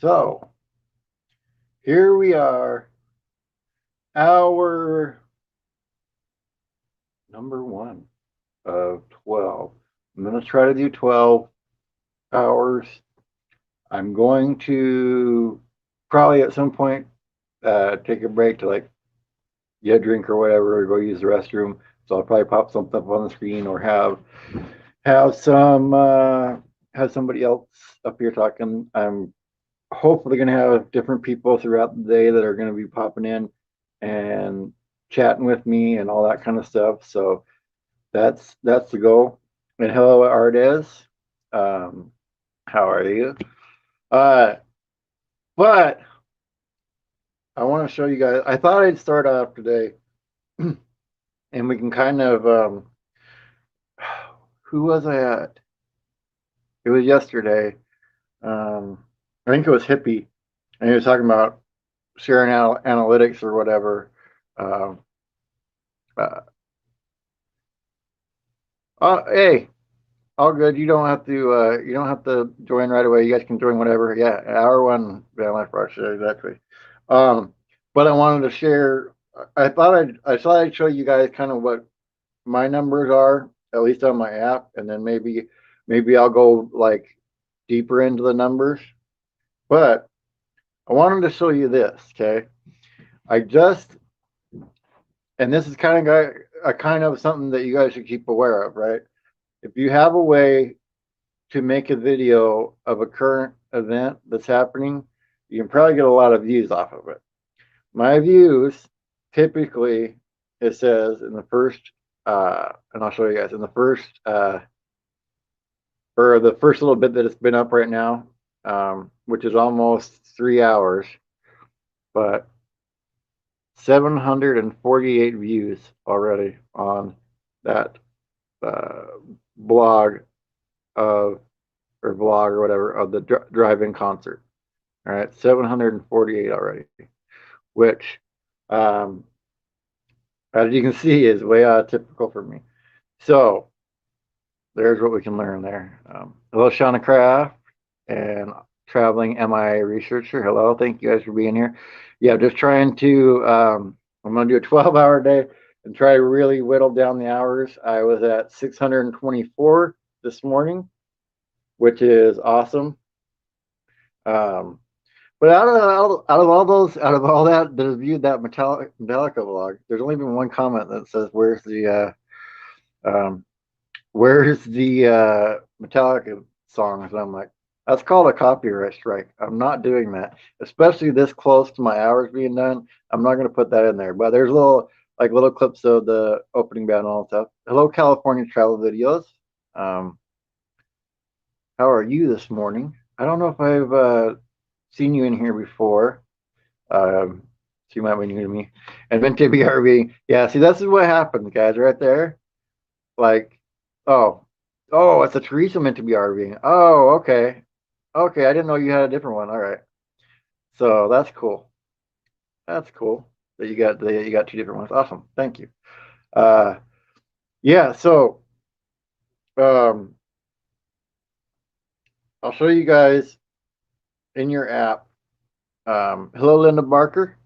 So here we are, hour number one of 12. I'm going to try to do 12 hours. I'm going to probably at some point take a break to like get a drink or whatever, or go use the restroom. So I'll probably pop something up on the screen or have some have somebody else up here talking. I'm hopefully going to have different people throughout the day that are going to be popping in and chatting with me and all that kind of stuff. So that's the goal. And hello, Ardes. Um, how are you? Uh, but I want to show you guys. I thought I'd start off today, and we can kind of. Who was I at? It was yesterday. I think it was Hippie, and he was talking about sharing analytics or whatever. Um, uh, hey, all good. You don't have to join right away. You guys can join whatever. Yeah, hour one Van Life Rock Show, exactly. Um, but I wanted to share. I thought I'd show you guys kind of what my numbers are, at least on my app, and then maybe I'll go like deeper into the numbers. But I wanted to show you this. Okay, I just and this is kind of a kind of something that you guys should keep aware of, right? If you have a way to make a video of a current event that's happening, you can probably get a lot of views off of it. My views typically, it says in the first, and I'll show you guys in the first, or the first little bit that it's been up right now, which is almost 3 hours, but 748 views already on that uh, blog of or vlog or whatever of the drive-in concert. All right, 748 already, which, um, as you can see, is way typical for me. So there's what we can learn there. Hello, Shauna Craft and traveling MIA researcher. Hello, thank you guys for being here. Yeah, just trying to. I'm going to do a 12-hour day and try to really whittle down the hours. I was at 624 this morning, which is awesome. Um, But out of all that has viewed that Metallica vlog, there's only been one comment that says, um, where's the Metallica songs?" And I'm like, "That's called a copyright strike. I'm not doing that, especially this close to my hours being done. I'm not going to put that in there." But there's little clips of the opening band and all that stuff. Hello, California travel videos. Um, how are you this morning? I don't know if I've seen you in here before. So you might be new to me. And then BRB. Yeah, see, this is what happened, guys, right there. Like, oh, oh, it's a Teresa meant to be RVing. Oh, okay. Okay, I didn't know you had a different one. All right. So that's cool. That's cool that you got two different ones. Awesome. Thank you. Uh yeah, so um I'll show you guys in your app. Hello Linda Barker.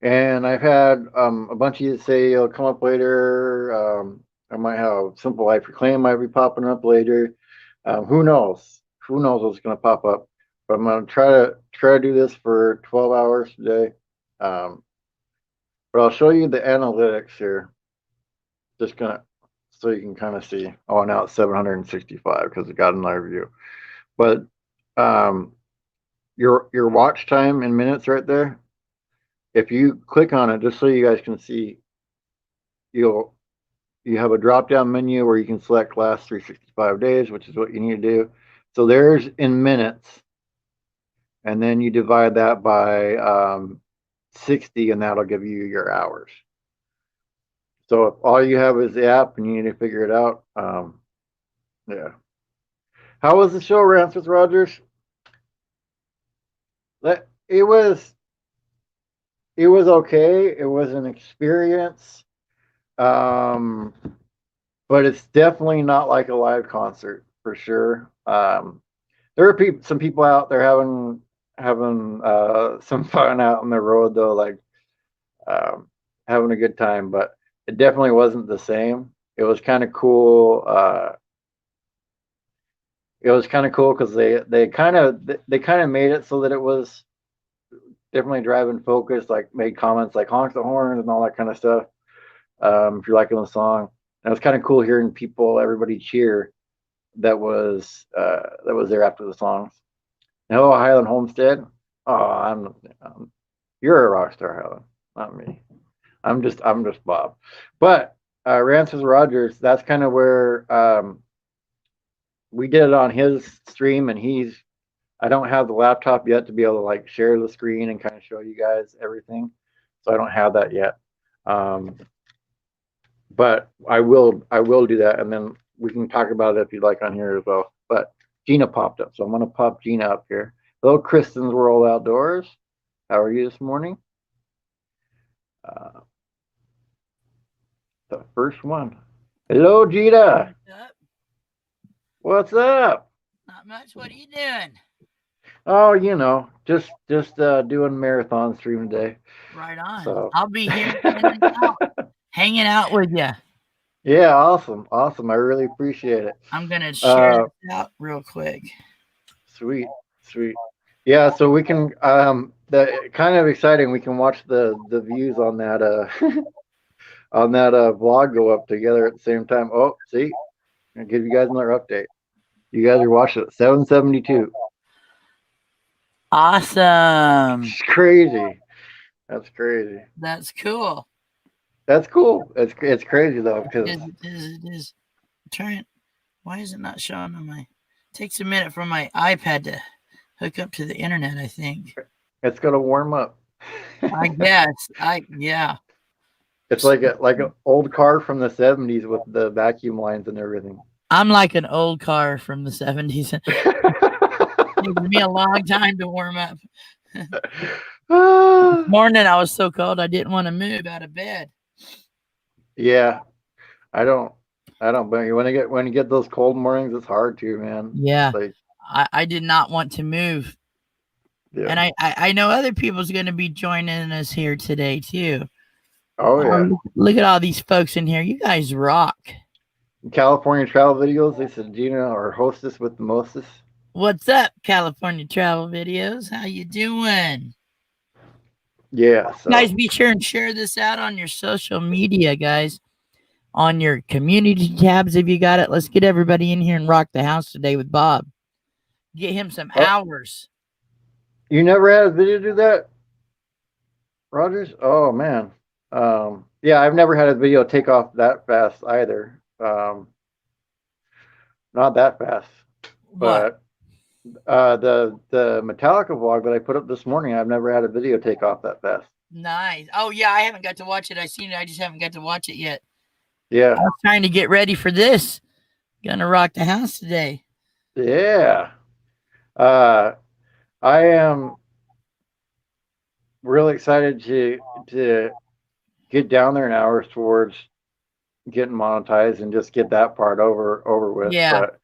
And I've had a bunch of you say it'll come up later. I might have Simple Life Reclaim might be popping up later. Who knows? Who knows what's going to pop up? But I'm going to try to do this for 12 hours today. Um, but I'll show you the analytics here. Just gonna so you can kind of see. Oh, now it's 765 because it got another view. But um, your watch time in minutes right there. If you click on it, just so you guys can see, you'll you have a drop down menu where you can select last 365 days, which is what you need to do. So there's in minutes, and then you divide that by 60, and that'll give you your hours. So if all you have is the app and you need to figure it out, yeah. How was the show, Rance with Rogers? It was it was okay. It was an experience, um, but it's definitely not like a live concert for sure. There are some people out there having some fun out on the road though, like um, having a good time. But it definitely wasn't the same. It was kind of cool. It was kind of cool because they kind of made it so that it was definitely driving focused. Like made comments like honk the horns and all that kind of stuff. If you're liking the song, and it was kind of cool hearing everybody cheer that was there after the songs. Hello, Highland Homestead. Oh, you're a rock star, Highland, not me. I'm just Bob. But Rances Rogers, that's kind of where we did it on his stream, and I don't have the laptop yet to be able to like share the screen and kind of show you guys everything, so I don't have that yet. Um, but I will do that, and then we can talk about it if you'd like on here as well. But Gina popped up, so I'm gonna pop Gina up here. Hello, Kristen's World Outdoors. How are you this morning? Uh, the first one. Hello, Gina. What's up? What's up? Not much. What are you doing? Oh, just doing marathon stream today. Right on. So I'll be here hanging out with you. yeah, awesome. I really appreciate it. I'm gonna share this out real quick. Sweet. Yeah, so we can the kind of exciting. We can watch the views on that on that vlog go up together at the same time. Oh, see, I'll give you guys another update. You guys are watching at 772. Awesome. It's crazy. That's crazy. That's cool. That's cool. It's crazy though because It is. Trying. Why is it not showing on my? Takes a minute for my iPad to hook up to the internet. I think. it's gonna warm up. I guess. Yeah. It's like an old car from the 70s with the vacuum lines and everything. I'm like an old car from the 70s. It took me a long time to warm up. This morning I was so cold I didn't want to move out of bed. Yeah, I don't blame you. When you get those cold mornings, it's hard to, man. Yeah. Like, I did not want to move. yeah. And I know other people's going to be joining us here today too. Oh yeah. Look at all these folks in here. You guys rock. California travel videos. They said Gina, our hostess with the mostest. What's up, California Travel Videos? How you doing? Yeah. So. Guys, be sure and share this out on your social media, guys. On your community tabs if you got it. Let's get everybody in here and rock the house today with Bob. Get him some hours. You never had a video do that, Rogers? Oh man. Yeah, I've never had a video take off that fast either. Not that fast. What? But the Metallica vlog that I put up this morning, I've never had a video take off that fast. Nice. Oh yeah, I haven't got to watch it. I've seen it. I just haven't got to watch it yet. Yeah. I was trying to get ready for this. Gonna rock the house today. Yeah. I am really excited to get down there in hours towards getting monetized and just get that part over with. Yeah. But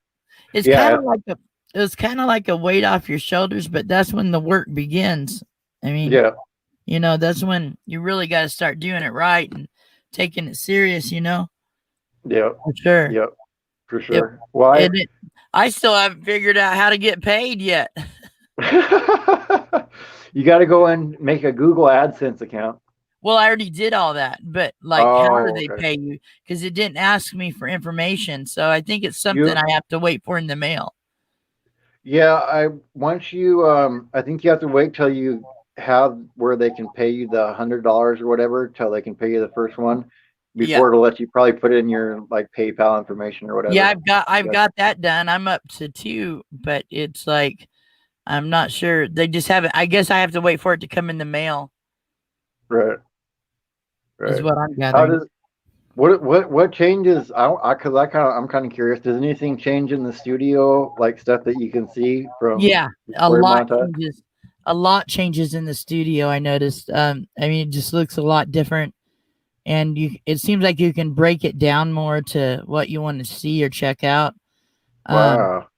It's kind of like a weight off your shoulders, but that's when the work begins. I mean, yeah. That's when you really got to start doing it right and taking it serious, Yep. For sure. Yep. For sure. Why? I still haven't figured out how to get paid yet. You got to go and make a Google AdSense account. Well, I already did all that, but how do they pay you? Because it didn't ask me for information, so I think it's something I have to wait for in the mail. Yeah, I think you have to wait till you have where they can pay you the $100 or whatever till they can pay you the first one before it'll let you probably put in your like PayPal information or whatever. Yeah, I've got that done. I'm up to 2, but it's like I'm not sure. They just haven't. I guess I have to wait for it to come in the mail. Right. Is what I'm gathering. What changes? I'm kind of curious. Does anything change in the studio, like stuff that you can see from? Yeah, a lot changes. A lot changes in the studio. I noticed. I mean, it just looks a lot different, and it seems like you can break it down more to what you want to see or check out. Wow.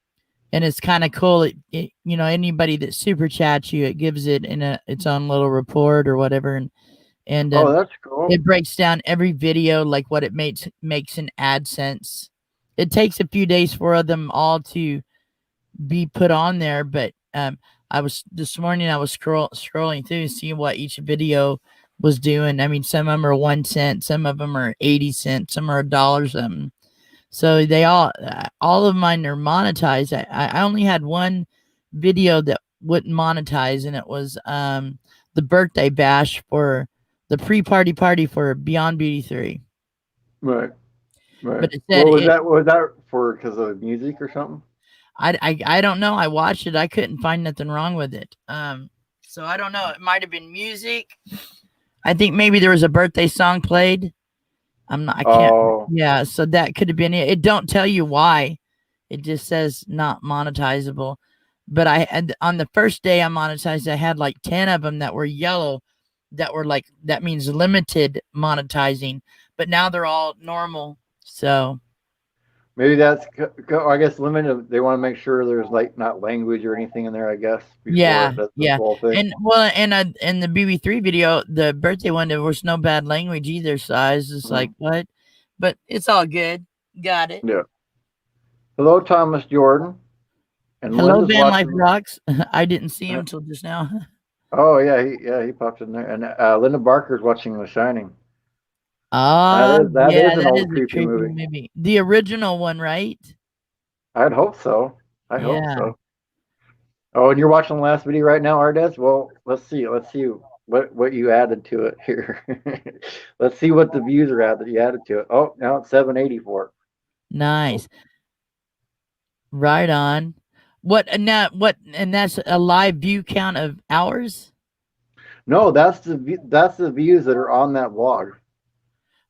and it's kind of cool. Anybody that super chats you, it gives it in its own little report or whatever, and Oh, that's cool. it breaks down every video, like what it makes in AdSense. It takes a few days for them all to be put on there, but I was this morning I was scrolling through seeing what each video was doing. I mean, some of them are 1 cent, some of them are 80 cents, some are $1 something. So they all of mine are monetized. I only had one video that wouldn't monetize, and it was the birthday bash for the pre-party for Beyond Beauty 3. Right, right. But it said it. What was that for? Because of music or something? I don't know. I watched it. I couldn't find nothing wrong with it. So I don't know. It might have been music. I think maybe there was a birthday song played. I'm not. I can't. Oh, Yeah. So that could have been it. It don't tell you why. It just says not monetizable. But I had on the first day I monetized, I had like 10 of them that were yellow, that were like that means limited monetizing. But now they're all normal. So maybe that's. I guess limited. They want to make sure there's like not language or anything in there. I guess before yeah, it does the yeah. whole thing. And well, and in the BB3 video, the birthday one, there was no bad language either. So I was just like, Mm, what? But it's all good. Got it. yeah. Hello, Thomas Jordan, and Hello, Linda's Van Life watching. Rocks. I didn't see Uh, him till just now. oh yeah, he popped in there, and Linda Barker's watching The Shining. That Yeah, is an that is old a creepy creepy movie. movie. The original one, right? I'd hope so. I hope Yeah, so. Oh, and you're watching the last video right now, Ardez? Well, let's see. Let's see what you added to it here. Let's see what the views are at that you added to it. Oh, now it's 784. Oh, nice. Right on. What and now? What and that's a live view count of hours. no, that's the views that are on that vlog.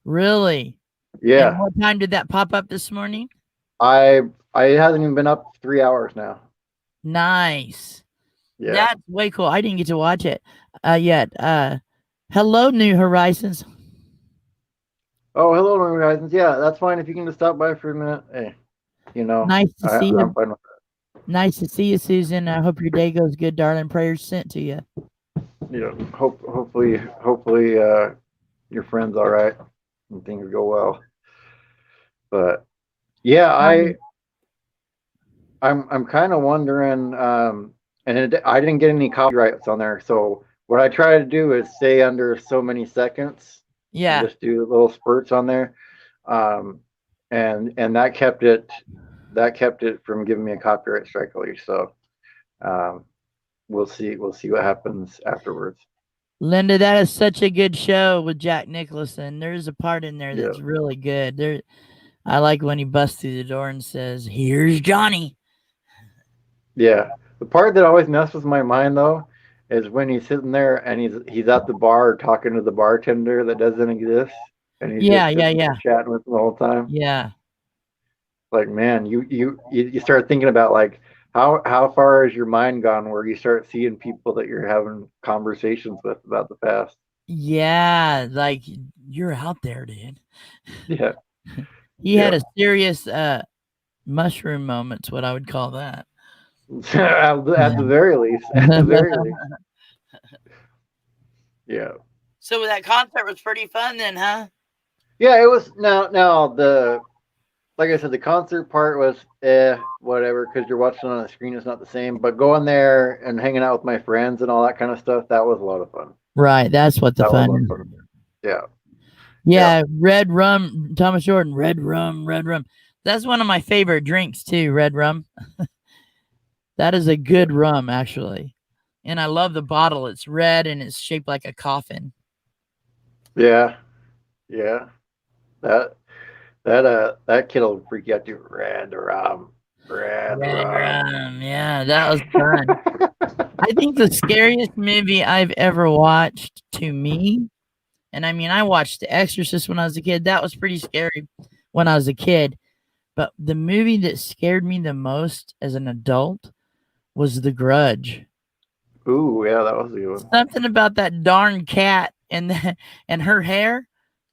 Really? And Yeah, what time did that pop up this morning? I it hasn't even been up 3 hours now. Nice. Yeah. That's way cool. I didn't get to watch it yet. Hello, New Horizons. Oh, hello, Horizons. Yeah, that's fine if you can just stop by for a minute. Hey, Nice to see I'm you. fine with Nice to see you, Susan. I hope your day goes good, darling. Prayers sent to you. that. Hopefully, your friend's all right and things go well. But yeah, Um, I'm kind of wondering, I didn't get any copyrights on there. So what I try to do is stay under so many seconds and yeah. just do little spurts on there, um, and that kept it from giving me a copyright strike at least. So um, we'll see what happens afterwards. Linda, that is such a good show with Jack Nicholson. There's a part in there Yeah, that's really good. I like when he busts through the door and says, "Here's Johnny." yeah. The part that always messes with my mind though is when he's sitting there and he's at the bar talking to the bartender that doesn't exist, and he's Yeah, just yeah, sitting there yeah, chatting with him the whole time. yeah, Like, man, you start thinking about like how far has your mind gone where you start seeing people that you're having conversations with about the past. yeah. Like you're out there, dude. Yeah, He had yeah. a serious mushroom moment's what I would call that. At the very least, at the very least, yeah. So that concert was pretty fun then, huh? Yeah, it was now the like I said, the concert part was whatever because you're watching on a screen is not the same. But going there and hanging out with my friends and all that kind of stuff, that was a lot of fun. Right, that's what the That was a fun lot of is. fun. Yeah, yeah, Yeah, red rum, Thomas Jordan, red rum, red rum. That's one of my favorite drinks too, red rum. That is a yeah, good rum, actually. And I love the bottle. It's red and it's shaped like a coffin. yeah, yeah. That that kid will freak you out too. Red Red rum. rum. Yeah, that was fun. I think the scariest movie I've ever watched to me, and I mean, I watched The Exorcist when I was a kid. That was pretty scary when I was a kid. But the movie that scared me the most as an adult was The Grudge. Ooh, yeah, that was a good one. Something about that darn cat and and her hair.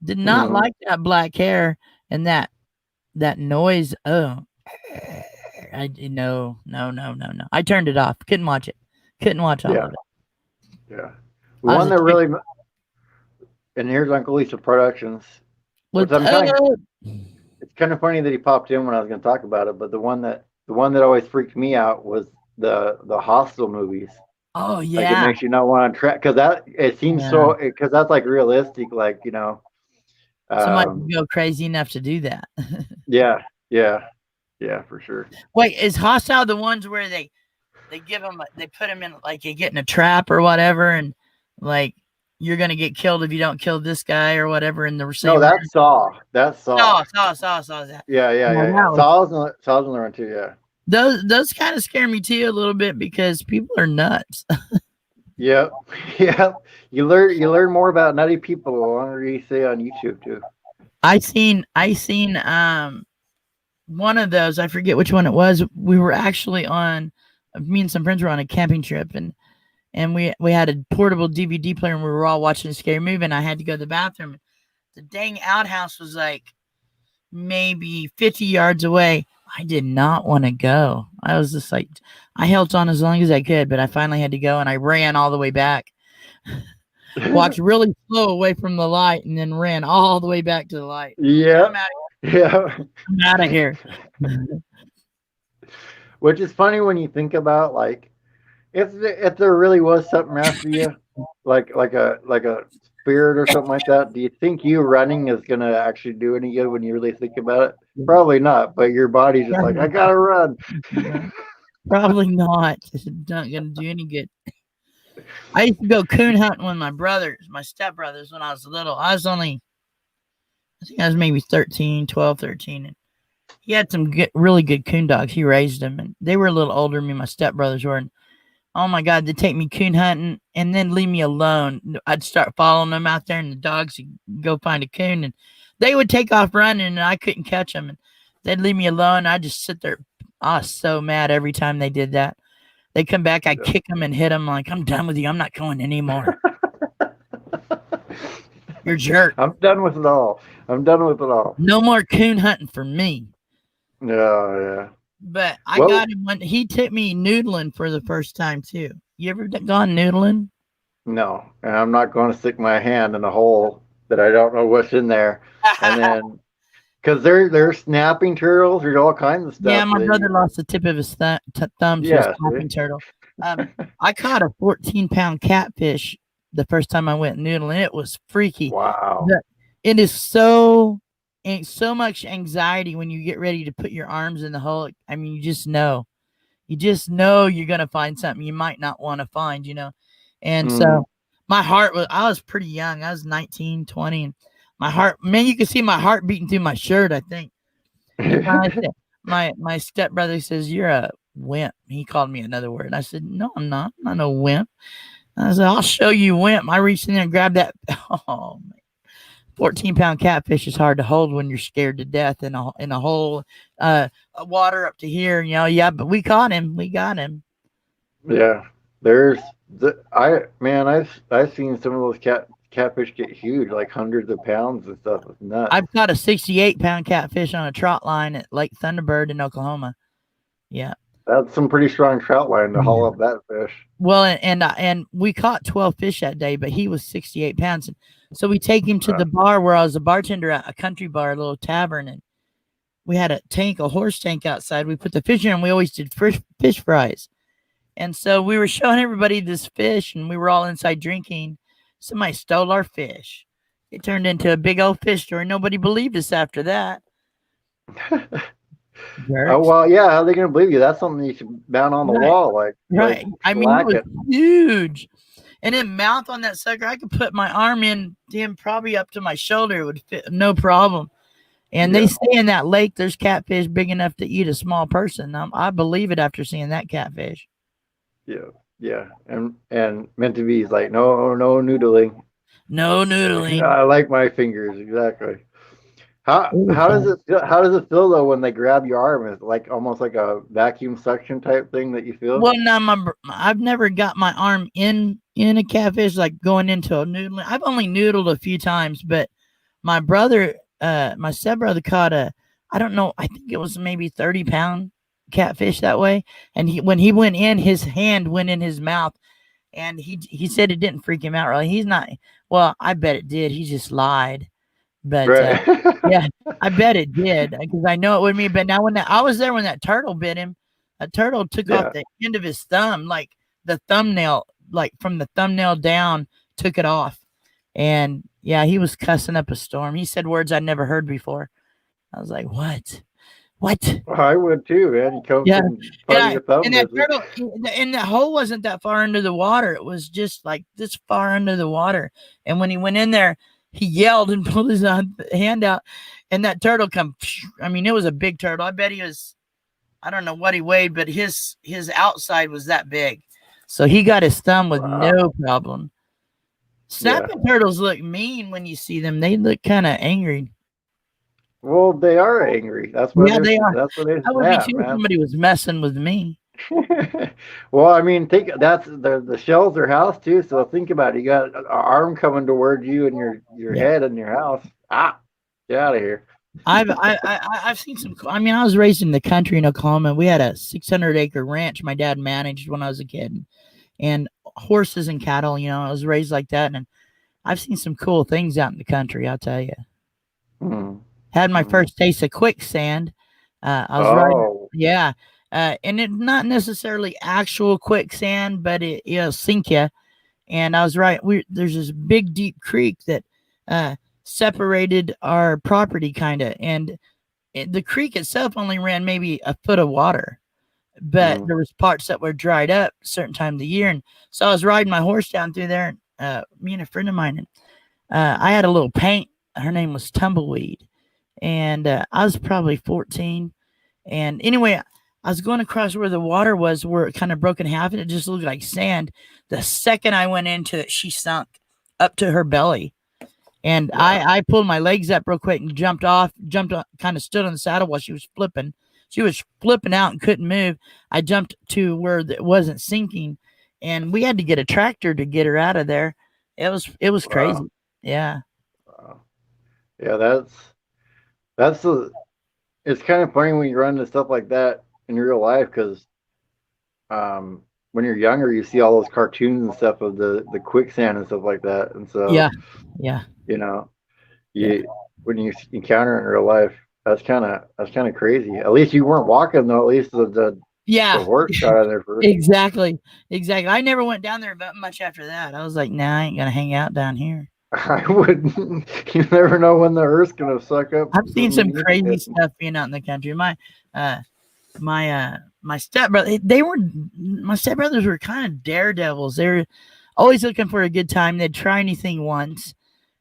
Did not Hmm. like that black hair and that noise. Oh, I no, no, no, no, no. I turned it off. Couldn't watch it. Couldn't watch all Yeah, of it. yeah. The I was one a that kid. really, and here's Uncle Lisa Productions, which What's I'm kind of, up? it's kind of funny that he popped in when I was going to talk about it, but the one that always freaked me out was the Hostel movies. Oh Like it yeah, makes you not want to track because that it seems yeah. so because that's like realistic, like Somebody can um, go crazy enough to do that. yeah, yeah, yeah, for sure. Wait, is hostile the ones where they give them they put them in like you get in a trap or whatever, and like you're gonna get killed if you don't kill this guy or whatever in the No, same room. that's Saw. That's Saw. Saw that. Yeah, yeah, Yeah, yeah, yeah. that was Saw's another one too. Yeah, those kind of scare me too a little bit because people are nuts. yeah, yeah. You learn more about nutty people the longer you stay on YouTube too. I seen one of those, I forget which one it was. We were actually on me and some friends were on a camping trip, and we had a portable DVD player and we were all watching a scary movie and I had to go to the bathroom. The dang outhouse was like maybe 50 yards away. I did not want to go. I was just like, I held on as long as I could, but I finally had to go and I ran all the way back. Walked really slow away from the light and then ran all the way back to the light. Like, Yeah, yeah. I'm out of here. Which is funny when you think about like if there really was something after you, like a spirit or something like that. Do you think you running is gonna actually do any good when you really think about it? Probably not. But your body's just like I gotta run. Probably not. It's not gonna do any good. I used to go coon hunting with my brothers, my stepbrothers, when I was little. I think I was maybe 13, 12, 13. And he had some really good coon dogs. He raised them, and they were a little older than me. My stepbrothers were. And oh my God, they'd take me coon hunting and then leave me alone. I'd start following them out there, and the dogs would go find a coon, and they would take off running, and I couldn't catch them. And they'd leave me alone. I'd just sit there. I was so mad every time they did that. They come back, I kick them and hit them like, I'm done with you. I'm not going anymore. You're a jerk. I'm done with it all. I'm done with it all. No more coon hunting for me. Yeah, yeah. But I Well, got him when he took me noodling for the first time too. You ever gone noodling? no, and I'm not going to stick my hand in a hole that I don't know what's in there, and then because they're snapping turtles, there's all kinds of Yeah, stuff my that brother lost the tip of his thumb to a yeah, snapping see? turtle. I caught a 14-pound catfish the first time I went noodling. It was freaky. Wow. The- It is so so much anxiety when you get ready to put your arms in the hole. I mean, you just know. You just know you're gonna find something you might not want to find, you know. And Mm. so my heart was I was pretty young. I was 19, 20, and my heart, man, you could see my heart beating through my shirt, I think. And finally said, my stepbrother says, "You're a wimp." He called me another word. I said, "No, I'm not. I'm not no wimp." I said, "I'll show you wimp." I reached in there and grabbed that. Oh man. 14-pound catfish is hard to hold when you're scared to death in a hole, water up to here. You know, yeah, but we caught him. We got him. Yeah, there's I man, I've seen some of those catfish get huge, like hundreds of pounds and stuff. It's nuts. I've caught a 68-pound catfish on a trot line at Lake Thunderbird in Oklahoma. Yeah. That's some pretty strong trout line to haul Yeah. up that fish. Well, and we caught 12 fish that day, but he was 68 pounds. And so we take him to Uh, the bar where I was a bartender at a country bar, a little tavern, and we had a horse tank outside. We put the fish in, and we always did fish fries. And so we were showing everybody this fish, and we were all inside drinking. Somebody stole our fish. It turned into a big old fish story. Nobody believed us after that. oh Jerks. well, yeah. How are they gonna believe you? That's something you should mount on the Right. wall, like Right. I mean, it shellac was it. huge. And then mouth on that sucker, I could put my arm in him probably up to my shoulder. It would fit no problem. And they Yeah, say in that lake, there's catfish big enough to eat a small person. I believe it after seeing that catfish. yeah, yeah. And meant to be is like no noodling. No noodling. I like my fingers exactly. It was fun. How does it feel though when they grab your arm? Is it like almost like a vacuum suction type thing that you feel? Well, now I've never got my arm in a catfish like going into a noodling. I've only noodled a few times, but my brother, my stepbrother caught a, I don't know, I think it was maybe 30 pound. catfish that way. And when he went in, his hand went in his mouth, and he said it didn't freak him out really. He's not. Well, I bet it did. He just lied. But Right. yeah, I bet it did because I know it with me. But now I was there when that turtle bit him, a turtle took off Yeah. the end of his thumb, like the thumbnail, like from the thumbnail down, took it off. And yeah, he was cussing up a storm. He said words I'd never heard before. I was like, what? What? Well, I would too, man. You come Yeah. from part of your And thumb that missing. turtle, and that hole wasn't that far under the water. It was just like this far under the water. And when he went in there, he yelled and pulled his hand out, and that turtle come. I mean, it was a big turtle. I bet he was. I don't know what he weighed, but his outside was that big, so he got his thumb with Wow. no problem. Yeah. Snapping turtles look mean when you see them. They look kind of angry. Well, they are angry. Yeah, they are. That's why they I would be snap, too if man. somebody was messing with me. Well, I mean, think that's the shell's their house too. So think about it. You got an arm coming toward you and your Yeah. head in your house. Ah, get out of here. I've seen some. I mean, I was raised in the country in Oklahoma. We had a 600-acre ranch my dad managed when I was a kid, and horses and cattle. You know, I was raised like that, and I've seen some cool things out in the country. I'll tell you. Hmm. Had my Hmm. first taste of quicksand. I was riding. Oh, Yeah, and it not necessarily actual quicksand, but it'll sink you. And I was right. There's this big deep creek that uh, separated our property, kind of, and the creek itself only ran maybe a foot of water, but hmm. there was parts that were dried up certain time of the year. And so I was riding my horse down through there, and me and a friend of mine, and I had a little paint. Her name was Tumbleweed, and I was probably 14. And anyway, I was going across where the water was, where it kind of broke in half, and it just looked like sand. The second I went into it, she sunk up to her belly. And Yeah. I pulled my legs up real quick and jumped off, kind of stood on the saddle while she was flipping. She was flipping out and couldn't move. I jumped to where it wasn't sinking, and we had to get a tractor to get her out of there. It was Wow. crazy. Yeah. Wow. Yeah, that's the. It's kind of funny when you run into stuff like that in real life because when you're younger, you see all those cartoons and stuff of the quicksand and stuff like that, and so Yeah. Yeah. you know Yeah. you when you encounter it in real life, that's kind of crazy. At least you weren't walking though. At least the Yeah. horse got in there first. Exactly. Exactly. I never went down there much after that. I was like, nah, I ain't gonna hang out down here. I wouldn't. You never know when the earth's gonna suck up I've seen some some meat. crazy stuff being out in the country. Uh my stepbrother, my stepbrothers were kind of daredevils. They were always looking for a good time. They'd try anything once.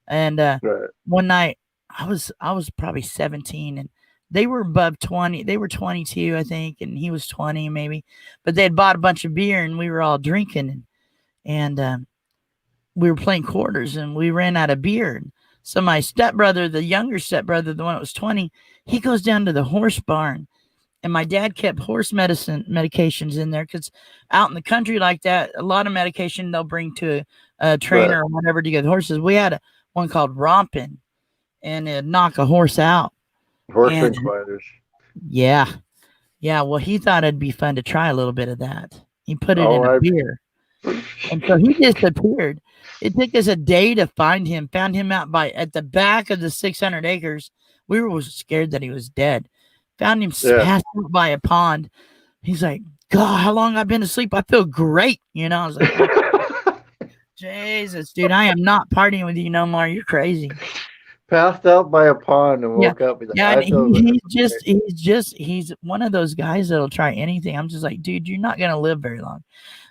And Right. one night I was probably 17, and they were above 20. They were 22, I think, and he was 20 maybe. But they had bought a bunch of beer, and we were all drinking, and we were playing quarters, and we ran out of beer. So my stepbrother, the younger stepbrother, the one that was 20, he goes down to the horse barn, and my dad kept horse medications in there because out in the country like that, a lot of medication they'll bring to a Right. trainer or whatever to get horses. We had one called rompin, and it'd knock a horse out. Horse And tranquilizers. yeah, yeah. Well, he thought it'd be fun to try a little bit of that. He put it Oh, in a beer, and so he disappeared. It took us a day to find him. Found him out by at the back of the 600 acres. We were scared that he was dead. Found him Yeah. passed out by a pond. He's like, God, how long I've been asleep? I feel great. You know, I was like, oh, Jesus, dude, I am not partying with you no more. You're crazy. Passed out by a pond and Yeah. woke up. He's like, Yeah, and I feel he's one of those guys that'll try anything. I'm just like, dude, you're not gonna live very long.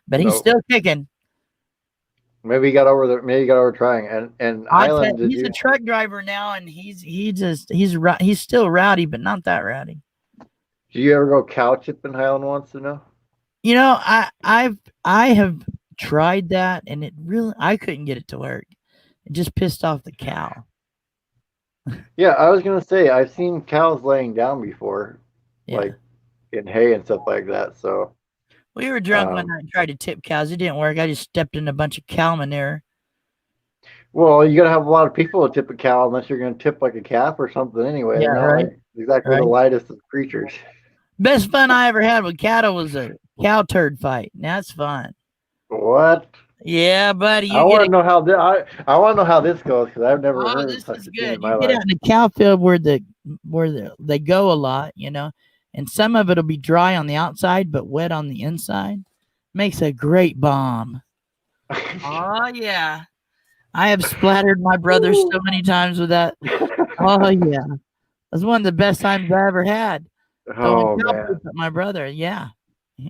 But he's no. still kicking. Maybe he got over trying. And Highland, did He's a you truck driver now, and he's still rowdy, but not that rowdy. did you ever go cow tipping? Highland wants to know. You know, I have tried that, and it really I couldn't get it to work. It just pissed off the cow. Yeah, I was gonna say I've seen cows laying down before, Yeah. like in hay and stuff like that. So, We were drunk one um, night and tried to tip cows. It didn't work. I just stepped in a bunch of cow manure. well, you gotta have a lot of people to tip a cow unless you're gonna tip like a calf or something anyway. Yeah, They're not right, like exactly the right. lightest of creatures. Best fun I ever had with cattle was a cow turd fight. That's fun. What? Yeah, buddy, I you get want a to know how I want to know how this goes because I've never oh, heard of this such is a thing good. in You my get life. out in the cow field where they go a lot, and some of it'll be dry on the outside but wet on the inside. Makes a great bomb. Oh yeah. I have splattered my brother so many times with that. Oh yeah. That's one of the best times I ever had. Throwing Oh cow poop man, at my brother. Yeah.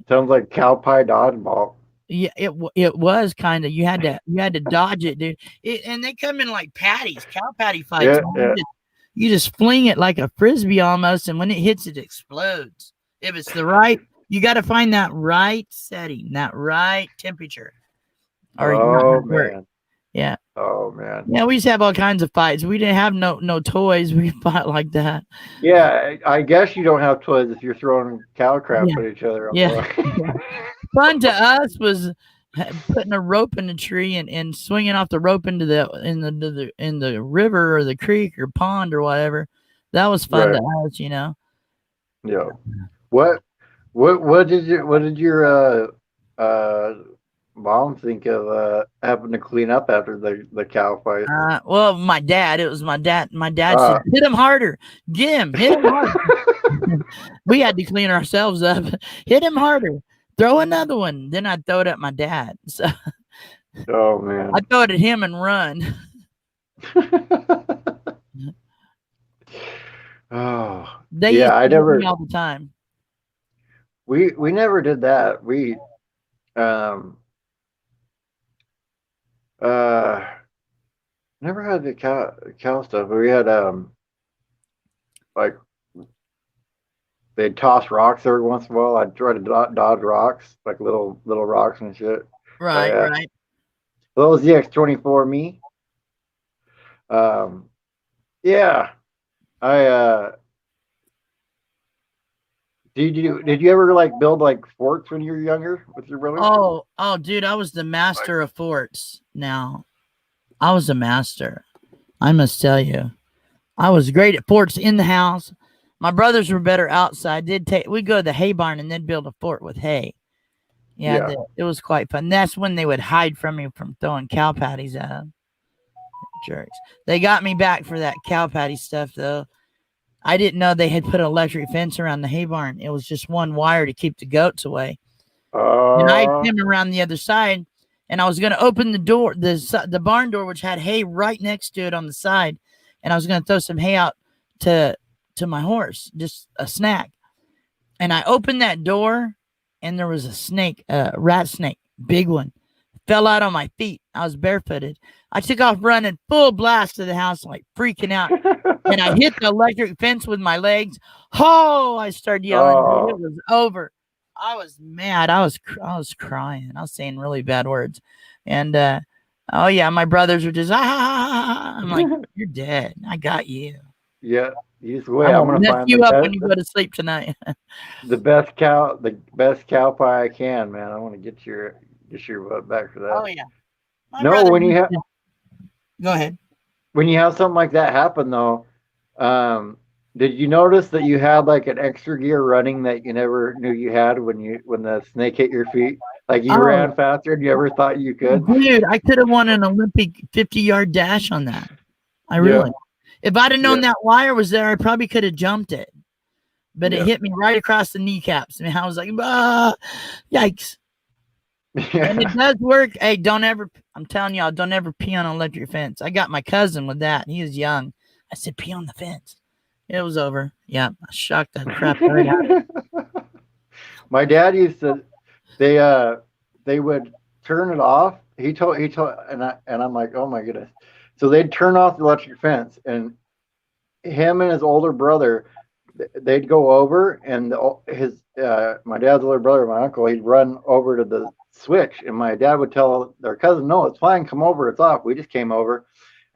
sounds like cow pie dodgeball. Yeah, it was kind of you had to dodge it, dude. And they come in like patties, cow patty fights, Yeah, man. yeah. You just fling it like a frisbee almost, and when it hits, it explodes. If it's the right, you got to find that right setting, that right temperature, or you're not Oh gonna work. man. Yeah, Oh man. yeah. We used to have all kinds of fights. We didn't have no toys. We fought like that. Yeah, I guess you don't have toys if you're throwing cow crap Yeah, at each other on the yeah, road. yeah. Fun to us was putting a rope in a tree and swinging off the rope into the river or the creek or pond or whatever. That was fun to Right. us. Yeah. What what did your uh mom think of having to clean up after the cow fight? Well, my dad, it was my dad. My dad said, Uh "Hit him harder, hit him harder." We had to clean ourselves up. Hit him harder. Throw another one. Then I'd throw it at my dad. So oh I man. throw it at him and run. oh. They Yeah, used I to hit me never all the time. we never did that. We um uh never had the cow stuff. We had like they'd toss rocks every once in a while. I'd try to dodge rocks, like little rocks and shit. Oh Right, yeah. right. Well, that was the X-24 me. Um, yeah. I did you ever like build like forts when you were younger with your brother? Oh, dude, I was the master of forts. Now, I was a master. I must tell you, I was great at forts in the house. My brothers were better outside. We'd go to the hay barn and then build a fort with hay. Yeah, Yeah. it was quite fun. That's when they would hide from me from throwing cow patties at them. Jerks. They got me back for that cow patty stuff though. I didn't know they had put an electric fence around the hay barn. It was just one wire to keep the goats away. And I Uh, came around the other side, and I was going to open the door, the barn door, which had hay right next to it on the side, and I was going to throw some hay out to to my horse, just a snack. And I opened that door, and there was a snake, a rat snake, big one, fell out on my feet. I was barefooted. I took off running full blast to the house, like freaking out. And I hit the electric fence with my legs. Oh, I started yelling, dude. It oh. was over. I was mad. I was crying. I was saying really bad words. And oh yeah, my brothers were just I'm like, you're dead. I got you. Yeah. You just wait. I'm I'm gonna gonna mess find you up when you go to sleep tonight. the best cow pie I can, man. I want to get your butt back for that. Oh yeah. My No, brother when you used have to go ahead. when you have something like that happen though, um, did you notice that you had like an extra gear running that you never knew you had when the snake hit your feet? Like you Oh ran faster than you ever thought you could? dude, I could have won an Olympic 50-yard dash on that. I Yeah, really. If I'd have known yeah, that wire was there, I probably could have jumped it. But it yeah. hit me right across the kneecaps. And I was like, ah, yikes. And it Yeah. does work. Hey, don't ever, I'm telling y'all, don't ever pee on an electric fence. I got my cousin with that. He was young. I said, pee on the fence. It was over. Yeah, I shocked the crap right out of it. My dad used to they they would turn it off. He told and I'm like, "Oh my goodness." So they'd turn off the electric fence and him and his older brother they'd go over and his my dad's older brother, my uncle, he'd run over to the switch and my dad would tell their cousin, "No, it's fine. Come over. It's off. We just came over."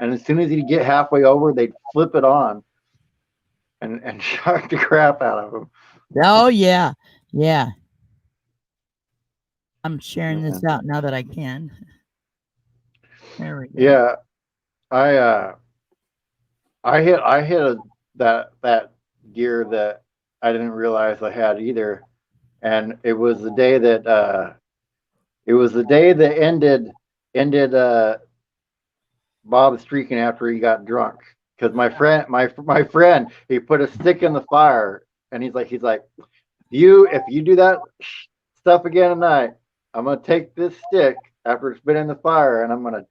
And as soon as he'd get halfway over, they'd flip it on and shock the crap out of him. Oh, yeah. Yeah. I'm sharing Yeah. this out now that I can. There we go. Yeah, I I hit that gear that I didn't realize I had either. And it was the day that it was the day that ended Bob streaking after he got drunk. Because my friend, he put a stick in the fire, and he's like, if you do that stuff again tonight, I'm gonna take this stick after it's been in the fire, and I'm gonna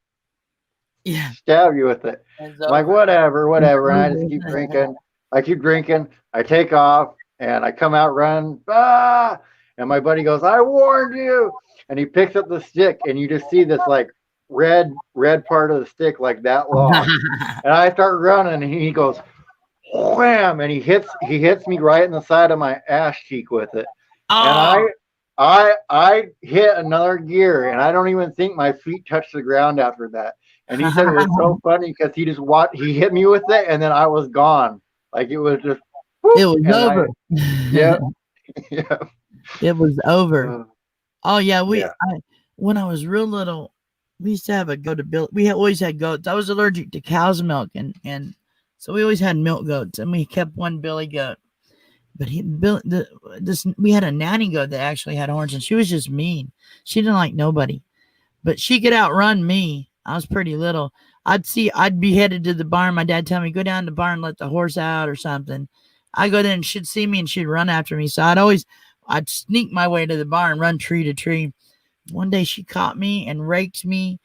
Yeah, stab you with it. it's I'm like, over. whatever, It's whatever. And I just keep over. drinking. I keep drinking. I take off and I come out running. Ah! And my buddy goes, I warned you. And he picks up the stick and you just see this like red part of the stick like that long. And I start running and he goes, wham, and he hits me right in the side of my ass cheek with it. And Oh, I hit another gear and I don't even think my feet touched the ground after that. And he said it was so funny because he hit me with it and then I was gone. Like it was just it whoop was and I over. yeah, yeah. It was over. Uh, Oh yeah, yeah. when I was real little, we used to have a goat. Always had goats. I was allergic to cow's milk, and so we always had milk goats, and we kept one billy goat. But we had a nanny goat that actually had horns, and she was just mean. She didn't like nobody, but she could outrun me. I was pretty little. I'd be headed to the barn. My dad tell me go down to the barn, let the horse out or something. I go there and she'd see me and she'd run after me. So I'd sneak my way to the barn, run tree to tree. One day she caught me and raked me.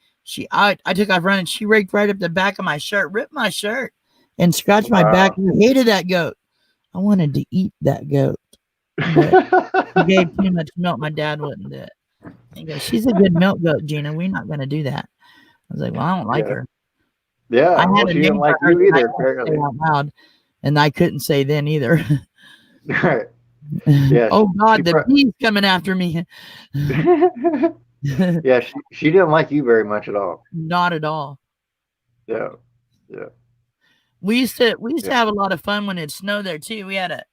I took off running. She raked right up the back of my shirt, ripped my shirt, and scratched my back. Wow. I hated that goat. I wanted to eat that goat, but she gave too much milk. My dad wouldn't do it. He goes, "She's a good milk goat, Gina. We're not going to do that." I was like, "Well, I don't like Yeah. her." I Yeah. had Well, a she didn't name for like her you that I either, couldn't say apparently. out loud, and I couldn't say then either. Right. Yeah. Oh She God, the bee's coming after me. yeah, she didn't like you very much at all. Not at all. Yeah. Yeah. We used to Yeah. have a lot of fun when it snowed there too. We had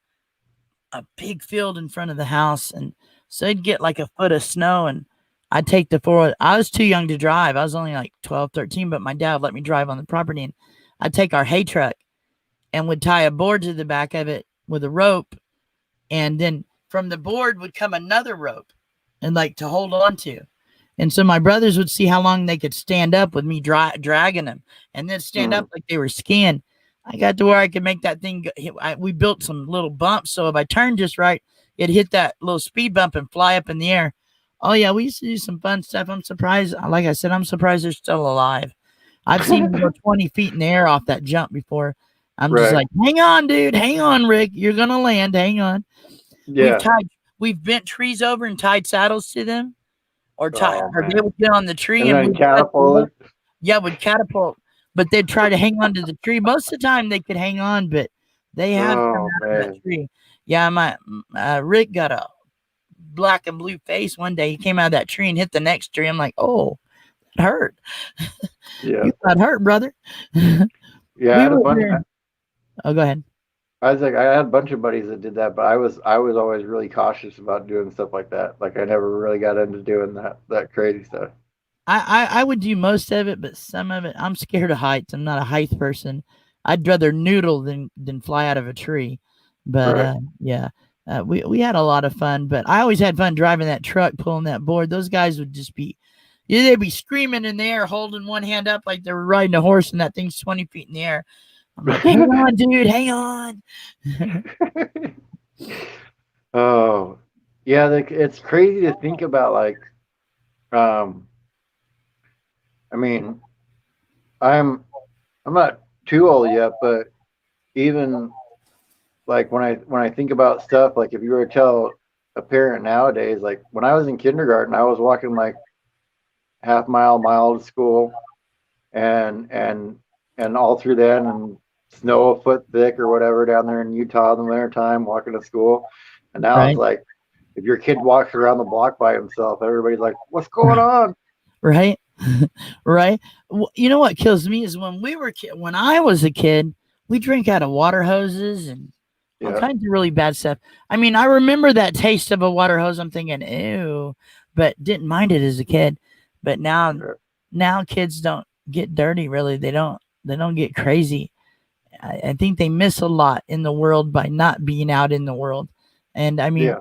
a big field in front of the house, and so I'd get like a foot of snow, and I'd take the four. I was too young to drive. I was only like 12, 13, but my dad let me drive on the property, and I'd take our hay truck and would tie a board to the back of it with a rope, and then from the board would come another rope and like to hold on to. And so my brothers would see how long they could stand up with me dragging them, and then stand up Mm. like they were skiing. I got to where I could make that thing. We built some little bumps, so if I turned just right, it hit that little speed bump and fly up in the air. Oh yeah, we used to do some fun stuff. I'm surprised. Like I said, I'm surprised they're still alive. I've seen them go 20 feet in the air off that jump before. I'm just Right. like, hang on, dude, hang on, Rick, you're gonna land. Hang on. We've Yeah. tied, we've bent trees over and tied saddles to them, Oh or they man. would get on the tree And and then we'd press the rope. catapulted. Yeah, would catapult, but they'd try to hang on to the tree. Most of the time they could hang on, but they have come Oh out of that man. tree. Yeah, my Rick got a black and blue face one day. He came out of that tree and hit the next tree. I'm like, oh, it hurt. Yeah. You got hurt, brother. Yeah. I We had a were bunch. there. Oh, go ahead. I was like, I had a bunch of buddies that did that, but I was always really cautious about doing stuff like that. Like I never really got into doing that crazy stuff. I would do most of it, but some of it I'm scared of heights. I'm not a height person. I'd rather noodle than fly out of a tree. But Right. yeah, we had a lot of fun. But I always had fun driving that truck, pulling that board. Those guys would just be, yeah, they'd be screaming in the air, holding one hand up like they were riding a horse, and that thing's 20 feet in the air. I'm like, hang on, dude, hang on. Oh, yeah. It's crazy to think about. Like, um, I mean, I'm I'm not too old yet, but even like when I think about stuff, like if you were to tell a parent nowadays, like when I was in kindergarten, I was walking like mile to school, and and all through then, and snow a foot thick or whatever down there in Utah in the wintertime, walking to school. And now it's Right, like if your kid walks around the block by himself, everybody's like, "What's going on?" right, right. You know what kills me is when I was a kid, we drank out of water hoses and all Yeah, kinds of really bad stuff. I mean, I remember that taste of a water hose. I'm thinking, ew, but didn't mind it as a kid. But now, yeah, now kids don't get dirty. Really, they don't. They don't get crazy. I think they miss a lot in the world by not being out in the world. And I mean, Yeah.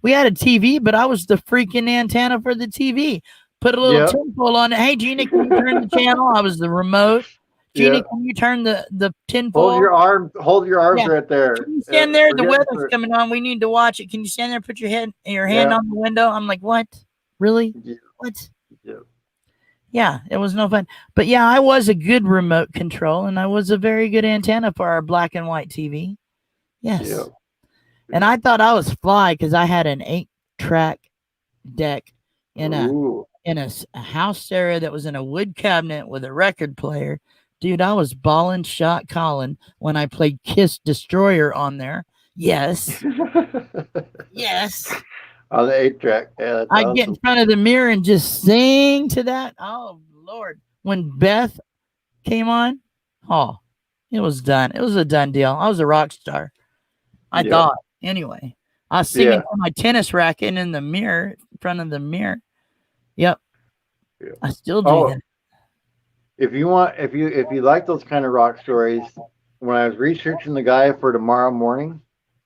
we had a TV, but I was the freaking antenna for the TV. Put a little Yep. tinfoil on it. Hey, Gina, can you turn the channel? I was the remote. Gina, Yeah. can you turn the tinfoil? Hold your arms Yeah. right Can there. you stand there? The Forget weather's for coming on. We need to watch it. Can you stand there? Put your hand yeah. on the window. I'm like, what? Really? Yeah. What? Yeah. Yeah, it was no fun. But yeah, I was a good remote control, and I was a very good antenna for our black and white TV. Yeah. Yes. And Yeah. I thought I was fly because I had an 8-track deck in Ooh. a house stereo that was in a wood cabinet with a record player. Dude, I was balling shot calling when I played Kiss Destroyer on there. Yes. Yes. On the 8 track. Yeah, that's I'd get in awesome. front of the mirror and just sing to that. Oh Lord. When Beth came on, oh, it was done. It was a done deal. I was a rock star. I Yeah. thought. Anyway, I was singing Yeah. to my tennis racket in the mirror, in front of the mirror. Yep, Yeah. I still do Oh, that. if you like those kind of rock stories, when I was researching the guy for tomorrow morning,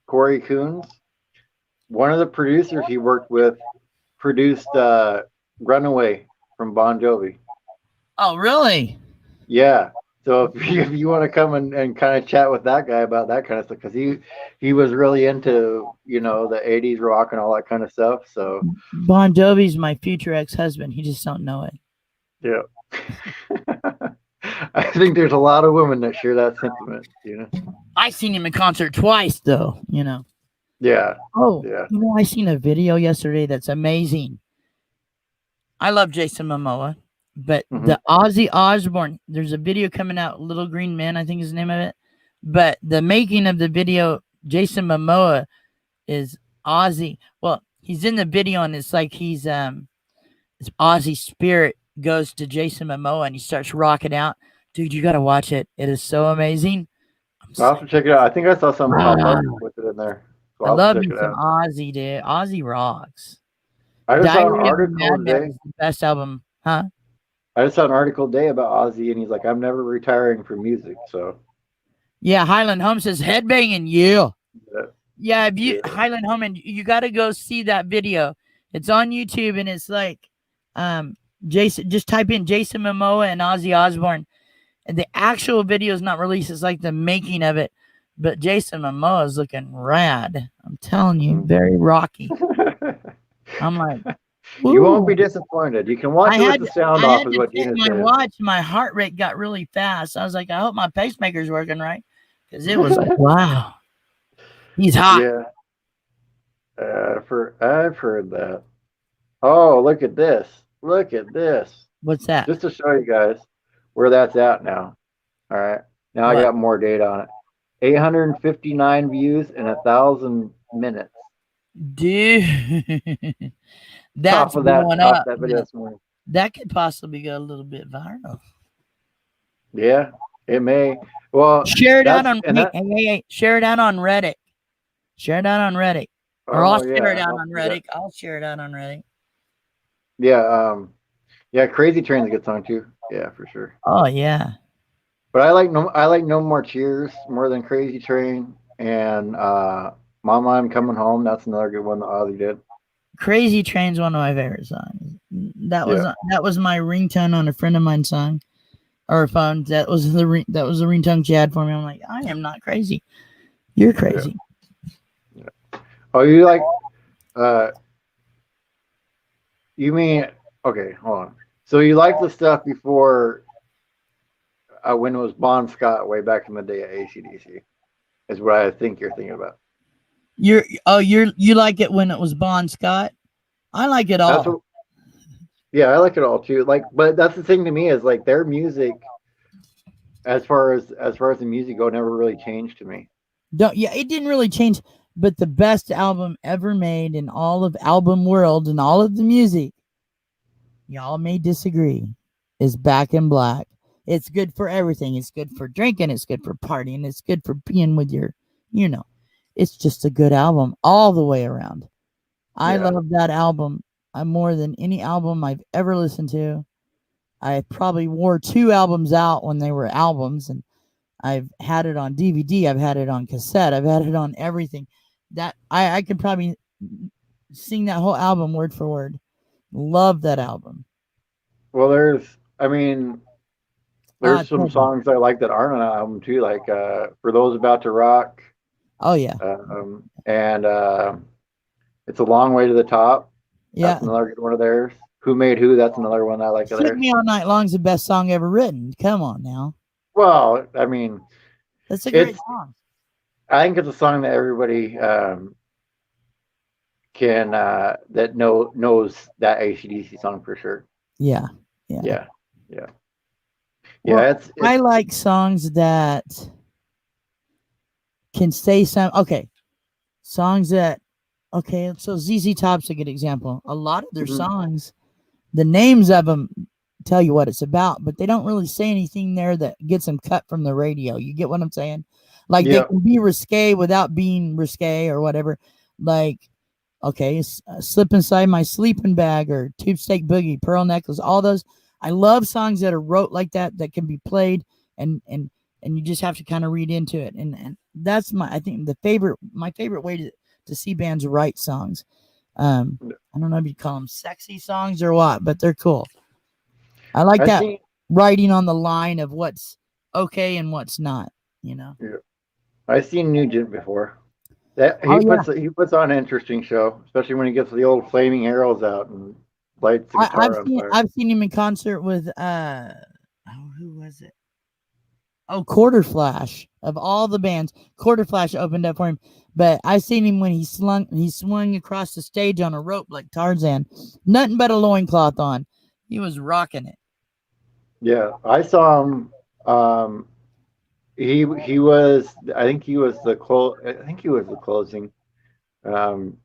Corey Coons, one of the producers he worked with produced Runaway from Bon Jovi. Oh, really? Yeah. So if if you want to come and kind of chat with that guy about that kind of stuff, because he was really into the '80s rock and all that kind of stuff. So Bon Jovi's my future ex-husband. He just don't know it. yeah, I think there's a lot of women that share that sentiment. I seen him in concert twice, though. Yeah, Oh, yeah. I seen a video yesterday that's amazing. I love Jason Momoa, but Hmm. the Ozzy Osbourne, there's a video coming out, Little Green Men, I think is the name of it. But the making of the video, Jason Momoa is Ozzy. Well, he's in the video and it's like it's Ozzy spirit goes to Jason Momoa and he starts rocking out. Dude, you gotta watch it. It is so amazing. I'm I'll just have to check it out. I think I saw something like, pop up ah, with it in there, so I I'll have to love check me it some out. Ozzy, dude. Ozzy rocks. I just saw an Diary of a article Madman today. is the best album, huh? I just saw an article today about Ozzy, and he's like, "I'm never retiring from music." So Yeah, Highland Home says headbanging. Yeah. yeah, Yeah, if you yeah. Highland Home and you got to go see that video. It's on YouTube and it's like Jason just type in Jason Momoa and Ozzy Osbourne and the actual video is not released. It's like the making of it. But Jason Momoa is looking rad. I'm telling you, Mhm. very rocky. I'm like, You won't be ooh. disappointed. You can watch it with the sound I off, had is to what check Gina my said. watch. My heart rate got really fast. I was like, I hope my pacemaker's working right. Because it was like, wow, he's hot. Yeah, I've heard that. Oh, look at this! Look at this! What's that? Just to show you guys where that's at now. All right, now I What? got more data on it. 859 views in 1,000 minutes. Dude, that's Top of that, blowing top of up. that video this morning. That could possibly go a little bit viral. Yeah, it may. Well, Share it out that's on and that. share it out on Reddit. Share it out on Reddit. Or I'll Oh share it yeah, out I'll on do that. Reddit. I'll share it out on Reddit. Yeah, yeah, Crazy Train's a good song too. Yeah, for sure. Oh yeah. But I like No More Cheers more than Crazy Train and Mama I'm Coming Home. That's another good one that Ozzy did. Crazy Train's one of my favorite songs. Yeah. That was my ringtone on a friend of mine's song or phone. That was the ringtone she had for me. I'm like, I am not crazy. You're Yeah. crazy. Yeah. Oh, you like uh you mean okay, hold on. So you like the stuff before when it was Bon Scott way back in the day at ACDC is what I think you're thinking about. You like it when it was Bon Scott? I like it That's all. what yeah, I like it all too. Like but that's the thing to me is like their music as far as the music go never really changed to me. Don't Yeah, it didn't really change, but the best album ever made in all of album world and all of the music, y'all may disagree, is Back in Black. It's good for everything. It's good for drinking. It's good for partying. It's good for being with your, you know. It's just a good album all the way around. I Yeah. love that album more than any album I've ever listened to. I probably wore two albums out when they were albums, and I've had it on DVD. I've had it on cassette. I've had it on everything. That I could probably sing that whole album word for word. Love that album. Well, I mean, there's some Totally. songs I like that aren't on an album too, like "For Those About to Rock," Oh yeah, and "It's a Long Way to the Top." yeah. That's another good one of theirs. "Who Made Who?" That's another one I like of "Shook theirs. Me All Night Long" is the best song ever written. Come on now, Well, I mean, that's a great it's song. I think it's a song that everybody can that knows that ACDC song for sure. Yeah, yeah. Yeah, yeah, Well, yeah. I It's like songs that can say some. Okay, songs that. Okay, so ZZ Top's a good example. A lot of their mhm. songs, the names of them tell you what it's about, but they don't really say anything there that gets them cut from the radio. You get what I'm saying? Like they Yeah. can be risque without being risque or whatever. Like, okay, Slip Inside My Sleeping Bag or Tube Steak Boogie, Pearl Necklace, all those. I love songs that are wrote like that that can be played and and you just have to kind of read into it. And that's I think my favorite way to see bands write songs. I don't know if you call them sexy songs or what, but they're cool. I like I that seen writing on the line of what's okay and what's not, you know. yeah, I seen Nugent before. That Oh yeah. he puts on an interesting show, especially when he gets the old flaming arrows out and lights the guitar on fire. I've seen him in concert with who was it? Oh, Quarter Flash. Of all the bands, Quarter Flash opened up for him. But I seen him when he swung across the stage on a rope like Tarzan. Nothing but a loincloth on. He was rocking it. Yeah, I saw him. He was I think he was the closing um,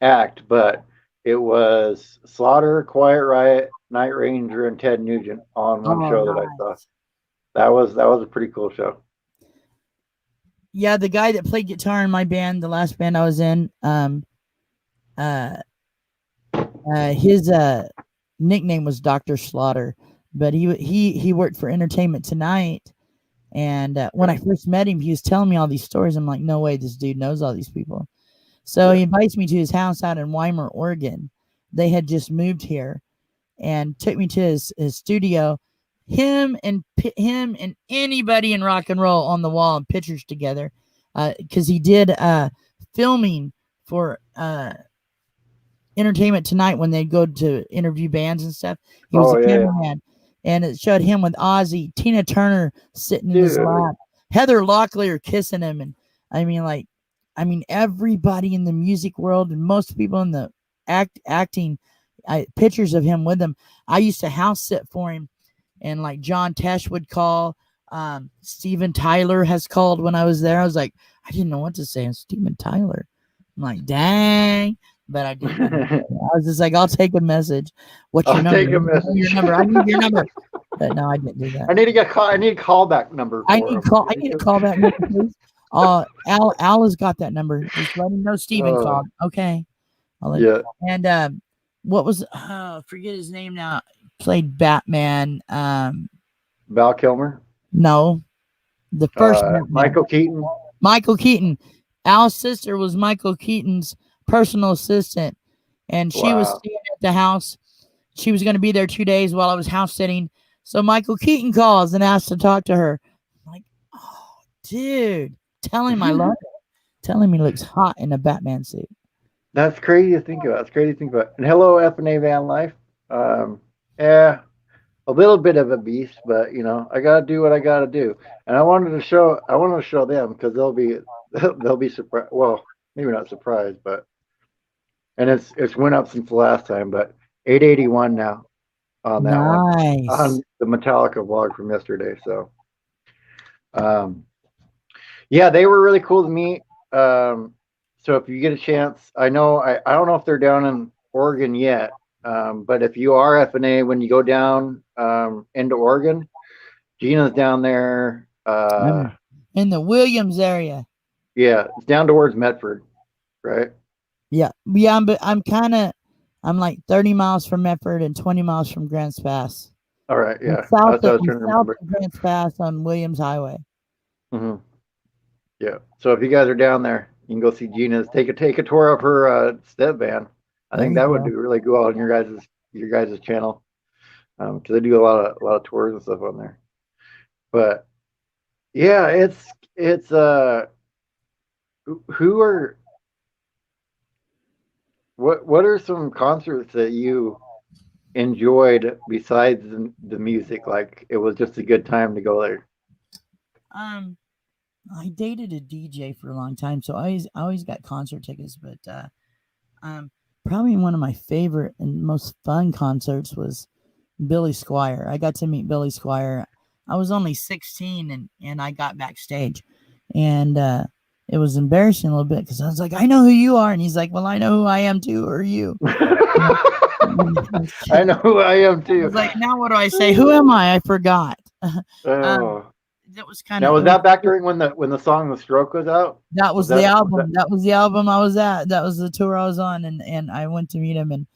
act, but it was Slaughter, Quiet Riot, Night Ranger, and Ted Nugent all in one Oh, show that I saw. nice. That was a pretty cool show. Yeah, the guy that played guitar in my band, the last band I was in, uh, his nickname was Doctor Slaughter, but he worked for Entertainment Tonight. And when Okay. I first met him, he was telling me all these stories. I'm like, no way, this dude knows all these people. So Yeah. he invites me to his house out in Weimar, Oregon. They had just moved here and took me to his studio. Him and anybody in rock and roll on the wall and pictures together, because he did filming for Entertainment Tonight when they'd go to interview bands and stuff. He was Oh a yeah, yeah. cameraman, and it showed him with Ozzy, Tina Turner sitting in his Dude. lap, Heather Locklear kissing him, and I mean, like, everybody in the music world and most people in the acting, pictures of him with them. I used to house sit for him, and like John Tesh would call. Steven Tyler has called when I was there. I was like, I didn't know what to say. Steven Tyler. I'm like, dang. But I didn't. I was just like, I'll take a message. What's your I'll number? take a Your message. number. I need your number. But no, I didn't do that. I need a callback number for him. I need a callback number, please. Al has got that number. Just let him know Steven Uh, called. Okay. yeah, And what was forget his name now. Played Batman. Val Kilmer, No, the first Batman. Michael Keaton. Michael Keaton. Al's sister was Michael Keaton's personal assistant, and she was Wow. staying at the house. She was going to be there 2 days while I was house sitting. So Michael Keaton calls and asks to talk to her. I'm like, oh, dude, tell him I love him. Tell him he looks hot in a Batman suit. That's crazy to think about. It's crazy to think about. And hello, F and A Van Life. Um, yeah, a little bit of a beast, but I gotta do what I gotta do. And I wanted to show them because they'll be surprised. Well, maybe not surprised, but and it's went up since the last time, but 881 now on that one Nice. on the Metallica vlog from yesterday. So, um, yeah, they were really cool to meet. So if you get a chance, I don't know if they're down in Oregon yet, but if you are FNA when you go down into Oregon, Gina's down there. I'm in the Williams area. Yeah, it's down towards Medford, right? Yeah. But I'm like 30 miles from Medford and 20 miles from Grants Pass. All right, I'm yeah, that's what I was trying to south remember. of Grants Pass on Williams Highway. Hmm. Yeah. So if you guys are down there, you can go see Gina's. Take a tour of her step van. I There think you that would go. do really go on your guys' channel because they do a lot of tours and stuff on there. But yeah, it's who are what are some concerts that you enjoyed besides the music? Like it was just a good time to go there. Um, I dated a DJ for a long time, so I always got concert tickets. But um, probably one of my favorite and most fun concerts was Billy Squire. I got to meet Billy Squire. I was only 16 and I got backstage. And it was embarrassing a little bit because I was like, I know who you are. And he's like, well, I know who I am too. Who are you? I I know who I am too. was like, now what do I say? Who am I? I forgot. um, Oh. that was kind Now of, was that back during when the song "The Stroke" was out? that Was was the that? album. That was the album I was at. That was the tour I was on, and I went to meet him. And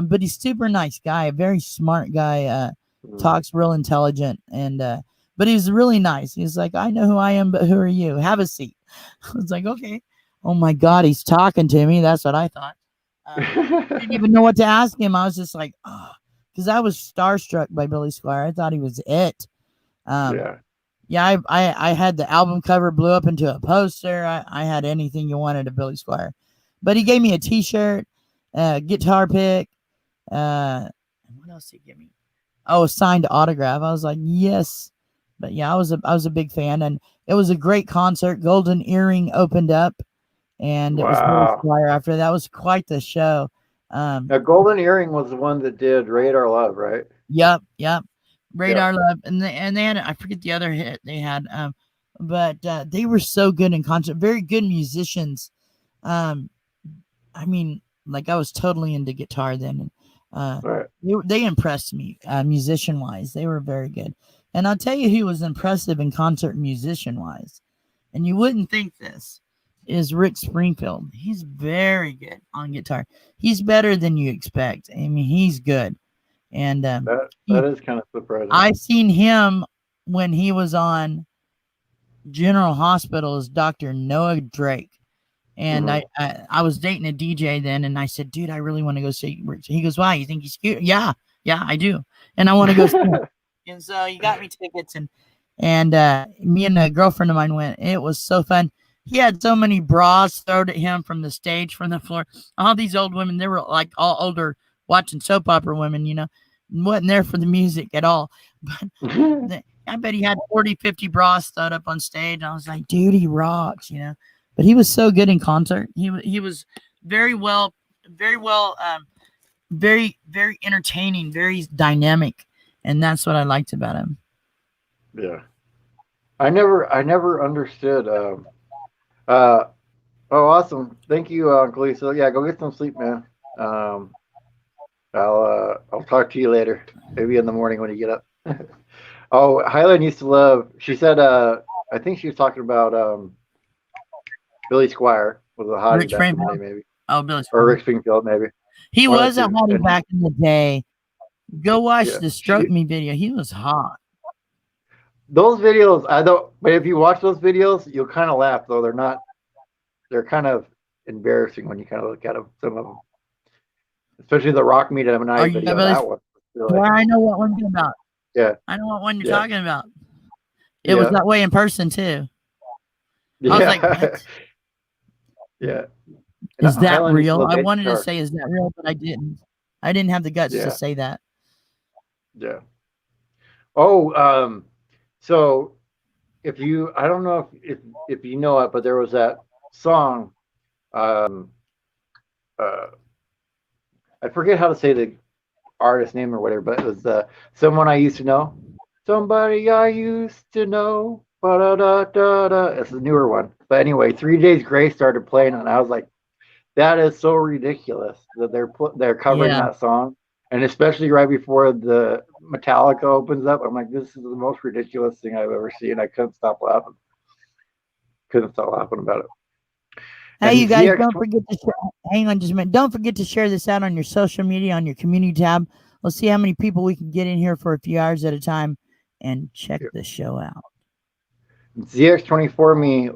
but he's super nice guy, a very smart guy. Mm. Talks real intelligent, and but he's really nice. He's like, I know who I am, but who are you? Have a seat. I was like, okay. Oh my God, he's talking to me. That's what I thought. Didn't even know what to ask him. I was just like, oh, because I was starstruck by Billy Squire. I thought he was it. Um, Yeah. yeah, I had the album cover blew up into a poster. I had anything you wanted of Billy Squire, but he gave me a T-shirt, guitar pick. What else did he give me? Oh, a signed autograph. I was like, yes, but yeah, I was a big fan, and it was a great concert. Golden Earring opened up, and it was Billy Wow. Squire after that. Was quite the show. Um, Now, Golden Earring was the one that did "Radar Love," right? yep, yep. Yep. Radar Love, and they had I forget the other hit they had, but they were so good in concert, very good musicians. Um, I mean, like I was totally into guitar then, and All right. they impressed me musician wise. They were very good, and I'll tell you who was impressive in concert musician wise, and you wouldn't think this is Rick Springfield. He's very good on guitar. He's better than you expect. I mean, he's good, and That he is kind of surprising. I seen him when he was on General Hospital as Dr. Noah Drake. And Hmm. I was dating a DJ then, and I said, dude, I really want to go see Rich. He goes, why? You think he's cute? Yeah, yeah, I do. And I want to go see him. And so he got me tickets, and me and a girlfriend of mine went. It was so fun. He had so many bras thrown at him from the stage, from the floor. All these old women, they were like all older, watching soap opera women, wasn't there for the music at all. But I bet he had 40, 50 bras thrown up on stage. And I was like, dude, he rocks. But he was so good in concert. He was very well, very well, very, very entertaining, very dynamic. And that's what I liked about him. Yeah. I never understood. Uh. Oh, awesome. Thank you, Uncle Lisa. Yeah, go get some sleep, man. Um. I'll talk to you later. Maybe in the morning when you get up. Oh, Highland used to love. She said. I think she was talking about Billy Squire was a hottie Rich back in the day, Springfield. maybe, Oh, Billy or Springfield. Rick Springfield, maybe He one of was the a two. hottie And back in the day. Go watch yeah, the Stroke Me video. He was hot. those videos, I don't. But if you watch those videos, you'll kind of laugh though. They're not. They're kind of embarrassing when you kind of look at them. Some of them, especially the Rock Me Oh, Tonight yeah, video. Billy. That one. Really, Well, I know what one you're about. yeah, I know what one you're yeah, talking about. It was yeah, that way in person too. I was like, yeah, what? yeah. And Is that Highland used to real? love I bass wanted to guitar. say, is that real? But I didn't. I didn't have the guts to Yeah, say that. yeah. Oh, so if you, I don't know if you know it, but there was that song. Uh, I forget how to say the artist name or whatever, but it was someone I used to know. Somebody I used to know. Ba-da-da-da-da. It's a newer one. But anyway, 3 Days Grace started playing, and I was like, that is so ridiculous that they're covering Yeah. that song, and especially right before the Metallica opens up. I'm like, this is the most ridiculous thing I've ever seen. I couldn't stop laughing. Couldn't stop laughing about it. Hey, And you guys, don't ZX20. forget to hang on just a minute. Don't forget to share this out on your social media, on your community tab. Let's see how many people we can get in here for a few hours at a time and check the show out. ZX24 me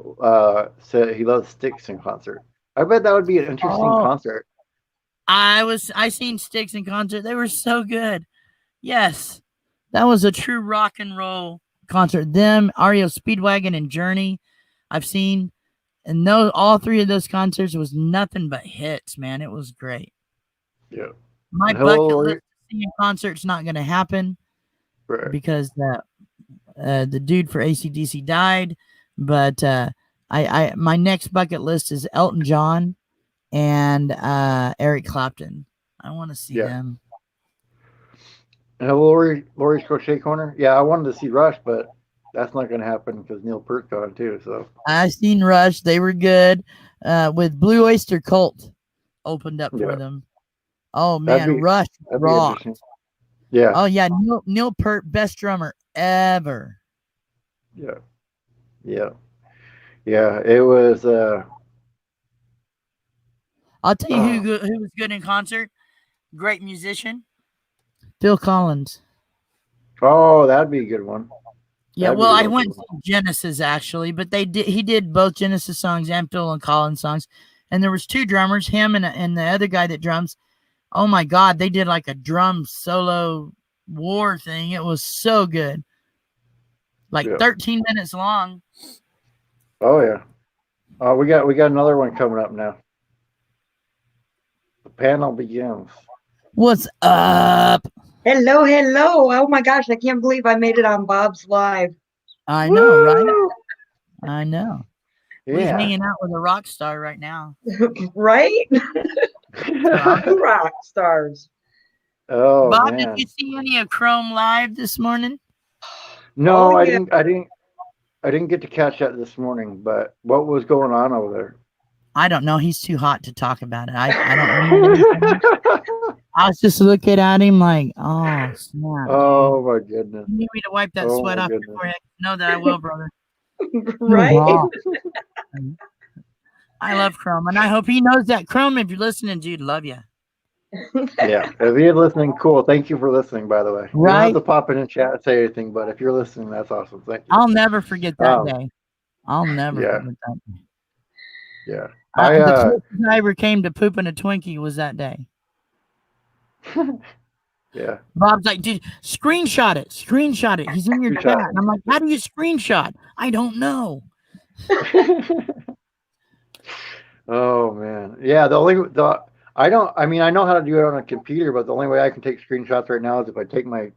said he loves Sticks in concert. I bet that would be an interesting Oh, concert. I seen Sticks in concert. They were so good. Yes. That was a true rock and roll concert. Them, REO Speedwagon, and Journey, I've seen. And those all three of those concerts was nothing but hits, man. It was great. Yeah. My And hello, bucket list Lori. to see a concert's not gonna happen Right. because the dude for ACDC died. But I my next bucket list is Elton John and Eric Clapton. I want to see Yeah. them. And hello, Lori's Crochet Corner. Yeah, I wanted to see Rush, but that's not going to happen because Neil Peart's gone too. So I seen Rush; they were good. With Blue Oyster Cult opened up for yeah, them. Oh that'd man, be Rush that'd be interesting. rocked. Yeah. Oh yeah, Neil Peart, best drummer ever. Yeah. Yeah. Yeah. It was. I'll tell you Oh, who was good in concert. Great musician, Phil Collins. oh, that'd be a good one. Yeah, That'd be well, a I real good went one. to Genesis actually, but he did both Genesis songs and Phil and Collins songs, and there was two drummers, him and the other guy that drums. Oh my God, they did like a drum solo war thing. It was so good, like Yeah. 13 minutes long. Oh yeah. We got another one coming up now. The panel begins. What's up? Hello, hello. Oh my gosh, I can't believe I made it on Bob's Live. I know, right? Woo! I know. We Yeah. hanging out with a rock star right now. Right? So I'm, Two rock stars. Oh Bob, did man. you see any of Chrome live this morning? Oh, No, I yeah. didn't. I didn't get to catch that this morning. But what was going on over I don't know. He's too hot to talk about it. I don't remember anything. there? I was just looking at him like, oh snap, dude. Oh my goodness. You need me to wipe that Oh sweat my off your goodness. forehead. Know that I will, brother. He was Right? hot. I love Chrome, and I hope he knows that. Chrome, if you're listening, dude, love you. Yeah. If you're listening, cool. Thank you for listening, by the way. You don't have Right? to pop in and chat and say anything, but if you're listening, that's awesome. Thank you. I'll never forget that Um, day. I'll never yeah, forget that day. yeah. I The closest I ever came to pooping a Twinkie was that day. yeah. Bob's like, dude, screenshot it. Screenshot it. He's in your Good chat. shot. And I'm like, how do you screenshot? I don't know. Oh man. Yeah, the I don't I mean I know how to do it on a computer, but the only way I can take screenshots right now is if I take my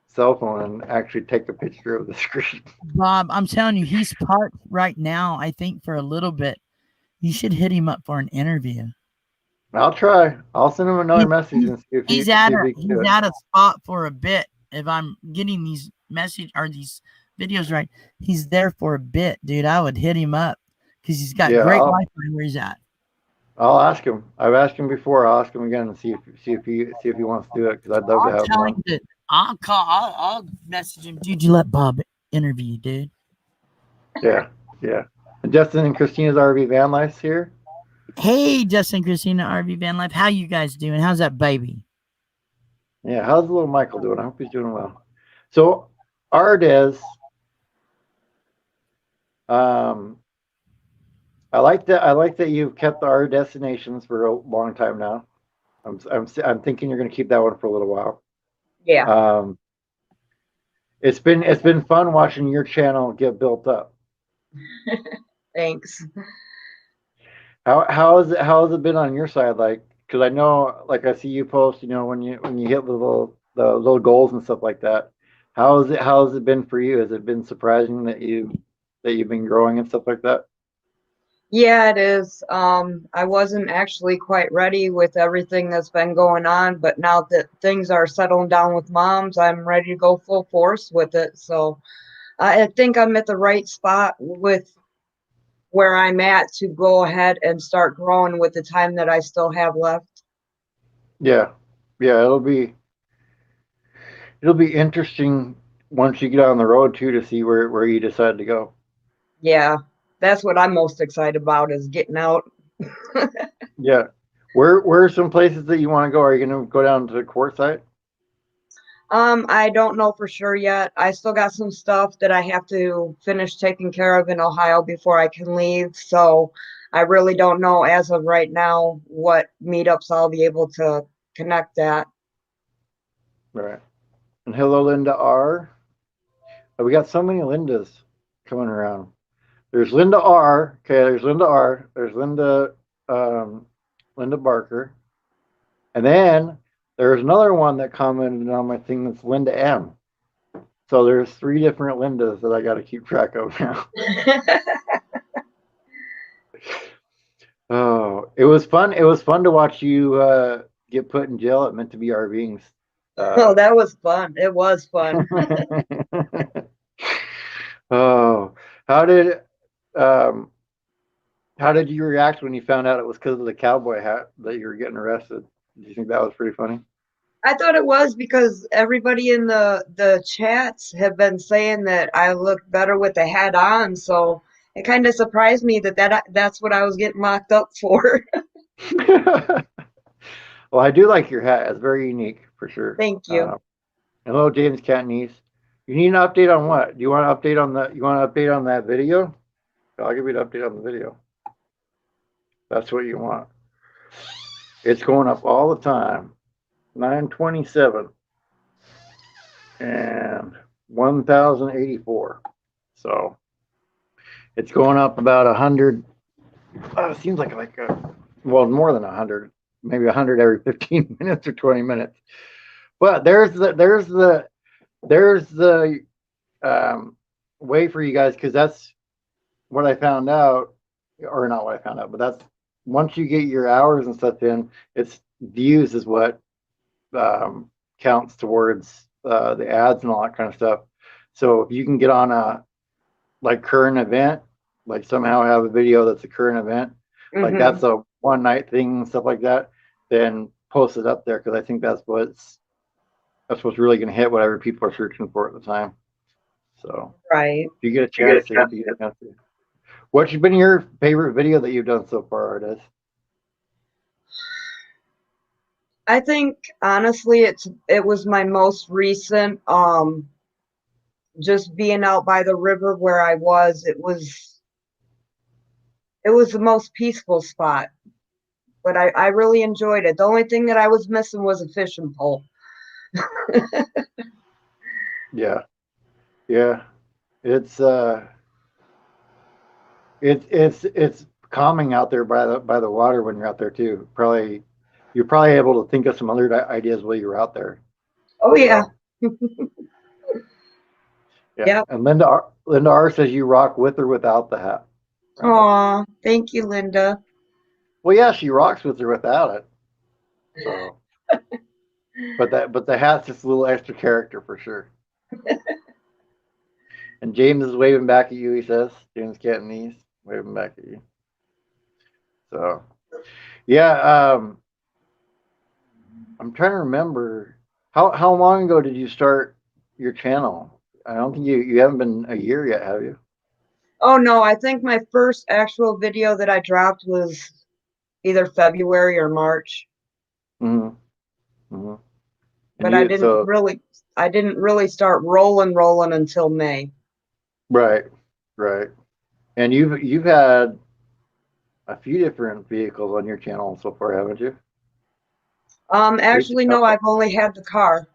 cell phone and actually take a picture of the screen. Bob, I'm telling you, he's parked right now, I think, for a little bit. You should hit him up for an interview. I'll try. I'll send him another He's, message he's, and he's see at if a he can do he's it. at a spot for a bit. If I'm getting these message or these videos right, he's there for a bit, dude. I would hit him up because he's got Yeah, great Wi-Fi where he's at. I'll ask him. I've asked him before. I'll ask him again and see if he wants to do it because I'd love to I'll have him tell on. him that I'll call. I'll message him, dude. You let Bob interview you, dude. Yeah, yeah. And Justin and Christina's RV van life's here. Hey, Justin, Christina, RV Van Life, how you guys doing? How's that baby? Yeah, how's little Michael doing? I hope he's doing well. So, Ardez, um, I like that you've kept our destinations for a long time now. I'm thinking you're going to keep that one for a little while. Yeah. Um, it's been fun watching your channel get built up. Thanks. How has it been on your side? Like, because I know, like I see you post, you know, when you hit the little goals and stuff like that. How has it been for you? Has it been surprising that you've been growing and stuff like that? Yeah, it is. I wasn't actually quite ready with everything that's been going on, but now that things are settling down with moms, I'm ready to go full force with it. So I think I'm at the right spot with where I'm at to go ahead and start growing with the time that I still have left. Yeah, yeah. It'll be interesting once you get on the road too to see where you decide to go. Yeah, that's what I'm most excited about is getting out. Yeah. Where are some places that you want to go? Are you going to go down to the Quartzsite? I don't know for sure yet. I still got some stuff that I have to finish taking care of in Ohio before I can leave. So I really don't know as of right now what meetups I'll be able to connect at. Right. And hello, Linda R. We got so many Lindas coming around. There's Linda R. Okay, there's Linda R. There's um, Linda Barker. And then there's another one that commented on my thing that's Linda M. So there's 3 different Lindas that I got to keep track of now. Oh, it was fun. It was fun to watch you get put in jail at Meant to Be RVing. Oh, that was fun. It was fun. Oh, how did um, how did you react when you found out it was because of the cowboy hat that you were getting arrested? Do you think that was pretty funny? I thought it was because everybody in the chats have been saying that I look better with the hat on, so it kind of surprised me that that's what I was getting locked up for. Well, I do like your hat. It's very unique for sure. Thank you. Hello, James Catniece. You need an update on what? Do you want to update on the? You want to update on that video? I'll give you an update on the video. That's what you want. It's going up all the time. 927 and 1084. So it's going up about 100. It seems like well, more than 100, maybe 100 every 15 minutes or 20 minutes. But there's the way for you guys, because that's what I found out, or not what I found out, but that's once you get your hours and stuff in, it's views is what counts towards the ads and all that kind of stuff. So if you can get on a like current event, like somehow have a video that's a current event, like Hmm. that's a one night thing and stuff like that, then post it up there, because I think that's what's really going to hit whatever people are searching for at the time. So Right. if you get a chance to, if you get a chance to. What's been your favorite video that you've done so far, Artis? I think honestly it was my most recent just being out by the river where I was. It was the most peaceful spot, but I really enjoyed it. The only thing that I was missing was a fishing pole. Yeah, yeah. It's it's calming out there by the water when you're out there too. Probably you're probably able to think of some other ideas while you're out there. Oh yeah. So yeah. Yep. And Linda R says you rock with or without the hat. Brenda. Aw, thank you, Linda. Well, yeah, she rocks with or without it. So, but the hat's just a little extra character for sure. And James is waving back at you. He says, James Cantonese waving back at you. So, yeah. I'm trying to remember how long ago did you start your channel? I don't think you haven't been a year yet, have you? Oh no, I think my first actual video that I dropped was either February or March, Mm-hmm. Mm-hmm. And but I you didn't so really I didn't really start rolling until May. right, right. And you've had a few different vehicles on your channel so far, haven't you? At least a Actually no, I've couple. only had the car.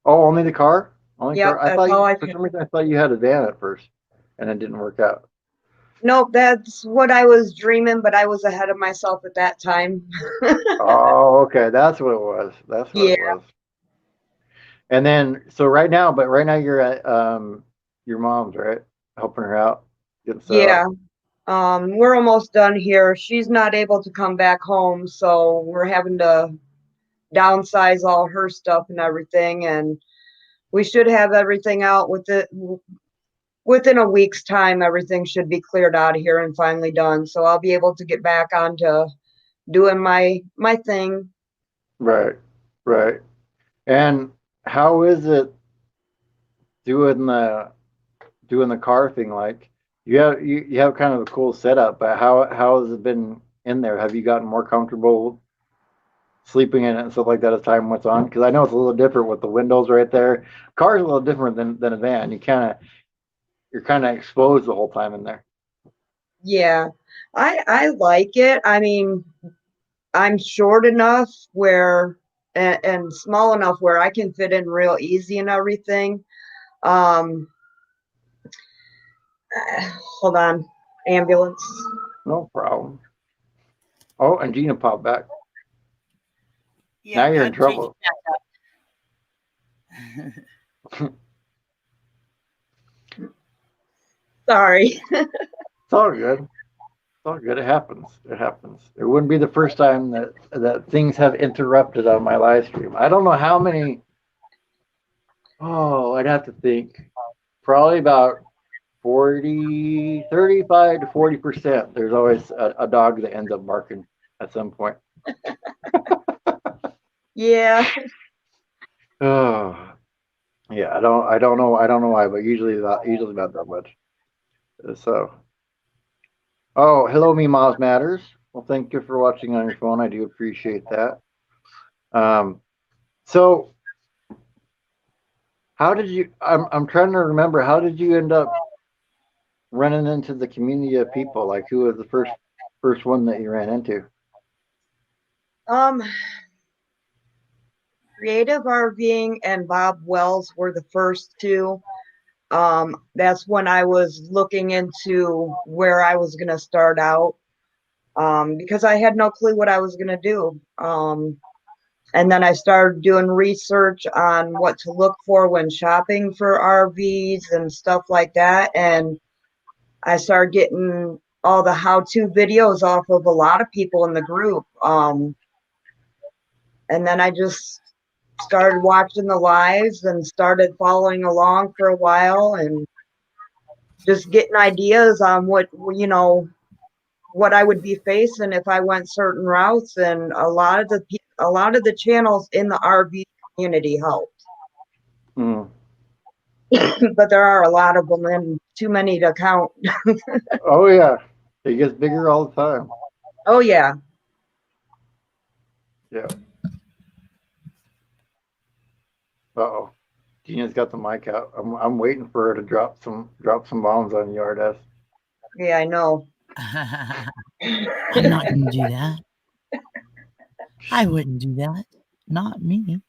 Oh, only the car? Only Yep, car? I that's thought all you, I've for had. some reason I thought you had a van at first, and it didn't work out. Nope, that's what I was dreaming, but I was ahead of myself at that time. Oh, okay, that's what it was. That's what it Yeah. was. And then, but right now you're at your mom's, right? Helping her out, getting set Yeah. up. We're almost done here. She's not able to come back home, so we're having to downsize all her stuff and everything, and we should have everything out within a week's time. Everything should be cleared out of here and finally done, so I'll be able to get back onto doing my thing. Right, right. And how is it doing the doing the car thing? Like you have kind of a cool setup, but how has it been in there? Have you gotten more comfortable sleeping in it and stuff like that as time went on? Because I know it's a little different with the windows right there. Car's a little different than a van. You're kind of exposed the whole time in there. Yeah, I like it. I mean, I'm short enough where and small enough where I can fit in real easy and everything. Um, hold on, ambulance. No problem. Oh, and Gina popped back. Yeah, Now you're in I'd take it trouble. back up. Sorry. It's all good. It's all good. It happens. It happens. It wouldn't be the first time that things have interrupted on my live stream. I don't know how many. Oh, I'd have to think. Probably about 35 to 40%. There's always a dog that ends up barking at some point. Yeah. Oh, yeah. I don't know why, but usually about that much. So, oh, hello, me, Moz Matters. Well, thank you for watching on your phone. I do appreciate that. So how did you? I'm trying to remember. How did you end up running into the community of people? Like, who was the first one that you ran into? Um, Creative RVing and Bob Wells were the first two. That's when I was looking into where I was going to start out, because I had no clue what I was going to do. And then I started doing research on what to look for when shopping for RVs and stuff like that. And I started getting all the how-to videos off of a lot of people in the group. And then I just started watching the lives and started following along for a while and just getting ideas on what I would be facing if I went certain routes. And a lot of the channels in the RV community helped. Mm. But there are a lot of them and too many to count. Oh yeah, it gets bigger all the time. Oh yeah. Yeah. Uh-oh. Gina's got the mic out. I'm waiting for her to drop some bombs on Yardes. Yeah, I know. I'm not going to do that. I wouldn't do that. Not me.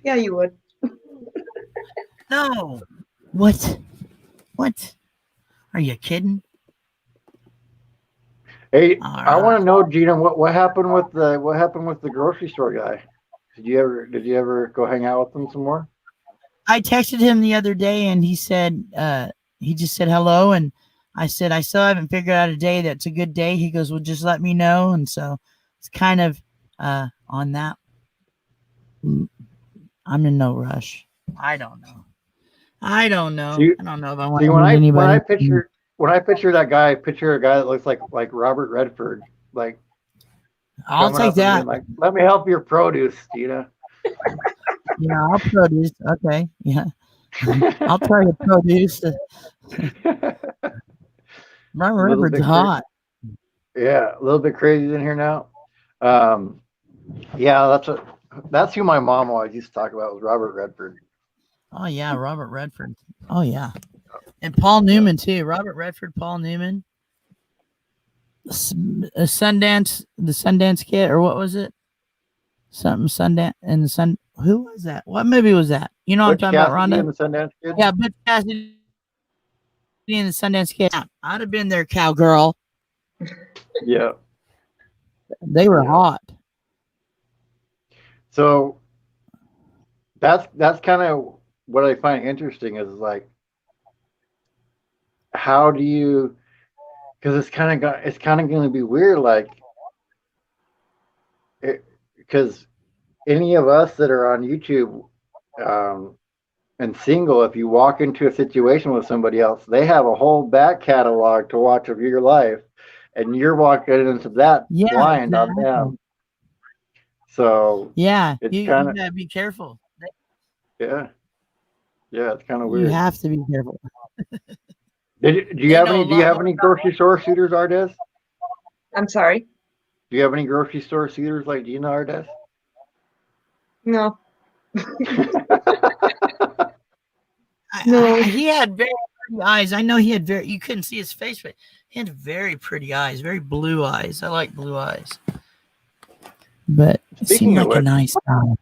Yeah, you would. No. What? What? Are you kidding? Hey, All I want right. to know, Gina, what happened with the grocery store guy? Did you ever go hang out with him some more? I texted him the other day and he said, he just said hello. And I said, I still haven't figured out a day that's a good day. He goes, well, just let me know. And so it's kind of on that. I'm in no rush. I don't know. I don't know. See, I don't know if I want see to when meet anybody. I picture that guy, I picture a guy that looks like Robert Redford, like I'll coming take up and being that. like, "Let me help your produce, Gina." Yeah, I'll produce. Okay. Yeah. I'll try to produce. My A little river's bit crazy. hot. Yeah, a little bit crazy in here now. Um, yeah, that's who my mom always used to talk about, was Robert Redford. Oh yeah, Robert Redford. Oh yeah, and Paul Newman too. Robert Redford, Paul Newman. The Sundance Kid, or what was it? Something Sundance and the Sun. Who was that? What movie was that? You know what I'm Butch talking about, Cassidy Rhonda? and the Sundance Kid. Yeah, Butch Cassidy and the Sundance Kid. I'd have been there, cowgirl. Yeah, They were yeah. hot. So that's kind of what I find interesting is like, how do you? Because it's kind of going to be weird, like, because any of us that are on YouTube, um, and single, if you walk into a situation with somebody else, they have a whole back catalog to watch of your life, and you're walking into that Yeah, blind on exactly. them. So Yeah, it's you kind of, gotta be careful. yeah, yeah, it's kind of You weird. have to be careful. Do you They have know any? a Do you lot have more any about. grocery store shooters, Ardes? I'm sorry. Do you have any grocery store suitors like Gina R does? No. No. He had very pretty eyes. I know he had you couldn't see his face, but he had very pretty eyes, very blue eyes. I like blue eyes. But it seemed like a nice guy.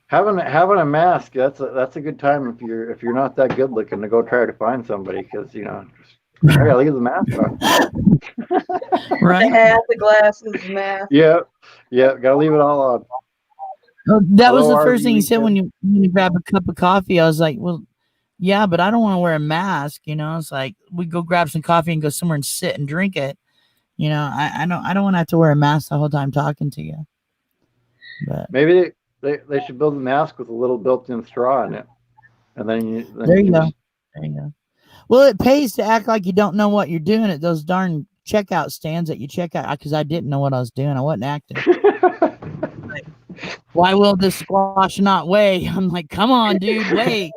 Having a mask, that's a good time if you're not that good looking to go try to find somebody, because I gotta leave the mask on. Right? The hat, the glasses, the mask. Yeah, gotta leave it all on. Well, that was Hello, the first RV thing he said when weekend. you grab a cup of coffee. I was like, well, yeah, but I don't want to wear a mask. It's like we go grab some coffee and go somewhere and sit and drink it. I don't want to have to wear a mask the whole time talking to you. But Maybe they should build a mask with a little built-in straw in it, and then there you can go. just... There you go. Well, it pays to act like you don't know what you're doing at those darn checkout stands that you check out, because I didn't know what I was doing. I wasn't acting. Like, why will this squash not weigh? I'm like, come on, dude, weigh.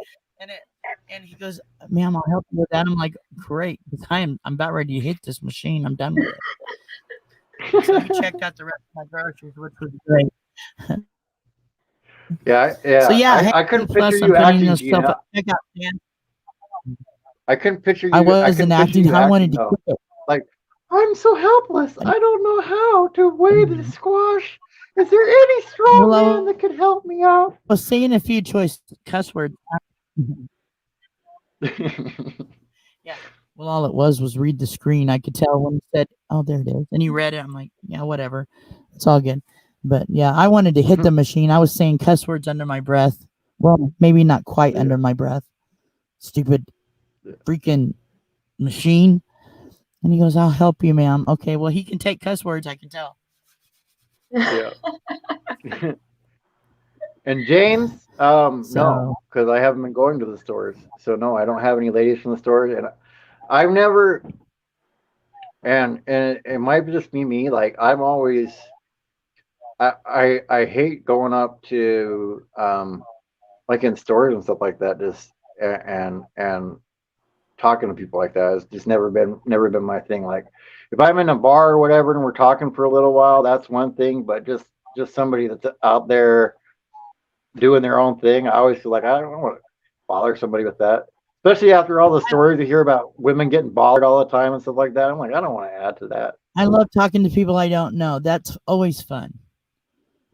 And he goes, ma'am, I'll help you with that. I'm like, great, because I'm about ready to hit this machine. I'm done with it. So he checked out the rest of my groceries, which was great. Yeah. So yeah, I couldn't picture plus you I'm putting acting, yourself Gina. at checkout stand. I couldn't picture you. I I wasn't couldn't picture acting. you I acting wanted to though. quit it. Like, I'm so helpless. I don't know how to weigh the squash. Is there any strong man that could help me out? I was saying a few choice cuss words. Yeah. Well, all it was read the screen. I could tell when he said, "Oh, there it is," and he read it. I'm like, yeah, whatever. It's all good. But yeah, I wanted to hit the machine. I was saying cuss words under my breath. Well, maybe not quite under my breath. Stupid freaking machine. And he goes, I'll help you, ma'am. Okay, well, he can take cuss words, I can tell. Yeah. And James, no, because I haven't been going to the stores. So no, I don't have any ladies from the stores, and I've never. And it might just be me. Like, I'm always. I hate going up to like in stores and stuff like that. Just and talking to people like that. It's just never been my thing. Like, if I'm in a bar or whatever and we're talking for a little while, that's one thing. But just somebody that's out there doing their own thing, I always feel like I don't want to bother somebody with that. Especially after all the stories you hear about women getting bothered all the time and stuff like that. I'm like, I don't want to add to that. I love talking to people I don't know. That's always fun.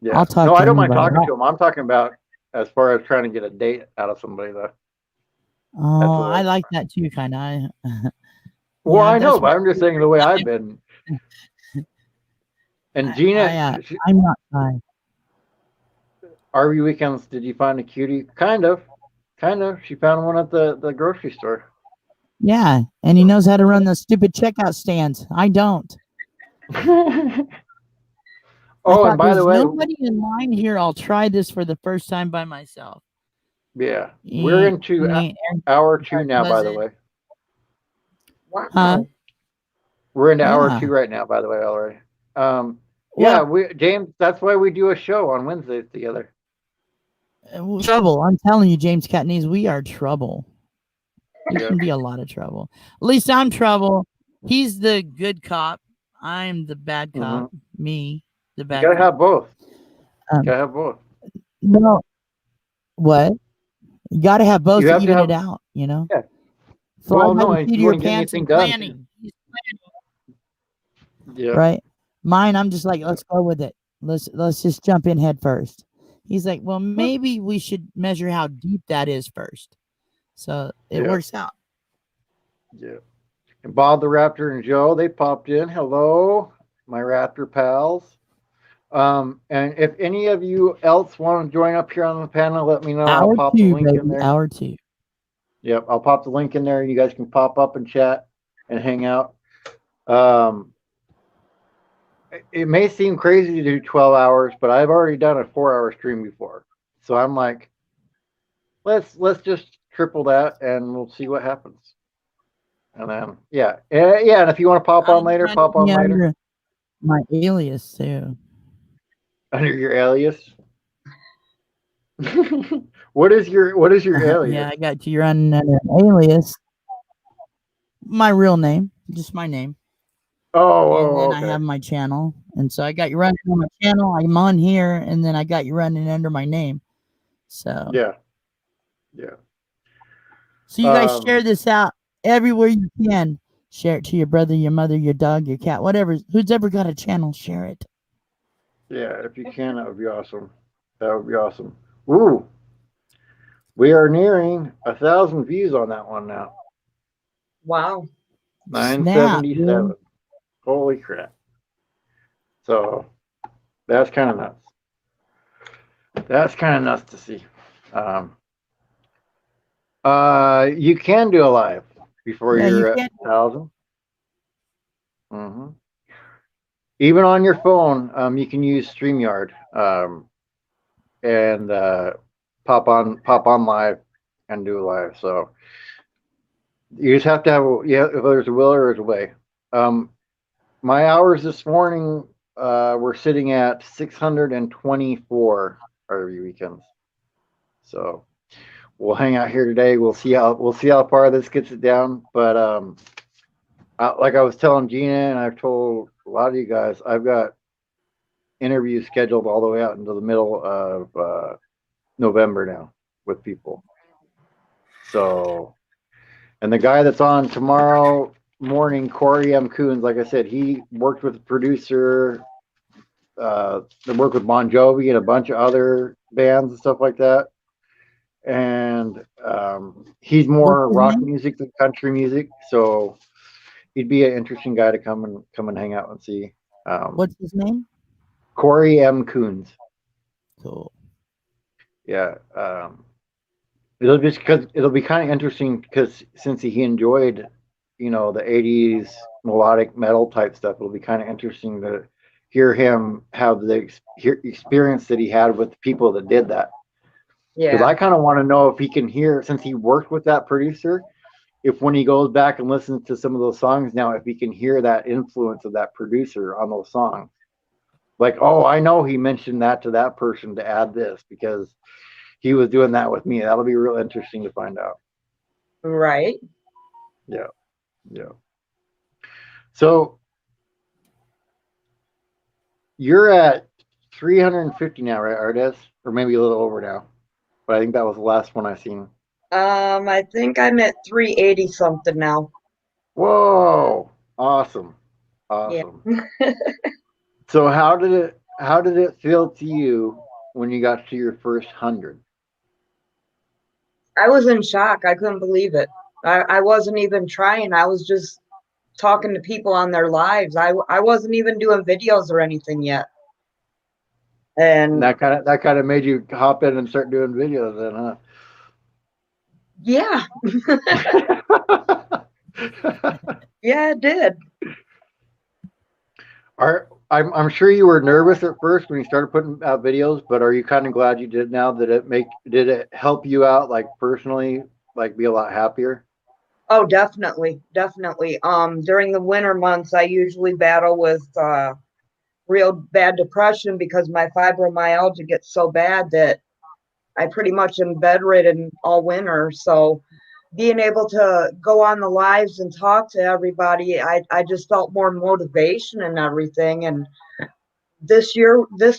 Yeah. I'll talk no, to I don't mind anybody. talking to them. I'm talking about as far as trying to get a date out of somebody, though. Oh, I like that too, kind of. Well, I know, but I'm just saying the way I've been. And Gina, I'm not shy. RV weekends, did you find a cutie? Kind of. She found one at the grocery store. Yeah, and he knows how to run the stupid checkout stands. I don't. Oh, and by the way, nobody in line here. I'll try this for the first time by myself. Yeah, we're into hour 2 now. By the way, wow. Huh? We're into hour 2 right now. By the way, already. Yeah, James. That's why we do a show on Wednesdays together. Trouble. I'm telling you, James Catnese, we are trouble. We can be a lot of trouble. At least I'm trouble. He's the good cop. I'm the bad cop. Mm-hmm. Me, the bad. You gotta cop. have both. Gotta have both. No. What? You gotta have both to even it out. You know. Yeah. Well, no, you want to get anything done. Planning. Yeah. Right. Mine, I'm just like, let's go with it. Let's just jump in head first. He's like, well, maybe we should measure how deep that is first. So it works out. Yeah. And Bob the Raptor and Joe, they popped in. Hello, my Raptor pals. And if any of you else want to join up here on the panel, let me know. I'll pop the link in there. Hour 2. Yep, I'll pop the link in there. You guys can pop up and chat and hang out. It may seem crazy to do 12 hours, but I've already done a 4-hour stream before. So I'm like, let's just triple that and we'll see what happens. And then, and if you want to pop on later, pop on later. My alias too. Under your alias? What is your alias? Yeah, I got you run an alias. My real name, just my name. and then Oh, I okay. have my channel. And so I got you running on my channel. I'm on here, and then I got you running under my name. So, Yeah. Yeah. so you guys Um, share this out everywhere you can. Share it to your brother, your mother, your dog, your cat, whatever. Who's ever got a channel, share it. yeah, if you can, that would be awesome. That would be awesome. Ooh, we are nearing 1,000 views on that one now. Wow. Snap, dude. 977. Holy crap. So that's kind of nuts. That's kind of nuts to see. Um, you can do a live before Yeah, you you're at can. 1,000. Hmm. Even on your phone, you can use StreamYard, and pop on live and do a live. So you just have to have, yeah, if there's a will or there's a way. Um, my hours this morning, we're sitting at 624 every weekends. So we'll hang out here today. We'll see how far this gets it down. But like I was telling Gina, and I've told a lot of you guys, I've got interviews scheduled all the way out into the middle of November now with people. So, and the guy that's on tomorrow morning, Corey M. Coons, like I said, he worked with the producer, they worked with Bon Jovi and a bunch of other bands and stuff like that. And he's What's more his rock name? music than country music, so he'd be an interesting guy to come and hang out and see. What's his name? Corey M. Coons, Cool. yeah. It'll just because it'll be kind of interesting because since he enjoyed, the '80s melodic metal type stuff, it'll be kind of interesting to hear him have the experience that he had with the people that did that. Because Yeah. I kind of want to know if he can hear, since he worked with that producer, if when he goes back and listens to some of those songs now, if he can hear that influence of that producer on those songs. Like, oh, I know he mentioned that to that person to add this because he was doing that with me. That'll be real interesting to find out. Right. Yeah, yeah. So you're at 350 now, right, Ardes? Or maybe a little over now. But I think that was the last one I seen. I think I'm at 380 something now. Whoa! Awesome. Yeah. Awesome. So how did it feel to you when you got to your first 100? I was in shock. I couldn't believe it. I wasn't even trying. I was just talking to people on their lives. I wasn't even doing videos or anything yet. And And that kind of made you hop in and start doing videos then, yeah, huh? yeah, it did. I'm sure you were nervous at first when you started putting out videos, but are you kind of glad you did now? Did it help you out like personally, like be a lot happier? Oh, definitely, definitely. During the winter months, I usually battle with real bad depression because my fibromyalgia gets so bad that I pretty much am bedridden all winter. So being able to go on the lives and talk to everybody, I just felt more motivation and everything. And this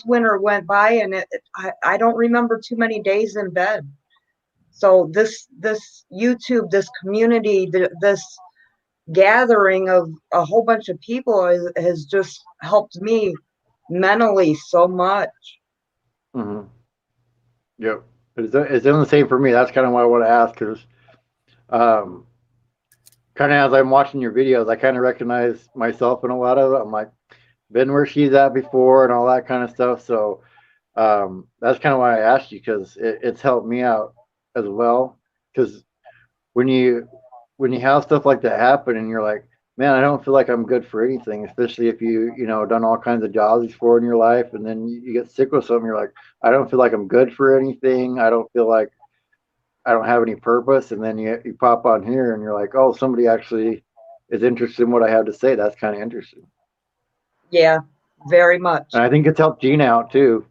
winter went by and I don't remember too many days in bed. So this YouTube, this community, this gathering of a whole bunch of people has just helped me mentally so much. Hmm. Yep. It's in the same for me. That's kind of why I want to ask because, um, kind of as I'm watching your videos, I kind of recognize myself in a lot of it. I'm like, been where she's at before and all that kind of stuff. So that's kind of why I asked you because it's helped me out as well. Because when you have stuff like that happen and you're like, man, I don't feel like I'm good for anything, especially if done all kinds of jobs before in your life, and then you get sick with something, you're like, I don't feel like I'm good for anything. I don't feel like I don't have any purpose, and then you pop on here and you're like, oh, somebody actually is interested in what I have to say. That's kind of interesting. Yeah, very much. And I think it's helped Gina out too.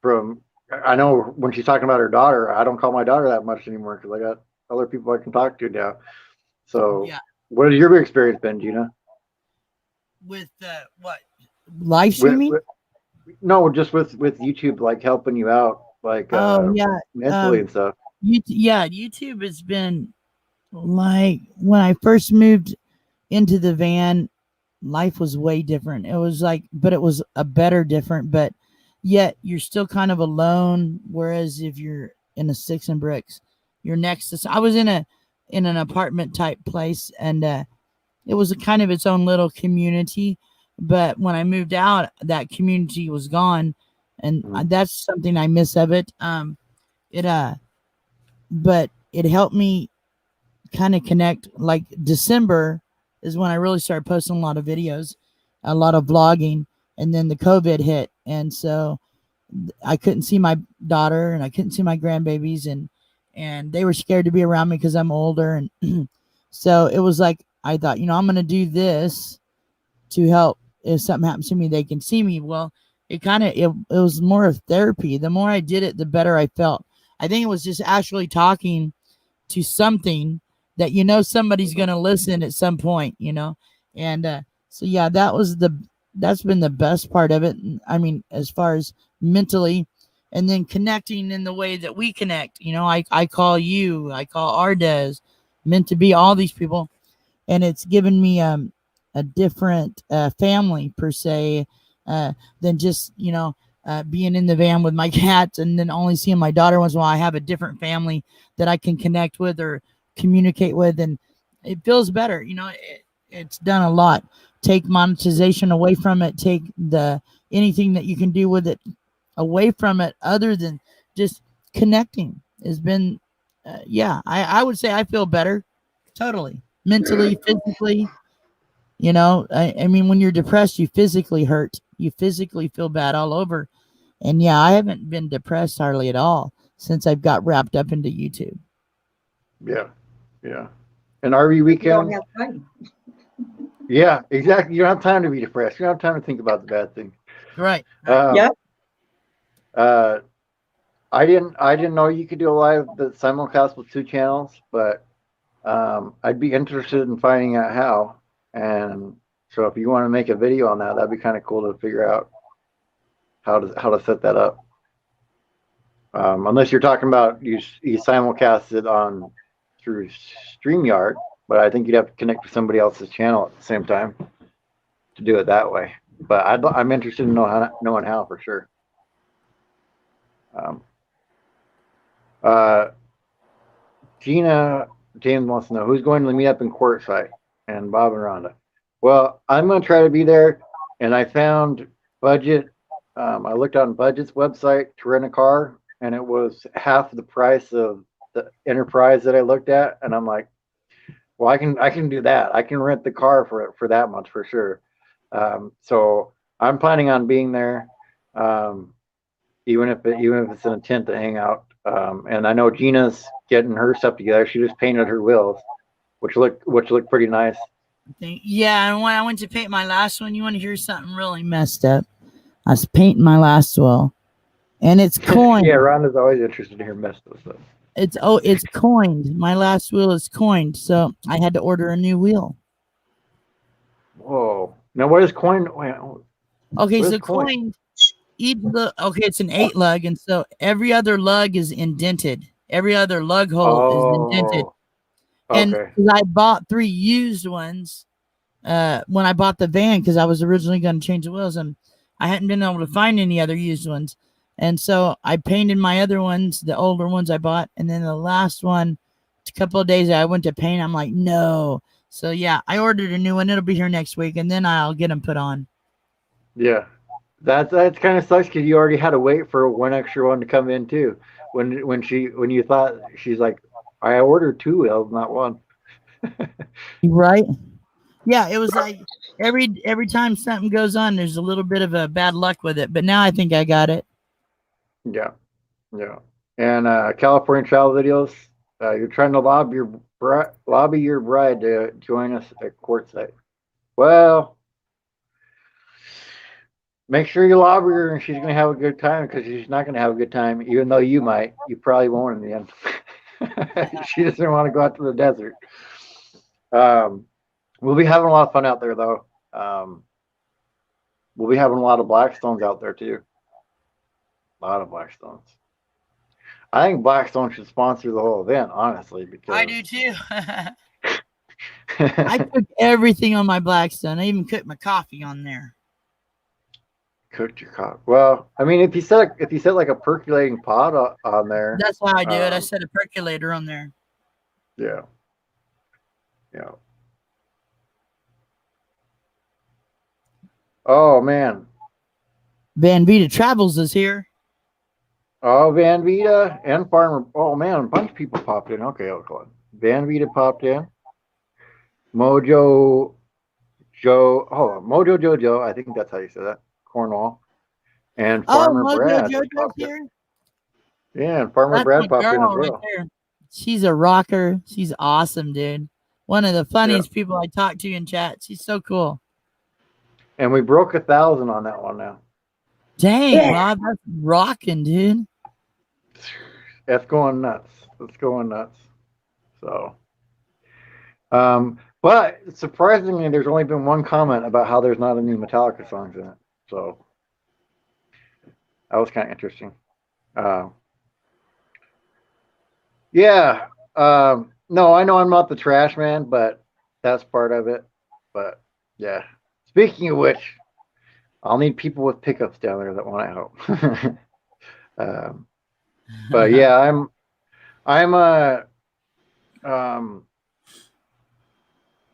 From I know when she's talking about her daughter, I don't call my daughter that much anymore because I got other people I can talk to now. So, Yeah. what has your experience been, Gina? with what live With, streaming? with no, just with YouTube, like helping you out, like Oh yeah, mentally and stuff. YouTube has been like when I first moved into the van, life was way different. It was like, but it was a better different, but yet you're still kind of alone. Whereas if you're in a sticks and bricks, you're next to. I was in an apartment type place, and it was a kind of its own little community. But when I moved out, that community was gone, and Mhm. that's something I miss of it. It but it helped me kind of connect. Like December is when I really started posting a lot of videos, a lot of vlogging, and then the COVID hit, and so I couldn't see my daughter and I couldn't see my grandbabies, and they were scared to be around me because I'm older, and so it was like I thought, I'm gonna do this to help. If something happens to me, they can see me. Well, it was more of therapy. The more I did it, the better I felt. I think it was just actually talking to something that somebody's going to listen at some point, and so yeah, that's been the best part of it. I mean, as far as mentally, and then connecting in the way that we connect, I call you, I call Ardez, meant to be all these people, and it's given me a different family per se, than just being in the van with my cats and then only seeing my daughter once in a while. I have a different family that I can connect with or communicate with, and it feels better. It's done a lot. Take monetization away from it. Take the anything that you can do with it away from it, other than just connecting. Has been, yeah. I would say I feel better, totally, mentally, physically. I mean, when you're depressed, you physically hurt. You physically feel bad all over. And yeah, I haven't been depressed hardly at all since I've got wrapped up into YouTube. Yeah, yeah. And RV You don't weekends. have time. Yeah, exactly. You don't have time to be depressed. You don't have time to think about the bad things. Right, right. Um, Yep. uh, I didn't know you could do a live the simulcast with two channels, but I'd be interested in finding out how. And so if you want to make a video on that, that'd be kind of cool to figure out how to set that up. Unless you're talking about you simulcast it on through StreamYard, but I think you'd have to connect with somebody else's channel at the same time to do it that way. But I'm interested in knowing how for sure. Um, uh, Gina James wants to know who's going to the meetup in Quartzsite, and Bob and Rhonda. Well, I'm going to try to be there, and I found budget. I looked on Budget's website to rent a car, and it was half the price of the Enterprise that I looked at, and I'm like, well, I can do that. I can rent the car for that much for sure. So I'm planning on being there, um, even if it's an intent to hang out. And I know Gina's getting her stuff together. She just painted her wheels, which look pretty nice. Yeah, and when I went to paint my last one, you want to hear something really messed up? I was painting my last wall, and it's Yeah, coined. Rhonda's always interested in hearing mess of stuff. It's coined. My last wheel is coined, so I had to order a new wheel. Whoa! Now what is coin? Okay, What is so coin? coined. Okay, it's an 8 lug, and so every other lug is indented. Every other lug hole is indented. Oh, And okay. I bought 3 used ones when I bought the van, because I was originally going to change the wheels, and I hadn't been able to find any other used ones. And so I painted my other ones, the older ones I bought, and then the last one, a couple of days I went to paint. I'm like, no. So yeah, I ordered a new one. It'll be here next week, and then I'll get them put on. Yeah, that's kind of sucks because you already had to wait for one extra one to come in too. When you thought she's like, I ordered 2 wheels, not one. Right? Yeah, it was like every time something goes on, there's a little bit of a bad luck with it. But now I think I got it. Yeah, yeah. And California travel videos. You're trying to lobby your bride to join us at Quartzsite. Well, make sure you lobby her, and she's going to have a good time because she's not going to have a good time, even though you might. You probably won't in the end. She doesn't want to go out to the desert. Um, we'll be having a lot of fun out there, though. we'll be having a lot of Blackstones out there too. A lot of Blackstones. I think Blackstone should sponsor the whole event, honestly, because I do too. I cook everything on my Blackstone. I even cook my coffee on there. cooked your coffee. Well, I mean, if you set like a percolating pot on there, That's how I do it. I set a percolator on there. yeah, yeah. Oh man, Van Vita Travels is here. oh Van Vita and Farmer. Oh man, a bunch of people popped in. Okay, hold on. Van Vita popped in. Mojo Joe. Hold on, Mojo Jojo. I think that's how you say that. Cornwall and Oh, Farmer Mojo Brad Jojo's popped in. here. Yeah, and Farmer That's my Brad popped in as girl right well. there. She's a rocker. She's awesome, dude. One of the funniest Yeah. people I talk to in chat. She's so cool. And we broke 1,000 on that one now. Dang, Yeah. Bob, that's rocking, dude. That's going nuts. That's going nuts. So, but surprisingly, there's only been one comment about how there's not any Metallica songs in it. So that was kind of interesting. Yeah. No, I know I'm not the trash man, but that's part of it. But yeah. Speaking of which, I'll need people with pickups down there that want to help. But yeah, I'm um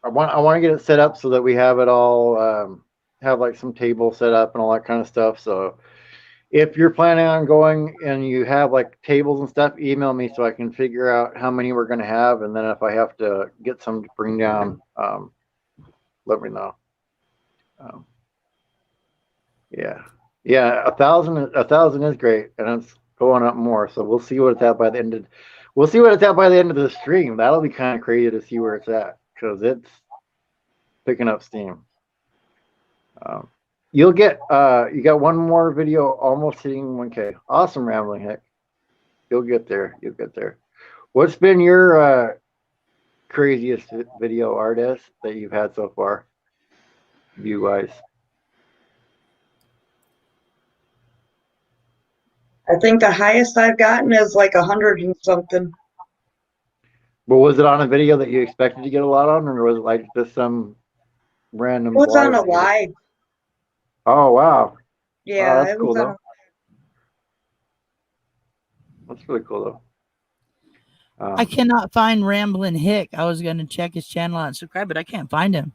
I want to get it set up so that we have it all have like some tables set up and all that kind of stuff. So if you're planning on going and you have like tables and stuff, email me so I can figure out how many we're going to have, and then if I have to get some to bring down, let me know. Um, yeah, yeah, 1,000 is great, and it's going up more. So we'll see what it's at by the end of. We'll see what it's at by the end of the stream. That'll be kind of crazy to see where it's at because it's picking up steam. You'll get you got one more video almost hitting 1K. Awesome, Rambling Heck. You'll get there. You'll get there. What's been your craziest video artist that you've had so far, view wise? I think the highest I've gotten is like 100 and something. But was it on a video that you expected to get a lot on, or was it like just some random It was on live a that you did? live. Oh wow. Yeah, That's it cool was on though. That's really cool though. I cannot find Ramblin' Hick. I was going to check his channel out and subscribe, but I can't find him.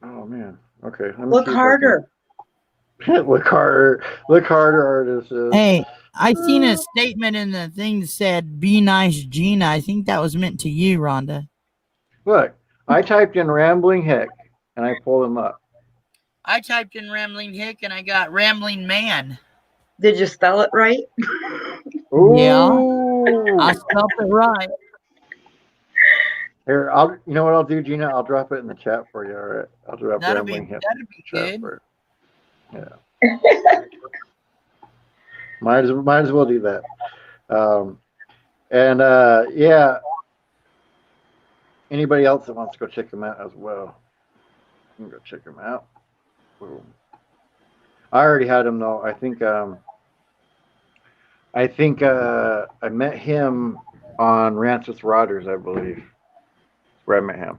Oh man. Okay. Let me Look see if harder. I can look harder. Look harder, artist. Hey, I seen a statement in the thing that said, "Be nice, Gina." I think that was meant to you, Rhonda. Look, I typed in Rambling Heck and I pulled him up. I typed in Rambling Hick and I got Rambling Man. Did you spell it right? Yeah, Ooh. I spelled it right. Here, you know what I'll do, Gina? I'll drop it in the chat for you. All right. I'll drop Rambling Heck in the chat good. for you. Yeah. Might as well do that. And yeah. Anybody else that wants to go check him out as well, you can go check him out. Boom. I already had him though. I met him on Rants with Rogers, I believe. That's where I met him.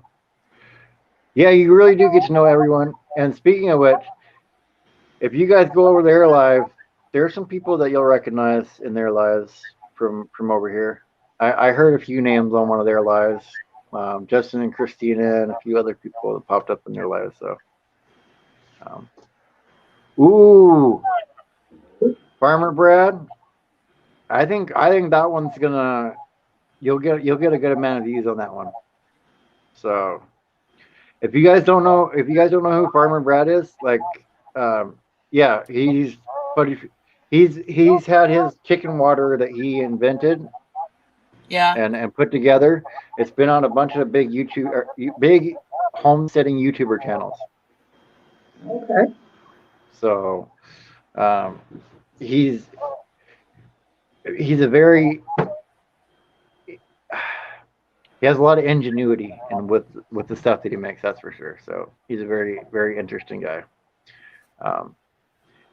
Yeah, you really do get to know everyone. And speaking of which, if you guys go over there live, there are some people that you'll recognize in their lives from over here. I heard a few names on one of their lives. Justin and Christina and a few other people that popped up in their lives. So, ooh, Farmer Brad. I think that one's gonna you'll get a good amount of views on that one. So, if you guys don't know who Farmer Brad is, like, yeah, he's had his chicken water that he invented. Yeah. And put together. It's been on a bunch of big big homesteading YouTuber channels. Okay. So he's a very he has a lot of ingenuity and with the stuff that he makes, that's for sure. So he's a very, very interesting guy. Um,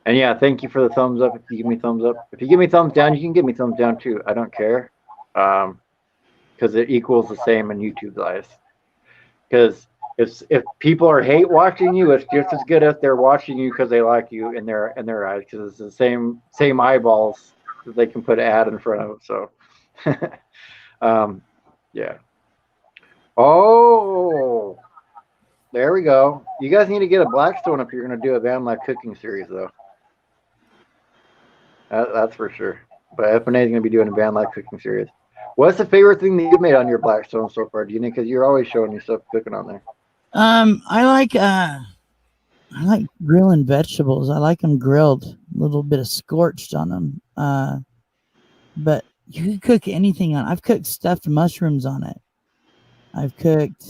and yeah, thank you for the thumbs up. If you give me thumbs up, if you give me thumbs down, you can give me thumbs down too. I don't care, because it equals the same in YouTube's eyes. Because if people are hate watching you, it's just as good as they're watching you because they like you in their eyes. Because it's the same eyeballs that they can put an ad in front of. So, yeah. Oh, there we go. You guys need to get a Blackstone if you're going to do a van life cooking series, though. That's for sure. But FNA is going to be doing a van life cooking series. What's the favorite thing that you've made on your Blackstone so far, do you think? Because you're always showing yourself cooking on there. I like grilling vegetables. I like them grilled, a little bit of scorched on them. But you can cook anything on. I've cooked stuffed mushrooms on it. I've cooked.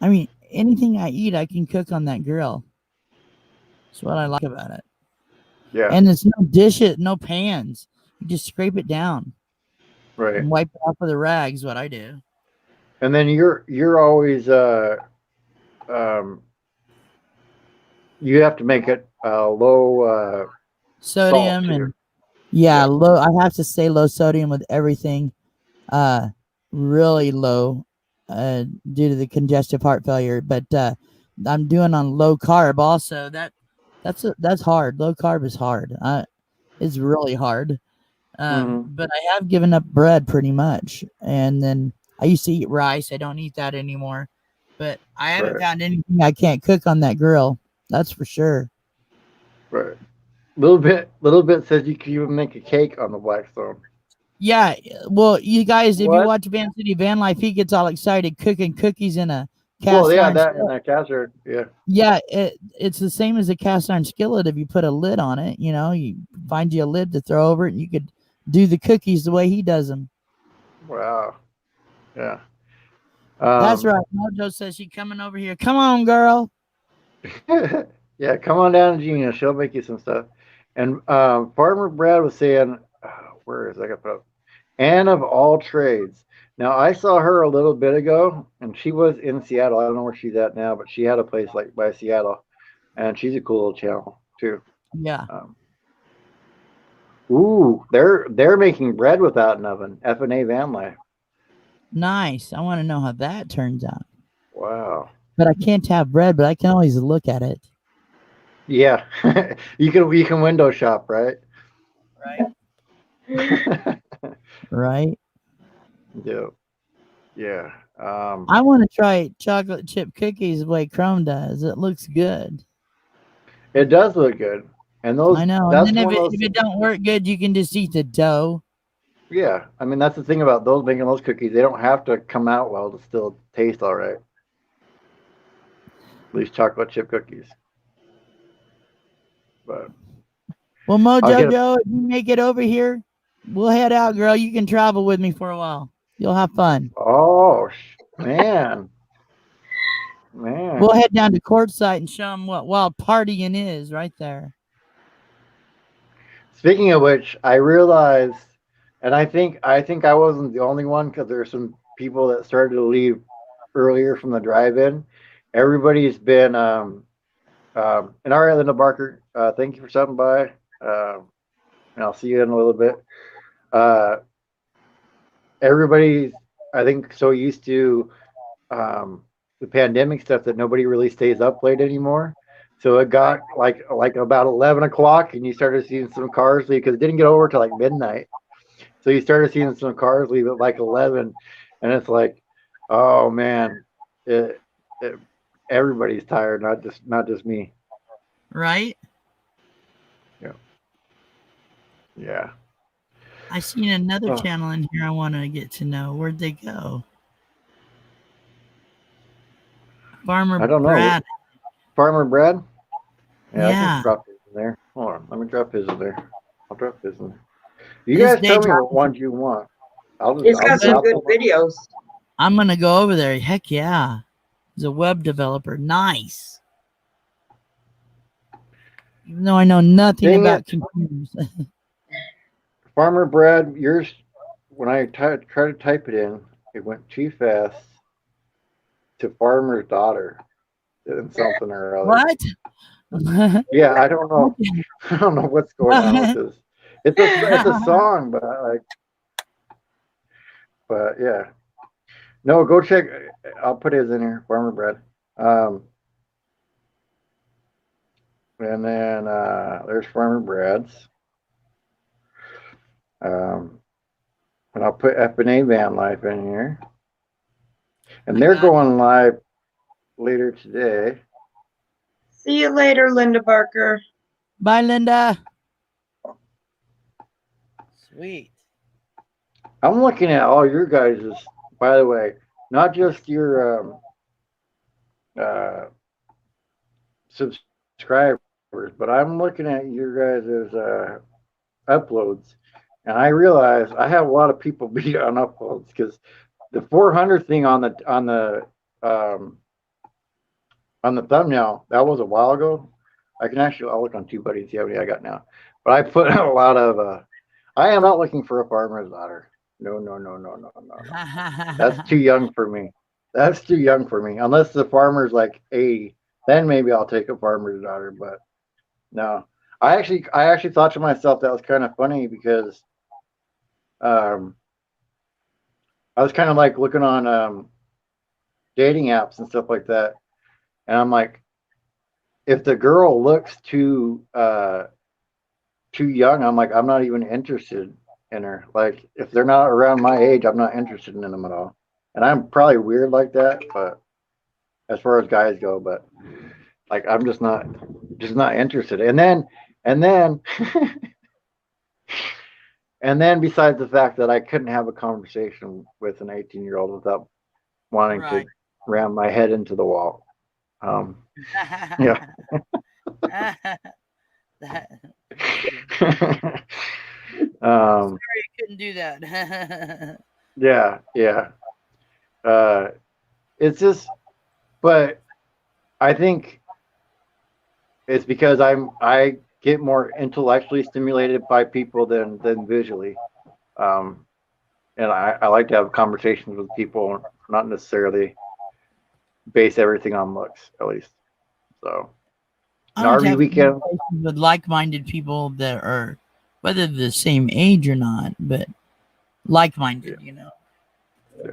I mean, anything I eat, I can cook on that grill. That's what I like about it. Yeah. And it's no dishes, no pans. You just scrape it down Right. and wipe it off with a rag. Is what I do. And then you're always you have to make it low Sodium salt too. and yeah, Yeah. low. I have to say low sodium with everything. Uh, really low, due to the congestive heart failure. But I'm doing on low carb also. That's hard. Low carb is hard. It's really hard. Mm-hmm. But I have given up bread pretty much, and then I used to eat rice. I don't eat that anymore. But I haven't Right. found anything I can't cook on that grill. That's for sure. Right. Little bit says you can even make a cake on the Blackstone. Yeah, well, you guys, if you What? watch Van City Van Life, he gets all excited cooking cookies in a Well, cast yeah, iron that and skillet. that caster. Yeah. Yeah, it's the same as a cast iron skillet. If you put a lid on it, you find you a lid to throw over it, and you could do the cookies the way he does them. Wow. Yeah. That's Um. right. Mojo says she coming over here. Come on, girl. Yeah. Come on down to Gina. She'll make you some stuff. And Farmer Brad was saying, where is I got put up? Anne of all trades. Now I saw her a little bit ago, and she was in Seattle. I don't know where she's at now, but she had a place like by Seattle, and she's a cool little channel too. Yeah, Um, ooh, they're making bread without an oven. FNA van life. nice. I want to know how that turns out. Wow. But I can't have bread, but I can always look at it. Yeah, you can window shop, right? Right. Right. Yeah. Yeah. I want to try chocolate chip cookies the way Chrome does. It looks good. It does look good, and I know. And that's then if one of it those. if it don't work good, you can just eat the dough. Yeah, I mean that's the thing about those making those cookies. They don't have to come out well to still taste all right. At least chocolate chip cookies. But Well, I'll Mojo get. Joe, if you make it over here, we'll head out, girl. You can travel with me for a while. You'll have fun. Oh man, man. We'll head down to Quartzsite and show them what wild partying is right there. Speaking of which, I realized, and I think I wasn't the only one because there's some people that started to leave earlier from the drive-in. Everybody's been and all right, Linda Barker. Thank you for stopping by. And I'll see you in a little bit. Uh, everybody's, I think, so used to the pandemic stuff that nobody really stays up late anymore. So it got like about 11 o'clock, and you started seeing some cars leave because it didn't get over to like midnight. So you started seeing some cars leave at like 11, and it's like, oh man, it, it, everybody's tired, not just me. Right? Yeah, yeah. I seen another Oh, channel in here I want to get to know. Where'd they go? Farmer I don't know. Brad. Farmer Brad. Yeah, I can Yeah. drop his in there. Hold on, let me drop his in there. I'll drop his in there. You His guys day tell me job. what ones you want. He's I'll got some drop good them. videos. I'm gonna go over there. Heck yeah. He's a web developer. Nice. Even though I know nothing Dang about it, computers. Farmer Brad. Yours. When I tried to type it in, it went too fast to Farmer's daughter and something or other. What? Yeah, I don't know. I don't know what's going on with this. It's a song, but yeah. No, go check. I'll put his in here. Farmer Bread. Um, and then there's Farmer Bread's. Um, and I'll put F&A Van Life in here. And I they're got going live later today. See you later, Linda Barker. Bye, Linda. Sweet. I'm looking at all your guys's, by the way, not just your uh, subscribers, but I'm looking at your guys's uploads, and I realize I have a lot of people beat on uploads because the 400 thing um, on the thumbnail that was a while ago. I'll look on TubeBuddy and see how many I got now. But I put a lot of. I am not looking for a farmer's daughter. No, no, no, no, no, no, no. That's too young for me. That's too young for me. Unless the farmer's like 80, then maybe I'll take a farmer's daughter. But no, I actually thought to myself that was kind of funny because um, I was kind of like looking on dating apps and stuff like that, and I'm like, if the girl looks too young, I'm like, I'm not even interested in her. Like, if they're not around my age, I'm not interested in them at all. And I'm probably weird like that, but as far as guys go, but like I'm just not interested. And then and then besides the fact that I couldn't have a conversation with an 18-year-old without wanting to Right. ram my head into the wall. Yeah. That, um, sorry, I couldn't do that. yeah. Uh, it's just, but I think it's because I get more intellectually stimulated by people than visually. Um, and I like to have conversations with people, not necessarily base everything on looks, at least. So, I an like to RV have weekend, conversations with like-minded people that are, whether they're the same age or not, but yeah, like-minded. You know. yeah.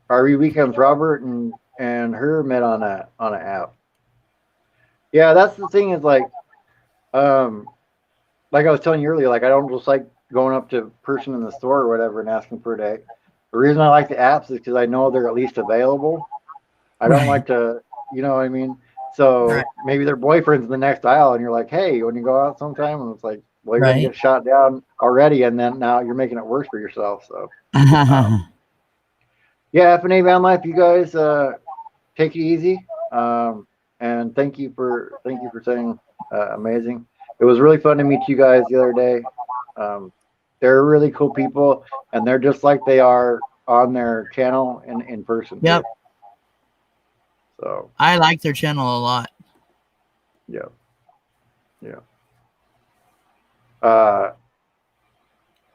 RV weekends. Robert and her met on an app. Yeah, that's the thing is um, like I was telling you earlier, like I don't just like going up to a person in the store or whatever and asking for a date. The reason I like the apps is because I know they're at least available. I don't Right. like to, you know what I mean? Right. So maybe their boyfriend's in the next aisle and you're like, hey, when you go out sometime, and it's like, well, you're gonna Right. get shot down already, and then now you're making it worse for yourself. So um, yeah, F&A Van Life, you guys take it easy. And thank you for saying amazing. It was really fun to meet you guys the other day. Um, they're really cool people, and they're just like they are on their channel and in person Yep. too. So I like their channel a lot. yeah, yeah. Uh,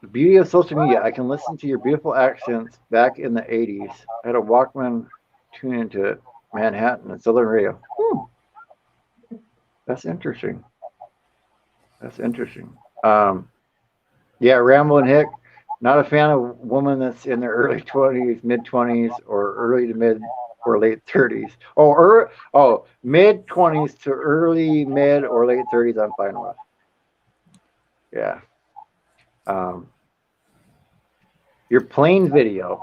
the beauty of social media, I can listen to your beautiful accents back in the 80s. I had a Walkman tune into it, Manhattan and Southern Radio. That's interesting. That's interesting. Yeah, Ramblin' Hick, not a fan of woman that's in their early 20s, mid 20s, or early to mid or late 30s. Mid 20s to early mid or late 30s, I'm fine with. Yeah. Um, your plane video,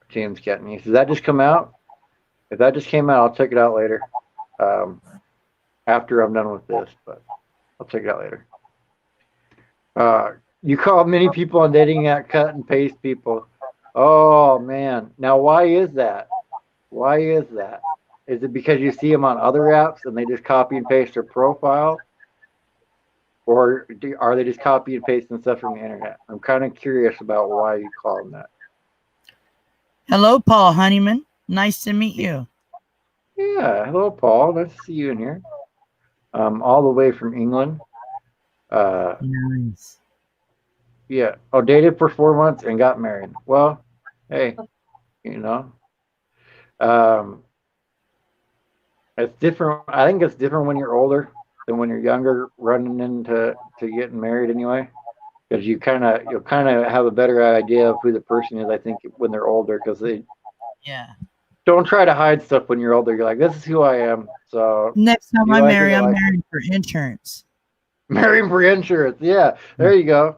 James Ketney, does that just come out? If that just came out, I'll check it out later. Um, after I'm done with this, but I'll check it out later. You call many people on dating app cut and paste people. Oh man. Now why is that? Why is that? Is it because you see them on other apps and they just copy and paste their profile? Or are they just copy and pasting stuff from the internet? I'm kind of curious about why you call them that. Hello, Paul Honeyman. Nice to meet you. Yeah. Hello, Paul. Nice to see you in here. All the way from England. Nice. Yeah. Oh, dated for 4 months and got married. Well, hey, you know. Um, It's different. I think it's different when you're older than when you're younger, running into to getting married anyway. Because you'll kind of have a better idea of who the person is. I think when they're older, because they Yeah. don't try to hide stuff when you're older. You're like, this is who I am. So Next time you I like it, marry, I I'm like it. married for insurance. Marrying for insurance. Yeah, there you go.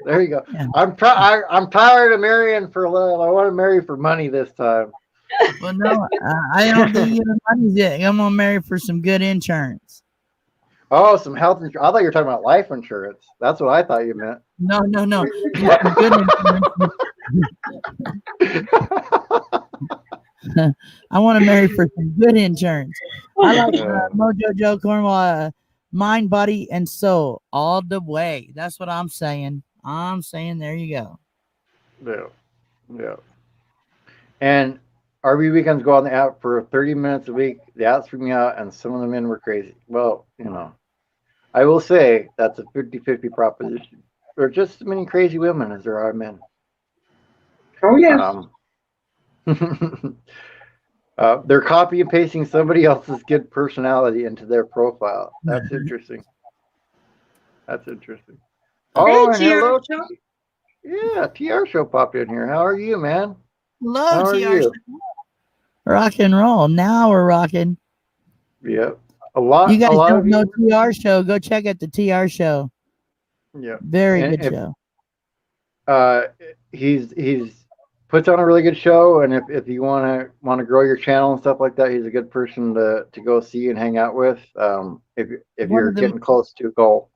There you go. Yeah. I'm tired of marrying for love. I want to marry for money this time. Well, no, I don't think you have money's it. I'm gonna marry for some good insurance. Oh, some health insurance. I thought you were talking about life insurance. That's what I thought you meant. No, no, no. Just some good insurance. I want to marry for some good insurance. I like Mojo Joe Cornwall, mind, body, and soul all the way. That's what I'm saying. I'm saying there you go. Yeah, yeah. And RV weekends go on the app for 30 minutes a week. The apps freak me out, and some of the men were crazy. Well, I will say that's a 50-50 proposition. There are just as many crazy women as there are men. Oh yeah. They're copy and pasting somebody else's good personality into their profile. That's interesting. That's interesting. Hey, Oh, and TR. hello. Yeah, TR show popped in here. How are you, man? Love How are TR you? rock and roll. Now we're rocking. Yep. You A guys lot don't of know you. TR show? Go check out the TR show. Yeah. Very And good if show. uh he's puts on a really good show, and if you want to grow your channel and stuff like that, he's a good person to go see and hang out with. If One you're of the getting close to a goal.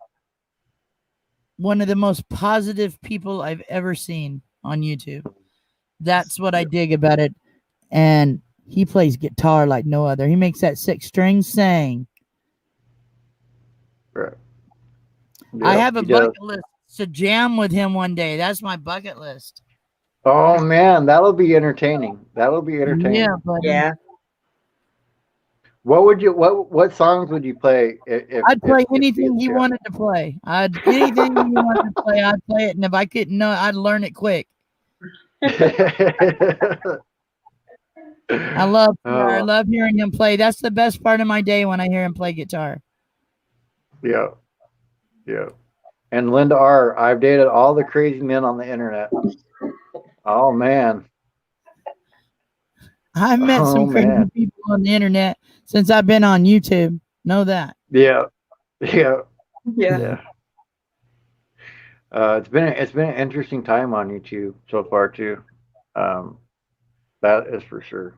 one of the most positive people I've ever seen on YouTube. That's what I Yeah. dig about it. And he plays guitar like no other. He makes that six string sing. Right. I Yep, have a he does. bucket list to jam with him one day. That's my bucket list. Oh man, that'll be entertaining. That'll be Yeah, entertaining. buddy. Yeah. What songs would you play I'd play if you anything he had wanted to play. I'd anything he wanted to play, I'd play it. And if I couldn't know, I'd learn it quick. the chance? I love PR. I Oh, love hearing him play. That's the best part of my day when I hear him play guitar. yeah, yeah. And Linda R, I've dated all the crazy men on the internet. Oh man. I've met Oh some crazy man. people on the internet since I've been on YouTube. Know that. Yeah. Yeah. Yeah. Yeah. It's been an interesting time on YouTube so far too. Um, that is for sure.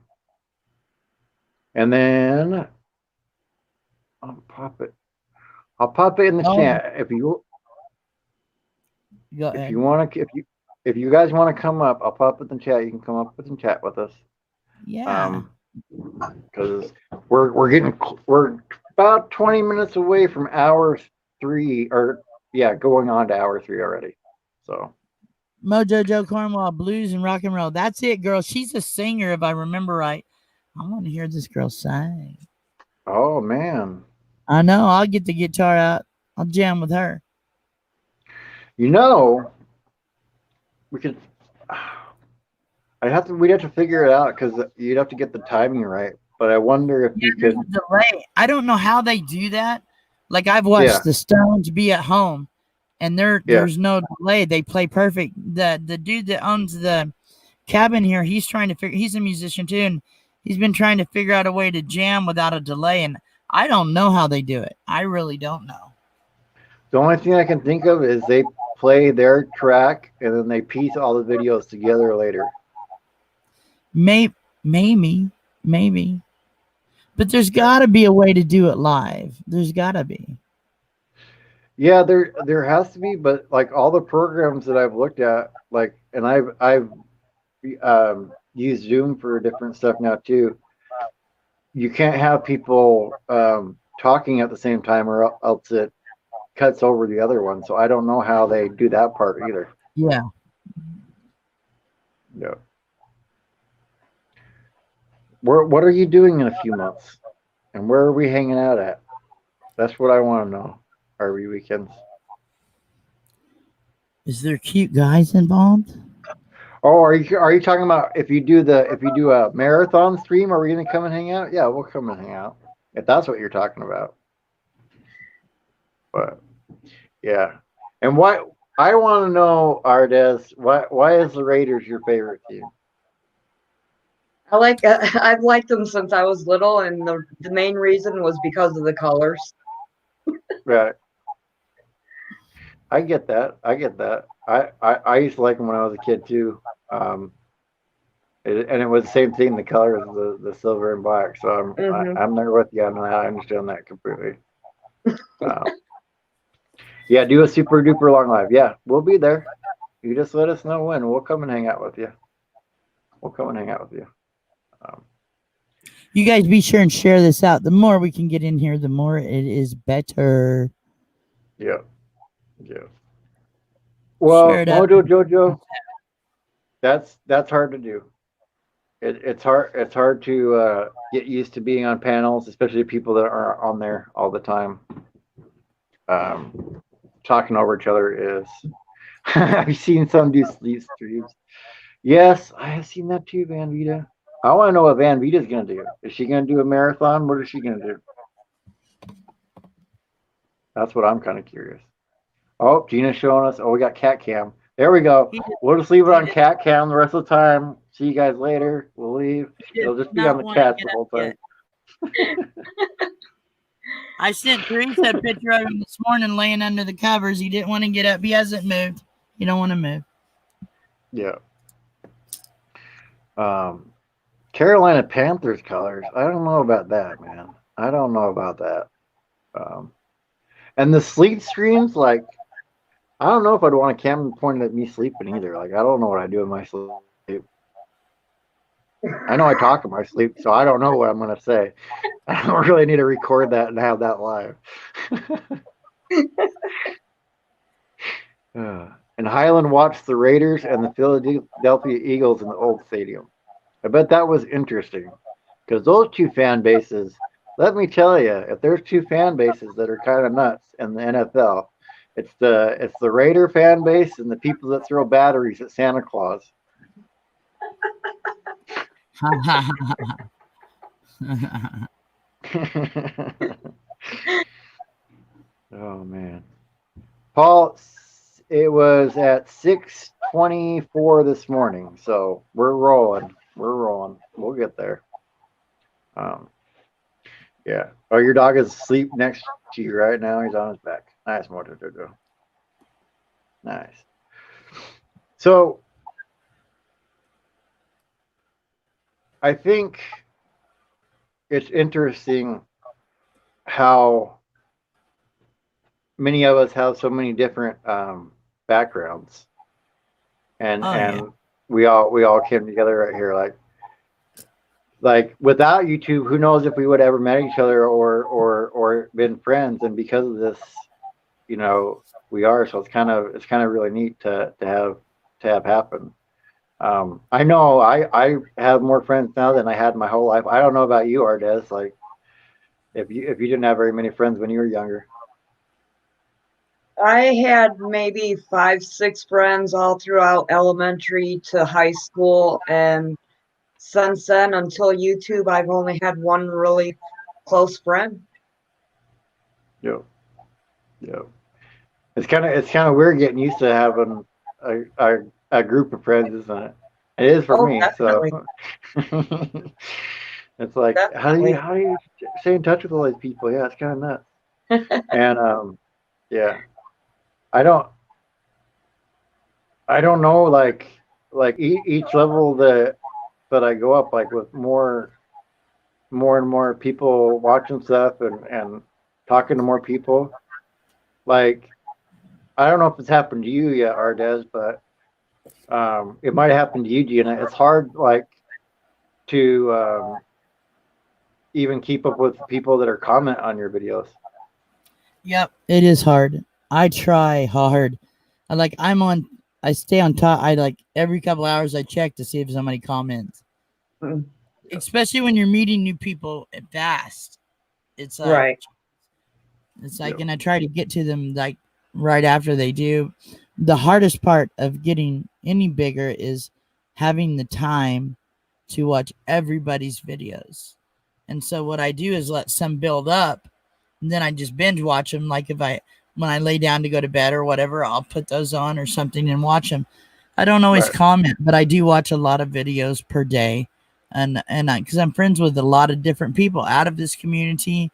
And then I'll pop it. I'll pop it in the Oh, chat go if ahead. you want to if you guys want to come up. I'll pop it in the chat. You can come up with and chat with us. Yeah. Because we're about 20 minutes away from hour three, or yeah, going on to hour three already. So Mojo Joe Cornwall, blues and rock and roll. That's it, girl. She's a singer, if I remember right. I want to hear this girl sing. oh man, I know. I'll get the guitar out. I'll jam with her. you know we could. We'd have to figure it out because you'd have to get the timing right. But I wonder if Yeah, you there's could. a delay. I don't know how they do that. Like I've watched Yeah, the Stones be at home, and yeah. there's no delay. They play perfect. The dude that owns the cabin here, he's trying to figure. He's a musician too, and he's been trying to figure out a way to jam without a delay. And I don't know how they do it. I really don't know. The only thing I can think of is they play their track and then they piece all the videos together later. Maybe, maybe. But there's got to be a way to do it live. There's got to be. Yeah, there has to be, but like all the programs that I've looked at, like, and I've used Zoom for different stuff now too. You can't have people talking at the same time, or else it cuts over the other one. So I don't know how they do that part either. Yeah. Yeah. What are you doing in a few months, and where are we hanging out at? That's what I want to know. Are we weekends? Is there cute guys involved? Oh, are you talking about if you do a marathon stream? Are we gonna come and hang out? Yeah, we'll come and hang out. if that's what you're talking about. But yeah, and why? I want to know, Ardez, why is the Raiders your favorite team? I've liked them since I was little, and the main reason was because of the colors. Right. I get that. I get that. I used to like them when I was a kid too. Um, and it was the same thing. The color is the silver and black. So Hmm. I'm there with you on that. I understand that completely. Um, yeah, do a super duper long live. Yeah, we'll be there. You just let us know when. We'll come and hang out with you. We'll come and hang out with you. Um, You guys be sure and share this out. The more we can get in here, the more it is better. yeah, yeah. Share Well, it up. Mojo Jojo, that's hard to do. It's hard. It's hard to get used to being on panels, especially people that are on there all the time. Talking over each other is. I've seen some do sleep streams. Yes, I have seen that too, Van Vita. I want to know what Van Vita's gonna do. Is she gonna do a marathon? What is she gonna do? That's what I'm kind of curious. Oh, Gina's showing us. Oh, we got cat cam. There we go. He did, We'll just leave it he on did, cat cam the rest of the time. See you guys later. We'll leave. he did It'll just be on not the want to cats get the up whole time. yet. I sent Teresa a picture of him this morning laying under the covers. He didn't want to get up. He hasn't moved. He don't want to move. Yeah. Carolina Panthers colors. I don't know about that, man. I don't know about that. Um, and the sleep streams, like, I don't know if I'd want a camera pointed at me sleeping either. Like, I don't know what I do in my sleep. I know I talk in my sleep, so I don't know what I'm gonna say. I don't really need to record that and have that live. And Highland watched the Raiders and the Philadelphia Eagles in the old stadium. I bet that was interesting because those two fan bases, let me tell you, if there's two fan bases that are kind of nuts in the NFL, it's the Raider fan base and the people that throw batteries at Santa Claus. Oh man, Paul, it was at 6:24 this morning, so we're rolling. We're rolling. We'll get there. Um, yeah. Oh, your dog is asleep next to you right now. He's on his back. Nice, Mojo. Nice. So I think it's interesting how many of us have so many different backgrounds, and Oh yeah. and we all came together right here. Like without YouTube, who knows if we would ever met each other or been friends? And because of this, we are. So it's kind of really neat to have happen. I know I have more friends now than I had my whole life. I don't know about you, Ardez. Like if you didn't have very many friends when you were younger. I had maybe 5, 6 friends all throughout elementary to high school, and since then until YouTube, I've only had one really close friend. Yep. Yep. It's kind of weird getting used to having a group of friends, isn't it? It is for Oh, me. So definitely, it's like how do you definitely. how do you stay in touch with all these people? Yeah, it's kind of nuts. And yeah, I don't I don't know like each level that I go up like with more and more people watching stuff and talking to more people. Like I don't know if it's happened to you yet, Ardez, but it might happen to you, Gina. It's hard like to even keep up with people that are comment on your videos. Yep. It is hard. I try hard. I stay on top. I like every couple hours I check to see if somebody comments. Mm, Especially when you're meeting new people fast. It's like right. it's Yeah. like and I try to get to them like right after they do. The hardest part of getting any bigger is having the time to watch everybody's videos. And so what I do is let some build up, and then I just binge watch them. Like when I lay down to go to bed or whatever, I'll put those on or something and watch them. I don't always Right. comment, but I do watch a lot of videos per day, and because I'm friends with a lot of different people out of this community,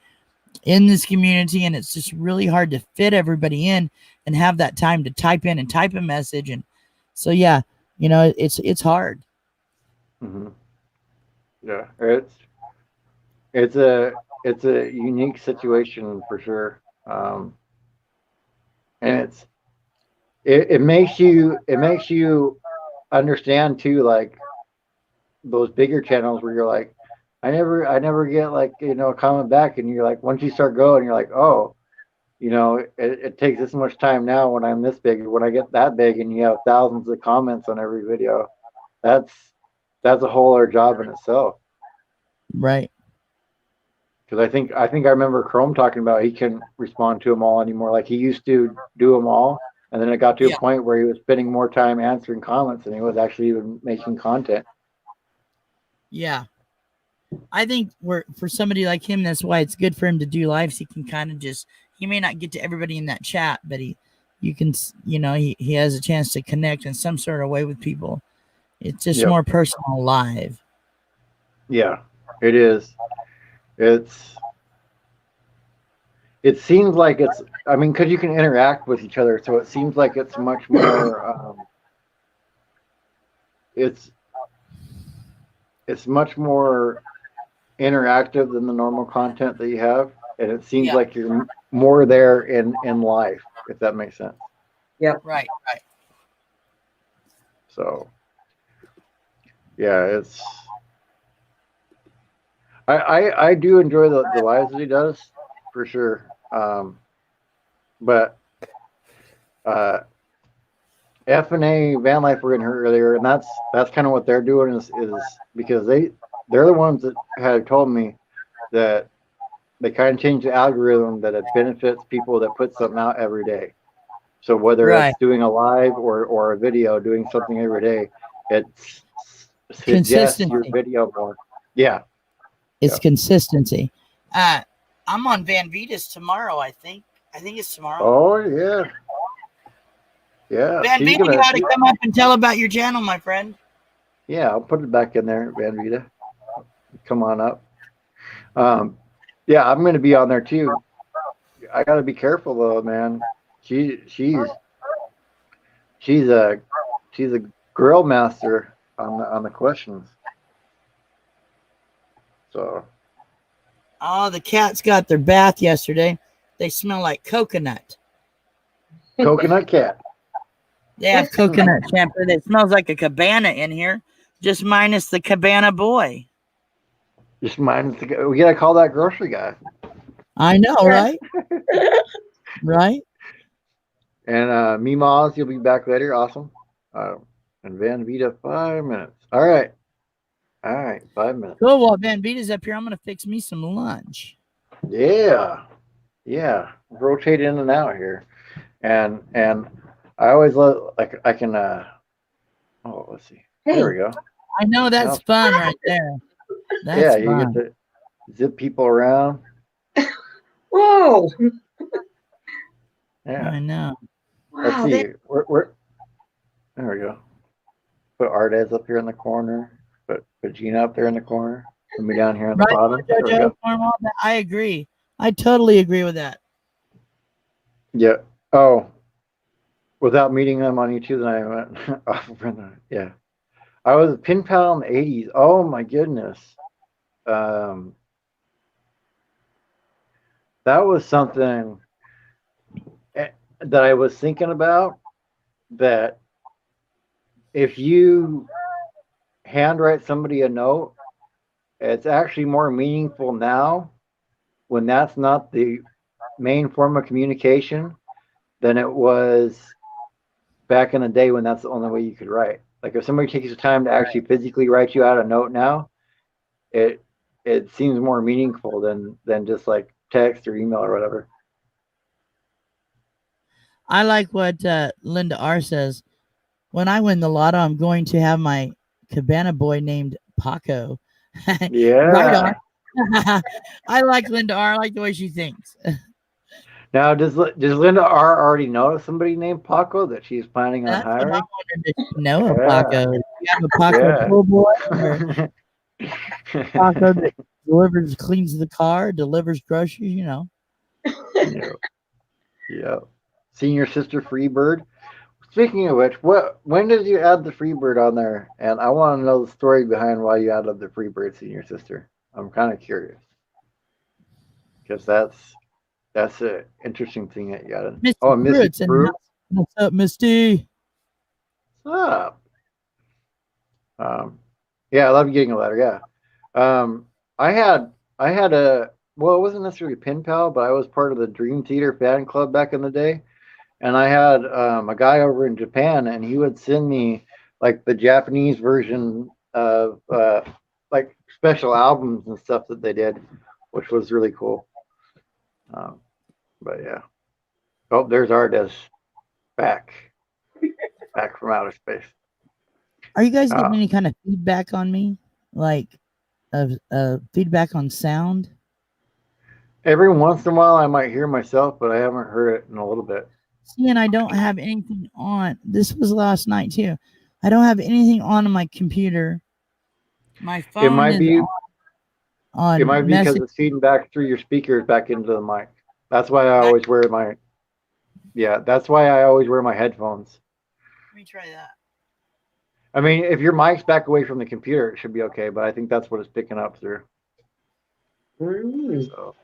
in this community, and it's just really hard to fit everybody in and have that time to type in and type a message. And so yeah, it's hard. Hmm. Yeah, it's a unique situation for sure, and it makes you understand too, like those bigger channels where you're like, I never get like a comment back, and you're like, once you start going, you're like, oh, it takes this much time now when I'm this big. When I get that big, and you have thousands of comments on every video, that's that's a whole other job in itself. Right. Because I think I remember Chrome talking about he couldn't respond to them all anymore. Like he used to do them all, and then it got to a Yeah. point where he was spending more time answering comments than he was actually even making content. Yeah. I think for somebody like him, that's why it's good for him to do lives. He can kind of he may not get to everybody in that chat, but you can, he has a chance to connect in some sort of way with people. It's just Yep. more personal live. Yeah, it is. It's it seems like it's. I mean, because you can interact with each other, so it seems like it's much more. It's it's much more interactive than the normal content that you have, and it seems Yeah. like you're more there in life, if that makes sense. Yep. Right. Right. So yeah, I do enjoy the lives that he does for sure. But uh, F and A van life were in here earlier, and that's kind of what they're doing is because they're the ones that had told me that they kind of changed the algorithm that it benefits people that put something out every day. So whether Right. it's doing a live or a video, doing something every day, it suggests your Consistency. video more. Yeah, It's yeah. consistency. Uh, I'm on Van Vitas tomorrow. I think. I think it's tomorrow. Oh yeah, yeah. Van Vita, you ought to come up and tell about your channel, my friend. Yeah, I'll put it back in there, Van Vita. Come on up. Yeah, I'm going to be on there too. I got to be careful though, man. She's she's a she's a grill master on the questions. So Oh, the cats got their bath yesterday. They smell like coconut. coconut cat. They have coconut shampoo that smells like a cabana in here, just minus the cabana boy. Just mind we gotta call that grocery guy. I know, right? Right? And Mimas, you'll be back later. Awesome. And Van Vita, 5 minutes. All right. 5 minutes. Cool. Well, Van Vita's up here. I'm going to fix me some lunch. Yeah. Yeah. Rotate in and out here. And I always love, like, I can, let's see. There we go. I know that's fun right there. That's yeah, fun. you get to zip people around. Whoa. Yeah. I know. Let's Wow. see. We're there we go. Put Ardez up here in the corner. Put Gina up there in the corner. Put me down here on the Right, bottom. There we JoJo, go. Cornwall, I agree. I totally agree with that. Yeah. Oh, without meeting them on YouTube, then I went off of the, yeah. I was a pin pal in the 80s. Oh my goodness. That was something that I was thinking about, that if you handwrite somebody a note, it's actually more meaningful now when that's not the main form of communication than it was back in the day when that's the only way you could write. Like if somebody takes the time to actually physically write you out a note now, it seems more meaningful than just like text or email or whatever. I like what Linda R says. When I win the lotto, I'm going to have my cabana boy named Paco. Yeah. Right on. I like Linda R. I like the way she thinks. Now, does Linda R already know somebody named Paco that she's planning on That's what I hiring? wanted to know a Yeah, Paco. Do you have a Paco yeah. pull boy or Paco that delivers, cleans the car, delivers groceries? You know. Yeah, yeah. Senior sister Freebird. Speaking of which, when did you add the Freebird on there? And I want to know the story behind why you added the Freebird senior sister. I'm kind of curious because that's an interesting thing that you added. Misty Oh, Missy Pruitt's in the Brew. house. What's up, Misty? What's up? Um, yeah, I love getting a letter. Yeah. Um, I had I had a well, it wasn't necessarily a pen pal, but I was part of the Dream Theater fan club back in the day, and I had a guy over in Japan, and he would send me like the Japanese version of like special albums and stuff that they did, which was really cool. Um, but yeah. Oh, there's Ardes back back from outer space. Are you guys getting Uh, any kind of feedback on me? Like of feedback on sound? every once in a while, I might hear myself, but I haven't heard it in a little bit. See, and I don't have anything on. This was last night too. I don't have anything on my computer. My It phone might is be it on might be because message. it's feeding back through your speakers back into the mic. That's why I Back, always wear my yeah. That's why I always wear my headphones. let me try that. I mean, if your mic's back away from the computer, it should be okay. But I think that's what it's picking up through. So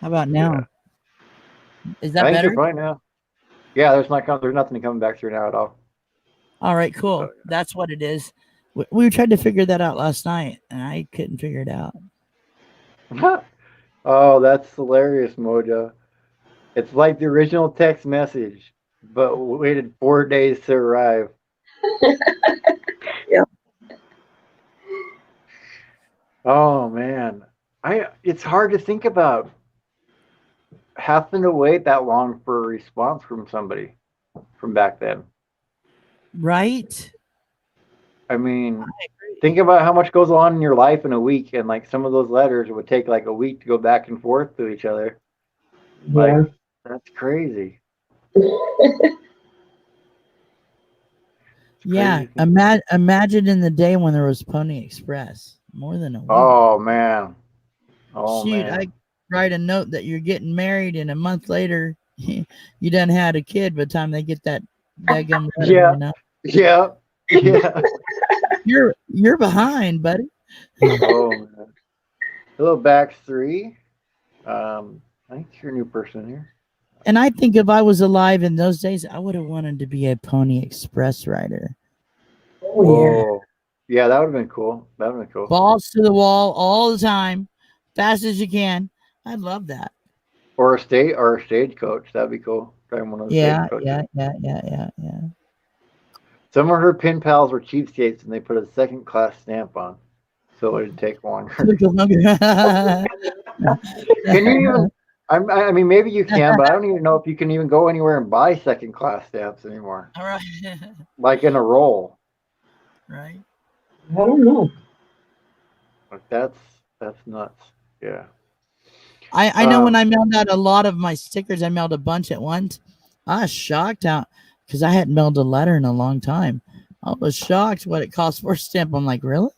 How about yeah, now? Is I that think you're better? fine now. Yeah, there's nothing coming back through now at all. All right, So cool. That's what it is. We tried to figure that out last night, and I couldn't figure it out. yeah. Oh, that's hilarious, Mojo. It's like the original text message, but waited 4 days to arrive. Yeah. Oh man, I it's hard to think about having to wait that long for a response from somebody from back then. Right? I mean, think about how much goes on in your life in a week, and like some of those letters would take like a week to go back and forth to each other. Like Yeah. that's crazy. It's crazy Yeah. to think. Imagine in the day when there was Pony Express. More than a week. Oh man. Oh Shoot, I man. write a note that you're getting married, and a month later, you done had a kid. By the time they get that daggum letter, Yeah. you know, Yeah. Yeah. you're behind, buddy. Oh man. Hello, Bax 3. I think you're a new person here. And I think if I was alive in those days, I would have wanted to be a Pony Express rider. Oh yeah. Yeah, Whoa. Yeah, that would have been cool. That would have been cool. balls to the wall all the time, fast as you can. I'd love that. Or a stagecoach. That'd be cool. Driving one of the Yeah, stagecoaches. yeah, yeah, yeah, yeah, yeah. Some of her pen pals were cheapskates and they put a second class stamp on. So it'd take longer. Took a longer. Can you even I mean maybe you can, but I don't even know if you can even go anywhere and buy second class stamps anymore. All right, Like in a roll. right. I don't know. Like that's nuts. Yeah. I know when Um I mailed out a lot of my stickers, I mailed a bunch at once. I was shocked out because I hadn't mailed a letter in a long time. I was shocked what it cost for a stamp. I'm like, really?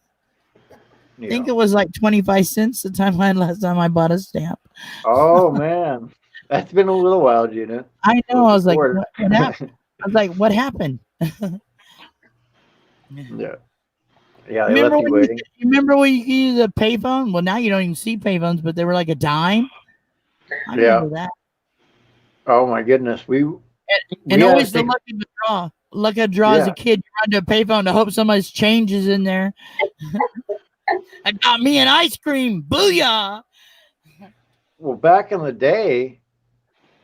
I yeah. think it was like 25 cents the time last time I bought a stamp. Oh man. That's been a little while, Gina. I know. I Looking was like, forward. what happened? I was like, what happened? Yeah. Yeah, they Remember left you when you waiting. remember when you could use a payphone? Well, now you don't even see payphones, but they were like a dime. I Yeah. remember that. Oh my goodness. We And had to always the take luck of the draw. Luck of the draw as a yeah. kid. You run to a payphone to hope somebody's change is in there. I got me an ice cream. Booyah! Well, back in the day,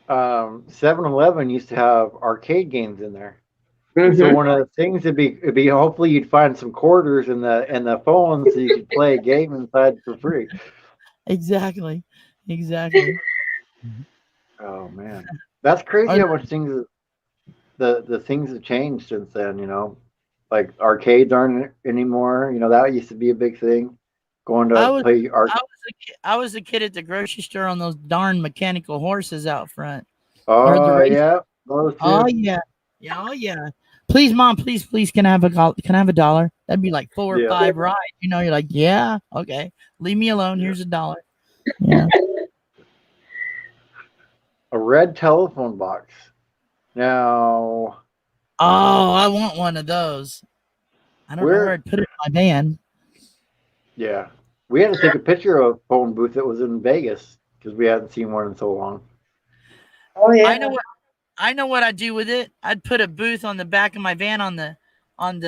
7-Eleven used to have arcade games in there. And so Mm-hmm. one of the things it'd be hopefully you'd find some quarters in the phone so you could play a game inside for free. Exactly. Exactly. Oh man. That's crazy Or how much the things have changed since then, Like arcades aren't anymore. That used to be a big thing. going I to was play art. I was a kid at the grocery store on those darn mechanical horses out front. Or the Oh race. yeah, those Oh two. yeah. Yeah, oh yeah. Please, mom, please, can I have can I have $1? That'd be like 4 or Yeah, 5 rides. You know, you're like, yeah, okay. Leave me alone. yeah. Here's $1. Yeah. A red telephone box. Now, Oh, I want one of those. I don't know where we're I'd put it in my van. yeah, we had to take a picture of a phone booth that was in Vegas because we hadn't seen one in so long. Oh I yeah. know what I'd do with it. I'd put a booth on the back of my van on the on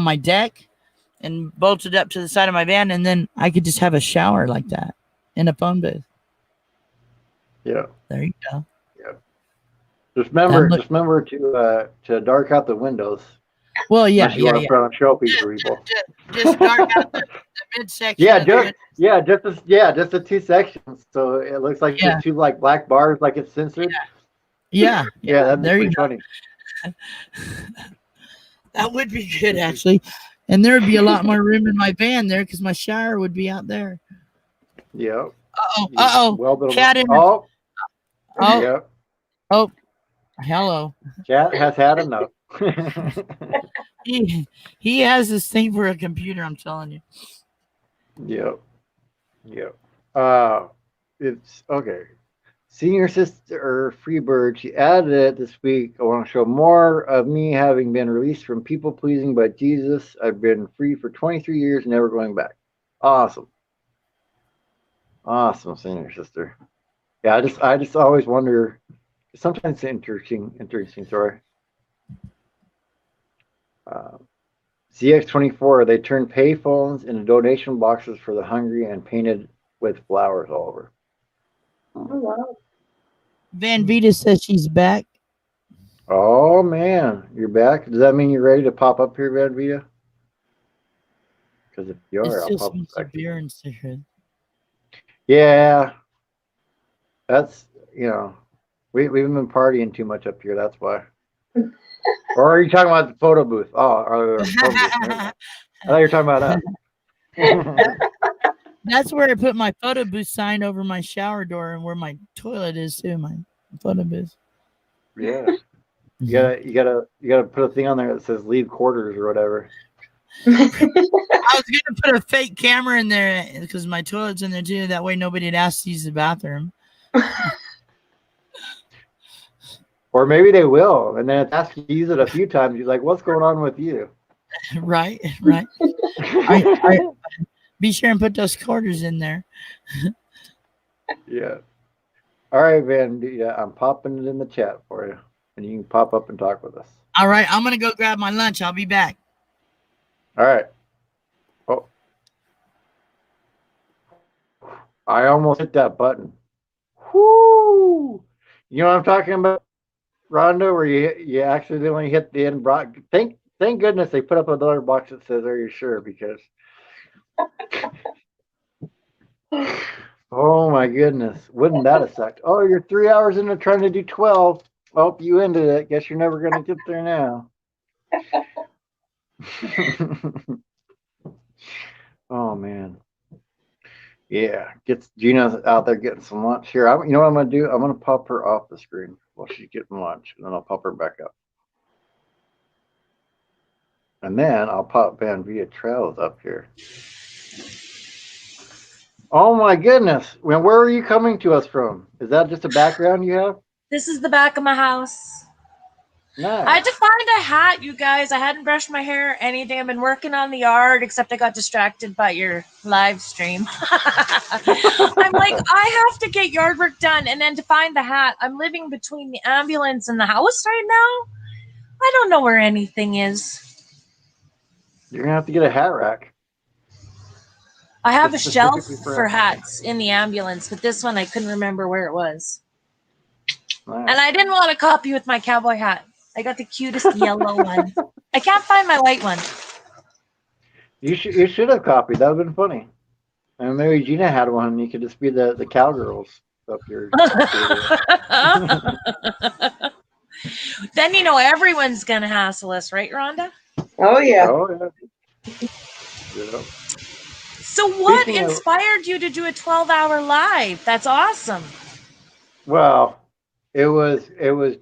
my deck and bolt it up to the side of my van, and then I could just have a shower like that in a phone booth. Yeah, There you go. yeah. That look Just remember to dark out the windows well, yeah, unless you yeah, want to yeah. put on showpiece for people. Just dark out the midsection of the window. Just the two sections, so it looks like Yeah, there's two like black bars, like it's censored. yeah, yeah. Yeah, that'd be There you pretty go. funny. That would be good actually, and there would be a lot more room in my van there because my shower would be out there. Yeah. Uh oh. Cat in. Oh, Oh, yeah. oh. Hello. Cat has had enough. He has this thing for a computer. I'm telling you. Yep. Yep. It's okay. Senior sister Freebird, she added it this week. I want to show more of me having been released from people pleasing by Jesus. I've been free for 23 years, never going back. Awesome. Awesome, senior sister. Yeah, I just always wonder. Sometimes it's interesting story. CX24, they turned payphones into donation boxes for the hungry and painted with flowers all over. Oh wow. Van Vita says she's back. Oh man, you're back. Does that mean you're ready to pop up here, Van Vita? Because if you are, It's I'll just pop some back. beer and cigarette. Yeah, that's we've been partying too much up here. That's why. Or are you talking about the photo booth? Oh, or the phone booth. Never mind. I thought you were talking about us. That's where I put my photo booth sign over my shower door and where my toilet is too. My photo booth. Yeah. You gotta put a thing on there that says leave quarters or whatever. I was gonna put a fake camera in there because my toilet's in there too. That way nobody'd ask to use the bathroom. Or maybe they will, and then it's asked you to use it a few times. You're like, what's going on with you? Right. Be sure and put those quarters in there. Yeah. All right, Van. Yeah, I'm popping it in the chat for you, and you can pop up and talk with us. All right, I'm gonna go grab my lunch. I'll be back. All right. Oh, I almost hit that button. Whoo! You know what I'm talking about, Rhonda? Where you accidentally hit the end. Thank goodness they put up another box that says, "Are you sure?" Because oh my goodness, wouldn't that have sucked? Oh, you're 3 hours into trying to do 12. Oh, you ended it. Guess you're never gonna get there now. Oh man. Yeah, gets Gina's out there getting some lunch here. You know what I'm gonna do? I'm gonna pop her off the screen while she's getting lunch, and then I'll pop her back up. And then I'll pop Van Via Trails up here. Oh my goodness. Where are you coming to us from? Is that just a background you have? This is the back of my house. Nice. I had to find a hat, you guys. I hadn't brushed my hair or anything. I've been working on the yard, except I got distracted by your live stream. I'm like, I have to get yard work done. And then to find the hat, I'm living between the ambulance and the house right now. I don't know where anything is. You're gonna have to get a hat rack. I have a Just shelf specifically for hats in the ambulance, but this one I couldn't remember where it was. Nice. And I didn't want to copy with my cowboy hat. I got the cutest yellow one. I can't find my white one. You should have copied. That would have been funny. And maybe Gina had one. You could just be the cowgirls up here. Then you know everyone's gonna hassle us, right, Rhonda? Oh yeah. Oh yeah. Yeah. So what Speaking of, inspired you to do a 12-hour live? That's awesome. well, it was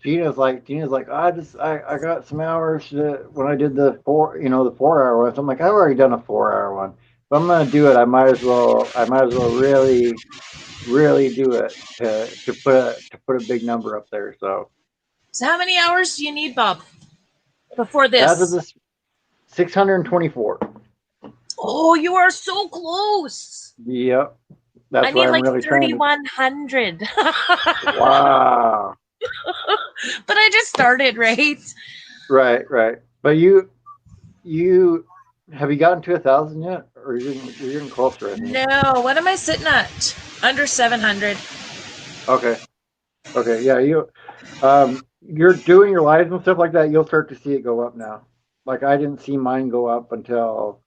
Gina's like, I got some hours when I did the 4 hour one. So I'm like, I've already done a 4 hour one. If I'm gonna do it, I might as well really do it to put a big number up there. So So how many hours do you need, Bob, before as of this? this 624. Oh, you are so close. Yep. I That's why need I'm like really trying to. 3,100. Wow. But I just started, right? Right. But you have you gotten to 1,000 yet, or you're getting closer, I think. No, what am I sitting at? Under 700. Okay. Okay. Yeah. You're doing your lives and stuff like that. You'll start to see it go up now. Like I didn't see mine go up until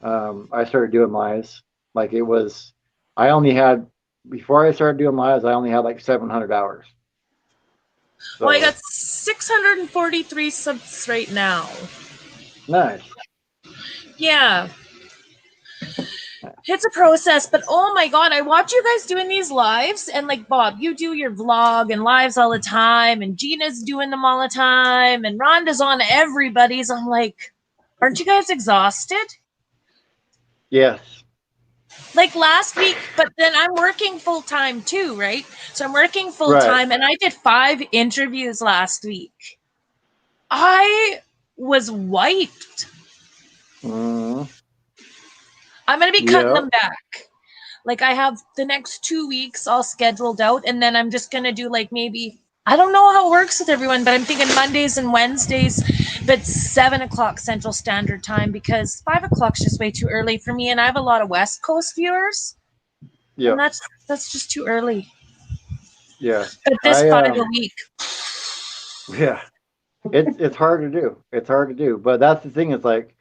I started doing lives. Like it was, I only had before I started doing lives, I only had like 700 hours. Well, I So got 643 subs right now. nice. Yeah, it's a process, but oh my god, I watch you guys doing these lives, and like Bob, you do your vlog and lives all the time, and Gina's doing them all the time, and Rhonda's on everybody's. I'm like, aren't you guys exhausted? Yes. Like last week, but then I'm working full time too, right? So I'm working full Right. time, and I did 5 interviews last week. I was wiped. Mm, I'm going to be cutting yeah. them back. Like I have the next 2 weeks all scheduled out, and then I'm just gonna do like maybe I don't know how it works with everyone, but I'm thinking Mondays and Wednesdays, but 7 o'clock Central Standard Time because 5 o'clock's just way too early for me, and I have a lot of West Coast viewers, and Yeah. that's just too early. Yeah. But this I 5 a week, yeah. It's hard to do. It's hard to do. But that's the thing. Is like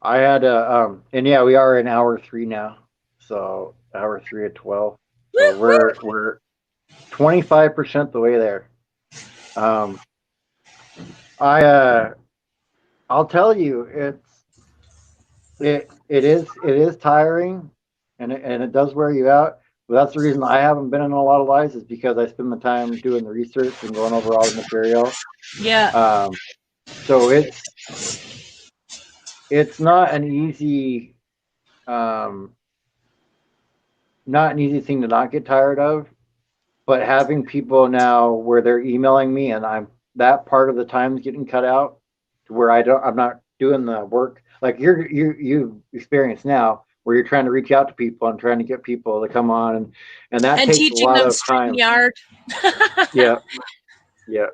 I had and yeah, we are in hour 3 now. So hour 3 at 12. So we're 25% the way there. Um, I I'll tell you, it is tiring, and it does wear you out. But that's the reason I haven't been in a lot of lives is because I spend the time doing the research and going over all the material. yeah, Um, so it's um, not an easy thing to not get tired of. But having people now where they're emailing me and I'm that part of the time's getting cut out to where I'm not doing the work like you experience now where you're trying to reach out to people and trying to get people to come on and that and takes a teaching lot them of time. StreamYard. Yeah, yeah,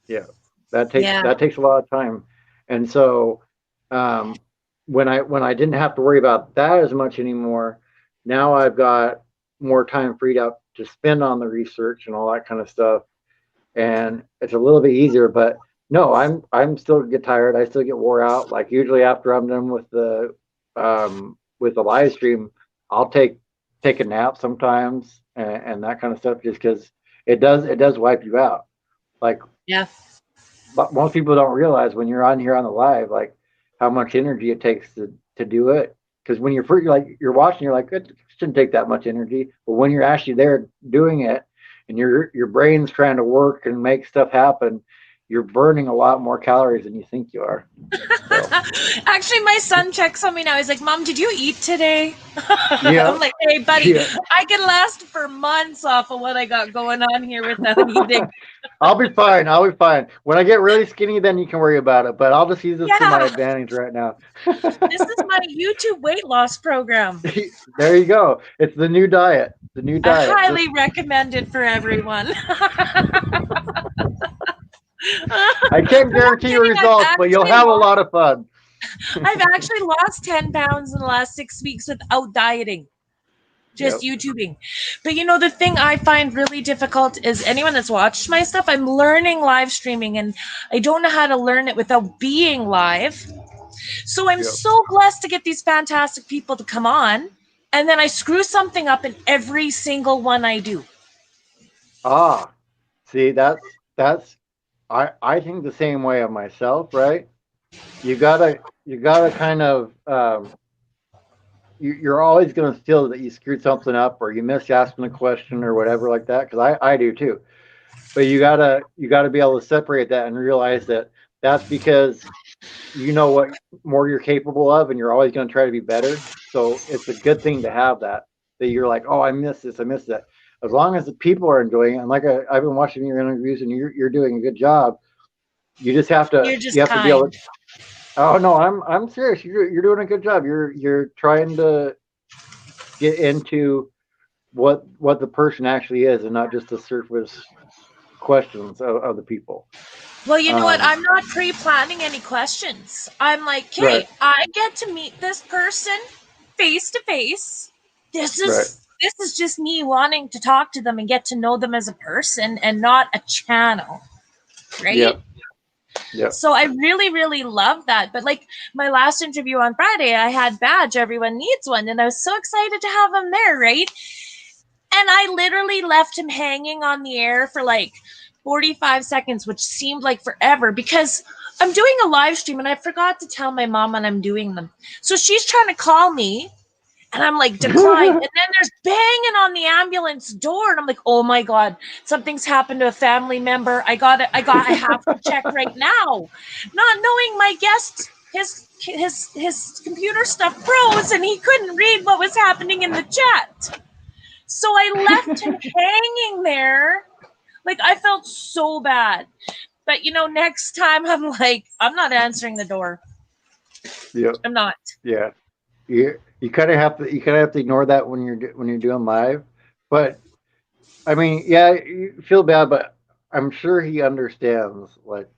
yeah. That takes Yeah, that takes a lot of time. And so um when I didn't have to worry about that as much anymore, now I've got more time freed up to spend on the research and all that kind of stuff. And it's a little bit easier, but no, I'm still get tired. I still get wore out. Like usually after I'm done with the live stream, I'll take a nap sometimes and that kind of stuff just because it does wipe you out. Like yeah. but most people don't realize when you're on here on the live, like how much energy it takes to do it. Because when you're first, you're watching, you're like, it shouldn't take that much energy. But when you're actually there doing it, and your brain's trying to work and make stuff happen, you're burning a lot more calories than you think you are. So Actually, my son checks on me now. He's like, "Mom, did you eat today?" yeah, I'm like, "Hey, buddy, yeah. I can last for months off of what I got going on here without eating." I'll be fine. I'll be fine. When I get really skinny, then you can worry about it. But I'll just use this to my Yeah, advantage right now. this is my YouTube weight loss program. There you go. It's the new diet. The new I diet. Just highly recommend it for everyone. I can't But I'm guarantee you kidding. results, but you'll have a lot of fun. I've actually lost 10 pounds in the last 6 weeks without dieting. Just Yep. YouTubing. But you know, the thing I find really difficult is anyone that's watched my stuff, I'm learning live streaming and I don't know how to learn it without being live. So I'm Yep. so blessed to get these fantastic people to come on. And then I screw something up in every single one I do. Ah, see, that's I think the same way of myself, right? You gotta kind of you're always going to feel that you screwed something up or you missed asking a question or whatever like that. Because I do too. But you gotta be able to separate that and realize that that's because you know what more you're capable of, and you're always going to try to be better. So it's a good thing to have that you're like, oh, I missed this, I missed that. As long as the people are enjoying it, and like I've been watching your interviews, and you're doing a good job. You just have to You're you just have to be able kind. to. Oh no, I'm serious. You're doing a good job. You're trying to get into what the person actually is, and not just the surface questions of the people. Well, you know what? Um, I'm not pre-planning any questions. I'm like, right, okay, I get to meet this person face to face. This right. is this is just me wanting to talk to them and get to know them as a person and not a channel, right? Yep, yep. So I really, really love that. But like my last interview on Friday, I had Badge, everyone needs one, and I was so excited to have him there, right? And I literally left him hanging on the air for like 45 seconds, which seemed like forever because I'm doing a live stream and I forgot to tell my mom when I'm doing them. So she's trying to call me and I'm like, decline. And then there's banging on the ambulance door. And I'm like, oh my God, something's happened to a family member. I have to check right now. Not knowing my guest, his computer stuff froze and he couldn't read what was happening in the chat. So I left him hanging there. Like I felt so bad. But you know, next time I'm like, I'm not answering the door. Yep, I'm not. yeah. You kind of have to ignore that when you're doing live. But I mean, yeah, you feel bad, but I'm sure he understands like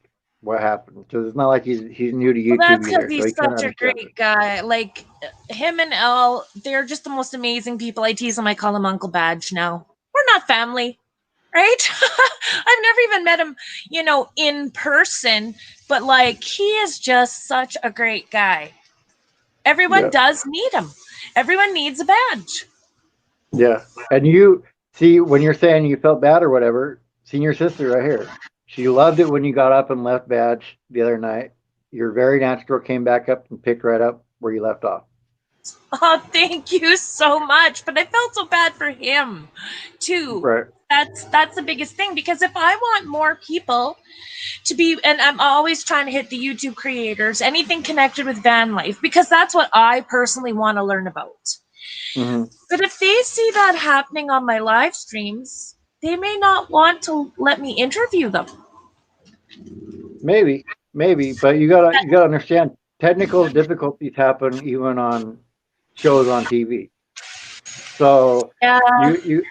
what happened because it's not like he's new to Well, YouTube that's because either, so he he's kind of such a understands it. great guy. Like him and Elle, they're just the most amazing people. I tease him. I call him Uncle Badge now. We're not family, right? I've never even met him, you know, in person, but like he is just such a great guy. Everyone Yeah, does need him. Everyone needs a badge. yeah. And you see when you're saying you felt bad or whatever, seeing your sister right here, she loved it when you got up and left Badge the other night. You're very natural, came back up and picked right up where you left off. Oh, thank you so much. But I felt so bad for him too. Right. That's the biggest thing because if I want more people to be, and I'm always trying to hit the YouTube creators, anything connected with van life, because that's what I personally want to learn about. Hmm. But if they see that happening on my live streams, they may not want to let me interview them. Maybe, but you gotta understand technical difficulties happen even on shows on TV. So Yeah. you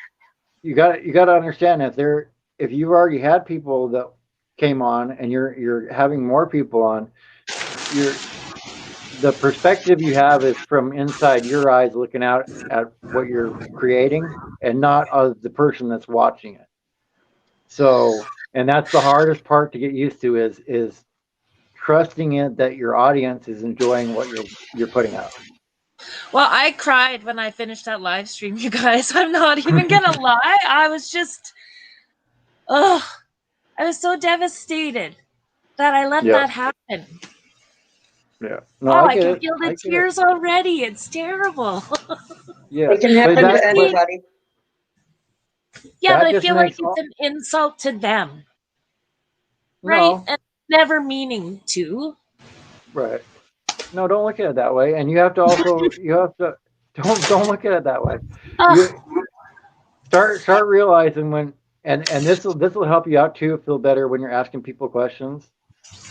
you gotta understand if you've already had people that came on and you're having more people on, you're the perspective you have is from inside your eyes looking out at what you're creating and not of the person that's watching it. So and that's the hardest part to get used to is trusting it that your audience is enjoying what you're putting out. Well, I cried when I finished that live stream, you guys. I'm not even gonna lie. I was just, ugh, I was so devastated that I let Yeah, that happen. yeah. No, Oh, I I get can it. feel the I get it. tears already. It's terrible. Yeah, It can but happen And to that but anybody. yeah, but that I just feel like makes it's all an insult to them, right? no And never meaning to. right. No, don't look at it that way. And you have to also you have to don't look at it that way. Ugh. You start realizing when and this will help you out too feel better when you're asking people questions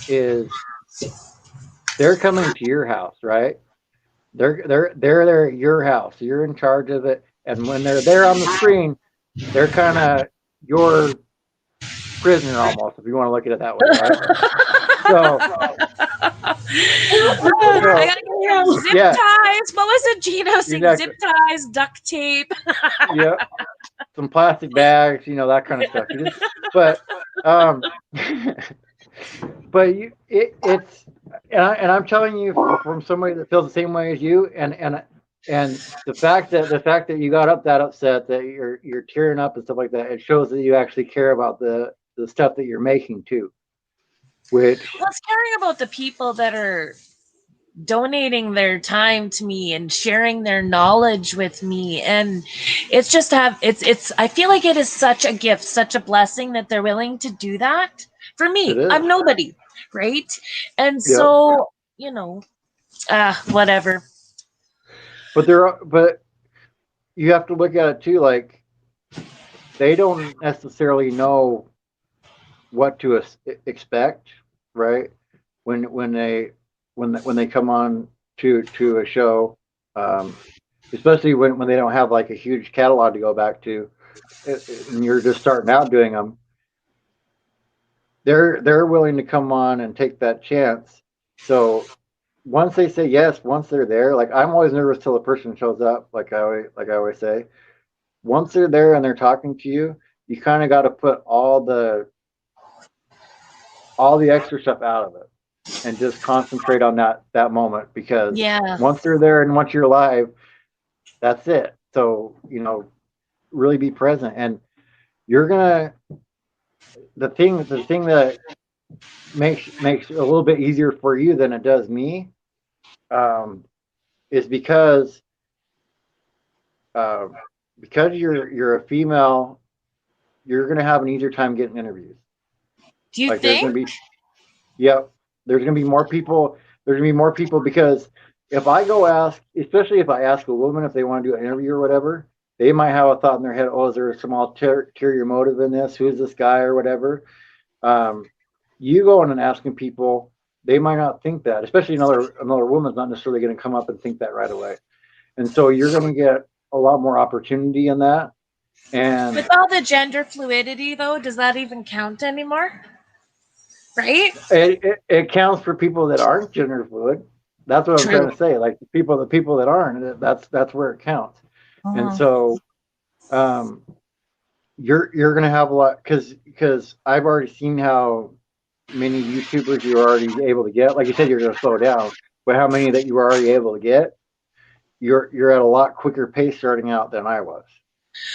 is they're coming to your house, right? They're at your house. You're in charge of it. And when they're there on the screen, they're kind of your prisoner almost, if you want to look at it that way, right? So, I so gotta get some zip yeah, ties. What was it, Gino saying? Zip exactly. ties, duct tape. Yeah, some plastic bags, that kind of stuff. But, um, but it's, and I'm telling you from somebody that feels the same way as you, and the fact that you got up that upset, that you're tearing up and stuff like that, it shows that you actually care about the stuff that you're making too, which Well, it's caring about the people that are donating their time to me and sharing their knowledge with me. And it's just it's I feel like it is such a gift, such a blessing that they're willing to do that for It me. is. I'm nobody, right? And Yep. so, whatever. But you have to look at it too. Like they don't necessarily know what to expect, right? When they come on to a show, um, especially when they don't have like a huge catalog to go back to, and you're just starting out doing them. They're willing to come on and take that chance. So once they say yes, once they're there, like I'm always nervous till the person shows up. Like I always say, once they're there and they're talking to you, you kind of got to put all the extra stuff out of it and just concentrate on that moment, because Yeah. once they're there and once you're live, that's it. So really be present, and you're gonna the thing that makes it a little bit easier for you than it does me, um, is uh, because you're a female, you're gonna have an easier time getting interviews. Do you Like there's gonna think? be Yep. There's going to be more people. There's going to be more people because if I go ask, especially if I ask a woman if they want to do an interview or whatever, they might have a thought in their head, oh, is there some ulterior motive in this? Who's this guy or whatever? Um, you going and asking people, they might not think that, especially another woman's not necessarily going to come up and think that right away. And so you're going to get a lot more opportunity in that. With And all the gender fluidity, though, does that even count anymore? Right? it counts for people that aren't gender fluid. That's what I'm True. trying to say. Like the people that aren't, that's where it counts. And Uh-huh. so um, you're gonna have a lot because I've already seen how many YouTubers you're already able to get. Like you said, you're gonna slow down, but how many that you were already able to get, you're at a lot quicker pace starting out than I was.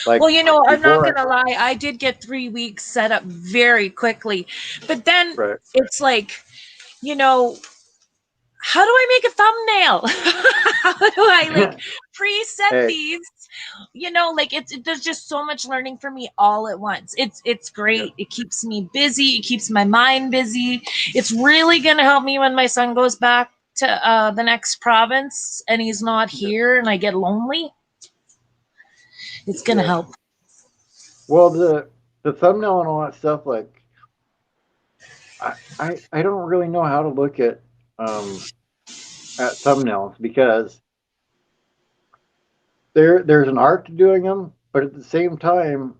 Like Well, I'm not before, gonna lie. I did get 3 weeks set up very quickly, but then right? it's like, you know, how do I make a thumbnail? How do I like preset Hey, these? Like there's just so much learning for me all at once. It's yeah, great. It keeps me busy. It keeps my mind busy. It's really gonna help me when my son goes back to the next province and he's not yeah, here and I get lonely. It's gonna yeah. help. Well, the thumbnail and all that stuff, like I don't really know how to look at thumbnails because there's an art to doing them, but at the same time,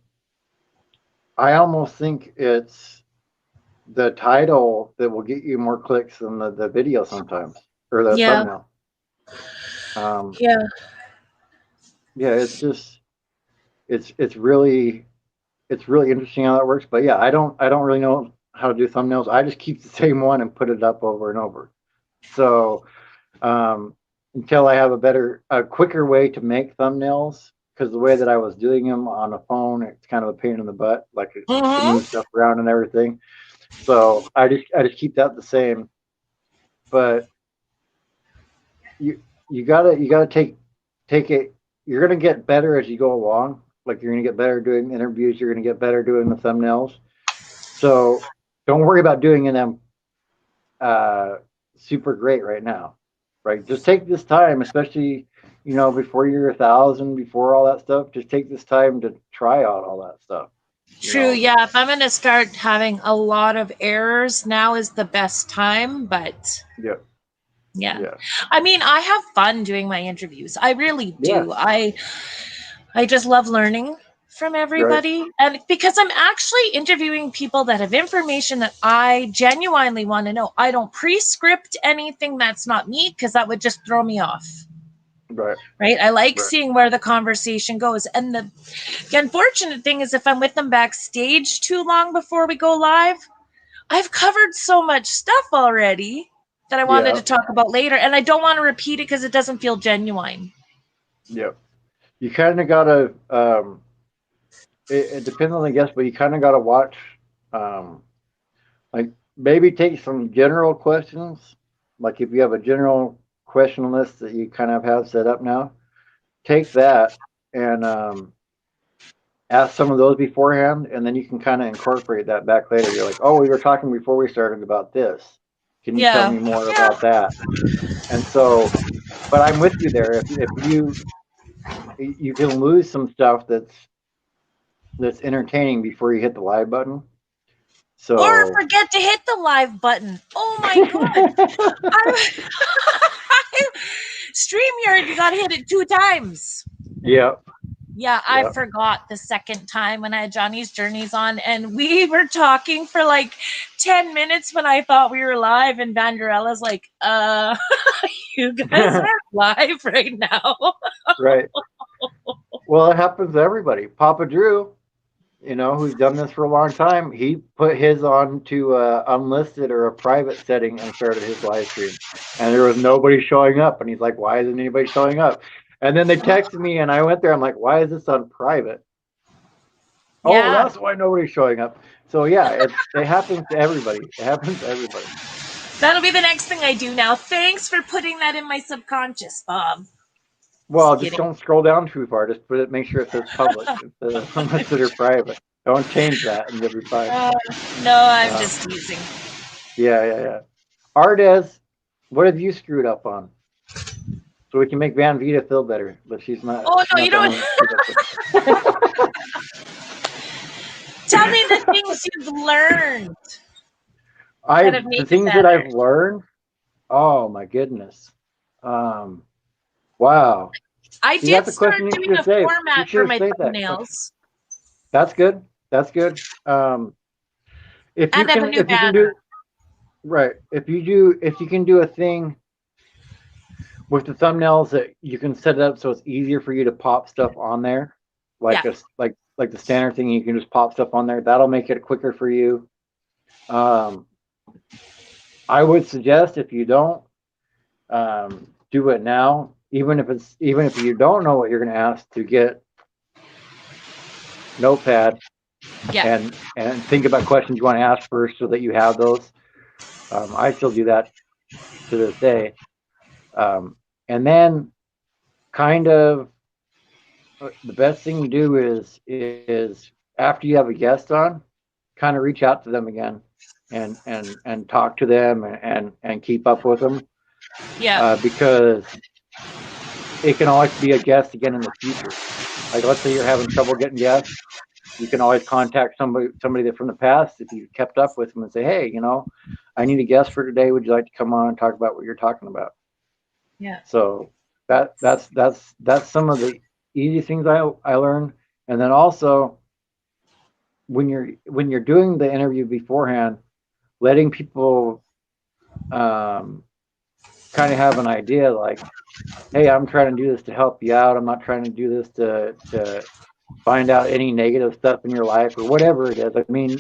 I almost think it's the title that will get you more clicks than the video sometimes, or the Yeah, thumbnail. Um, yeah. yeah, it's it's really interesting how that works. But yeah, I don't really know how to do thumbnails. I just keep the same one and put it up over and over. So um, until I have a quicker way to make thumbnails, because the way that I was doing them on a phone, it's kind of a pain in the butt, like to Mm-hmm. move stuff around and everything. So I just keep that the same. But you gotta take it. You're gonna get better as you go along. Like you're gonna get better doing interviews. You're gonna get better doing the thumbnails. So don't worry about doing them uh, super great right now, right? Just take this time, especially before you're 1,000, before all that stuff. Just take this time to try out all that stuff. You True. know, Yeah. If I'm gonna start having a lot of errors, now is the best time. But yeah, yeah, yeah, I mean, I have fun doing my interviews. I really yeah, do. I just love learning from right, everybody. And because I'm actually interviewing people that have information that I genuinely want to know. I don't pre-script anything that's not me because that would just throw me off. right, Right? I like right. seeing where the conversation goes. And the unfortunate thing is if I'm with them backstage too long before we go live, I've covered so much stuff already that I wanted Yeah, to talk about later and I don't want to repeat it because it doesn't feel genuine. yeah. You kind of gotta. It depends on the guest, but you kind of gotta watch. Um, like maybe take some general questions. Like if you have a general question list that you kind of have set up now, take that and ask some of those beforehand, and then you can kind of incorporate that back later. You're like, oh, we were talking before we started about this. Can you tell Yeah. me more Yeah. about that? And so, but I'm with you there. If you can lose some stuff that's entertaining before you hit the live button. Or So forget to hit the live button. Oh my god. I'm StreamYard, you gotta hit it 2 times. yep, Yeah, I yep. forgot the second time when I had Johnny's Journeys on, and we were talking for like 10 minutes when I thought we were live, and Vanderella's like, you guys aren't live right now. Right. Well, it happens to everybody. Papa Drew, who's done this for a long time, he put his on to unlisted or a private setting and started his live stream. And there was nobody showing up. And he's like, why isn't anybody showing up? And then they texted me and I went there. I'm like, why is this on private? Oh, Yeah. that's why nobody's showing up. So yeah, it happens to everybody. It happens to everybody. That'll be the next thing I do now. Thanks for putting that in my subconscious, Bob. Well, Just just kidding. don't scroll down too far. Just make sure it says public instead of unlisted or private. Don't change that and you'll be fine. No, I'm just teasing. Yeah. Ardez, what have you screwed up on? So we can make Van Vita feel better, but she's not. Oh, she's no, not you the don't. only one. Tell me the things you've learned that have The made it things that better. I've learned. Oh my goodness. Wow. I See, did that's a start question you doing should a have saved. You format should for have my saved that question. thumbnails. That's good. That's good. If you And I have a can, new if you can banner. do right, if you can do a thing with the thumbnails that you can set it up so it's easier for you to pop stuff on there, like Yeah. like the standard thing, you can just pop stuff on there. That'll make it quicker for you. I would suggest if you don't do it now, even if you don't know what you're going to ask, to get notepad Yeah. and think about questions you want to ask first so that you have those. I still do that to this day. And then kind of the best thing to do is after you have a guest on, kind of reach out to them again and talk to them and keep up with them. Yeah. Because it can always be a guest again in the future. Like let's say you're having trouble getting guests, you can always contact somebody that from the past if you kept up with them and say, hey, I need a guest for today. Would you like to come on and talk about what you're talking about? Yeah. So that's some of the easy things I learned. And then also when you're doing the interview beforehand, letting people kind of have an idea like, hey, I'm trying to do this to help you out. I'm not trying to do this to find out any negative stuff in your life or whatever it is. I mean,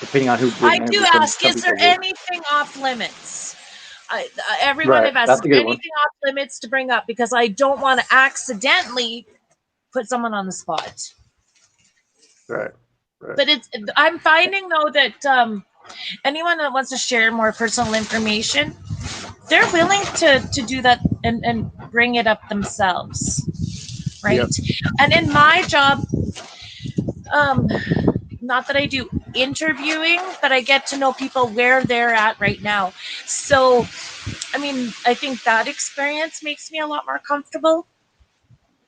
depending on who did I an do interview, ask, some is there people would. anything off limits? Everyone Right, I've asked, that's is a there good one. anything off limits to bring up? Because I don't want to accidentally put someone on the spot. Right. But I'm finding though that anyone that wants to share more personal information, they're willing to do that and bring it up themselves, right? Yep. And in my job, not that I do interviewing, but I get to know people where they're at right now. So, I mean, I think that experience makes me a lot more comfortable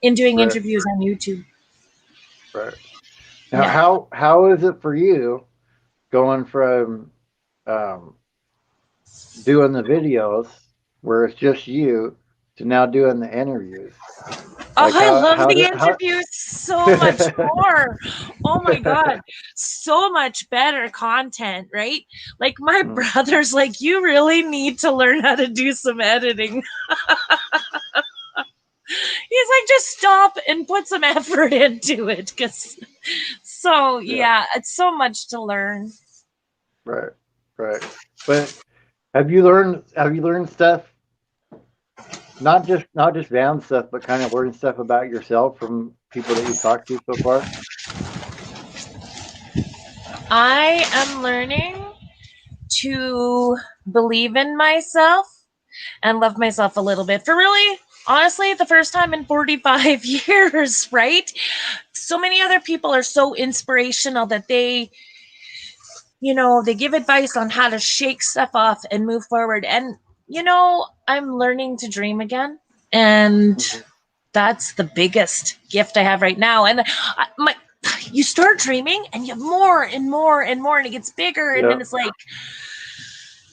in doing Right. interviews on YouTube. Right. Now, Yeah. how is it for you going from um, doing the videos where it's just you to now doing the interviews? Oh, Like I love how the did how interviews so much more. Oh my God. So much better content, right? Like my brother's like, you really need to learn how to do some editing. He's like, just stop and put some effort into it. Yeah, it's so much to learn. Right. But have you learned stuff, not just Van stuff, but kind of learned stuff about yourself from people that you've talked to so far? I am learning to believe in myself and love myself a little bit for really, honestly, the first time in 45 years, right? So many other people are so inspirational that they, they give advice on how to shake stuff off and move forward. And, I'm learning to dream again. And Mhm. that's the biggest gift I have right now. And you start dreaming and you have more and more and more, and it gets bigger. And then Yeah. it's like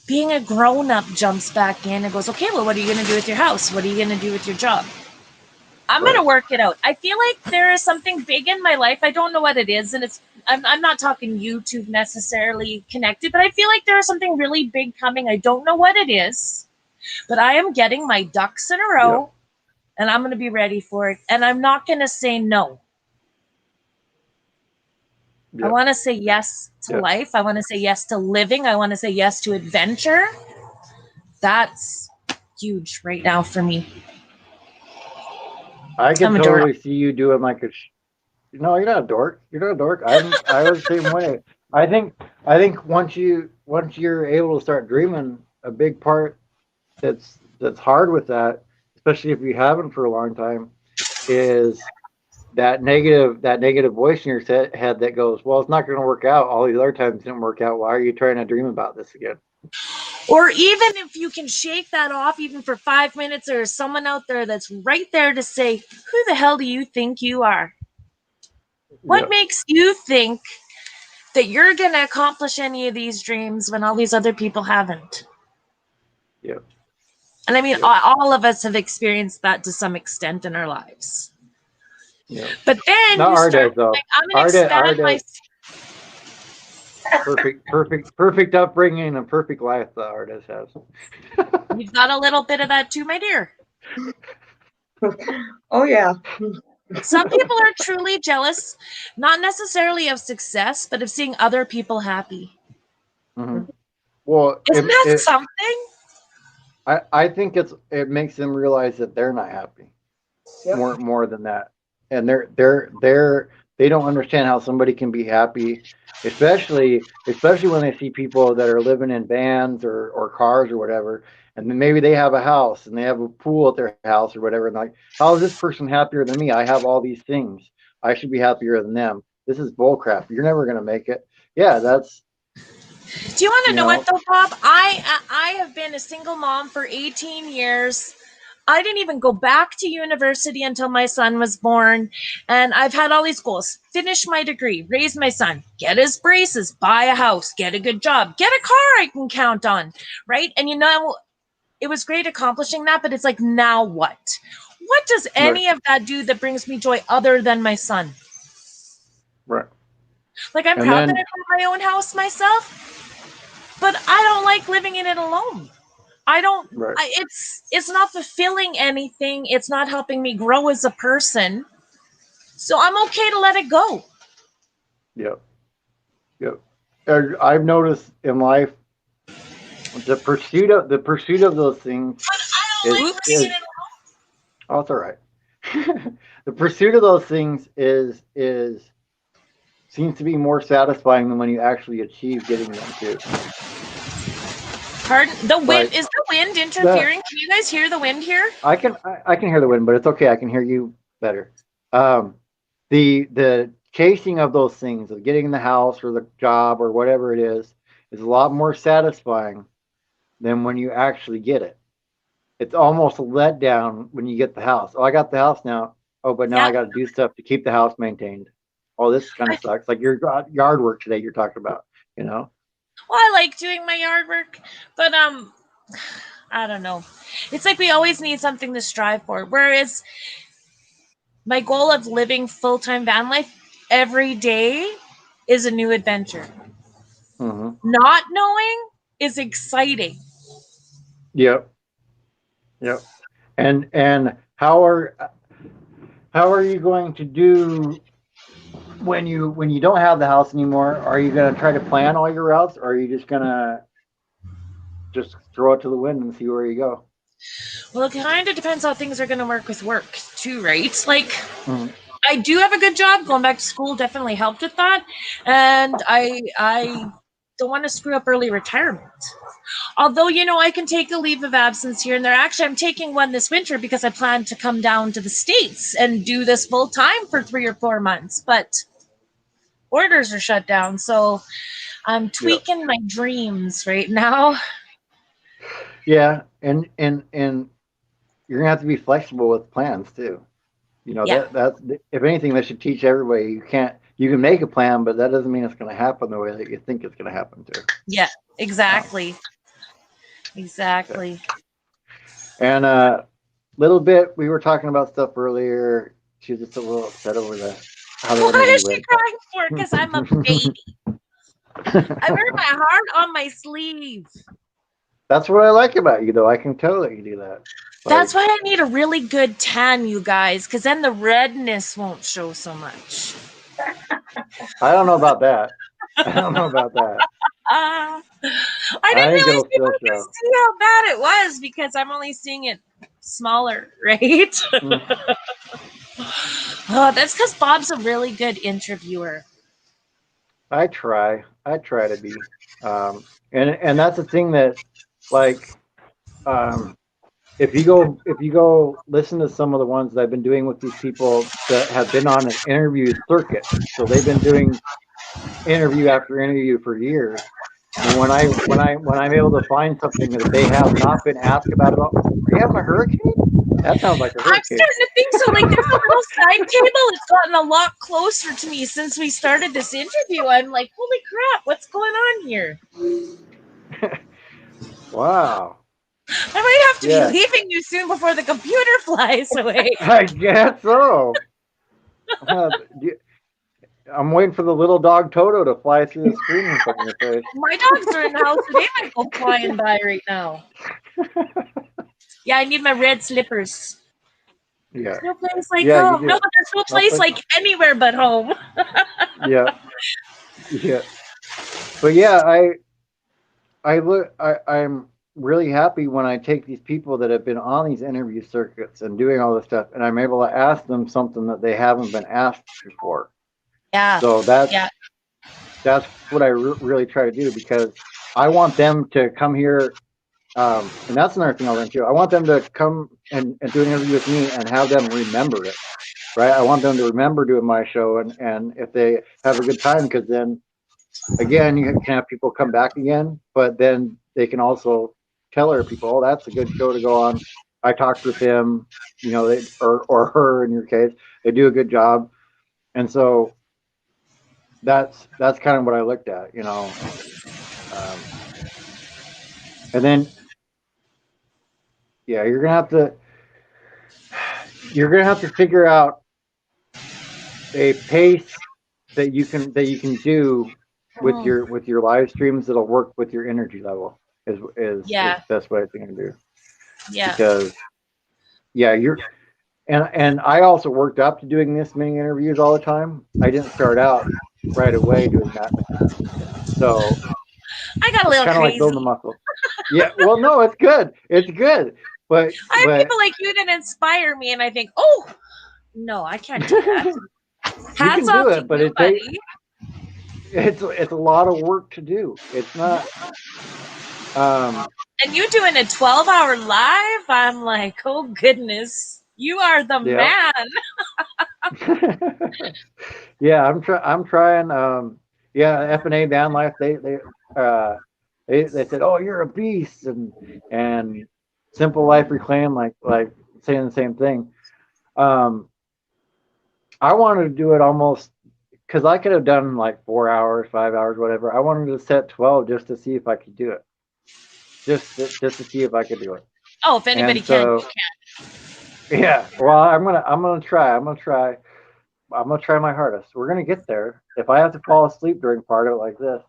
being a grown up jumps back in and goes, okay, well, what are you going to do with your house? What are you going to do with your job? I'm going Right. to work it out. I feel like there is something big in my life. I don't know what it is. And I'm not talking YouTube necessarily connected, but I feel like there is something really big coming. I don't know what it is, but I am getting my ducks in a Yeah. row and I'm going to be ready for it. And I'm not going to say no. I Yeah. want to say yes to Yeah. life. I want to say yes to living. I want to say yes to adventure. That's huge right now for me. I could I'm a dork. totally see you doing like no, you're not a dork. You're not a dork. I was the same way. I think once you're able to start dreaming, a big part that's hard with that, especially if you haven't for a long time, is that negative voice in your head that goes, well, it's not going to work out. All these other times didn't work out. Why are you trying to dream about this again? Or even if you can shake that off, even for 5 minutes, there's someone out there that's right there to say, who the hell do you think you are? What Yeah. makes you think that you're going to accomplish any of these dreams when all these other people haven't? Yeah. And I mean, Yeah. all of us have experienced that to some extent in our lives. Yeah. But then Not you our start days though. like, I'm going to Our expand my. days. Perfect upbringing and perfect life the artist has. You've got a little bit of that too, my dear. Oh yeah. Some people are truly jealous, not necessarily of success, but of seeing other people happy. Hmm. Well, Isn't that something? I think it makes them realize that they're not happy Yep. more than that, and they don't understand how somebody can be happy, especially when they see people that are living in vans or cars or whatever, and then maybe they have a house and they have a pool at their house or whatever, and like, how is this person happier than me? I have all these things. I should be happier than them. This is bullcrap. You're never gonna make it. Yeah, that's Do you want to you know what know. though, Bob? I have been a single mom for 18 years. I didn't even go back to university until my son was born. And I've had all these goals: finish my degree, raise my son, get his braces, buy a house, get a good job, get a car I can count on. Right. And it was great accomplishing that, but it's like, now what? What does Right, any of that do that brings me joy other than my son? right, Like, I'm and proud that I then bought my own house myself, but I don't like living in it alone. I don't. right. It's not fulfilling anything. It's not helping me grow as a person. So I'm okay to let it go. Yep, yep. I've noticed in life the pursuit of those things But I don't is like living is in it oh, it's all right. The pursuit of those things is seems to be more satisfying than when you actually achieve getting them too. alone. Pardon? The wind, Like is the wind the interfering? Can you guys hear the wind here? I can hear the wind, but it's okay. I can hear you better. Um, the chasing of those things, of getting the house or the job or whatever it is a lot more satisfying than when you actually get it. It's almost a letdown when you get the house. Oh, I got the house now. Oh, but now Yeah. I got to do stuff to keep the house maintained. Oh, this kind I, of sucks. Like your yard work today you're talking about, you know? well, I like doing my yard work, but I don't know. It's like we always need something to strive for. Whereas my goal of living full time van life every day is a new adventure. Hmm. Not knowing is exciting. Yep, yep. And how are you going to do when you don't have the house anymore? Are you going to try to plan all your routes, or are you just going to just throw it to the wind and see where you go? Well, it kind of depends how things are going to work with work, too, right? Like, Hmm. I do have a good job. Going back to school definitely helped with that, and I don't want to screw up early retirement. Although, I can take a leave of absence here and there. Actually, I'm taking one this winter because I plan to come down to the States and do this full time for 3 or 4 months. But borders are shut down. So I'm Yeah. tweaking my dreams right now. Yeah, and you're gonna have to be flexible with plans too. Yeah. That if anything, that should teach everybody you can make a plan, but that doesn't mean it's gonna happen the way that you think it's gonna happen too. Yeah, Um, exactly. okay. Exactly. And little bit we were talking about stuff earlier. She was just a little upset over how the What interview is she went. crying for? Because I'm a baby. I wear my heart on my sleeve. That's what I like about you, though. I can tell that you do that. That's Like, why I need a really good tan, you guys, because then the redness won't show so much. I don't know about that. I don't know about that. I I didn't think realize it'll people still could show. see how bad it was because I'm only seeing it smaller, right? Mm. Oh, that's because Bob's a really good interviewer. I try. I try to be. And that's the thing that, like, um, if you go listen to some of the ones that I've been doing with these people that have been on an interview circuit, so they've been doing interview after interview for years. And when I'm able to find something that they have not been asked about, are you having a hurricane? That sounds like a I'm hurricane. starting to think so. Like, there's a little side table. It's gotten a lot closer to me since we started this interview. I'm like, holy crap, what's going on here? Wow. I might have to be Yeah, leaving you soon before the computer flies away. I guess so. I'm waiting for the little dog Toto to fly through the screen in front of your face. My dogs are in the house, so they might go flying by right now. Yeah, I need my red slippers. Yeah, There's no place like yeah, you home. No, do. but there's no No place place. like anywhere but home. Yeah, yeah. But yeah, I'm really happy when I take these people that have been on these interview circuits and doing all this stuff, and I'm able to ask them something that they haven't been asked before. Yeah. So Yeah. that's what I really try to do, because I want them to come here. And that's another thing I'll learn too. I want them to come and do an interview with me and have them remember it, right? I want them to remember doing my show, and if they have a good time, because then again, you can have people come back again, but then they can also tell other people, oh, that's a good show to go on. I talked with him, or her in your case, they do a good job. And so that's kind of what I looked at. And then, yeah, you're gonna have to figure out a pace that you can do with Oh, your live streams that'll work with your energy level is yeah. the best way I think I can do. Yeah. Because yeah, and I also worked up to doing this many interviews all the time. I didn't start out right away doing that. So I got a it's little kind of like crazy. building a muscle. Yeah, well, no, it's good. It's good. But I have people like you that inspire me, and I think, oh, no, I can't do that. you Hats can do off to it, but you, buddy. it's a lot of work to do. It's not And you doing a 12-hour live? I'm like, oh, goodness. You are the yeah. man. Yeah, I'm trying. Yeah, F&A Van Life. Uh, they said, "Oh, you're a beast," and Simple Life Reclaim, like saying the same thing. I wanted to do it almost because I could have done like 4 hours, 5 hours, whatever. I wanted to set 12 just to see if I could do it, just to see if I could do it. Oh, if anybody And can, so, you can. yeah, well, I'm gonna try. I'm gonna try my hardest. We're gonna get there. If I have to fall asleep during part of it like this,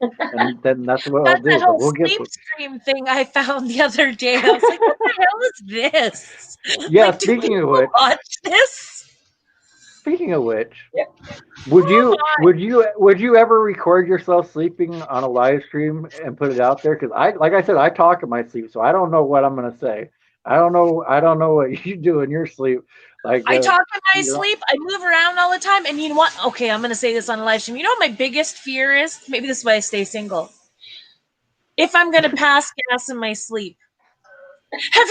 and then that's what I'll That's do. a But whole we'll get sleep there. stream thing I found the other day. I was like, what the hell is this? Yeah. Like, do people watch this? Speaking of which, Yeah. would Oh you my. would you ever record yourself sleeping on a live stream and put it out there? Because like I said, I talk in my sleep, so I don't know what I'm gonna say. I don't know what you do in your sleep. Like I talk in my you know, sleep. I move around all the time. And you know what? Okay, I'm going to say this on a live stream. You know what my biggest fear is? Maybe this is why I stay single. if I'm gonna pass gas in my sleep. Have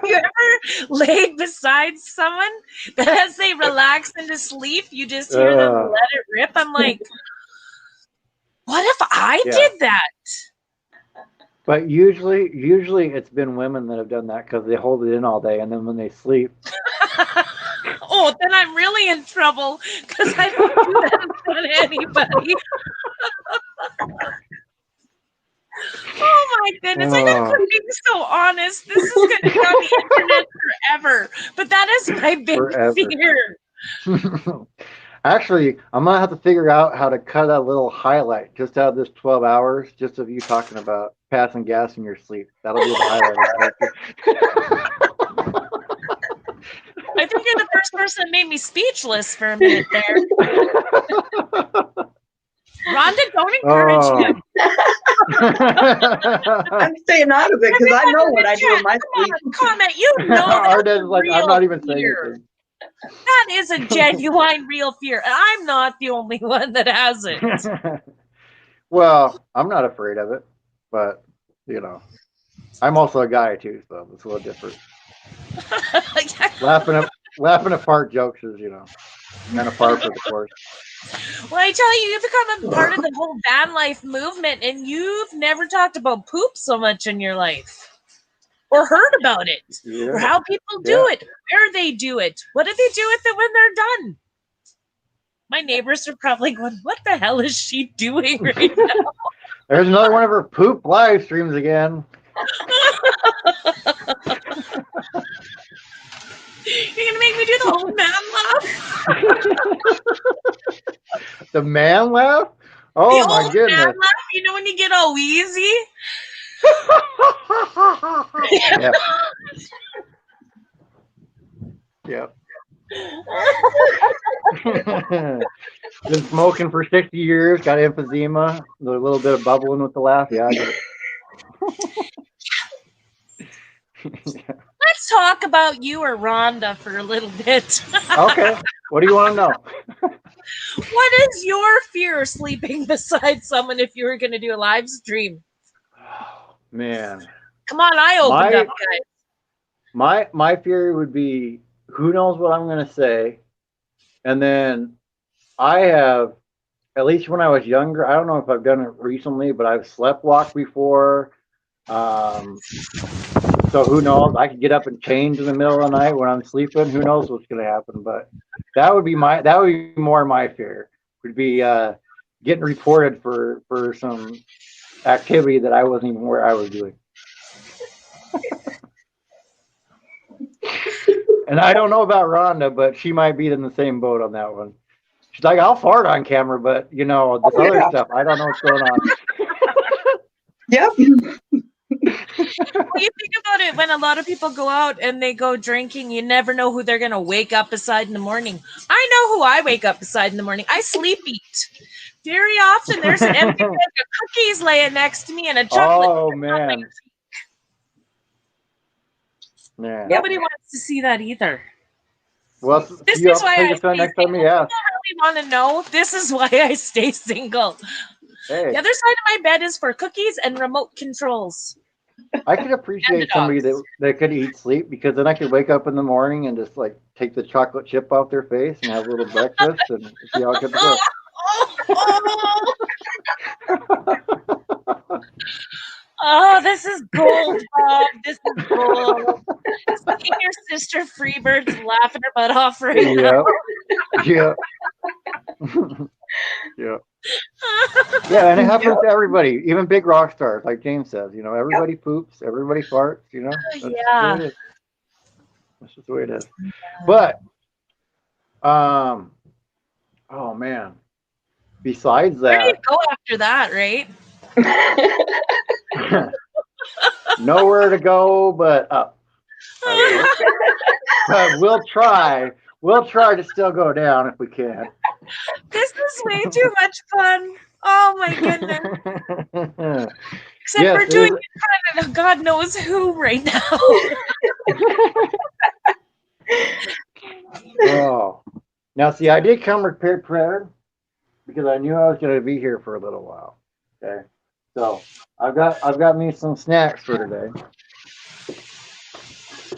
you ever laid beside someone that as they relax into sleep, you just hear them let it rip? I'm like, what if I did that? But usually it's been women that have done that because they hold it in all day, and then when they sleep. Oh, then I'm really in trouble because I don't do that in front of anybody. Oh my goodness, I gotta quit being so honest. This is gonna be on the internet forever. But that is my big fear. Actually, I'm gonna have to figure out how to cut a little highlight just out of this 12 hours, just of you talking about passing gas in your sleep. That'll be the highlight. I think you're the first person that made me speechless for a minute there. Rhonda, don't encourage him. I'm staying out of it because I know what I do in my sleep. Comment, you know that's like, I'm not even saying anything. That is a genuine, real fear, and I'm not the only one that has it. Well, I'm not afraid of it, but you know, I'm also a guy too, so it's a little different. Laughing apart jokes is, kind of par for the course. Well, I tell you, you've become a part of the whole van life movement, and you've never talked about poop so much in your life, or heard about it, or how people do it, where they do it, what do they do with it when they're done. My neighbors are probably going, "What the hell is she doing right now?" There's another one of her poop live streams again. You're gonna make me do the old man laugh? The man laugh? Oh the my old goodness. Man laugh? You know when you get all wheezy? Yep. Been smoking for 60 years, got emphysema, a little bit of bubbling with the laugh. Yeah, I get it. Let's talk about you or Rhonda for a little bit. Okay. What do you want to know? What is your fear of sleeping beside someone if you were going to do a live stream? Oh, man. Come on, I opened up, guys. My fear would be, who knows what I'm going to say. And then I have, at least when I was younger, I don't know if I've done it recently, but I've sleptwalked before. So who knows? I could get up and change in the middle of the night when I'm sleeping. Who knows what's going to happen? But that would be more my fear. Would be getting reported for some activity that I wasn't even aware I was doing. And I don't know about Rhonda, but she might be in the same boat on that one. She's like, I'll fart on camera, but this other stuff, I don't know what's going on. Yep. Well, you think about it, when a lot of people go out and they go drinking, you never know who they're going to wake up beside in the morning. I know who I wake up beside in the morning. I sleep eat. Very often there's an empty bag of cookies laying next to me and a chocolate. Oh, man. Yeah. Nobody wants to see that either. Well, this is why I next time you ask. You want to know? This is why I stay single. Hey. The other side of my bed is for cookies and remote controls. I could appreciate somebody that could eat sleep, because then I could wake up in the morning and just like take the chocolate chip off their face and have a little breakfast and see how it could go. Oh, this is gold, Bob. This is gold. Seeing your sister Freebird's laughing her butt off right now. Yeah. Yeah. Yeah, and it happens to everybody, even big rock stars, like James says. Everybody poops, everybody farts. That's just the way it is. But, oh man. Besides that, where do you go after that, right? Nowhere to go but up. But we'll try. We'll try to still go down if we can. This is way too much fun. Oh my goodness. Except we're doing it in front of God knows who right now. Oh. Now, see, I did come prepared because I knew I was going to be here for a little while. Okay. So I've got me some snacks for today.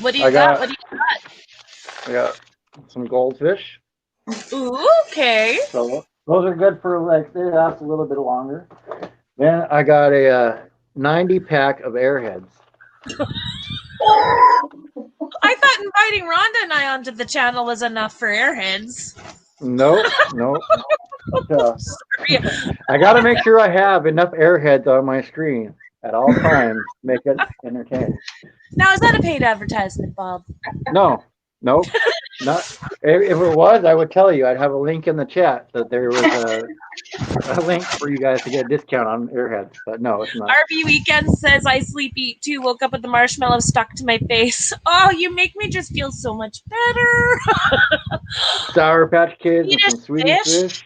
What do I you got? got What do I got some goldfish. you? Ooh, okay. So those are good for like they last a little bit longer. Then I got a 90 pack of Airheads. I thought inviting Rhonda and I onto the channel was enough for Airheads. Nope, nope. So, Sorry. I got to make sure I have enough Airheads on my screen at all times to make it entertaining. Now, is that a paid advertisement, Bob? No, nope, not. If it was, I would tell you. I'd have a link in the chat that there was a link for you guys to get a discount on Airheads. But no, it's not. RV Weekend says, I sleep, eat too, woke up with the marshmallow stuck to my face. Oh, you make me just feel so much better. Sour Patch Kids and Swedish some Swedish fish? fish.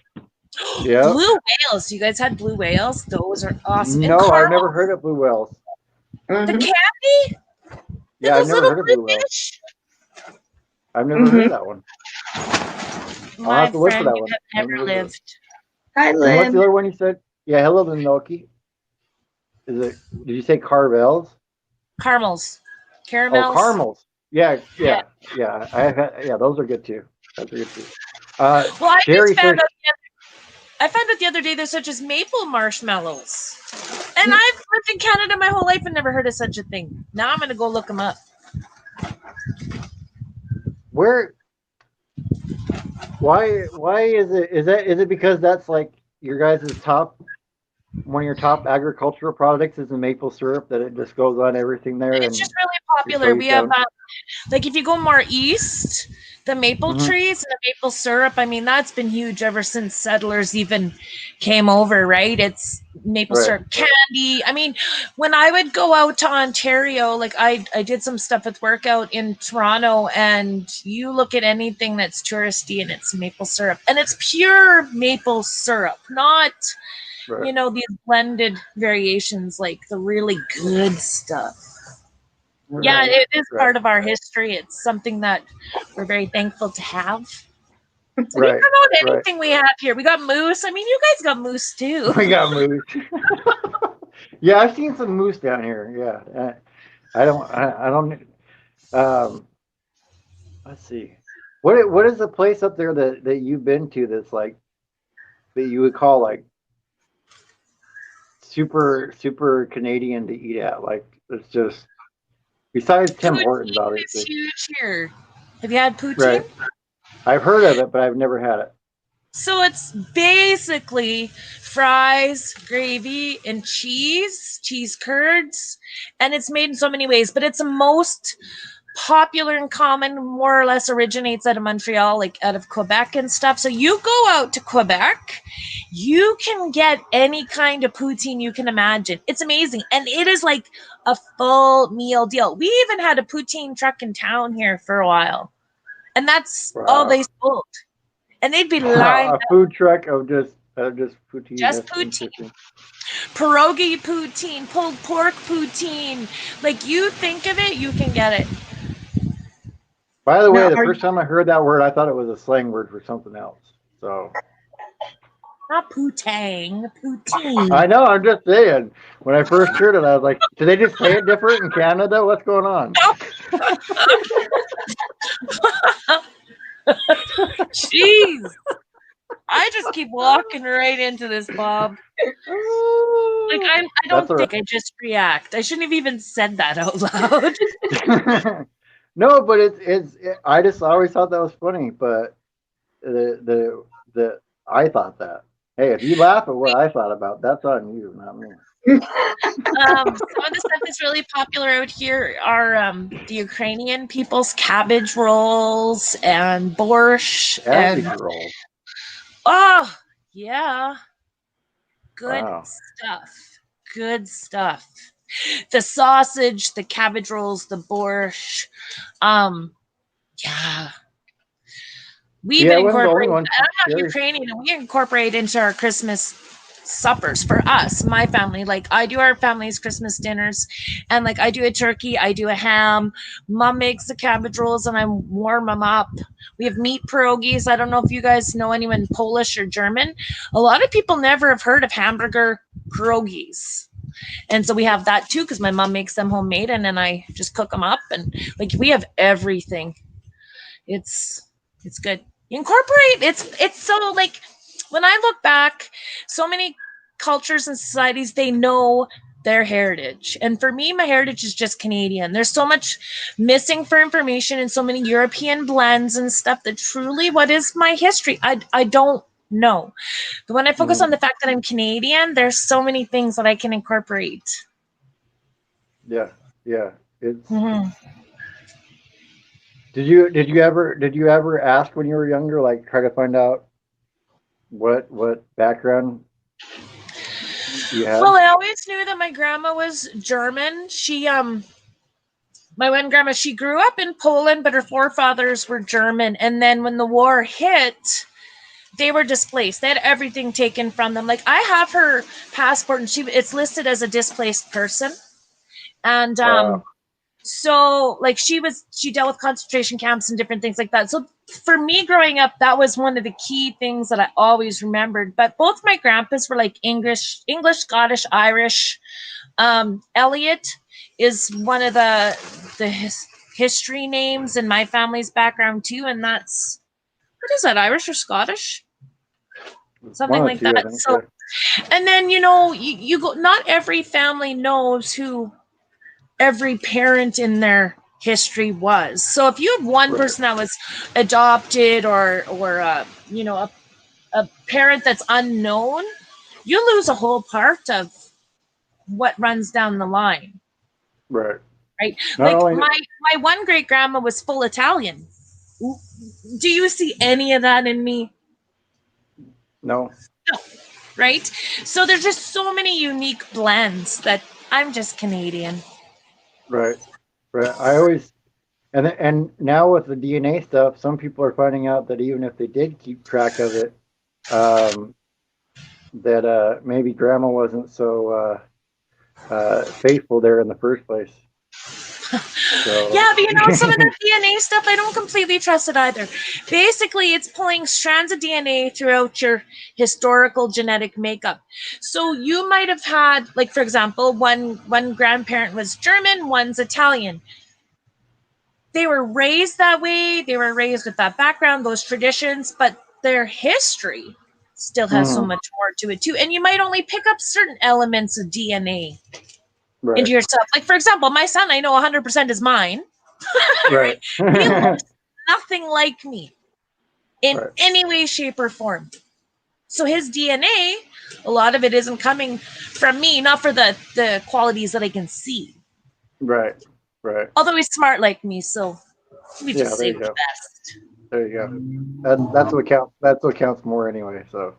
Yeah. Blue whales. You guys had blue whales? Those are awesome. And No, I've caramel. never heard of blue whales. The Mhm. candy? Yeah, I've Those never little heard of blue blue whales. fish? I've never heard of that one. My have to look for friend, that you one. have I've never never heard of it. lived. Hi, And what's the Lynn. other one you said? Yeah, hello, the Noki. Is it? Did you say Carvels? Caramels. Oh, Caramels. caramels. Yeah. I have had, yeah, those are good too. Those are good too. Well, I Sherry just found says, out the other day there's such as maple marshmallows. And I've lived in Canada my whole life and never heard of such a thing. Now I'm going to go look them up. where? Why is it? Is it because that's like your guys' top one of your top agricultural products is the maple syrup that it just goes on everything there It's and just really you're so popular. We used have, to like, if you go more east, the maple Mhm. trees and the maple syrup, I mean, that's been huge ever since settlers even came over, right? It's maple Right. syrup candy. I mean, when I would go out to Ontario, like I did some stuff with workout in Toronto, and you look at anything that's touristy and it's maple syrup. And it's pure maple syrup, not Right. these blended variations, like the really good stuff. Yeah, Right. it is Right. part of our history. It's something that we're very thankful to have. So we Right. promote Right. anything we have here. We got moose. I mean, you guys got moose too. We got moose. Yeah, I've seen some moose down here. Yeah. I don't let's see. What is the place up there that you've been to that's like that you would call like super Canadian to eat at? Like it's just besides Tim Hortons, Poutine is obviously. huge here. Have you had poutine? Right. I've heard of it, but I've never had it. So it's basically fries, gravy, and cheese curds, and it's made in so many ways. But it's the most popular and common, more or less originates out of Montreal, like out of Quebec and stuff. So you go out to Quebec, you can get any kind of poutine you can imagine. It's amazing. And it is like a full meal deal. We even had a poutine truck in town here for a while. And that's all Wow. they sold. And they'd be lined A up. food truck of just poutine. Just That's poutine. interesting. Pierogi poutine, pulled pork poutine. Like you think of it, you can get it. By the way, Now, the are first time I heard that word, I thought it was a slang word for something else. So Not poutine, poutine. I know. I'm just saying. When I first heard it, I was like, "Do they just say it different in Canada? What's going on?" Jeez. I just keep walking right into this, Bob. Like I That's don't all think I just react. I shouldn't have even said that out loud. right. No, but I just always thought that was funny, but the I thought that. Hey, if you laugh at what I thought about, that's on you, not me. Some of the stuff that's really popular out here are the Ukrainian people's cabbage rolls and borscht Cabbage and roll. oh yeah, good Wow. stuff. Good stuff. The sausage, the cabbage rolls, the borscht. Yeah. We Yeah, I even wasn't the only incorporate. one. I'm not Sherry. Ukrainian, and we incorporate into our Christmas suppers for us, my family. Like I do our family's Christmas dinners, and like I do a turkey, I do a ham. Mom makes the cabbage rolls, and I warm them up. We have meat pierogies. I don't know if you guys know anyone Polish or German. A lot of people never have heard of hamburger pierogies. And so we have that too, because my mom makes them homemade, and then I just cook them up, and like we have everything. It's good. You incorporate. It's so like when I look back, so many cultures and societies, they know their heritage. And for me, my heritage is just Canadian. There's so much missing for information and so many European blends and stuff that truly what is my history? I don't know. But when I focus on the fact that I'm Canadian, there's so many things that I can incorporate. Yeah, yeah. It's. Mm-hmm. Did you ever ask when you were younger, like try to find out what background you had? Well, I always knew that my grandma was German. My one grandma, she grew up in Poland, but her forefathers were German. And then when the war hit, they were displaced. They had everything taken from them. Like I have her passport, and it's listed as a displaced person. And Wow. so like she dealt with concentration camps and different things like that. So for me growing up, that was one of the key things that I always remembered. But both my grandpas were like English, Scottish, Irish. Elliot is one of the history names in my family's background too, and that's what is that, Irish or Scottish? Something One or like two, I that. think. So, and then you go. Not every family knows who every parent in their history was. So if you have one person that was adopted or a parent that's unknown, you lose a whole part of what runs down the line. Right. Right? Not Like only my one great grandma was full Italian. Do you see any of that in me? no. No. Right? So there's just so many unique blends that I'm just Canadian. Right. Right. I always and now with the DNA stuff, some people are finding out that even if they did keep track of it, um, that maybe grandma wasn't so faithful there in the first place. So Yeah, but some of the DNA stuff, I don't completely trust it either. Basically, it's pulling strands of DNA throughout your historical genetic makeup. So you might have had, like, for example, one grandparent was German, one's Italian. They were raised that way. They were raised with that background, those traditions, but their history still has so much more to it too. And you might only pick up certain elements of DNA right. into yourself. Like, for example, my son, I know 100% is mine. Right. He looks nothing like me in Right. any way, shape, or form. So his DNA, a lot of it isn't coming from me, not for the qualities that I can see. Right. Right. Although he's smart like me, so we Yeah, just there save you the go. best. There you go. That's what counts. That's what counts more anyway. So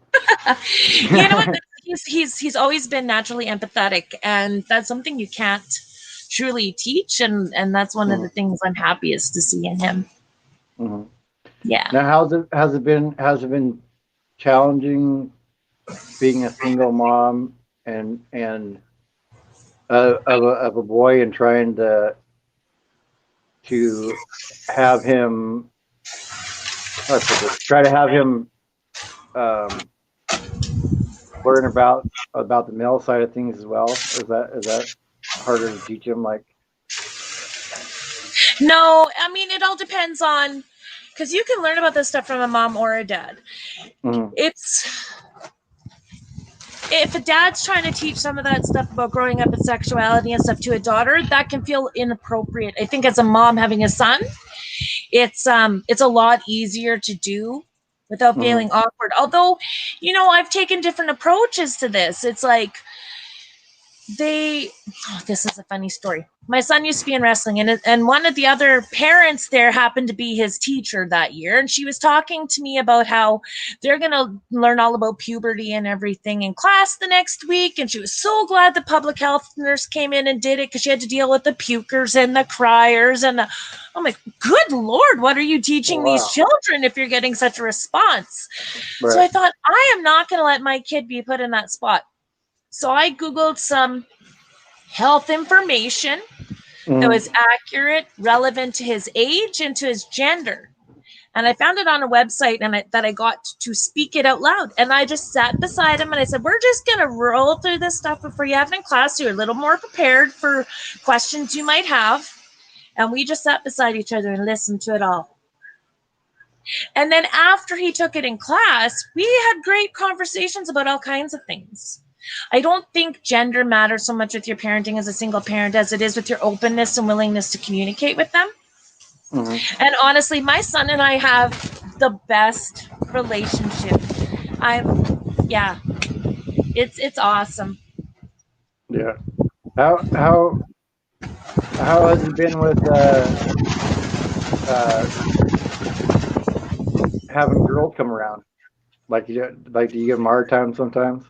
You know what? He's always been naturally empathetic, and that's something you can't truly teach, and that's one of the things I'm happiest to see in him. Mhm. Yeah. Now, has it been challenging being a single mom and of a boy and trying to have him how do I put this? Try to have him um, learn about the male side of things as well. Is that harder to teach him? Like, No, I mean it all depends on because you can learn about this stuff from a mom or a dad. It's if a dad's trying to teach some of that stuff about growing up and sexuality and stuff to a daughter, that can feel inappropriate. I think as a mom having a son, it's a lot easier to do without feeling awkward. Although, I've taken different approaches to this. It's like this is a funny story. My son used to be in wrestling, and one of the other parents there happened to be his teacher that year, and she was talking to me about how they're going to learn all about puberty and everything in class the next week, and she was so glad the public health nurse came in and did it because she had to deal with the pukers and the criers, and I'm like, good Lord, what are you teaching these children if you're getting such a response? right. So I thought, I am not going to let my kid be put in that spot. So I Googled some health information that was accurate, relevant to his age and to his gender. And I found it on a website that I got to speak it out loud. And I just sat beside him and I said, we're just going to roll through this stuff before you have it in class. So you're a little more prepared for questions you might have. And we just sat beside each other and listened to it all. And then after he took it in class, we had great conversations about all kinds of things. I don't think gender matters so much with your parenting as a single parent as it is with your openness and willingness to communicate with them. Mm-hmm. And honestly, my son and I have the best relationship. It's awesome. Yeah. How has it been with having girls come around? Do you give them a hard time sometimes?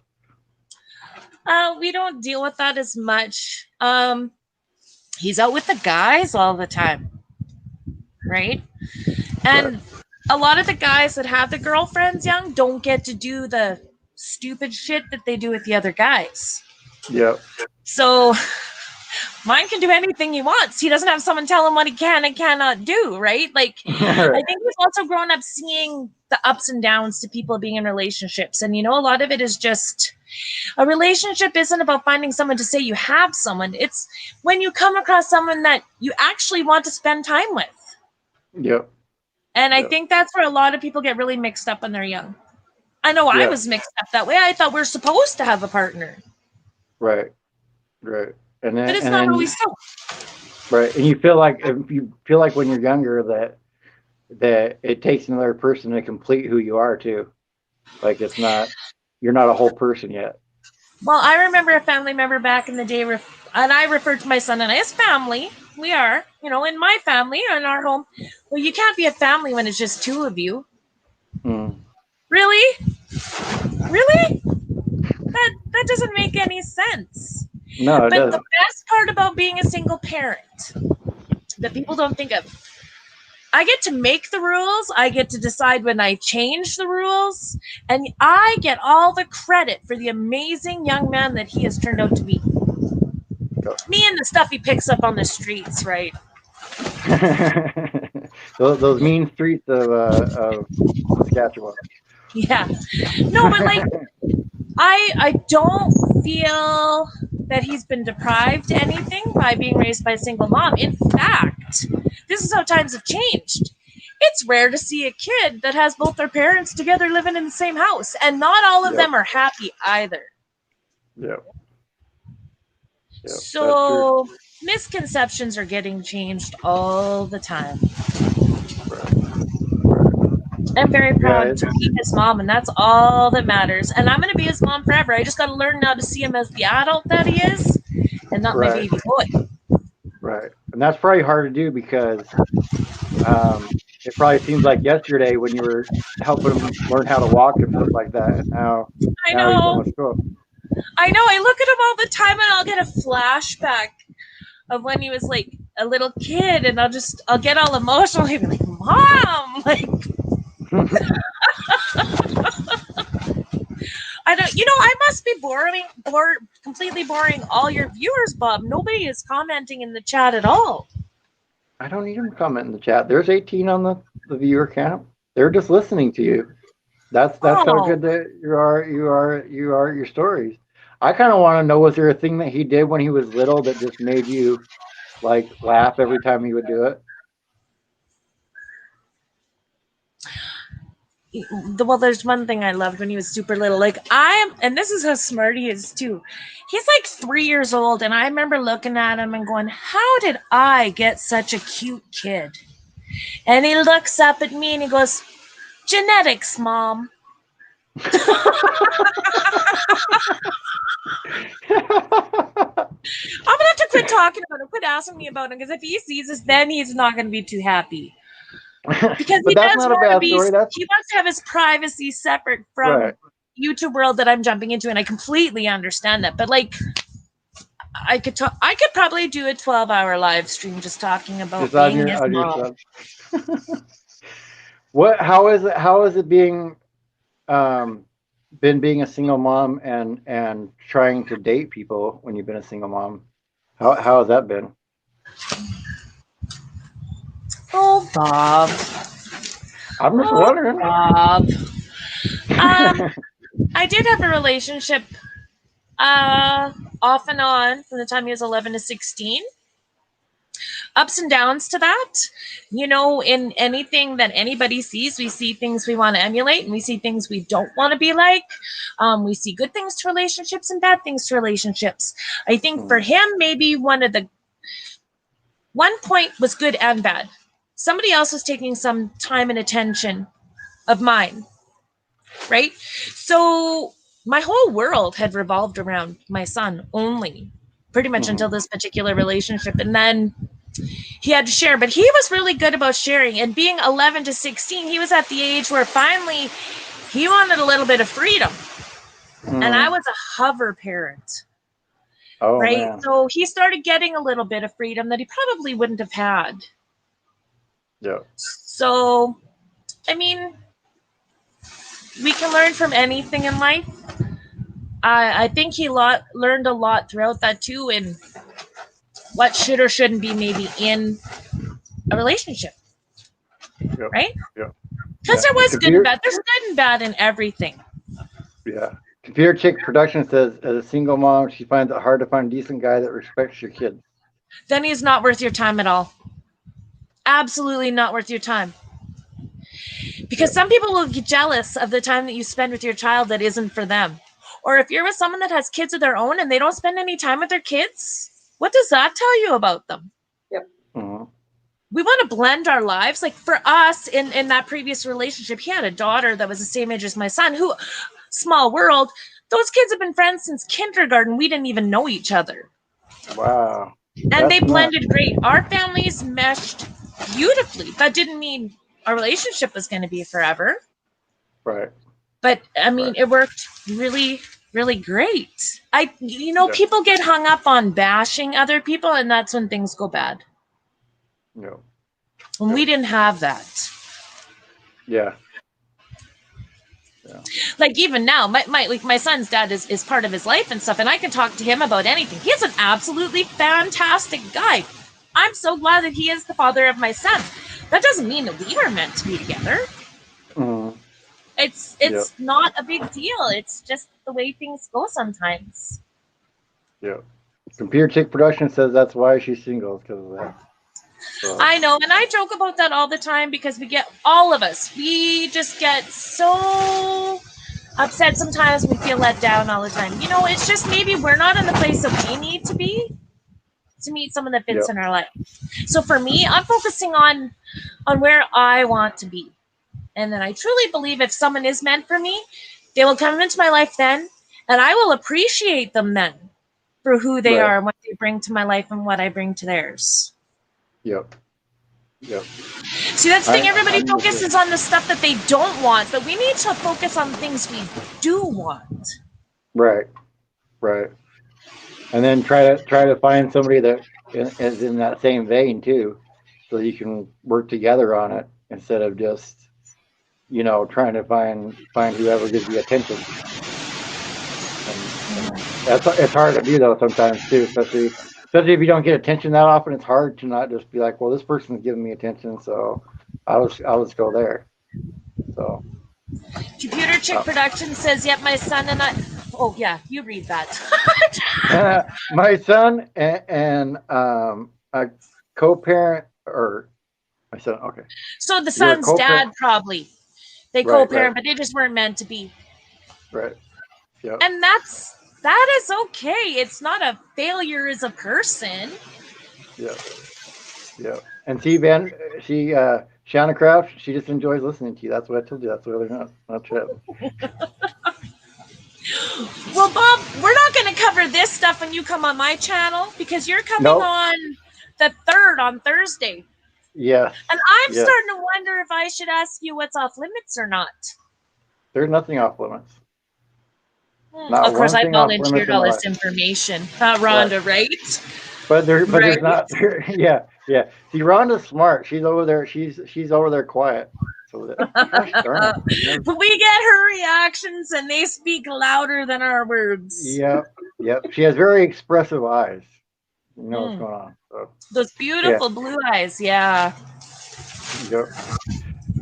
We don't deal with that as much. He's out with the guys all the time, right? And a lot of the guys that have the girlfriends young don't get to do the stupid shit that they do with the other guys. Yeah. So mine can do anything he wants. He doesn't have someone tell him what he can and cannot do, right? Like, right. I think he's also grown up seeing the ups and downs to people being in relationships. And, a lot of it is just a relationship isn't about finding someone to say you have someone. It's when you come across someone that you actually want to spend time with. Yep. And I think that's where a lot of people get really mixed up when they're young. I know I was mixed up that way. I thought we're supposed to have a partner. Right. And then, but it's not always so. Right. And you feel like when you're younger that it takes another person to complete who you are too. Like you're not a whole person yet. Well, I remember a family member back in the day, and I referred to my son and I as family. We are, in my family, in our home. Well, you can't be a family when it's just two of you. Mm. Really? That doesn't make any sense. No, it doesn't. The best part about being a single parent that people don't think of, I get to make the rules. I get to decide when I change the rules. And I get all the credit for the amazing young man that he has turned out to be. Me and the stuff he picks up on the streets, right? those mean streets of Saskatchewan. Yeah. No, but I don't feel that he's been deprived anything by being raised by a single mom. In fact, this is how times have changed. It's rare to see a kid that has both their parents together living in the same house, and not all of them are happy either. Yep. So misconceptions are getting changed all the time. I'm very proud to be his mom, and that's all that matters. And I'm going to be his mom forever. I just got to learn now to see him as the adult that he is, and not my baby boy. Right, and that's probably hard to do because it probably seems like yesterday when you were helping him learn how to walk and stuff like that, and now he's almost grown. I know. I look at him all the time, and I'll get a flashback of when he was like a little kid, and I'll get all emotional. He'll be like, "Mom!" Like. I must be completely boring all your viewers, Bob. Nobody is commenting in the chat at all. I don't even comment in the chat. There's 18 on the viewer count. They're just listening to you. That's how good that you are your stories. I kind of want to know, was there a thing that he did when he was little that just made you laugh every time he would do it? Well, there's one thing I loved when he was super little. And this is how smart he is too. He's 3 years old, and I remember looking at him and going, "How did I get such a cute kid?" And he looks up at me and he goes, "Genetics, Mom." I'm gonna have to quit talking about him, quit asking me about him, because if he sees us, then he's not gonna be too happy. Because he does want to be. He wants to have his privacy separate from YouTube world that I'm jumping into, and I completely understand that. But I could probably do a 12-hour live stream just talking about being his mom. How is it being being a single mom and trying to date people when you've been a single mom? How has that been? Oh, Bob. I'm just wondering. Bob. I did have a relationship off and on from the time he was 11 to 16. Ups and downs to that. You know, in anything that anybody sees, we see things we want to emulate and we see things we don't want to be like. We see good things to relationships and bad things to relationships. I think for him, maybe one point was good and bad. Somebody else was taking some time and attention of mine, right? So my whole world had revolved around my son only, pretty much until this particular relationship. And then he had to share, but he was really good about sharing. And being 11 to 16, he was at the age where finally he wanted a little bit of freedom. And I was a hover parent. Oh, right? man. So he started getting a little bit of freedom that he probably wouldn't have had. Yeah. So, I mean, we can learn from anything in life. I think he learned a lot throughout that too, and what should or shouldn't be maybe in a relationship, Yep. right? Yeah. Because there was good and bad. There's good and bad in everything. Yeah. Computer Chick Production says, as a single mom, she finds it hard to find a decent guy that respects your kids. Then he's not worth your time at all. Absolutely not worth your time. Because some people will get jealous of the time that you spend with your child that isn't for them. Or if you're with someone that has kids of their own and they don't spend any time with their kids, what does that tell you about them? Yep. We want to blend our lives. Like for us in that previous relationship, he had a daughter that was the same age as my son, who, small world, those kids have been friends since kindergarten. We didn't even know each other. Wow. And they blended great. Our families meshed beautifully. That didn't mean our relationship was going to be forever. Right. But I mean, it worked really, really great. People get hung up on bashing other people, and that's when things go bad. No. And we didn't have that. Yeah. Like even now, my son's dad is part of his life and stuff, and I can talk to him about anything. He's an absolutely fantastic guy. I'm so glad that he is the father of my son. That doesn't mean that we were meant to be together. It's not a big deal. It's just the way things go sometimes. Yeah. Computer Chick Production says that's why she's single, because of that. So. I know, and I joke about that all the time because all of us, we just get so upset sometimes. We feel let down all the time. You know, it's just maybe we're not in the place that we need to be to meet someone that fits in our life. So for me, I'm focusing on where I want to be. And then I truly believe if someone is meant for me, they will come into my life then, and I will appreciate them then for who they are and what they bring to my life and what I bring to theirs. Yep. See, that's the thing. Everybody focuses on the stuff that they don't want, but we need to focus on things we do want. Right. And then try to find somebody that is in that same vein too, so you can work together on it instead of just, trying to find whoever gives you attention. And it's hard to do though sometimes too, especially if you don't get attention that often. It's hard to not just be like, well, this person's giving me attention, so I'll just go there. So Computer Chick Production says, "Yep, my son and I." Oh yeah, you read that. My son and a co-parent, or my son. Okay. So the son's dad probably they co-parent, but they just weren't meant to be. Right. Yeah. And that is okay. It's not a failure as a person. Yeah. And see, Ben, Shanna Craft, she just enjoys listening to you. That's what I told you. That's why they're not trip. Well, Bob, we're not going to cover this stuff when you come on my channel because you're coming on the 3rd on Thursday. Yeah. And I'm starting to wonder if I should ask you what's off limits or not. There's nothing off limits. Of course, I volunteered all this information. Rhonda, right? But there's not. Yeah. See, Rhonda's smart. She's over there. She's over there quiet. So gosh darn it. But we get her reactions, and they speak louder than our words. Yep. She has very expressive eyes. You know what's going on. So. Those beautiful blue eyes. Yeah. Yep.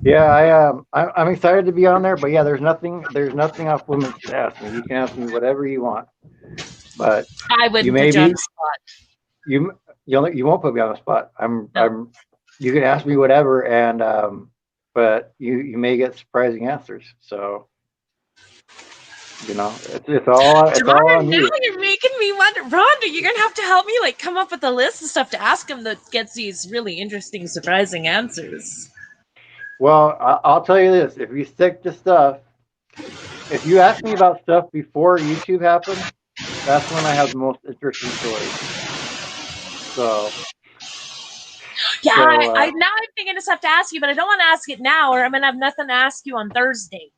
Yeah, I'm excited to be on there, but yeah, there's nothing off limits to ask me. You can ask me whatever you want, but I you wouldn't may put you on be the spot. you won't put me on the spot. No. You can ask me whatever, and but you may get surprising answers. So it's all on Now you. you're making me wonder. Rhonda, you're gonna have to help me like come up with a list of stuff to ask him that gets these really interesting, surprising answers. Well, I'll tell you this: if you stick to stuff, if you ask me about stuff before YouTube happened, that's when I have the most interesting stories. So Yeah, so now I'm thinking of stuff to ask you, but I don't want to ask it now, or I'm gonna have nothing to ask you on Thursday.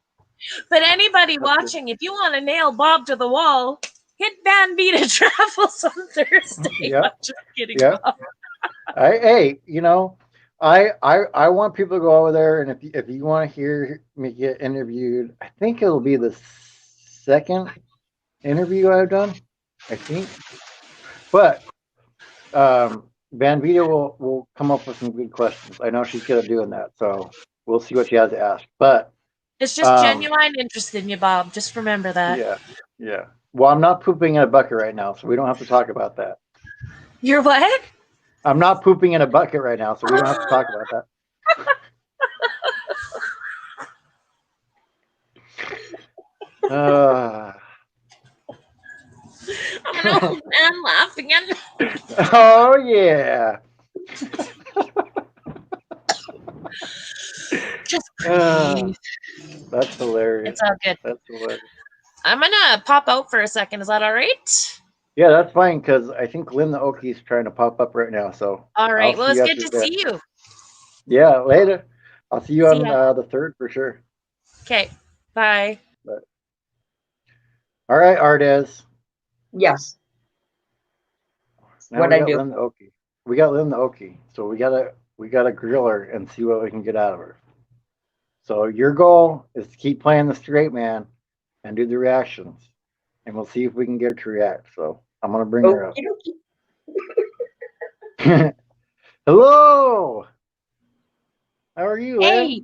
But anybody that's good. watching, if you want to nail Bob to the wall, hit Van Vita Travels on Thursday. Yeah, I'm just kidding, yeah. Bob. Hey, I want people to go over there, and if you want to hear me get interviewed, I think it'll be the second interview I've done. I think, but Van Vita will come up with some good questions. I know she's good at doing that, so we'll see what she has to ask. But It's just um, genuine interest in you, Bob. Just remember that. yeah, yeah. Well, I'm not pooping in a bucket right now, so we don't have to talk about that. You're what? I'm not pooping in a bucket right now, so we don't have to talk about that. Uh, I'm an old man laughing at. oh yeah. Just Uh, breathe. that's hilarious. It's all good. That's hilarious. I'm gonna pop out for a second. Is that all right? Yeah, that's fine because I think Lynn the Okie's trying to pop up right now. So All I'll right. Well, see it's you good after to that. see you. Yeah, later. I'll see you See on ya. the third for sure. Okay. Bye. But all right, Ardez. Yes. Now What we I got do? Lynn the Okie. We got Lynn the Okie. So we gotta grill her and see what we can get out of her. So your goal is to keep playing the straight man and do the reactions, and we'll see if we can get her to react. So I'm gonna bring her up. Okie dokie. Hello. How are you, Lynn? Hey,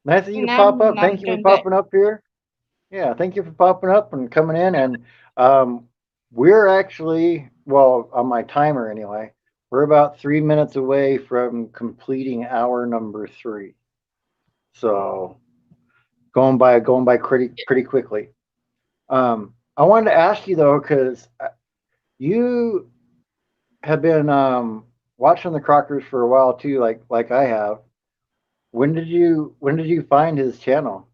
Nice of you to and pop up. I'm Thank you for doing good. popping up here. Yeah, thank you for popping up and coming in. And we're actually, well, on my timer anyway, we're about 3 minutes away from completing hour number 3. So going by pretty quickly. I wanted to ask you though, because you have been watching the Crockers for a while too, like I have. When did you find his channel?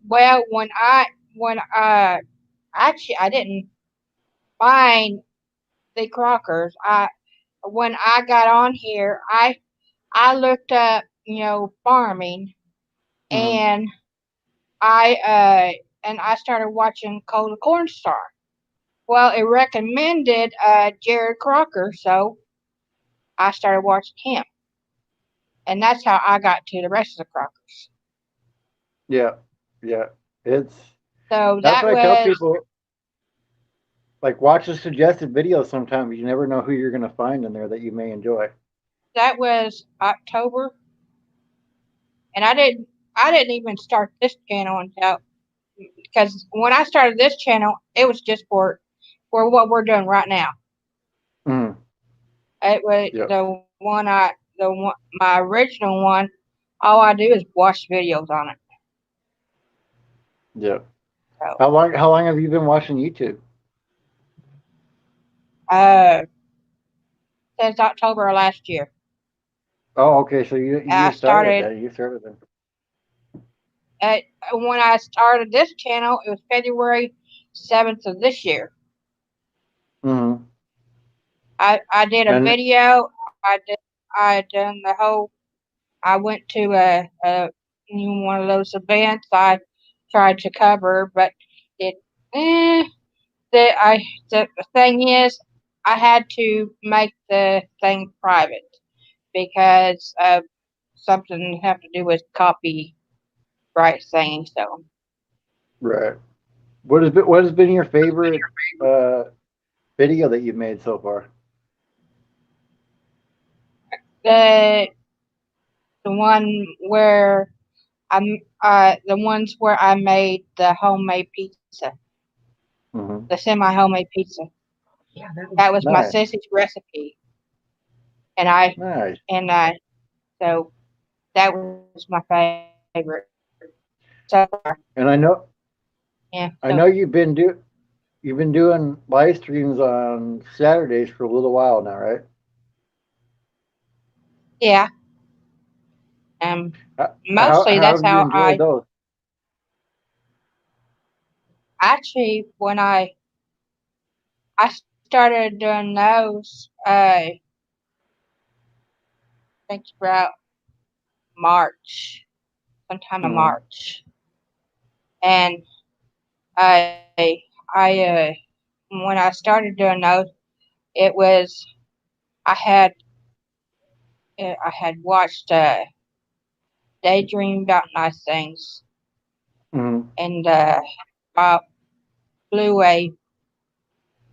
Well, when actually I didn't find the Crockers. When I got on here, I looked up, farming, Hmm. and I started watching Cold Corn Star. Well, it recommended Jared Crocker, so I started watching him, and that's how I got to the rest of the Crockers. Yeah, yeah. It's So that's what I tell people. Like, watch a suggested video sometimes. You never know who you're gonna find in there that you may enjoy. that was October, and I didn't even start this channel until, because when I started this channel, it was just for what we're doing right now. Mm, It was yeah, my original one. All I do is watch videos on it. yeah. So, How long have you been watching YouTube? uh, since October of last year, Oh, okay. So you I started started. that. You started then. At, when I started this channel, it was February 7th of this year. Hmm. I did a And video. I done the whole. I went to one of those events. I tried to cover, but it. Eh, the thing is, I had to make the thing private because of something have to do with copyright thing. So right. What has been your favorite video that you've made so far? the one where the ones where I made the homemade pizza, Hmm. the semi homemade pizza. Yeah, That was my Nice, sissy's recipe, and I nice. and so that was my favorite so far. And Yeah, I so know you've been doing live streams on Saturdays for a little while now, right? yeah. Mostly How that's have you how enjoyed those? actually when I started doing those. I think about March, sometime in Hmm. March, and I when I started doing those, it was I had I had watched Daydream About Nice Things Hmm. and Blue Wave,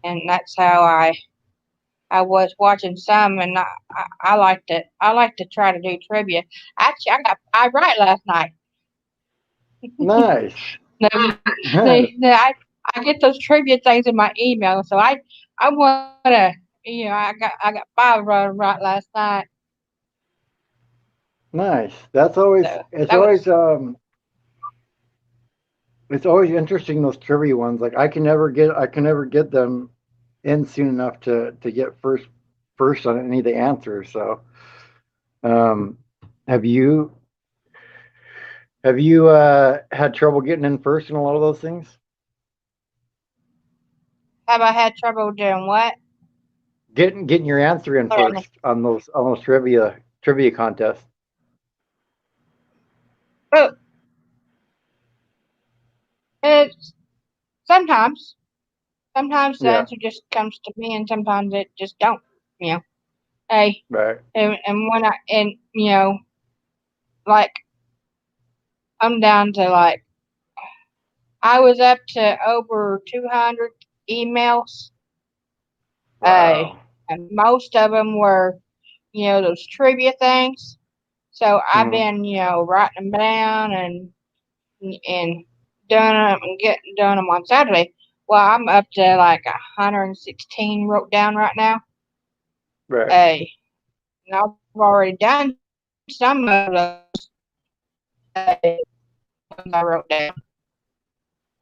and that's how I was watching some, and I liked it. I like to try to do trivia. Actually, I got 5 right last night. Nice. No, I get those trivia things in my email, so I wanna I got 5 right last night. Nice. So that was It's always interesting those trivia ones. Like I can never get them in soon enough to get first on any of the answers. So um have you had trouble getting in first in a lot of those things? have I had trouble doing what? Getting your answer in Learning. first on those trivia contests. But it's sometimes sometimes the Yeah, answer just comes to me, and sometimes it just don't. You know, hey, right. and when like I'm down to like I was up to over 200 emails. Uh, Wow. and most of them were, those trivia things. So I've Hmm. been, writing them down and doing them and getting done them on Saturday. Well, I'm up to like 116 wrote down right now. Right. Uh, and I've already done some of those ones I wrote down.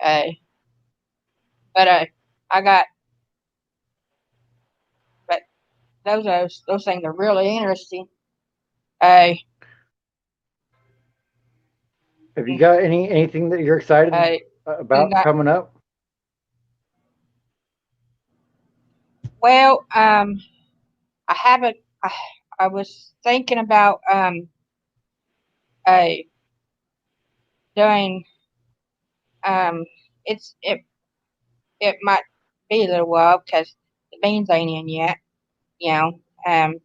Uh, but I got, but those things are really interesting. Uh, Have you got anything that you're excited I about got coming up? well. I haven't. I, I was thinking about uh doing it's it might be a little while because the beans ain't in yet, you know. Um,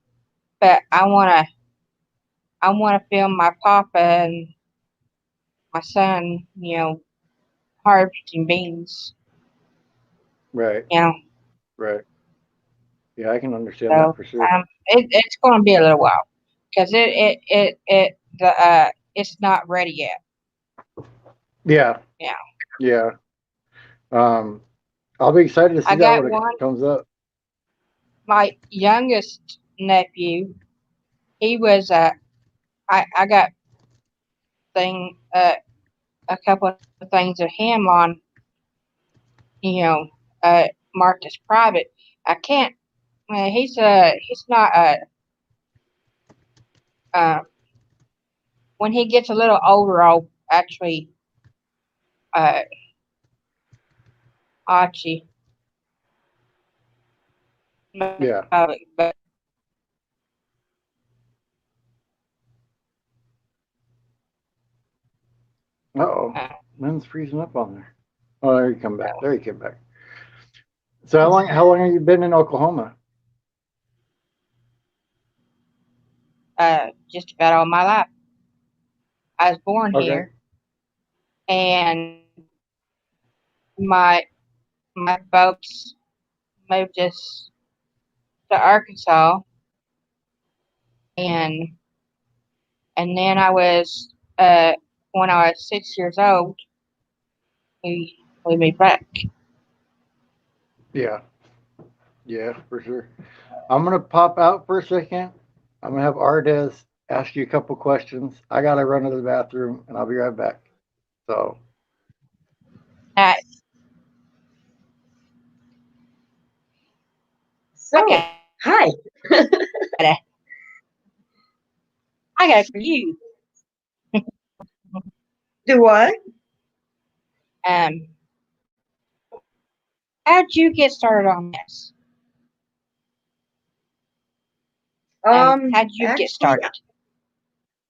but I wanna film my papa and my son, harvesting beans, Right. you know. Right. Yeah, I can understand that So for sure. it's gonna be a little while because it's not ready yet. Yeah. Yeah, Yeah. Um, I'll be excited to see I that got when it one. comes up. My youngest nephew, he was I got thing a couple of things of him on, you know, marked as private. I can't. He's not uh when he gets a little older, I'll actually uh actually make Yeah. it public, but Uh-oh. uh, Men's freezing up on there. Oh, there you come back. so, There you came back. So how long have you been in Oklahoma? just about all my life. I was born Okay. here, and my my folks moved us to Arkansas and then I was when I was 6 years old, we moved back. Yeah. Yeah, for sure. I'm gonna pop out for a second. I'm gonna have Ardez ask you a couple questions. I gotta run to the bathroom, and I'll be right back. So, Uh, So, okay, hi. I got it for you. Do what? Um, how'd you get started on this? How'd you get Actually, started?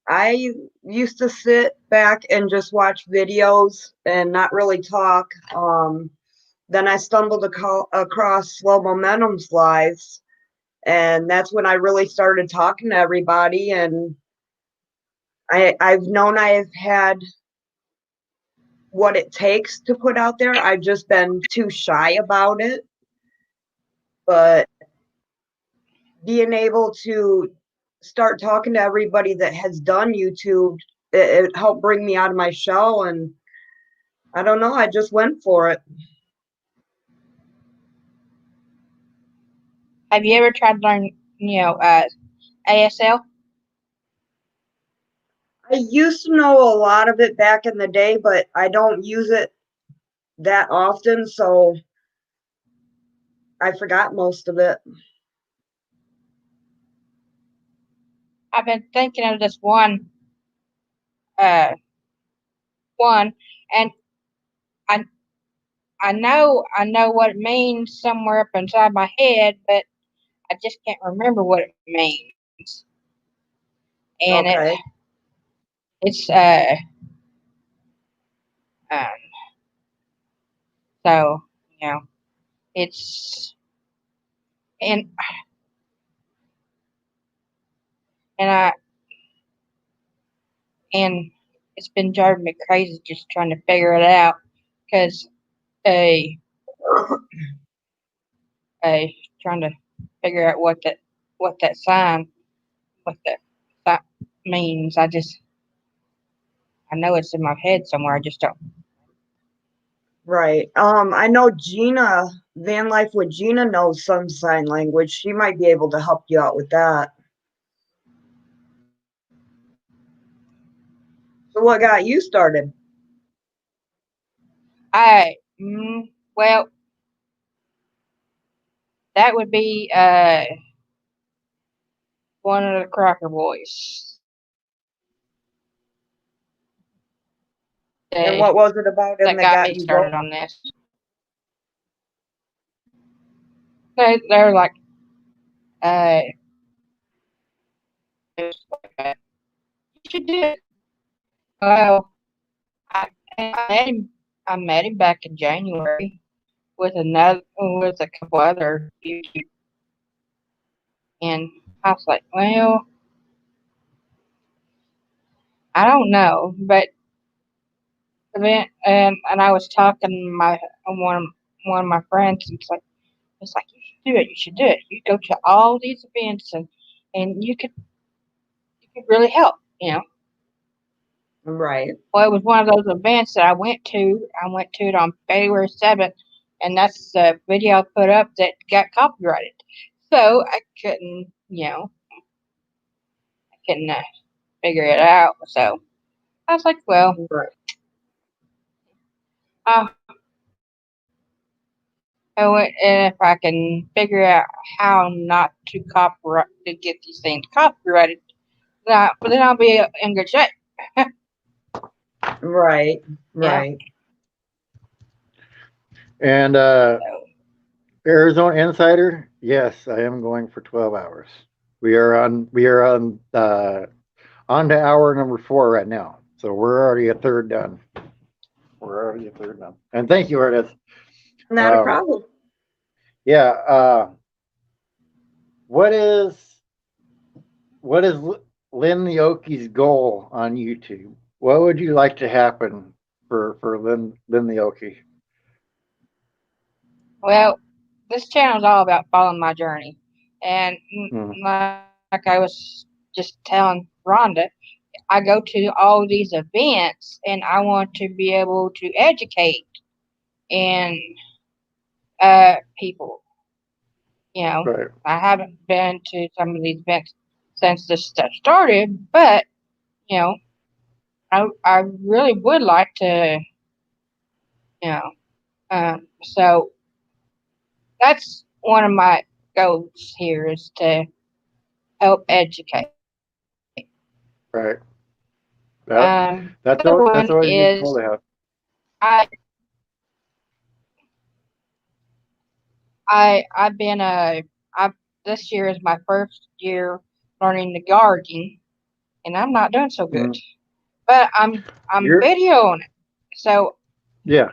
I used to sit back and just watch videos and not really talk. Then I stumbled across Slow Momentum's lives, and that's when I really started talking to everybody. And I've known I've had what it takes to put out there. I've just been too shy about it. But being able to start talking to everybody that has done YouTube, it helped bring me out of my shell. And I don't know, I just went for it. Have you ever tried to learn, ASL? I used to know a lot of it back in the day, but I don't use it that often, so I forgot most of it. I've been thinking of this uh, one, and I I know what it means somewhere up inside my head, but I just can't remember what it means. And Okay. it's um so you know it's and and I and it's been driving me crazy just trying to figure it out because a trying to figure out what that sign what that means. I know it's in my head somewhere. I just don't. Right. I know Gina, Van Life with Gina knows some sign language. She might be able to help you out with that. So what got you started? I well, that would be one of the Cracker Boys. And what was it about him That that got got me you started going? on this. They're like uh you should do it. Well, I, I met him. I met him back in January with a couple other YouTube, and I was like, well, I don't know, but then and I was talking to my one of my friends, and it's like you should do it. You should do it. You go to all these events, and you could really help. Right. Well, it was one of those events that I went to. I went to it on February 7th, and that's the video I put up that got copyrighted. So I couldn't, figure it out. So I was like, well, Right. uh, and if I can figure out how not to copyright to get these things copyrighted, then I'll be in good shape. Right. Yeah. Right. and So Arizona Insider, yes, I am going for 12 hours. We are on to hour number 4 right now. So we're already a third done. We're already a third done. And thank you, Ardez. Not a Um, problem. yeah. What is Lynn the Oki's goal on YouTube? What would you like to happen for Lynn the Oki? well, this channel is all about following my journey, and Hmm. like I was just telling Rhonda, I go to all these events and I want to be able to educate and people. Right. I haven't been to some of these events since this stuff started, but you know, I really would like to, you know, so that's one of my goals here is to help educate. Right. That Other that's one always a good goal is to have. I I've been I this year is my first year learning the gardening, and I'm not doing so good. Mm. But I'm You're videoing it, so yeah.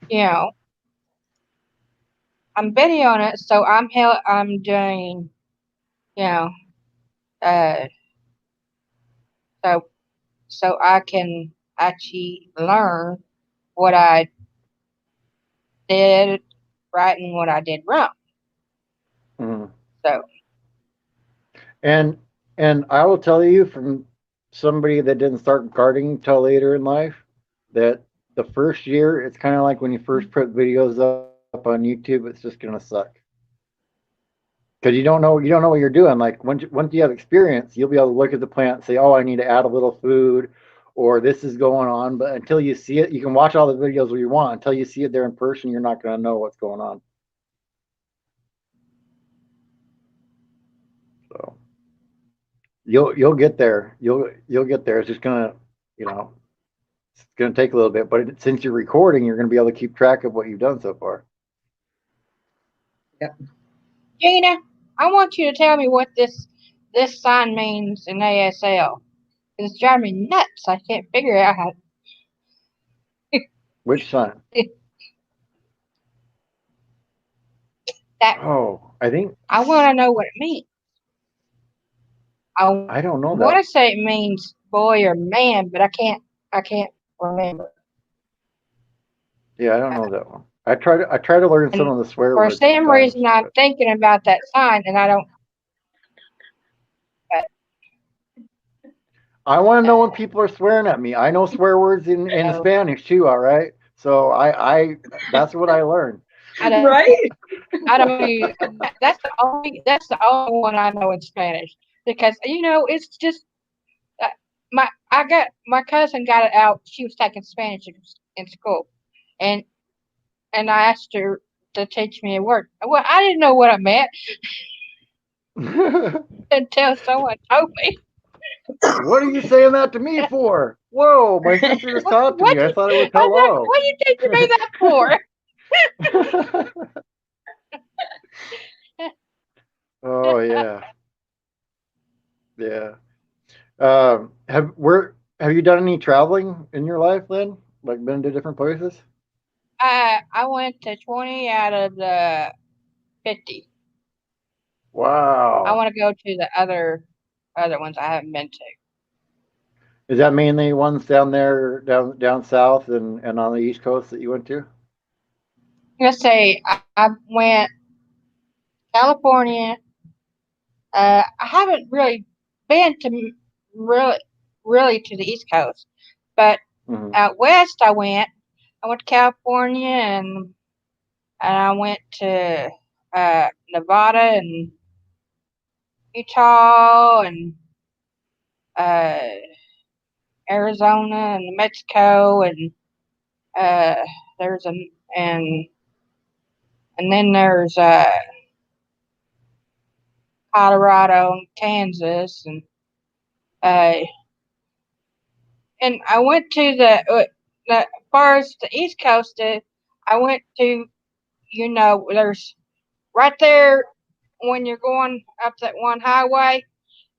you know I'm videoing it, so I'm doing you know uh so so I can actually learn what I did right and what I did wrong. Mm. So And I will tell you from somebody that didn't start gardening till later in life that the first year it's kind of like when you first put videos up on YouTube, it's just gonna suck because you don't know what you're doing. Like once you have experience, you'll be able to look at the plant and say, oh, I need to add a little food, or this is going on. But until you see it, you can watch all the videos you want. Until you see it there in person, you're not gonna know what's going on. So you'll get there. You'll get there. It's just gonna you know it's gonna take a little bit. But since you're recording, you're gonna be able to keep track of what you've done so far. Yep. Gina, I want you to tell me what this sign means in ASL. It's driving me nuts. I can't figure out how Which sign? that. Oh, I think I want to know what it means. I I don't know want that. to say it means boy or man, but I can't remember. Yeah, I don't know that one. I try to learn some And of the swear for words some sometimes, reason, I'm but thinking about that sign, and I don't. I want to know when Uh, people are swearing at me. I know swear words in so Spanish too, all right? So I that's what I learned. I don't. Right? I don't. That's the only one I know in Spanish because it's just uh, my cousin got it out. She was taking Spanish in school, and I asked her to teach me a word. Well, I didn't know what I meant until someone told me. What are you saying that to me for? Whoa, my sister just talked to me. I thought it was I was like, hello. what are you teaching me that for? Oh yeah, yeah. Have you done any traveling in your life, Lynn? Like been to different places? I went to 20 out of the 50. I Wow. want to go to the other ones I haven't been to. Is that mainly ones down there, down south and on the East Coast that you went to? Let's say I went California. I haven't really been to really to the East Coast, but Hmm. out west I went. I went to California and I went to Nevada and Utah and uh, Arizona and New Mexico and uh, there's an and then there's Colorado and Kansas uh, and I went to the as far as the East Coast. I went to there's right there when you're going up that one highway.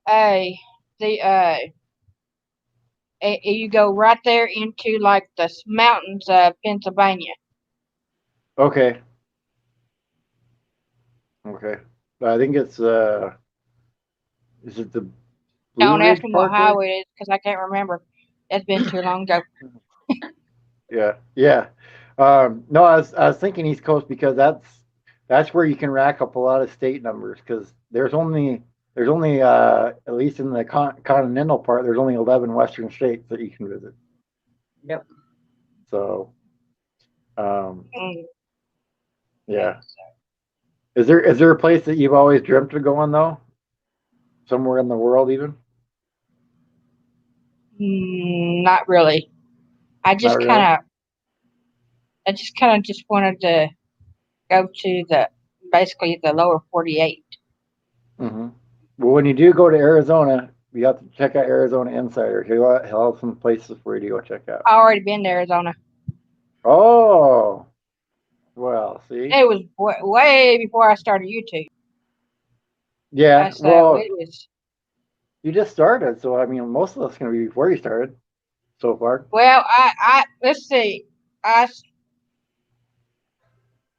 Uh, the you go right there into like the mountains of Pennsylvania. Okay. Okay. I think it's is it the Blue Don't ask Ridge me what Parkway? highway it is because I can't remember. It's been too long ago. Yeah. Yeah. No, I was thinking East Coast because that's where you can rack up a lot of state numbers because there's only at least in the continental part, there's only 11 Western states that you can visit. Yep. So, Mm, yeah. Is there a place that you've always dreamt of going though? Somewhere in the world, even? not really. I Not just really. kind of, just wanted to go to basically the lower 48. Hmm. Well, when you do go to Arizona, you have to check out Arizona Insider. He'll have some places for you to go check out. I already been to Arizona. Oh, well, see, It was way before I started YouTube. yeah. So Well, it was. you just started, so I mean, most of that's going to be before you started so far. Well, let's see. I,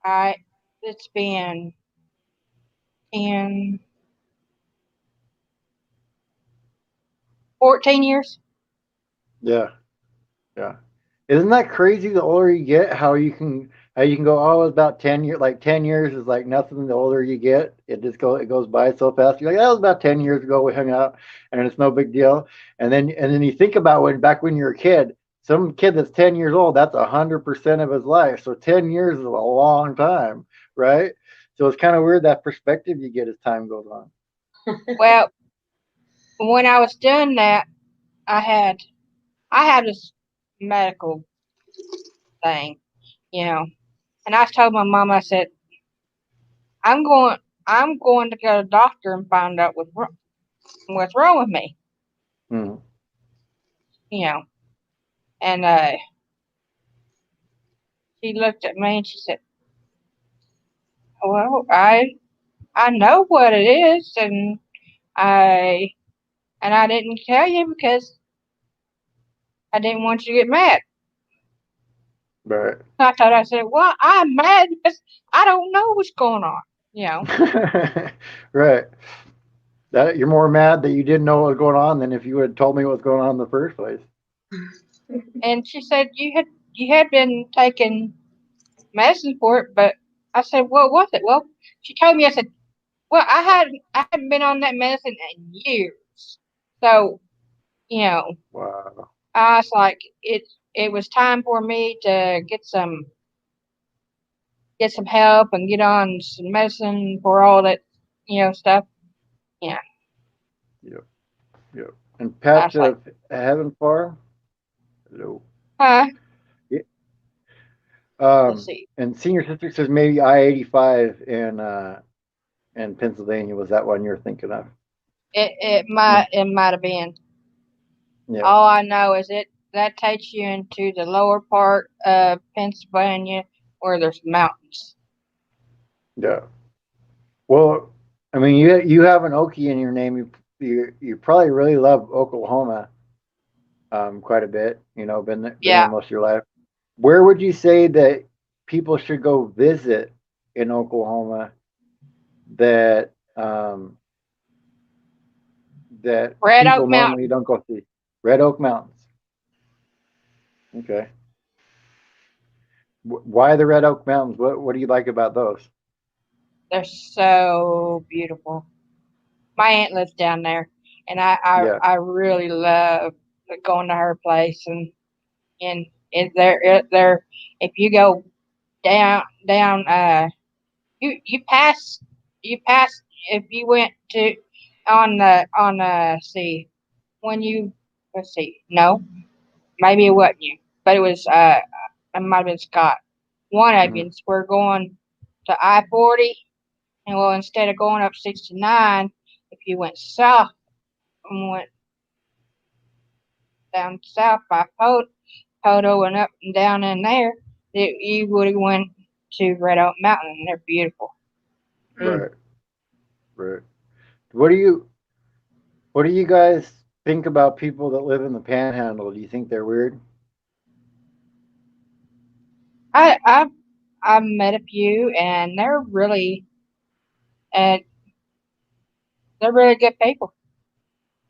I, it's been 10, 14 years. Yeah, yeah. Isn't that crazy? The older you get, how you can go, oh, it's about 10 years. Like 10 years is like nothing. The older you get, it goes by so fast. You're like, that was about 10 years ago. We hung out, and it's no big deal. And then you think about when you're a kid. Some kid that's 10 years old, that's 100% of his life. So 10 years is a long time, right? So it's kind of weird that perspective you get as time goes on. Well, when I was doing that, I had I had this medical thing, you know, and I told my mom, I said, I'm going I'm going to go to the doctor and find out what's wrong with me, Hmm. you know. And she looked at me and she said, well, I know what it is, I and I didn't tell you because I didn't want you to get mad. Right. I told her, I said, well, I'm mad because I don't know what's going on, you know. Right. That you're more mad that you didn't know what was going on than if you had told me what was going on in the first place. And she said you had been taking medicine for it, but I said, what was it? Well, she told me. I said, well, I hadn't been on that medicine in years, so you know, Wow. I was like, it was time for me to get some help and get on some medicine for all that, stuff. Yeah, Yep. Yep. And I Patch was like, of Heaven Farm. Hello. huh? Yeah. Let's see. And Senior Sister says maybe I-85 in Pennsylvania was that one you're thinking of. It Yeah. might have been. Yeah. All I know is that takes you into the lower part of Pennsylvania where there's mountains. Yeah. Well, I mean, you have an Okie in your name. You probably really love Oklahoma quite a bit. Been there Yeah, most of your life. Where would you say that people should go visit in Oklahoma that that Red people Oak normally Mountain. don't go see? Red Oak Mountains. Okay. Why the Red Oak Mountains? What do you like about those? They're so beautiful. My aunt lives down there, and Yeah. I really love going to her place and there if you go down you pass if you went to on see when you let's see no maybe it wasn't you but it was it might have been Scott one of Hmm. you we're going to I-40 and well instead of going up 69 if you went south and went down south by Poto and up and down in there you would have went to Red Oak Mountain and they're beautiful. Right. Right. What do you What do you guys think about people that live in the Panhandle? Do you think they're weird? I I've met a few, and uh, they're really good people.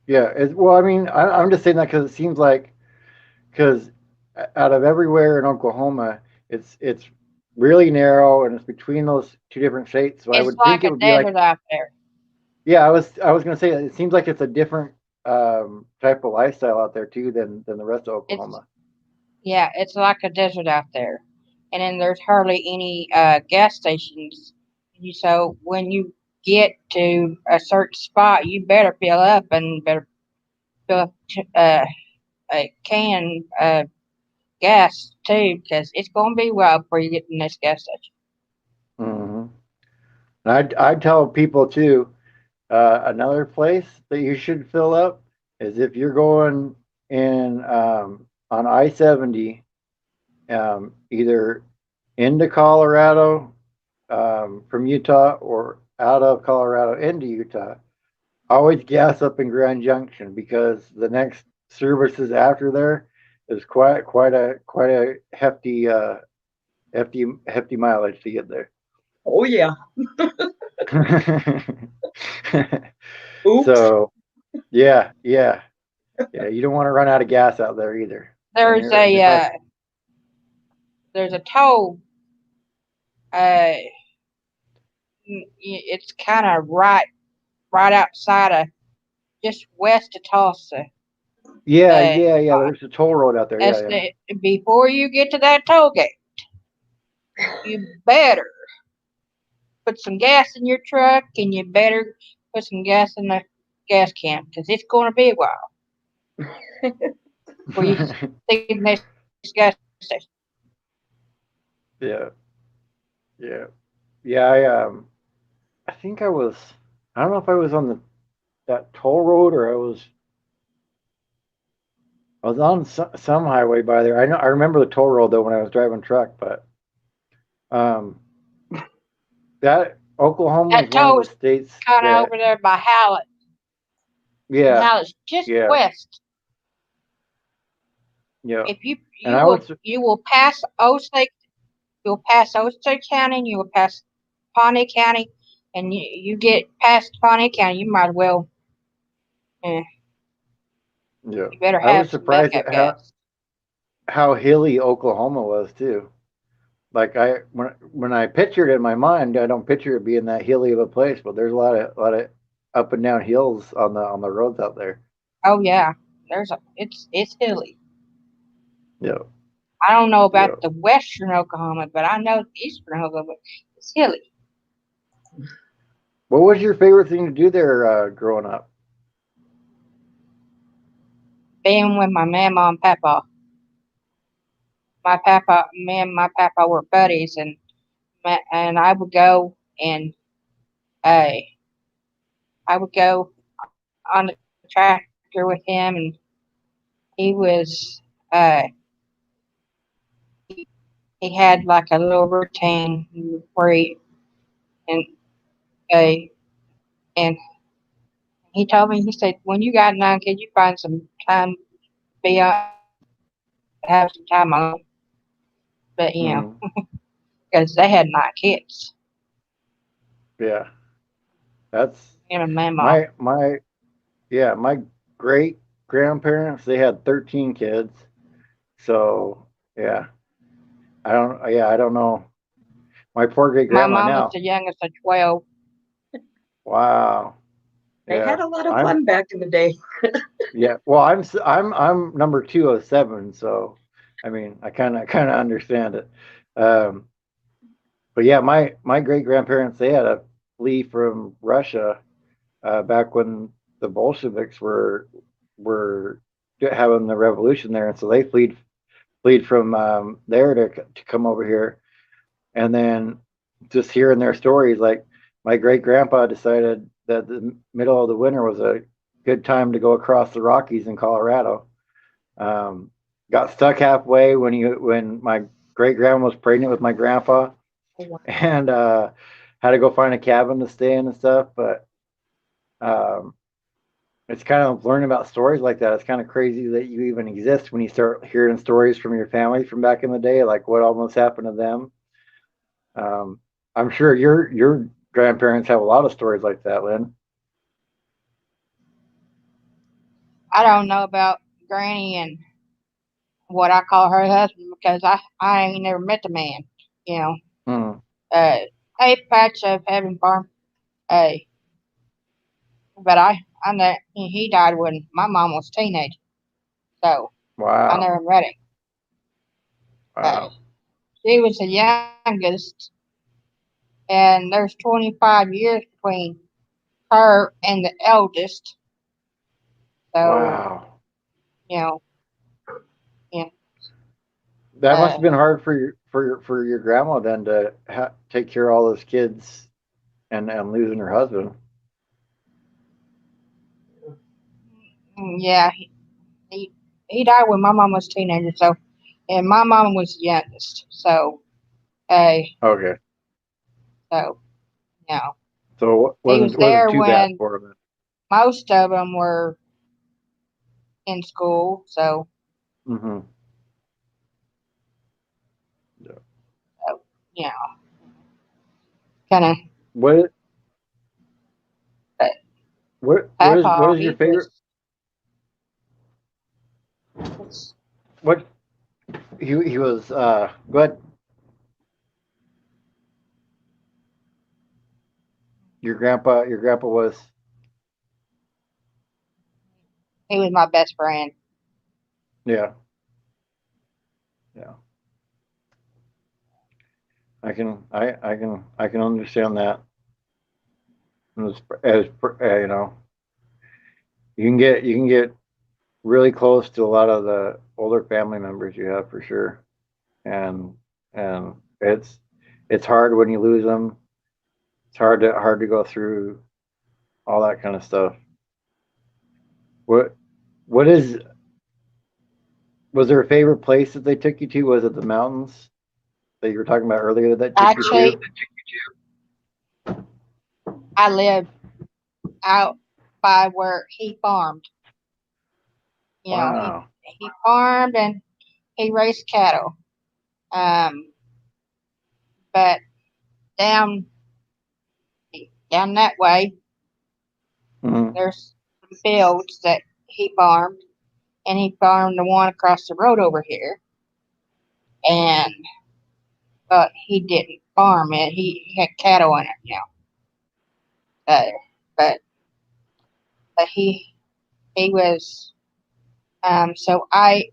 Yeah. Well, I mean, I'm just saying that because it seems like because out of everywhere in Oklahoma, it's really narrow and it's between those two different states. So I It's would think like it a would be like desert out there. Yeah, I was gonna say it seems like it's a different type of lifestyle out there too than the rest of It's Oklahoma. yeah, it's like a desert out there, and then there's hardly any gas stations. So when you get to a certain spot, you better fill up and better fill up a can of gas too, because it's going to be a while before you get to the next gas station. Hmm. I tell people too. Another place that you should fill up is if you're going in on I-70, either into Colorado from Utah or out of Colorado into Utah. Always gas up in Grand Junction because the next services after there is quite a hefty mileage to get there. Oh yeah. Oops. So yeah, you don't want to run out of gas out there either. And There's you're just a like, there's a toll. Uh, it's kind of right outside of just west of Tulsa. Uh, yeah. There's a toll road out there. as Yeah, the, before you get to that toll gate, you better put some gas in your truck, and you better put some gas in the gas can because it's going to be a while before you yeah, see the next gas station. yeah, yeah, yeah. I think I was. I don't know if I was on the that toll road or I was on some highway by there. I remember the toll road though when I was driving truck, but um, that Oklahoma is That one of toll the was states kind of that over there by Hallett, and yeah, Hallett's just yeah, west. yeah. If you And I was you will pass Osage, you'll pass Osage County, and you will pass Pawnee County, and you get past Pawnee County, you might as well, eh, yeah, you better I was have some surprised backup at gas. how hilly Oklahoma was too. Like when I pictured it in my mind, I don't picture it being that hilly of a place, but there's a lot of up and down hills on the roads out there. Oh yeah, it's hilly. Yeah, I don't know yeah. about the western Oklahoma, but I know eastern Oklahoma is hilly. What was your favorite thing to do there growing up? Being with my mama and papa. Me and my papa were buddies, and I would go and uh, I would go on the tractor with him, and he was uh, he had like a little routine where and uh, and he told me, he said, when you got 9 kids, you find some time to be have some time on, but Hmm. because they had 9 kids, Yeah, that's him and my mom. my yeah, my great grandparents, they had 13 kids. So, yeah, I don't know. My poor great My grandma mom was now. the youngest of 12. Wow. They had Yeah. a lot of I'm fun back in the day. yeah, well, I'm number 2 of 7, so I mean, I kind of understand it. Um, but yeah, my great grandparents, they had to flee from Russia back when the Bolsheviks were having the revolution there, and so they fled from there to come over here, and then just hearing their stories, like my great grandpa decided that the middle of the winter was a good time to go across the Rockies in Colorado. Um, got stuck halfway when my great grandma was pregnant with my grandpa, and had to go find a cabin to stay in and stuff. But um, it's kind of learning about stories like that. It's kind of crazy that you even exist when you start hearing stories from your family from back in the day, like what almost happened to them. Um, I'm sure your grandparents have a lot of stories like that, Lynn. I don't know about Granny and what I call her husband because I ain't never met the man. You know, Hmm. uh, a patch of heaven farm. Uh, but I know he died when my mom was a teenager, so I Wow. never met him. But Wow. she was the youngest, and there's 25 years between her and the eldest. So Wow. you know, yeah, That must uh, have been hard for your grandma then to take care of all those kids and losing her husband. yeah. He he died when my mom was a teenager. So, and my mom was the youngest. So, uh, Okay. so you know, So it he was wasn't there too bad when for him. most of them were in school. So, Mm-hmm. so you know, kind of. What But what Papa, is your he favorite? was What he was? Go ahead. Your grandpa was. he was my best friend. Yeah. Yeah. I can understand that. You know, you can get really close to a lot of the older family members you have for sure, and and it's hard when you lose them. It's hard to go through all that kind of stuff. What what is was there a favorite place that they took you to? Was it the mountains that you were talking about earlier that took you Actually, to? I lived out by where he farmed. You know, Wow. he farmed and he raised cattle. Um, but down down that way, Hmm. there's fields that he farmed, and he farmed the one across the road over here. And but he didn't farm it. He had cattle in it, you know. But but he was so I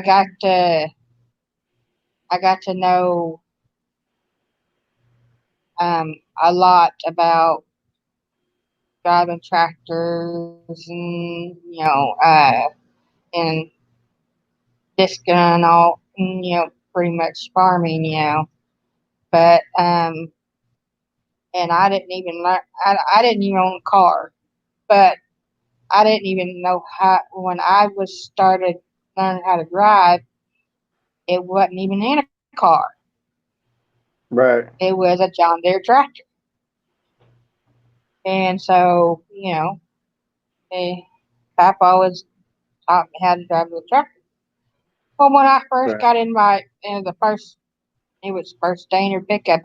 got to I got to know a lot about driving tractors and and disc and all, pretty much farming, but and I didn't even learn. I didn't even own a car, but I didn't even know how when I was started learning how to drive. It wasn't even in a car. Right. It was a John Deere tractor, and so eh, Papa always taught me how to drive the tractor. Well, when I first Right. got in the first, it was first Dainer pickup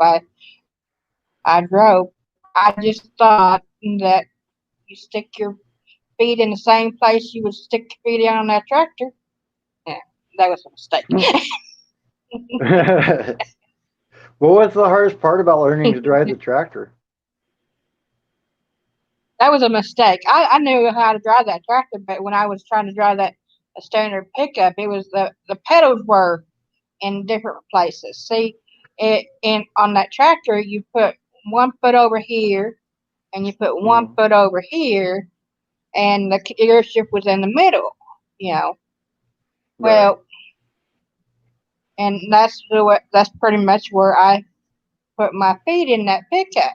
I drove. I just thought that you stick your feet in the same place you would stick your feet on that tractor. Yeah, that was a mistake. What was the hardest part about learning to drive the tractor? That was a mistake. I knew how to drive that tractor, but when I was trying to drive that a standard pickup, it was the pedals were in different places. See, it and on that tractor you put one foot over here and you put one Mm, foot over here, and the gear shift was in the middle. You know, right. well, and that's pretty much where I put my feet in that pickup.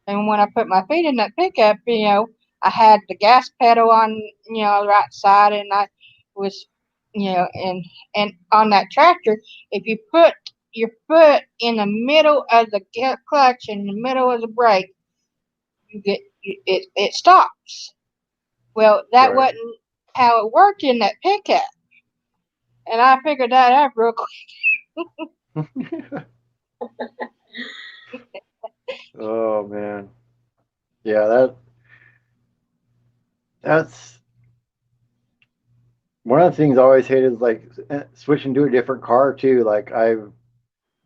And when I put my feet in that pickup, I had the gas pedal on, the right side, and I was, and on that tractor, if you put your foot in the middle of the clutch, in the middle of the brake, it stops. Well, that Right. wasn't how it worked in that pickup, and I figured that out real Oh man. Yeah, that's one of the things I always hated is like switching to a different car too. Like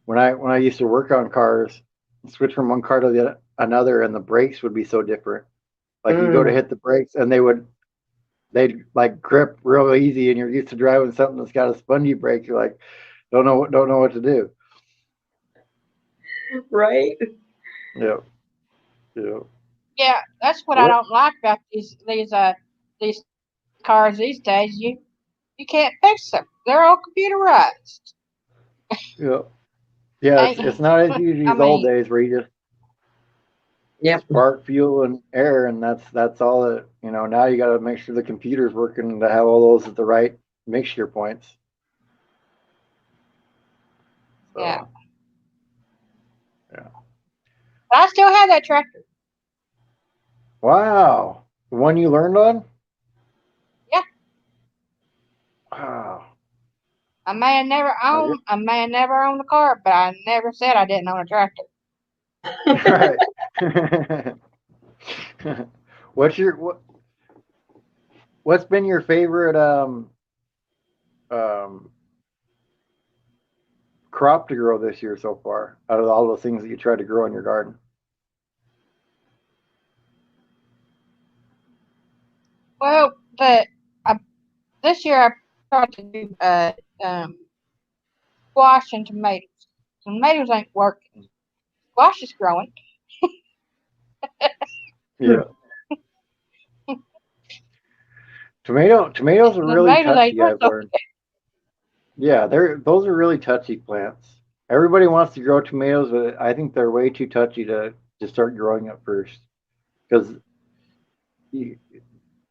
when I used to work on cars, switch from one car to the another, and the brakes would be so different. Like you go to hit the brakes and they'd like grip real easy, and you're used to driving something that's got a spongy brake. You're like, don't know what to do. Right? Yeah, yeah, Yeah, that's what I don't like about these cars these days. You can't fix them. They're all computerized. yeah, yeah. It's not as easy I as old mean, days where you just Yep. spark, fuel, and air, and that's all that you know. Now you got to make sure the computer's working to have all those at the right mixture points. So yeah. yeah. But I still have that tractor. Wow, the one you learned on. Yeah. Wow. I may have never owned a car, but I never said I didn't own a tractor. Right. What's been your favorite um crop to grow this year so far out of all the things that you tried to grow in your garden? Well, this year I tried to do squash and tomatoes. Tomatoes ain't working. Squash is growing. Yeah. Tomatoes are really Tomatoes ain't touchy, doing I've so. learned. Yeah, those are really touchy plants. Everybody wants to grow tomatoes, but I think they're way too touchy to start growing at first because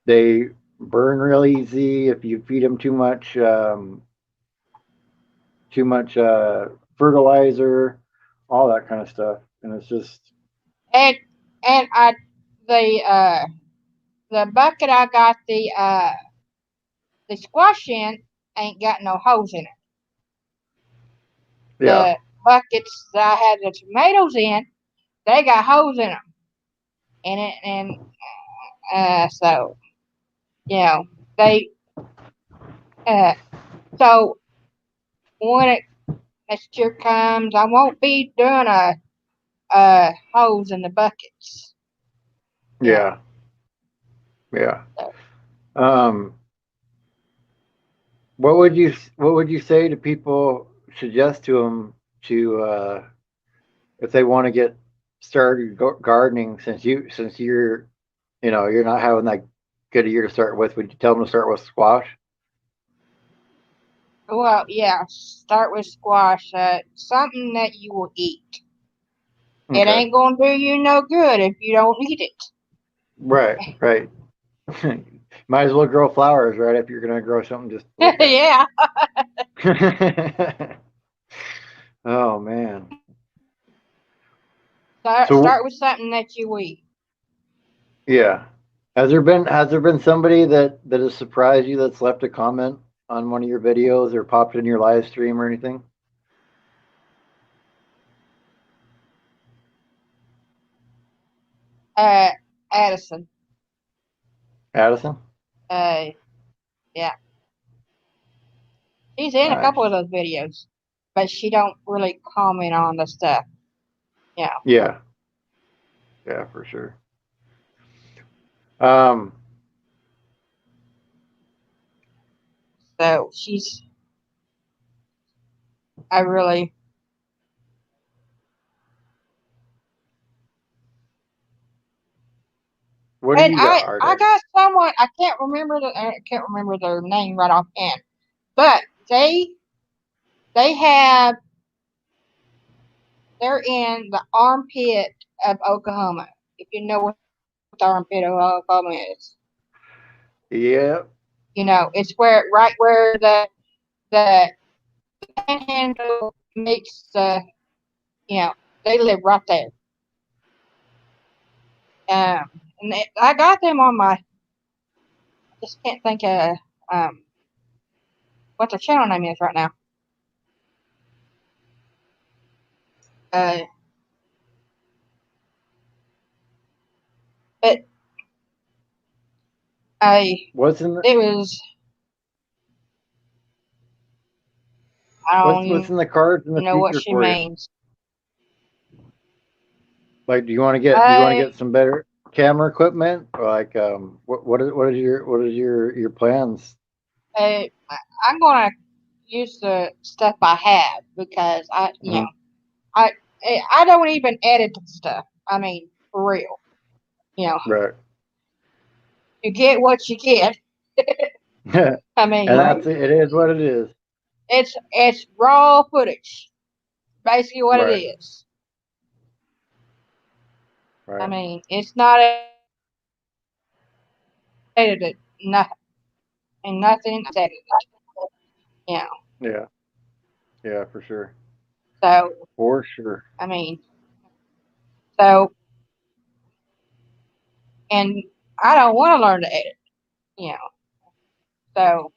they burn real easy if you feed them too much fertilizer, all that kind of stuff, and it's just And I the bucket I got the squash in ain't got no holes in it. yeah, The buckets that I had the tomatoes in, they got holes in them. So you know they so when it next year comes, I won't be doing holes in the buckets. You know. yeah, yeah. So, Um, what would you say to people? Suggest to them to if they want to get started gardening since you're not having that good a year to start with. Would you tell them to start with squash? well, yeah, start with squash. Something that you will eat. It Okay, ain't gonna do you no good if you don't eat it. right, right. Might as well grow flowers, right? If you're gonna grow something just to look at. Yeah. Oh man. Start So with something that you eat. yeah. Has there been somebody that has surprised you that's left a comment on one of your videos or popped in your live stream or anything? Addison. Addison? Uh, yeah. She's in a Nice. couple of those videos, but she don't really comment on the stuff. Yeah. Yeah. Yeah, for sure. Um, So I really, what do and you got, I Arde? got someone, I can't remember their name right offhand, but they have, they're in the armpit of Oklahoma. If you know what the armpit of Oklahoma is. Yeah. It's right where the panhandle meets you know, they live right there. I got them on I just can't think of what their channel name is right now. Uh, but What's in the it was, I don't what's even in the cards in the know what future she for you? means. Like, do you want to I get some better? camera equipment? Like, what is your plans? I'm gonna use the stuff I have because Mhm. I I don't even edit the stuff. I mean, for real. Right. You get what you get. And I mean, that's it. It is what it is. it's raw footage, basically what it Right. is. I Right. mean, it's not edited, nothing, and nothing is edited. You know, Yeah. Yeah, for sure. so For sure. I mean, so and I don't want to learn to edit. You know, so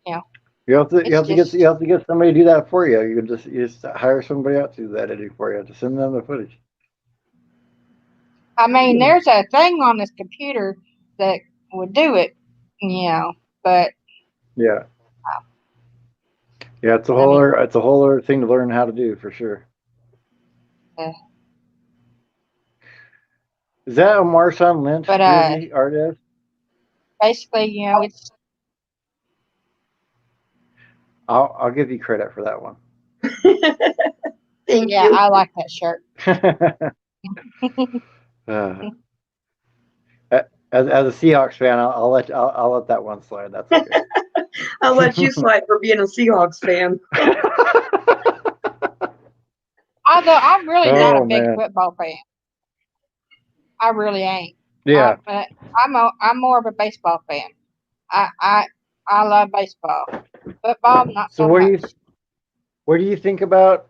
you know, You it's have to get just. somebody to do that for you. You just hire somebody out to do that editing for you to send them the footage. I mean, there's a thing on this computer that would do it. But Yeah. Yeah, I mean, it's a whole other thing to learn how to do for sure. uh, Is that a Marshawn Lynch but jersey artist? basically, it's I'll give you credit for that one. Thank yeah, you. I like that shirt. uh, as a Seahawks fan, I'll let that one slide. That's okay. I'll let you slide for being a Seahawks fan. Although I'm really not a Oh big man. football fan, I really ain't. Yeah. I'm more of a baseball fan. I I I love baseball. Football, not So so much. what do you think about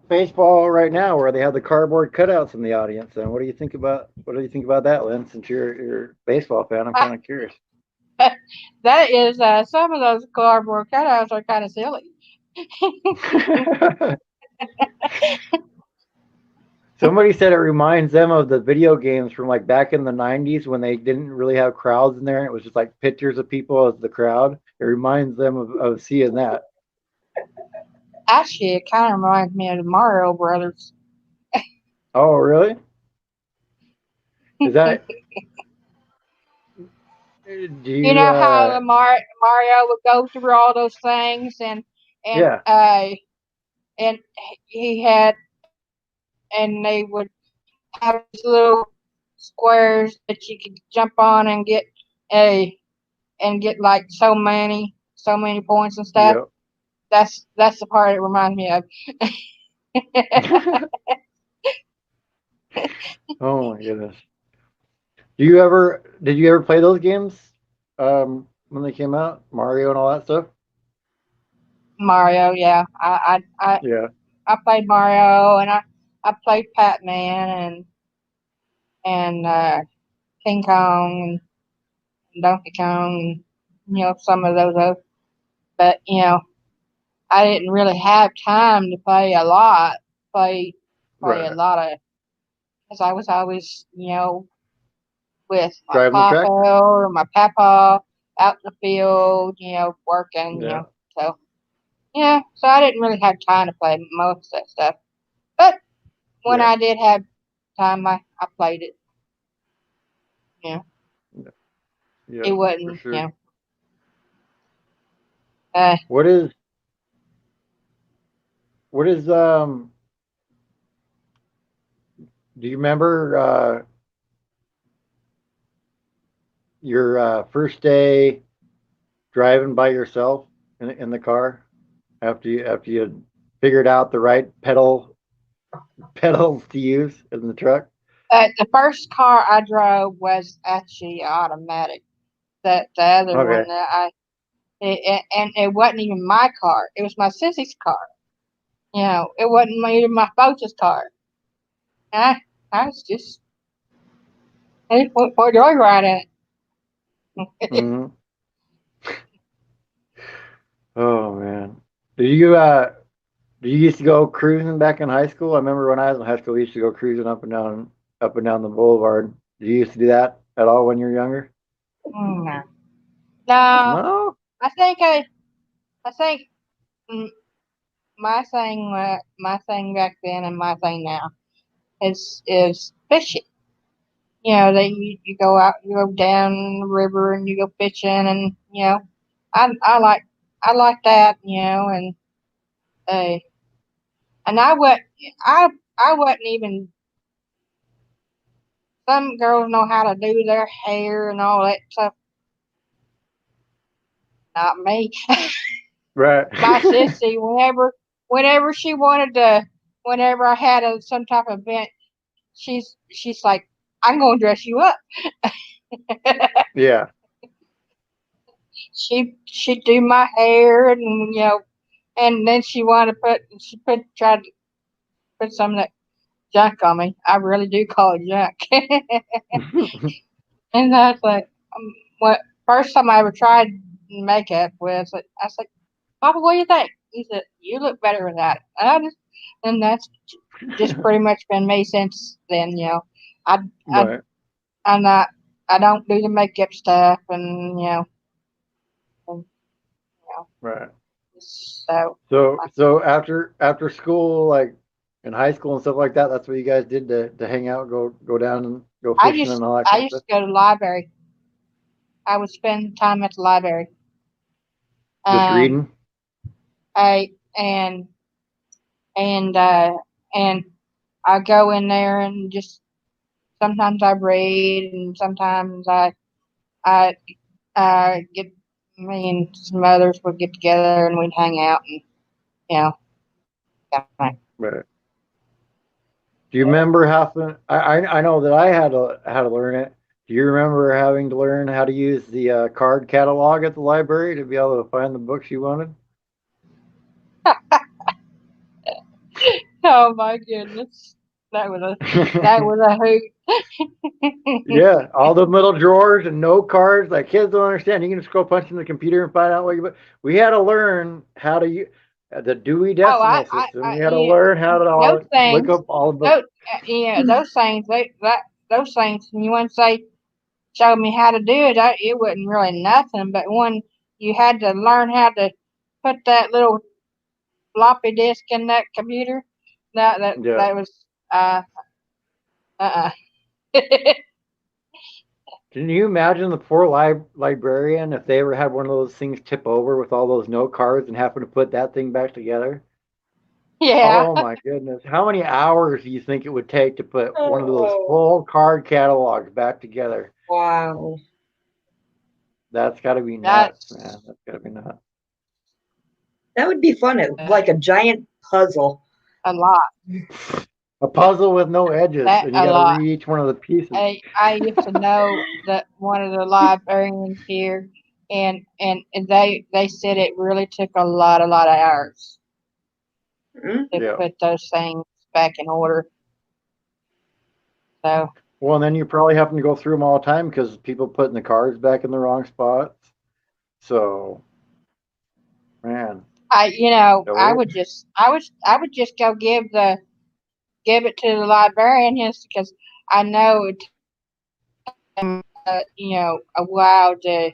baseball right now, where they have the cardboard cutouts in the audience? And what do you think about that, Lynn? Since you're a baseball fan, I'm kind of curious. That is some of those cardboard cutouts are kind of silly. Somebody said it reminds them of the video games from like back in the 90s when they didn't really have crowds in there and it was just like pictures of people as the crowd. It reminds them of seeing that. Actually, it kind of reminds me of the Mario Brothers. Oh, really? Is that do You you know how the Mario would go through all those things, and yeah, uh and he had and they would have these little squares that you could jump on and a get like so many points and stuff. yep. That's the part it reminds me of. Oh my goodness. Did you ever play those games when they came out? Mario and all that stuff? Mario, yeah. Yeah. I played Mario, and I played Pac-Man and King Kong and Donkey Kong, and some of those. But I didn't really have time to play a lot. Play play a Right. lot of because I was always with my Driving the papa tractor. or my papa out in the field, working, Yeah. So yeah, so I didn't really have time to play most of that stuff. But when Yeah. I did have time, I played it. You know, Yeah, it for wasn't, sure. uh, What is what is do you remember your first day driving by yourself in the car after you had figured out the right pedals to use in the truck? the first car I drove was actually automatic. The other one Okay. that and it wasn't even my car. It was my sissy's car. It wasn't even my folks' car. And I was just hey, what joyride at. Hmm. Oh man. Did you used to go cruising back in high school? I remember when I was in high school, we used to go cruising up and down the boulevard. Did you used to do that at all when you were younger? No, no. No. I think mm, my thing back then and my thing now is fishing. you go out, you go down the river and you go fishing, and I like that, uh, and I wasn't even. Some girls know how to do their hair and all that stuff. Not me. Right. My sissy, whenever she wanted to, whenever I had some type of event, she's like, I'm gonna dress you up. Yeah. She'd do my hair, and and then she tried to put some of that junk on me. I really do call it junk. And I was like, what first time I ever tried makeup was, I was like, Papa, what do you think? He said, you look better without it. And that's just pretty much been me since then. I I Right. I'm not I don't do the makeup stuff, and, Right. so So after school, like in high school and stuff like that, that's what you guys did to hang out, go down and go I fishing just and all that I kind of used stuff. to go to the library. I would spend time at the library. Just Um, reading. I and and I go in there and just sometimes I read, and sometimes I get me and some others would get together and we'd hang out, and you know kinda. Right. Do you remember having? I know that I had to learn it. Do you remember having to learn how to use the card catalog at the library to be able to find the books you wanted? Oh my goodness, that was a that was a hoot. Yeah, all the middle drawers and no cards. Like kids don't understand. You can just go punch in the computer and find out what you. We had to learn how to use the Dewey Oh, Decimal System. I We had to learn how to those look things, up all the books. those those things, those things. And you want to say show me how to do it, it wasn't really nothing. But when you had to learn how to put that little floppy disk in that computer, Yeah. that was uh Can you imagine the poor librarian if they ever had one of those things tip over with all those note cards and happen to put that thing back together? yeah. Oh my goodness. How many hours do you think it would take to put one of those Oh, full card catalogs back together? wow. That's got to be nuts, man. That's That's got to be nuts. That would be fun. It like a giant puzzle. a lot. A puzzle with no edges, That and you a got to lot. read each one of the pieces. I used to know that one of the librarians here, and they said it really took a lot of hours Mm. to Yeah. put those things back in order. So Well, and then you probably happen to go through them all the time because people putting the cards back in the wrong spots. So, man, I so would just I would just go give it to the librarian just because I know it a while to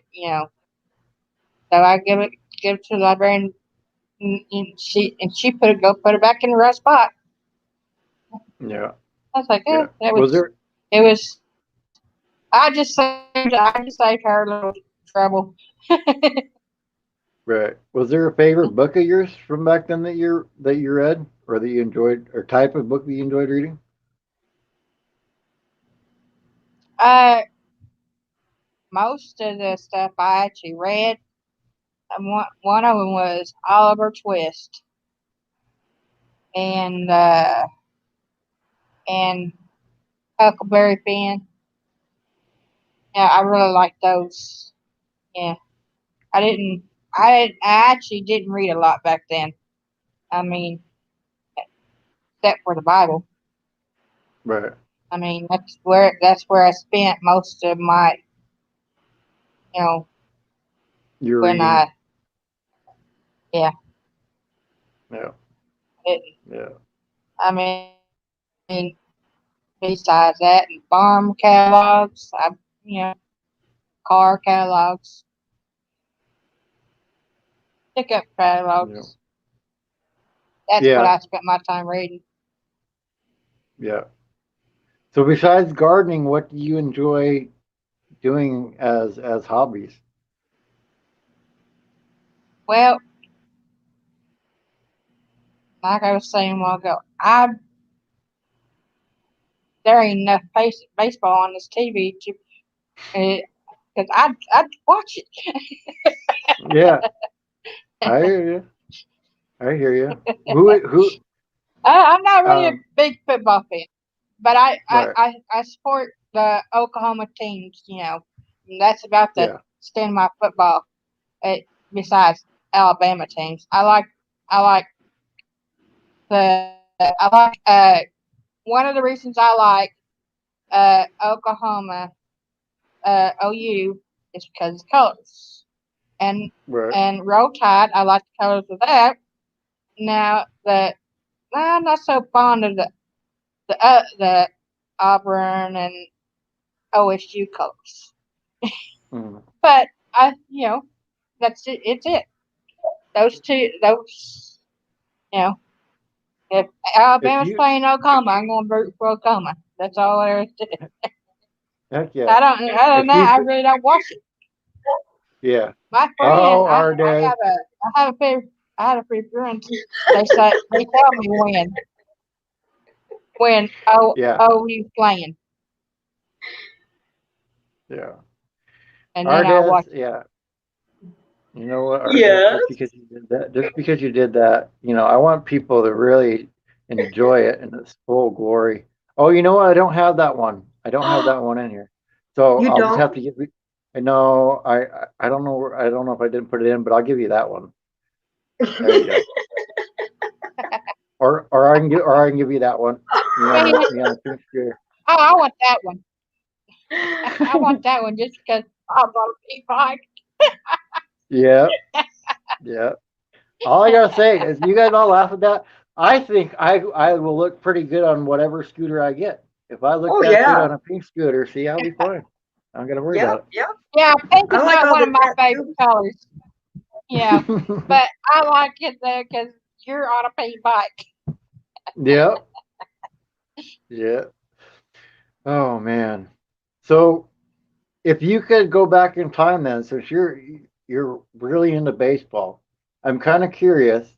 so I give it to the librarian, and she put it back in the right spot. yeah, I was like, yeah. that Was was there it was I just saved her a little trouble. right? Was there a favorite book of yours from back then that you read or that you enjoyed or type of book that you enjoyed reading? uh, Most of the stuff I actually read, and one of them was Oliver Twist, and and Huckleberry Finn. Yeah, I really like those. Yeah, I didn't. I actually didn't read a lot back then. I mean, except for the Bible. Right. I mean, that's where I spent most of my, you know, You're when reading. yeah, Yeah. it, Yeah. I mean, besides that, and farm catalogs, you know, car catalogs, pickup Yeah. catalogs. That's what Yeah. I spent my time reading. Yeah. So besides gardening, what do you enjoy doing as hobbies? Well, like I was saying a while ago, there ain't enough baseball on this TV to because I'd watch it. Yeah, I hear you. I hear you. Who? I'm not really a Um, big football fan, but I, I, right. I, I support the Oklahoma teams. And that's about the Yeah. extent of my football. Uh, Besides Alabama teams, I like one of the reasons I like Oklahoma OU is because of colors and Right. Roll Tide. I like the colors of that. Now I'm not so fond of the Auburn and OSU colors. Mm. But that's it. It's it. Those two. You know, if If Alabama's you, playing Oklahoma, I'm going to root for Oklahoma. That's all there is to it. heck yeah. I don't. Other than If you, that, I really don't watch it. yeah. My friend, Oh, our day. I have a favorite. I have a few friends. They tell me when Yeah. OU playing, Yeah. and then I'll Ardes, watch it. yeah. You know what, Ardes, Yes. just because you did that, I want people to really enjoy it in its full glory. Oh, you know what? I don't have that one. I don't have that one in here. So You I'll just don't? have to give you, I know, I don't know, I don't know if I didn't put it in, but I'll give you that one. There you go. Or I can give you that one. Man, Me on a pink scooter. I want that one. I want that one just because I'm on a big bike. Yeah, yeah. All I gotta say is, you guys all laugh at that. I think I will look pretty good on whatever scooter I get. If I look Oh that good yeah. on a pink scooter, see, I'll be fine. I don't gotta worry Yep, about yep. Yeah, pink I is like not all one the of my favorite tattoos. colors. Yeah, it. but I like it though because you're on a pink bike. Yeah, yeah. Oh man. So if you could go back in time then, since you're really into baseball, I'm kind of curious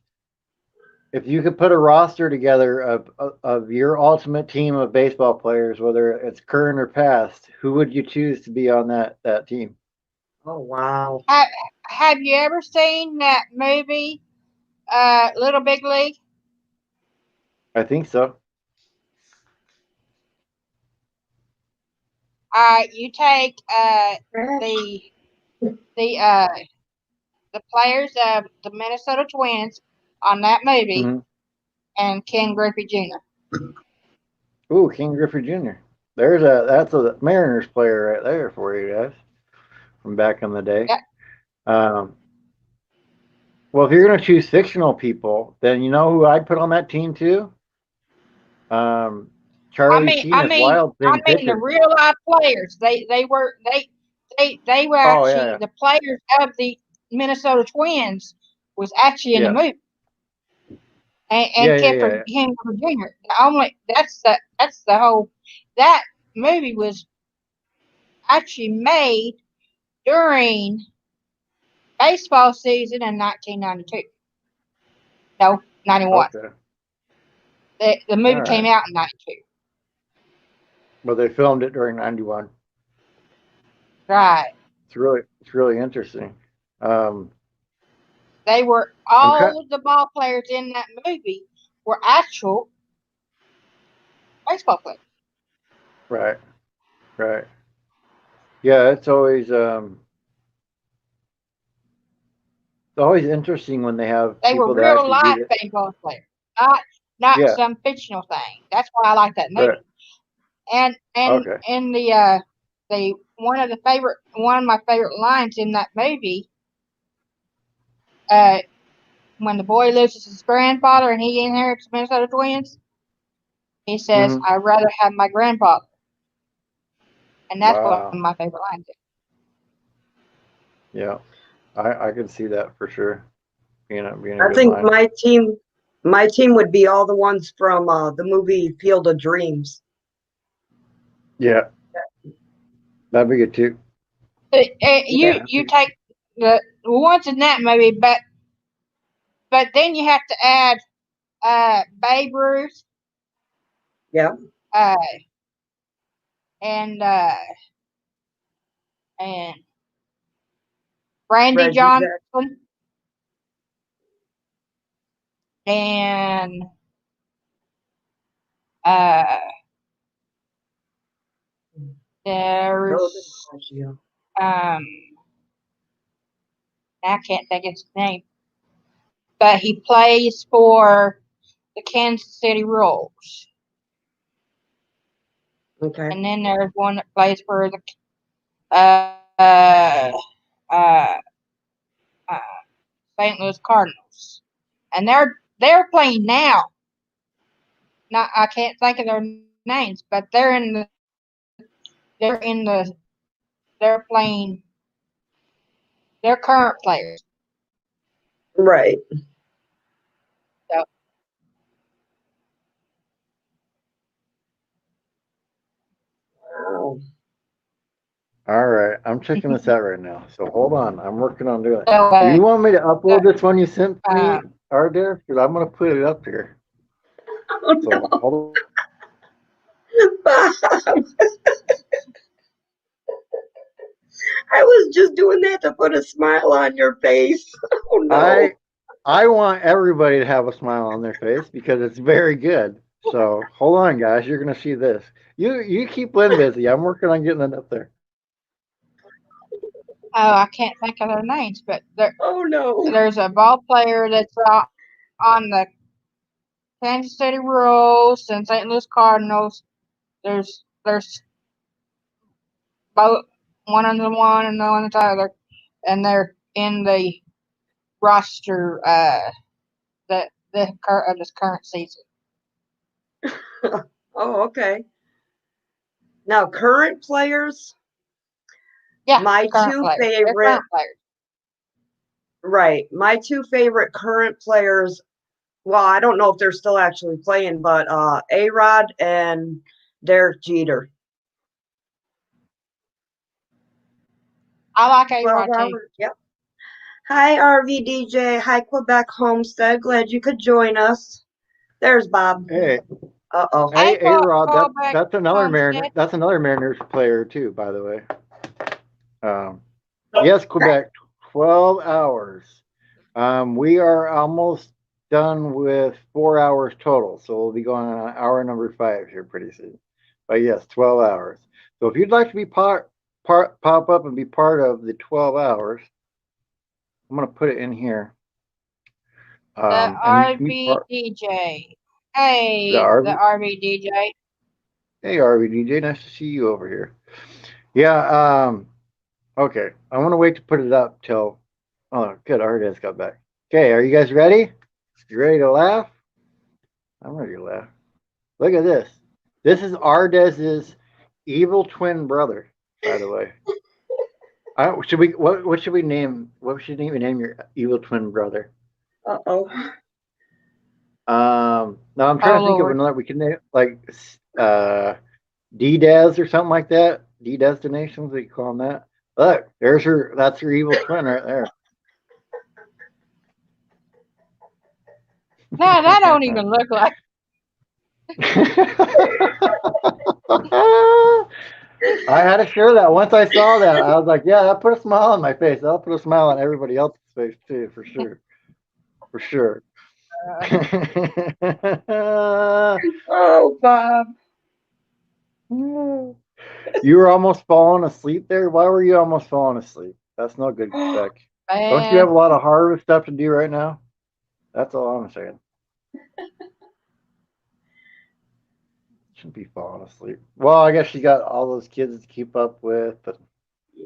if you could put a roster together of your ultimate team of baseball players, whether it's current or past, who would you choose to be on that team? Oh wow. Have, have you ever seen that movie, Little Big League? I think so. You take the the uh, the players of the Minnesota Twins on that movie Hmm. and Ken Griffey Jr. Ooh, King Griffey Jr. That's a Mariners player right there for you guys from back in the day. Yeah, Um, well, if you're gonna choose fictional people, then you know who I'd put on that team too. Um, Charlie Sheen's Wild I Thing mean the pitcher. real life players. They were Oh actually yeah, the players of the Minnesota Twins was actually in the yeah, movie. yeah, And yeah, yeah, yeah. Ken Griffey Jr. The only that's the whole that movie was actually made during baseball season in 1992. No, 91. Okay, The all movie came right. out in 92. Well, they filmed it during '91. Right. It's really interesting. Um, They were I'm kind all the ball players in that movie were actual baseball players. right, right. Yeah, it's always interesting when they have They were people that real actually do life that. baseball players, not Yeah, some fictional thing. That's why I like that right. movie. And Okay. in the one of my favorite lines in that movie, uh, when the boy loses his grandfather and he inherits the Minnesota Twins, he says, Hmm. "I'd rather have my grandfather," and that's one of Wow. my favorite lines. Yeah, I can see that for sure. Being a I good think line. my team would be all the ones from the movie Field of Dreams. Yeah, that'd be good too. You Yeah. take the once in that movie, but then you have to add Babe Ruth Yeah. uh, and and Randy Reggie Johnson Jackson. and uh, No, there's DiMaggio. um I can't think of his name, but he plays for the Kansas City Royals. Okay. And then there's one that plays for the uh, uh, uh, uh, St. Louis Cardinals, and they're playing now. Not I can't think of their names, but they're in the they're playing. They're current players. Right. So Wow. All right, I'm checking this out right now. So hold on, I'm working on doing it. so Do you want me to upload this one you sent uh, me, Ardare? Because I'm gonna put it up here. Oh So no, hold Bob. I was just doing that to put a smile on your face. Oh no. I I want everybody to have a smile on their face because it's very good. So hold on, guys. You're gonna see this. You keep Lynn busy. I'm working on getting it up there. I can't think of their names, but Oh no. there's a ball player that's on the Kansas City Royals and St. Louis Cardinals. There's both one on the one and the one on the other, and they're in the roster of this current season. Oh, okay. Now, current players, Yeah, my current two players. They're favorite, current players. right, my two favorite current players, well, I don't know if they're still actually playing, but A-Rod and Derek Jeter. I like A 12 Rod too. hours, yep. Hi, RVDJ. Hi, Quebec Homestead. Glad you could join us. There's Bob. Hey, Uh-oh. hey, Hey, Rob. Paul back That's another Mariner. Homestead. That's another Mariners player too, by the way. Yes, Quebec. 12 hours. We are almost done with 4 hours total, so we'll be going on hour number 5 here pretty soon. But yes, 12 hours. So if you'd like to be pop up and be part of the 12 hours, I'm gonna put it in here. The And you can be part RVDJ. the Hey, the RV. RVDJ. Hey, RVDJ, nice to see you over here. Yeah. Okay. I want to wait to put it up till. Oh, good. Artist got back. Okay. Are you guys ready? You ready to laugh? I'm ready to laugh. Look at this. This is Ardez's evil twin brother, by the way. Should we what should we name what should we name your evil twin brother? Uh-oh. Now I'm trying Oh to think of Lord. another we can name like D-Des or something like that. D-Destinations, we call them that. Look, that's her evil twin right there. No, that don't even look like. I had to share that. Once I saw that, I was like, yeah, that put a smile on my face. That'll put a smile on everybody else's face too, for sure. For sure. Oh, Bob. You were almost falling asleep there. Why were you almost falling asleep? That's no good, Beck. Don't you have Man, a lot of harvest stuff to do right now? That's all I'm saying. Shouldn't be falling asleep. Well, I guess you got all those kids to keep up with, and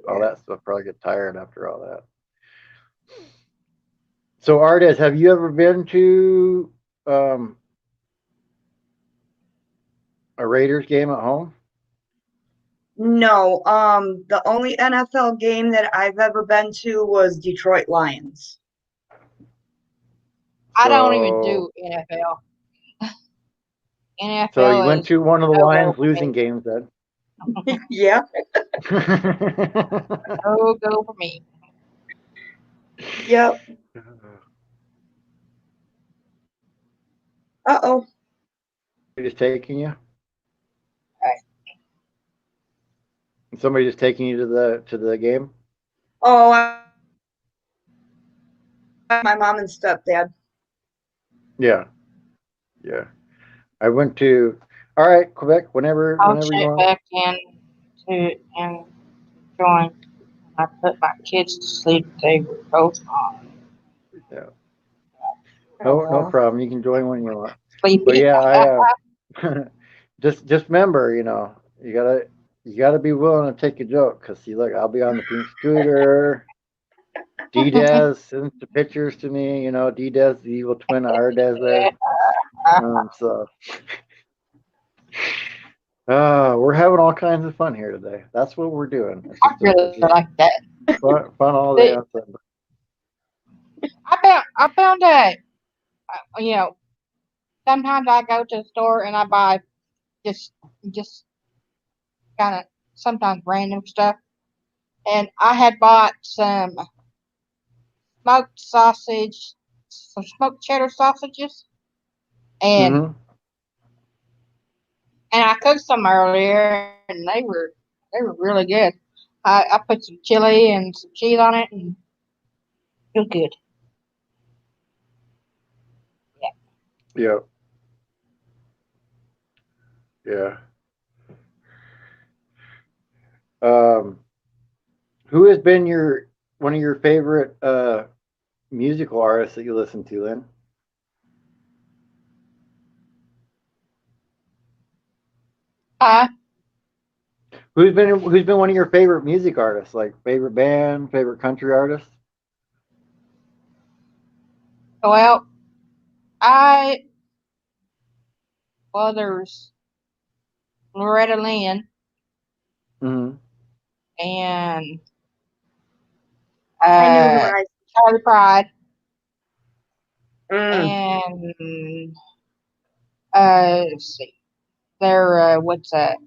all that stuff. Probably get tired after all that. So, Artis, have you ever been to um, a Raiders game at home? No, the only NFL game that I've ever been to was Detroit Lions. I don't even So, do NFL. so you NFL went is to one of the nowhere Lions for me. losing games then? Yeah. Oh, go for me. Yep. Uh-oh. Just taking you? Right. Somebody just taking you to the game? Oh, my mom and stepdad. Yeah, yeah. I went to. All right, Quebec. I'll Whenever you check want. back in to and join. I put my kids to sleep. They were both on. Yeah. No Oh, problem. You can join when you want. But sleepy. yeah, I just remember, you gotta be willing to take a joke because see, look, I'll be on the pink scooter. D-Dez sends the pictures to me. D-Dez, the evil twin of our Dez there. So we're having all kinds of fun here today. That's what we're doing. It's I just, really like that. fun all day The, on Sunday. I found that you know sometimes I go to the store and I buy just just kind of sometimes random stuff. And I had bought some smoked sausage, some smoked cheddar sausages, and Mm-hmm. I cooked some earlier, and they were really good. I put some chili and some cheese on it, and it was good. Yeah. Yeah. Yeah. Um, who has been one of your favorite musical artists that you listen to, Lynn? Uh, Who's been one of your favorite music artists, like favorite band, favorite country artist? well, I there's Loretta Lynn Mm-hmm. and I knew who uh, I. Charlie Pride Mm. and let's see, they're what's that?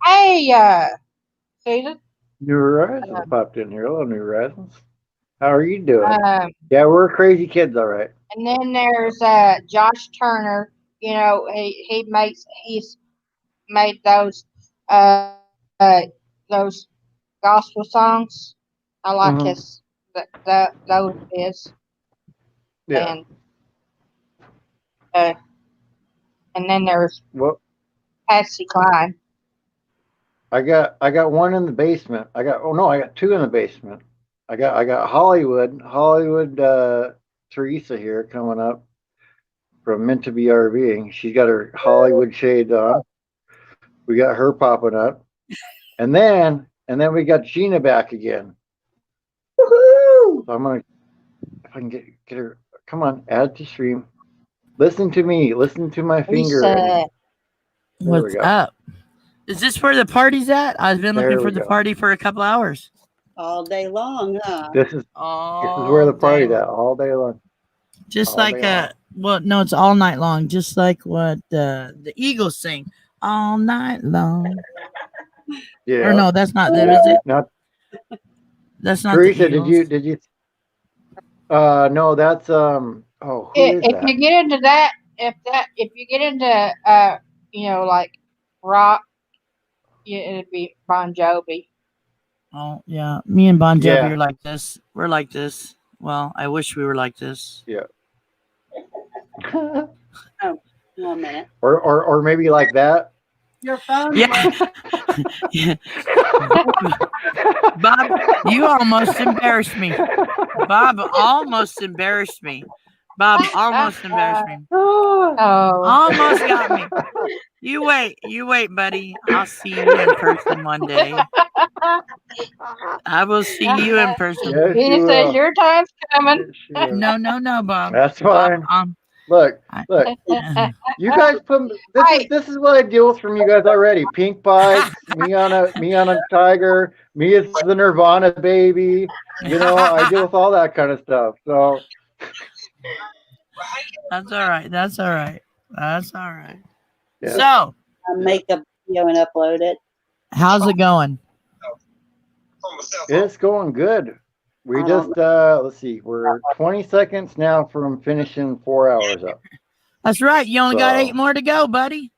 Hey, Susan. New Horizons Um, popped in here. Hello, New Horizons. How are you doing? um, Yeah, we're crazy kids, all right. and then there's Josh Turner. You know, he's made uh, those gospel songs. I like Mm-hmm. his those his Yeah. and uh, and then there's Well, Patsy Cline. I got one in the basement. I got two in the basement. I got Hollywood Teresa here coming up from Meant to Be RVing. She's got her Hollywood shades on. We got her popping up. And then we got Gina back again. Woohoo! So I'm gonna if I can get her come on, add to stream. Listen to me, listen to my finger and Lisa. there we What's go. up? Is this where the party's at? I've been looking There for we the go. party for a couple hours. All day long, huh? This is where All the party's day. at, all day long. Just All like day long. well, no, it's all night long. Just like what the Eagles sing, all night long. Or Yeah. no, that's not that, Yeah. is it? Now That's not the Teresa, did Eagles. you no, that's who is If that? you get into that, if you get into like rock, it'd be Bon Jovi. Oh yeah, me and Bon Jovi Yeah. are like this. We're like this. Well, I wish we were like this. Yeah. Oh, 1 minute. or maybe like that. Your phone. Yeah. Yeah. Bob, you almost embarrassed me. Bob almost embarrassed me. Bob almost embarrassed me. Oh, Almost got me. You wait, buddy. I'll see you in person one day. I will see you in person. Yes, he you says will. your time's coming. Yes, you will. No, Bob. That's Bob, fine. Look, I, you guys put Hey, this is what I deal with from you guys already. Pink bikes, me on a tiger, me as the Nirvana baby. I deal with all that kind of stuff. So that's all right. That's all right. That's all right. Yeah. So, I'll make a video and upload it. how's it going? It's going good. We I just don't let's see, we're 20 seconds now from finishing 4 hours up. That's right. You only got So- 8 more to go, buddy.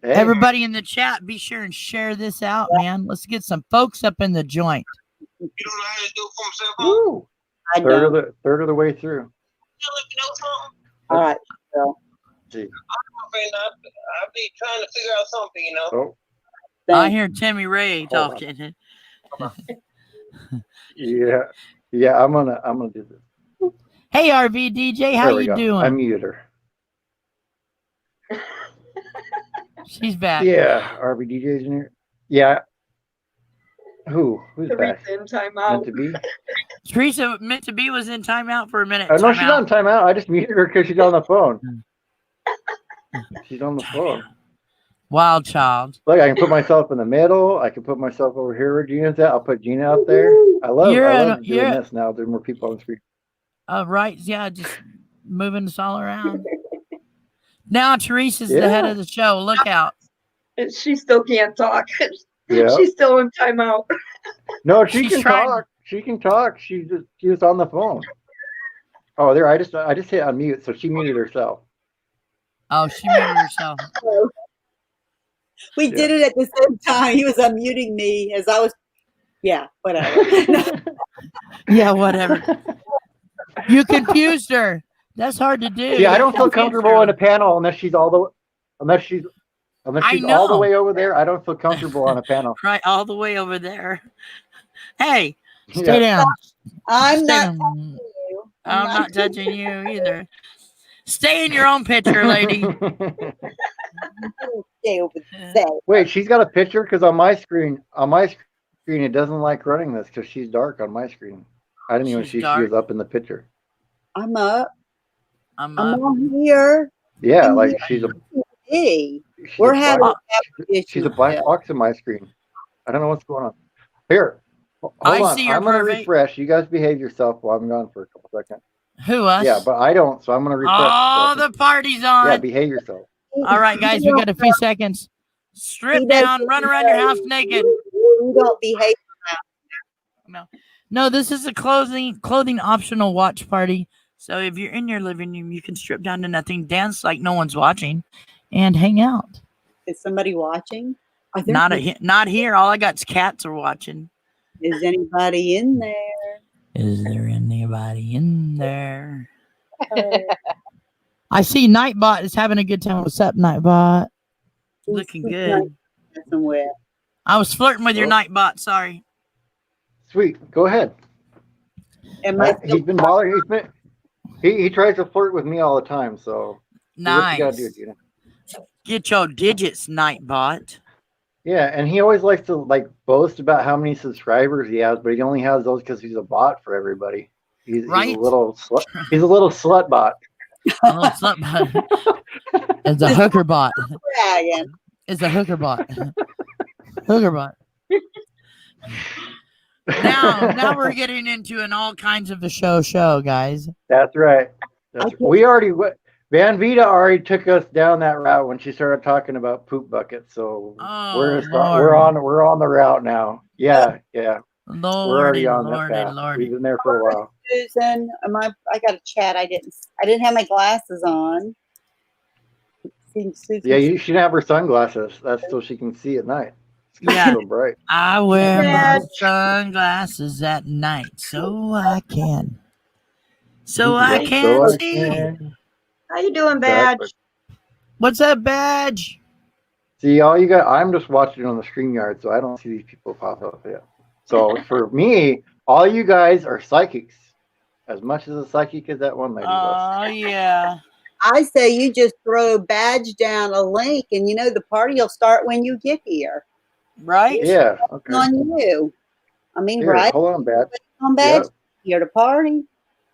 Hey, Everybody in the chat, be sure and share this out, man. Let's get some folks up in the joint. You don't know how to do it for himself, huh? woo, I don't. third of the way through. You let me know something. All right. So, See. I'll be trying to figure out something, you know. Oh, I thanks. hear Timmy Ray Hold on. talking. yeah. I'm gonna do this. Hey, RV DJ, how There we you go. doing? I muted her. She's back. Yeah, RBDJ's in here. Yeah. Who's back? in Meant timeout. to be? Teresa meant to be was in timeout for a minute. No, she's Timeout. on timeout. I just muted her because she's on the phone. She's on the phone. Wild child. Look, I can put myself in the middle. I can put myself over here where Gina's at. I'll put Gina out there. I love doing this now. There's more people on the screen. Right. Yeah, just moving us all around. Now Teresa's the head Yeah. of the show. Look out. And she still can't talk. Yeah. She's still in timeout. No, she She's can trying- talk. She can talk. She was on the phone. Oh, there. I just hit unmute, so she muted herself. Oh, she muted herself. We did it at the same time. He was unmuting me as I was. Yeah, whatever. Yeah, whatever. You confused her. That's hard to do. Yeah, I You don't feel confused comfortable her. in a panel unless she's all she's all the know. way over there. I don't feel comfortable on a panel. Right, all the way over there. Hey, Yeah. stay down. I'm Stay not down. touching you. I'm not touching you either. Stay in your own picture, lady. Stay over there. Wait, she's got a picture because on my screen, it doesn't like running this because she's dark on my screen. I didn't even She's see dark. she was up in the picture. I'm up. I'm I'm up. on here. Yeah, I'm like she's a Hey, she's we're a having black, issues. she's a black box on my screen. I don't know what's going on. Here, hold I on. see your I'm gonna perfect- refresh. You guys behave yourself while I'm gone for a couple seconds. Who, us? Yeah, but I don't, so I'm gonna refresh. Oh, So- the party's on. yeah, behave yourself. All right, guys, we got a few seconds. Strip down, run around your house naked. We don't behave. No, this is a clothing optional watch party. So if you're in your living room, you can strip down to nothing, dance like no one's watching, and hang out. Is somebody watching? Are there, Not here. All I got's cats are watching. Is anybody in there? Is there anybody in there? I see Nightbot is having a good time. What's up, Nightbot? Looking good. Somewhere. I was flirting with your Oh. Nightbot. Sorry. Sweet, go ahead. Am I He's been bothering. He tries to flirt with me all the time. So what you Nice. gotta do, Gina? Get your digits, Nightbot. Yeah, and he always likes to boast about how many subscribers he has, but he only has those because he's a bot for everybody. He's Right. a little slut. He's a little slut bot. A little something. It's a hooker bot. dragon? It's a hooker bot. Hooker bot. Now we're getting into an all kinds of a show, guys. That's right. We already Van Vita already took us down that route when she started talking about poop buckets. So Oh, we're on the route now. Yeah. We're Lordy, already on that lordy, path. lordy. We've been there for a while. Susan, I got a chat. I didn't have my glasses on. Susan, Yeah, you should have her sunglasses. That's so she can see at night. It's Yeah. so bright. I wear my Dad. sunglasses at night so I can. So I see. can. How you doing, Exactly. Badge? What's up, Badge? See, all you got, I'm just watching on the StreamYard, so I don't see these people pop up yet. So for me, all you guys are psychics. As much as a psychic as that one lady was. Oh, yeah. I say you just throw Badge down a link, and the party will start when you get here. Right? Yeah, okay. On you. I mean, Here, right? hold on, Badge. On Badge, Yep. here to party.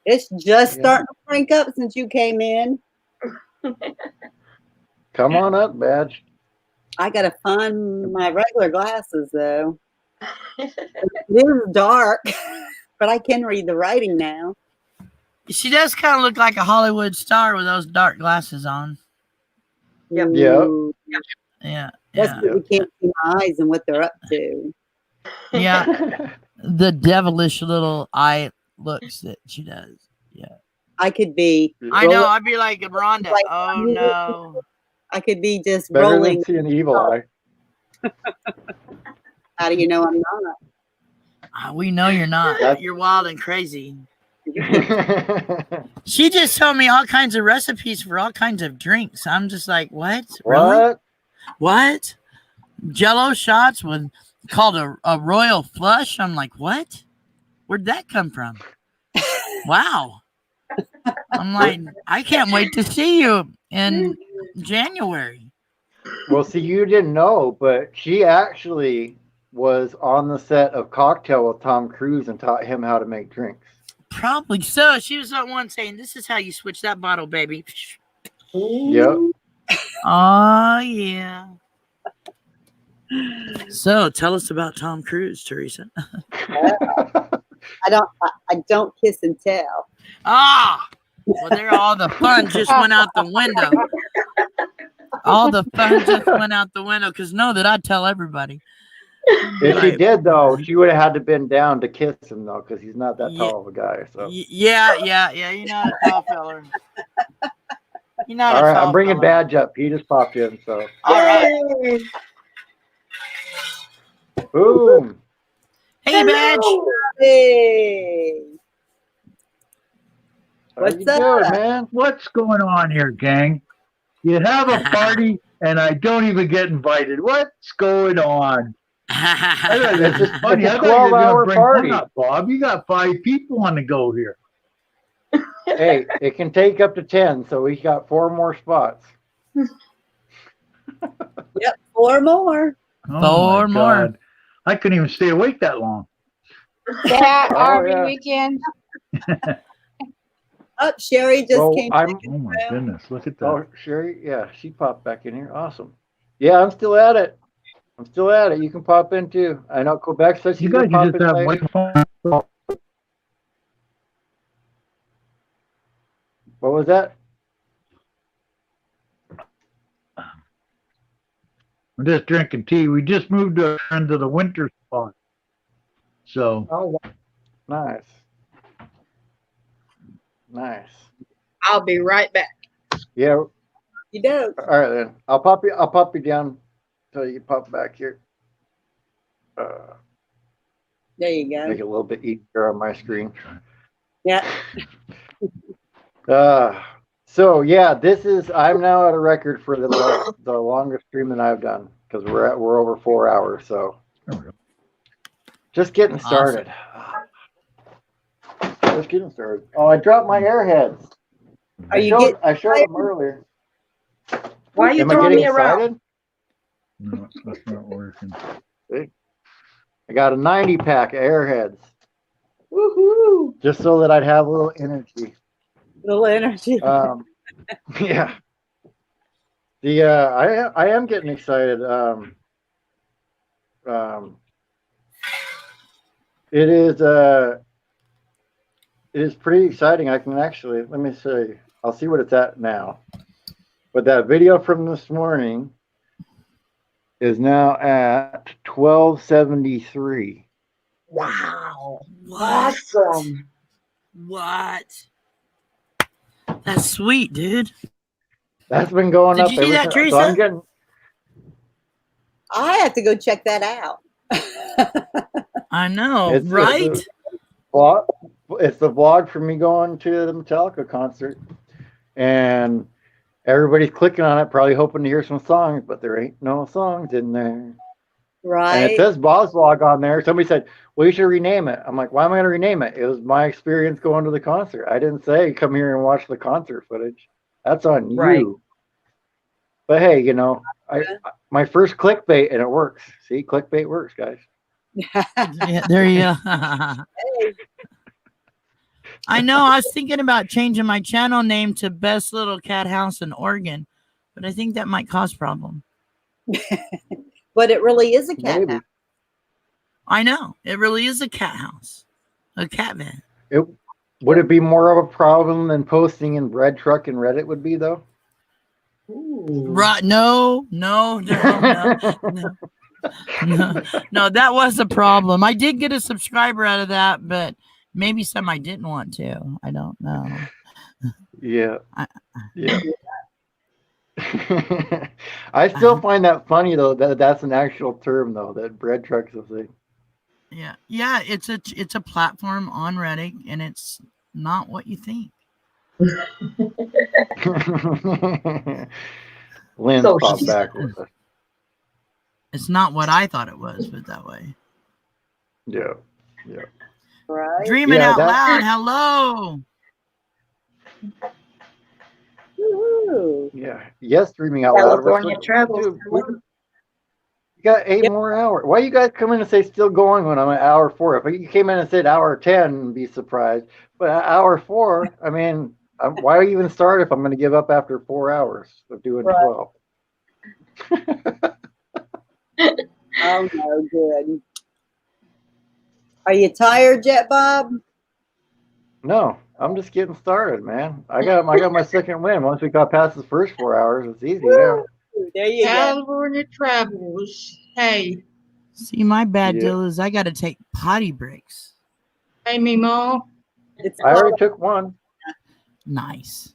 It's just Yeah. starting to crank up since you came in. Come on up, Badge. I gotta find my regular glasses though. It is dark, but I can read the writing now. She does kind of look like a Hollywood star with those dark glasses on. Yep. Ooh. Yeah. That's Yeah. what we can't see my eyes and what they're up to. Yeah. The devilish little eye looks that she does. Yeah. I could be I know. rolling, I'd be like Rhonda. like, Oh no. I could be just Better than rolling. seeing evil eye. How do you know I'm not? We know you're not. That's- You're wild and crazy. She just told me all kinds of recipes for all kinds of drinks. I'm just like, what? Really? What? What? Jello shots with called a royal flush. I'm like, what? Where'd that come from? Wow. I'm like, I can't wait to see you in January. Well, see, you didn't know, but she actually was on the set of Cocktail with Tom Cruise and taught him how to make drinks. Probably so. She was the one saying, "This is how you switch that bottle, baby." Yep. Oh yeah. So tell us about Tom Cruise, Teresa. I don't kiss and tell. Ah, well, there all the fun just went out the window. All the fun just went out the window because know that I tell everybody. If she did, though, she would have had to been down to kiss him, though, because he's not that Yeah. tall of a guy. So. Yeah. You're not a tall feller. You're not All a right, tall I'm bringing fella. Badge up. He just popped in, so. All right. Boom. Hey, Badge. Hey, How What's you doing, man? What's going on here, gang? You have a party and I don't even get invited. What's going on? I thought this is funny. I It's a thought you were 12-hour going to bring party. fun up, Bob. You got 5 people on the go here. Hey, it can take up to 10, so we got 4 more spots. yep, 4 more. Oh, Four my more. God. I couldn't even stay awake that long. Yeah, Oh, RV yeah. weekend. Oh, Sherry just Well, came. I'm. Oh, my goodness. Look at that. Oh, Sherry, yeah, she popped back in here. Awesome. Yeah, I'm still at it. You can pop in too. I know Quebec says You she's guys gonna pop just in have later. microphone. What was that? I'm just drinking tea. We just moved into the winter spot. So, Oh, nice. Nice. I'll be right back. Yeah. You know. All right then. I'll pop you down so you pop back here. There you go. Make it a little bit easier on my screen. Yeah. So yeah, I'm now at a record for the longest stream that I've done because we're over 4 hours. So just getting started. Just getting started. Oh, I dropped my airheads. I showed them earlier. Why are you Am I throwing getting me around? excited? no, that's not working. See? I got a 90 pack of airheads Woohoo! just so that I'd have a little energy. Little energy. Yeah. I am getting excited. It is pretty exciting. I can actually let me see. I'll see what it's at now. But that video from this morning is now at 1273. Wow. What? Awesome. What? That's sweet, dude. That's been going Did up you see ever that, since. Teresa? So I'm getting. I have to go check that out. I know, It's right? It's the vlog for me going to the Metallica concert, and everybody's clicking on it, probably hoping to hear some songs, but there ain't no songs in there. Right. And it says Bob's vlog on there. Somebody said, "Well, you should rename it." I'm like, "Why am I going to rename it? It was my experience going to the concert. I didn't say come here and watch the concert footage. That's on Right. you." But hey, my first clickbait and it works. See, clickbait works, guys. Yeah, there you go. I know. I was thinking about changing my channel name to Best Little Cat House in Oregon, but I think that might cause problem. But it really is a cat Maybe. house. I know. It really is a cat house. A cat van. Would it be more of a problem than posting in Bread Truck and Reddit would be, though? Right? No, that was a problem. I did get a subscriber out of that, but maybe some I didn't want to. I don't know. Yeah. Yeah. I still find that funny though, that that's an actual term though, that bread truck's a thing. Yeah, it's a platform on Reddit, and it's not what you think. Lynn's So popped she back said. with us. It's not what I thought it was, put it that way. Yeah. Right? Dreaming Yeah, out that- loud. Hello. Woo-hoo. Yeah. Yes, streaming out loud. California travels. Dude, you got 8 more hours. Why you guys come in and say still going when I'm at hour 4? If you came in and said hour 10, be surprised. But at hour 4, I mean, why even start if I'm going to give up after 4 hours of doing 12? Oh no, good. Are you tired yet, Bob? No, I'm just getting started, man. I got my second win. Once we got past the first 4 hours, it's easy now. There you go. California travels. Hey, See, my bad Yeah. deal is I got to take potty breaks. hey, me mom. It's I already took one. Nice.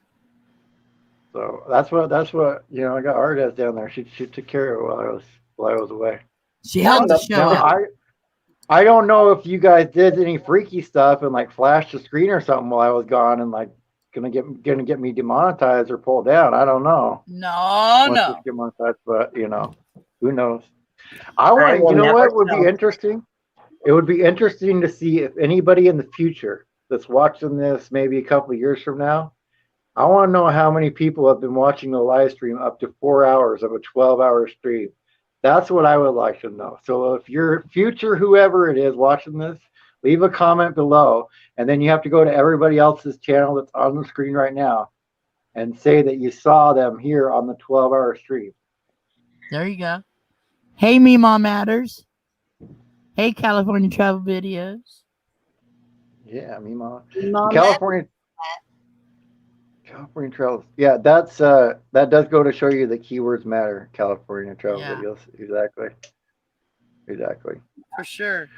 So that's what I got Ardes down there. She took care of it while I was away. She helped the show Now, out. I don't know if you guys did any freaky stuff and like flashed the screen or something while I was gone and like gonna get me demonetized or pulled down. I don't know. No. Get demonetized, but who knows? I want. I will You know never what would tell. be interesting? It would be interesting to see if anybody in the future that's watching this maybe a couple of years from now. I want to know how many people have been watching the live stream up to 4 hours of a 12-hour stream. That's what I would like to know. So if you're future whoever it is watching this, leave a comment below, and then you have to go to everybody else's channel that's on the screen right now and say that you saw them here on the 12-hour stream. There you go. Hey, me mom matters. Hey, California travel videos. Yeah, me mom. Mom, California trails. Yeah, that does go to show you the keywords matter. California travel Yeah. videos. Exactly. For sure.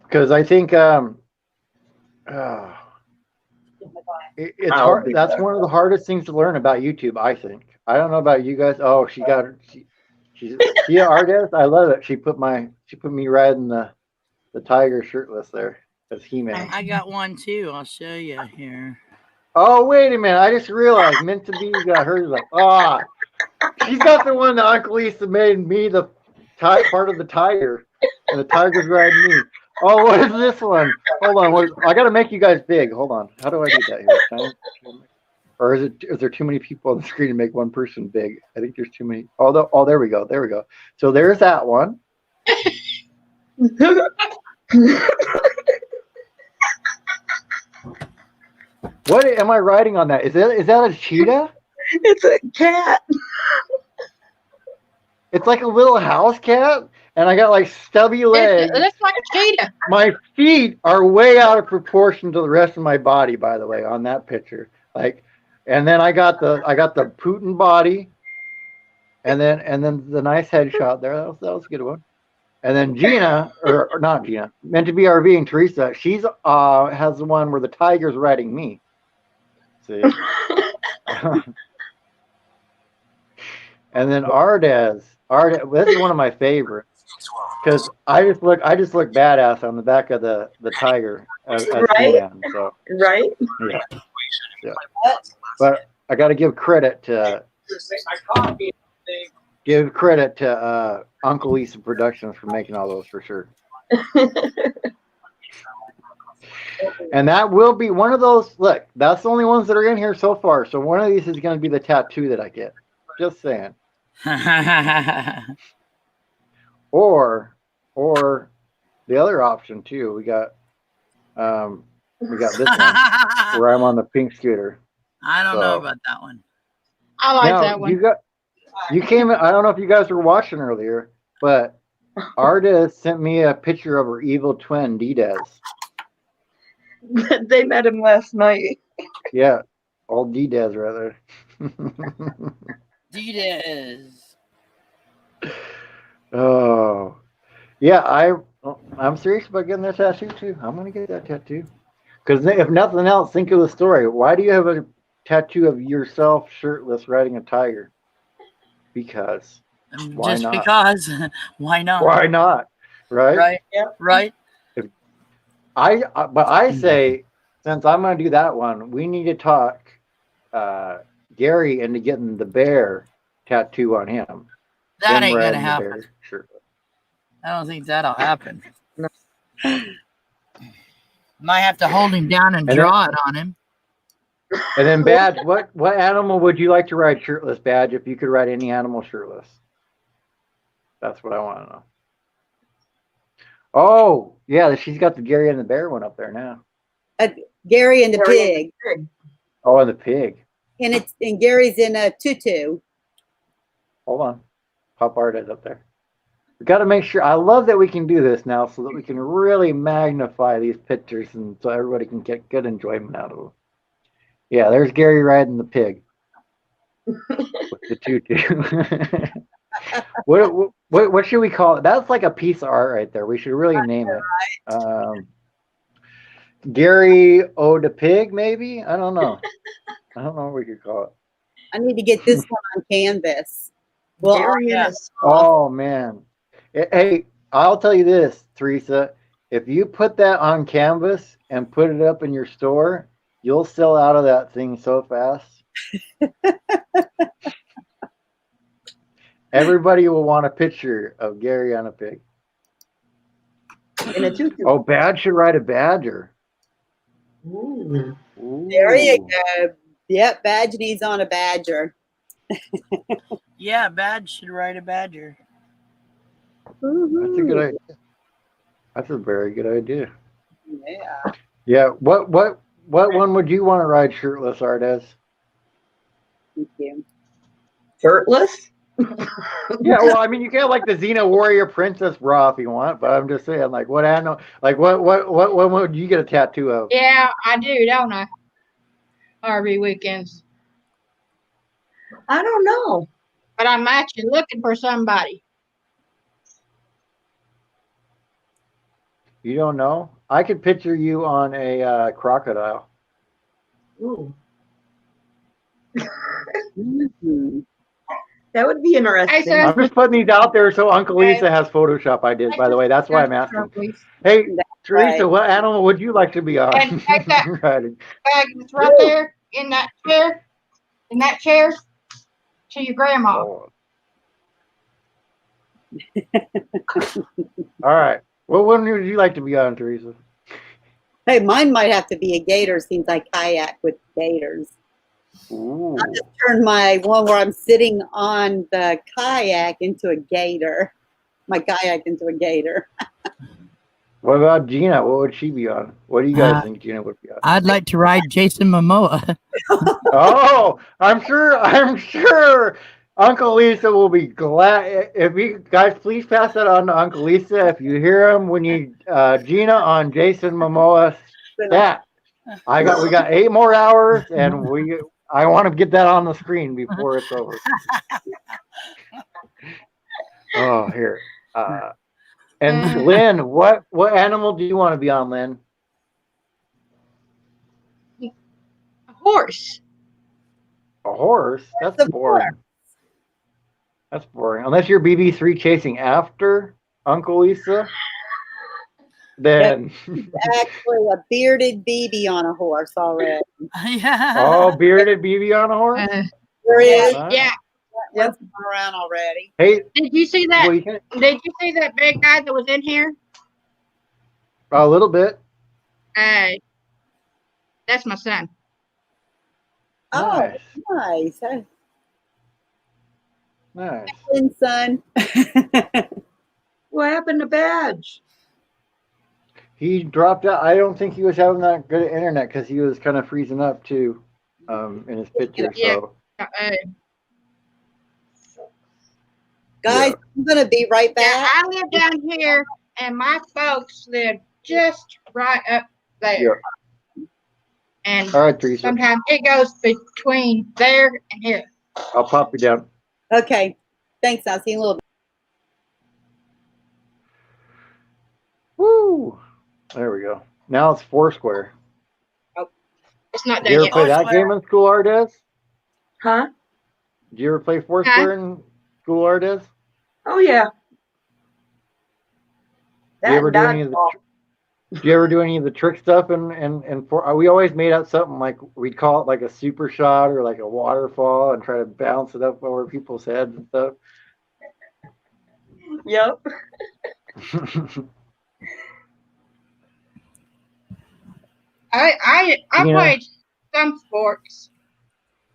Because I think it's I'll hard. be That's back. one of the hardest things to learn about YouTube. I think. I don't know about you guys. Oh, she's Artist. I love it. She put me riding the tiger shirtless there as He-Man. I got one too. I'll show you here. Oh, wait a minute. I just realized Meant to Be got hers. Like, she's got the one that Uncle Lisa made me the part of the tiger, and the tiger's riding me. Oh, what is this one? Hold on. I got to make you guys big. Hold on. How do I do that here? Or is there too many people on the screen to make one person big? I think there's too many. Oh, there we go. There we go. So there's that one. What am I riding on that? Is that a cheetah? It's a cat. It's like a little house cat, and I got like stubby legs. It looks like a cheetah. My feet are way out of proportion to the rest of my body, by the way, on that picture. Like, and then I got the Putin body, and then the nice headshot there. That was a good one. And then Gina, or not Gina, Meant to Be RV and Teresa, she's has the one where the tiger's riding me. See. And then Ardes, this is one of my favorites because I just look badass on the back of the tiger as Right. He-Man, so Right? yeah. But I got to give credit to Uncle Lisa Productions for making all those for sure. And that will be one of those. Look, that's the only ones that are in here so far. So one of these is going to be the tattoo that I get. Just saying. Or the other option too. We got this one where I'm on the pink scooter. I don't know about that one. I like Now, that one. you came in. I don't know if you guys were watching earlier, but Arda sent me a picture of her evil twin, D-Dez. They met him last night. Yeah, old D-Dez rather. Adidas. Oh, yeah. I'm serious about getting that tattoo too. I'm gonna get that tattoo. Because if nothing else, think of the story. Why do you have a tattoo of yourself shirtless riding a tiger? Because why Just not? because. Why not? Why not? Right? Right. Yep. Right. But I say, since I'm gonna do that one, we need to talk Gary into getting the bear tattoo on him. That Him ain't gonna riding the happen. bear shirtless. I don't think that'll happen. Might have to hold him down and And draw it on him. And then Badge, what animal would you like to ride shirtless, Badge, if you could ride any animal shirtless? That's what I want to know. Oh, yeah, she's got the Gary and the Bear one up there now. Gary and the pig. Oh, and the pig. And Gary's in a tutu. Hold on. Pop art is up there. We got to make sure. I love that we can do this now so that we can really magnify these pictures and so everybody can get good enjoyment out of them. Yeah, there's Gary riding the pig with the tutu. What should we call it? That's like a piece of art right there. We should really name it. Gary the Pig, maybe? I don't know. I don't know what we could call it. I need to get this one on canvas. Well, oh man. Hey, I'll tell you this, Teresa. If you put that on canvas and put it up in your store, you'll sell out of that thing so fast. Everybody will want a picture of Gary on a pig. In a tutu. Oh, Badge should ride a badger. Ooh. There you go. Yep, Badge needs on a badger. Yeah, Badge should ride a badger. That's a good idea. That's a very good idea. Yeah. Yeah. What one would you want to ride shirtless, Artez? Thank you. Shirtless? Yeah, well, I mean, you can have like the Xena Warrior Princess bra if you want, but I'm just saying, like, what animal, like, what would you get a tattoo of? Yeah, I do, don't I? RV weekends. I don't know. But I'm actually looking for somebody. You don't know? I could picture you on a crocodile. Ooh. Mm-hmm. That would be interesting. Hey, I'm just putting these out there so Uncle Lisa has Photoshop ideas, by the way. That's why I'm asking. Hey, Teresa, what animal would you like to be on? And take that Riding. bag that's right there in that chair to your grandma. Oh. All right. What one would you like to be on, Teresa? Hey, mine might have to be a gator since I kayak with gators. Ooh. I just turned my one where I'm sitting on the kayak into a gator. My kayak into a gator. What about Gina? What would she be on? What do you guys think Gina would be on? I'd like to ride Jason Momoa. Oh, I'm sure Uncle Lisa will be glad. If you guys please pass that on to Uncle Lisa. If you hear him, we need Gina on Jason Momoa stat. We got 8 more hours, and I want to get that on the screen before it's over. Oh, here. And Lynn, what animal do you want to be on, Lynn? A horse. A horse? That's boring. That's boring. Unless you're BB3 chasing after Uncle Lisa, then Actually, a bearded BB on a horse already. Yeah. Oh, bearded BB on a horse. There is. Nice. Yeah. Yep. Around already. Hey, Did you see that? well, Did you see that big guy that was in here? a little bit. That's my son. Oh, Nice. nice. Nice. Lynn's son. What happened to Badge? He dropped out. I don't think he was having that good internet because he was kind of freezing up too, in his picture. Yeah. So. Guys, Yeah. I'm gonna be right back. Yeah, I live down here, and my folks live just right up there. Yeah. And All right, Teresa. sometimes it goes between there and here. I'll pop you down. Okay. Thanks. I'll see you in a little bit. Woo! There we go. Now it's Foursquare. It's not Did you done ever yet. play that game in school, Ardez? Huh? Did you ever play Foursquare in school, Ardez? Oh yeah. Did you ever do any of the Do you ever do any of the trick stuff? And for we always made out something like we'd call it like a super shot or like a waterfall and try to bounce it up over people's heads and stuff. Yep. I Yeah. played some sports.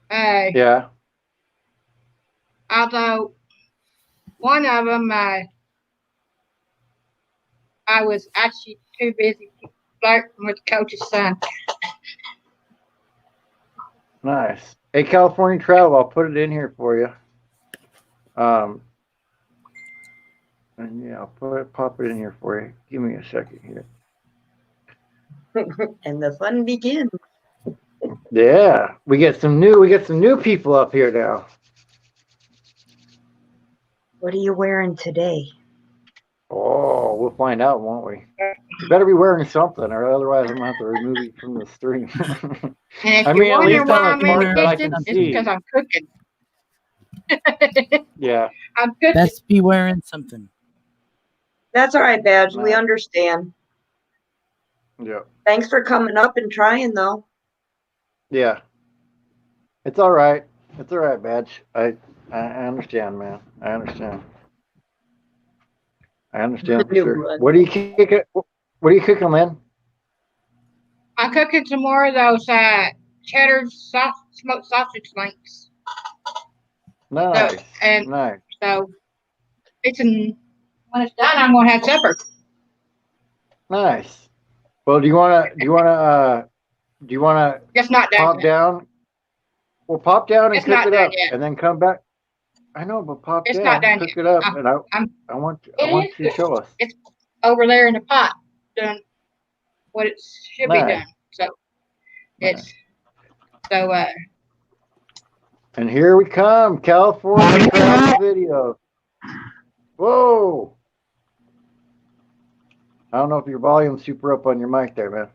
Yeah. Although one of them, I was actually too busy flirting with the coach's son. Nice. Hey, California Travel, I'll put it in here for you. And yeah, I'll pop it in here for you. Give me a second here. And the fun begins. Yeah, we get some new people up here now. What are you wearing today? Oh, we'll find out, won't we? You better be wearing something, or otherwise I'm gonna have to remove you from the stream. And if I you're mean, at wondering least why on I'm the in part the that I kitchen, can it's see. because I'm cooking. Yeah. I'm cooking. Best be wearing something. That's all right, Badge. We Nice. understand. Yeah. Thanks for coming up and trying, though. Yeah. It's all right. It's all right, Badge. I understand, man. I understand. I understand for New sure. blood. What are you cooking? What are you cooking, Lynn? I'm cooking some more of those cheddar smoked sausage links. Nice. and Nice. So when it's done, I'm gonna have supper. Nice. Well, do you wanna It's not done pop yet. down? Well, pop down and It's cook not it done up, yet. and then come back. I know, but pop It's down, not done cook yet. it up, I'm- and I want It you to show us. It's over there in the pot, done what it should be Nice. done. So Nice. it's so And here we come, California travel video. Whoa! I don't know if your volume's super up on your mic there, man.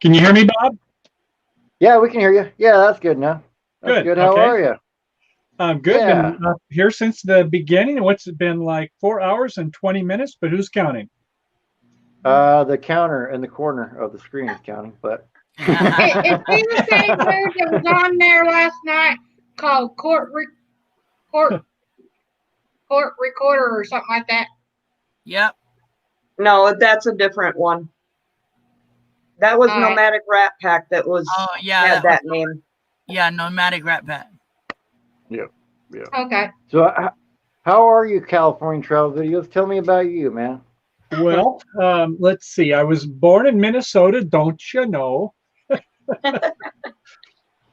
Can you hear me, Bob? Yeah, we can hear you. Yeah, that's good now. That's good. How Okay. are you? I'm good. Yeah. Been here since the beginning. What's it been like? 4 hours and 20 minutes, but who's counting? The counter in the corner of the screen is counting, but it's been the same word that was on there last night called court recorder or something like that. Yep. No, that's a different one. That was Nomadic Rat Pack that was Oh yeah. had that name. Yeah, Nomadic Rat Pack. Yep. Yeah. Okay. So, how are you, California travel videos? Tell me about you, man. Well, let's see. I was born in Minnesota, don't you know?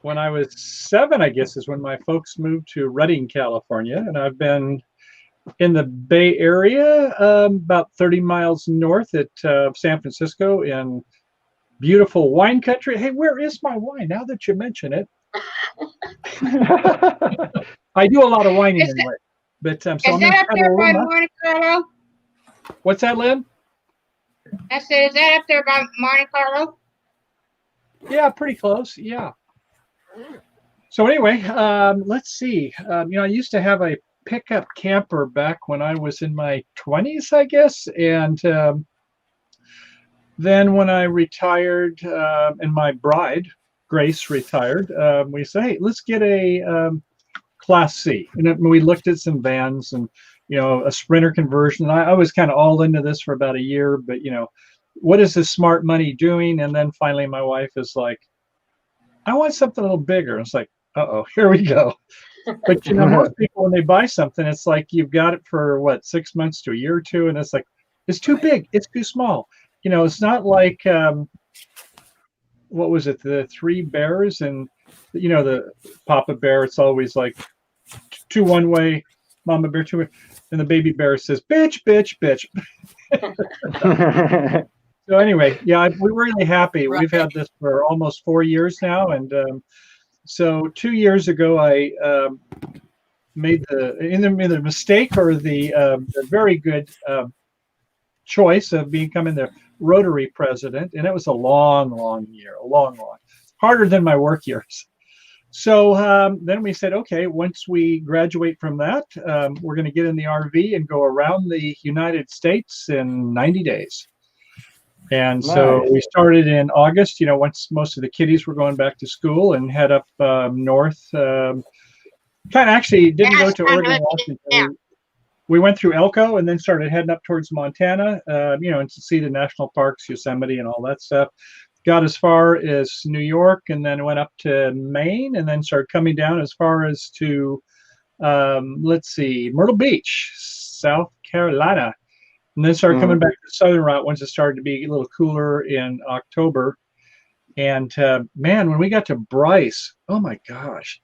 When I was 7, I guess, is when my folks moved to Redding, California, and I've been in the Bay Area, about 30 miles north at San Francisco, in beautiful wine country. Hey, where is my wine? Now that you mention it, I do a lot of whining anyway. But so is that up there by Monte Carlo? What's that, Lynn? I said, is that up there by Monte Carlo? Yeah, pretty close. Yeah. So anyway, let's see. I used to have a pickup camper back when I was in my 20s, I guess, and then when I retired, and my bride Grace retired, we said, hey, let's get a Class C. And we looked at some vans and, a Sprinter conversion. I was kind of all into this for about a year, but, what is this smart money doing? And then finally my wife is like, I want something a little bigger. It's like, uh-oh, here we go. But, most people, when they buy something, it's like you've got it for, 6 months to a year or two, and it's like, it's too big, it's too small. It's not like, what was it, the Three Bears, and, the Papa Bear, it's always like 2 one way, Mama Bear 2 way, and the baby bear says, bitch, bitch, bitch. So anyway, yeah, we're really happy. Right. We've had this for almost 4 years now, and so 2 years ago, I made the mistake or the very good choice of becoming the Rotary president, and it was a long year, harder than my work years. So then we said, okay, once we graduate from that, we're going to get in the RV and go around the United States in 90 days. And so Nice. we started in August, once most of the kiddies were going back to school, and head up north. Kind of actually didn't go to Oregon, Washington. We went through Elko and then started heading up towards Montana, and to see the national parks, Yosemite, and all that stuff. Got as far as New York, and then went up to Maine, and then started coming down as far as to, Myrtle Beach, South Carolina. And then started coming back to the southern route once it started to be a little cooler in October. And man, when we got to Bryce, oh my gosh,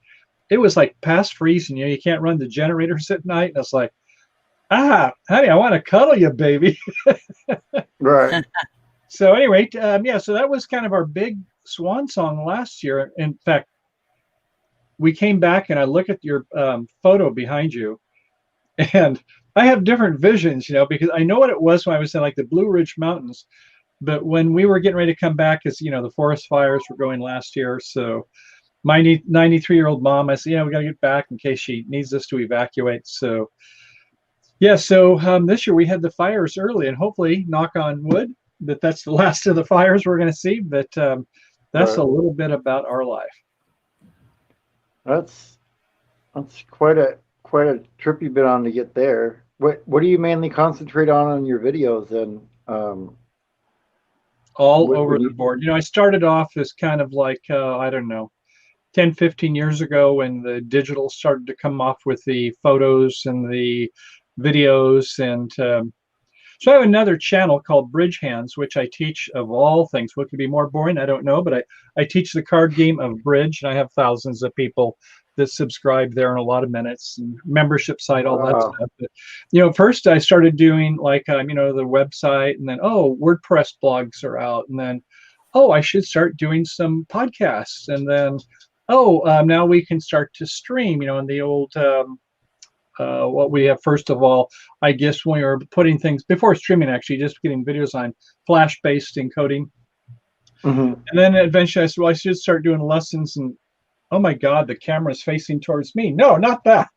it was like past freezing. You can't run the generators at night. And I was like, honey, I want to cuddle you, baby. Right. So anyway, so that was kind of our big swan song last year. In fact, we came back and I look at your photo behind you, and I have different visions, because I know what it was when I was in like the Blue Ridge Mountains. But when we were getting ready to come back, as the forest fires were going last year, so my 93-year-old mom, I said, we got to get back in case she needs us to evacuate. So this year we had the fires early, and hopefully, knock on wood, that's the last of the fires we're going to see. But that's a little bit about our life. That's quite a trip you've been on to get there. What do you mainly concentrate on your videos then? All over the board. I started off as kind of like, I don't know, 10, 15 years ago when the digital started to come off with the photos and the videos. And so I have another channel called Bridge Hands, which I teach of all things. What could be more boring? I don't know, but I teach the card game of bridge, and I have thousands of people that subscribe there in a lot of minutes, and membership site, all that stuff. But, first I started doing like, the website, and then, WordPress blogs are out, and then, I should start doing some podcasts, and then, now we can start to stream, in the old, what we have, first of all, I guess when we were putting things before streaming, actually just getting videos on Flash-based encoding. And then eventually I said, well, I should start doing lessons, and oh my God, the camera's facing towards me. No, not that.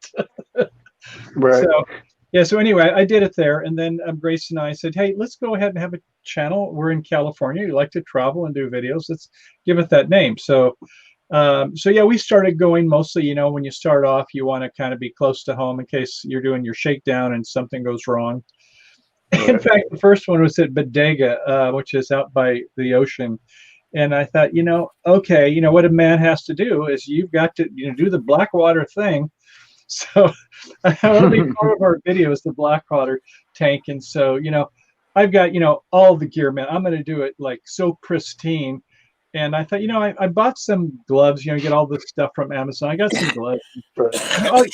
Right. So anyway, I did it there. And then Grace and I said, hey, let's go ahead and have a channel. We're in California. We like to travel and do videos. Let's give it that name. So we started going mostly, when you start off, you want to kind of be close to home in case you're doing your shakedown and something goes wrong. Right. In fact, the first one was at Bodega, which is out by the ocean. And I thought, okay, what a man has to do is you've got to, do the Blackwater thing. So I want to be part of our video is the Blackwater tank. And so, I've got, all the gear, man. I'm going to do it like so pristine. And I thought, I bought some gloves, get all this stuff from Amazon. I got some gloves.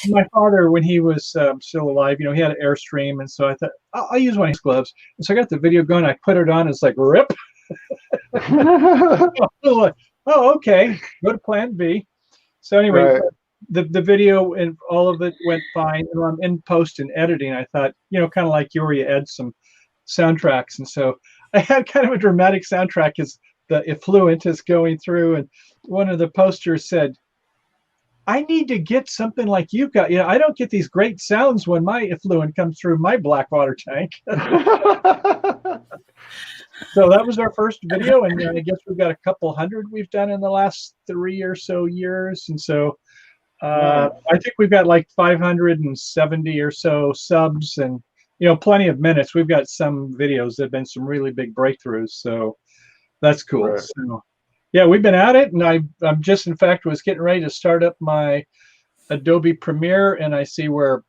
My father, when he was still alive, he had an Airstream. And so I thought, I'll use one of his gloves. And so I got the video going. I put it on. It's like, rip. Okay, go to plan B. So anyway, the video and all of it went fine. And I'm in post and editing. I thought, kind of like you add some soundtracks. And so I had kind of a dramatic soundtrack as the effluent is going through. And one of the posters said, I need to get something like you've got. I don't get these great sounds when my effluent comes through my Blackwater tank. So that was our first video, and I guess we've got a couple hundred we've done in the last 3 or so years. And so I think we've got like 570 or so subs, and plenty of minutes. We've got some videos that have been some really big breakthroughs, so that's cool. Right. So yeah, we've been at it, and I'm just, in fact, was getting ready to start up my Adobe Premiere, and I see where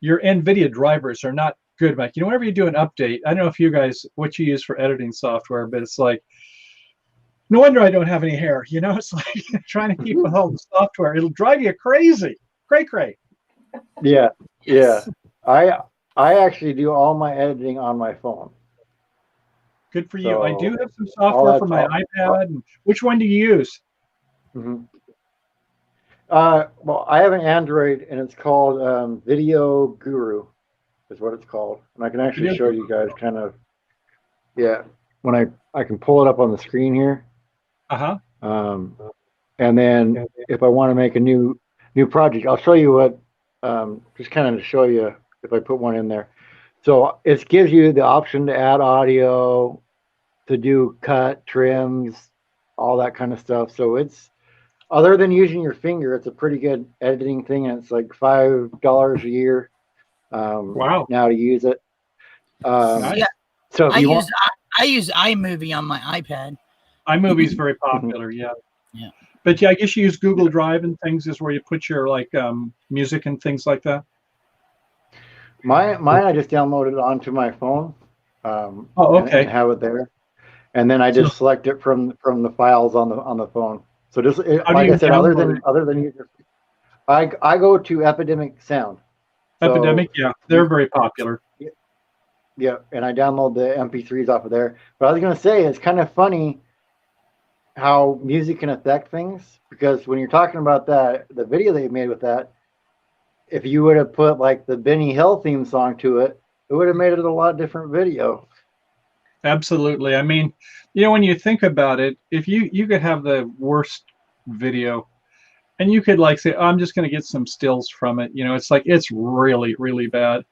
your NVIDIA drivers are not good, Mike. Whenever you do an update, I don't know if you guys, what you use for editing software, but it's like, no wonder I don't have any hair. It's like trying to keep with all the software. It'll drive you crazy. Cray. Yeah. I actually do all my editing on my phone. Good for you. I do So have some all software for that's my iPad. And which one do you use? mhm. Well, I have an Android, and it's called Video Guru, is what it's called, and I can actually Video show you guys kind of, yeah, when I can pull it up on the screen here, Uh-huh. and then if I want to make a new project, I'll show you what, just kind of to show you if I put one in there. So it gives you the option to add audio, to do cut, trims, all that kind of stuff. So it's, other than using your finger, it's a pretty good editing thing, and it's like $5 a year Wow. now to use it. Nice. Yeah, So if I you use want, I use iMovie on my iPad. iMovie's very popular, yeah. Yeah. But yeah, I guess you use Google Drive and things is where you put your like music and things like that. mine I just downloaded it onto my phone, Oh, and okay. have it there, and then I So just select it from the files on the phone. So just how do like I you said, download it? other than user, I go to Epidemic Sound. So Epidemic, yeah, they're very popular. yeah, and I download the MP3s off of there. But I was gonna say it's kind of funny how music can affect things, because when you're talking about that, the video that you made with that, if you would have put like the Benny Hill theme song to it, it would have made it a lot different video. Absolutely. I mean, when you think about it, if you could have the worst video and you could like say, oh, I'm just going to get some stills from it. It's like it's really, really bad.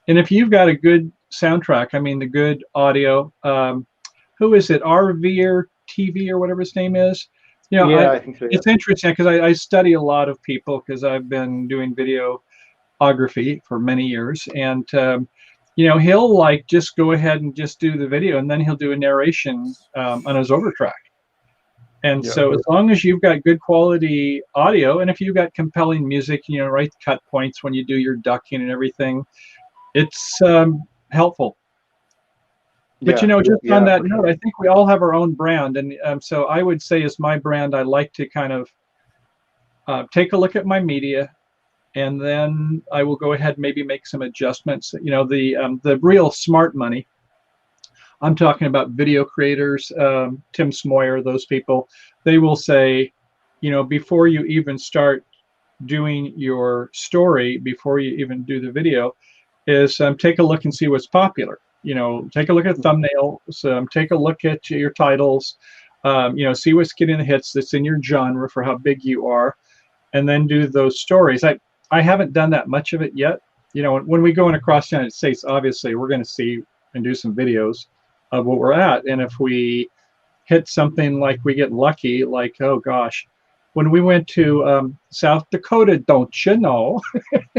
And if you've got a good soundtrack, I mean, the good audio, who is it? RV or TV or whatever his name is. Yeah, I think so. Yeah. It's interesting because I study a lot of people because I've been doing videography for many years. And, he'll like just go ahead and just do the video and then he'll do a narration on his overtrack. And Yeah. so as long as you've got good quality audio and if you've got compelling music, right cut points when you do your ducking and everything, it's helpful. But Yeah. just Yeah, on that for note, sure. I think we all have our own brand, and so I would say as my brand, I like to kind of take a look at my media, and then I will go ahead and maybe make some adjustments. The real smart money. I'm talking about video creators, Tim Smoyer, those people. They will say, before you even start doing your story, before you even do the video, is take a look and see what's popular. Take a look at thumbnails, take a look at your titles, see what's getting the hits that's in your genre for how big you are, and then do those stories. I haven't done that much of it yet. When we go in across the United States, obviously we're going to see and do some videos of what we're at. And if we hit something like we get lucky, like, oh gosh, when we went to South Dakota, don't you know,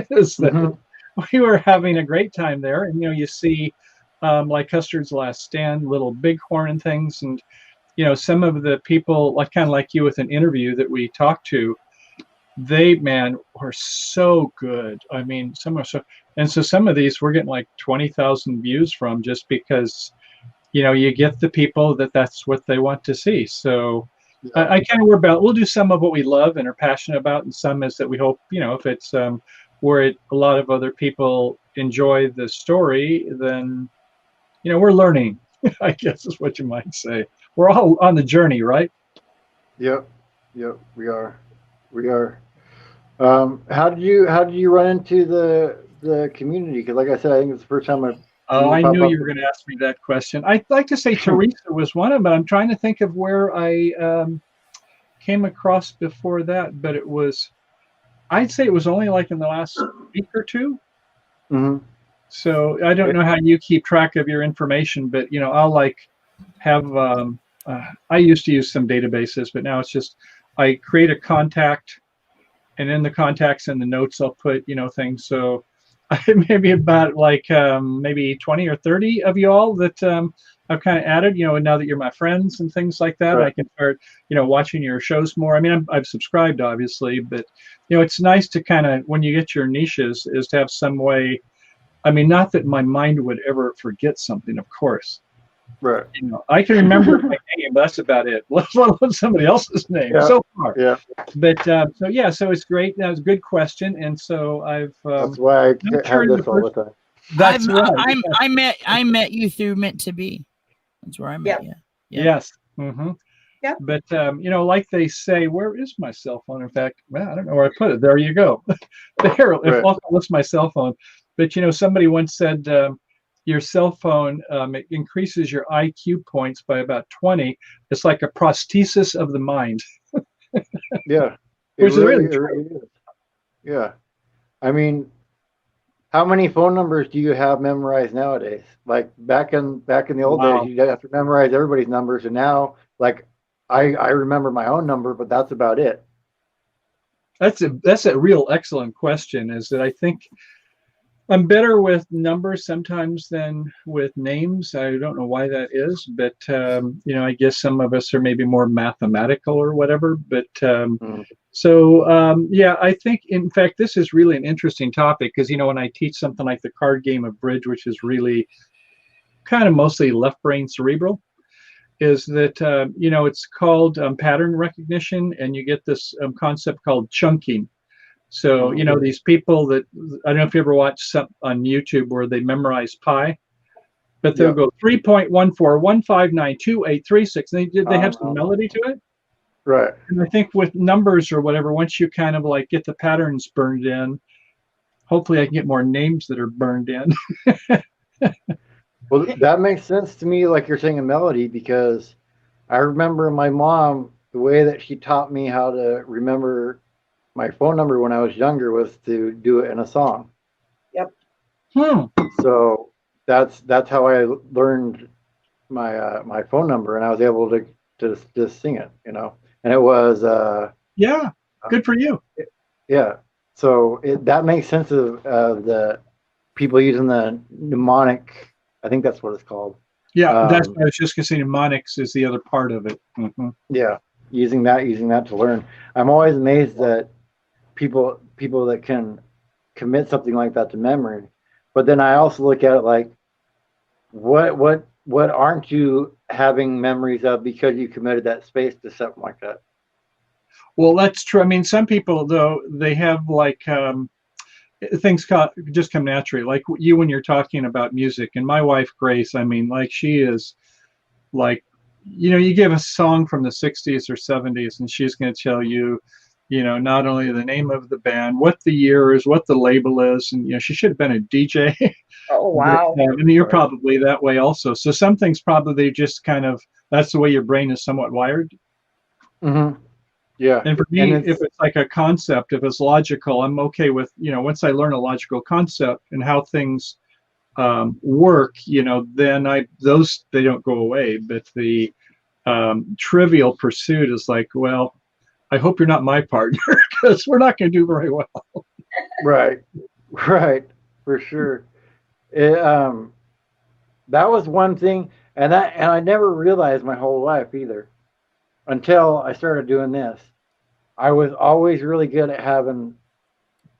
is that Mhm. we were having a great time there. And, you see like Custard's Last Stand, Little Bighorn and things. And, some of the people, like kind of like you with an interview that we talked to, they, man, were so good. I mean, some are so, and so some of these we're getting like 20,000 views from just because, you get the people that's what they want to see. So Yeah. I kind of worry about, we'll do some of what we love and are passionate about, and some is that we hope, if it's where a lot of other people enjoy the story, then, we're learning, I guess is what you might say. We're all on the journey, right? Yep. Yep. We are. We are. How did you run into the community? Because like I said, I think it's the first time I've Oh, seen you I pop knew up. you were going to ask me that question. I'd like to say Teresa was one of them, but I'm trying to think of where I came across before that. But I'd say it was only like in the last week or two. Mm-hmm. So I don't know how you keep track of your information, but I'll like have. I used to use some databases, but now it's just I create a contact, and in the contacts and the notes I'll put things. So maybe about like maybe 20 or 30 of you all that I've kind of added. Now that you're my friends and things like that, Right. I can start watching your shows more. I mean, I've subscribed obviously, but it's nice to kind of, when you get your niches, is to have some way. I mean, not that my mind would ever forget something, of course. Right. I can remember my name, but that's about it. Let alone somebody else's name. Yeah. So far. Yeah. But so it's great. That was a good question, and so I've. That's why I have this all the time. That's right. I met you through Meant to Be. That's where I'm Yep. at. Yeah. Yep. Yes. Mm-hmm. Yep. But like they say, where is my cell phone? In fact, well, I don't know where I put it. There you go. There. If Right. I'll list my cell phone. But somebody once said your cell phone it increases your IQ points by about 20. It's like a prosthesis of the mind, Yeah. which is really It true. really is. Yeah. I mean, how many phone numbers do you have memorized nowadays? Like back in the old days, Wow. you have to memorize everybody's numbers, and now, like, I remember my own number, but that's about it. That's a real excellent question. Is that I think I'm better with numbers sometimes than with names. I don't know why that is, but I guess some of us are maybe more mathematical or whatever. But Mm. yeah, I think in fact this is really an interesting topic because when I teach something like the card game of bridge, which is really kind of mostly left brain cerebral, is that it's called pattern recognition, and you get this concept called chunking. So, these people that I don't know if you ever watched some on YouTube where they memorize pi, but they'll Yeah. go 3.141592836. They have some melody to it. Right. And I think with numbers or whatever, once you kind of like get the patterns burned in, hopefully I can get more names that are burned in. Well, that makes sense to me, like you're saying, a melody, because I remember my mom, the way that she taught me how to remember my phone number when I was younger was to do it in a song. Yep. So that's how I learned my phone number, and I was able to just sing it, and it was Yeah, good for you. yeah. So that makes sense of the people using the mnemonic. I think that's what it's called. Yeah, that's what I was just going to say. Mnemonics is the other part of it. Mm-hmm. Yeah, using that to learn. I'm always amazed that people that can commit something like that to memory. But then I also look at it like, what aren't you having memories of because you committed that space to something like that? Well, that's true. I mean, some people though they have like things just come naturally. Like you when you're talking about music, and my wife Grace. I mean, like she is like, you give a song from the 60s or 70s, and she's going to tell you, not only the name of the band, what the year is, what the label is, and she should have been a DJ. Oh, wow. But, I mean, you're probably that way also. So some things probably just kind of that's the way your brain is somewhat wired. Mm-hmm. Yeah. And for me, if it's like a concept, if it's logical, I'm okay with, once I learn a logical concept and how things work, then they don't go away. But the trivial pursuit is like, well, I hope you're not my partner because we're not going to do very well. Right, for sure. That was one thing, and I never realized my whole life either until I started doing this. I was always really good at having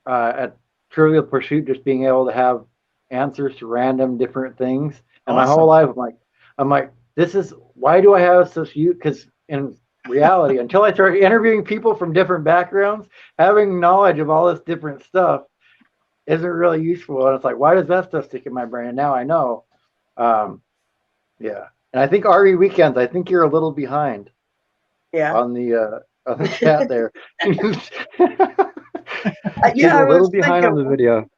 at Trivial Pursuit, just being able to have answers to random different things. And my whole life, I'm like, this is why do I have such you? Because in reality, until I started interviewing people from different backgrounds, having knowledge of all this different stuff isn't really useful. And it's like, why does that stuff stick in my brain? And now I know. Yeah. And I think RE Weekends, I think you're a little behind. Yeah. On the chat there. Yeah, a little behind on the video.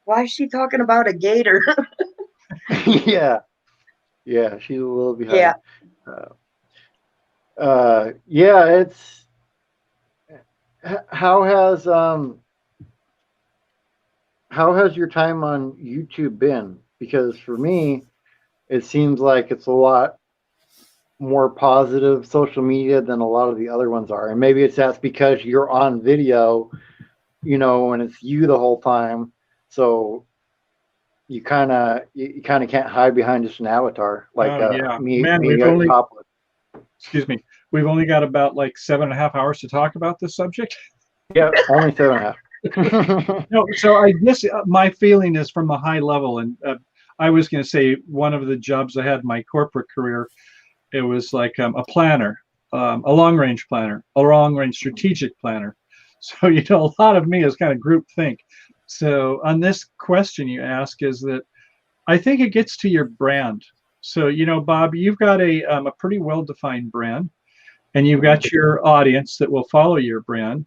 Why is she talking about a gator? Yeah, she's a little behind. Yeah, it's how has your time on YouTube been? Because for me, it seems like it's a lot more positive social media than a lot of the other ones are, and maybe that's because you're on video, and it's you the whole time, so you kind of can't hide behind just an avatar like me. Man, excuse me, we've only got about like 7.5 hours to talk about this subject. Yeah, only 7.5. No, so I guess my feeling is from a high level, and I was going to say one of the jobs I had in my corporate career, it was like a planner, a long-range planner, a long-range strategic planner. So, a lot of me is kind of group think. So on this question you ask is that I think it gets to your brand. So, Bob, you've got a pretty well-defined brand, and you've got your audience that will follow your brand.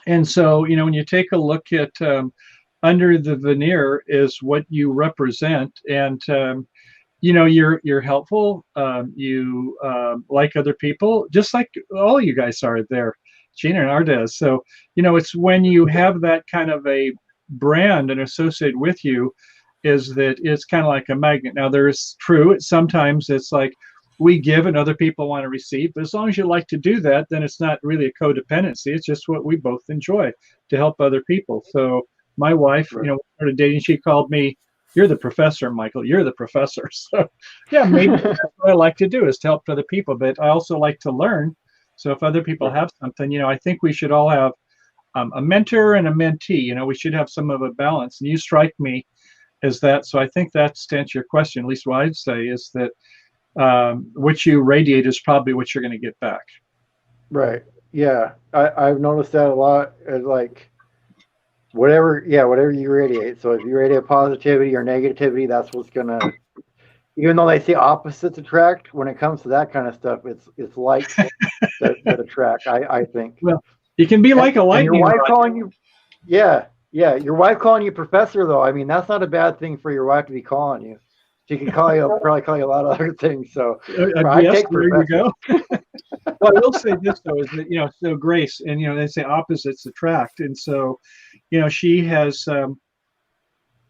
And so, when you take a look at under the veneer is what you represent, and you're helpful. You like other people, just like all you guys are there, Gina and Ardez. So, it's when you have that kind of a brand and associated with you, is that it's kind of like a magnet. Now, there's true. Sometimes it's like we give and other people want to receive, but as long as you like to do that, then it's not really a codependency. It's just what we both enjoy, to help other people. So my wife, Right. when we started dating, she called me, "You're the professor, Michael. You're the professor." So yeah, maybe that's what I like to do, is to help other people, but I also like to learn. So if other people have something, I think we should all have a mentor and a mentee. We should have some of a balance. And you strike me as that. So I think that's, to answer your question, at least what I'd say is that what you radiate is probably what you're going to get back. Right. Yeah. I've noticed that a lot. Like whatever you radiate. So if you radiate positivity or negativity, that's what's gonna. Even though they say opposites attract, when it comes to that kind of stuff, it's like that attract. I think. Well, you can be like a lightning. And your wife rod. calling you. Yeah. Your wife calling you professor, though. I mean, that's not a bad thing for your wife to be calling you. She can probably call you a lot of other things. So I yes, take there you professor. go. Well, I will say this though, is that so Grace, and they say opposites attract, and so she has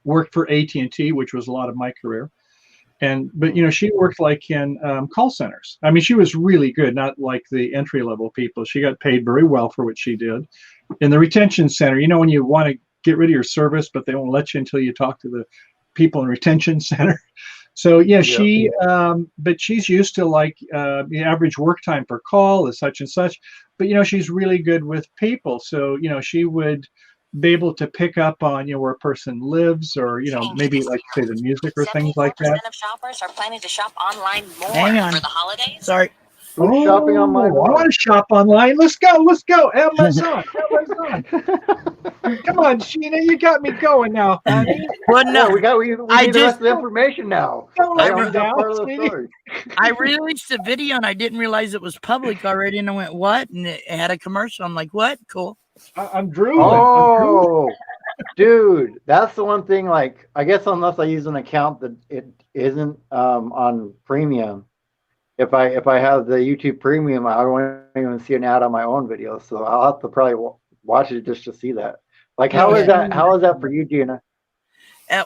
worked for AT&T, which was a lot of my career, but she worked like in call centers. I mean, she was really good, not like the entry level people. She got paid very well for what she did. In the retention center, when you want to get rid of your service, but they won't let you until you talk to the people in retention center. So but she's used to like the average work time per call is such and such, but she's really good with people. So she would be able to pick up on where a person lives, or maybe like say the music or things like that. Of shoppers are planning to shop online more Hang on. for the holidays. Sorry. Who's shopping online? I want to shop online. Let's go. Amazon. Come on, Sheena, you got me going now, honey. Well, no, we need the rest of the information now. Don't I let me don't know down, part of the sweetie. story. I released the video and I didn't realize it was public already. And I went, what? And it had a commercial. I'm like, what? Cool. I'm drooling. Oh, dude, that's the one thing. Like, I guess unless I use an account that it isn't on premium, if I have the YouTube Premium, I won't even see an ad on my own video. So I'll have to probably watch it just to see that. Like, how is that? How is that for you, Gina?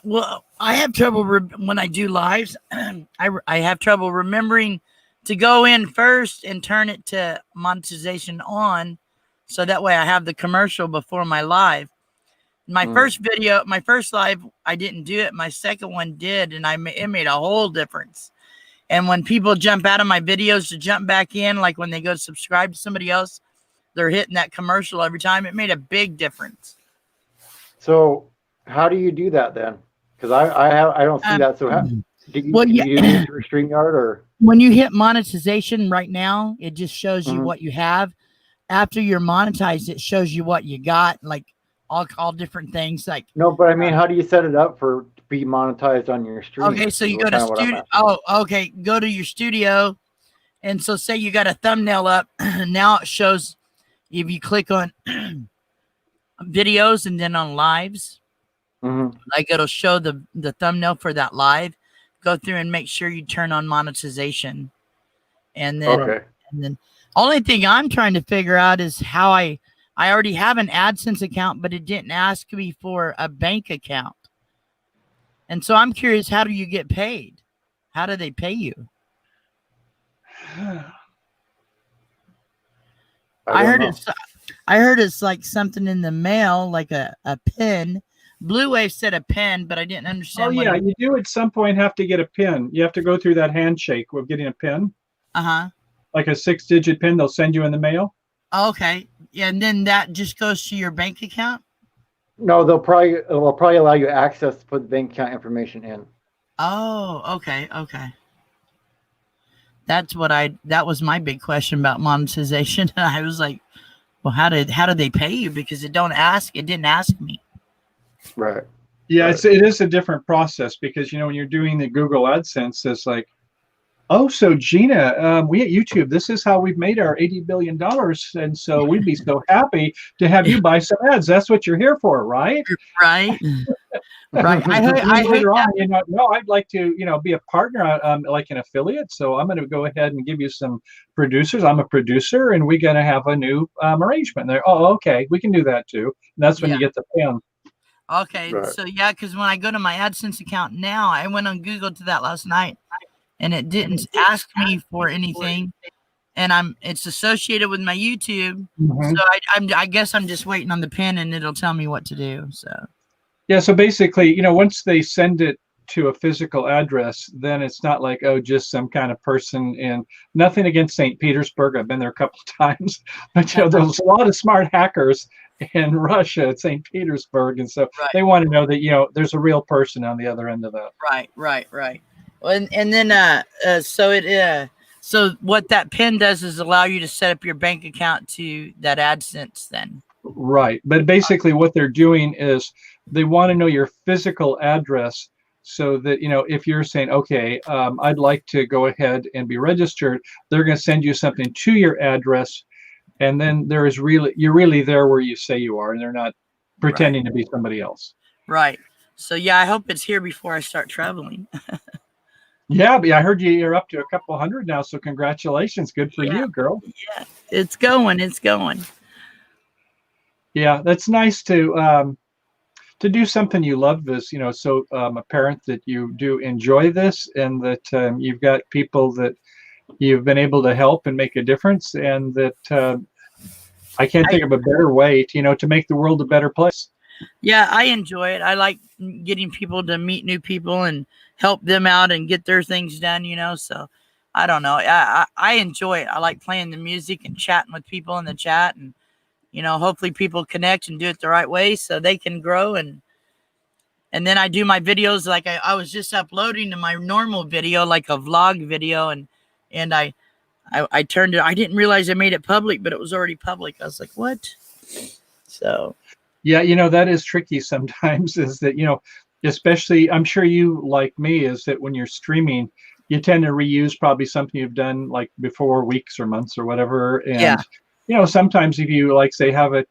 Well, I have trouble when I do lives. I have trouble remembering to go in first and turn it to monetization on, so that way I have the commercial before my live. My first video, my first live, I didn't do it. My second one did, and it made a whole difference. And when people jump out of my videos to jump back in, like when they go subscribe to somebody else, they're hitting that commercial every time. It made a big difference. So how do you do that then? Because I don't see that. So do you do this through StreamYard or? When you hit monetization right now, it just shows you what you have. After you're monetized, it shows you what you got, like all different things. Like no, but I mean, how do you set it up to be monetized on your stream? Okay, so you go to studio. Oh, okay. Go to your studio, and so say you got a thumbnail up. Now it shows if you click on videos and then on lives, like it'll show the thumbnail for that live. Go through and make sure you turn on monetization, and then only thing I'm trying to figure out is how I already have an AdSense account, but it didn't ask me for a bank account. And so I'm curious, how do you get paid? How do they pay you? I heard it's like something in the mail, like a pen. Blue Wave said a pen, but I didn't understand. Oh yeah, you do at some point have to get a pin. You have to go through that handshake with getting a pin. Like a 6-digit pin they'll send you in the mail. Okay. Yeah, and then that just goes to your bank account? No, they'll probably allow you access to put the bank account information in. Oh, okay. That was my big question about monetization. I was like, well, how did they pay you? Because it didn't ask me. Right. Yeah, it is a different process because when you're doing the Google AdSense, it's like Oh, so Gina, we at YouTube, this is how we've made our $80 billion. And so we'd be so happy to have you buy some ads. That's what you're here for, right? Right. Right. I And heard, then I heard later on, that. no, I'd like to, be a partner, like an affiliate. So I'm going to go ahead and give you some producers. I'm a producer, and we're going to have a new arrangement there. Oh, okay, we can do that too. And that's when Yeah. you get the pen. Okay. Right. So yeah, because when I go to my AdSense account now, I went on Google to that last night, and it didn't ask me for anything, and it's associated with my YouTube. Mhm. So I guess I'm just waiting on the pin, and it'll tell me what to do. So Yeah, so basically, once they send it to a physical address, then it's not like, oh, just some kind of person in, nothing against St. Petersburg. I've been there a couple of times, but there's a lot of smart hackers in Russia at St. Petersburg, and so right, they want to know that there's a real person on the other end of that. right. Well, and then so what that pin does is allow you to set up your bank account to that AdSense then. Right. But basically what they're doing is they want to know your physical address so that, if you're saying, okay, I'd like to go ahead and be registered, they're going to send you something to your address. And then you're really there where you say you are, and they're not pretending to be somebody else. Right. So yeah, I hope it's here before I start traveling. Yeah, but I heard you're up to a couple hundred now. So congratulations. Good for you, girl. Yeah, it's going. Yeah, that's nice to do something you love this, so apparent that you do enjoy this, and that you've got people that you've been able to help and make a difference, and that I can't think of a better way to make the world a better place. Yeah, I enjoy it. I like getting people to meet new people and help them out and get their things done, so I don't know. I enjoy it. I like playing the music and chatting with people in the chat, and hopefully people connect and do it the right way so they can grow. And then I do my videos like I was just uploading to my normal video, like a vlog video, and I turned it. I didn't realize I made it public, but it was already public. I was like, what? So Yeah, that is tricky sometimes, is that, especially, I'm sure you, like me, is that when you're streaming, you tend to reuse probably something you've done like before, weeks or months or whatever. And, sometimes if you like, say, have it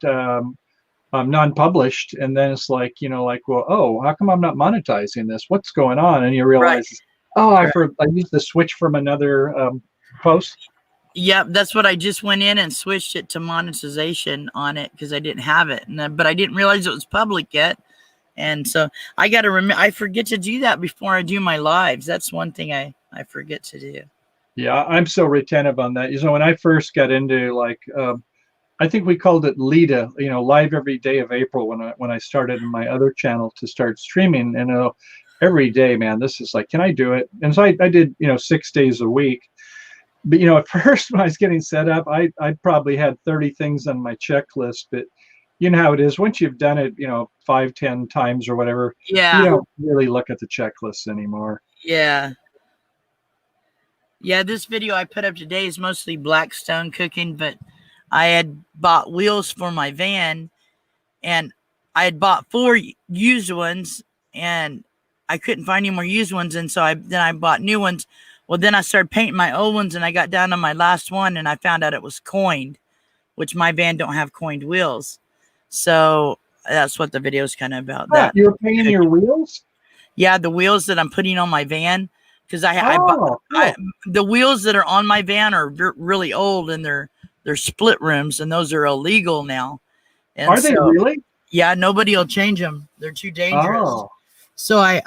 non-published, and then it's like, well, oh, how come I'm not monetizing this? What's going on? And you realize, oh, I used the switch from another post. Yeah, that's what I just went in and switched it to monetization on it because I didn't have it, but I didn't realize it was public yet, and so I got to remember. I forget to do that before I do my lives. That's one thing I forget to do. Yeah, I'm so retentive on that. When I first got into I think we called it LIDA, live every day of April, when I started in my other channel to start streaming, and every day, man, this is like, can I do it? And so I did 6 days a week. But at first when I was getting set up, I probably had 30 things on my checklist. But you know how it is, once you've done it 5-10 times or whatever, you don't really look at the checklist anymore. Yeah, this video I put up today is mostly Blackstone cooking, but I had bought wheels for my van, and I had bought 4 used ones, and I couldn't find any more used ones, and so I bought new ones. Well, then I started painting my old ones, and I got down to my last one, and I found out it was coined, which my van don't have coined wheels. So that's what the video is kind of about. That you're painting your wheels? Yeah, the wheels that I'm putting on my van, because I bought the wheels that are on my van are really old, and they're split rims, and those are illegal now. And are they really? Yeah, nobody will change them. They're too dangerous. Oh. So I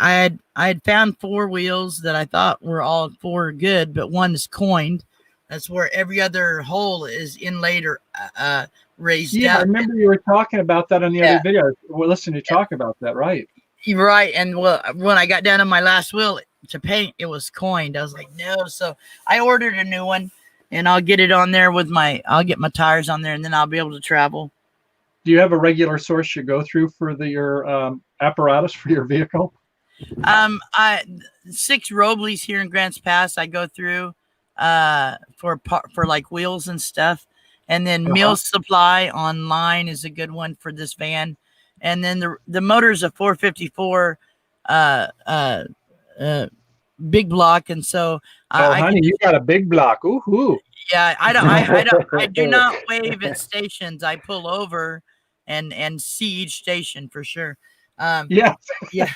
had found 4 wheels that I thought were all 4 good, but one is coined. That's where every other hole is inlaid or raised down. Yeah, I remember you were talking about that on the other video. Well, listen, you talk about that, right? You're right. And when I got down to my last wheel to paint, it was coined. I was like, no. So I ordered a new one, and I'll get it on there I'll get my tires on there, and then I'll be able to travel. Do you have a regular source you go through for your apparatus for your vehicle? 6 Robley's here in Grants Pass I go through for like wheels and stuff, and then Meal Supply online is a good one for this van, and then the motor's a 454 big block, and so Oh, I honey, can you got a big block. Ooh. Yeah, I do not wave at stations. I pull over and see each station for sure. Yeah. Yeah,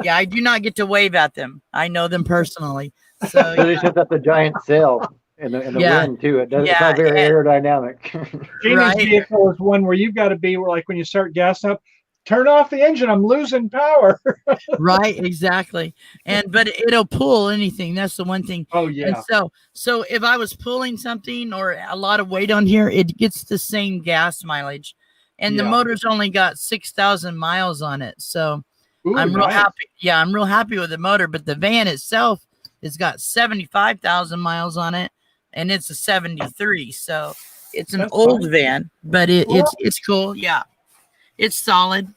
yeah, I do not get to wave at them. I know them personally. So So they set up the giant sail in the yeah, wind too. It's yeah, not very and, aerodynamic. Jamie's right, vehicle is one where you've got to be like when you start gassing up, turn off the engine. I'm losing power. right, exactly. And but it'll pull anything. That's the one thing. Oh And yeah. so if I was pulling something or a lot of weight on here, it gets the same gas mileage. And the Yeah. motor's only got 6,000 miles on it. So Ooh, I'm real nice. happy. Yeah, I'm real happy with the motor, but the van itself has got 75,000 miles on it, and it's a 73. So it's an That's old fine. van, but it's cool. Yeah, it's solid.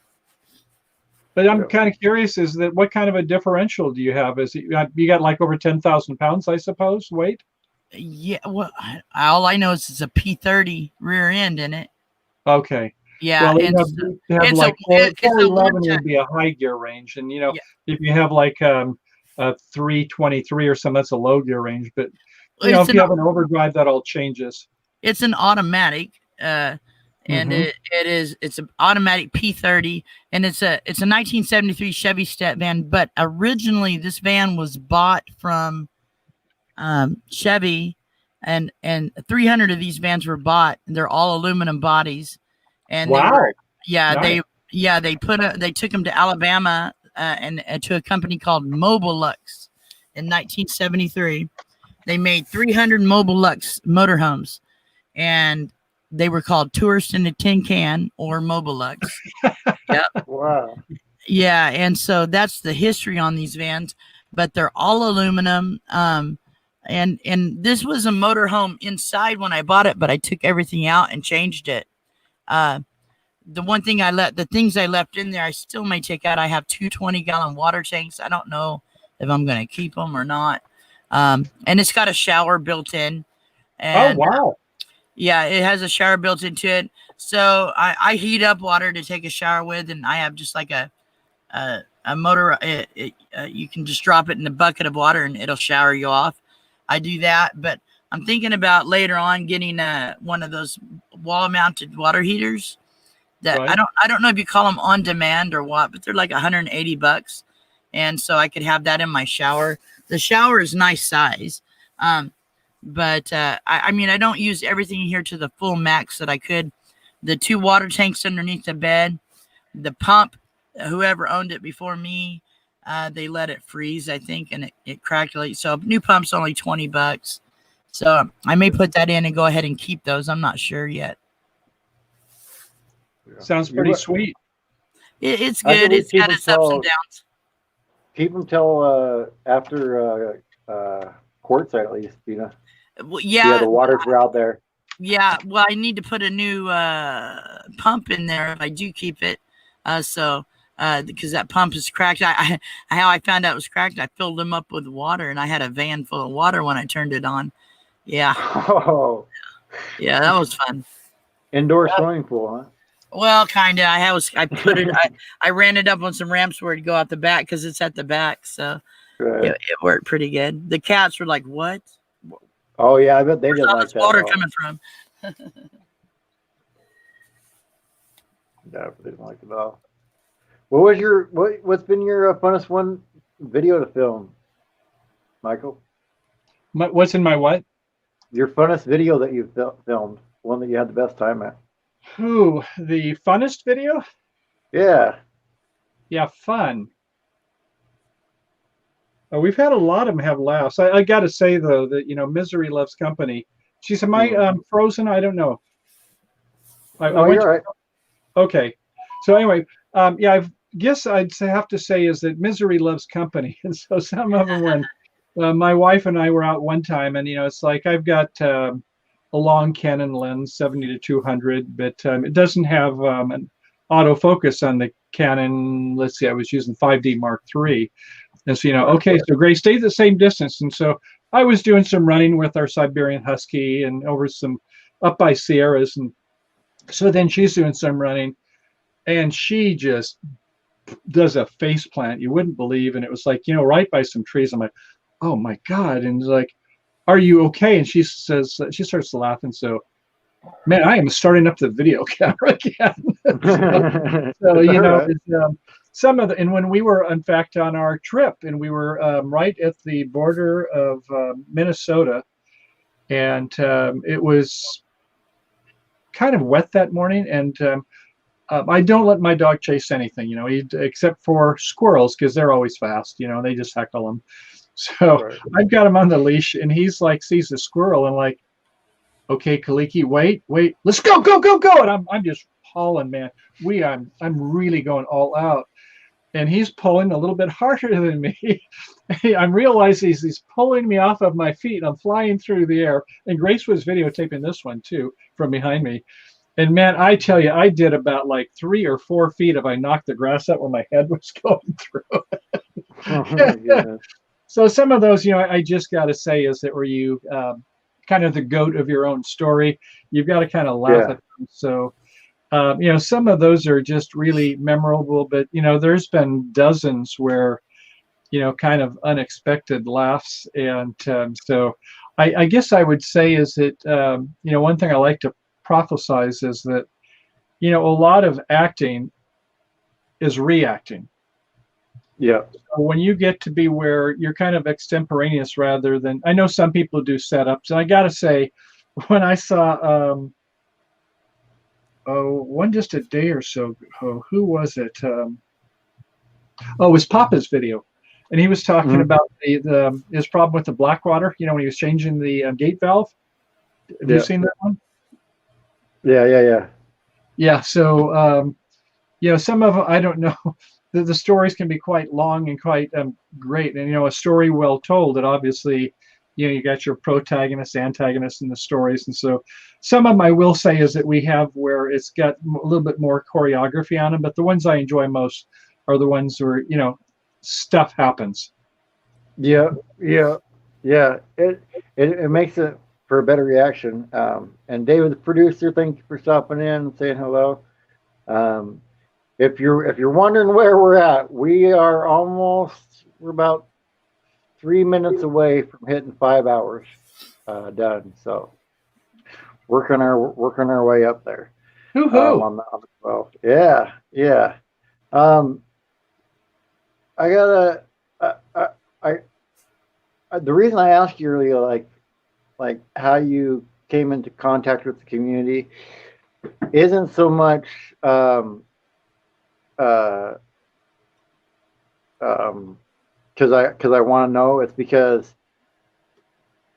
But I'm kind of curious, is that what kind of a differential do you have? Is it you got like over 10,000 pounds, I suppose, weight? Yeah, well, all I know is it's a P30 rear end in it. Okay. Yeah, Well, and you have it's like it's a 411 one would ton. be a high gear range, and Yeah, if you have like a 323 or something, that's a low gear range. But it's if an you have an overdrive, that all changes. it's an automatic, and Mm-hmm. it's an automatic P30, and it's a 1973 Chevy step van. But originally, this van was bought from Chevy, and 300 of these vans were bought. And they're all aluminum bodies, and they Wow. were Nice. they took them to Alabama and to a company called Mobilux in 1973. They made 300 Mobilux motorhomes, and they were called Tourist in a Tin Can or Mobilux. Yep. Wow. Yeah, and so that's the history on these vans, but they're all aluminum. And this was a motorhome inside when I bought it, but I took everything out and changed it. The things I left in there, I still may take out. I have two 20-gallon water tanks. I don't know if I'm going to keep them or not. And it's got a shower built in. And, Oh wow. yeah, it has a shower built into it. So I heat up water to take a shower with, and I have just like a motor. You can just drop it in a bucket of water, and it'll shower you off. I do that, but I'm thinking about later on getting one of those wall-mounted water heaters. That Right. I don't know if you call them on demand or what, but they're like $180, and so I could have that in my shower. The shower is nice size. But I mean, I don't use everything here to the full max that I could. The two water tanks underneath the bed, the pump, whoever owned it before me, they let it freeze, I think, and it cracked. So new pump's only $20. So I may put that in and go ahead and keep those. I'm not sure yet. Sounds pretty sweet. It's I good. believe It's got people its ups and tell- downs. Keep them till after quartzite at least, Well, Yeah, the waters were out there. Yeah, well, I need to put a new pump in there if I do keep it. Because that pump is cracked. How I found out it was cracked, I filled them up with water, and I had a van full of water when I turned it on. Yeah, Oh, yeah, that was fun. indoor swimming pool, huh? Well, kind of. I ran it up on some ramps where it'd go out the back because it's at the back, so Good. it worked pretty good. The cats were like, "What? Oh yeah, I bet they Where's didn't all like this that. water at all. coming from?" Yeah, they didn't like it at all. What's been your funnest one video to film, Michael? What's in my what? Your funnest video that you filmed, one that you had the best time at. Ooh, the funnest video? Yeah. Yeah, fun. We've had a lot of them have laughs. I got to say though that Misery loves company. She said, "Am I frozen? I don't know." I Oh, went you're all right. Okay. So anyway, yeah, I guess have to say is that misery loves company, and so some of them when my wife and I were out one time, and it's like I've got a long Canon lens, 70 to 200, but it doesn't have an autofocus on the Canon. Let's see, I was using 5D Mark III, and so okay, so Grace stayed the same distance, and so I was doing some running with our Siberian Husky and over some up by Sierras, and so then she's doing some running, and she just does a face plant you wouldn't believe, and it was like right by some trees. I'm like, oh my God. And like, are you okay? And she says, she starts to laugh. And so, man, I am starting up the video camera again. So It's all you know, right. it's, some of the, and when we were in fact on our trip, and we were right at the border of Minnesota, and it was kind of wet that morning, and I don't let my dog chase anything, you know, except for squirrels because they're always fast, you know, they just heckle them. So Right. I've got him on the leash, and he's like sees the squirrel and like, okay, Kaliki, wait, let's go, go, go, go, and I'm just hauling, man. I'm really going all out, and he's pulling a little bit harder than me. I'm realizing he's pulling me off of my feet. I'm flying through the air, and Grace was videotaping this one too from behind me. And man, I tell you, I did about like 3 or 4 feet if I knocked the grass up when my head was going Oh through. my goodness. So some of those, you know, I just got to say is that where you kind of the goat of your own story, you've got to kind of laugh Yeah. at them. So, you know, some of those are just really memorable, but, you know, there's been dozens where, you know, kind of unexpected laughs. And so I guess I would say is that, you know, one thing I like to prophesize is that, you know, a lot of acting is reacting. Yeah. So when you get to be where you're kind of extemporaneous rather than, I know some people do setups, and I got to say, when I saw, one just a day or so ago, who was it? Oh, it was Papa's video. And he was talking Mhm. about his problem with the black water, you know, when he was changing the gate valve. Have you Yeah. seen that one? Yeah. Yeah. So, you know, some of them, I don't know. The stories can be quite long and quite great. And, you know, a story well told, that obviously, you know, you got your protagonist, antagonist in the stories. And so some of them I will say is that we have where it's got a little bit more choreography on them. But the ones I enjoy most are the ones where, you know, stuff happens. Yeah. Yeah. Yeah. It makes it for a better reaction. And David, the producer, thank you for stopping in and saying hello. Um, if you're wondering where we're at, we're about 3 minutes away from hitting 5 hours done. So working our way up there. Hoo-hoo. On the 12. Yeah, yeah. Um, I gotta. The reason I asked you earlier, like how you came into contact with the community, isn't so much uh, because I want to know. It's because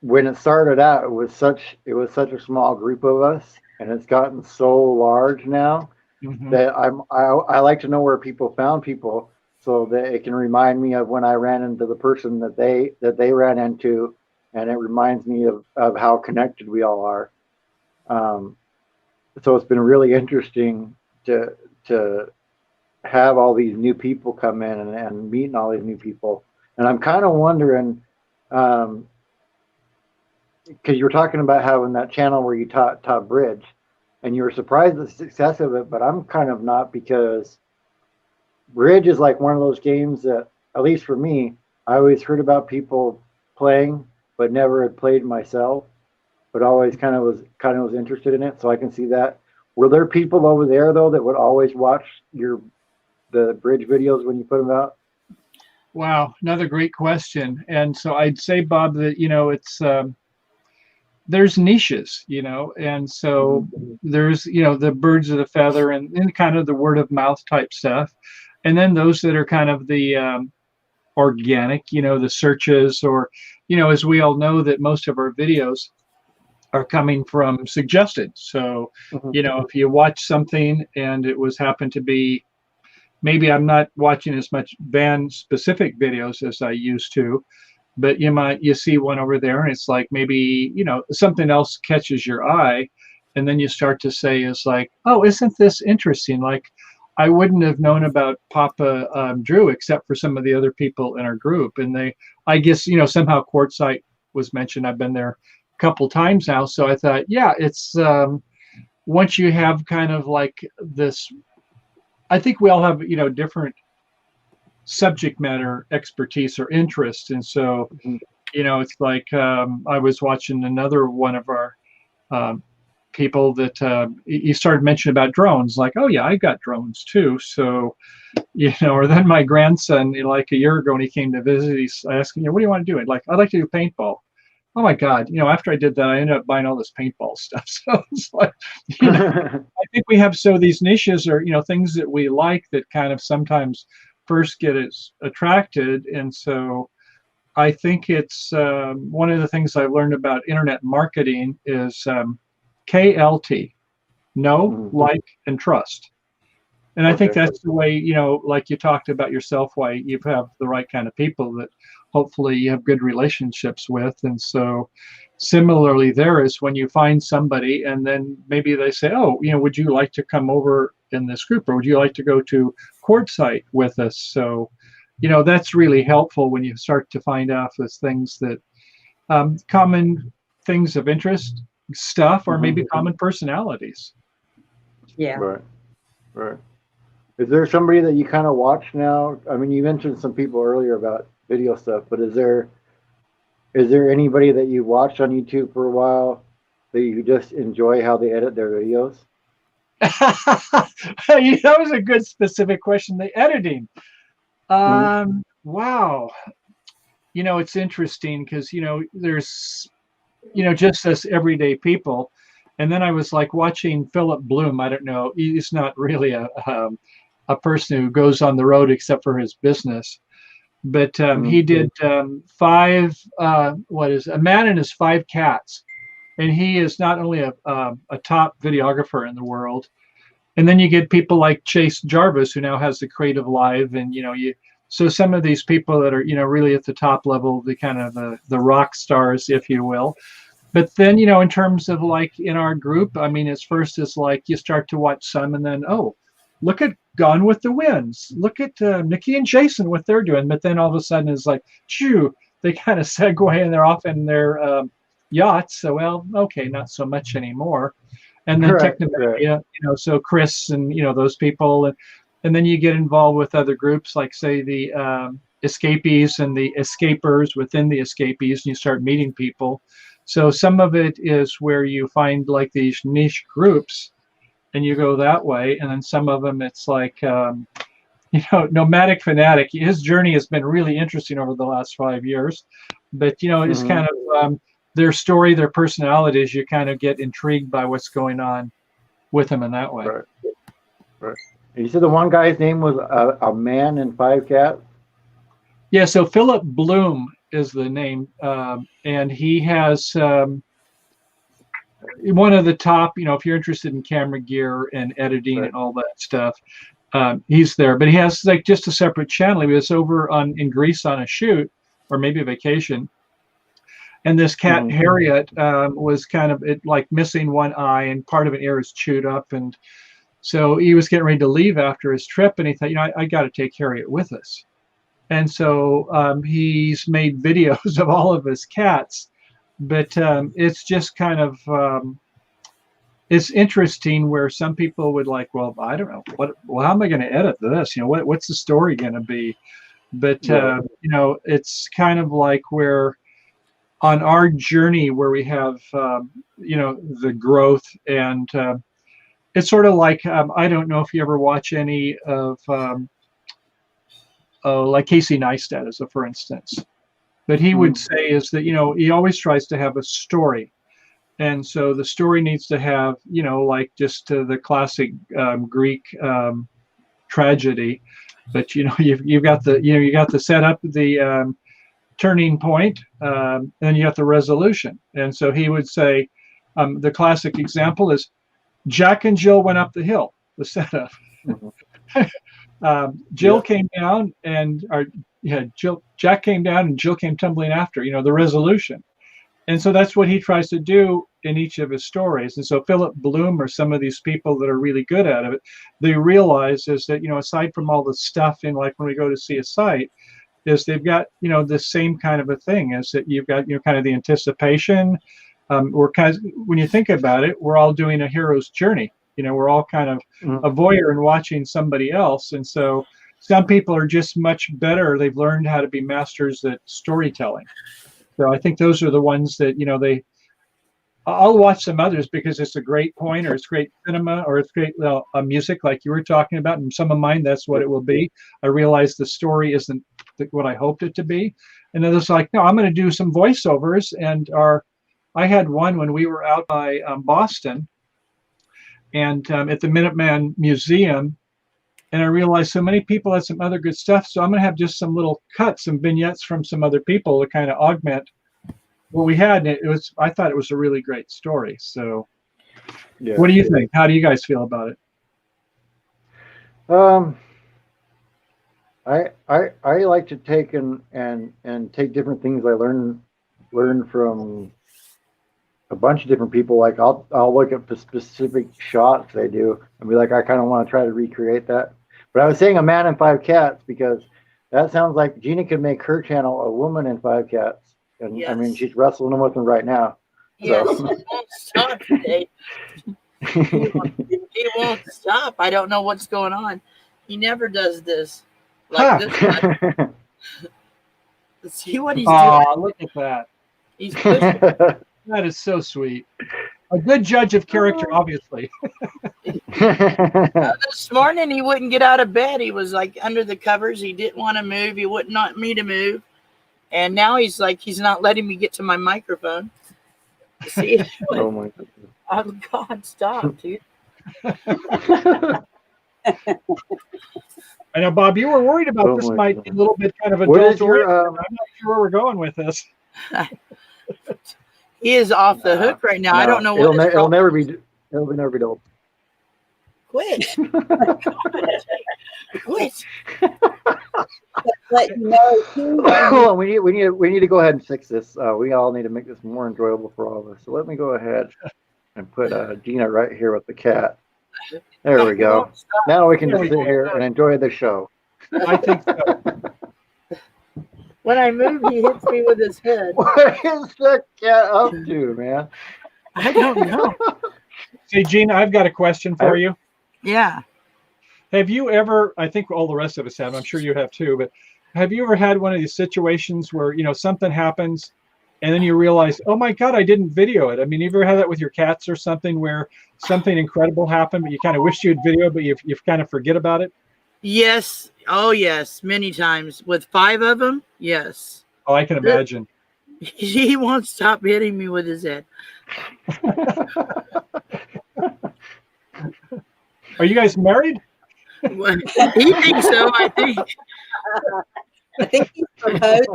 when it started out, it was such a small group of us, and it's gotten so large now Mm-hmm. that I like to know where people found people so that it can remind me of when I ran into the person that they ran into, and it reminds me of how connected we all are. Um, so it's been really interesting to have all these new people come in and meeting all these new people. And I'm kind of wondering, because you were talking about having that channel where you taught bridge, and you were surprised at the success of it, but I'm kind of not, because bridge is like one of those games that, at least for me, I always heard about people playing, but never had played myself, but always kind of was interested in it. So I can see that. Were there people over there though that would always watch the bridge videos when you put them out? Wow, another great question. And so I'd say, Bob, that, you know, it's there's niches, you know, and so there's, you know, the birds of the feather, and kind of the word of mouth type stuff. And then those that are kind of the organic, you know, the searches, or, you know, as we all know that most of our videos are coming from suggested. So, Mhm. you know, if you watch something and it was happened to be, maybe I'm not watching as much band specific videos as I used to, but you see one over there, and it's like maybe, you know, something else catches your eye, and then you start to say, is like, oh, isn't this interesting? Like, I wouldn't have known about Papa Drew except for some of the other people in our group. And I guess, you know, somehow Quartzsite was mentioned. I've been there a couple times now, so I thought, yeah, it's once you have kind of like this, I think we all have, you know, different subject matter expertise or interest. And so, it's like I was watching another one of our people that he started mentioning about drones, like, oh yeah, I've got drones too. So, or then my grandson, like a year ago when he came to visit, he's asking, what do you want to do? And like, I'd like to do paintball. Oh my God, after I did that, I ended up buying all this paintball stuff. So it's like, I think we have these niches or, things that we like that kind of sometimes first get us attracted. And so I think it's one of the things I've learned about internet marketing is KLT, know, like, and trust. And I think that's the way, like you talked about yourself, why you have the right kind of people that hopefully you have good relationships with. And so similarly, there is when you find somebody and then maybe they say, oh, would you like to come over in this group, or would you like to go to Quartzsite with us? So, that's really helpful when you start to find out those things that common things of interest, stuff, or maybe common personalities. Yeah. Right. Is there somebody that you kind of watch now? I mean, you mentioned some people earlier about video stuff, but is there anybody that you watched on YouTube for a while that you just enjoy how they edit their videos? That was a good specific question. The editing. Wow. It's interesting because, there's, just us everyday people. And then I was like watching Philip Bloom. I don't know. He's not really a person who goes on the road except for his business. But he did a man and his 5 cats. And he is not only a top videographer in the world. And then you get people like Chase Jarvis, who now has the Creative Live. And, so some of these people that are, really at the top level, the kind of the rock stars, if you will. But then, in terms of like in our group, I mean, it's first is like you start to watch some and then, oh, look at Gone with the Winds. Look at Nikki and Jason, what they're doing. But then all of a sudden it's like, shoo, they kind of segue and they're off in their yachts. So, well, okay, not so much anymore. And then Technomedia, so Chris and, those people. And then you get involved with other groups like, say, the escapees and the escapers within the escapees, and you start meeting people. So some of it is where you find like these niche groups and you go that way. And then some of them, it's like, Nomadic Fanatic, his journey has been really interesting over the last 5 years. But, it's kind of their story, their personalities, you kind of get intrigued by what's going on with them in that way. Right. And you said the one guy's name was a man and 5 cats? Yeah, so Philip Bloom is the name, and he has one of the top, if you're interested in camera gear and editing and all that stuff, he's there. But he has like just a separate channel. He was over in Greece on a shoot or maybe a vacation, and this cat Harriet was kind of like missing one eye and part of an ear is chewed up, and so he was getting ready to leave after his trip, and he thought, I got to take Harriet with us. And so he's made videos of all of his cats, but it's just kind of, it's interesting where some people would like, well, I don't know, how am I going to edit this? What's the story going to be? But, it's kind of like where on our journey where we have, the growth and it's sort of like, I don't know if you ever watch any of, like Casey Neistat as a for instance, but he would say is that, he always tries to have a story. And so the story needs to have, like just the classic Greek tragedy, but, you've got the, you got the setup, the turning point, and you got the resolution. And so he would say, the classic example is Jack and Jill went up the hill, the setup. Jill came down and Jack came down and Jill came tumbling after, the resolution. And so that's what he tries to do in each of his stories. And so Philip Bloom or some of these people that are really good at it, they realize is that, aside from all the stuff in like when we go to see a site, is they've got, the same kind of a thing is that you've got, kind of the anticipation. We're kind of, when you think about it, we're all doing a hero's journey. We're all kind of a voyeur and watching somebody else. And so some people are just much better. They've learned how to be masters at storytelling. So I think those are the ones that, I'll watch some others because it's a great point, or it's great cinema, or it's great music like you were talking about. And some of mine, that's what it will be. I realize the story isn't what I hoped it to be. And then it's like, no, I'm going to do some voiceovers. And I had one when we were out by Boston and at the Minuteman Museum. And I realized so many people had some other good stuff. So I'm going to have just some little cuts, some vignettes from some other people to kind of augment what we had. And I thought it was a really great story. So Yeah. What do you think? How do you guys feel about it? I like to take and take different things I learn from a bunch of different people. Like I'll look at the specific shots they do and be like, I kind of want to try to recreate that. But I was saying a man and five cats because that sounds like Gina could make her channel a woman and five cats. And Yes. I mean, she's wrestling with them right now. Yes, So. he won't stop today. He won't stop. I don't know what's going on. He never does this. Like this. Let's see what he's doing. Oh, look at that. He's pushing. That is so sweet. A good judge of character, obviously. This morning he wouldn't get out of bed. He was like under the covers. He didn't want to move. He wouldn't want me to move. And now he's like, he's not letting me get to my microphone. See? Oh my goodness. Oh God, stop, dude. I know, Bob, you were worried about this might be a little bit kind of What is adult your, oriented. I'm not sure where we're going with this. He is off the hook right now. No, I don't know what it'll never be adult. Quit. Quit. Let you know. Hold on, we need to go ahead and fix this. We all need to make this more enjoyable for all of us. So let me go ahead and put Gina right here with the cat. There we go. Now we can just sit here and enjoy the show. I think so. When I move, he hits me with his head. What is the cat up to, man? I don't know. Hey, Gina, I've got a question for you. Yeah. Have you ever, I think all the rest of us have, I'm sure you have too, but have you ever had one of these situations where, something happens and then you realize, oh my God, I didn't video it? I mean, you ever had that with your cats or something where something incredible happened, but you kind of wish you had video, but you kind of forget about it? Yes. Oh, yes. Many times. With 5 of them, yes. Oh, I can imagine. He won't stop hitting me with his head. Are you guys married? He thinks so, I think. I think he's proposed.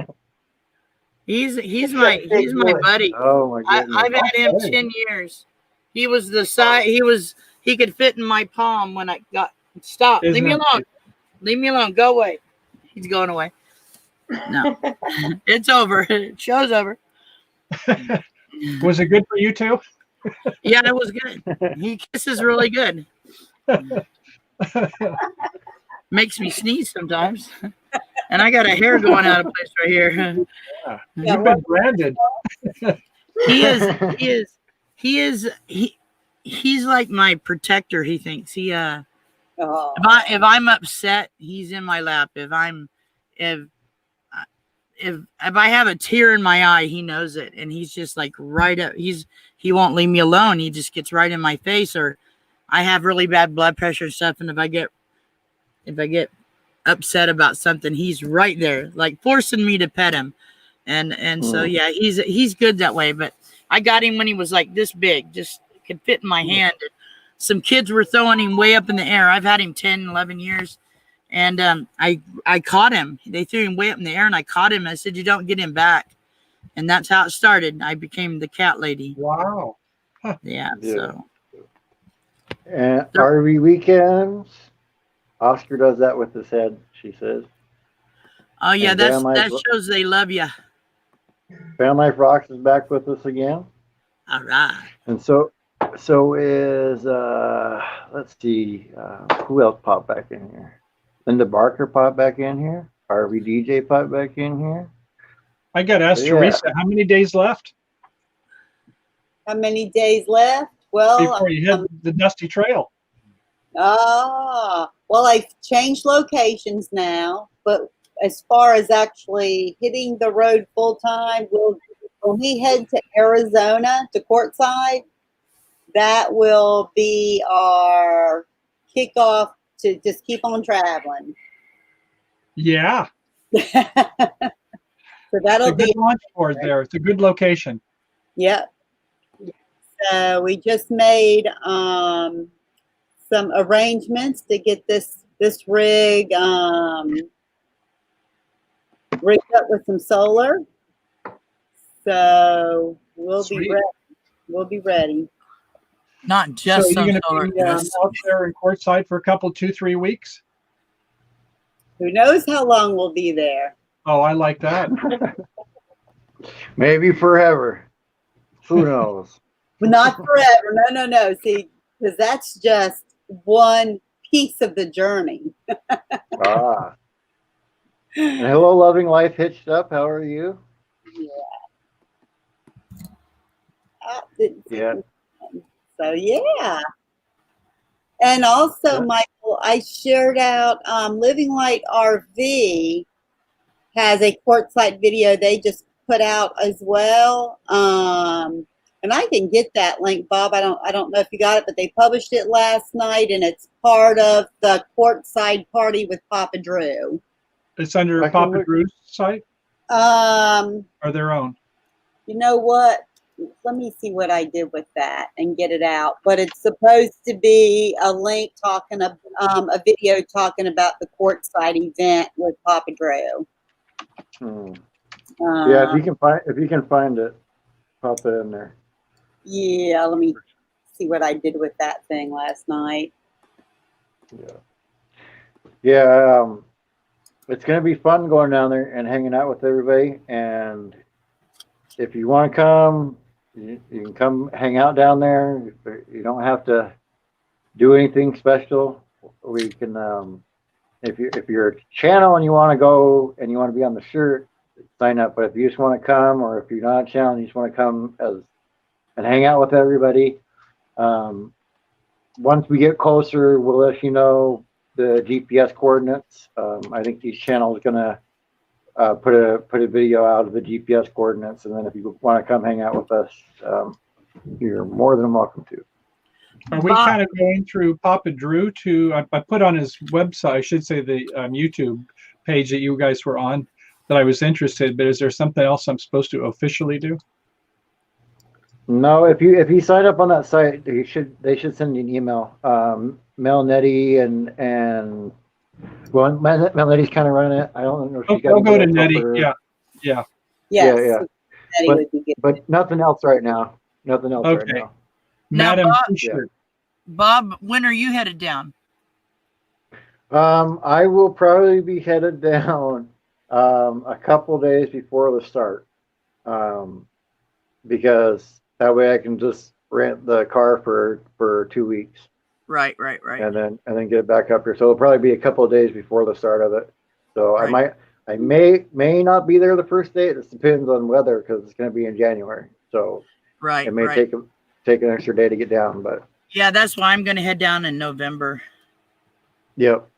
He's my buddy. Oh my goodness. I've had him 10 years. He was the size. He could fit in my palm when I got. Stop. Leave me alone. Leave me alone. Go away. He's going away. No, it's over. Show's over. Was it good for you too? Yeah, it was good. He kisses really good. Makes me sneeze sometimes. And I got a hair going out of place right here. Yeah. You've been branded. He's like my protector, he thinks. If I'm upset, he's in my lap. If I have a tear in my eye, he knows it, and he's just like right up. He won't leave me alone. He just gets right in my face. Or I have really bad blood pressure and stuff, and if I get upset about something, he's right there, like forcing me to pet him. And so yeah, he's good that way. But I got him when he was like this big, just could fit in my hand. Some kids were throwing him way up in the air. I've had him 10, 11 years. And I caught him. They threw him way up in the air, and I caught him. I said, "You don't get him back." And that's how it started. I became the cat lady. Wow. Huh. Yeah. So. And RV weekends. Oscar does that with his head, she says. Oh yeah, And that shows they love you. Van Life Rocks is back with us again. All right. And so is let's see, who else popped back in here? Linda Barker popped back in here. RV DJ popped back in here. I got to ask Teresa, how many days left? How many days left? Well, before you hit the dusty trail. Well, Well, I've changed locations now, but as far as actually hitting the road full time, when we head to Arizona to courtside, that will be our kickoff to just keep on traveling. Yeah. So that'll It's a good be launch board there. It's a good location. Yep. So we just made some arrangements to get this rig rigged up with some solar. So we'll Sweet. be ready. We'll be ready. Not So just you're some going to solar. be out there in courtside for a couple, 2-3 weeks? Who knows how long we'll be there? Oh, I like that. Maybe forever. Who knows? Not forever. No. See, because that's just one piece of the journey. Ah. And hello, loving life hitched up. How are you? Yeah. So yeah. And also, Michael, I shared out Living Light RV has a courtside video they just put out as well. And I can get that link, Bob. I don't know if you got it, but they published it last night, and it's part of the courtside party with Papa Drew. It's under Papa Drew's site? Or their own? You know what? Let me see what I did with that and get it out. But it's supposed to be a link talking a video talking about the courtside event with Papa Drew. Yeah, if you can find it, pop it in there. Yeah, let me see what I did with that thing last night. Yeah, it's gonna be fun going down there and hanging out with everybody. And if you want to come, you can come hang out down there. You don't have to do anything special. We can, if you're a channel and you want to go and you want to be on the shirt, sign up. But if you just want to come, or if you're not a channel and you just want to come and hang out with everybody, once we get closer, we'll let you know the GPS coordinates. I think each channel is gonna put a video out of the GPS coordinates, and then if you want to come hang out with us, you're more than welcome to. Are we kind of going through Papa Drew to? I put on his website, I should say the YouTube page that you guys were on, that I was interested. But is there something else I'm supposed to officially do? No, if you sign up on that site, they should send you an email. Mel Nettie and well, Mel Nettie's kind of running it. I don't know if she's got. I'll go to Nettie. Yeah. Yes, but nothing else right now. Nothing else right now. Madam Bob, when are you headed down? I will probably be headed down a couple days before the start, because that way I can just rent the car for 2 weeks. Right. And then get it back up here. So it'll probably be a couple of days before the start of it. So I may not be there the first day. It just depends on weather, because it's going to be in January. So it may take an extra day to get down, but yeah, that's why I'm going to head down in November. Yep.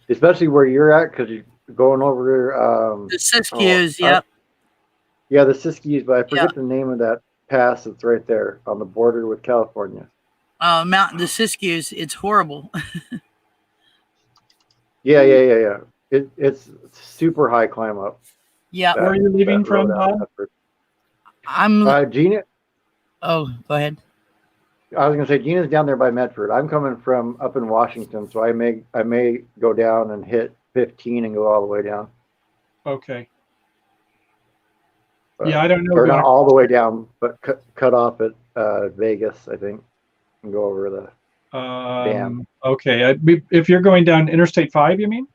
Especially where you're at, because you're going over the Siskiyous. Yep. Yeah, the Siskiyous, but I forget the name of that pass that's right there on the border with California. The Siskiyous. It's horrible. Yeah. It's super high climb up. Yeah. Where are you leaving from, Bob? I'm Gina. Oh, go ahead. I was gonna say Gina's down there by Medford. I'm coming from up in Washington, so I may go down and hit 15 and go all the way down. Okay. But, I don't know. Or not all the way down, but cut off at Vegas, I think, and go over the dam. Okay. If you're going down Interstate 5, you mean?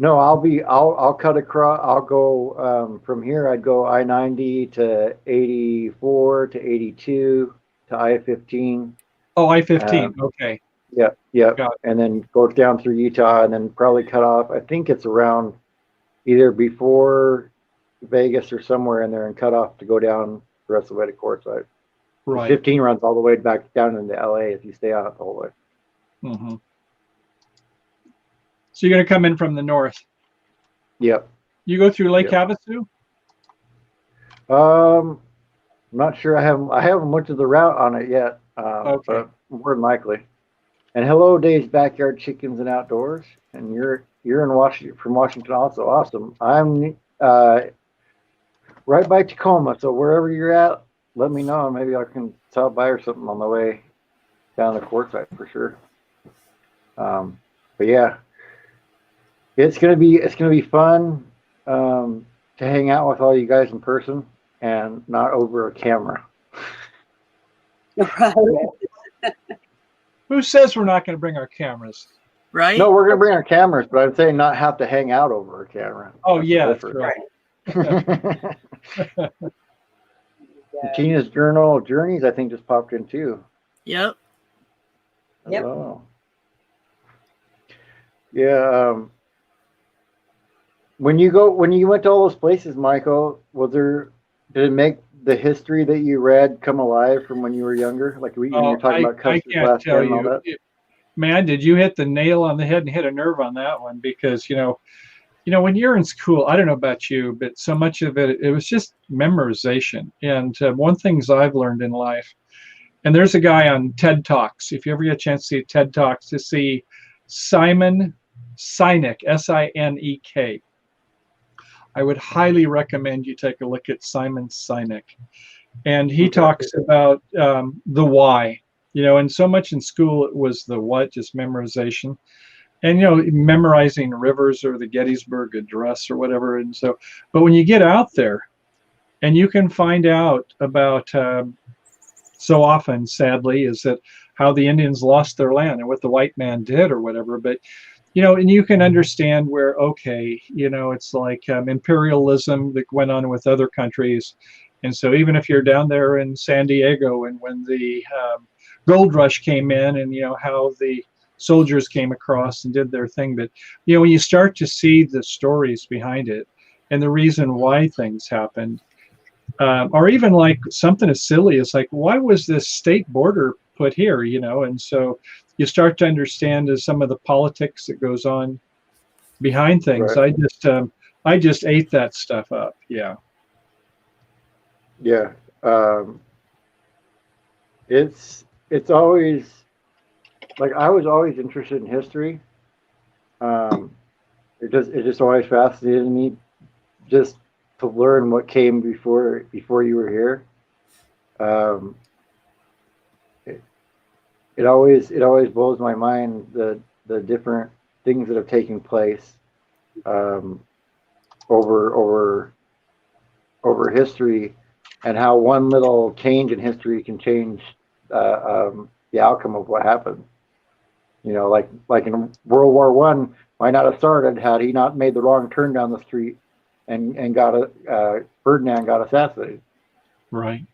No, I'll cut across. I'll go from here. I'd go I-90 to 84 to 82 to I-15. Oh, I-15. Okay. Yep. And then go down through Utah, and then probably cut off. I think it's around either before Vegas or somewhere in there, and cut off to go down the rest of the way to courtside. Right. 15 runs all the way back down into LA if you stay on it the whole way. Mm-hmm. So you're going to come in from the north. Yep. You go through Lake Yep. Havasu? I'm not sure. I haven't looked at the route on it yet. Okay. But more than likely. And hello, Dave's Backyard Chickens and Outdoors. And you're in Washington, from Washington, also. Awesome. I'm right by Tacoma, so wherever you're at, let me know. Maybe I can stop by or something on the way down the court side for sure. But yeah, it's gonna be fun to hang out with all you guys in person and not over a camera. Right. Who says we're not going to bring our cameras? Right? No, we're gonna bring our cameras, but I'm saying not have to hang out over a camera. Oh, That's yeah, that's different. right. Tina's Journal of Journeys, I think, just popped in too. Yep. Yep. Hello. Yeah. When you went to all those places, Michael, did it make the history that you read come alive from when you were younger? Like when you were talking about I Custer's can't last tell and all you. that? Man, did you hit the nail on the head and hit a nerve on that one? Because, when you're in school, I don't know about you, but so much of it was just memorization. And one things I've learned in life, and there's a guy on TED Talks. If you ever get a chance to see TED Talks, to see Simon Sinek, Sinek. I would highly recommend you take a look at Simon Sinek. And he talks about the why, and so much in school it was the what, just memorization. And, memorizing rivers or the Gettysburg Address or whatever. And so, but when you get out there and you can find out about, so often, sadly, is that how the Indians lost their land and what the white man did or whatever. But, and you can understand where, okay, it's like imperialism that went on with other countries. And so even if you're down there in San Diego and when the gold rush came in and, how the soldiers came across and did their thing. But, when you start to see the stories behind it and the reason why things happened, or even like something as silly as like, why was this state border put here, and so you start to understand some of the politics that goes on behind things. Right. I just ate that stuff up. Yeah. Yeah. It's always like I was always interested in history. It just always fascinated me just to learn what came before you were here. It always blows my mind the different things that have taken place over history, and how one little change in history can change the outcome of what happened. Like in World War One, might not have started had he not made the wrong turn down the street and Ferdinand got assassinated. Right.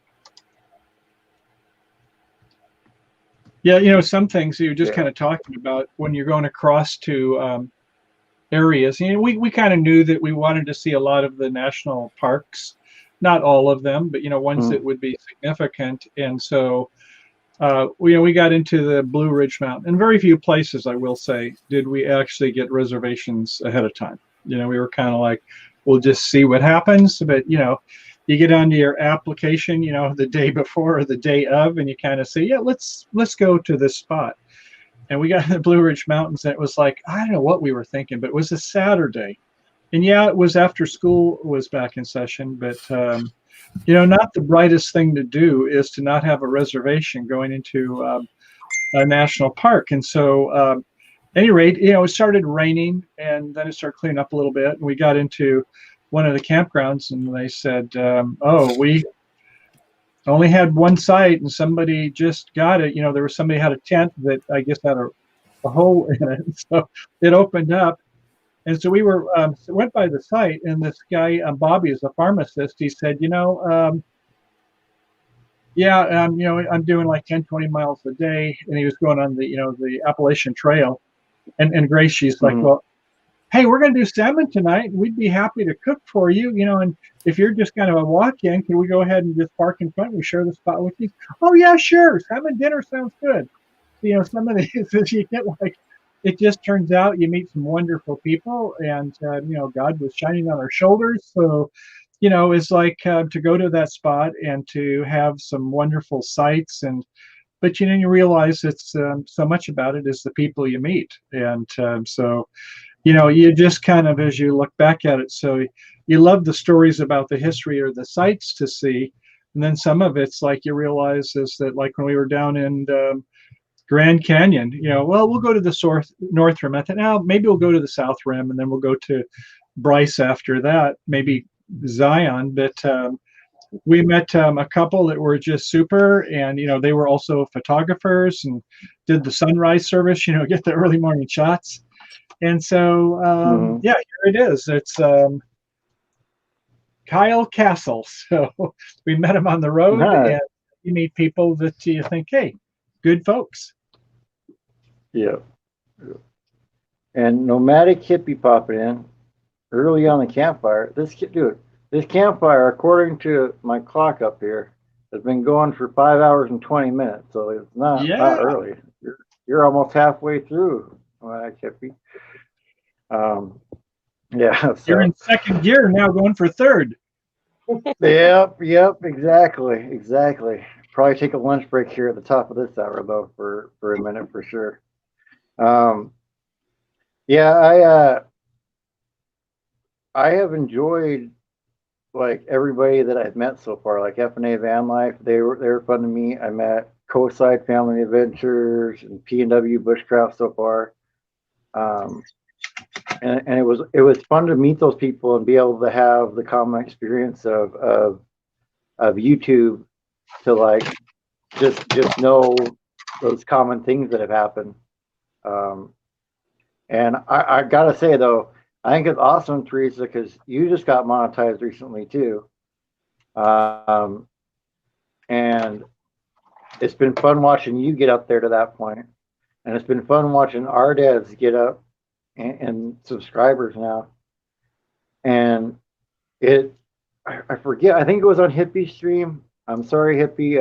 Yeah, some things you're just kind of talking about when you're going across to areas. We kind of knew that we wanted to see a lot of the national parks, not all of them, but ones that would be significant. And so we got into the Blue Ridge Mountain. In very few places, I will say, did we actually get reservations ahead of time. We were kind of like, we'll just see what happens. But you get onto your application, the day before or the day of, and you kind of say, yeah, let's go to this spot. And we got to the Blue Ridge Mountains, and it was like, I don't know what we were thinking, but it was a Saturday. And yeah, it was after school was back in session, but not the brightest thing to do is to not have a reservation going into a national park. And so at any rate, it started raining, and then it started cleaning up a little bit. And we got into one of the campgrounds, and they said, we only had one site, and somebody just got it. There was somebody had a tent that I guess had a hole in it. So it opened up. And so we went by the site, and this guy, Bobby, is a pharmacist. He said, I'm doing like 10, 20 miles a day. And he was going on the Appalachian Trail. And Grace, she's like, well, hey, we're going to do salmon tonight. We'd be happy to cook for you, and if you're just kind of a walk-in, can we go ahead and just park in front? We share the spot with you. Oh, yeah, sure. Salmon dinner sounds good. Some of these, you get like, it just turns out you meet some wonderful people, and God was shining on our shoulders. So, it's like to go to that spot and to have some wonderful sights, but you realize it's so much about it is the people you meet, and so you just kind of, as you look back at it, so you love the stories about the history or the sights to see, and then some of it's like you realize is that, like when we were down in Grand Canyon, well, we'll go to the North Rim. I thought, now maybe we'll go to the South Rim, and then we'll go to Bryce after that, maybe Zion. But we met a couple that were just super, and they were also photographers and did the sunrise service, get the early morning shots. And so yeah, here it is. It's Kyle Castle. So we met him on the road, and you meet people that you think, hey, good folks. Yeah. And nomadic hippie popping in early on the campfire. This campfire, according to my clock up here, has been going for 5 hours and 20 minutes. So it's not early. You're almost halfway through nomadic hippie. Yeah. So. You're in second gear now, going for third. Yep, exactly. Probably take a lunch break here at the top of this hour though for a minute for sure. Yeah, I have enjoyed like everybody that I've met so far, like F&A Van Life. They were fun to meet. I met Coastside Family Adventures and P&W Bushcraft so far. And it was fun to meet those people and be able to have the common experience of YouTube to like just know those common things that have happened. And I gotta say though, I think it's awesome, Teresa, because you just got monetized recently too. And it's been fun watching you get up there to that point. And it's been fun watching our dads get up and subscribers now. And I forget, I think it was on Hippie stream. I'm sorry, Hippie,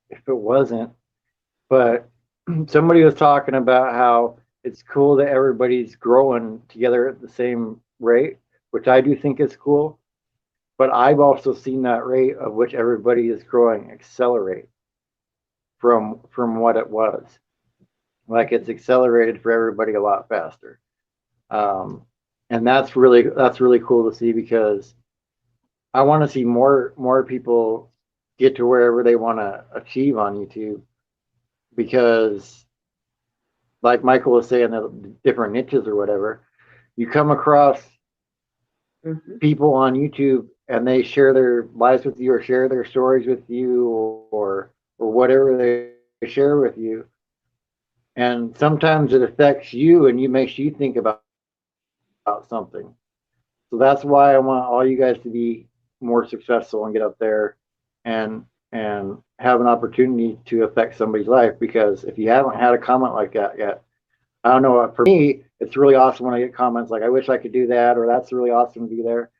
if it wasn't, but somebody was talking about how it's cool that everybody's growing together at the same rate, which I do think is cool. But I've also seen that rate of which everybody is growing accelerate from what it was. Like it's accelerated for everybody a lot faster. And that's really cool to see, because I want to see more people get to wherever they want to achieve on YouTube, because like Michael was saying, the different niches or whatever, you come across people on YouTube and they share their lives with you or share their stories with you or whatever they share with you. And sometimes it affects you and makes you think about something. So that's why I want all you guys to be more successful and get up there and have an opportunity to affect somebody's life. Because if you haven't had a comment like that yet, I don't know. For me, it's really awesome when I get comments like, I wish I could do that, or that's really awesome to be there.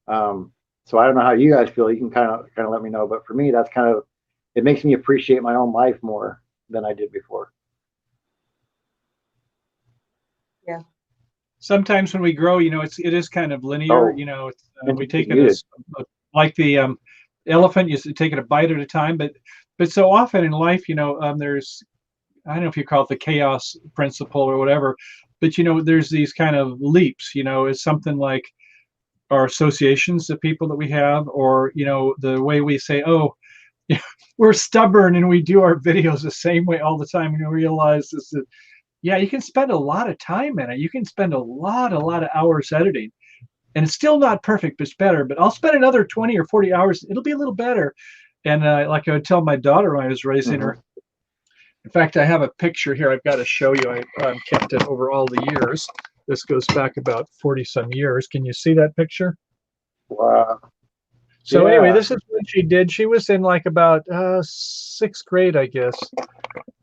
So I don't know how you guys feel. You can kind of let me know. But for me, that's it makes me appreciate my own life more than I did before. Yeah. Sometimes when we grow, it is kind of linear. We take it as like the elephant. You take it a bite at a time. But so often in life, there's, I don't know if you call it the chaos principle or whatever, but there's these kind of leaps. It's something like our associations, the people that we have, or the way we say, oh, we're stubborn and we do our videos the same way all the time. And you realize that, yeah, you can spend a lot of time in it. You can spend a lot of hours editing, and it's still not perfect, but it's better. But I'll spend another 20 or 40 hours. It'll be a little better. And like I would tell my daughter when I was raising her. In fact, I have a picture here I've got to show you. I've kept it over all the years. This goes back about 40 some years. Can you see that picture? Wow. So anyway, this is what she did. She was in like about 6th grade, I guess.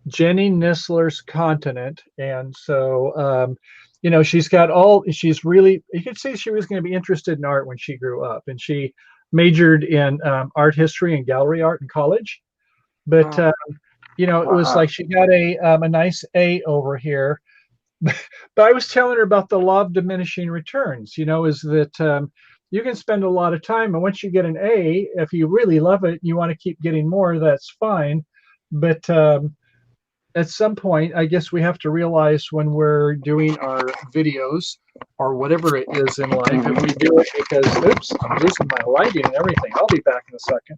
Jenny Nisler's Continent. And so, she's really, you could see she was going to be interested in art when she grew up. And she majored in art history and gallery art in college. But You know, it was like she got a nice A over here. But I was telling her about the law of diminishing returns, you know, is that you can spend a lot of time, and once you get an A, if you really love it, you want to keep getting more, that's fine. But at some point, I guess we have to realize when we're doing our videos or whatever it is in life, if we do it because, oops, I'm losing my lighting and everything. I'll be back in a second.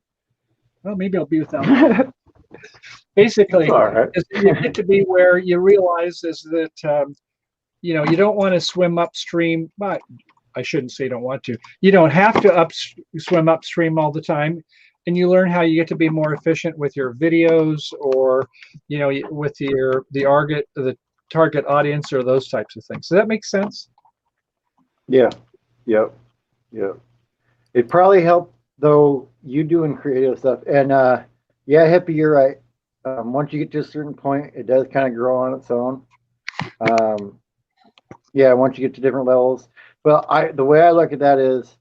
Well, maybe I'll be without lighting. Basically, you get to be where you realize is that, you know, you don't want to swim upstream, but I shouldn't say don't want to. You don't have to swim upstream all the time. And you learn how you get to be more efficient with your videos or, you know, with the target audience or those types of things. Does that make sense? Yeah. Yep. Yep. It probably helped though you doing creative stuff. And yeah, Hippie, you're right. Once you get to a certain point, it does kind of grow on its own. Yeah, once you get to different levels. Well, the way I look at that is,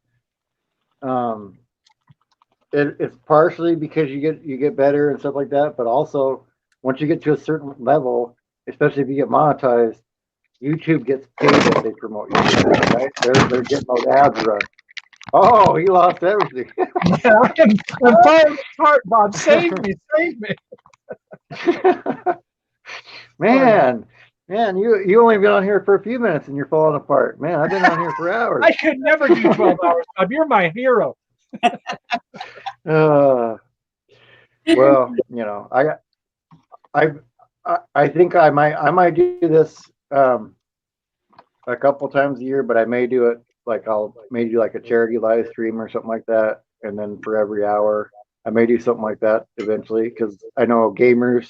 it's partially because you get better and stuff like that, but also once you get to a certain level, especially if you get monetized, YouTube gets paid if they promote you, right? They're getting those ads run. Oh, he lost everything. Yeah, I'm falling apart, Bob. Save me, save me. Man, you only been on here for a few minutes and you're falling apart. Man, I've been on here for hours. I could never do 12 hours, Bob. You're my hero. Well, you know, I think I might do this a couple times a year, but I may do it like may do like a charity live stream or something like that, and then for every hour, I may do something like that eventually because I know gamers,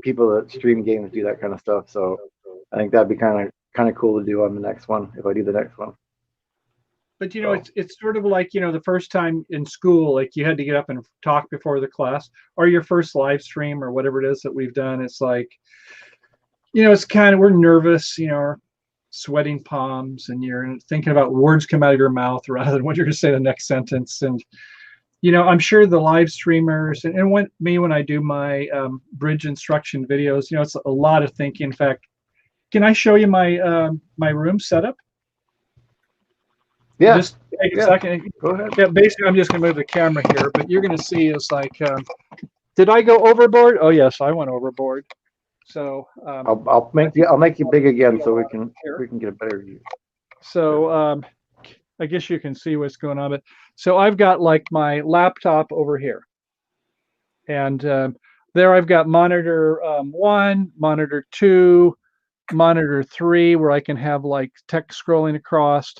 people that stream games do that kind of stuff. So I think that'd be kind of cool to do on the next one if I do the next one. But you know, it's sort of like, you know, the first time in school, like you had to get up and talk before the class, or your first live stream or whatever it is that we've done. It's like, you know, it's kind of, we're nervous, you know, sweating palms, and you're thinking about words come out of your mouth rather than what you're going to say the next sentence. And you know, I'm sure the live streamers and when I do my bridge instruction videos, you know, it's a lot of thinking. In fact, can I show you my my room setup? Yeah. Just take a second. Go ahead. Yeah, basically, I'm just going to move the camera here, but you're going to see it's like, did I go overboard? Oh yes, I went overboard. So I'll make you big again so we can get a better view. So I guess you can see what's going on. But so I've got like my laptop over here, and there I've got monitor 1, monitor 2, monitor 3, where I can have like text scrolling across.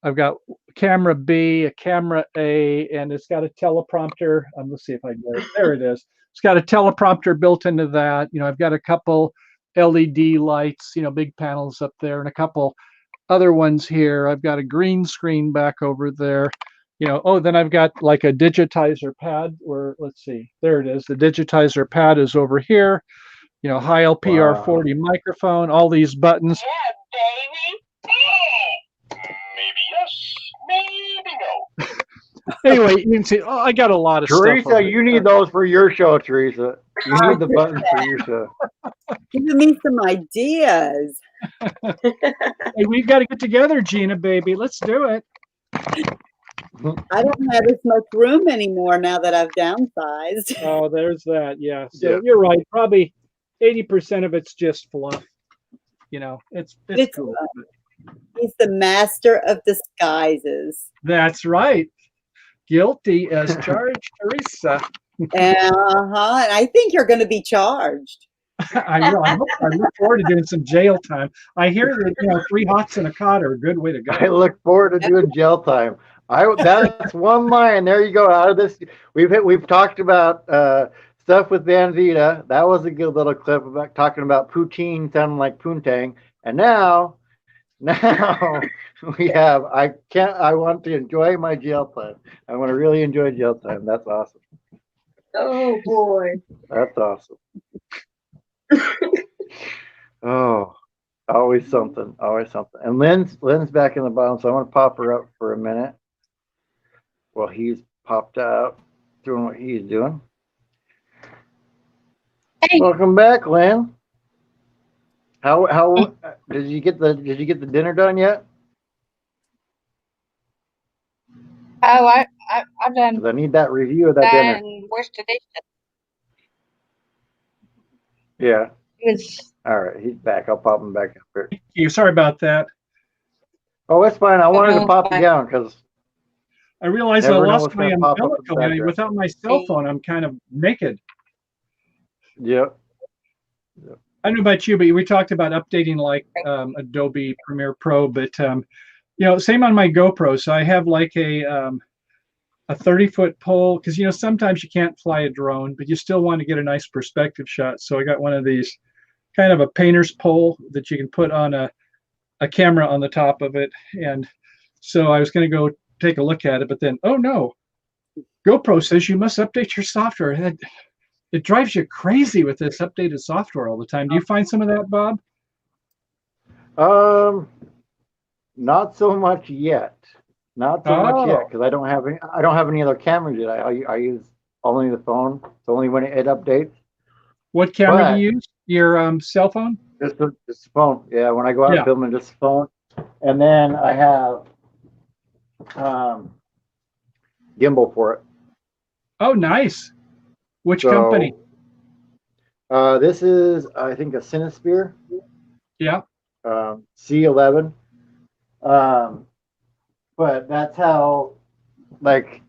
I've got camera B, a camera A, and it's got a teleprompter. Let's see if I get it. There it is. It's got a teleprompter built into that. You know, I've got a couple LED lights, you know, big panels up there, and a couple other ones here. I've got a green screen back over there. You know, oh, then I've got like a digitizer pad where, let's see, there it is. The digitizer pad is over here. You know, high LPR40 microphone, all these buttons. Yeah, baby. Maybe yes, maybe no. Anyway, you can see, I got a lot of Teresa, stuff. you need those for your show, Teresa. You need the buttons for your show. Giving me some ideas. Hey, we've got to get together, Gina, baby. Let's do it. I don't have as much room anymore now that I've downsized. Oh, there's that. Yeah. So you're right. Probably 80% of it's just fluff. You know, it's cool. He's the master of disguises. That's right. Guilty as charged, Teresa. And I think you're going to be charged. I know. I look forward to doing some jail time. I hear that, you know, 3 hots and a cot are a good way to go. I look forward to doing jail time. That's one line. There you go. Out of this, we've talked about stuff with Van Vita. That was a good little clip about talking about poutine sounding like poontang. And now we have. I want to enjoy my jail time. I want to really enjoy jail time. That's awesome. Oh boy. That's awesome. Oh, always something. And Lynn's back in the bottom, so I want to pop her up for a minute while he's popped out doing what he's doing. Hey, Welcome back, Lynn. How did you get the dinner done yet? oh, I done 'Cause I need that review of that dinner. done washed the dishes. Yeah. It was All right, he's back. I'll pop him back up here. You sorry about that. Oh, it's fine. I wanted to pop you fine. down because I realized I never know lost what's my going to pop up in the umbilical. background. Without my cell phone, I'm kind of naked. Yep. I don't know about you, but we talked about updating like Adobe Premiere Pro, but same on my GoPro. So I have like a 30-foot pole because sometimes you can't fly a drone, but you still want to get a nice perspective shot. So I got one of these kind of a painter's pole that you can put on a camera on the top of it. And so I was going to go take a look at it, but then, oh no, GoPro says you must update your software. It drives you crazy with this updated software all the time. Do you find some of that, Bob? Not so much yet. Not so much yet Oh, because I don't have any other cameras yet. I use only the phone. It's only when it updates. what camera do But you use? Your cell phone? just the phone. Yeah, when I go out Yeah. filming, just the phone. And then I have gimbal for it. Oh, nice. Which So, company? This is, I think, a Cinesphere Yeah. C11. But that's how, like,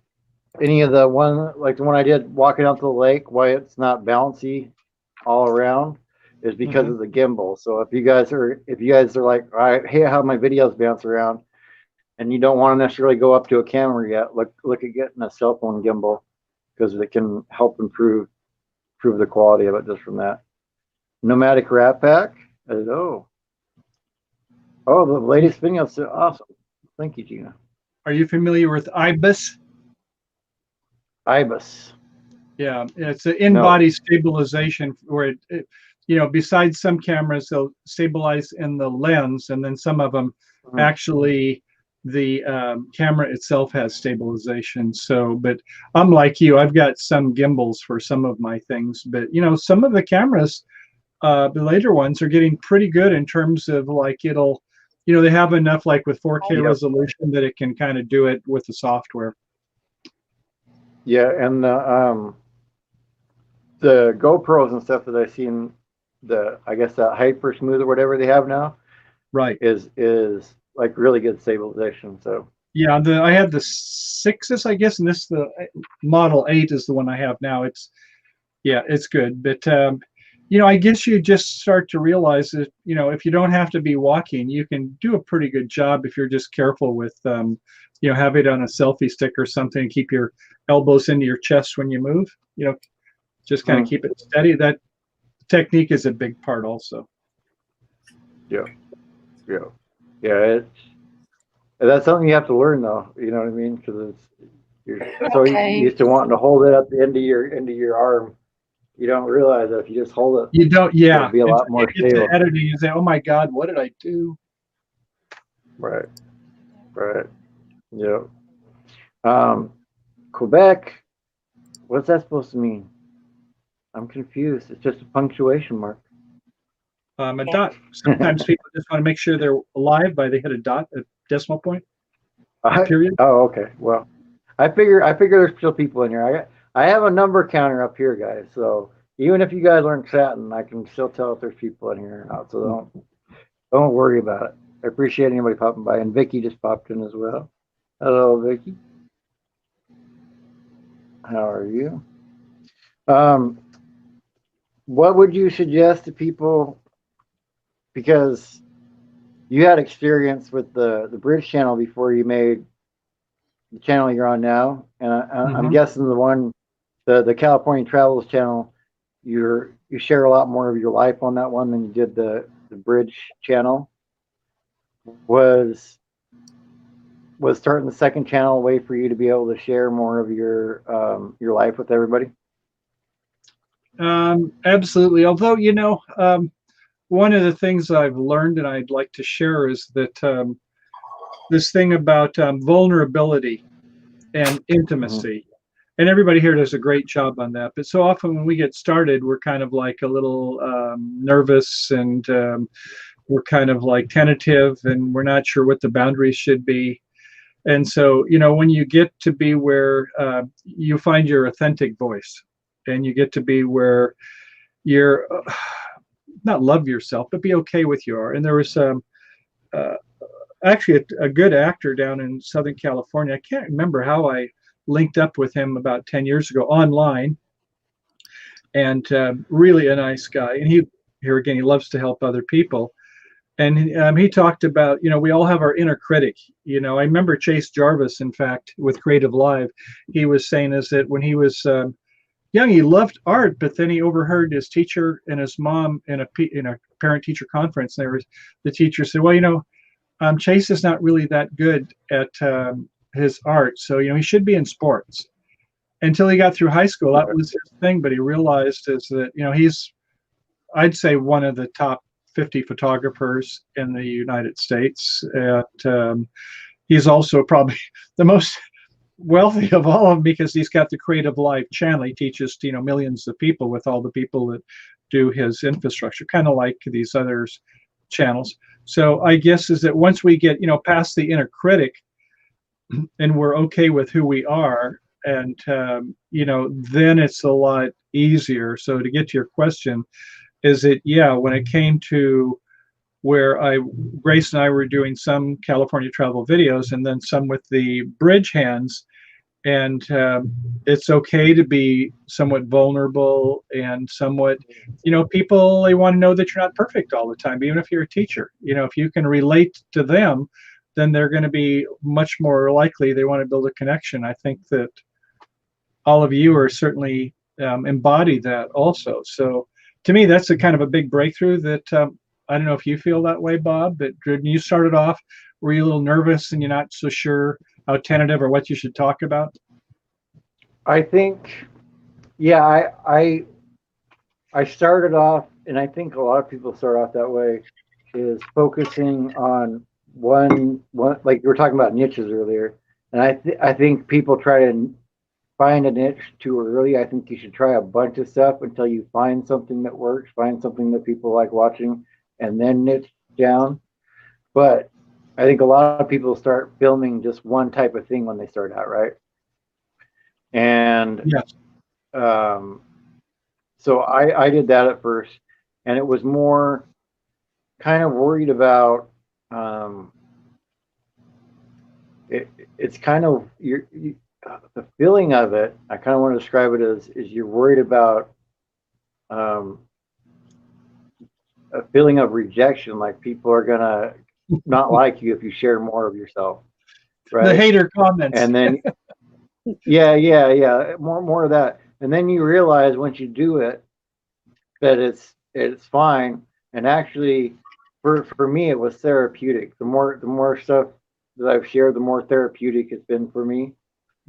any of the one, like the one I did walking out to the lake, why it's not bouncy all around is because of the gimbal. So if you guys are like, all right, hey, how my videos bounce around, and you don't want to necessarily go up to a camera yet, look at getting a cell phone gimbal because it can help improve the quality of it just from that. Nomadic Rat Pack. Oh, the latest videos are awesome. Thank you, Gina. Are you familiar with IBIS? Ibis. Yeah, it's an in-body stabilization where besides some cameras, they'll stabilize in the lens, and then some of them actually the camera itself has stabilization. So, but I'm like you, I've got some gimbals for some of my things, but some of the cameras, the later ones are getting pretty good in terms of like they have enough like with 4K resolution that it can kind of do it with the software. Yeah, and the GoPros and stuff that I've seen, I guess that Hyper Smooth or whatever they have now, right, is like really good stabilization. So yeah, I had the 6s, I guess, and the Model 8 is the one I have now. It's good, but I guess you just start to realize that if you don't have to be walking, you can do a pretty good job if you're just careful with have it on a selfie stick or something, keep your elbows into your chest when you move, just kind of keep it steady. That technique is a big part also. Yeah. That's something you have to learn though. You know what I mean? Because you're so used to wanting to hold it at the end of your arm. You don't realize that if you just hold it, you don't. Yeah, it'll be a lot more stable. Editing, you say, "Oh my God, what did I do?" Right. Yeah. Quebec. What's that supposed to mean? I'm confused. It's just a punctuation mark. A dot. Sometimes people just want to make sure they're alive by they hit a dot, a decimal point, a period. Oh, okay. Well, I figure there's still people in here. I have a number counter up here, guys. So even if you guys aren't chatting, I can still tell if there's people in here or not. So don't worry about it. I appreciate anybody popping by, and Vicky just popped in as well. Hello, Vicky. How are you? What would you suggest to people? Because you had experience with the Bridge channel before you made the channel you're on now, and I'm guessing the California Travels channel, you share a lot more of your life on that one than you did the Bridge channel. Was starting the second channel a way for you to be able to share more of your life with everybody? Absolutely. Although one of the things I've learned and I'd like to share is that this thing about vulnerability and intimacy. and everybody here does a great job on that. But so often when we get started, we're kind of like a little nervous, and we're kind of like tentative, and we're not sure what the boundaries should be. And so, when you get to be where you find your authentic voice, and you get to be where you're not love yourself, but be okay with you are. And there was actually a good actor down in Southern California. I can't remember how I linked up with him about 10 years ago online, and really a nice guy. And here again, he loves to help other people. And he talked about, we all have our inner critic. I remember Chase Jarvis, in fact, with Creative Live, he was saying is that when he was young, he loved art, but then he overheard his teacher and his mom in a parent-teacher conference. And the teacher said, well, Chase is not really that good at his art, so he should be in sports. Until he got through high school, that was his thing. But he realized is that he's, I'd say, one of the top 50 photographers in the United States. And he's also probably the most wealthy of all of them, because he's got the Creative Live channel. He teaches millions of people with all the people that do his infrastructure, kind of like these other channels. So I guess is that once we get past the inner critic, and we're okay with who we are, and then it's a lot easier. So to get to your question, is it when it came to where Grace and I were doing some California travel videos, and then some with the bridge hands, and it's okay to be somewhat vulnerable, and somewhat, people, they want to know that you're not perfect all the time, even if you're a teacher. If you can relate to them, then they're going to be much more likely they want to build a connection. I think that all of you are certainly embody that also. So to me, that's a kind of a big breakthrough that I don't know if you feel that way, Bob, but when you started off, were you a little nervous and you're not so sure how tentative or what you should talk about? I think, I started off, and I think a lot of people start off that way, is focusing on one, like you were talking about niches earlier. And I think people try to find a niche too early. I think you should try a bunch of stuff until you find something that works, find something that people like watching, and then niche down. But I think a lot of people start filming just one type of thing when they start out, right? And yes. So I did that at first, and it was more kind of worried about it's kind of the feeling of it. I kind of want to describe it as you're worried about a feeling of rejection, like people are gonna not like you if you share more of yourself, right? The hater comments. And then more of that. And then you realize once you do it that it's fine. And actually, for me, it was therapeutic. The more stuff that I've shared, the more therapeutic it's been for me.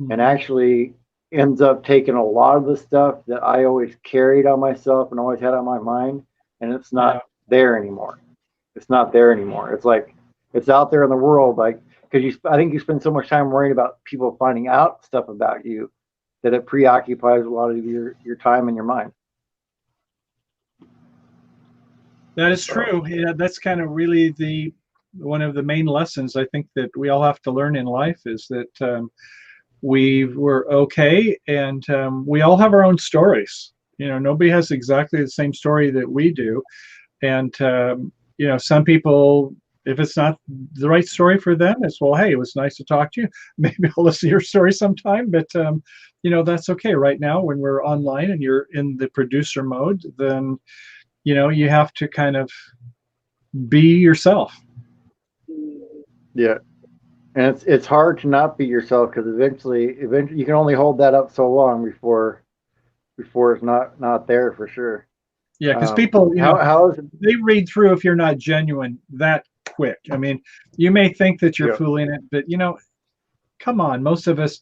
And actually ends up taking a lot of the stuff that I always carried on myself and always had on my mind, and it's not there anymore. It's not there anymore. It's like it's out there in the world, like, because I think you spend so much time worrying about people finding out stuff about you that it preoccupies a lot of your time and your mind. That is true. Yeah, that's kind of really one of the main lessons I think that we all have to learn in life, is that we were okay, and we all have our own stories. Nobody has exactly the same story that we do, and some people, if it's not the right story for them, it's, well, hey, it was nice to talk to you. Maybe I'll listen to your story sometime, but that's okay. Right now, when we're online and you're in the producer mode, then you have to kind of be yourself. Yeah. And it's hard to not be yourself, because eventually you can only hold that up so long before it's not there for sure. Yeah, because people, how is it? They read through if you're not genuine that quick. I mean, you may think that you're fooling it, but come on, most of us,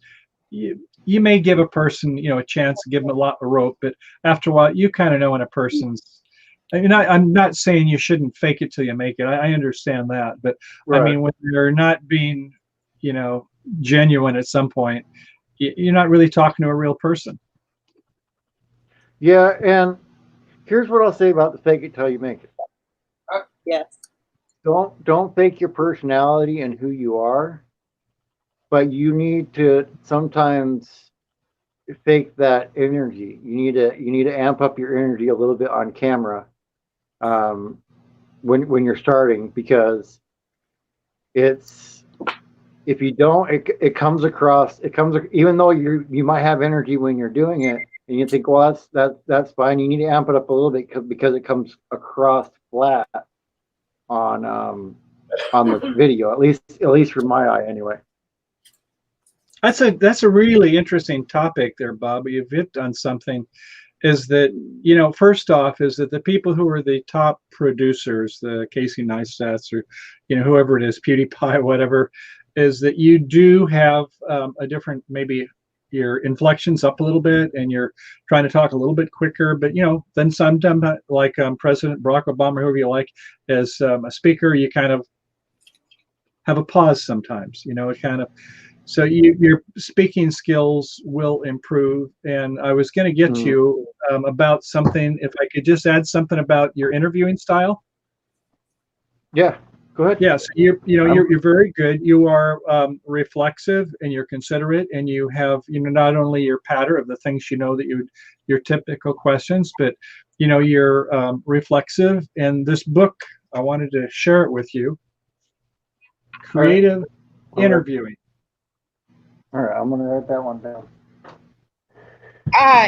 you may give a person a chance to give them a lot of rope, but after a while, you kind of know when a person's. I mean, I'm not saying you shouldn't fake it till you make it. I understand that, but right. I mean, when you're not being, genuine at some point, you're not really talking to a real person. Yeah, and here's what I'll say about the fake it till you make it. Yes. Don't fake your personality and who you are, but you need to sometimes fake that energy. You need to amp up your energy a little bit on camera, um, when you're starting, because it's if you don't, it comes across. It comes even though you might have energy when you're doing it, and you think, well, that's fine. You need to amp it up a little bit because it comes across flat on the video, at least from my eye anyway. That's a really interesting topic there, Bob. You've hit on something. Is that, first off, is that the people who are the top producers, the Casey Neistats or whoever it is, PewDiePie, whatever, is that you do have a different, maybe your inflections up a little bit and you're trying to talk a little bit quicker, but then sometimes, like President Barack Obama, whoever you like, as a speaker, you kind of have a pause sometimes. It kind of, so your speaking skills will improve. And I was going to get you about something, if I could just add something about your interviewing style. Yeah, go ahead. Yeah, so you're very good. You are reflexive and you're considerate, and you have not only your patter of the things that your typical questions, but you're reflexive. And this book, I wanted to share it with you. Creative Interviewing. All right, I'm gonna write that one down.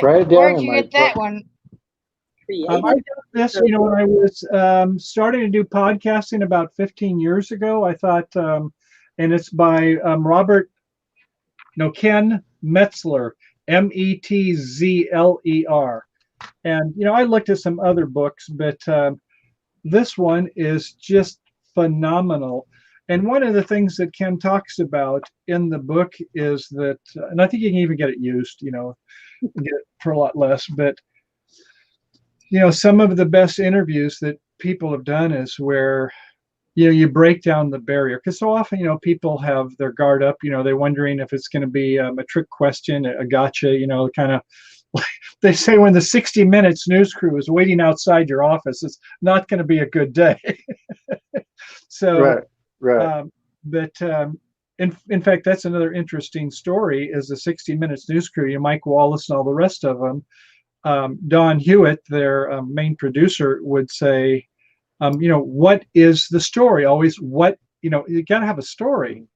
Write it down. Where'd you get that one? I did this, when I was starting to do podcasting about 15 years ago. I thought, and it's by Ken Metzler, Metzler. And, I looked at some other books, but this one is just phenomenal. And one of the things that Ken talks about in the book is that, and I think you can even get it used, get it for a lot less, but some of the best interviews that people have done is where, you break down the barrier. Because so often, people have their guard up, they're wondering if it's going to be a trick question, a gotcha, kind of like they say when the 60 Minutes news crew is waiting outside your office, it's not going to be a good day. So, right. But in fact, that's another interesting story is the 60 Minutes news crew, Mike Wallace and all the rest of them. Don Hewitt, their main producer, would say, what is the story? Always what, you got to have a story.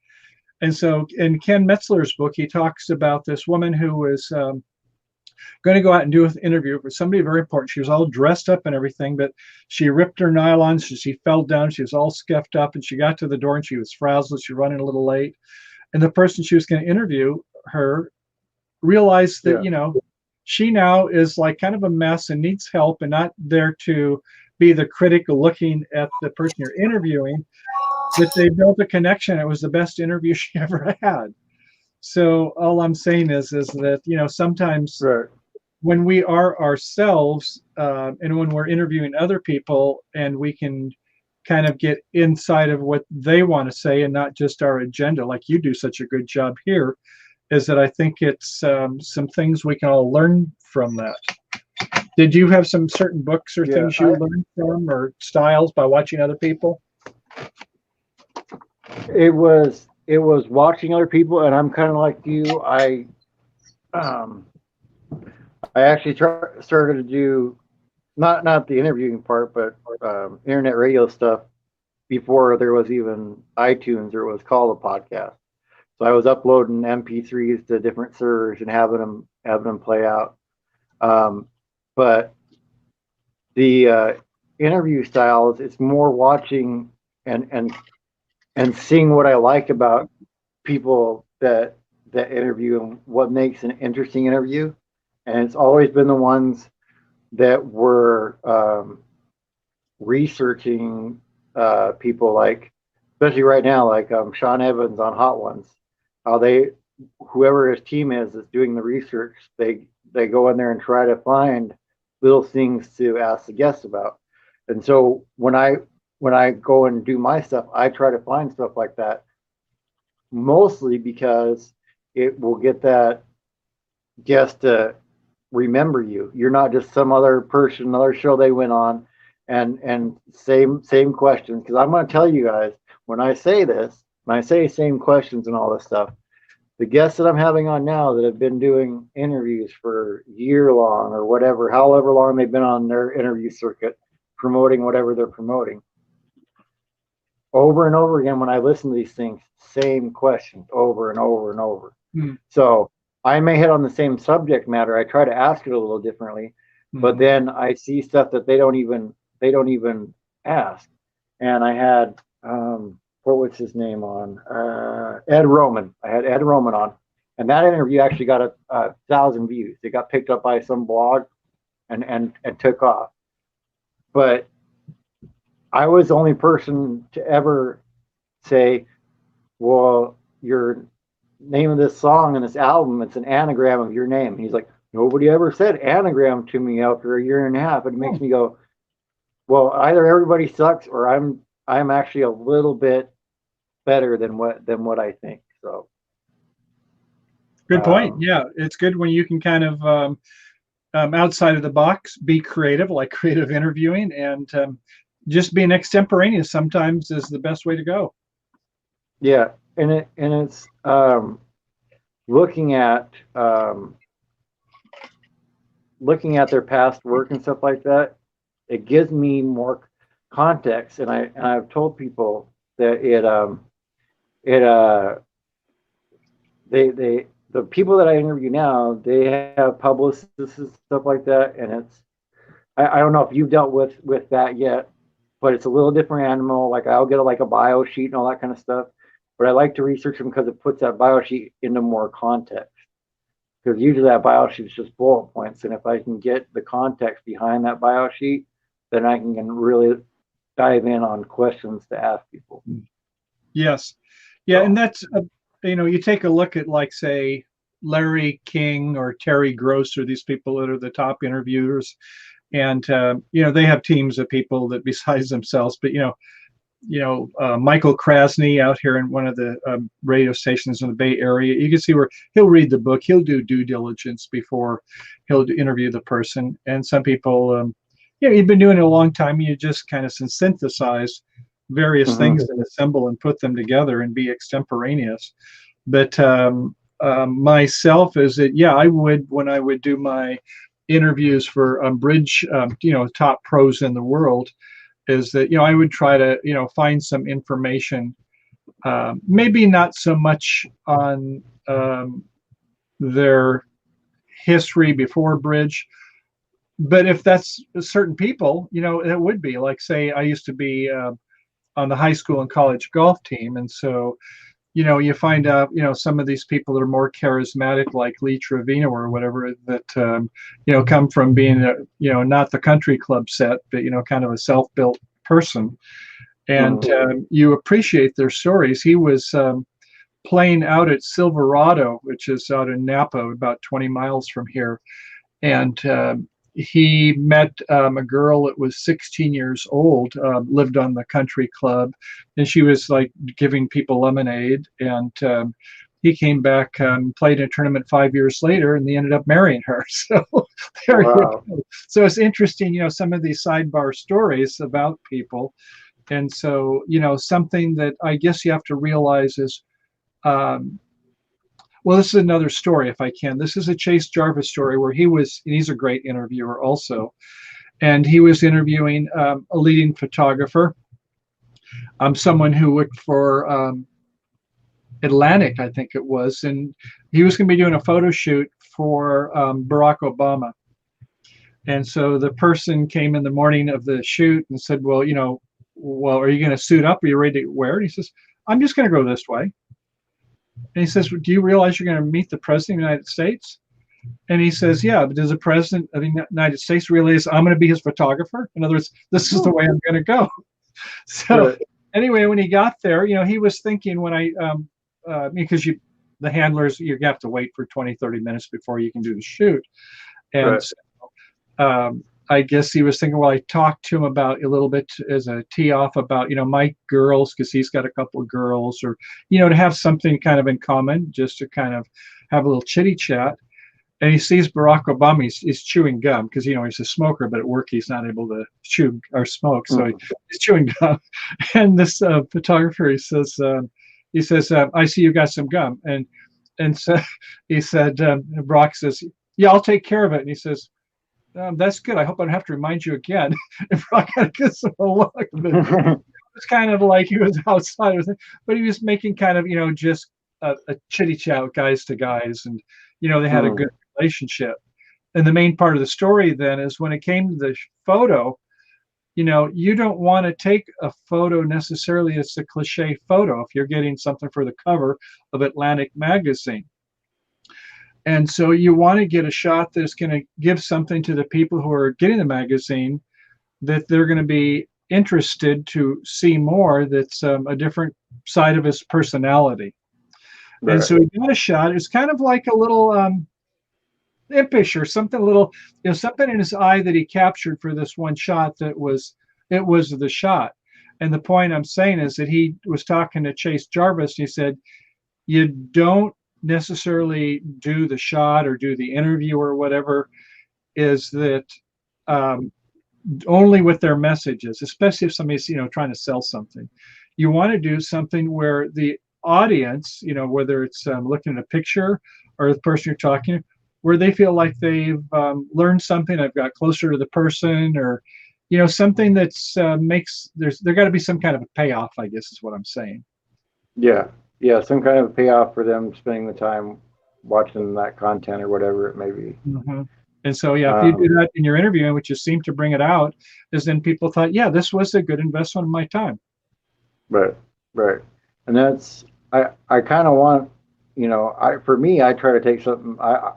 And so in Ken Metzler's book, he talks about this woman who was going to go out and do an interview with somebody very important. She was all dressed up and everything, but she ripped her nylons. She fell down. She was all scuffed up, and she got to the door and she was frazzled. She was running a little late. And the person she was going to interview her realized that, she now is like kind of a mess and needs help and not there to be the critic looking at the person you're interviewing, but they built a connection. It was the best interview she ever had. So all I'm saying is that, sometimes when we are ourselves and when we're interviewing other people and we can kind of get inside of what they want to say and not just our agenda, like you do such a good job here, is that I think it's some things we can all learn from that. Did you have some certain books or things you learned from or styles by watching other people? It was watching other people, and I'm kind of like you. I actually started to do not the interviewing part, but internet radio stuff before there was even iTunes, or it was called a podcast. So I was uploading MP3s to different servers and having them play out. But the interview styles, it's more watching and seeing what I like about people that interview and what makes an interesting interview. And it's always been the ones that were researching people, like, especially right now, like Sean Evans on Hot Ones. How whoever his team is doing the research, they go in there and try to find little things to ask the guests about. And so when I go and do my stuff, I try to find stuff like that, mostly because it will get that guest to remember you. You're not just some other person, another show they went on, and same questions. Because I'm going to tell you guys, when I say this, when I say same questions and all this stuff, the guests that I'm having on now that have been doing interviews for year long or whatever, however long they've been on their interview circuit, promoting whatever they're promoting, over and over again, when I listen to these things, same questions over and over and over. So I may hit on the same subject matter. I try to ask it a little differently, but then I see stuff that they don't even ask. And I had what was his name on? Ed Roman. I had Ed Roman on, and that interview actually got 1,000 views. It got picked up by some blog and took off. But I was the only person to ever say, well, your name of this song and this album, it's an anagram of your name. And he's like, nobody ever said anagram to me after a year and a half. It makes me go, well, either everybody sucks or I'm actually a little bit better than what I think. So good point. Yeah, it's good when you can kind of outside of the box, be creative, like creative interviewing, and just being extemporaneous sometimes is the best way to go. Yeah, and it's looking at their past work and stuff like that. It gives me more context, and I've told people that the people that I interview now, they have publicists and stuff like that, and it's I don't know if you've dealt with that yet, but it's a little different animal. Like I'll get a bio sheet and all that kind of stuff, but I like to research them because it puts that bio sheet into more context. Because usually that bio sheet is just bullet points, and if I can get the context behind that bio sheet, then I can really dive in on questions to ask people. Yes, yeah, and that's you take a look at like say Larry King or Terry Gross or these people that are the top interviewers, and they have teams of people that besides themselves, but Michael Krasny out here in one of the radio stations in the Bay Area, you can see where he'll read the book, he'll do due diligence before he'll interview the person. And some people, you've been doing it a long time, you just kind of synthesize various things and assemble and put them together and be extemporaneous. But myself is that, I would, when I would do my interviews for bridge, top pros in the world, is that I would try to find some information, maybe not so much on their history before bridge, but if that's certain people, it would be like, say, I used to be on the high school and college golf team, and so you find out some of these people that are more charismatic, like Lee Trevino or whatever, that come from being not the country club set, but kind of a self-built person, and you appreciate their stories. He was playing out at Silverado, which is out in Napa, about 20 miles from here, and he met a girl that was 16 years old, lived on the country club, and she was like giving people lemonade, and he came back, played in a tournament 5 years later, and they ended up marrying her. So there you go. So it's interesting, some of these sidebar stories about people. And so, something that I guess you have to realize is, well, this is another story, if I can. This is a Chase Jarvis story where he's a great interviewer also. And he was interviewing a leading photographer, someone who worked for Atlantic, I think it was. And he was going to be doing a photo shoot for Barack Obama. And so the person came in the morning of the shoot and said, well, are you going to suit up? Are you ready to wear it? He says, I'm just going to go this way. And he says, do you realize you're going to meet the president of the United States? And he says, yeah, but does the president of the United States realize I'm going to be his photographer? In other words, this is the way I'm going to go. So anyway, when he got there, he was thinking because the handlers, you have to wait for 20, 30 minutes before you can do the shoot. And so, I guess he was thinking, well, I talked to him about a little bit as a tee off about, my girls, because he's got a couple of girls, or, to have something kind of in common, just to kind of have a little chitty chat. And he sees Barack Obama, he's chewing gum because, he's a smoker, but at work he's not able to chew or smoke. So he's chewing gum. And this photographer, he says, I see you got some gum. And so he said, Barack says, yeah, I'll take care of it. And he says, that's good. I hope I don't have to remind you again. And Barack kind of gives him a look. It's kind of like he was outside with it, but he was making kind of, just a chitty chat with guys to guys. And, they had a good relationship. And the main part of the story then is when it came to the photo, you don't want to take a photo necessarily as a cliche photo if you're getting something for the cover of Atlantic magazine. And so you want to get a shot that's going to give something to the people who are getting the magazine that they're going to be interested to see more, that's a different side of his personality. Right. And so he got a shot. It's kind of like a little impish or something, a little, something in his eye that he captured for this one shot it was the shot. And the point I'm saying is that he was talking to Chase Jarvis. He said, you don't necessarily do the shot or do the interview or whatever, is that only with their messages, especially if somebody's, trying to sell something. You want to do something where the audience, whether it's looking at a picture or the person you're talking to, where they feel like they've learned something, I've got closer to the person, or, something that's there got to be some kind of a payoff, I guess is what I'm saying. Yeah. Some kind of payoff for them spending the time watching that content or whatever it may be. Mm-hmm. And so, if you do that in your interview, which you seem to bring it out, is then people thought, yeah, this was a good investment of my time. Right. And that's, I kind of want, for me, I try to take something,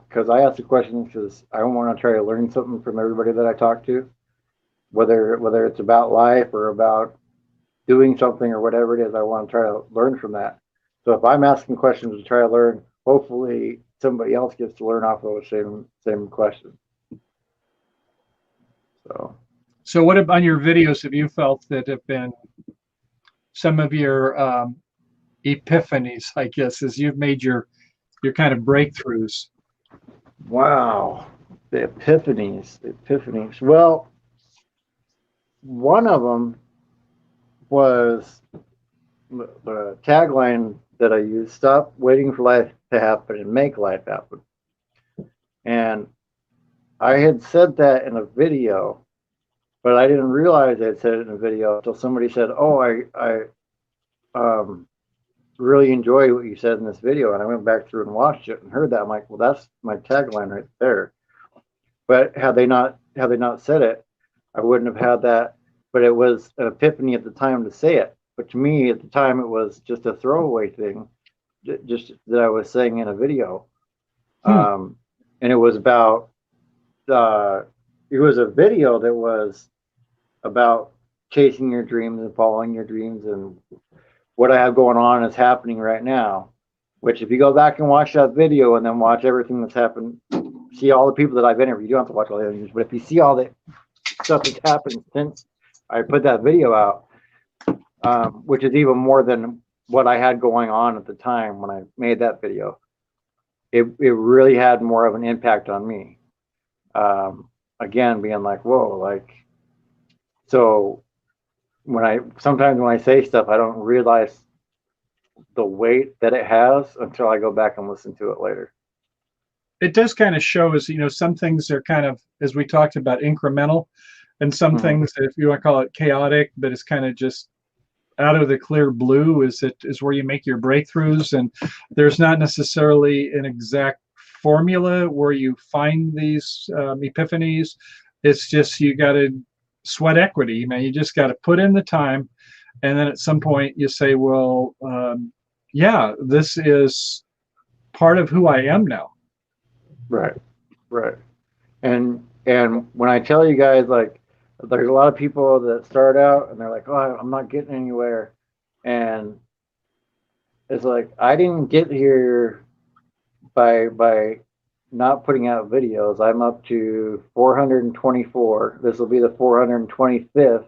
because I ask the questions because I want to try to learn something from everybody that I talk to, whether it's about life or about doing something or whatever it is, I want to try to learn from that. So if I'm asking questions to try to learn, hopefully somebody else gets to learn off those same questions. So what about your videos have you felt that have been some of your epiphanies, I guess, as you've made your kind of breakthroughs? Wow, the epiphanies. Well, one of them was the tagline that I used: stop waiting for life to happen and make life happen. And I had said that in a video, but I didn't realize I had said it in a video until somebody said, oh, I really enjoy what you said in this video. And I went back through and watched it and heard that. I'm like, well, that's my tagline right there. But had they not said it, I wouldn't have had that. But it was an epiphany at the time to say it. But to me, at the time, it was just a throwaway thing, just that I was saying in a video. And it was about, it was a video that was about chasing your dreams and following your dreams. And what I have going on is happening right now, which if you go back and watch that video and then watch everything that's happened, see all the people that I've interviewed, you don't have to watch all the interviews, but if you see all the stuff that's happened since I put that video out, which is even more than what I had going on at the time when I made that video, it really had more of an impact on me. Again, being like, whoa, like, so sometimes when I say stuff, I don't realize the weight that it has until I go back and listen to it later. It does kind of show as, some things are kind of, as we talked about, incremental, and some things, if you want to call it chaotic, but it's kind of just out of the clear blue is where you make your breakthroughs. And there's not necessarily an exact formula where you find these epiphanies. It's just, you got to sweat equity, man. You just got to put in the time. And then at some point you say, well, yeah, this is part of who I am now. Right. And when I tell you guys, like, there's a lot of people that start out and they're like, oh, I'm not getting anywhere. And it's like, I didn't get here by not putting out videos. I'm up to 424. This will be the 425th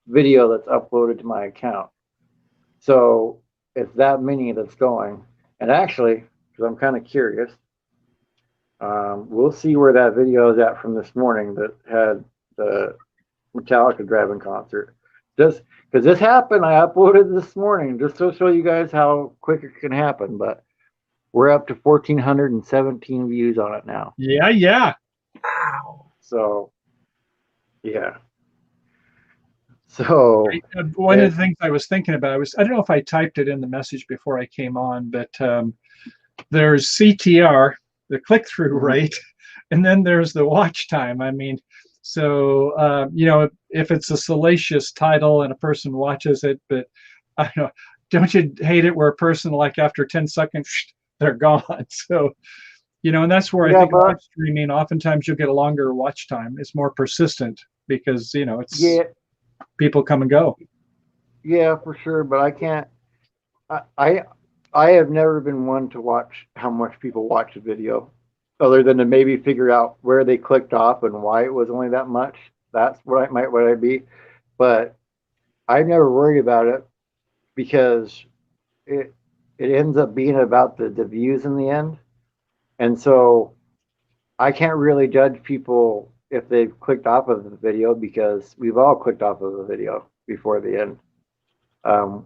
video that's uploaded to my account. So it's that many that's going. And actually, because I'm kind of curious, we'll see where that video is at from this morning that had the Metallica driving concert. Just because this happened, I uploaded this morning just to show you guys how quick it can happen. But we're up to 1,417 views on it now. Yeah, yeah. Wow. So, yeah. So One of the things I was thinking about, I don't know if I typed it in the message before I came on, but there's CTR, the click-through rate, and then there's the watch time. I mean, so you know, if it's a salacious title and a person watches it, but I don't you hate it where a person, like, after 10 seconds, they're gone. So, you know, and that's where I think live streaming, oftentimes you'll get a longer watch time. It's more persistent because, you know, it's people come and go. Yeah, for sure. But I can't. I have never been one to watch how much people watch a video, other than to maybe figure out where they clicked off and why it was only that much. That's what I'd be. But I've never worried about it because it ends up being about the views in the end. And so I can't really judge people if they've clicked off of the video because we've all clicked off of the video before the end.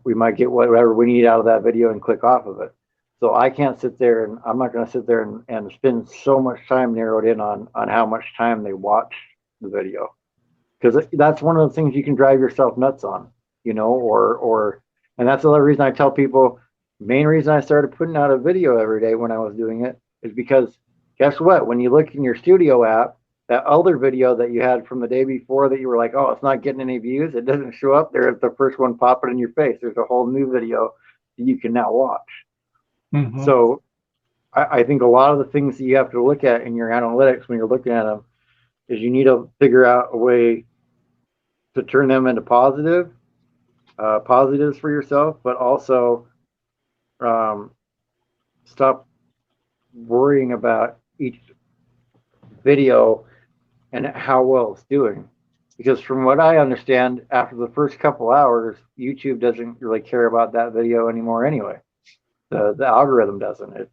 We might get whatever we need out of that video and click off of it. So I can't sit there and I'm not going to sit there and spend so much time narrowed in on how much time they watch the video. Because that's one of the things you can drive yourself nuts on, you know, and that's the other reason I tell people, main reason I started putting out a video every day when I was doing it is because guess what? When you look in your studio app, that other video that you had from the day before that you were like, oh, it's not getting any views, it doesn't show up there. It's the first one popping in your face. There's a whole new video that you can now watch. Mm-hmm. So I think a lot of the things that you have to look at in your analytics when you're looking at them is you need to figure out a way to turn them into positives for yourself, but also stop worrying about each video and how well it's doing. Because from what I understand, after the first couple hours, YouTube doesn't really care about that video anymore anyway. The algorithm doesn't. It,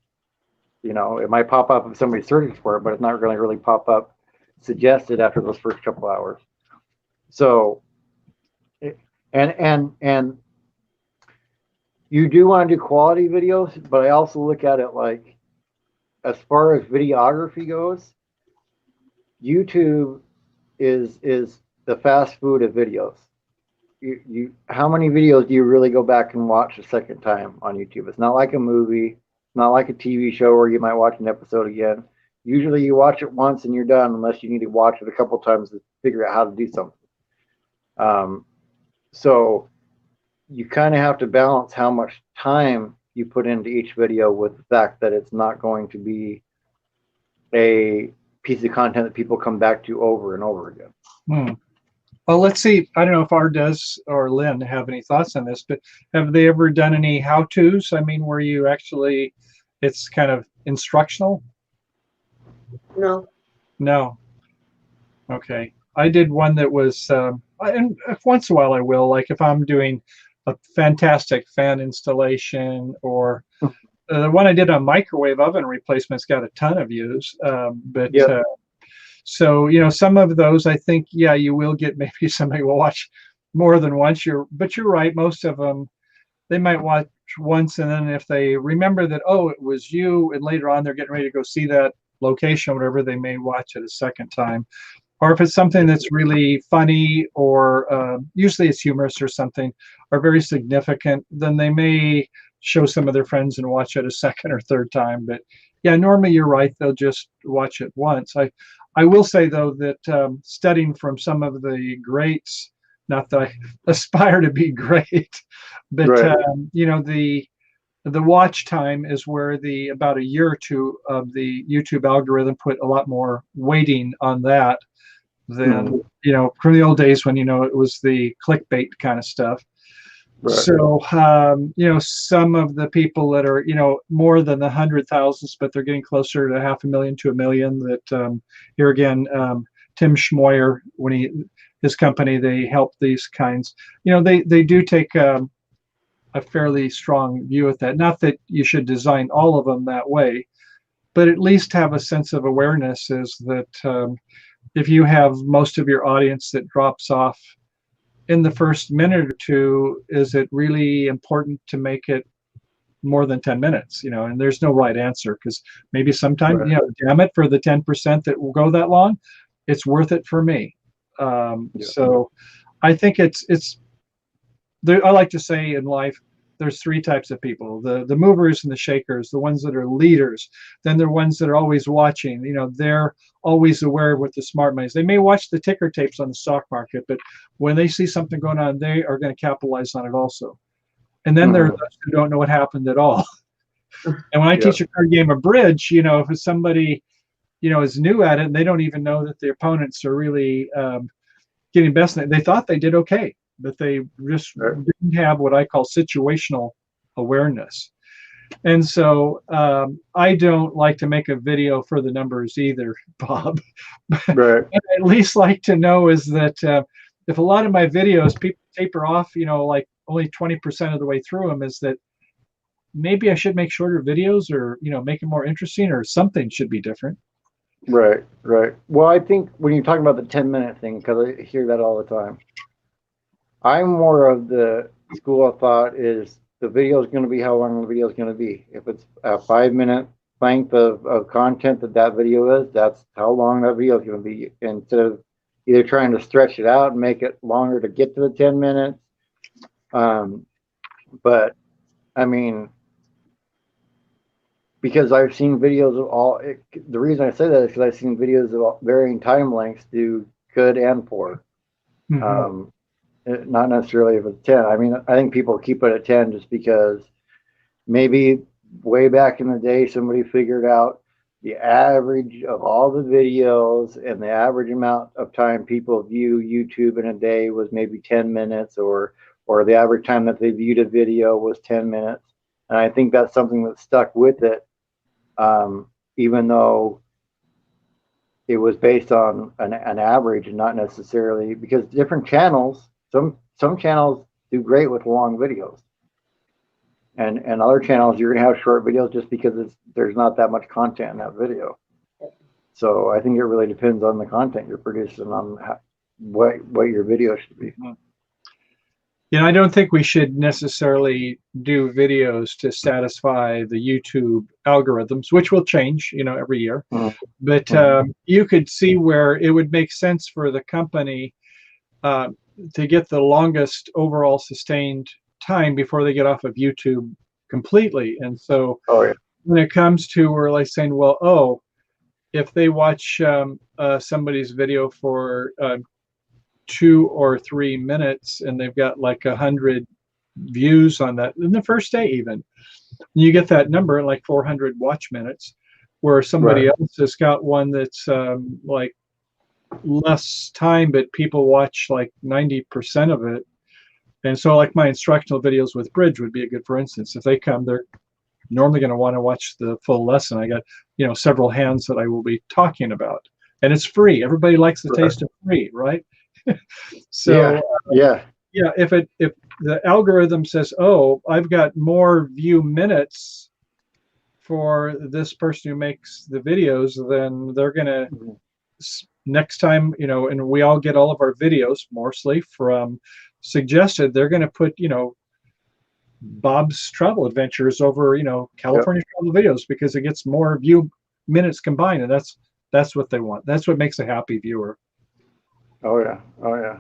you know, it might pop up if somebody's searching for it, but it's not really pop up suggested after those first couple hours. So, and you do want to do quality videos, but I also look at it like, as far as videography goes, YouTube is the fast food of videos. You how many videos do you really go back and watch a second time on YouTube? It's not like a movie, it's not like a TV show where you might watch an episode again. Usually you watch it once and you're done, unless you need to watch it a couple times to figure out how to do something. So you kind of have to balance how much time you put into each video with the fact that it's not going to be a piece of content that people come back to over and over again. Well, let's see. I don't know if Ardez or Lynn have any thoughts on this, but have they ever done any how-tos? I mean, where you actually, it's kind of instructional? No. No. Okay. I did one that was, and once in a while I will, like if I'm doing a fantastic fan installation, or the one I did on microwave oven replacements got a ton of views. So, you know, some of those, I think, yeah, you will get, maybe somebody will watch more than once. But you're right. Most of them, they might watch once, and then if they remember that, oh, it was you, and later on they're getting ready to go see that location or whatever, they may watch it a second time. Or if it's something that's really funny, or usually it's humorous or something, or very significant, then they may show some of their friends and watch it a second or third time. But yeah, normally you're right, they'll just watch it once. I will say, though, that studying from some of the greats, not that I aspire to be great, but right. You know, the watch time is where about a year or two of the YouTube algorithm put a lot more weighting on that than, you know, from the old days when, you know, it was the clickbait kind of stuff. So, some of the people that are, more than the 100,000s, but they're getting closer to 500,000 to 1 million. That here again, Tim Schmoyer, his company, they help these kinds. They do take a fairly strong view at that. Not that you should design all of them that way, but at least have a sense of awareness. Is that if you have most of your audience that drops off in the first minute or two, is it really important to make it more than 10 minutes? And there's no right answer, because maybe sometimes, damn it, for the 10% that will go that long, it's worth it for me. So I think it's there. I like to say in life, there's three types of people: the movers and the shakers, the ones that are leaders. Then there are ones that are always watching. They're always aware of what the smart money is. They may watch the ticker tapes on the stock market, but when they see something going on, they are going to capitalize on it also. And then there are those who don't know what happened at all. And when I teach a card game of bridge, if it's somebody, is new at it and they don't even know that the opponents are really getting best, they thought they did okay, but they just didn't have what I call situational awareness. And so I don't like to make a video for the numbers either, Bob. Right. What I at least like to know is that if a lot of my videos people taper off, like only 20% of the way through them, is that maybe I should make shorter videos, or make it more interesting, or something should be different. Right. Well, I think when you're talking about the 10-minute thing, because I hear that all the time, I'm more of the school of thought is the video is going to be how long the video is going to be. If it's a 5-minute length of content that video is, that's how long that video is going to be, instead of either trying to stretch it out and make it longer to get to the 10 minutes. But I mean, because I've seen videos of the reason I say that is because I've seen videos of varying time lengths do good and poor. Not necessarily if it's 10. I mean, I think people keep it at 10 just because maybe way back in the day somebody figured out the average of all the videos and the average amount of time people view YouTube in a day was maybe 10 minutes, or the average time that they viewed a video was 10 minutes. And I think that's something that stuck with it, even though it was based on an average and not necessarily, because different channels, some channels do great with long videos, and other channels you're going to have short videos just because there's not that much content in that video. So I think it really depends on the content you're producing, on what your video should be. I don't think we should necessarily do videos to satisfy the YouTube algorithms, which will change, every year. But you could see where it would make sense for the company to get the longest overall sustained time before they get off of YouTube completely. And so when it comes to, we're like saying, well, if they watch somebody's video for 2 or 3 minutes and they've got like 100 views on that in the first day, even you get that number like 400 watch minutes, where somebody else has got one that's like less time, but people watch like 90% of it. And so like my instructional videos with bridge would be a good, for instance, if they come, they're normally going to want to watch the full lesson. I got several hands that I will be talking about, and it's free. Everybody likes the taste of free, right? So if the algorithm says, oh, I've got more view minutes for this person who makes the videos, then they're gonna next time, and we all get all of our videos mostly from suggested, they're gonna put Bob's travel adventures over California travel videos, because it gets more view minutes combined, and that's what they want. That's what makes a happy viewer. Oh yeah.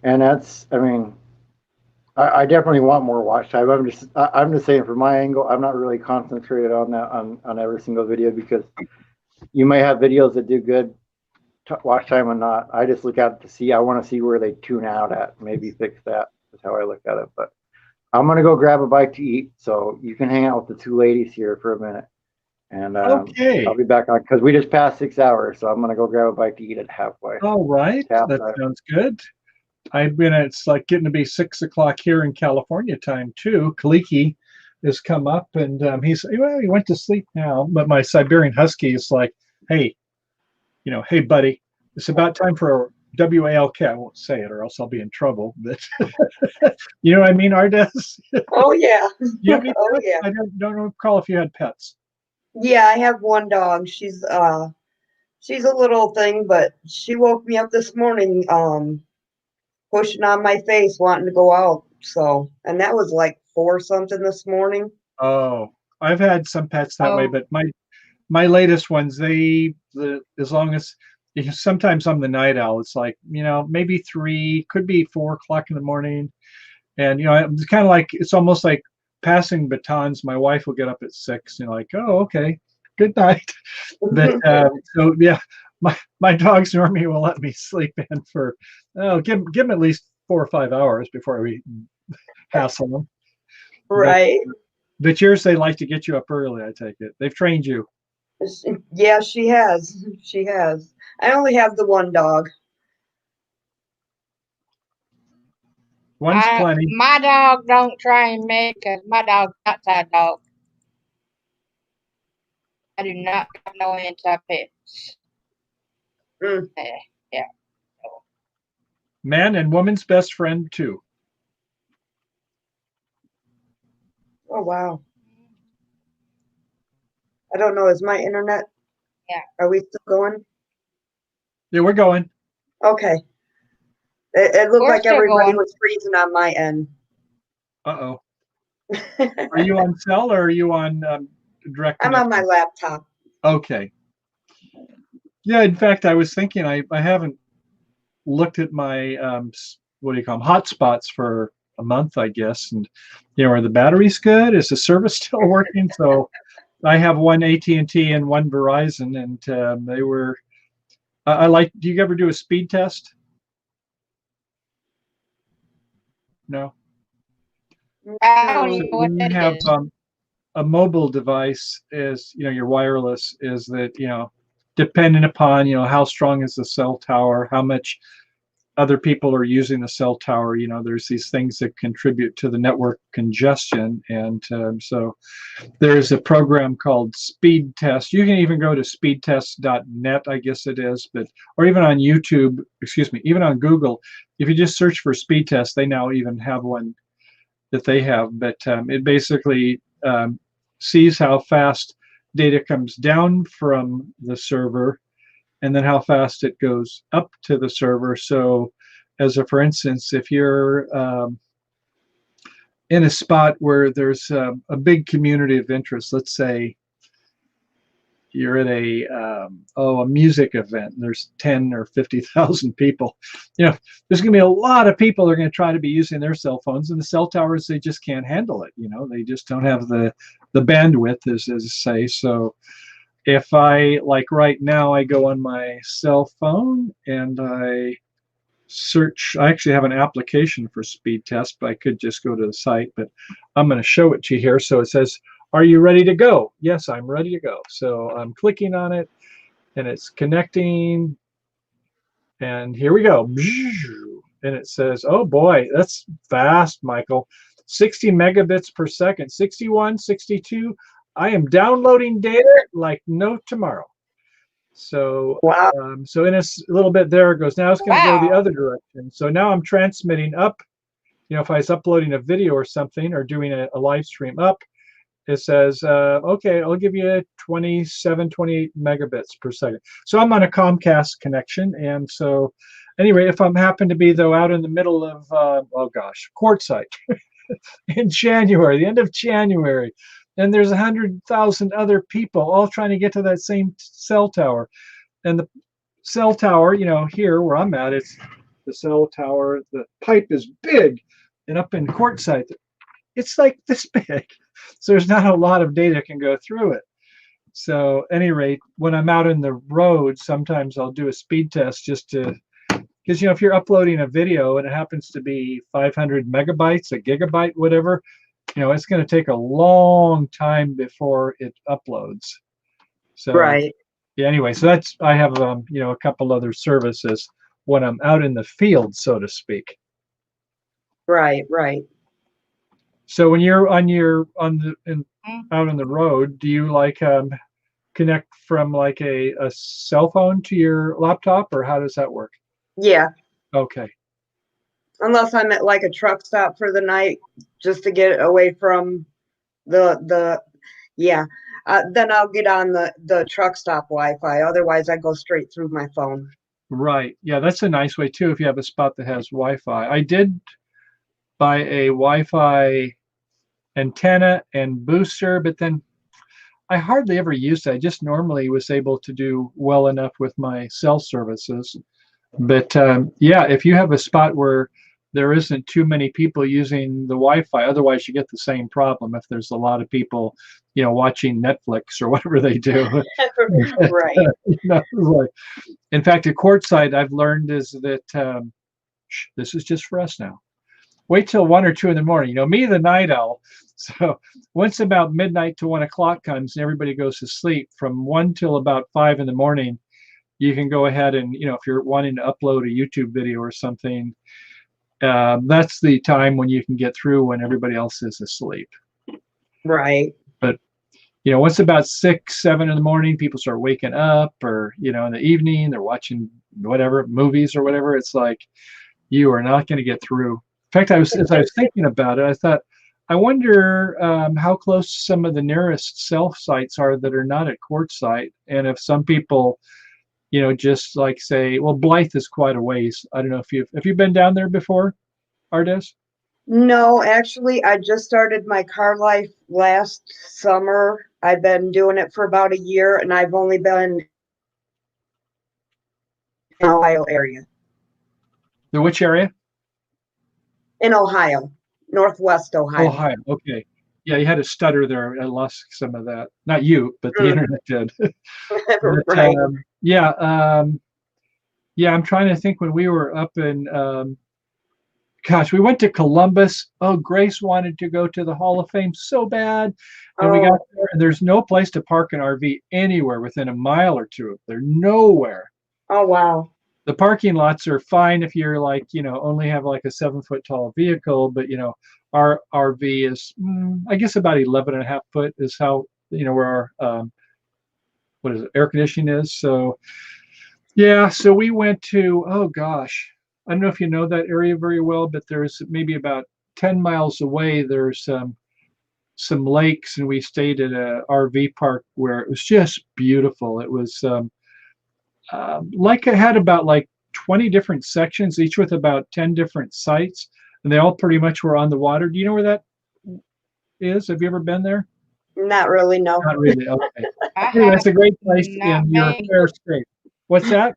And that's, I mean, I definitely want more watch time. I'm just saying, from my angle, I'm not really concentrated on that on every single video, because you may have videos that do good watch time and not. I just look out to see. I want to see where they tune out at. Maybe fix that. That's how I look at it. But I'm gonna go grab a bite to eat, so you can hang out with the two ladies here for a minute. And okay, I'll be back on, because we just passed 6 hours, so I'm gonna go grab a bite to eat at halfway. All right, that sounds good. It's like getting to be 6 o'clock here in California time too. Kaliki has come up and he went to sleep now. But my Siberian Husky is like, hey, hey buddy, it's about time for WALK. I won't say it or else I'll be in trouble. But you know what I mean, Ardes? Oh yeah. You have any Oh pets? yeah. I don't recall if you had pets. Yeah, I have one dog. She's a little thing, but she woke me up this morning, pushing on my face, wanting to go out. So, and that was like 4 something this morning. Oh, I've had some pets that way, Oh, but my latest ones, as long as sometimes I'm the night owl. It's like maybe 3, could be 4 o'clock in the morning, and it's kind of like it's almost like passing batons. My wife will get up at 6, and like, oh, okay, good night. But so yeah, my dogs normally will let me sleep in for give them at least 4 or 5 hours before we hassle them. Right. But yours, they like to get you up early. I take it they've trained you. Yeah, she has. She has. I only have the one dog. One's plenty. My dog don't train me because my dog's outside dog. I do not have no inside pets. Mm. Yeah. Man and woman's best friend too. Oh wow. I don't know. Is my internet? Yeah. Are we still going? Yeah, we're going. Okay. It looked We're like still everybody going. was freezing on my end. Uh-oh. Are you on cell or are you on direct I'm on my connection? laptop. Okay. Yeah, in fact, I was thinking I haven't looked at my what do you call them, hotspots for a month, I guess, and are the batteries good? Is the service still working? So I have one AT&T and one Verizon, and they were. I like. Do you ever do a speed test? No. I don't So even know what when you that have is. a mobile device, is your wireless, is that depending upon how strong is the cell tower, how much other people are using the cell tower. There's these things that contribute to the network congestion, and so there's a program called Speed Test. You can even go to speedtest.net, I guess it is, or even on YouTube. Excuse me, even on Google. If you just search for Speed Test, they now even have one that they have. But it basically sees how fast data comes down from the server and then how fast it goes up to the server. So for instance, if you're in a spot where there's a big community of interest, let's say you're at a music event and there's 10 or 50,000 people, there's going to be a lot of people that are going to try to be using their cell phones, and the cell towers, they just can't handle it. They just don't have the bandwidth, as say. So if I, like right now, I go on my cell phone and I search. I actually have an application for speed test, but I could just go to the site, but I'm going to show it to you here. So it says, are you ready to go? Yes, I'm ready to go. So I'm clicking on it and it's connecting, and here we go. And it says, oh boy, that's fast, Michael. 60 megabits per second, 61, 62. I am downloading data like no tomorrow. So, Wow. so in a little bit there it goes. Now it's going to go the Wow. other direction. So now I'm transmitting up. If I was uploading a video or something or doing a live stream up, it says, okay, I'll give you 27, 28 megabits per second. So I'm on a Comcast connection. And so anyway, if I'm happen to be though out in the middle of, Quartzsite in January, the end of January, and there's 100,000 other people all trying to get to that same cell tower. And the cell tower, here where I'm at, it's the cell tower, the pipe is big. And up in Quartzsite, it's like this big. So there's not a lot of data can go through it. So at any rate, when I'm out in the road, sometimes I'll do a speed test just to, because if you're uploading a video and it happens to be 500 megabytes, a gigabyte, whatever, it's going to take a long time before it uploads. So Right. yeah, anyway, so I have a couple other services. when I'm out in the field, so to speak. Right, right. So when you're out on the road, do you like connect from like a cell phone to your laptop, or how does that work? Yeah. Okay. Unless I'm at like a truck stop for the night, just to get away from the yeah. Then I'll get on the truck stop Wi-Fi. Otherwise, I go straight through my phone. Right. Yeah, that's a nice way too if you have a spot that has Wi-Fi. I did buy a Wi-Fi antenna and booster, but then I hardly ever used it. I just normally was able to do well enough with my cell services. But yeah, if you have a spot where there isn't too many people using the Wi-Fi, otherwise you get the same problem if there's a lot of people, watching Netflix or whatever they do. Right. Like, in fact, at courtside, I've learned is that this is just for us now. Wait till 1 or 2 in the morning. Me, the night owl. So once about midnight to 1 o'clock comes and everybody goes to sleep, from 1 till about 5 in the morning, you can go ahead and, if you're wanting to upload a YouTube video or something, that's the time when you can get through when everybody else is asleep. Right. But, once about 6, 7 in the morning, people start waking up, or, in the evening, they're watching whatever, movies or whatever. It's like, you are not going to get through. In fact, as I was thinking about it, I thought, I wonder how close some of the nearest cell sites are that are not at Quartzsite, and if some people, just like say, well, Blythe is quite a ways. I don't know if you've been down there before, Ardes? No, actually, I just started my car life last summer. I've been doing it for about a year, and I've only been in Ohio area. The which area? In Ohio, Northwest Ohio. Ohio. Okay. Yeah, you had a stutter there. I lost some of that. Not you, but the internet did. But, Right. yeah, I'm trying to think when we were up in, gosh, we went to Columbus. Oh, Grace wanted to go to the Hall of Fame so bad. And we got there, and there's no place to park an RV anywhere within a mile or two. They're nowhere. Oh, wow. The parking lots are fine if you're like, only have like a 7-foot tall vehicle, but, our RV is, I guess about 11.5 foot is how, where our, what is it, air conditioning is. So, yeah, so we went to, oh gosh, I don't know if you know that area very well, but there's maybe about 10 miles away, there's some lakes, and we stayed at a RV park where it was just beautiful. It was like it had about like 20 different sections, each with about 10 different sites, and they all pretty much were on the water. Do you know where that is? Have you ever been there? Not really, no. Not really. Okay. Anyway, it's a great place in your fair state. What's that?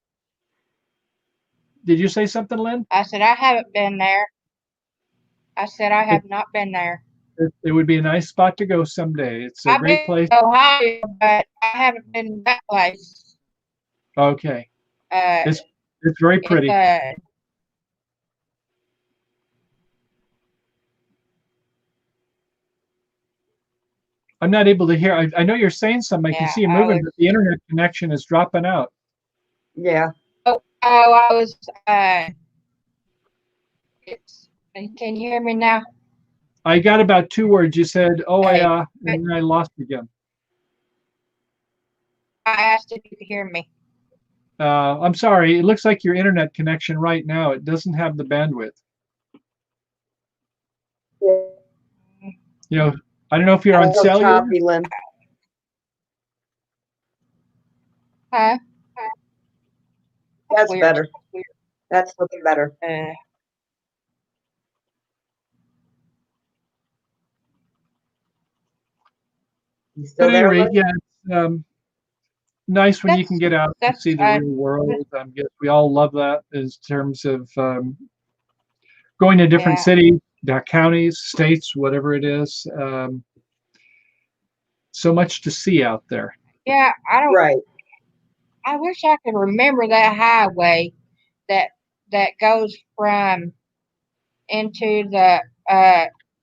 Did you say something, Lynn? I said, I haven't been there. I said, I have not been there. It would be a nice spot to go someday. It's a I've great been place. to Ohio, but I haven't been to that place. Okay. It's very pretty. I'm not able to hear. I know you're saying something. I can see you moving, but the internet connection is dropping out. Yeah. I was. Can you hear me now? I got about 2 words. You said, "Oh, and then I lost again." I asked if you could hear me. I'm sorry. It looks like your internet connection right now, it doesn't have the bandwidth. I don't know if you're on cellular. Choppy, Lynn. Huh? That's better. That's looking better. At any rate, yeah, it's nice when you can get out and see the real world. I guess we all love that in terms of going to different cities, counties, states, whatever it is. So much to see out there. Yeah, I don't. Right. I wish I could remember that highway that goes from into the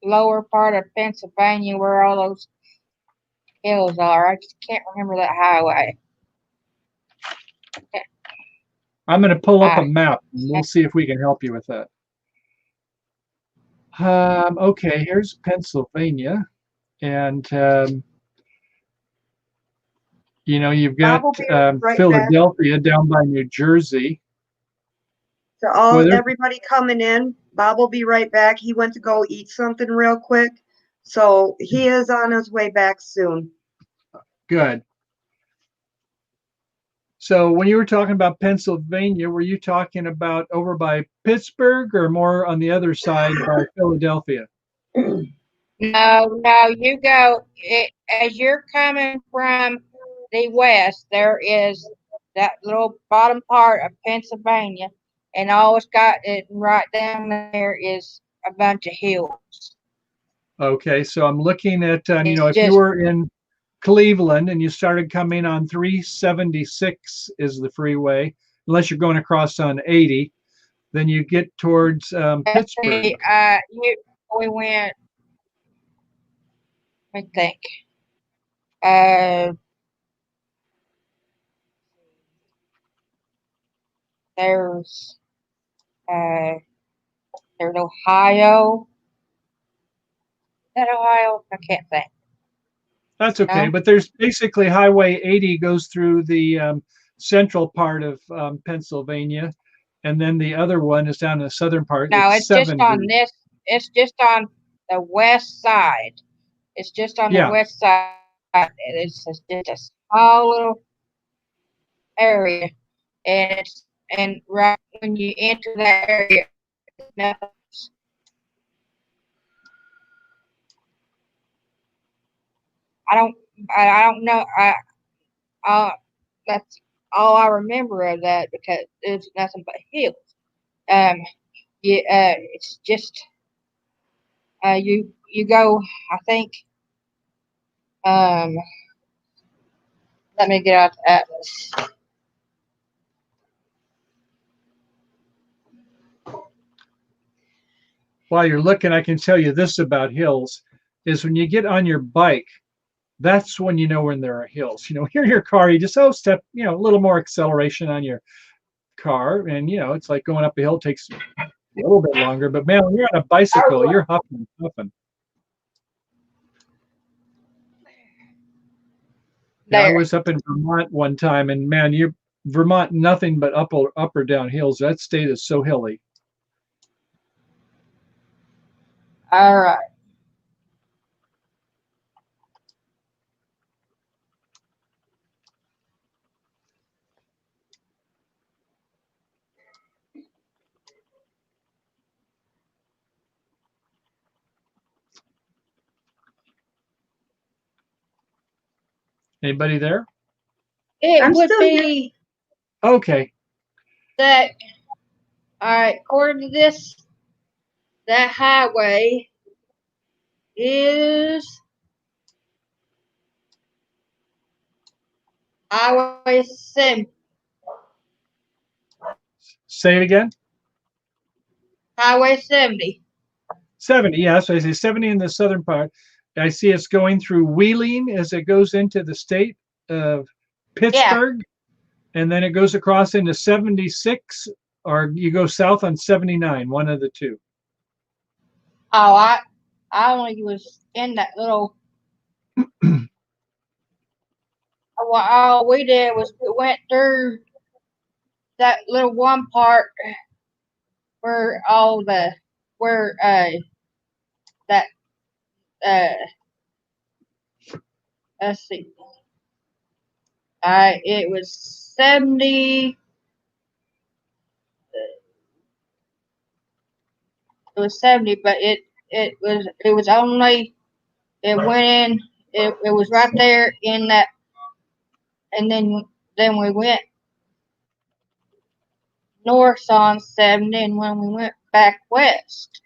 lower part of Pennsylvania where all those hills are. I just can't remember that highway. I'm going to pull up a Ah, map and we'll see if we can help you with that. Okay, here's Pennsylvania. And, you know, you've got Bob will be right back. Philadelphia down by New Jersey. So Well, everybody coming in. Bob will be right back. He went to go eat something real quick. So he is on his way back soon. good. So when you were talking about Pennsylvania, were you talking about over by Pittsburgh or more on the other side by Philadelphia? No, you go as you're coming from the west. There is that little bottom part of Pennsylvania, and all it's got it right down there is a bunch of hills. Okay, so I'm looking at, you It's know, if you just were in Cleveland and you started coming on 376 is the freeway, unless you're going across on 80, then you get towards Pittsburgh. we went. Let me think. Uh, there's uh, there's Ohio. Is that Ohio? I can't think. That's okay, No, but there's basically Highway 80 goes through the central part of Pennsylvania, and then the other one is down in the southern part. no, It's it's just on 70. this. It's just on the west side. It's just on the Yeah, west side. It's just a small little area, and it's and right when you enter that area, it's nothing. I don't. I don't know. Uh, that's all I remember of that because it's nothing but hills. Um, it's just you go. I think. Um, let me get out the atlas. while you're looking, I can tell you this about hills, is when you get on your bike, that's when you know when there are hills. You know, when you're in your car, you just, oh, step, you know, a little more acceleration on your car. And, you know, it's like going up a hill takes a little bit longer. But man, when you're on a bicycle, you're huffing, huffing. Yeah, I There. was up in Vermont one time, and man, you Vermont nothing but up or down hills. That state is so hilly. All right. Anybody there? It I'm would still here. be Okay. that. All right. According to this, that highway is Highway 70. Say it again. Highway 70. 70, yeah. So I say 70 in the southern part. I see it's going through Wheeling as it goes into the state of Yeah. Pittsburgh, and then it goes across into 76, or you go south on 79, one of the two. Oh, I only was in that little. All we did was we went through that little one part where all the where that uh let's see. It was 70. It was 70, but it was only it went in. It was right there in that, and then we went north on 70, and when we went back west,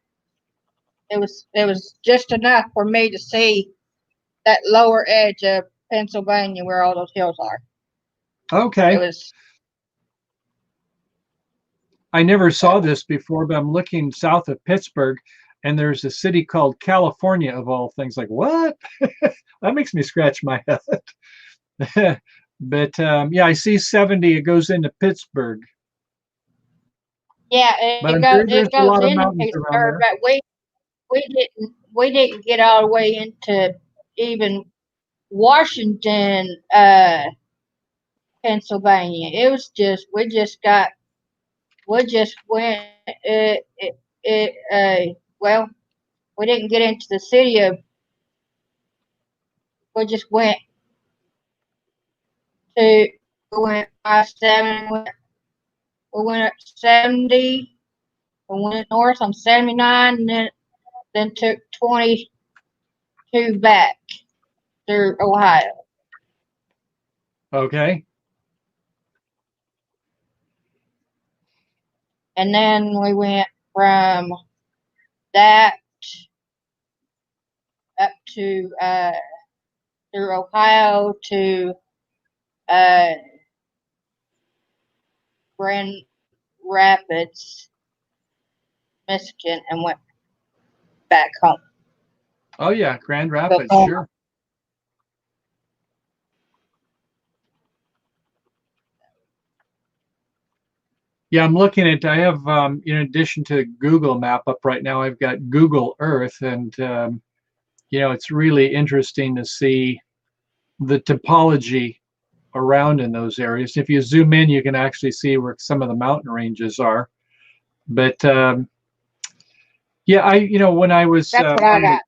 it was just enough for me to see that lower edge of Pennsylvania where all those hills are. It Okay. was I never saw this before, but I'm looking south of Pittsburgh, and there's a city called California, of all things. Like, what? That makes me scratch my head. But yeah, I see 70. It goes into Pittsburgh. Yeah, But I'm sure there's it a goes lot of into mountains around Pittsburgh, there. but we didn't get all the way into even Washington, Pennsylvania. It was just we just went well, we didn't get into the city of. We just went to we went by 7. We went up 70. We went north on 79, and then took 22 back through Ohio. Okay. And then we went from that up to through Ohio to uh, Grand Rapids, Michigan, and went back home. Oh yeah, Grand So Rapids, home. sure. Yeah, I'm looking at. I have, in addition to Google Map up right now, I've got Google Earth, and it's really interesting to see the topology around in those areas. If you zoom in, you can actually see where some of the mountain ranges are. But yeah, when I was That's what I got.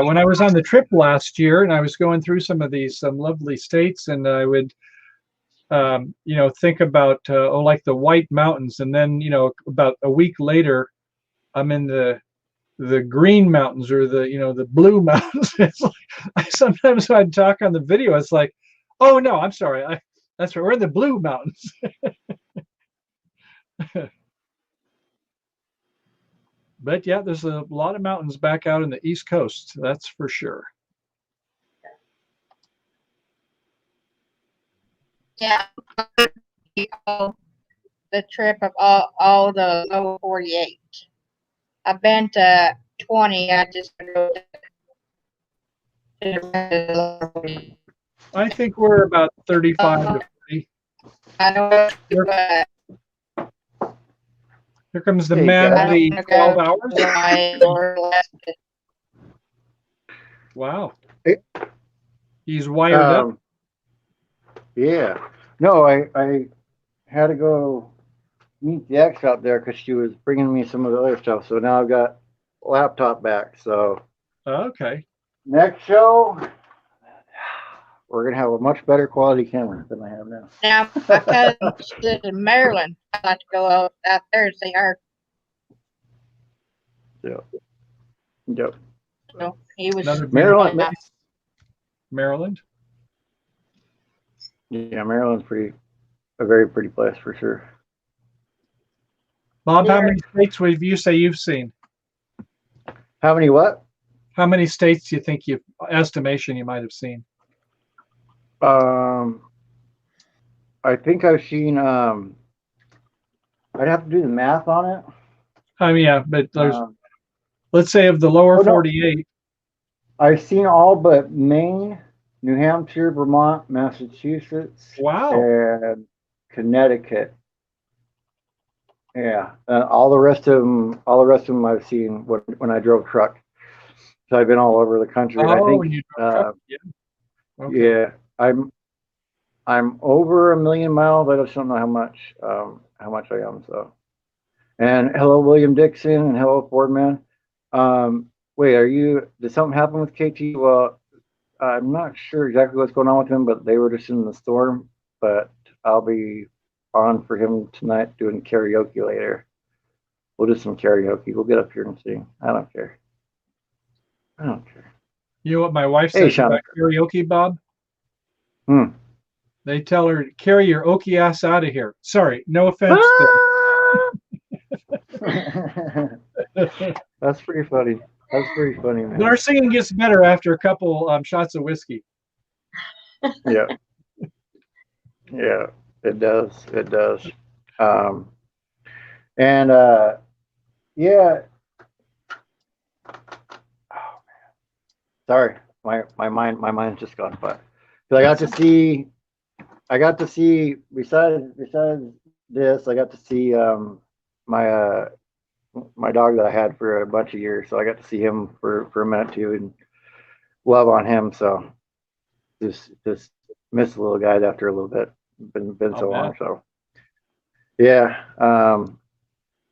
when I was on the trip last year, and I was going through some of these lovely states, and I would think about like the White Mountains, and then about a week later, I'm in the Green Mountains, or the Blue Mountains. It's like, sometimes when I talk on the video, it's like, oh no, I'm sorry, that's right, we're in the Blue Mountains. But yeah, there's a lot of mountains back out in the East Coast, that's for sure. Yeah, the trip of all the lower 48. I've been to 20. I just go to the lower 48. I think we're about 35 to 40. I know. Here comes the Hey, man of guys. the I 12 don't hours. go to Wow. Hey. He's wired up. Yeah. No, I had to go meet the ex out there because she was bringing me some of the other stuff. So now I've got laptop back. So Okay. next show, we're gonna have a much better quality camera than I have now. Now, my cousin lives in Maryland. I'd like to go out there and see her. Yep. Yep. So he was Another Maryland. place. Maryland. Yeah, Maryland's a very pretty place for sure. Bob, how Yeah. many states would you say you've seen? How many what? How many states do you think estimation you might have seen? I think I've seen. I'd have to do the math on it. I mean, yeah, but there's, let's say, of the lower 48. I've seen all but Maine, New Hampshire, Vermont, Massachusetts, and Connecticut. Yeah, all the rest of them I've seen when I drove truck. So I've been all over the country. And I think, you drove truck? Yeah. Okay. Yeah, I'm over 1,000,000 miles. I just don't know how much I am. So, and hello, William Dixon, and hello, Fordman. Wait, did something happen with KT? Well, I'm not sure exactly what's going on with him, but they were just in the storm. But I'll be on for him tonight doing karaoke later. We'll do some karaoke. We'll get up here and sing. I don't care. You know what my wife says about karaoke, Bob? They tell her, carry your okie ass out of here. Sorry, no offense. That's pretty funny. That's pretty funny, man. Our singing gets better after a couple shots of whiskey. Yeah. Yeah, it does. It does. Yeah. Oh man. Sorry, my mind's just gone. But I got to see besides this. I got to see my my dog that I had for a bunch of years. So I got to see him for a minute too and love on him. So just miss the little guys after a little bit. Been so long. So yeah.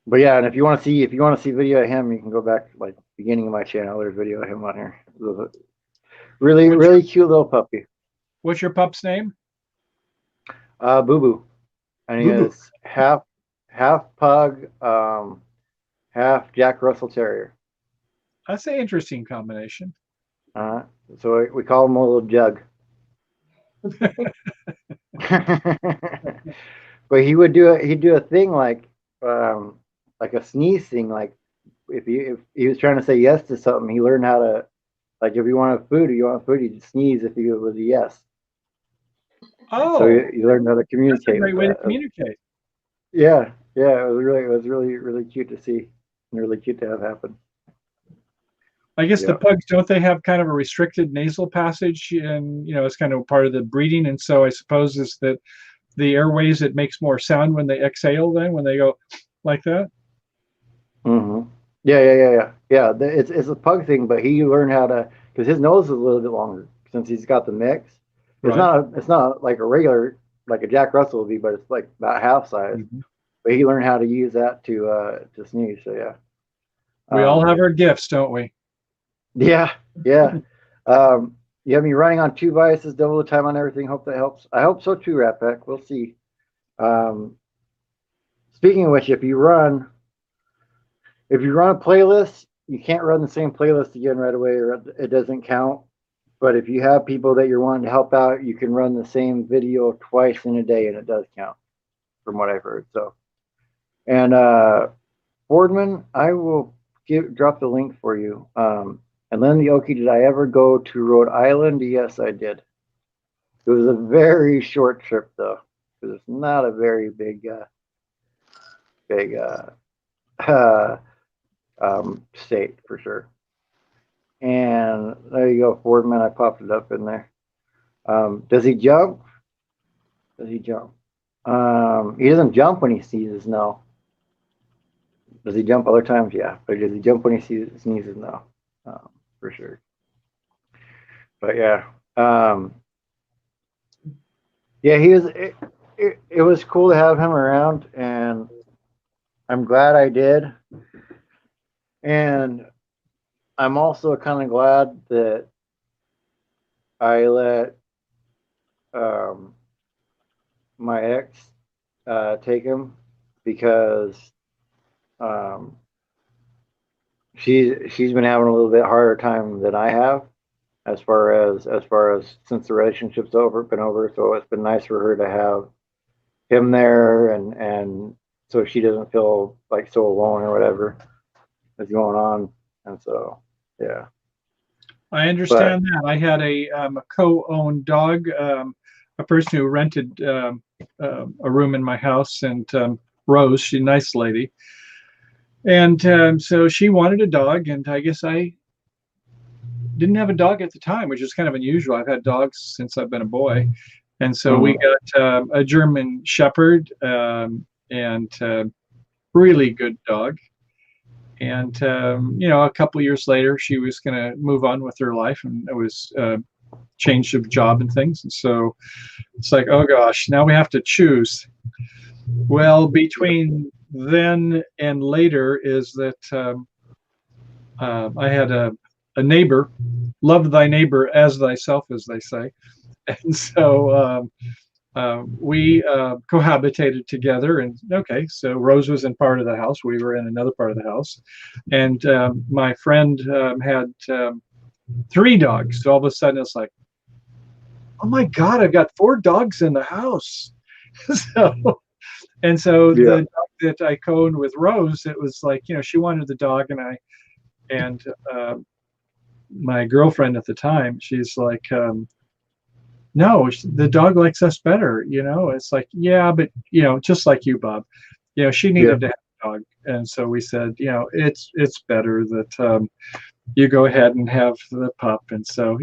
But yeah, and if you want to see video of him, you can go back like beginning of my channel. There's video of him on here. Really cute little puppy. What's your pup's name? Boo Boo, and he Boo Boo. is half pug, half Jack Russell Terrier. That's an interesting combination. So we call him a little Jug. But he'd do a thing like a sneeze thing. Like if he was trying to say yes to something, he learned how to, like, if you want food, he'd sneeze if it was a yes. Oh, so he learned how to communicate. That's a great way to that. communicate. Yeah, it was really cute to see, and really cute to have happen. I guess the pugs, don't they have kind of a restricted nasal passage, and it's kind of part of the breeding, and so I suppose is that the airways, it makes more sound when they exhale then when they go like that. Mm-hmm. Yeah. It's a pug thing, but he learned how to, because his nose is a little bit longer since he's got the mix. It's not like a regular, like a Jack Russell would be, but it's like about half size. Mm-hmm. But he learned how to use that to sneeze. So yeah. We all have our gifts, don't we? Yeah. You have me running on 2 biases, double the time on everything. Hope that helps. I hope so too, Rat Pack. We'll see. Speaking of which, if you run a playlist, you can't run the same playlist again right away, or it doesn't count. But if you have people that you're wanting to help out, you can run the same video twice in a day, and it does count, from what I've heard. So, and Boardman, I will drop the link for you. And Lindy Oki, did I ever go to Rhode Island? Yes, I did. It was a very short trip, though, because it's not a very big state for sure. And there you go, Fordman. I popped it up in there. Does he jump? He doesn't jump when he sneezes, no. Does he jump other times? Yeah. But does he jump when he sneezes? No. For sure. But yeah. He was. It was cool to have him around, and I'm glad I did. And I'm also kind of glad that I let my ex take him, because she's been having a little bit harder time than I have, as far as since the relationship's been over. So it's been nice for her to have him there, and so she doesn't feel like so alone or whatever is going on. And so yeah, I understand that. I had a co-owned dog, a person who rented a room in my house, and Rose, she's a nice lady. And so she wanted a dog, and I guess I didn't have a dog at the time, which is kind of unusual. I've had dogs since I've been a boy. And so we got a German Shepherd, and really good dog. And, a couple of years later, she was going to move on with her life, and it was change of job and things. And so it's like, oh gosh, now we have to choose. Well, between then and later is that I had a neighbor, love thy neighbor as thyself, as they say. And so we cohabitated together, and okay, so Rose was in part of the house, we were in another part of the house, and my friend had 3 dogs. So all of a sudden it's like, oh my God, I've got 4 dogs in the house. So the dog that I co-owned with Rose, it was like, she wanted the dog, and my girlfriend at the time, she's like, no, the dog likes us better. It's like, yeah, but just like you, Bob, she needed to have a dog, and so we said, it's better that you go ahead and have the pup. And so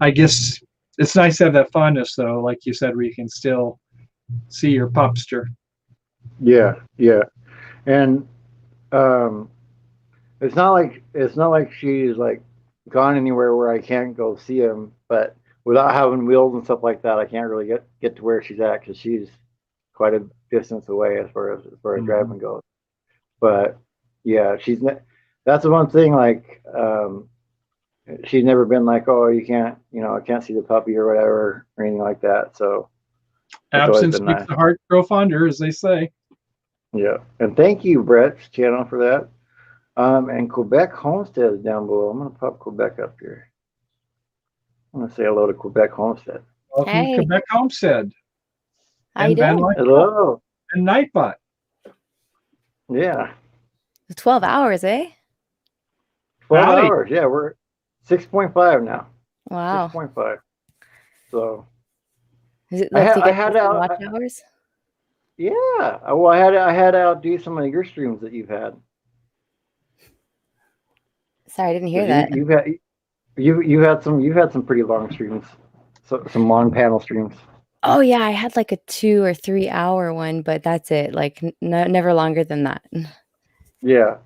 I guess it's nice to have that fondness, though, like you said, where you can still see your pupster Yeah, yeah, and um, it's not like she's like gone anywhere where I can't go see him. But without having wheels and stuff like that, I can't really get to where she's at because she's quite a distance away as far as Mhm. driving goes. But yeah, that's the one thing. Like she's never been like, oh, you can't, I can't see the puppy or whatever or anything like that. So it's always Absence been makes nice. the heart grow fonder, as they say. Yeah, and thank you, Brett's channel for that. And Quebec Homestead is down below. I'm gonna pop Quebec up here. I'm gonna say hello to Quebec Homestead. Welcome to Hey, Quebec Homestead how you and Van doing? Lyck Hello. and Nightbot. Yeah, 12 hours, eh? 12 Howdy. hours. Yeah, we're 6.5 now. Wow. 6.5. So Does it love to I get had decent out. watch hours? Yeah. Well, I had to outdo some of your streams that you've had Sorry, I didn't hear because that. you've had some pretty long streams, so some long panel streams. Oh yeah, I had like a 2 or 3 hour one, but that's it. Like never longer than that. Yeah.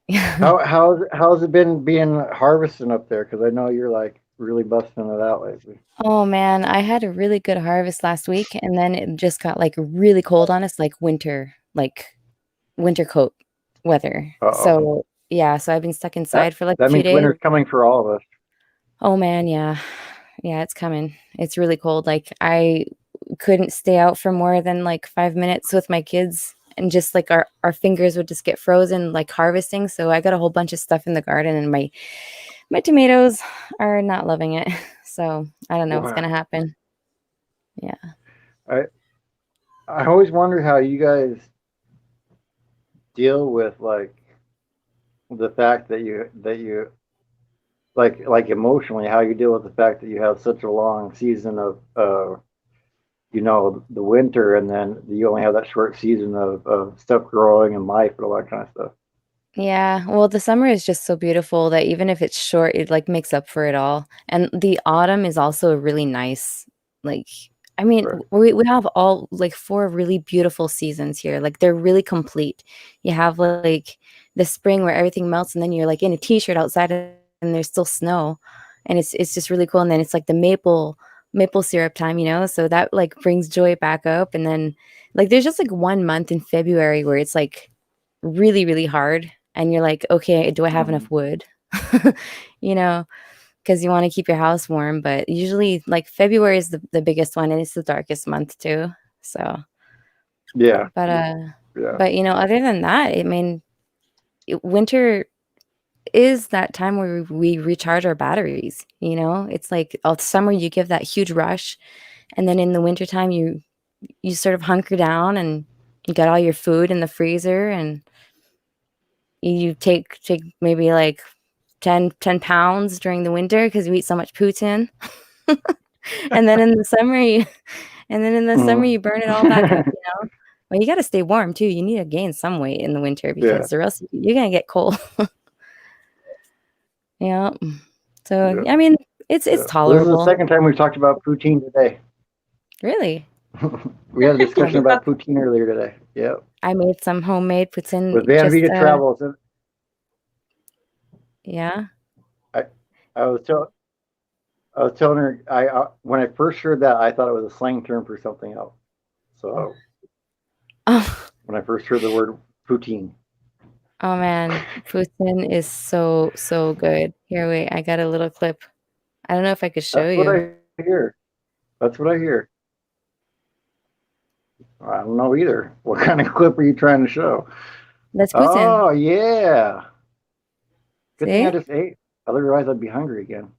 How's it been being harvesting up there? Because I know you're like really busting it out lately. Oh man, I had a really good harvest last week, and then it just got like really cold on us, like winter coat weather. Uh-oh. So yeah, so I've been stuck That inside for like a that few means days. winter's coming for all of us. Oh man, yeah. Yeah, it's coming. It's really cold. Like I couldn't stay out for more than like 5 minutes with my kids, and just like our fingers would just get frozen like harvesting. So I got a whole bunch of stuff in the garden, and my tomatoes are not loving it. So I don't know what's Wow. gonna happen. Yeah. I I always wonder how you guys deal with like the fact that you like emotionally how you deal with the fact that you have such a long season of the winter and then you only have that short season of stuff growing and life and all that kind of stuff. Yeah, well, the summer is just so beautiful that even if it's short, it like makes up for it all. And the autumn is also really nice. Like, I mean, Right. we have all like four really beautiful seasons here. Like they're really complete. You have like the spring where everything melts, and then you're like in a t-shirt outside and there's still snow. And it's just really cool. And then it's like the maple syrup time, so that like brings joy back up. And then like there's just like 1 month in February where it's like really, really hard. And you're like, okay, do I have Mhm. enough wood? you know, because you want to keep your house warm. But usually, like February is the biggest one, and it's the darkest month too. So, Yeah. but Yeah. but other than that, I mean, winter is that time where we recharge our batteries. It's like all summer you give that huge rush, and then in the wintertime you sort of hunker down and you got all your food in the freezer, and you take maybe like 10 pounds during the winter because you eat so much poutine. and then in the summer you Mhm. burn it all back up. Well, you got to stay warm too. You need to gain some weight in the winter Yeah. because or else you're gonna get cold. Yeah. So Yeah. I mean, it's Yeah. Well, this is the tolerable. second time we've talked about poutine today. Really. We had a discussion about poutine earlier today. Yeah. I made some homemade poutine With Van just Vita Travels. yeah. I I was telling her when I first heard that I thought it was a slang term for something else. So Oh, when I first heard the word poutine. oh man, poutine is so good. Here, wait, I got a little clip. I don't know if I could show That's what you. I hear. That's what I hear. I don't know either. What kind of clip are you trying to show? That's poutine. Oh yeah. Good thing I See? just ate. Otherwise I'd be hungry again.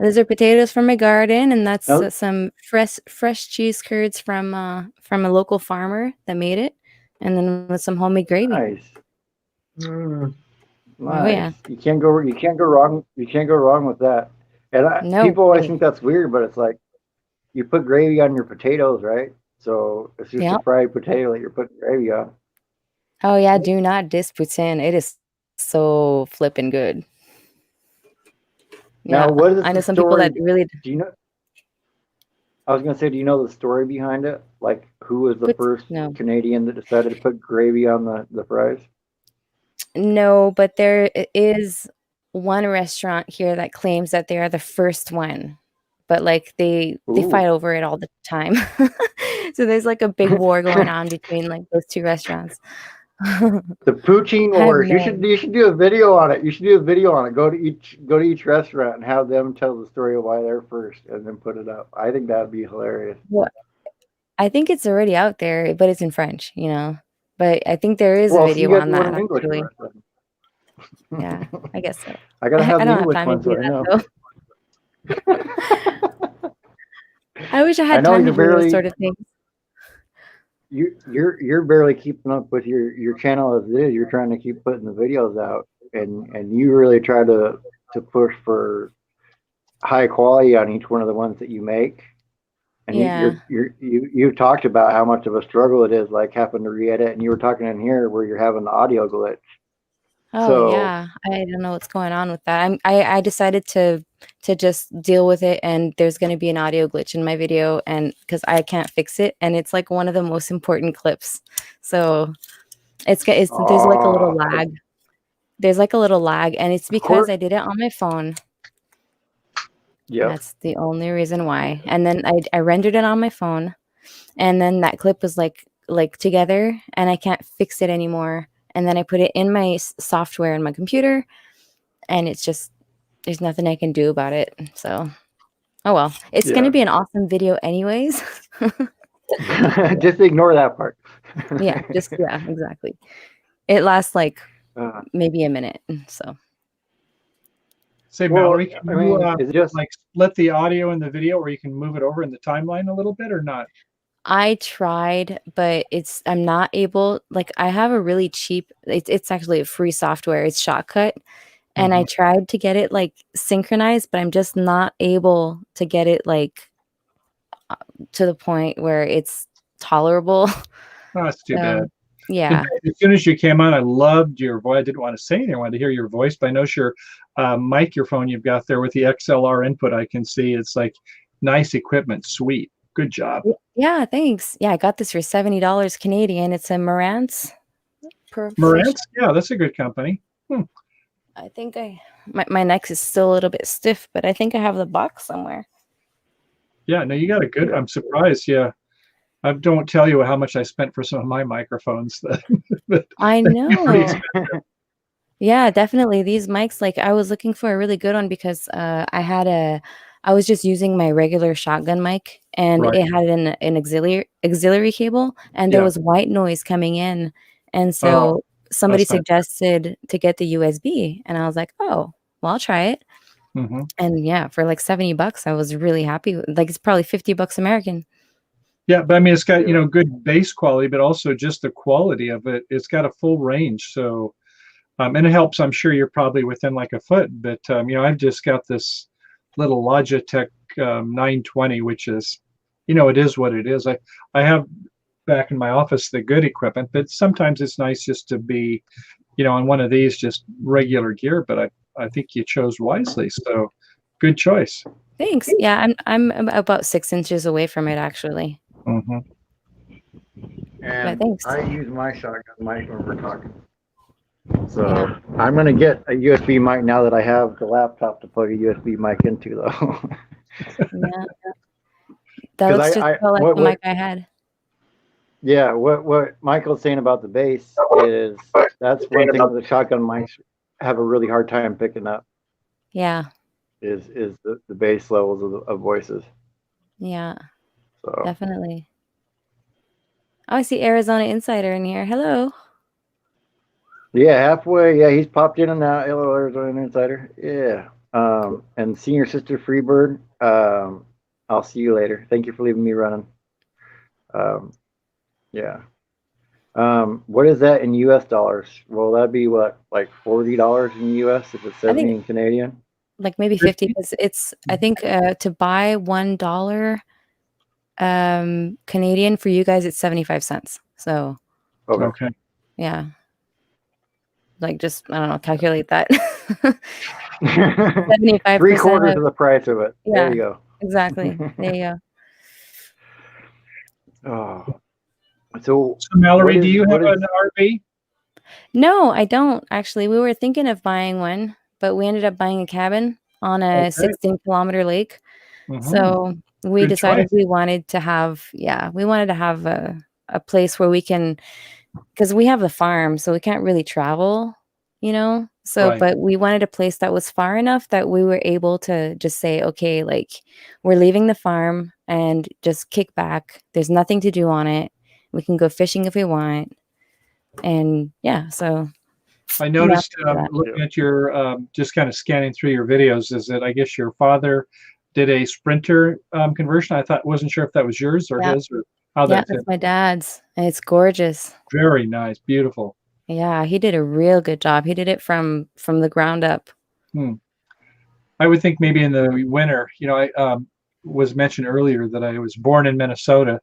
Those are potatoes from my garden, and that's Now, some fresh cheese curds from a local farmer that made it, and then with some homemade gravy. nice. Mm. Oh Nice. yeah. You can't go wrong. You can't go wrong with that. And No people always way. think that's weird, but it's like you put gravy on your potatoes, right? So it's just a Yeah. fried potato that you're putting gravy on. Oh yeah. Do not diss poutine. It is so flippin' good. Now, Yeah. what is I the know some people that story? really. Do you know? I was gonna say, do you know the story behind it? Like, who was the But first no, Canadian that decided to put gravy on the fries? no, but there is one restaurant here that claims that they are the first one, but like they fight Ooh. over it all the time. So there's like a big war going on between like those two restaurants. The poutine I have wars. no idea. You should do a video on it. You should do a video on it. Go to each restaurant and have them tell the story of why they're first, and then put it up. I think that'd be hilarious. Well, I think it's already out there, but it's in French, you know. But I think there is a Well, so you video got to on do one that in English actually. for us Yeah, then. I guess so. I gotta have I the don't have English time to one do so I that know. though. I wish I I had know time to you're do those sort barely of things. you're barely keeping up with your channel as it is. You're trying to keep putting the videos out, and you really try to push for high quality on each one of the ones that you make. And Yeah. you talked about how much of a struggle it is, like having to re-edit, and you were talking in here where you're having the audio glitch. Oh So, yeah. I don't know what's going on with that. I decided to just deal with it, and there's going to be an audio glitch in my video, and because I can't fix it, and it's like one of the most important clips. So it's there's like a little oh, lag. There's like a little lag, and it's of because course, I did it on my phone. yep. That's the only reason why. And then I rendered it on my phone, and then that clip was like together, and I can't fix it anymore. And then I put it in my software in my computer, and it's just there's nothing I can do about it. So, oh well. It's going to Yeah. be an awesome video anyways. Just ignore that part. Yeah, exactly. It lasts like uh, maybe a minute. So, Say, well, Mallory, can I you mean, it's just like split the audio in the video, or you can move it over in the timeline a little bit, or not? I tried, but I'm not able, like I have a really cheap, it's actually a free software. It's Shotcut. And I Hmm. tried to get it like synchronized, but I'm just not able to get it like to the point where it's tolerable. Oh, that's too So bad. yeah. As soon as you came on, I loved your voice. I didn't want to say anything. I wanted to hear your voice, but I know your microphone you've got there with the XLR input. I can see it's like nice equipment. Sweet. Good job. Yeah, thanks. Yeah, I got this for $70 Canadian. It's a Marantz Marantz? professional. Yeah, that's a good company. I think my neck is still a little bit stiff, but I think I have the box somewhere. Yeah, no, you got a good. yeah. I'm surprised. Yeah, I don't tell you how much I spent for some of my microphones. But I they're pretty know. expensive. Yeah, definitely. These mics, like I was looking for a really good one because I was just using my regular shotgun mic, and Right. it had an auxiliary cable, and there Yeah. was white noise coming in. And Oh, so somebody that's not. suggested to get the USB, and I was like, oh, well, I'll try it. Hmm. And yeah, for like $70, I was really happy. Like it's probably $50 American. Yeah, but I mean, it's got Yeah. good bass quality, but also just the quality of it. It's got a full range, so and it helps. I'm sure you're probably within like a foot, but I've just got this little Logitech 920, which is, it is what it is. I have back in my office the good equipment, but sometimes it's nice just to be, on one of these just regular gear. But I think you chose wisely, so good choice. Thanks. Yeah, I'm about 6 inches away from it actually. Hmm. But And thanks. I use my shotgun mic when we're talking. So Yeah. I'm gonna get a USB mic now that I have the laptop to plug a USB mic into, though. Yeah. That 'Cause looks just about like the what mic I had. yeah, what Michael's saying about the bass is that's one thing that the shotgun mics have a really hard time picking up Yeah. is the bass levels of voices. Yeah. So Definitely. Oh, I see Arizona Insider in here. Hello. yeah, halfway. Yeah, he's popped in and out. Hello, Arizona Insider. Yeah. And Senior Sister Freebird. I'll see you later. Thank you for leaving me running. Yeah. What is that in US dollars? Well, that'd be what, like $40 in US if it's I 70 think in Canadian? like maybe 50 because I think to buy $1 Canadian for you guys it's 75 cents. So Okay. Okay. yeah. Like just I don't know, calculate that. 75% Three-quarters of of the price of it. There yeah, you go. exactly. There you go. Oh, so So Mallory, what do is you have what is? an RV? No, I don't actually. We were thinking of buying one, but we ended up buying a cabin on a Okay. 16-kilometer lake. Mhm. So we Good decided choice. we wanted to have, yeah, we wanted to have a place where we can, because we have the farm, so we can't really travel, you know? So, Right. but we wanted a place that was far enough that we were able to just say, okay, like we're leaving the farm and just kick back. There's nothing to do on it. We can go fishing if we want. And yeah, so I we noticed opted for that. looking at your just kind of scanning through your videos is that I guess your father did a Sprinter conversion. I thought wasn't sure if that was yours or Yeah. his or how Yeah, that fit. that's my dad's. And it's gorgeous. Very nice, beautiful. Yeah, he did a real good job. He did it from the ground up. Hmm. I would think maybe in the winter. You know, I was mentioned earlier that I was born in Minnesota.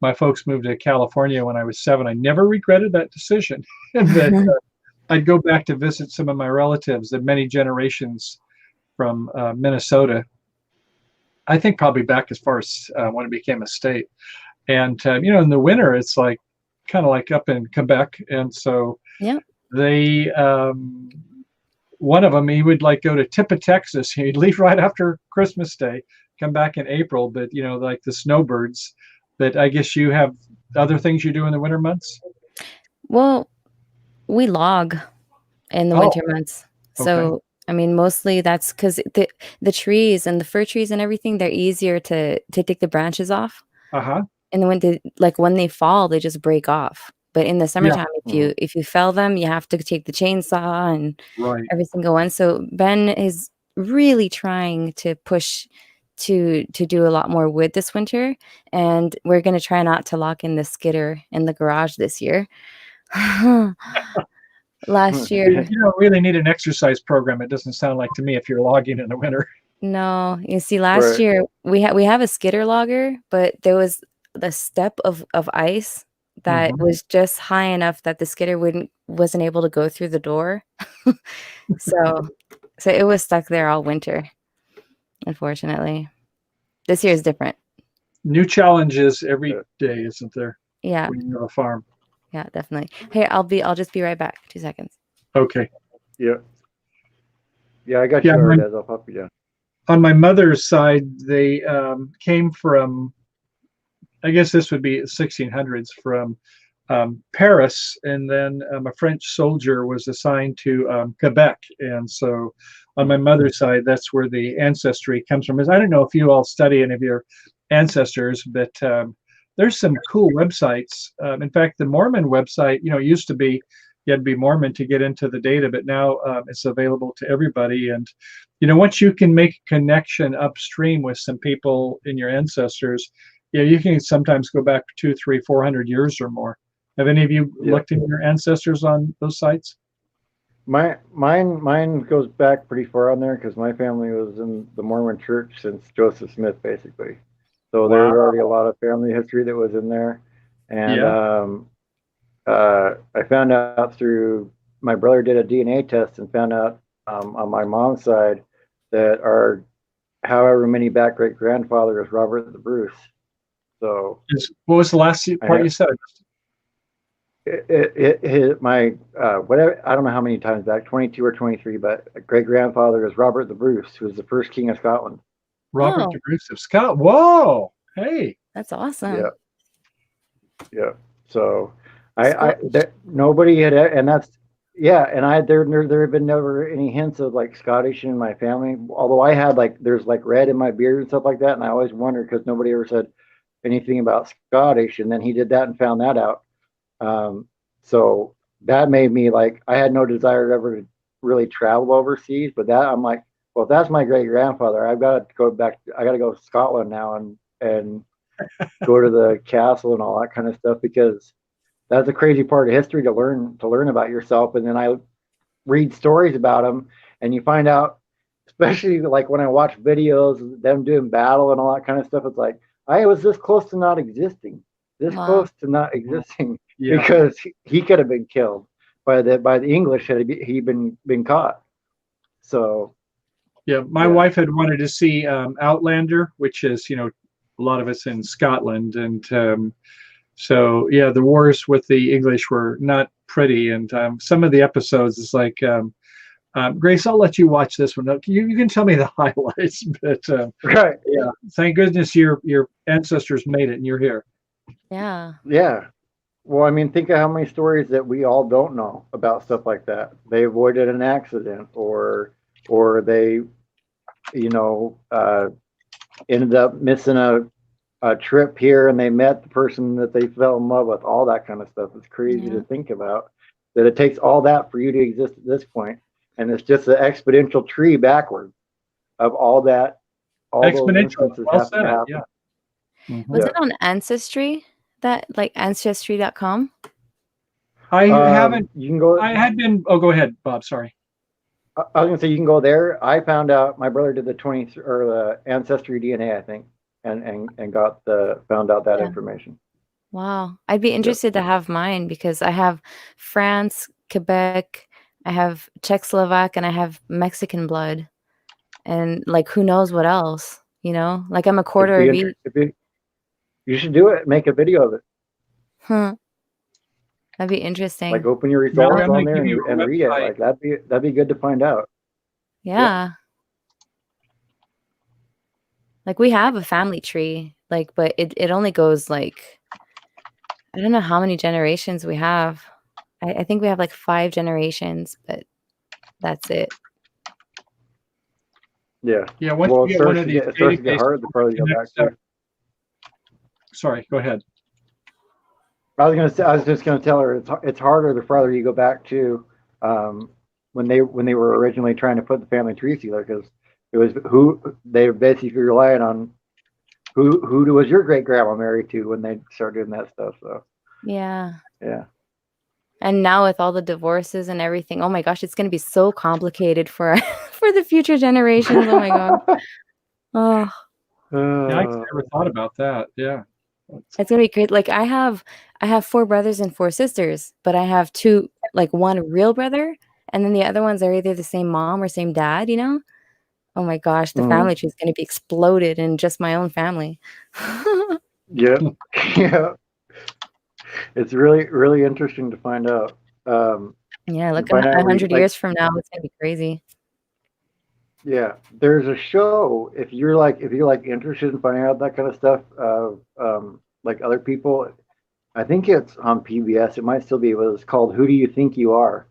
My folks moved to California when I was 7. I never regretted that decision. That I'd go back to visit some of my relatives that many generations from Minnesota. I think probably back as far as when it became a state. And you know, in the winter, it's like kind of like up in Quebec, and so Yep. they one of them he would like go to Tip of Texas. He'd leave right after Christmas Day, come back in April. But you know, like the snowbirds. But I guess you have other things you do in the winter months. Well, we log in the Oh, winter months. okay. So, I mean, mostly that's because the trees and the fir trees and everything, they're easier to take the branches off. Uh-huh. And then when they fall, they just break off. But in the Yeah. summertime, if you fell them, you have to take the chainsaw and Right. every single one. So Ben is really trying to push to do a lot more wood this winter, and we're gonna try not to lock in the skidder in the garage this year. Last year, You don't really need an exercise program. It doesn't sound like to me if you're logging in the winter. no, you see, last Right. year we have a skidder logger, but there was the step of ice that Mhm. was just high enough that the skidder wasn't able to go through the door. So it was stuck there all winter, unfortunately. This year is different. New challenges every Yeah. day, isn't there? Yeah, When you have a farm. yeah, definitely. Hey, I'll just be right back. 2 seconds. Okay. Yeah. Yeah, I got Yeah, you already. I'll pop you down. on my mother's side, they came from, I guess this would be 1600s, from Paris, and then a French soldier was assigned to Quebec, and so on my mother's side, that's where the ancestry comes from. I don't know if you all study any of your ancestors, but there's some cool websites. In fact, the Mormon website, you know, used to be you had to be Mormon to get into the data, but now it's available to everybody. And you know, once you can make a connection upstream with some people in your ancestors, yeah, you can sometimes go back 2, 3, 400 years or more. Have any of you Yeah. looked into your ancestors on those sites? Mine goes back pretty far on there because my family was in the Mormon Church since Joseph Smith, basically. So there's Wow. already a lot of family history that was in there, and Yeah. I found out through my brother did a DNA test and found out on my mom's side that our however many back great grandfather is Robert the Bruce. So What was the last part you said? my whatever I don't know how many times back 22 or 23, but great grandfather is Robert the Bruce, who was the first king of Scotland. Robert Oh, the Bruce of Scott. Whoa. Hey. that's awesome. Yeah, yeah. So Scott, nobody had, and that's yeah, and there have been never any hints of like Scottish in my family. Although I had like there's like red in my beard and stuff like that, and I always wondered because nobody ever said anything about Scottish, and then he did that and found that out. So that made me like I had no desire ever to really travel overseas, but that I'm like, well, if that's my great grandfather, I've got to go back. I got to go to Scotland now and go to the castle and all that kind of stuff because that's a crazy part of history to learn about yourself. And then I read stories about them, and you find out, especially like when I watch videos of them doing battle and all that kind of stuff. It's like I was this close to not existing, this wow. close to not existing Yeah. because he could have been killed by the English had he been caught. So Yeah. My yeah, wife had wanted to see Outlander, which is, you know, a lot of it's in Scotland. And So yeah, the wars with the English were not pretty, and some of the episodes is like, Grace, I'll let you watch this one. You can tell me the highlights, but Right. yeah, thank goodness your ancestors made it, and you're here. Yeah. Yeah. Well, I mean, think of how many stories that we all don't know about stuff like that. They avoided an accident, or they, you know, ended up missing a trip here, and they met the person that they fell in love with. All that kind of stuff. It's crazy Yeah. to think about that it takes all that for you to exist at this point, and it's just an exponential tree backward of all that, all those Exponential. instances Well happen to said. happen. Yeah. Mhm. Was Yeah. it on Ancestry? That like ancestry.com? I haven't. You can go. I had been. Oh, go ahead, Bob. Sorry. I was gonna say you can go there. I found out my brother did the 20 or the ancestry DNA, I think, and got the found out that Yeah. information. Wow. I'd be interested to have mine because I have France, Quebec, I have Czechoslovak, and I have Mexican blood. And like who knows what else, you know? Like I'm a quarter of each. You should do it. Make a video of it. Huh. That'd be Like interesting. open your Mary, results I'm on going to there give you and a read it. website. Like that'd be good to find out. Yeah. Like we have a family tree, like, but it only goes like I don't know how many generations we have. I think we have like 5 generations, but that's it. Yeah. Yeah. Once Well, you get one of these it starts to get databases, hard the farther you go back to. Sorry. Go ahead. I was just gonna tell her it's harder the farther you go back to when they were originally trying to put the family tree together, because it was who they were basically relying on who was your great grandma married to when they started doing that stuff. So Yeah. yeah. And now with all the divorces and everything, oh my gosh, it's going to be so complicated for for the future generations. Oh my god. Oh, Yeah, I never thought about that. Yeah. it's going to be great. Like I have 4 brothers and 4 sisters, but I have 2, like one real brother, and then the other ones are either the same mom or same dad, you know? Oh my gosh, the family tree is going to be exploded in just my own family. Yeah. Yeah. It's really interesting to find out. Yeah, look, find out 100 years from now, it's going to be crazy. Yeah, there's a show if you're like interested in finding out that kind of stuff like other people. I think it's on PBS. It might still be, but it's called "Who Do You Think You Are?"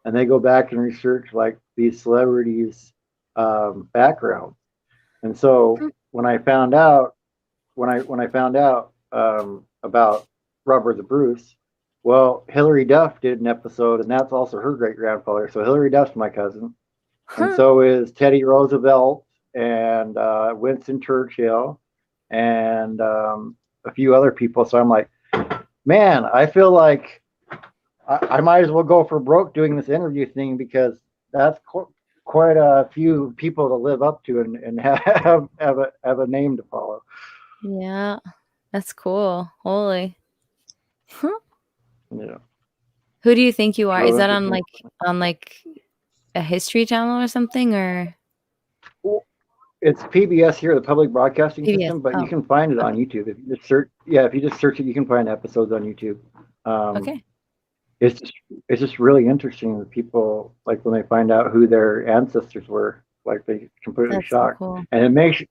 And they go back and research like these celebrities' background. And so when I found out about Robert the Bruce, well, Hillary Duff did an episode, and that's also her great grandfather. So Hillary Duff's my cousin. And so is Teddy Roosevelt and Winston Churchill and a few other people. So I'm like, man, I feel like I might as well go for broke doing this interview thing, because that's quite a few people to live up to and have a name to follow. Yeah, that's cool. Holy. Yeah. Who do you think you are? Real Is that interesting. on like a history channel or something, or It's PBS here, the public broadcasting PBS? system, but you Oh, can find it on okay. YouTube. If you just search, yeah, if you just search it, you can find episodes on YouTube. Okay. It's just really interesting that people, like, when they find out who their ancestors were, like, they completely That's so shocked. cool. And it makes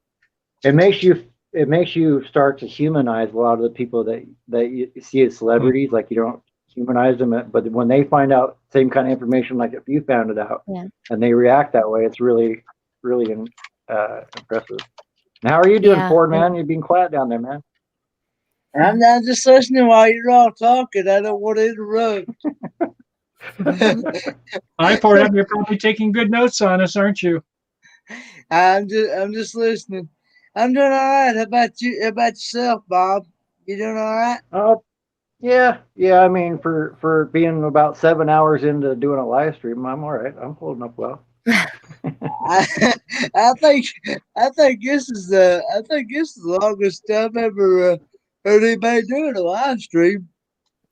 you start to humanize a lot of the people that you see as celebrities. Like, you don't humanize them, but when they find out same kind of information, like if you found it out, Yeah. and they react that way, it's really impressive. And how are you doing, Yeah. Ford, man? You're being quiet down there, man. I'm not just listening while you're all talking. I don't want to interrupt. Hi, Ford. You're probably taking good notes on us, aren't you? I'm just listening. I'm doing all right. How about you? How about yourself, Bob? You doing all right? Oh, yeah. I mean, for being about 7 hours into doing a live stream, I'm all right. I'm holding up well. I think this is the longest I've ever heard anybody doing a live stream.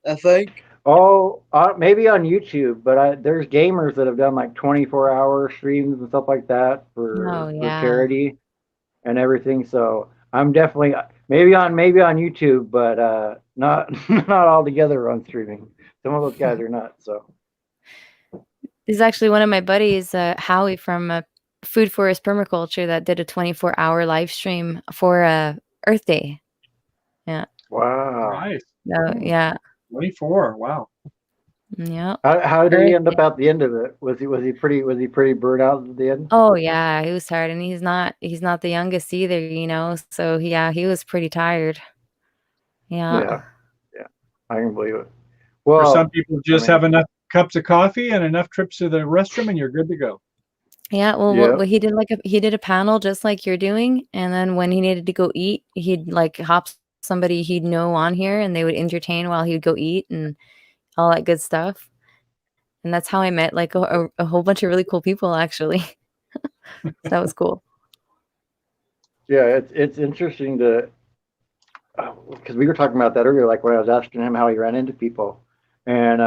I think. Oh, maybe on YouTube, but there's gamers that have done like 24-hour streams and stuff like that Oh for yeah. charity and everything. So I'm definitely maybe on YouTube, but not not all together on streaming. Some of those guys are nuts. So This is actually one of my buddies, Howie from Food Forest Permaculture, that did a 24-hour live stream for Earth Day. Yeah. wow. Nice. Yeah. 24. Wow. Yeah. How did he Earth end up Day. at the end of it? Was he pretty burnt out at the end? Oh yeah, he was tired, and he's not the youngest either, So yeah, he was pretty tired. Yeah. Yeah, yeah, I can believe it. For some Well, people, I just mean, have enough cups of coffee and enough trips to the restroom, and you're good to go. Yeah, well, yeah, what he did, he did a panel just like you're doing, and then when he needed to go eat, he'd like hop somebody he'd know on here, and they would entertain while he'd go eat and all that good stuff. And that's how I met like a whole bunch of really cool people, actually. So that was cool. yeah. It's interesting to because we were talking about that earlier, like when I was asking him how he ran into people, and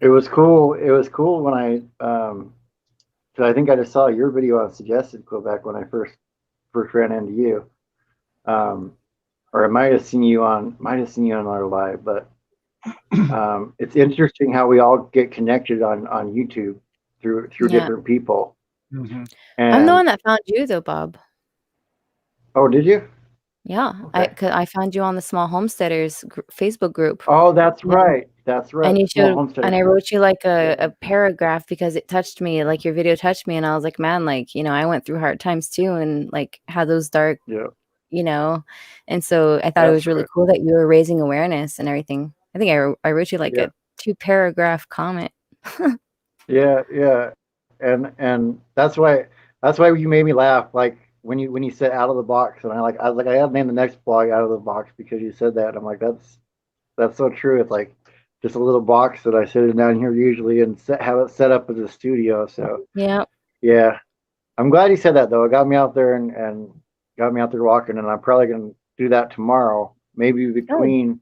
it was cool. It was cool when because I think I just saw your video on suggested Quebec when I first ran into you, um, or I might have seen you on our live, but it's interesting how we all get connected on YouTube through Yeah. different people. Mm-hmm. I'm the And one that found you though, Bob. oh, did you? Yeah, Okay. I found you on the Small Homesteaders Facebook group. Oh, that's Yeah. right. That's right. And you Small showed, homestead. and I wrote you like a paragraph because it touched me, like your video touched me, and I was like, man, like, I went through hard times too, and like had those dark, Yeah, and so I thought it that's was really right. cool that you were raising awareness and everything. I think I wrote you like Yeah, a 2-paragraph comment. yeah. And that's why you made me laugh. Like when you said out of the box, and I was like I had to name the next blog out of the box because you said that. And I'm like that's so true. It's like just a little box that I sit down here usually and have it set up as a studio. So Yeah. yeah, I'm glad you said that though. It got me out there and got me out there walking, and I'm probably gonna do that tomorrow. Maybe Oh, between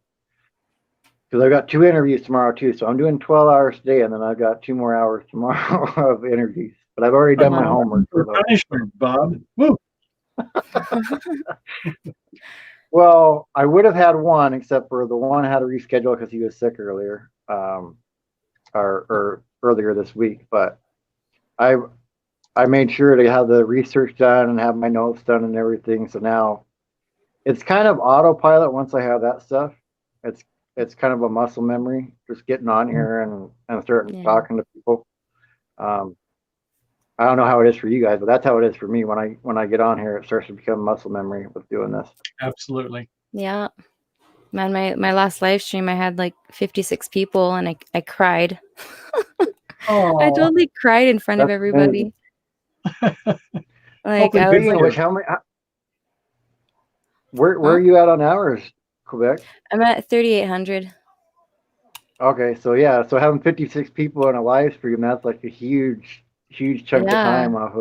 because I've got 2 interviews tomorrow too. So I'm doing 12 hours today, and then I've got 2 more hours tomorrow of interviews. But I've already done my wow. homework for For those. punishment, Bob. Woo. Well, I would have had one, except for the one I had to reschedule because he was sick earlier, or earlier this week. But I I made sure to have the research done and have my notes done and everything. So now it's kind of autopilot once I have that stuff. It's it's kind of a muscle memory, just getting on here and starting Yeah. talking to people. Um, I don't know how it is for you guys, but that's how it is for me. When I get on here, it starts to become muscle memory with doing this. Absolutely. Yeah. Man, my last live stream, I had like 56 people, and I cried. I Oh, totally cried in front of That's everybody. amazing. Like hopefully I was Speaking like, of which, where huh? are you at on hours, Quebec? I'm at 3,800. Okay, so yeah, so having 56 people on a live stream, that's like a huge chunk of Yeah. time off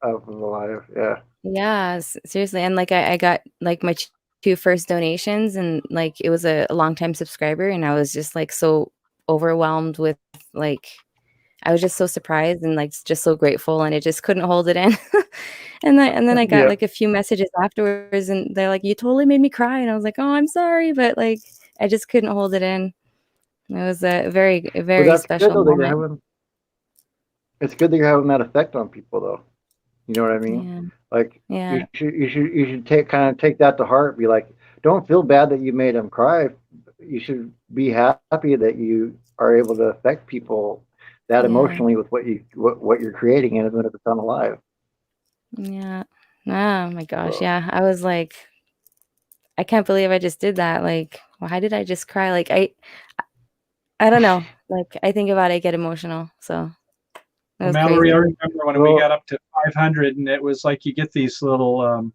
of a live. Yeah. Yeah, seriously. And like I got like my two first donations, and like it was a longtime subscriber, and I was just like so overwhelmed with like I was just so surprised and like just so grateful, and it just couldn't hold it in. And then I got Yeah. like a few messages afterwards, and they're like, "You totally made me cry," and I was like, "Oh, I'm sorry," but like I just couldn't hold it in. It was a But very that's good special though that you're moment. having. It's good that you're having that effect on people though. You know what I mean? Yeah, Like yeah, you should take that to heart. Be like, don't feel bad that you made them cry. You should be happy that you are able to affect people that yeah, emotionally with what you're creating, and even if it's on a live. yeah. Oh my gosh, So yeah. I was like, I can't believe I just did that. Like, why did I just cry? Like, I don't know. Like, I think about it, I get emotional. So that well, was Mallory, I crazy. remember when we got well, up to 500, and it was like you get these little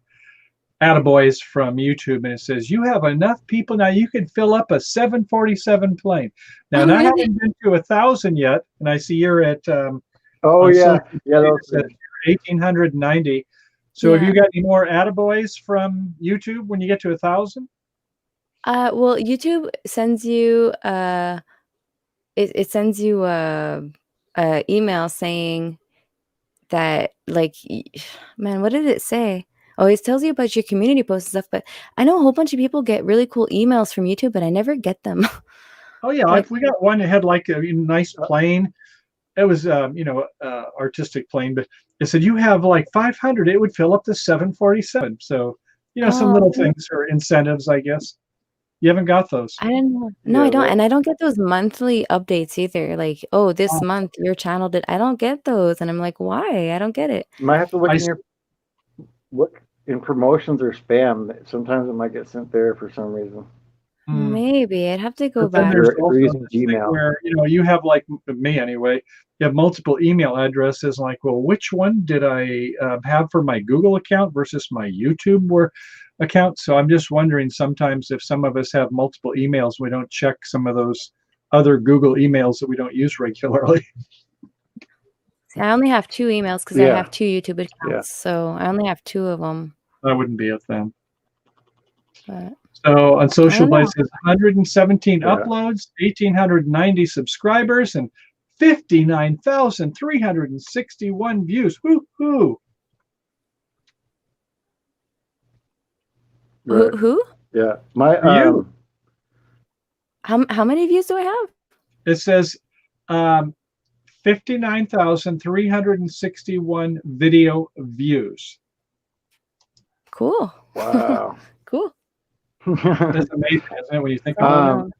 attaboys from YouTube, and it says you have enough people now. You can fill up a 747 plane. Now, Oh, and I really? haven't been to 1,000 yet, and I see you're at oh on yeah, social yeah, media. those It says things. you're 1,890. So, have Yeah. you got any more attaboys from YouTube when you get to 1,000? Well, YouTube sends you it sends you a email saying that like man, what did it say? always tells you about your community posts and stuff. But I know a whole bunch of people get really cool emails from YouTube, but I never get them. Oh yeah, Like, we got one that had like a nice plane. It was artistic plane, but it said you have like 500. It would fill up to 747. So some little oh, things or incentives, I guess. You haven't got those. I don't know. No, Yeah, I don't. that And I don't get those monthly updates either. Like, oh, this Oh, month your channel did. I don't get those. And I'm like, why? I don't get it. you might have to look I in s- your look in promotions or spam. Sometimes it might get sent there for some reason. hmm. Maybe I'd have to go But then back. there's Or also use this thing Gmail. where you have like me anyway. You have multiple email addresses. Like, well, which one did I have for my Google account versus my YouTube account? So I'm just wondering sometimes if some of us have multiple emails, we don't check some of those other Google emails that we don't use regularly. See, I only have 2 emails because I Yeah, have 2 YouTube yeah. accounts. So I only have 2 of them. That wouldn't be a thing. But So on I Social don't Blade know. says 117 Yeah. uploads, 1,890 subscribers, and 59,361 views. Woo-hoo! Right. Who? Yeah. My For you, How many views do I have? it says 59,361 video views. Cool. wow. Cool. That's amazing, isn't it, when you think I about it? know.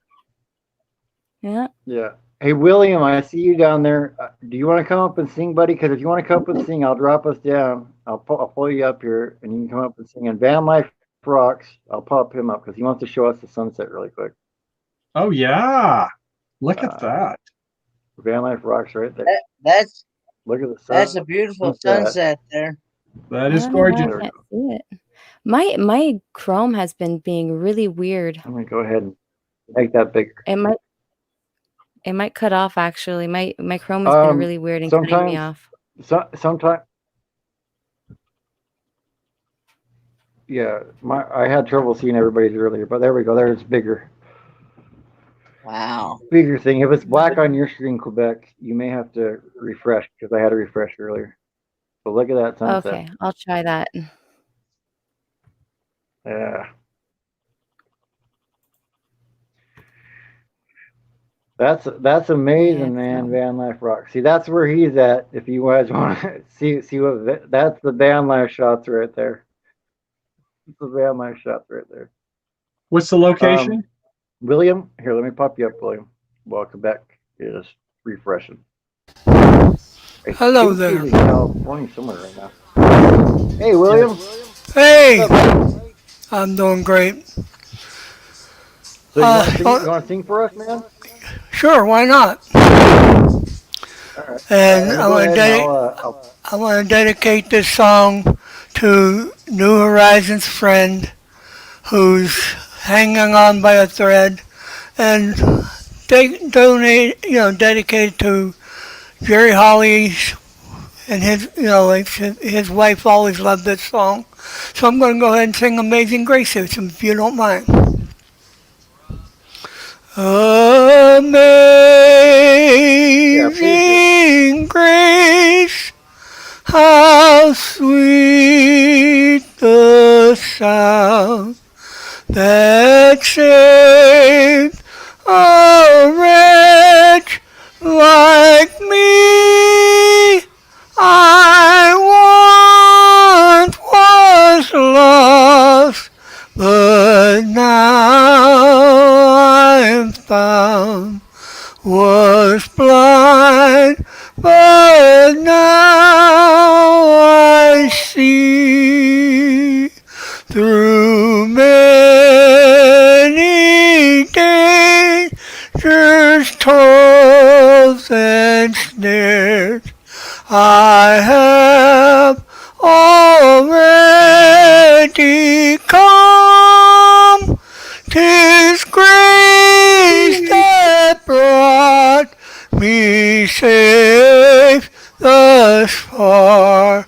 Yeah. Yeah. Hey, William, I see you down there. Do you want to come up and sing, buddy? Because if you want to come up and sing, I'll drop us down. I'll pull you up here, and you can come up and sing. And Van Life Rocks, I'll pop him up because he wants to show us the sunset really quick. Oh, yeah. Look at Uh, that. Van Life Rocks right there. That's Look at the that's a beautiful sunset there. That I is don't know why gorgeous. I can't see it. My Chrome has been being really weird. I'm gonna go ahead and make that bigger. It might cut off actually. My Chrome has been really weird and cutting me off. Sometimes, yeah. I had trouble seeing everybody's earlier, but there we go. There it's bigger. Wow. Bigger thing. If it's black on your screen, Quebec, you may have to refresh because I had to refresh earlier. So look at that sunset. Okay, I'll try that. Yeah. That's amazing, man. Van Life Rock. See, that's where he's at. If you guys want to see what that's the Van Life shots right there. That's the Van Life shots right there. What's the location? William, here, let me pop you up, William. Well, Quebec is refreshing. Hello there. He's in California somewhere right now. Hey, William. Hey, I'm doing great. So you want to sing for us, man? Sure, why not? All right. And I want to dedicate this song to New Horizons friend who's hanging on by a thread, and dedicated to Jerry Holly's and his wife always loved this song. So I'm going to go ahead and sing Amazing Grace if you don't mind. Amazing Grace, how sweet the sound that saved a wretch like me. I once was lost, but now I'm found. Was blind, but now I see. Through many dangers, toils, and snares, I have already come. 'Tis grace that brought me safe thus far,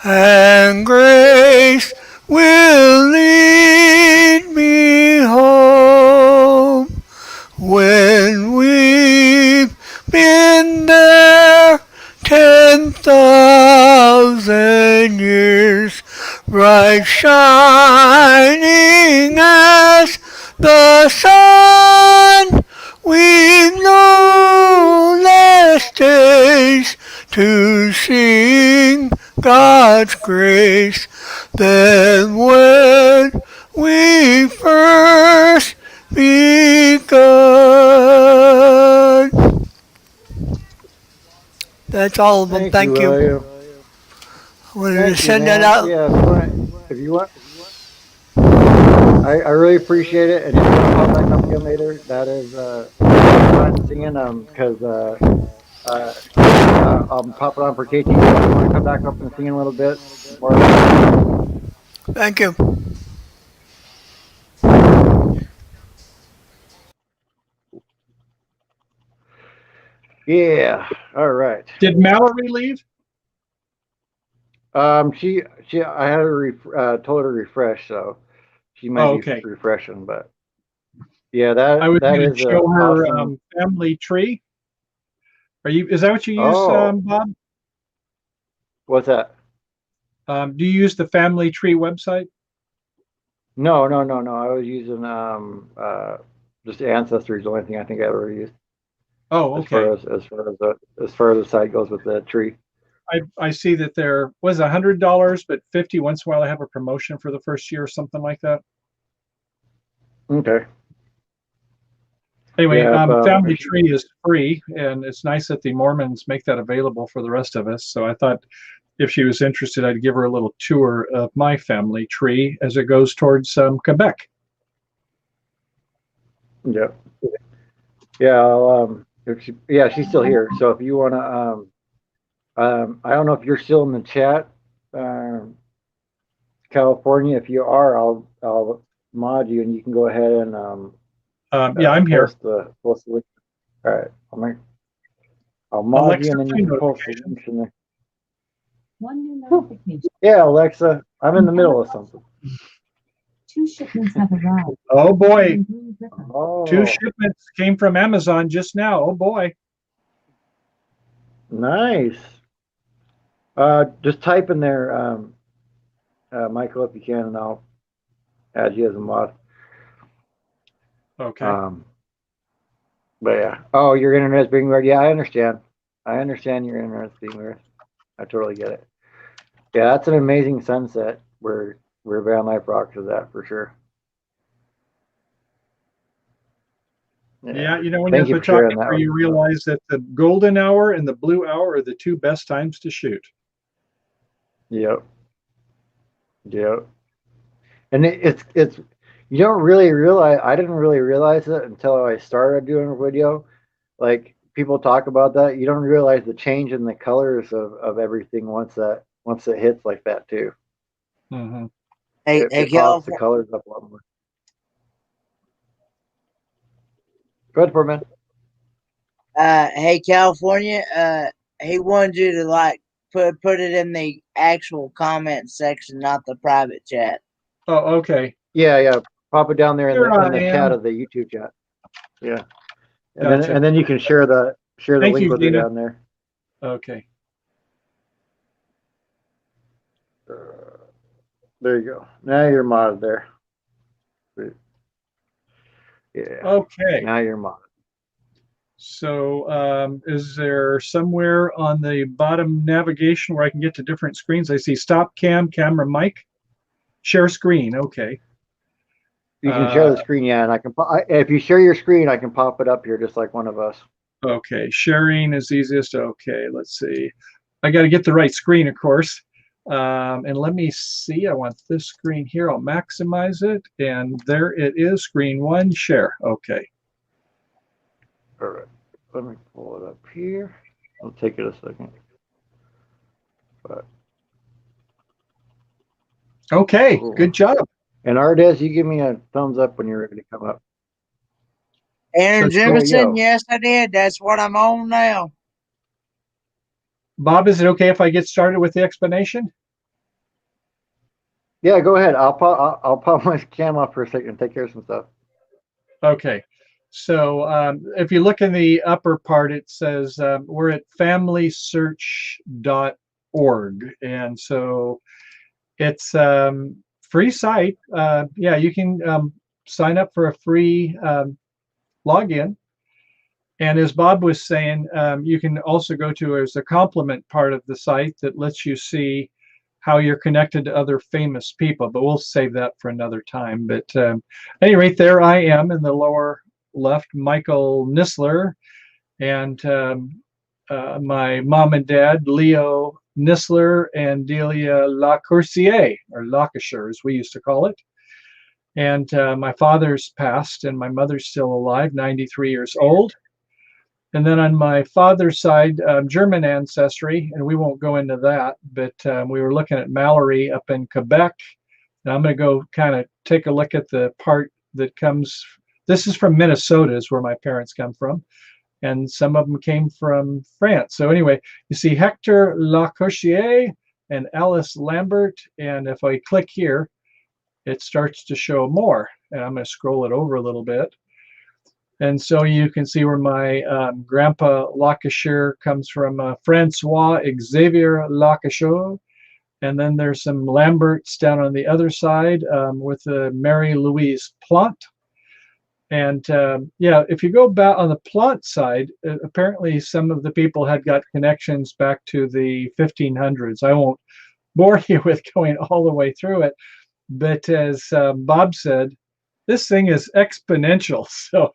and grace will lead me home. When we've been there 10,000 years, right bright shining as the sun. We've no less days to sing God's grace than when we first begun. That's all of them. Thank you, Thank you. William. I wanted to Thank you, send that man. out. Yeah, if you want, I really appreciate it. And if you want to pop back up again later, that is fun singing. Because I'm popping on for KT. If you want to come back up and sing a little bit more. Thank you. Yeah. All right. Did Mallory leave? I had her told her to refresh, so she might be Okay. refreshing. But yeah, I was that going to is show her awesome. family tree. Is that what you use, Oh, Bob? what's that? Do you use the family tree website? No. I was using just Ancestry is the only thing I think I ever used. Oh, okay. As far as the site goes with the tree. I see that there was $100, but 50 once in a while. I have a promotion for the first year or something like that. Okay. Anyway, Yeah, family tree is free, and it's nice that the Mormons make that available for the rest of us. So I thought if she was interested, I'd give her a little tour of my family tree as it goes towards Quebec. Yeah. Yeah. She's still here. So if you want to, I don't know if you're still in the chat, California. If you are, I'll mod you, and you can go ahead and yeah, I'm here. post the link. All right, I'll mod Alexa, you, and then play you can post the notifications. link in there. One new notification. Yeah, Alexa, I'm in the middle of something. 2 shipments have arrived. Oh boy, Oh, 2 shipments came from Amazon just now. Oh boy. nice. Just type in there, Michael, if you can, and I'll add you as a mod. Okay. But yeah. Oh, your internet's being weird. Yeah, I understand. I understand your internet's being weird. I totally get it. Yeah, that's an amazing sunset where Van Life Rocks is at for sure. Yeah, when Thank you're you for sharing that photographer, with you me. realize that the golden hour and the blue hour are the 2 best times to shoot. Yep. And it's you don't really realize. I didn't really realize it until I started doing a video. Like people talk about that, you don't realize the change in the colors of everything once it hits like that too. Mm-hmm. It pops the colors up a lot more. Go ahead, Portman. Hey, California. He wanted you to like put it in the actual comment section, not the private chat. Oh, okay. Yeah. Pop it down there in the chat am. of the YouTube chat. Yeah. And Gotcha. then you can share the Thank link you, with her Gina. down there. Okay. There you go. Now you're modded there. Yeah. Okay. Now you're modded. So is there somewhere on the bottom navigation where I can get to different screens? I see stop cam, camera, mic, share screen. Okay. You can share the screen, yeah, and I can. If you share your screen, I can pop it up here just like one of us. Okay, sharing is easiest. Okay, let's see. I got to get the right screen, of course. And let me see. I want this screen here. I'll maximize it, and there it is. Screen 1, share. Okay. All right. Let me pull it up here. It'll take it a second. But okay, good job. And Ardez, you give me a thumbs up when you're ready to come up. Aaron Jemison, yes, I did. That's what I'm on now. Bob, is it okay if I get started with the explanation? Yeah, go ahead. I'll pop my cam off for a second and take care of some stuff. Okay. So if you look in the upper part, it says we're at familysearch.org. And so it's free site. Yeah, you can sign up for a free login. And as Bob was saying, you can also go to as a complement part of the site that lets you see how you're connected to other famous people. But we'll save that for another time. But at any rate, there I am in the lower left, Michael Nisler, and my mom and dad, Leo Nisler and Delia Lacourcier, or Lancashire, as we used to call it. And my father's passed, and my mother's still alive, 93 years old. And then on my father's side, German ancestry, and we won't go into that, but we were looking at Mallory up in Quebec. And I'm going to go kind of take a look at the part that comes. This is from Minnesota, is where my parents come from. And some of them came from France. So anyway, you see Hector Lacourcier and Alice Lambert. And if I click here, it starts to show more. And I'm going to scroll it over a little bit. And so you can see where my grandpa Lancashire comes from, Francois Xavier Lancashire. And then there's some Lamberts down on the other side with Mary Louise Plante. And yeah, if you go back on the Plante side, apparently some of the people had got connections back to the 1500s. I won't bore you with going all the way through it. But as Bob said, this thing is exponential. So,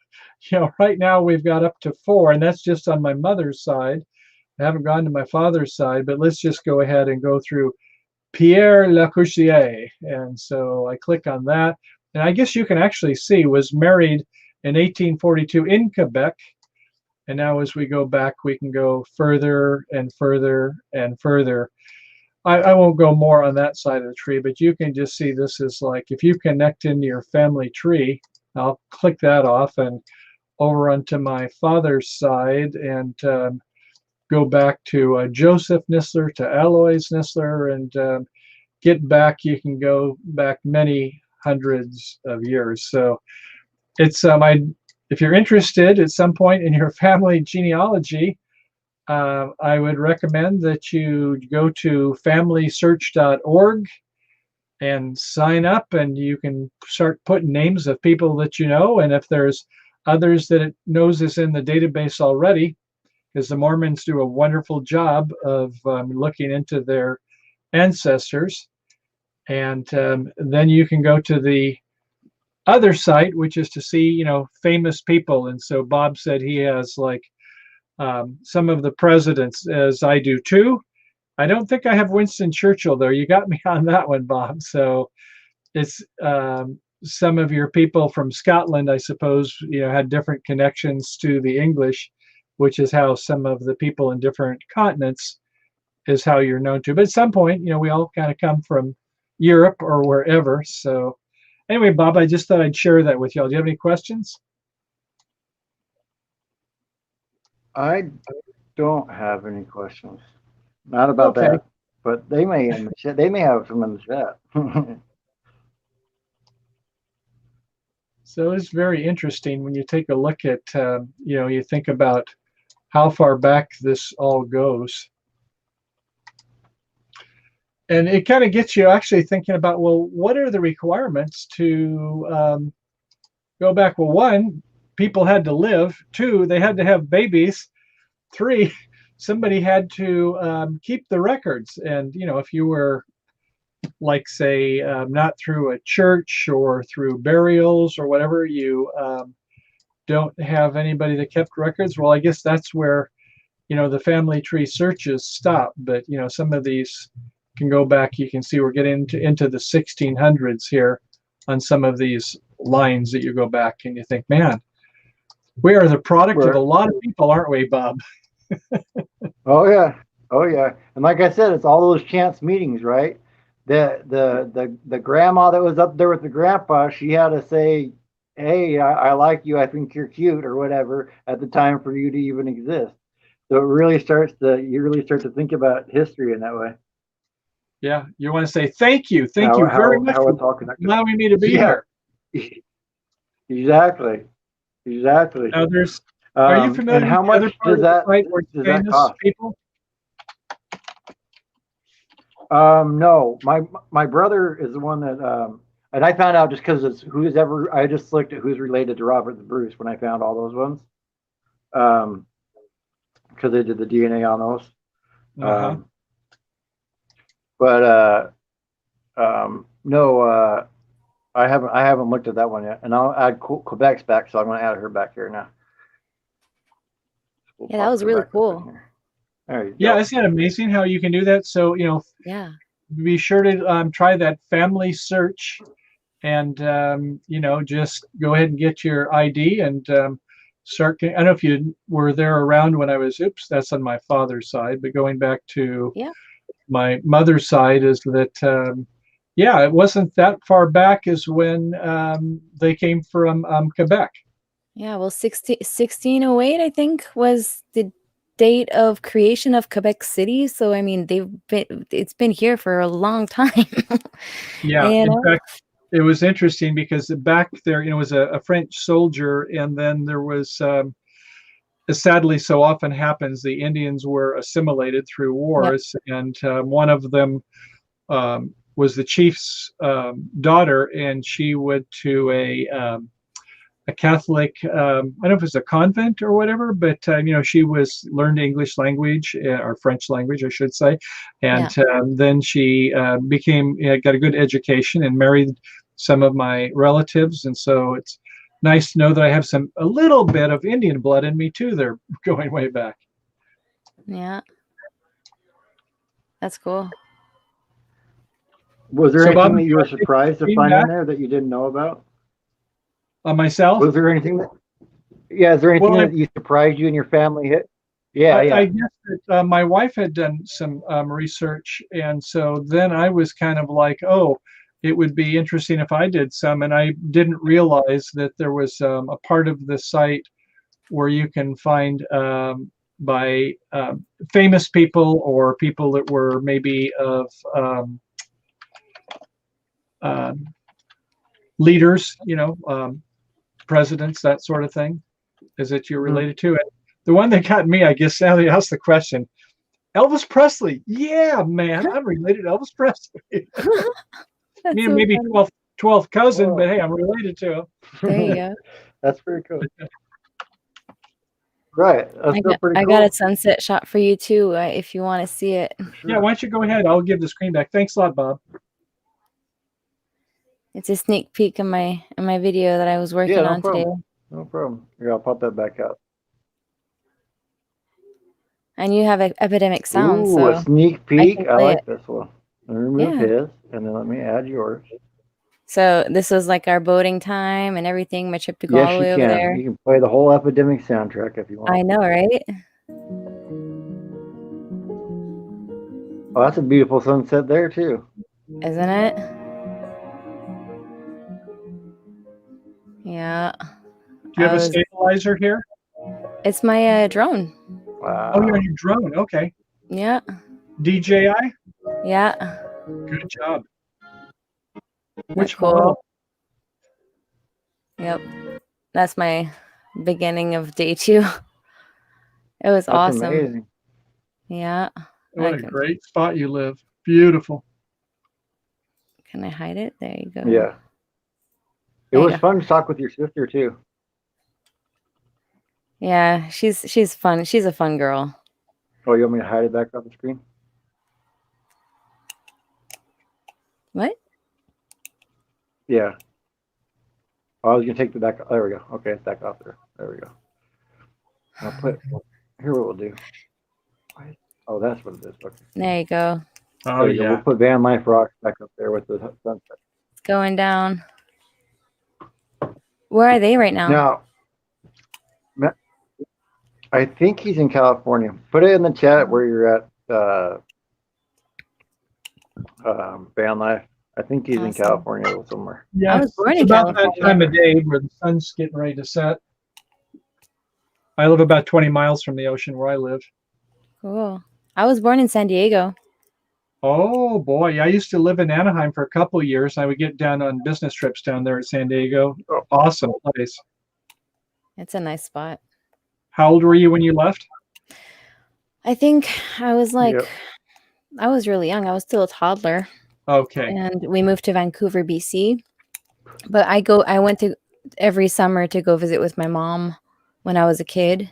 you know, right now we've got up to 4, and that's just on my mother's side. I haven't gone to my father's side, but let's just go ahead and go through Pierre Lacourcier. And so I click on that. And I guess you can actually see was married in 1842 in Quebec. And now as we go back, we can go further and further and further. I won't go more on that side of the tree, but you can just see this is like, if you connect into your family tree, I'll click that off and over onto my father's side and go back to Joseph Nisler, to Alois Nisler, and get back, you can go back many hundreds of years. So it's, if you're interested at some point in your family genealogy, I would recommend that you go to familysearch.org and sign up, and you can start putting names of people that you know. And if there's others that it knows is in the database already, because the Mormons do a wonderful job of looking into their ancestors. And then you can go to the other site, which is to see, you know, famous people. And so Bob said he has like some of the presidents, as I do too. I don't think I have Winston Churchill though. You got me on that one, Bob. So it's some of your people from Scotland, I suppose, you know, had different connections to the English, which is how some of the people in different continents is how you're known to. But at some point, you know, we all kind of come from Europe or wherever. So anyway, Bob, I just thought I'd share that with y'all. Do you have any questions? I don't have any questions. Not about that, but they may in the chat. They may have some in the chat. So it's very interesting when you take a look at, you know, you think about how far back this all goes. And it kind of gets you actually thinking about, well, what are the requirements to go back? Well, 1, people had to live. 2, they had to have babies. 3, somebody had to keep the records. And, you know, if you were, like, say, not through a church or through burials or whatever, you don't have anybody that kept records. Well, I guess that's where, you know, the family tree searches stop. But, you know, some of these can go back. You can see we're getting into the 1600s here on some of these lines that you go back and you think, man, we are the product of a lot of people, aren't we, Bob? Oh yeah, oh yeah. And like I said, it's all those chance meetings, right? The grandma that was up there with the grandpa, she had to say, "Hey, I like you. I think you're cute," or whatever at the time for you to even exist. So it really you really start to think about history in that way. Yeah, you want to say thank you very much for allowing me to be here. Exactly. Now there's, are you familiar and how with much the other part does of the site where that famous cost? people? No, my brother is the one that and I found out just because it's who's ever. I just looked at who's related to Robert the Bruce when I found all those ones. Because they did the DNA on those. But no, I haven't looked at that one yet, and I'll add Quebec's back, so I'm going to add her back here now. Yeah, that was really cool. There you Yeah, go. isn't that amazing how you can do that? So, Yeah. be sure to try that family search and, just go ahead and get your ID and start. I don't know if you were there around when I was, that's on my father's side, but going back to my mother's side is that, it wasn't that far back as when they came from Quebec. Yeah, well, 1608, I think, was the date of creation of Quebec City. So, I mean, it's been here for a long time. Yeah, You in know? fact, it was interesting because back there, was a French soldier, and then there was, as sadly so often happens, the Indians were assimilated through wars, and one of them was the chief's daughter, and she went to a Catholic, I don't know if it's a convent or whatever, but she learned English language or French language, I should say, and then she got a good education and married some of my relatives, and so it's nice to know that I have a little bit of Indian blood in me too. They're going way back. Yeah, that's cool. Was there So, anything Bob, that you were surprised to find in there that you didn't know about? Myself? Was there anything that? Yeah, is there anything that you surprised you and your family hit? Yeah, I guess that my wife had done some research, and so then I was kind of like, oh, it would be interesting if I did some, and I didn't realize that there was a part of the site where you can find by famous people or people that were maybe of leaders, presidents, that sort of thing, is that you're related to it. The one that got me, I guess, Sally asked the question, Elvis Presley. Yeah, man, I'm related to Elvis Presley. Me and maybe 12th cousin, but hey, I'm related to him. There you go. That's pretty cool. Right. That's still pretty I cool. got a sunset shot for you too, if you want to see it. Sure. Yeah, why don't you go ahead? I'll give the screen back. Thanks a lot, Bob. It's a sneak peek in my video that I was working on today. No problem. Here, I'll pop that back out. And you have epidemic sound. Ooh, so a sneak peek. I like it. this one. Let me remove his, and then let me add yours. So this was like our boating time and everything. My trip to go all the way over there. You can play the whole epidemic soundtrack if you want. I know, right? Oh, that's a beautiful sunset there too. Isn't it? Yeah. Do you have a stabilizer here? It's my drone. Wow. Oh, you're on your drone. Okay. Yeah. DJI? Yeah. Good job. Which model? Yep. That's my beginning of day 2. It was awesome. Amazing. Yeah. What a great spot you live. Beautiful. Can I hide it? There you go. Yeah. It was fun to talk with your sister too. Yeah, she's fun. She's a fun girl. Oh, you want me to hide it back off the screen? What? Yeah. Oh, I was gonna take the back. There we go. Okay, it's back off there. There we go. I'll put here. What we'll do? Oh, that's what it is. Okay. There you go. Oh yeah. We'll put Van Life Rocks back up there with the sunset. It's going down. Where are they right now? Now, I think he's in California. Put it in the chat where you're at. Van Life. I think he's in California somewhere. Yeah, I was born it's in about California. that time of day where the sun's getting ready to set. I live about 20 miles from the ocean where I live. Cool. I was born in San Diego. Oh boy, I used to live in Anaheim for a couple of years. I would get down on business trips down there at San Diego. Awesome place. It's a nice spot. How old were you when you left? I think I was like I was really young. I was still a toddler. Okay. And we moved to Vancouver, BC. But I went to every summer to go visit with my mom when I was a kid.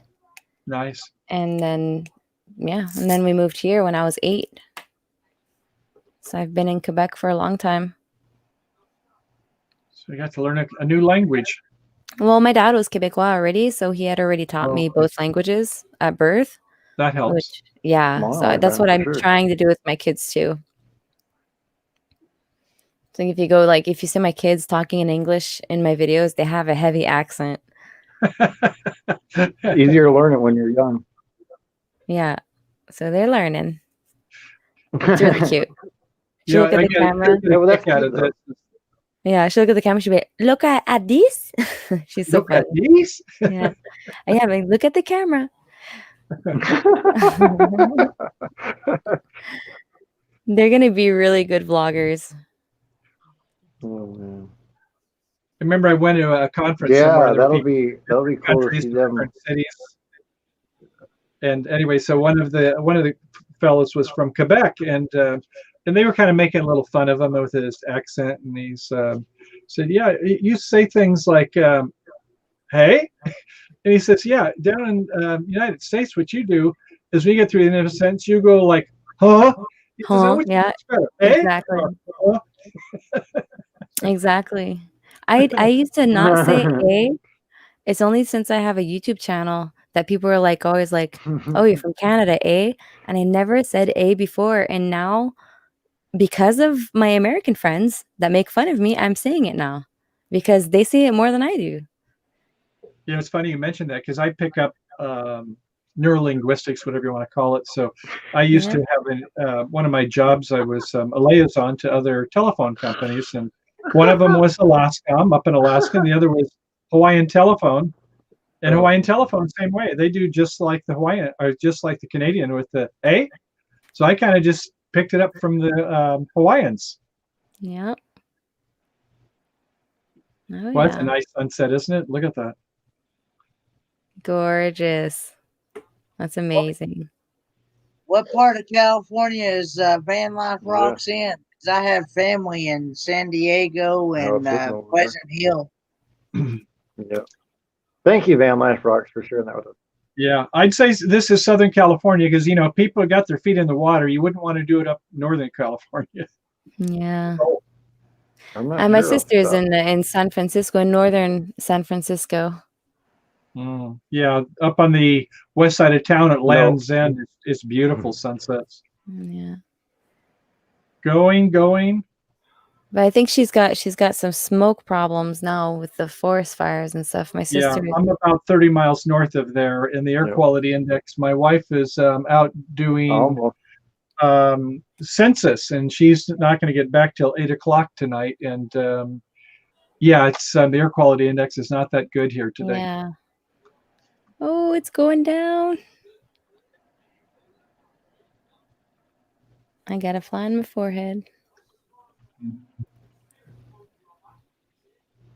Nice. And then we moved here when I was 8. So I've been in Quebec for a long time. So you got to learn a new language. Well, my dad was Quebecois already, so he had already taught me both languages at birth. That helps. Which, yeah, so that's what I'm trying to do with my kids too. So if you see my kids talking in English in my videos, they have a heavy accent. Easier to learn it when you're young. Yeah, so they're learning. It's really cute. She'll look at the camera. Yeah, well, that's cute, though. Yeah, she'll look at the camera. She'll be like, look at this. She's so Look funny. at these. Yeah, yeah. Like, look at the camera. They're gonna be really good vloggers. Oh man. I remember I went to a conference Yeah, somewhere. that'll be cool to countries, see them. different cities. And anyway, so one of the fellows was from Quebec, and they were kind of making a little fun of him with his accent, and he's said, "Yeah, you say things like, hey," and he says, "Yeah, down in United States, what you do is when you get through the end of a sentence, you go like, huh." He says, Huh? "Which Yeah, one's better, hey?" exactly. Huh? Exactly. I used to not say A. It's only since I have a YouTube channel that people are like always like, "Oh, you're from Canada, eh?" And I never said A before, and now because of my American friends that make fun of me, I'm saying it now because they say it more than I do. Yeah, it's funny you mentioned that because I pick up neurolinguistics, whatever you want to call it. So I used to have one of my jobs. I was a liaison to other telephone companies, and one of them was Alaska. I'm up in Alaska, and the other was Hawaiian Telephone. And Hawaiian Telephone, same way. They do just like the Hawaiian, or just like the Canadian with the A. So I kind of just picked it up from the Hawaiians. Yeah. Oh, Well, that's a yeah. nice sunset, isn't it? Look at that. Gorgeous. That's amazing. What part of California is Van Life Rocks in? Because I have family in San Diego and Pleasant Hill. Yeah. Thank you, Van Life Rocks, for sharing that with us. Yeah, I'd say this is Southern California because people got their feet in the water. You wouldn't want to do it up Northern California. Yeah. My My sister's in San Francisco, in northern San Francisco. Yeah, up on the west side of town at Land's End, it's beautiful sunsets. Yeah. Going. But I think she's got some smoke problems now with the forest fires and stuff. My sister. Yeah, I'm about 30 miles north of there in the air quality index. My wife is out doing census, and she's not going to get back till 8 o'clock tonight. And it's the air quality index is not that good here today. Yeah. Oh, it's going down. I got a fly on my forehead.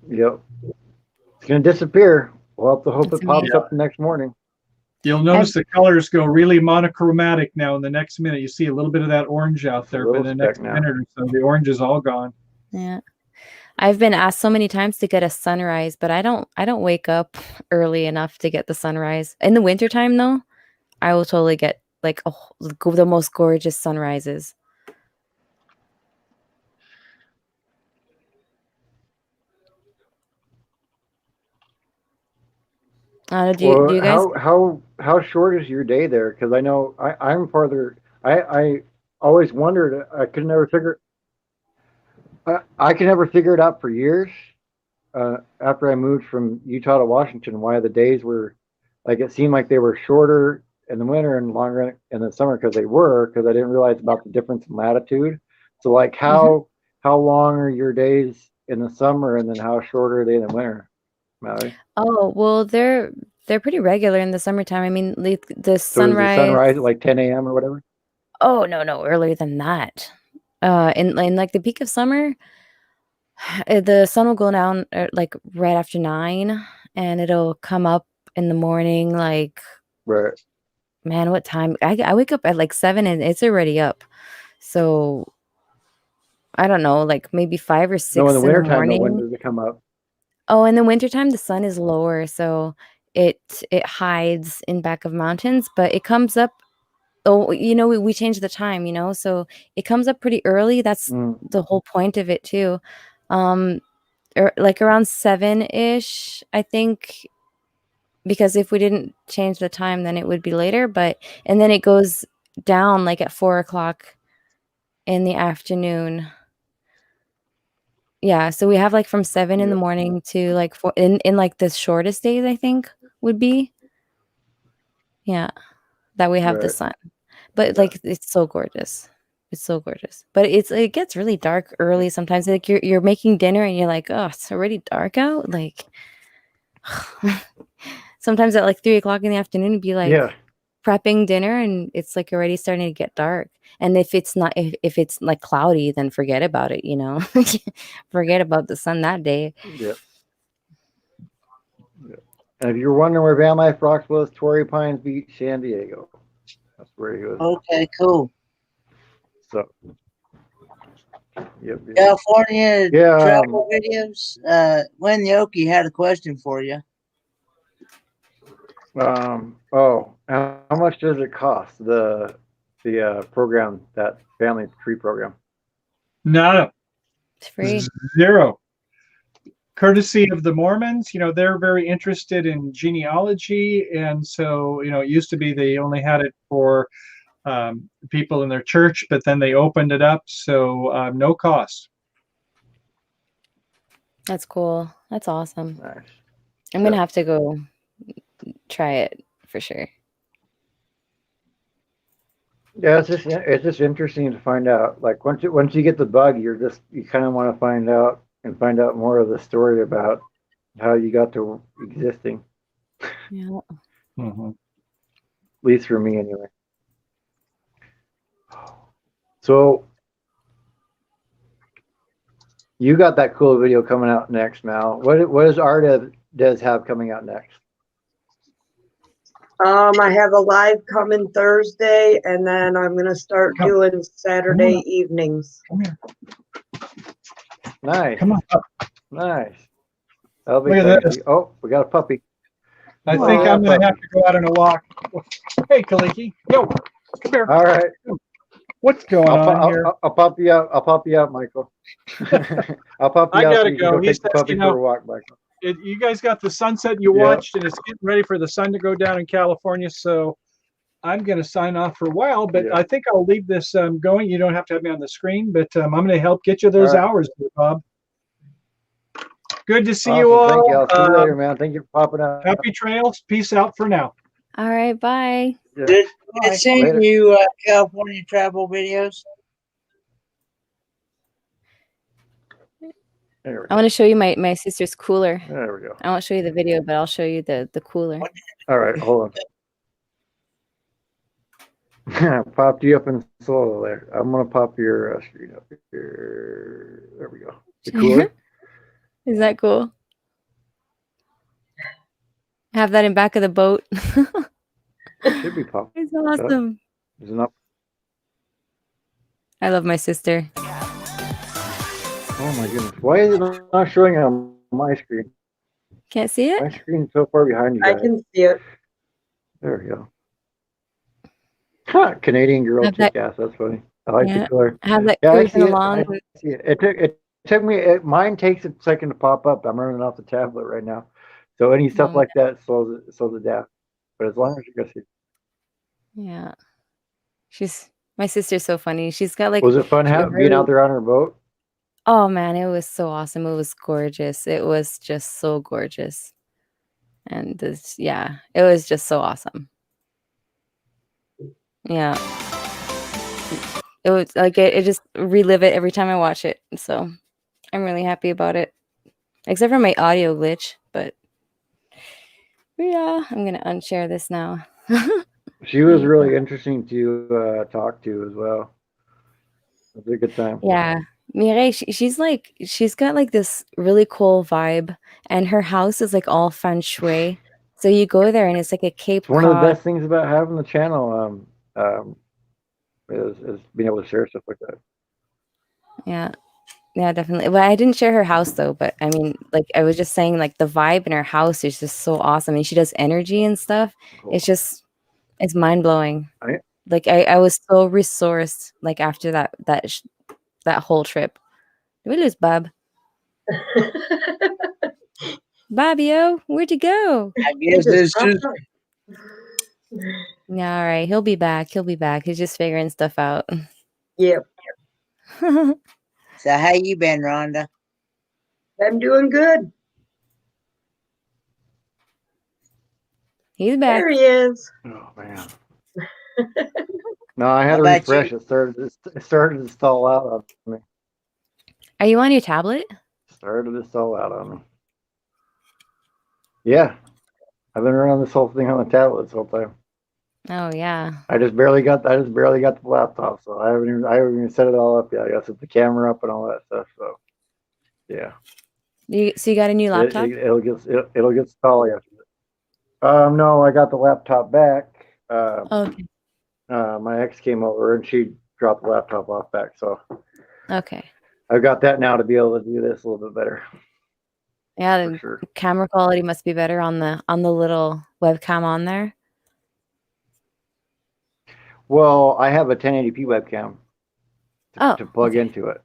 Yep. It's going to disappear. We'll have to hope it pops up the next morning. You'll notice the colors go really monochromatic now. In the next minute, you see a little bit of that orange out there, but in the next minute or so, the orange is all gone. Yeah. I've been asked so many times to get a sunrise, but I don't wake up early enough to get the sunrise. In the wintertime, though, I will totally get like the most gorgeous sunrises. Do you guys? How short is your day there? Because I know I'm farther. I always wondered. I could never figure. I could never figure it out for years. After I moved from Utah to Washington, why the days were like it seemed like they were shorter in the winter and longer in the summer because I didn't realize about the difference in latitude. So like how long are your days in the summer and then how short are they in the winter, Mallory? Oh, well, they're pretty regular in the summertime. I mean, the So is the sunrise. sunrise at like 10 a.m. or whatever? Oh no, earlier than that. In like the peak of summer, the sun will go down like right after 9, and it'll come up in the morning like right man, what time? I wake up at like 7 and it's already up. So I don't know, like maybe 5 or No, in 6 the in the wintertime, though, when morning. does it come up? Oh, in the wintertime, the sun is lower, so it hides in back of mountains, but it comes up. Oh, we changed the time, so it comes up pretty early. That's Mm, the whole point of it too. Um, like around 7-ish, I think, because if we didn't change the time, then it would be later. And then it goes down like at 4 o'clock in the afternoon. Yeah, so we have like from 7 in the yep, morning to like 4 in like the shortest days, I think would be. Yeah, that we have the right. sun. But Yeah, like it's so gorgeous. It's so gorgeous. But it gets really dark early sometimes. Like you're making dinner and you're like, oh, it's already dark out. Like sometimes at like 3 o'clock in the afternoon, it'd be like yeah, prepping dinner and it's like already starting to get dark. And if it's not if it's like cloudy, then forget about it, Forget about the sun that day. yeah, yeah. And if you're wondering where Van Life Rocks was, Torrey Pines Beach, San Diego. That's where he was. Okay, cool. So, yep. California Yeah. travel videos. Len Yoki had a question for you. Oh, how much does it cost the program, that family tree program? Nada. It's free. Zero. Courtesy of the Mormons, they're very interested in genealogy, and so it used to be they only had it for people in their church, but then they opened it up, so no cost. That's cool. That's awesome. Nice. I'm gonna have to go try it for sure. Yeah, it's just interesting to find out. Like once you get the bug, you kind of want to find out more of the story about how you got to existing. Yeah. Mm-hmm. At least for me, anyway. So you got that cool video coming out next, Mal. What does Arda does have coming out next? I have a live coming Thursday, and then I'm gonna start doing Saturday evenings. Come here. Nice. Come on. Nice. That'll be Look at exciting. this. Oh, we got a puppy. I think I'm going to have to go out on a walk. Hey, Kaliki. Yo, come here. All right. What's going on here? I'll pop you out. I'll pop you out, Michael. I'll pop you I out. gotta So you can go. He take the says, puppy for a walk, Michael. You guys got the sunset you watched, and it's getting ready for the sun to go down in California. So I'm going to sign off for a while, but I think I'll leave this going. You don't have to have me on the screen, but I'm going to help get you those hours, Bob. Good to see you all. Thank you. I'll see you later, man. Thank you for popping out. Happy trails. Peace out for now. All right, bye. Good seeing you, California travel videos. I want to show you my sister's cooler. There we go. I won't show you the video, but I'll show you the cooler. All right, hold on. Popped you up in solo there. I'm gonna pop your screen up here. There we go. The cooler. Is that cool? Have that in back of the boat. Should be popped. It's awesome. Is it not? I love my sister. Oh my goodness! Why is it not showing on my screen? Can't see it? My screen's so far behind you guys. I can see it. There we go. Huh, Canadian girl Have kick that- ass. That's funny. I like Yeah. the color. Have that Yeah, I see cruising it. along. I see it. It took me. Mine takes a second to pop up. I'm running off the tablet right now, so any stuff Oh, like that slows it down. But as long as you can see. Yeah. My sister's so funny. She's got like Was it fun being out there on her boat? Oh man, it was so awesome. It was gorgeous. It was just so gorgeous. And it was just so awesome. Yeah. It was like it just relive it every time I watch it. So I'm really happy about it. Except for my audio glitch, but yeah, I'm gonna unshare this now. She was really interesting to talk to as well. It was a good time. Yeah. Mireille, she's got like this really cool vibe, and her house is like all feng shui. So you go there and it's like a Cape It's one of the Cod. best things about having the channel. Is being able to share stuff like that. Yeah. Yeah, definitely. Well, I didn't share her house though, but I mean, like I was just saying, like the vibe in her house is just so awesome. And she does energy and stuff. Cool. It's mind blowing. I, Like I was so resourced like after that whole trip. Did we lose Bob? Bobbio, where'd you go? I guess it's just Yeah, all right. He'll be back. He'll be back. He's just figuring stuff out. Yep. so. How you been, Rhonda? I'm doing good. He's back. There he is. oh man. No, I had How to about refresh. you? It started to stall out on me. Are you on your tablet? Started to stall out on me. Yeah, I've been running this whole thing on the tablet this whole time. Oh yeah. I just barely got the laptop, so I haven't even set it all up yet. I got to set the camera up and all that stuff. So yeah, So you got a new laptop? it'll get stally after this. No, I got the laptop back. Okay. My ex came over and she dropped the laptop off back, so Okay. I've got that now to be able to do this a little bit better. Yeah, For the sure. camera quality must be better on the little webcam on there. Well, I have a 1080p webcam to plug okay. into it.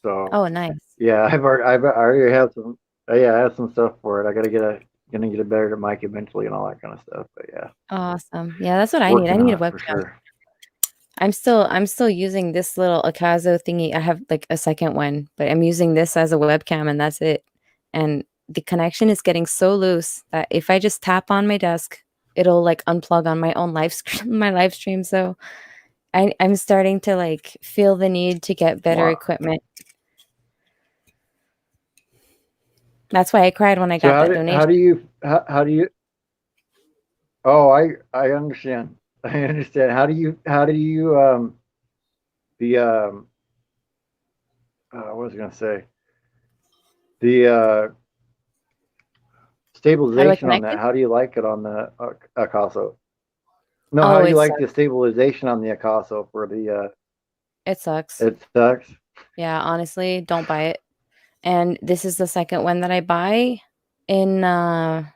So Oh, nice. yeah, I already have some. Yeah, I have some stuff for it. I gonna get a better mic eventually and all that kind of stuff. But yeah, Awesome. Yeah, that's what I need. I working need on a it for webcam. sure. I'm still using this little Akazo thingy. I have like a second one, but I'm using this as a webcam and that's it. And the connection is getting so loose that if I just tap on my desk, it'll like unplug on my own live stream. So I'm starting to like feel the need to get better Wow. equipment. That's why I cried when I So got that donation. how do you? Oh, I understand. I understand. How do you the what was I gonna say? The stabilization on connect that. it? How do you like it on the Akaso? No, Oh, how do it you like sucks. the stabilization on the Akaso for the? It sucks. It sucks. Yeah, honestly, don't buy it. And this is the second one that I buy in a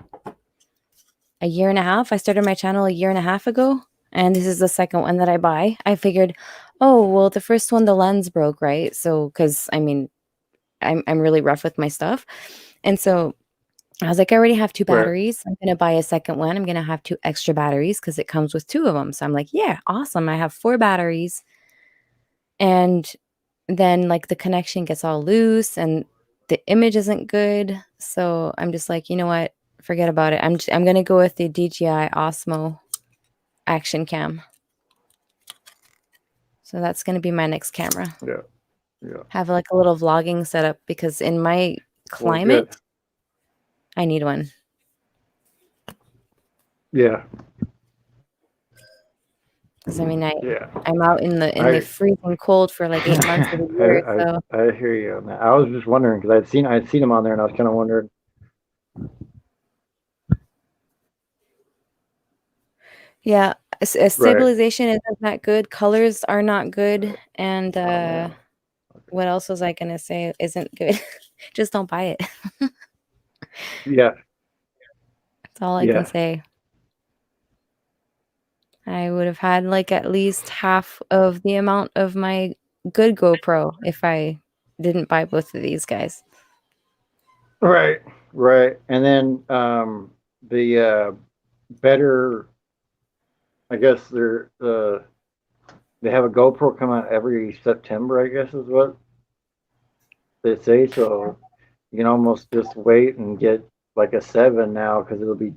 year and a half. I started my channel a year and a half ago, and this is the second one that I buy. I figured, oh, well, the first one, the lens broke, right? So, because I mean, I'm really rough with my stuff. And so I was like, I already have 2 Right. batteries. I'm going to buy a second one. I'm going to have 2 extra batteries because it comes with 2 of them. So I'm like, yeah, awesome. I have 4 batteries. And then like the connection gets all loose and the image isn't good. So I'm just like, you know what? Forget about it. I'm going to go with the DJI Osmo Action Cam. So that's going to be my next camera. Yeah. Yeah. Have like a little vlogging setup because in my climate, Well, I need one. yeah. Because I mean, Yeah. I'm out in the freezing cold for like 8 months of the year. So I hear you on that. I was just wondering because I'd seen him on there and I was kind of wondering. yeah, stabilization isn't that good. Colors are not good. And what else was I gonna say isn't good? Just don't buy it. Yeah. That's all I can say. I would have had like at least half of the amount of my good GoPro if I didn't buy both of these guys. Right. Right. And then the better. I guess they have a GoPro come out every September. I guess is what they say. So you can almost just wait and get like a 7 now because it'll be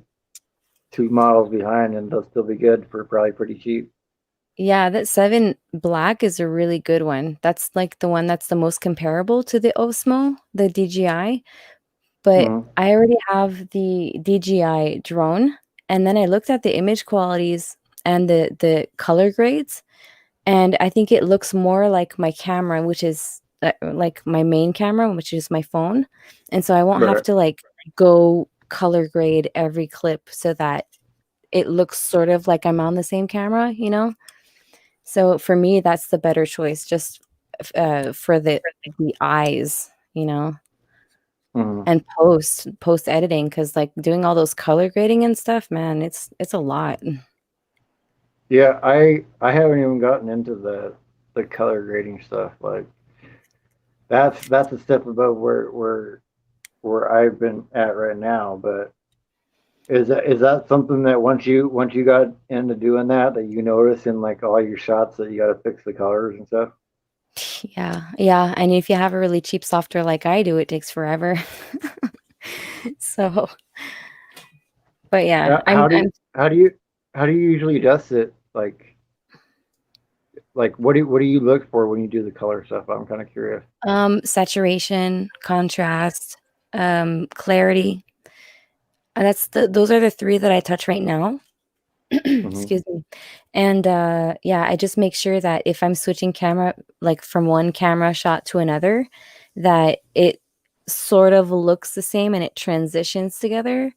2 models behind and they'll still be good for probably pretty cheap. Yeah, that 7 Black is a really good one. That's like the one that's the most comparable to the Osmo, the DJI. But I already have the DJI drone, and then I looked at the image qualities and the color grades, and I think it looks more like my camera, which is like my main camera, which is my phone. And so I won't have to like go color grade every clip so that it looks sort of like I'm on the same camera, you know? So for me, that's the better choice, just for the eyes, you know, Mhm. and post editing, because like doing all those color grading and stuff, man, it's a lot. Yeah, I haven't even gotten into the color grading stuff. Like that's a step above where I've been at right now. But is that something that once you got into doing that you notice in like all your shots that you got to fix the colors and stuff? Yeah, yeah, and if you have a really cheap software like I do, it takes forever. So, but yeah, Uh, How do you how do you how do you usually adjust it? Like what do you look for when you do the color stuff? I'm kind of curious. Saturation, contrast, clarity. Those are the three that I touch right now. Hmm. Excuse me. And yeah, I just make sure that if I'm switching camera, like from one camera shot to another, that it sort of looks the same and it transitions together.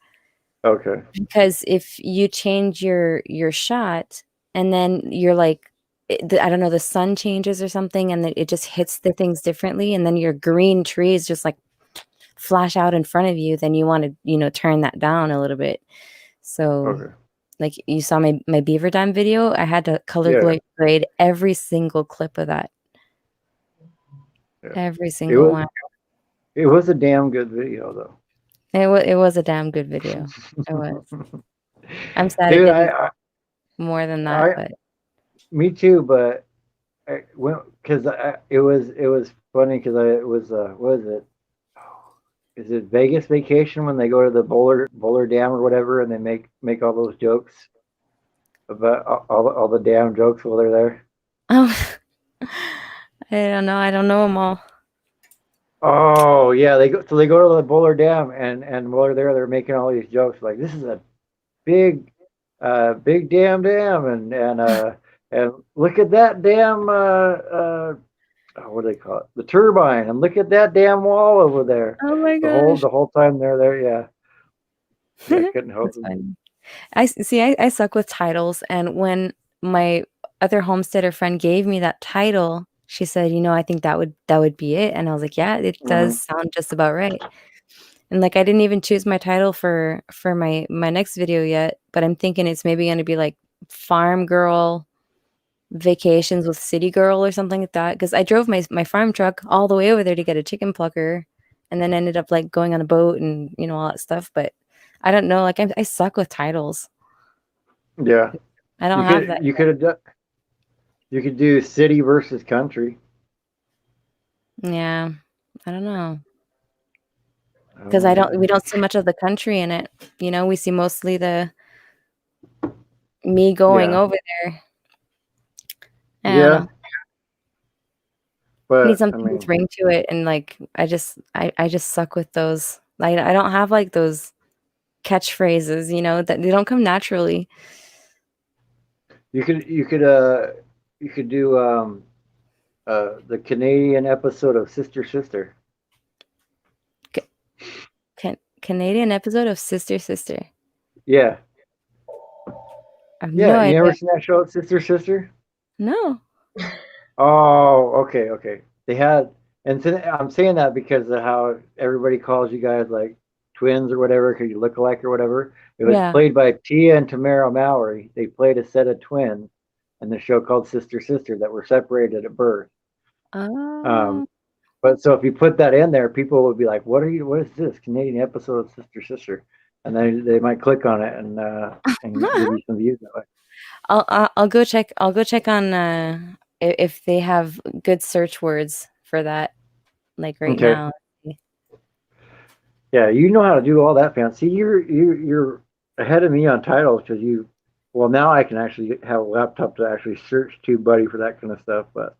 Okay. Because if you change your shot and then you're like, I don't know, the sun changes or something, and then it just hits the things differently, and then your green trees just like flash out in front of you, then you want to, turn that down a little bit. So, Okay. like you saw my beaver dam video, I had to color Yeah. grade every single clip of that, Yeah. every It single was one. it was a damn good video though. It was a damn good video. It was. I'm sad it Dude, didn't more than that, I but me too, but because it was funny because it was what is it? Is it Vegas Vacation when they go to the Bowler Dam or whatever and they make all those jokes about all the damn jokes while they're there? oh, I don't know. I don't know them all. Oh yeah, they go to the Bowler Dam and while they're making all these jokes like this is a big big dam and look at that damn what do they call it? The turbine. And look at that damn wall over there. Oh my The whole gosh. the whole time they're there, yeah. Yeah, I couldn't help That's them. funny. See. I suck with titles, and when my other homesteader friend gave me that title, she said, "I think that would be it." And I was like, "Yeah, it does Hmm. sound just about right." And like, I didn't even choose my title for my next video yet, but I'm thinking it's maybe going to be like Farm Girl Vacations with City Girl or something like that. Because I drove my farm truck all the way over there to get a chicken plucker, and then ended up like going on a boat and all that stuff. But I don't know. Like I suck with titles. Yeah. I You don't have could that you yet. could have done you could do city versus country. Yeah, I don't know I don't because know we either. don't see much of the country in it. We see mostly the me going Yeah. over there. I don't Yeah. know. Need But I something with mean ring to it, and like I just suck with those. I don't have like those catchphrases, that they don't come naturally. you could do the Canadian episode of Sister Sister. Canadian episode of Sister Sister. Yeah. I have no Yeah. You never idea. seen that show, Sister Sister? No. Oh, okay, okay. They had, and I'm saying that because of how everybody calls you guys like twins or whatever, because you look alike or whatever. It was Yeah. played by Tia and Tamara Mowry. They played a set of twins in the show called Sister Sister that were separated at birth. Oh. Um, but so if you put that in there, people would be like, What is this Canadian episode of Sister Sister?" And then they might click on it and give you some views that way. I'll go check. I'll go check on if they have good search words for that. Like right Okay. now. Yeah, you know how to do all that fancy. You're ahead of me on titles because you. Well, now I can actually have a laptop to actually search TubeBuddy for that kind of stuff. But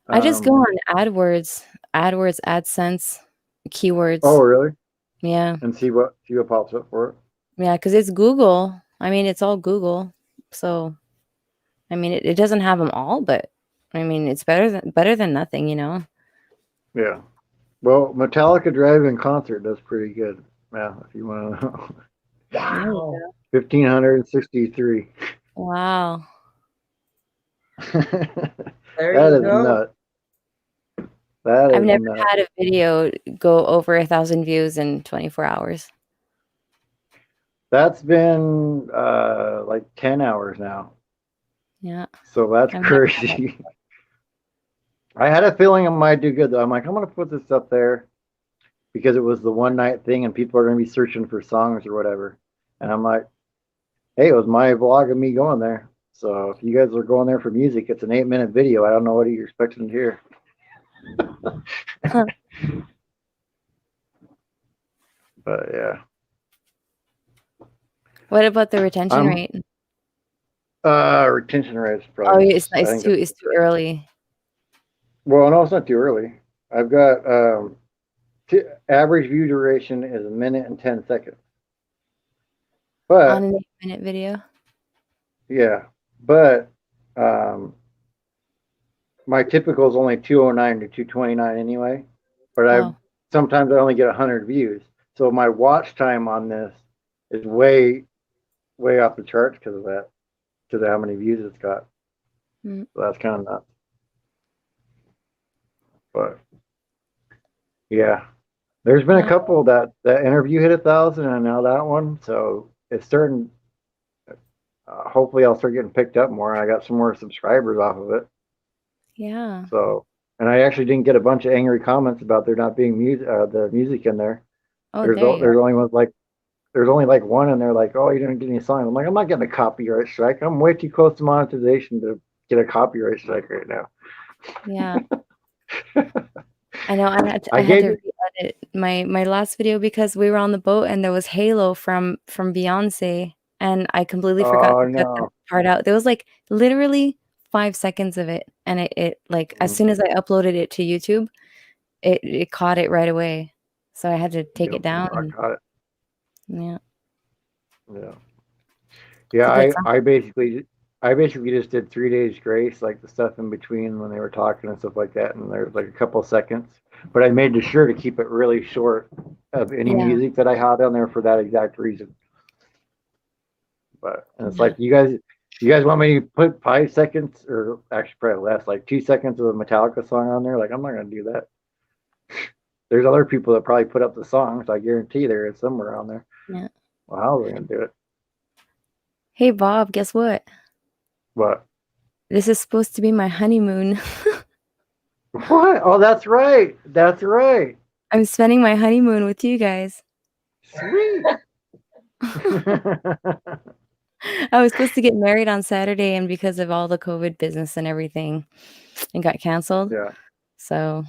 I just go um, on AdWords, AdSense, oh keywords. really? Yeah. And see what pops up for it. Yeah, because it's Google. I mean, it's all Google. So, I mean, it doesn't have them all, but I mean, it's better than nothing. Yeah. Well, Metallica Drive-In Concert does pretty good. Yeah, if you want to know. There you Wow. go. 1,563. Wow. There That you is go. nuts. That I've is never nuts. had a video go over 1,000 views in 24 hours. That's been like 10 hours now. Yeah. So that's I've never had it. crazy. I had a feeling it might do good though. I'm like, I'm gonna put this up there because it was the one night thing and people are gonna be searching for songs or whatever. And I'm like, hey, it was my vlog of me going there. So if you guys are going there for music, it's an 8-minute video. I don't know what you're expecting to hear. Huh. But yeah. What about the retention I'm rate? retention rate is Oh, probably just I think it's too early. well no, it's not too early. I've got average view duration is 1 minute and 10 seconds. On But an 8-minute video. yeah, but my typical is only 209 to 229 anyway. But Oh. sometimes I only get 100 views. So my watch time on this is way off the charts because of that, because of how many views it's got. Mm. So that's kind of nuts. But yeah, there's been a couple that interview hit 1,000 and now that one. So it's starting. Hopefully, I'll start getting picked up more. I got some more subscribers off of it. Yeah. So, and I actually didn't get a bunch of angry comments about there not being the music in there. Oh, there you There's go. only there's only like one in there like, oh, you didn't get any song. I'm like, I'm not getting a copyright strike. I'm way too close to monetization to get a copyright strike right now. Yeah. I know. I I had gave to you. re-edit my last video because we were on the boat and there was Halo from Beyonce, and I completely forgot Oh to cut that no. part out. There was like literally 5 seconds of it, and it like as soon as I uploaded it to YouTube, it caught it right away, so I had to take Yep, it down. I And got it. yeah, Yeah. it's Yeah, a good song. I basically just did 3 days grace, like the stuff in between when they were talking and stuff like that, and there's like a couple seconds. But I made sure to keep it really short of any Yeah, music that I had on there for that exact reason. But and it's yeah, like you guys want me to put 5 seconds or actually probably less, like 2 seconds of a Metallica song on there? Like I'm not gonna do that. There's other people that probably put up the songs. I guarantee there is somewhere on there. yeah. Well, how are they gonna do it? Hey Bob, guess what? But This is supposed to be my honeymoon. what? Oh, that's right. That's right. I'm spending my honeymoon with you guys. Sweet. I was supposed to get married on Saturday, and because of all the COVID business and everything, it got canceled. Yeah. So,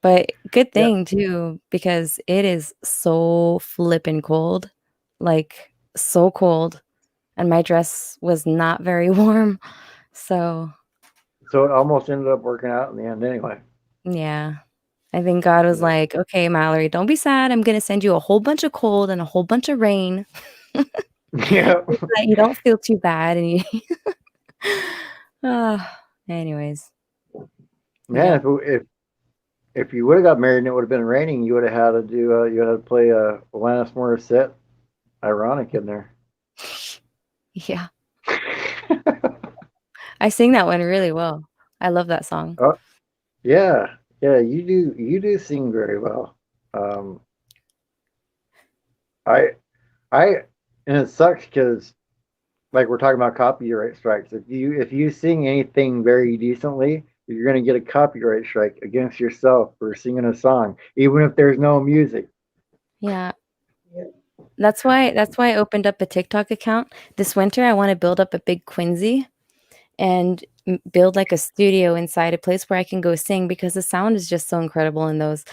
but good Yeah. thing too, because it is so flippin' cold, like so cold, and my dress was not very warm. So, So it almost ended up working out in the end anyway. yeah, I think God was Yeah. like, okay, Mallory, don't be sad. I'm going to send you a whole bunch of cold and a whole bunch of rain Yeah. so that you don't feel too bad. And you, anyways, Man, yep. if you would have got married and it would have been raining, you would have had to do you had to play Alanis Morissette ironic in there. Yeah. I sing that one really well. I love that song. Oh, yeah. Yeah, you do sing very well. Um I I and it sucks because like we're talking about copyright strikes. If you sing anything very decently, you're gonna get a copyright strike against yourself for singing a song, even if there's no music. Yeah. That's why I opened up a TikTok account. This winter I want to build up a big Quincy and build like a studio inside a place where I can go sing because the sound is just so incredible in those.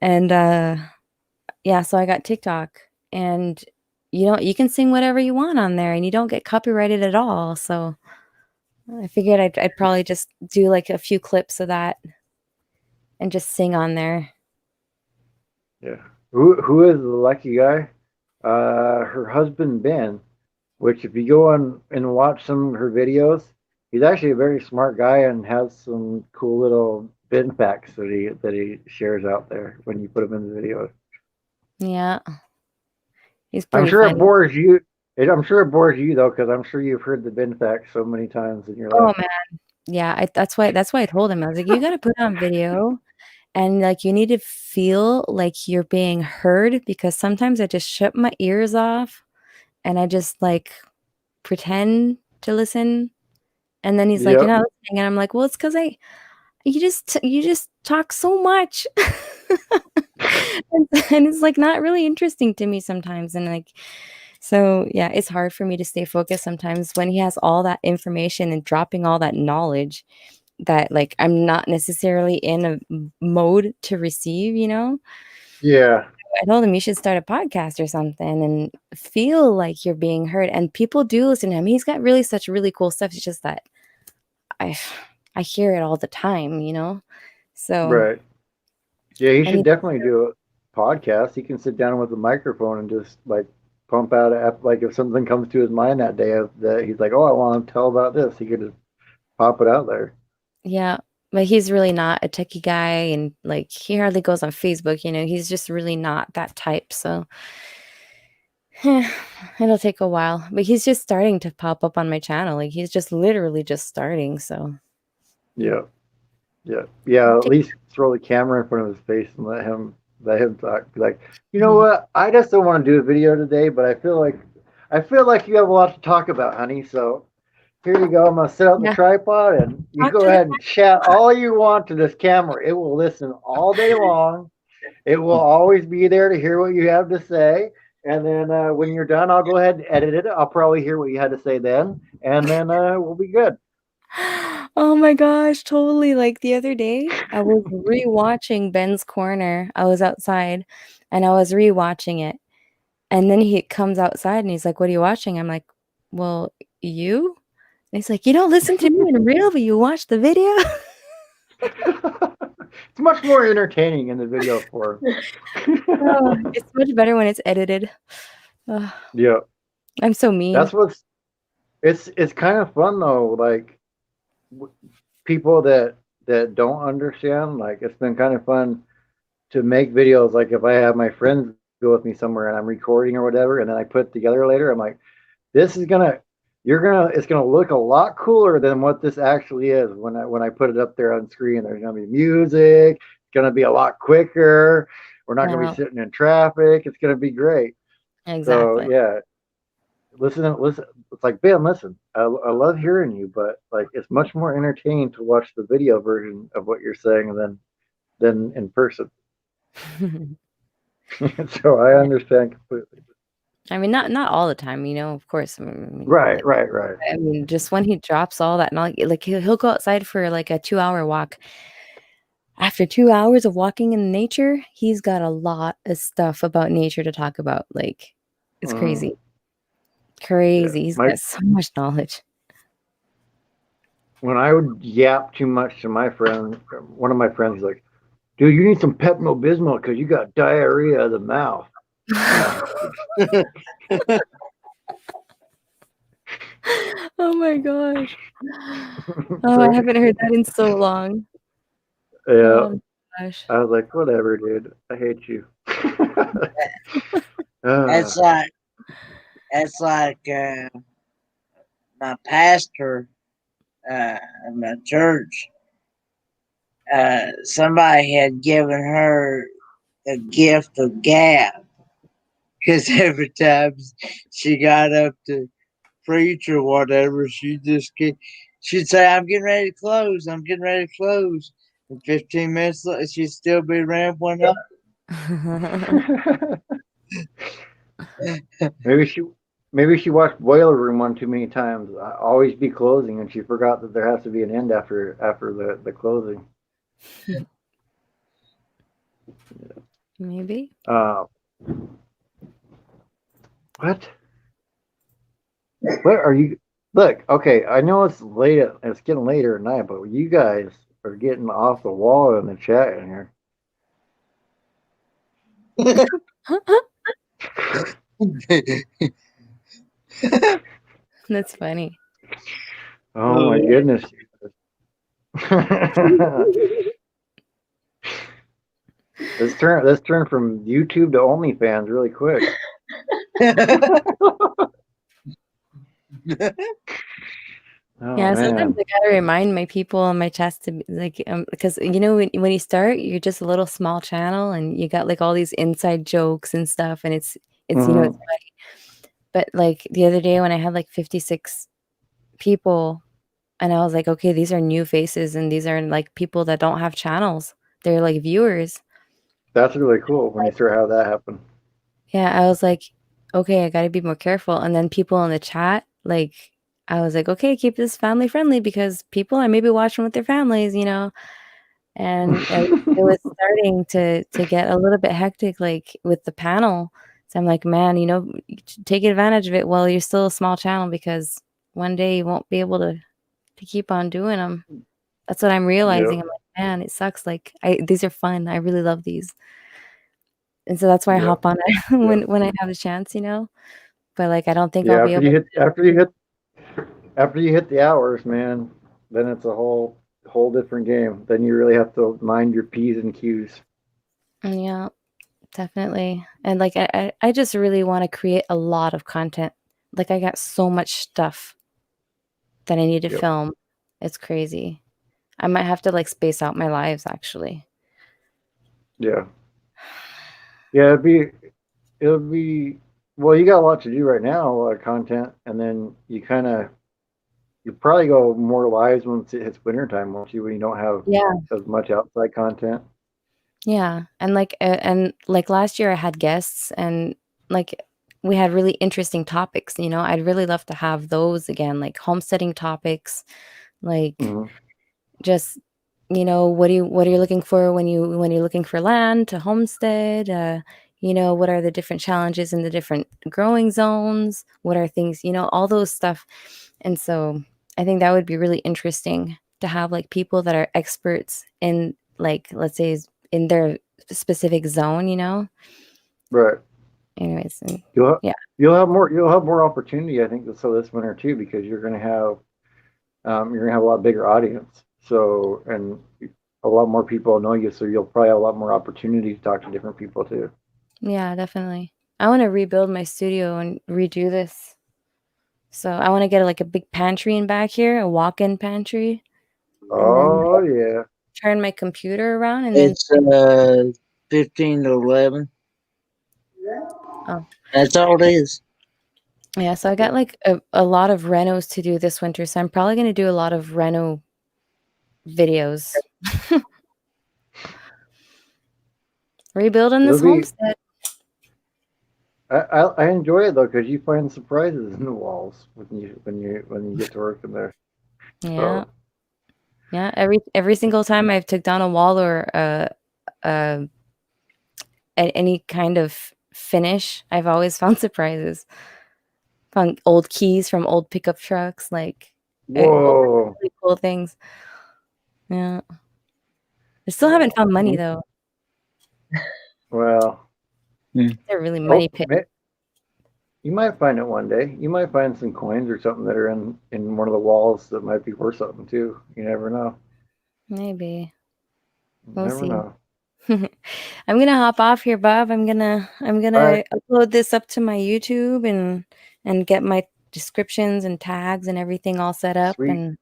And yeah, so I got TikTok, and you can sing whatever you want on there and you don't get copyrighted at all. So I figured I'd probably just do like a few clips of that and just sing on there. Yeah. Who is the lucky guy? Her husband Ben, which if you go on and watch some of her videos, he's actually a very smart guy and has some cool little bin facts that he shares out there when you put them in the videos. Yeah. He's I'm pretty sure it funny. bores you. I'm sure it bores you though, because I'm sure you've heard the bin facts so many times in your Oh life. man. Yeah, that's why I told him. I was like, you gotta put on video and like you need to feel like you're being heard because sometimes I just shut my ears off and I just like pretend to listen. And then he's like, you're Yep. not listening. And I'm like, well, it's because you just talk so much. And it's like not really interesting to me sometimes. And like, so yeah, it's hard for me to stay focused sometimes when he has all that information and dropping all that knowledge that like I'm not necessarily in a mode to receive, you know? Yeah. I told him you should start a podcast or something and feel like you're being heard. And people do listen to him. He's got really such really cool stuff. It's just that I I hear it all the time, you know? So Right. Yeah, he I should need definitely do a podcast. He can sit down with a microphone and just like pump out like if something comes to his mind that day that he's like, oh, I want to tell about this. He could just pop it out there. yeah, but he's really not a techie guy and like he hardly goes on Facebook, you know, he's just really not that type. So it'll take a while, but he's just starting to pop up on my channel. Like he's just literally just starting. So Yeah. Yeah. Yeah. it'll At take- least throw the camera in front of his face and let him talk. Be like, you know what? I just don't want to do a video today, but I feel like you have a lot to talk about, honey. So here you go. I'm gonna set up the yeah, tripod and you talk go to the ahead and chat all you want to this camera. It will listen all day long. It will always be there to hear what you have to say. And then when you're done, I'll go ahead and edit it. I'll probably hear what you had to say then, and then we'll be good. Oh my gosh, totally. Like the other day, I was rewatching Ben's Corner. I was outside and I was rewatching it. And then he comes outside and he's like, what are you watching? I'm like, well, you? And he's like, you don't listen to me in real, but you watch the video? It's much more entertaining in the video form. Oh, it's much better when it's edited. Ugh, Yeah, I'm so mean. that's what's. It's kind of fun though. Like people that don't understand. Like it's been kind of fun to make videos. Like if I have my friends go with me somewhere and I'm recording or whatever, and then I put it together later, I'm like, this is gonna. It's gonna look a lot cooler than what this actually is when I put it up there on screen. There's gonna be music. It's gonna be a lot quicker. We're not gonna be Yeah, sitting in traffic. It's gonna be great. So exactly. yeah, listen. It's like Ben, listen. I love hearing you, but like it's much more entertaining to watch the video version of what you're saying than in person. So I Yeah. understand completely. I mean, not all the time, you know, of course. I mean, Right, right, right. just when he drops all that knowledge, like he'll go outside for like a 2 hour walk. After 2 hours of walking in nature, he's got a lot of stuff about nature to talk about. Like, it's Mhm. crazy. Yeah, Crazy. He's got so much knowledge. when I would yap too much to my friend, one of my friends is like, "Dude, you need some Pepto Bismol because you got diarrhea of the mouth." Oh my gosh. Oh, I haven't heard that in so long. Yeah, Oh my gosh. I was like, "Whatever, dude. I hate you." It's like my pastor in my church. Somebody had given her the gift of gab because every time she got up to preach or whatever, she'd say, "I'm getting ready to close. I'm getting ready to close." And 15 minutes later, she'd still be rambling on. maybe she maybe she watched Boiler Room one too many times. Always be closing, and she forgot that there has to be an end after the closing. Maybe. What? What are you? Look, okay, I know it's late. It's getting later at night, but you guys are getting off the wall in the chat in here. That's funny. Oh my goodness. Let's turn from YouTube to OnlyFans really quick. Oh Yeah, sometimes man. I gotta remind my people on my chest to be like, because you know when you start, you're just a little small channel, and you got like all these inside jokes and stuff, and it's you know it's Mhm. funny. But like the other day when I had like 56 people, and I was like, okay, these are new faces, and these are like people that don't have channels. They're like viewers. That's really cool when you start how that happen. Yeah, I was like, okay, I gotta be more careful. And then people in the chat, like, I was like, okay, keep this family friendly because people are maybe watching with their families, you know. And it was starting to get a little bit hectic, like with the panel. So I'm like, man, you know, take advantage of it while you're still a small channel because one day you won't be able to keep on doing them. That's what I'm realizing. Yep. I'm like, man, it sucks. Like, these are fun. I really love these, and so that's why I Yep. hop on it Yep. when I have a chance, you know. But like, I don't think I'll Yeah. be able. After you hit the hours, man, then it's a whole different game. Then you really have to mind your P's and Q's. Yeah, definitely. And like, I just really want to create a lot of content. Like, I got so much stuff that I need to Yep. film. It's crazy. I might have to like space out my lives actually. Yeah. Yeah. It'll be. Well, you got a lot to do right now, a lot of content, and then you probably go more lives once it hits winter time, won't you? When you don't have Yeah. as much outside content. Yeah. And like last year I had guests and like we had really interesting topics, you know. I'd really love to have those again, like homesteading topics, like Mhm. just you know what are you looking for when you're looking for land to homestead, you know, what are the different challenges in the different growing zones, what are things, you know, all those stuff. And so I think that would be really interesting to have like people that are experts in like let's say in their specific zone, you know. Right. Anyways, and You'll yeah. you'll have more opportunity, I think, this winter too, because you're gonna have a lot bigger audience. So and a lot more people know you, so you'll probably have a lot more opportunity to talk to different people too. Yeah, definitely. I want to rebuild my studio and redo this. So I want to get like a big pantry in back here, a walk-in pantry, and then Oh yeah. turn my computer around and then It's 15 to 11. oh That's all it is. yeah, so I got like a lot of renos to do this winter, so I'm probably gonna do a lot of reno videos. Rebuilding It'll this be. homestead. I enjoy it though because you find surprises in the walls when you get to work in there. Yeah. So Yeah. Every single time I've took down a wall or uh any kind of finish, I've always found surprises. Found old keys from old pickup trucks, like whoa. really cool things. Yeah. I still haven't found money Mm, though. well, They're really money oh, pit. you might find it one day. You might find some coins or something that are in one of the walls that might be worth something too. You never know. Maybe. You We'll never see. know. I'm gonna hop off here, Bob. I'm All right. gonna upload this up to my YouTube and get my descriptions and tags and everything all set up Sweet. and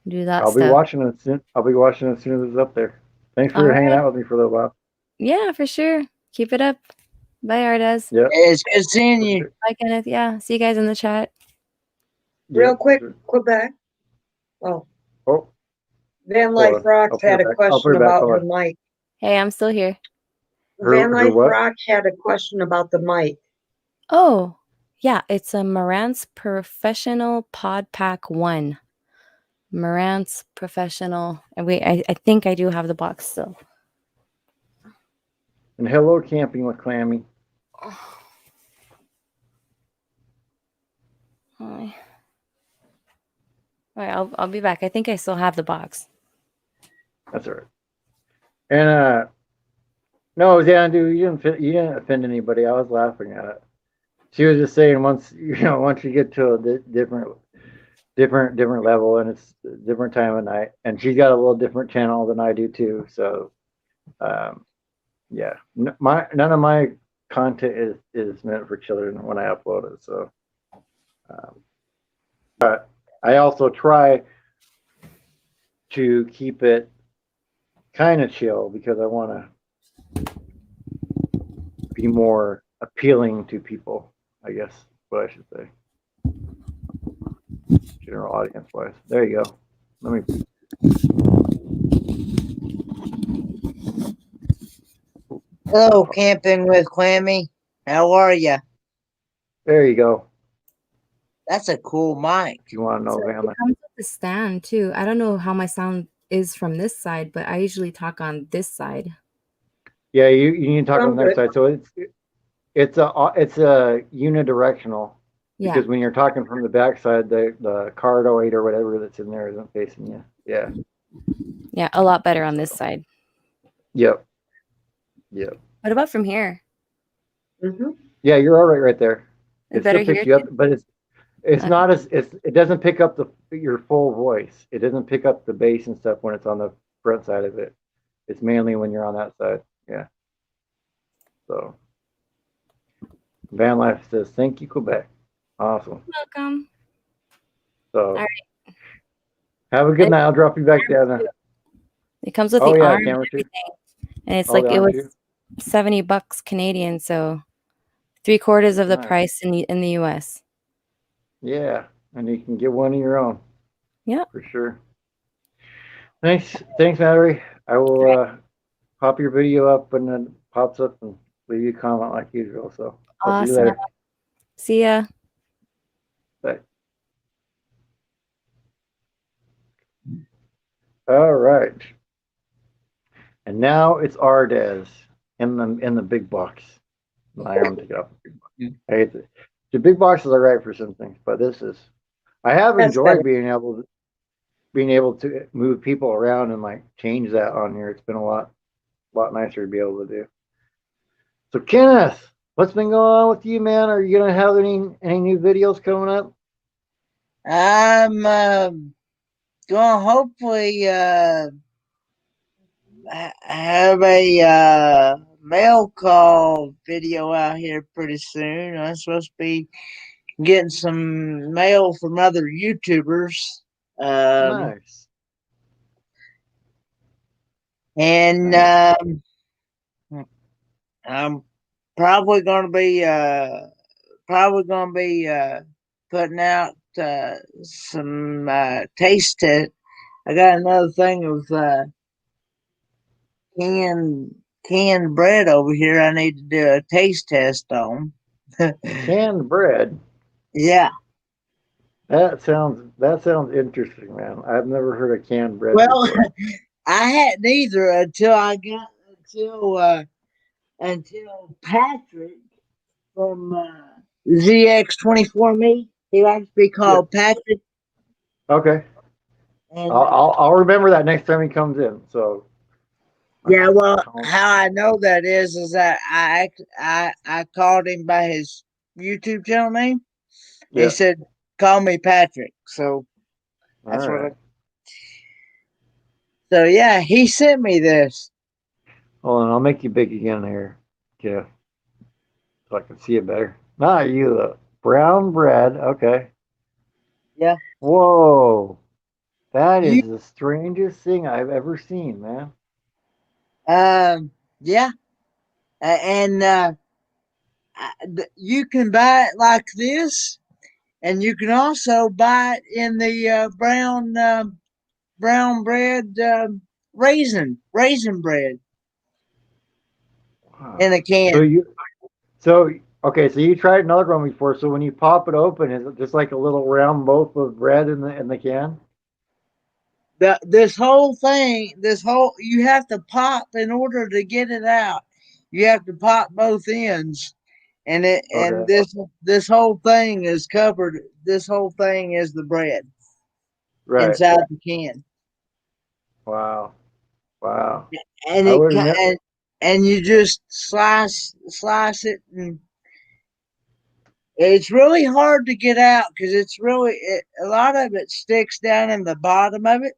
do that I'll be stuff. watching it soon. I'll be watching it as soon as it's up there. Thanks All for hanging right. out with me for a little while. Yeah, for sure. Keep it up. Bye, Ardez. Yep. It's good seeing you. Bye, Kenneth. Yeah. See you guys in the chat. Real Yep. quick, Quebec. Oh, Oh, Van hold Life on. Rocks I'll put had it a back. I'll put question it back. about Hold her on. mic. Hey, I'm still here. Van Her Life what? Rock had a question about the mic. Oh, yeah. It's a Marantz Professional Pod Pack 1. Marantz Professional. And wait, I think I do have the box still. And hello, camping with Clammy. Hi. All right, I'll be back. I think I still have the box. That's all right. And no, Xanadu, you didn't offend anybody. I was laughing at it. She was just saying once you get to a different level and it's a different time of night, and she's got a little different channel than I do too. So, yeah, none of my content is meant for children when I upload it. So, but I also try to keep it kind of chill because I want to be more appealing to people, I guess what I should say. General audience wise. There you go. Let me. Hello, camping with Clammy. How are you? There you go. That's a cool mic. You want to know, So Van? it comes with the stand too. I don't know how my sound is from this side, but I usually talk on this side. Yeah, you need to talk on the next Sound side. So it's a unidirectional Yeah. because when you're talking from the back side, the cardioid or whatever that's in there isn't facing you. Yeah. Yeah, a lot better on this side. Yep. Yep. What about from here? Mm-hmm. Yeah, you're all right there. Is It still better picks here you up, too? but it's Okay. not as it doesn't pick up your full voice. It doesn't pick up the bass and stuff when it's on the front side of it. It's mainly when you're on that side. Yeah. So Van Life says, "Thank you, Quebec." Awesome. Welcome. So All right. have a good night. I'll drop you back down there. It comes with Oh the yeah, arm and camera too. everything. And it's Oh, the like it arm was too. $70 Canadian, so 3/4 of the Nice. price in the US. Yeah, and you can get one of your own Yeah. for sure. Thanks, Mallory. I will pop your video up when it pops up and leave you a comment like usual. So I'll see you Awesome. later. See ya. Bye. All right. And now it's Ardez in the big box. I am to get off the big box. I hate the big boxes are right for some things, but this is I have That's better. enjoyed being able to move people around and like change that on here. It's been a lot nicer to be able to do. So Kenneth, what's been going on with you, man? Are you gonna have any new videos coming up? I'm gonna hopefully have a mail call video out here pretty soon. I'm supposed to be getting some mail from other YouTubers. Nice. And Nice. I'm probably gonna be putting out some taste test. I got another thing of canned canned bread over here. I need to do a taste test on. Canned bread. Yeah. That sounds interesting, man. I've never heard of canned bread Well, before. I hadn't either until Patrick from ZX24Me. He likes to be Yeah. called Patrick. Okay. And I'll remember that next time he comes in. So yeah, well, how I know that is that I called him by his YouTube channel name. yeah. He said, "Call me Patrick." So All that's what. right. So yeah, he sent me this. Hold on, I'll make you big again here. Yeah. So I can see it better. Not you, brown bread. Okay. Yeah. Whoa. That You is the strangest thing I've ever seen, man. yeah, and you can buy it like this, and you can also buy it in the brown bread raisin bread Wow. in a can. Okay, so you tried another one before. So when you pop it open, is it just like a little round loaf of bread in the can? This whole thing, you have to pop in order to get it out. You have to pop both ends, and Okay. this whole thing is covered. This whole thing is the bread Right. inside the can, Wow. Wow. and I would never. and you just slice it, and it's really hard to get out because a lot of it sticks down in the bottom of it,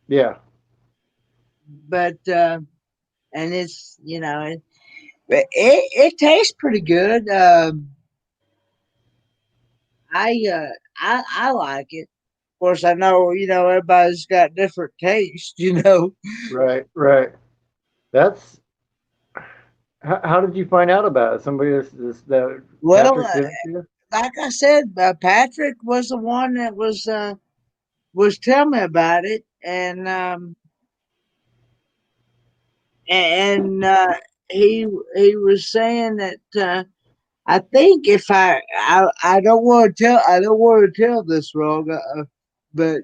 Yeah. but and it's But it tastes pretty good. I like it. Of course, I know everybody's got different tastes. Right, right. That's how did you find out about it? Somebody that Well, Patrick sent it to you? like I said, Patrick was the one that was telling me about it, and he was saying that I think if I don't want to tell this wrong, but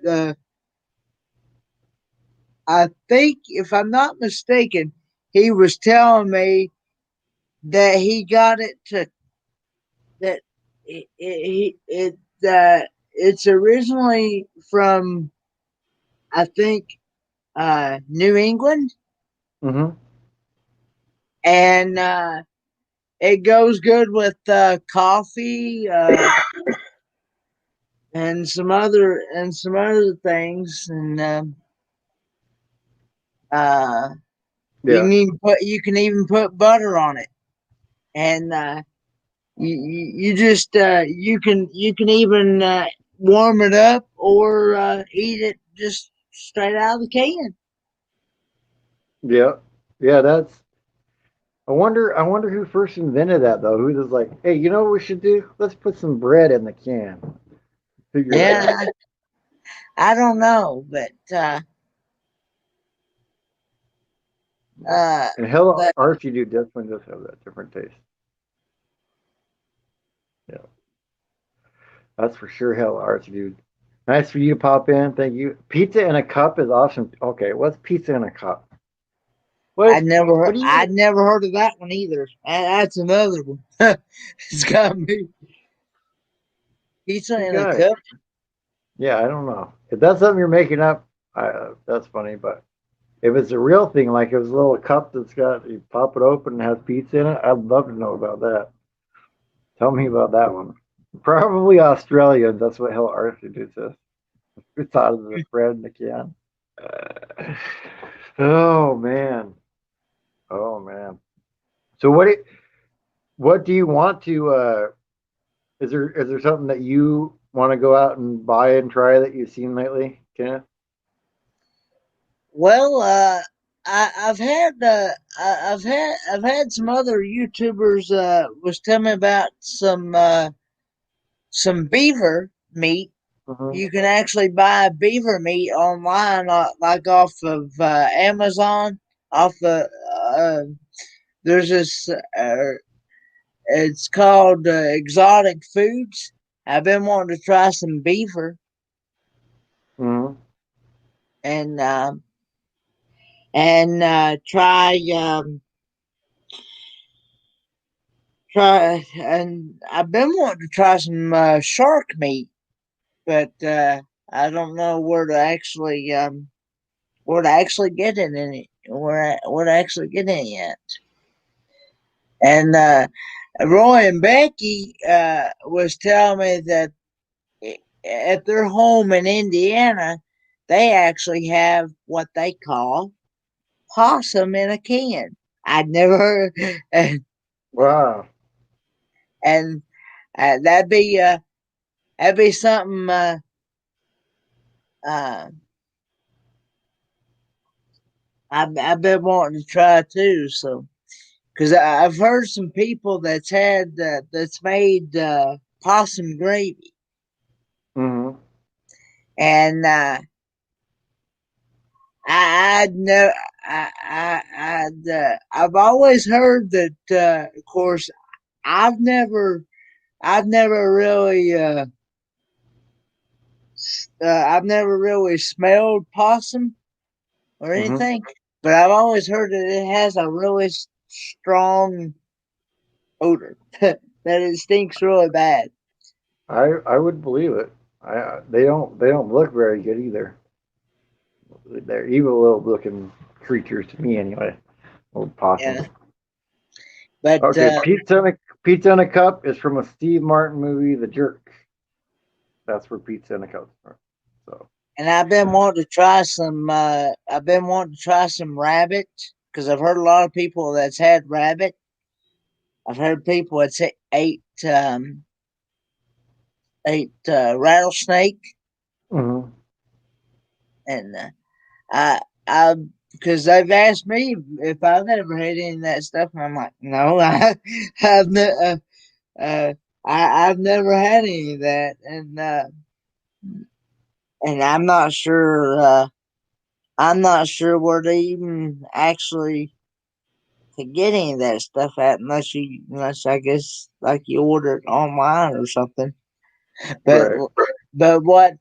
I think if I'm not mistaken, he was telling me that he got it to that it's originally from I think New England, Mm-hmm. and it goes good with coffee and some other things, and Yeah. you can even put butter on it, and you just you can even warm it up or eat it just straight out of the can. Yeah. Yeah, that's I wonder who first invented that though. Who was like, hey, you know what we should do? Let's put some bread in the can. Figure that out. Yeah, I don't know, but uh, And hell, but RCD definitely does have that different taste. Yeah, that's for sure. Hell, RCD. Nice for you to pop in. Thank you. Pizza in a cup is awesome. Okay, what's pizza in a cup? What? What do you? I'd never heard of that one either. That's another one. It's got me pizza You in a guys? cup. Yeah, I don't know. If that's something you're making up, that's funny. But if it's a real thing, like it was a little cup that's got you pop it open and has pizza in it, I'd love to know about that. Tell me about that one. Probably Australians. That's what hell Arthur did to us. We thought of the bread in the can. Oh man. Oh man. So what do you want to is there something that you want to go out and buy and try that you've seen lately, Kenneth? Well, I've had some other YouTubers was telling me about some beaver meat. Mm-hmm. You can actually buy beaver meat online, like off of Amazon. Off the there's this it's called Exotic Foods. I've been wanting to try some beaver Mm-hmm. and try and I've been wanting to try some shark meat, but I don't know where to actually get it in it where to actually get it yet. And Roy and Becky was telling me that at their home in Indiana, they actually have what they call possum in a can. I'd never heard, Wow. and that'd be something. Uh, I've been wanting to try too. So, because I've heard some people that's made possum gravy, Mm-hmm. and I'd know I've always heard that. Of course, I've never I've never really I've never really smelled possum or Mm-hmm. anything, but I've always heard that it has a really strong odor that it stinks really bad. I would believe it. They don't look very good either. They're evil little looking creatures to me anyway. Old possums. Yeah, but Okay, pizza in a cup is from a Steve Martin movie, The Jerk. That's where pizza in a cup is from. So and I've been wanting to try some. I've been wanting to try some rabbit because I've heard a lot of people that's had rabbit, I've heard people that say ate rattlesnake, Mm-hmm. and I because they've asked me if I've ever had any of that stuff, and I'm like, no, I've never. I've never had any of that, and I'm not sure. I'm not sure where to even actually to get any of that stuff at, unless I guess like you order it online or something. But Right. but what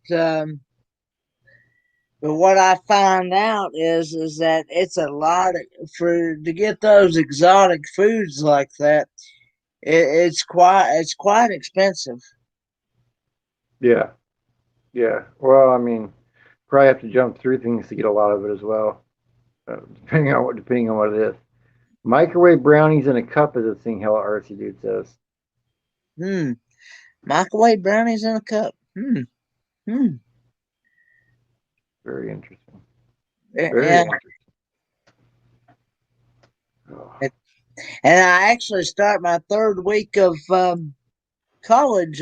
but what I find out is that it's a lot for to get those exotic foods like that. It's quite expensive. Yeah. Yeah. Well, I mean, probably have to jump through things to get a lot of it as well, depending on what it is. Microwave brownies in a cup is a thing. Hell, RC dude says. Hmm. Microwave brownies in a cup. Hmm. Very interesting. Very Yeah. interesting. Oh, And I actually start my third week of college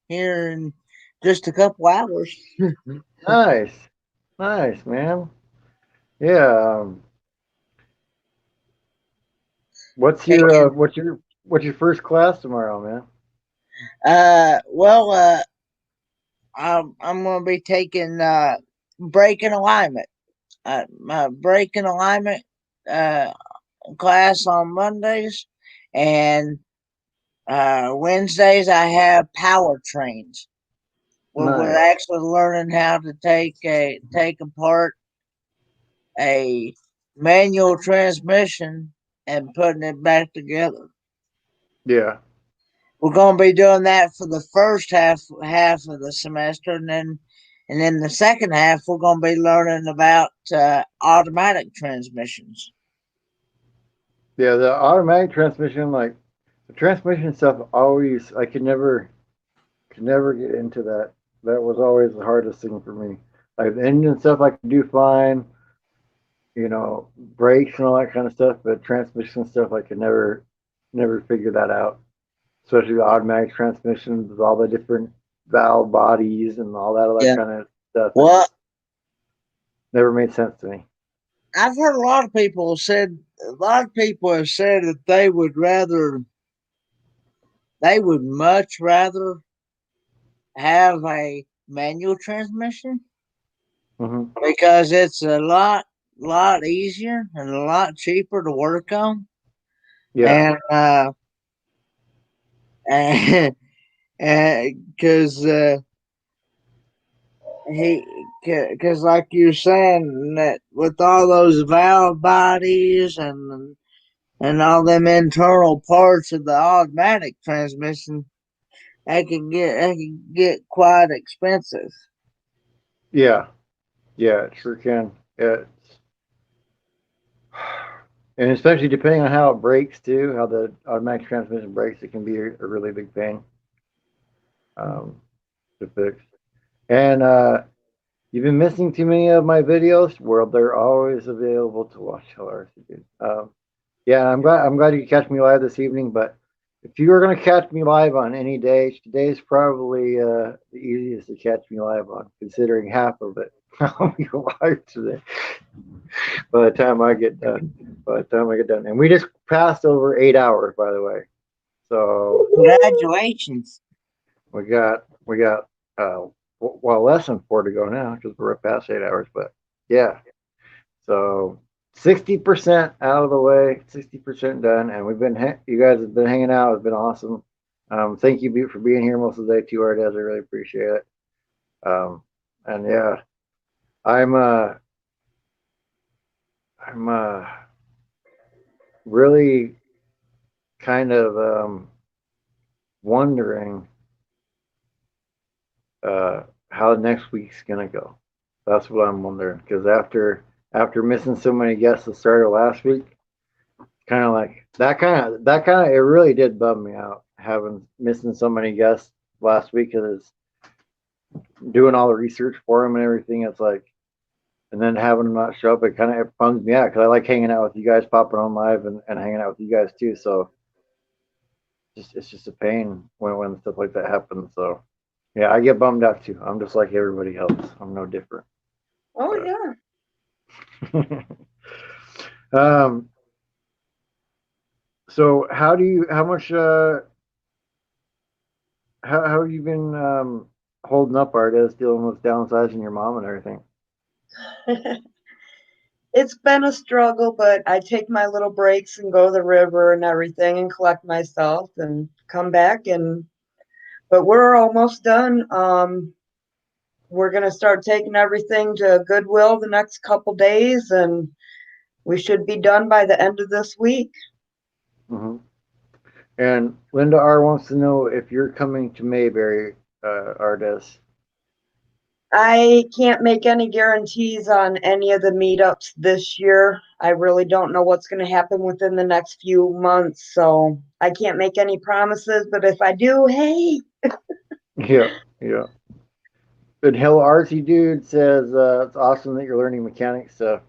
here in just a couple hours. nice, nice, man. Yeah. What's your first class tomorrow, man? Well, I'm going to be taking break and alignment. My break and alignment uh, class on Mondays, and Wednesdays I have power trains where we're Nice. actually learning how to take apart a manual transmission and putting it back together. Yeah. We're going to be doing that for the first half of the semester, and then the second half we're going to be learning about automatic transmissions. Yeah, the automatic transmission, like the transmission stuff, always I could never get into that. That was always the hardest thing for me. Like the engine stuff, I could do fine, brakes and all that kind of stuff, but transmission stuff, I could never figure that out. Especially the automatic transmissions with all the different valve bodies and all that other Yeah. kind of stuff. It Well, just never made sense to me. I've heard a lot of people have said that they would much rather have a manual transmission Hmm. because it's a lot easier and a lot cheaper to work on, Yeah, and and because he because like you're saying that with all those valve bodies and all them internal parts of the automatic transmission, that can get quite expensive. yeah, yeah. It sure can. It's and especially depending on how it breaks too, how the automatic transmission breaks, it can be a really big pain to fix. And you've been missing too many of my videos. Well, they're always available to watch. LRC. Yeah, I'm glad you could catch me live this evening. But if you were going to catch me live on any day, today's probably the easiest to catch me live on, considering half of it I'll be live today. By the time I get done, and we just passed over 8 hours, by the way. So Congratulations. we got less than 4 to go now because we're past 8 hours. But yeah, so 60% out of the way, 60% done, and you guys have been hanging out. It's been awesome. Thank you for being here most of the day too, Artez. I really appreciate it. And yeah, I'm really kind of wondering how next week's gonna go. That's what I'm wondering because after missing so many guests the start of last week, kind of like that kind of it really did bum me out having missing so many guests last week because doing all the research for them and everything. It's like, and then having them not show up, it bums me out because I like hanging out with you guys, popping on live and hanging out with you guys too. So it's just a pain when stuff like that happens. So yeah, I get bummed out too. I'm just like everybody else. I'm no different. Oh yeah. um. So how much how have you been holding up, Artist, dealing with downsizing your mom and everything? It's been a struggle, but I take my little breaks and go to the river and everything and collect myself and come back but we're almost done. We're gonna start taking everything to Goodwill the next couple days and we should be done by the end of this week. Hmm. And Linda R wants to know if you're coming to Mayberry, Artist. I can't make any guarantees on any of the meetups this year. I really don't know what's going to happen within the next few months, so I can't make any promises, but if I do, hey. Yeah, yeah. And Hello Artsy Dude says it's awesome that you're learning mechanic stuff,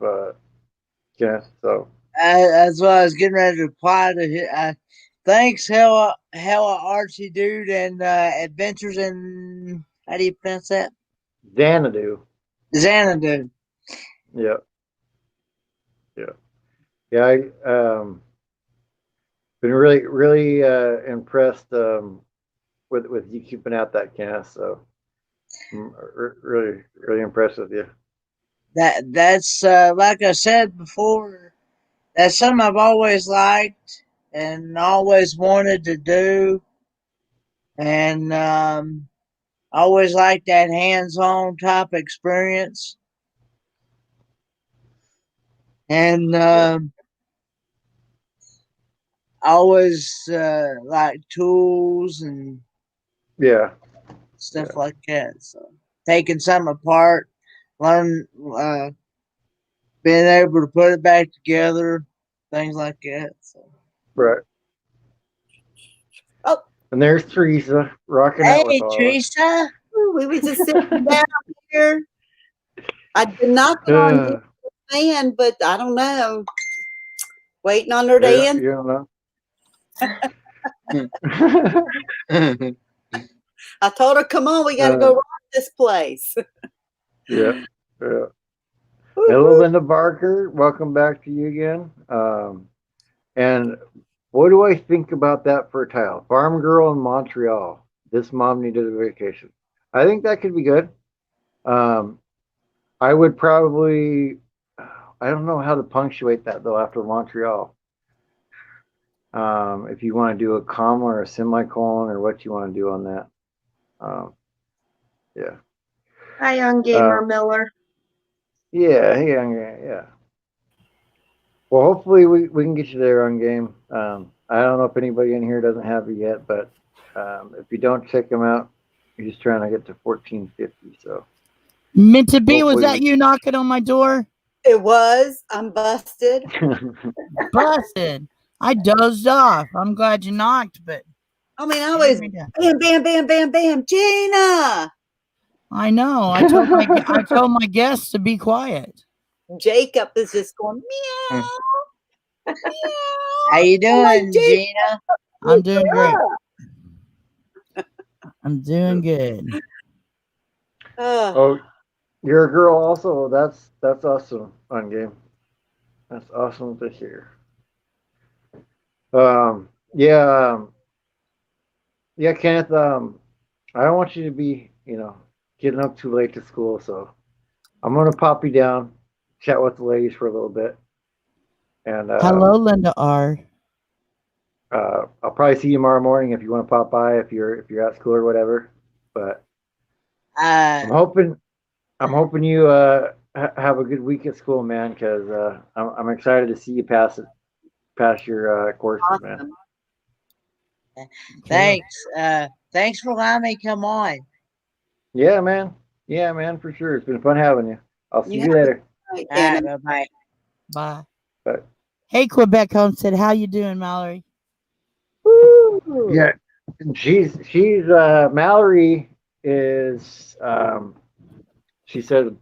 Kenneth. So That's what I was getting ready to reply to. Thanks, Hella Archie Dude, and Adventures in, how do you pronounce that? Xanadu. Xanadu. Yeah, yeah, yeah. I been really impressed with you keeping out that cast. So I'm really impressed with you. That's like I said before. That's something I've always liked and always wanted to do, and always liked that hands-on type experience. And always like tools and Yeah, stuff yeah. like that. So taking something apart, learn, being able to put it back together, things like that. So. Right. Oh, And there's Teresa rocking out with Hey, all of us. Teresa. we were just sitting down here. I've been knocking on Uh, Jennifer's fan, but I don't know. Waiting on her to yeah, answer. you don't know. I told her, come on, we got to go rock this place. Yeah, yeah. Hello, Linda Barker. Welcome back to you again. And what do I think about that for a title? Farm Girl in Montreal. This mom needed a vacation. I think that could be good. Um, I would probably, I don't know how to punctuate that though after Montreal. If you want to do a comma or a semicolon or what you want to do on that. Um, yeah. Hi, young gamer Miller. Yeah. Well, hopefully we can get you there on game. I don't know if anybody in here doesn't have it yet, but if you don't check them out, you're just trying to get to 1450. So Meant to be, was hopefully that you knocking on my door? It was. I'm busted. Busted. I dozed off. I'm glad you knocked, but I mean, I always bam, bam, bam, bam, bam. Gina. I know. I told my guests to be quiet. Jacob is just going meow. Meow. How you doing, like, Gina? I'm doing great. I'm doing good. Oh, you're a girl also. That's awesome on game. That's awesome to hear. Yeah, yeah, Kenneth. I don't want you to be, getting up too late to school, so I'm gonna pop you down, chat with the ladies for a little bit, and Hello, Linda R. I'll probably see you tomorrow morning if you want to pop by if you're at school or whatever. But I'm hoping you have a good week at school, man, because I'm excited to see you pass your courses, man. Thanks. Thanks for letting me come on. Yeah, man. Yeah, man, for sure. It's been fun having you. I'll see you later. All right, bye-bye. Bye. Bye. Hey, Quebec Homestead, how you doing, Mallory? Yeah, she's Mallory is she said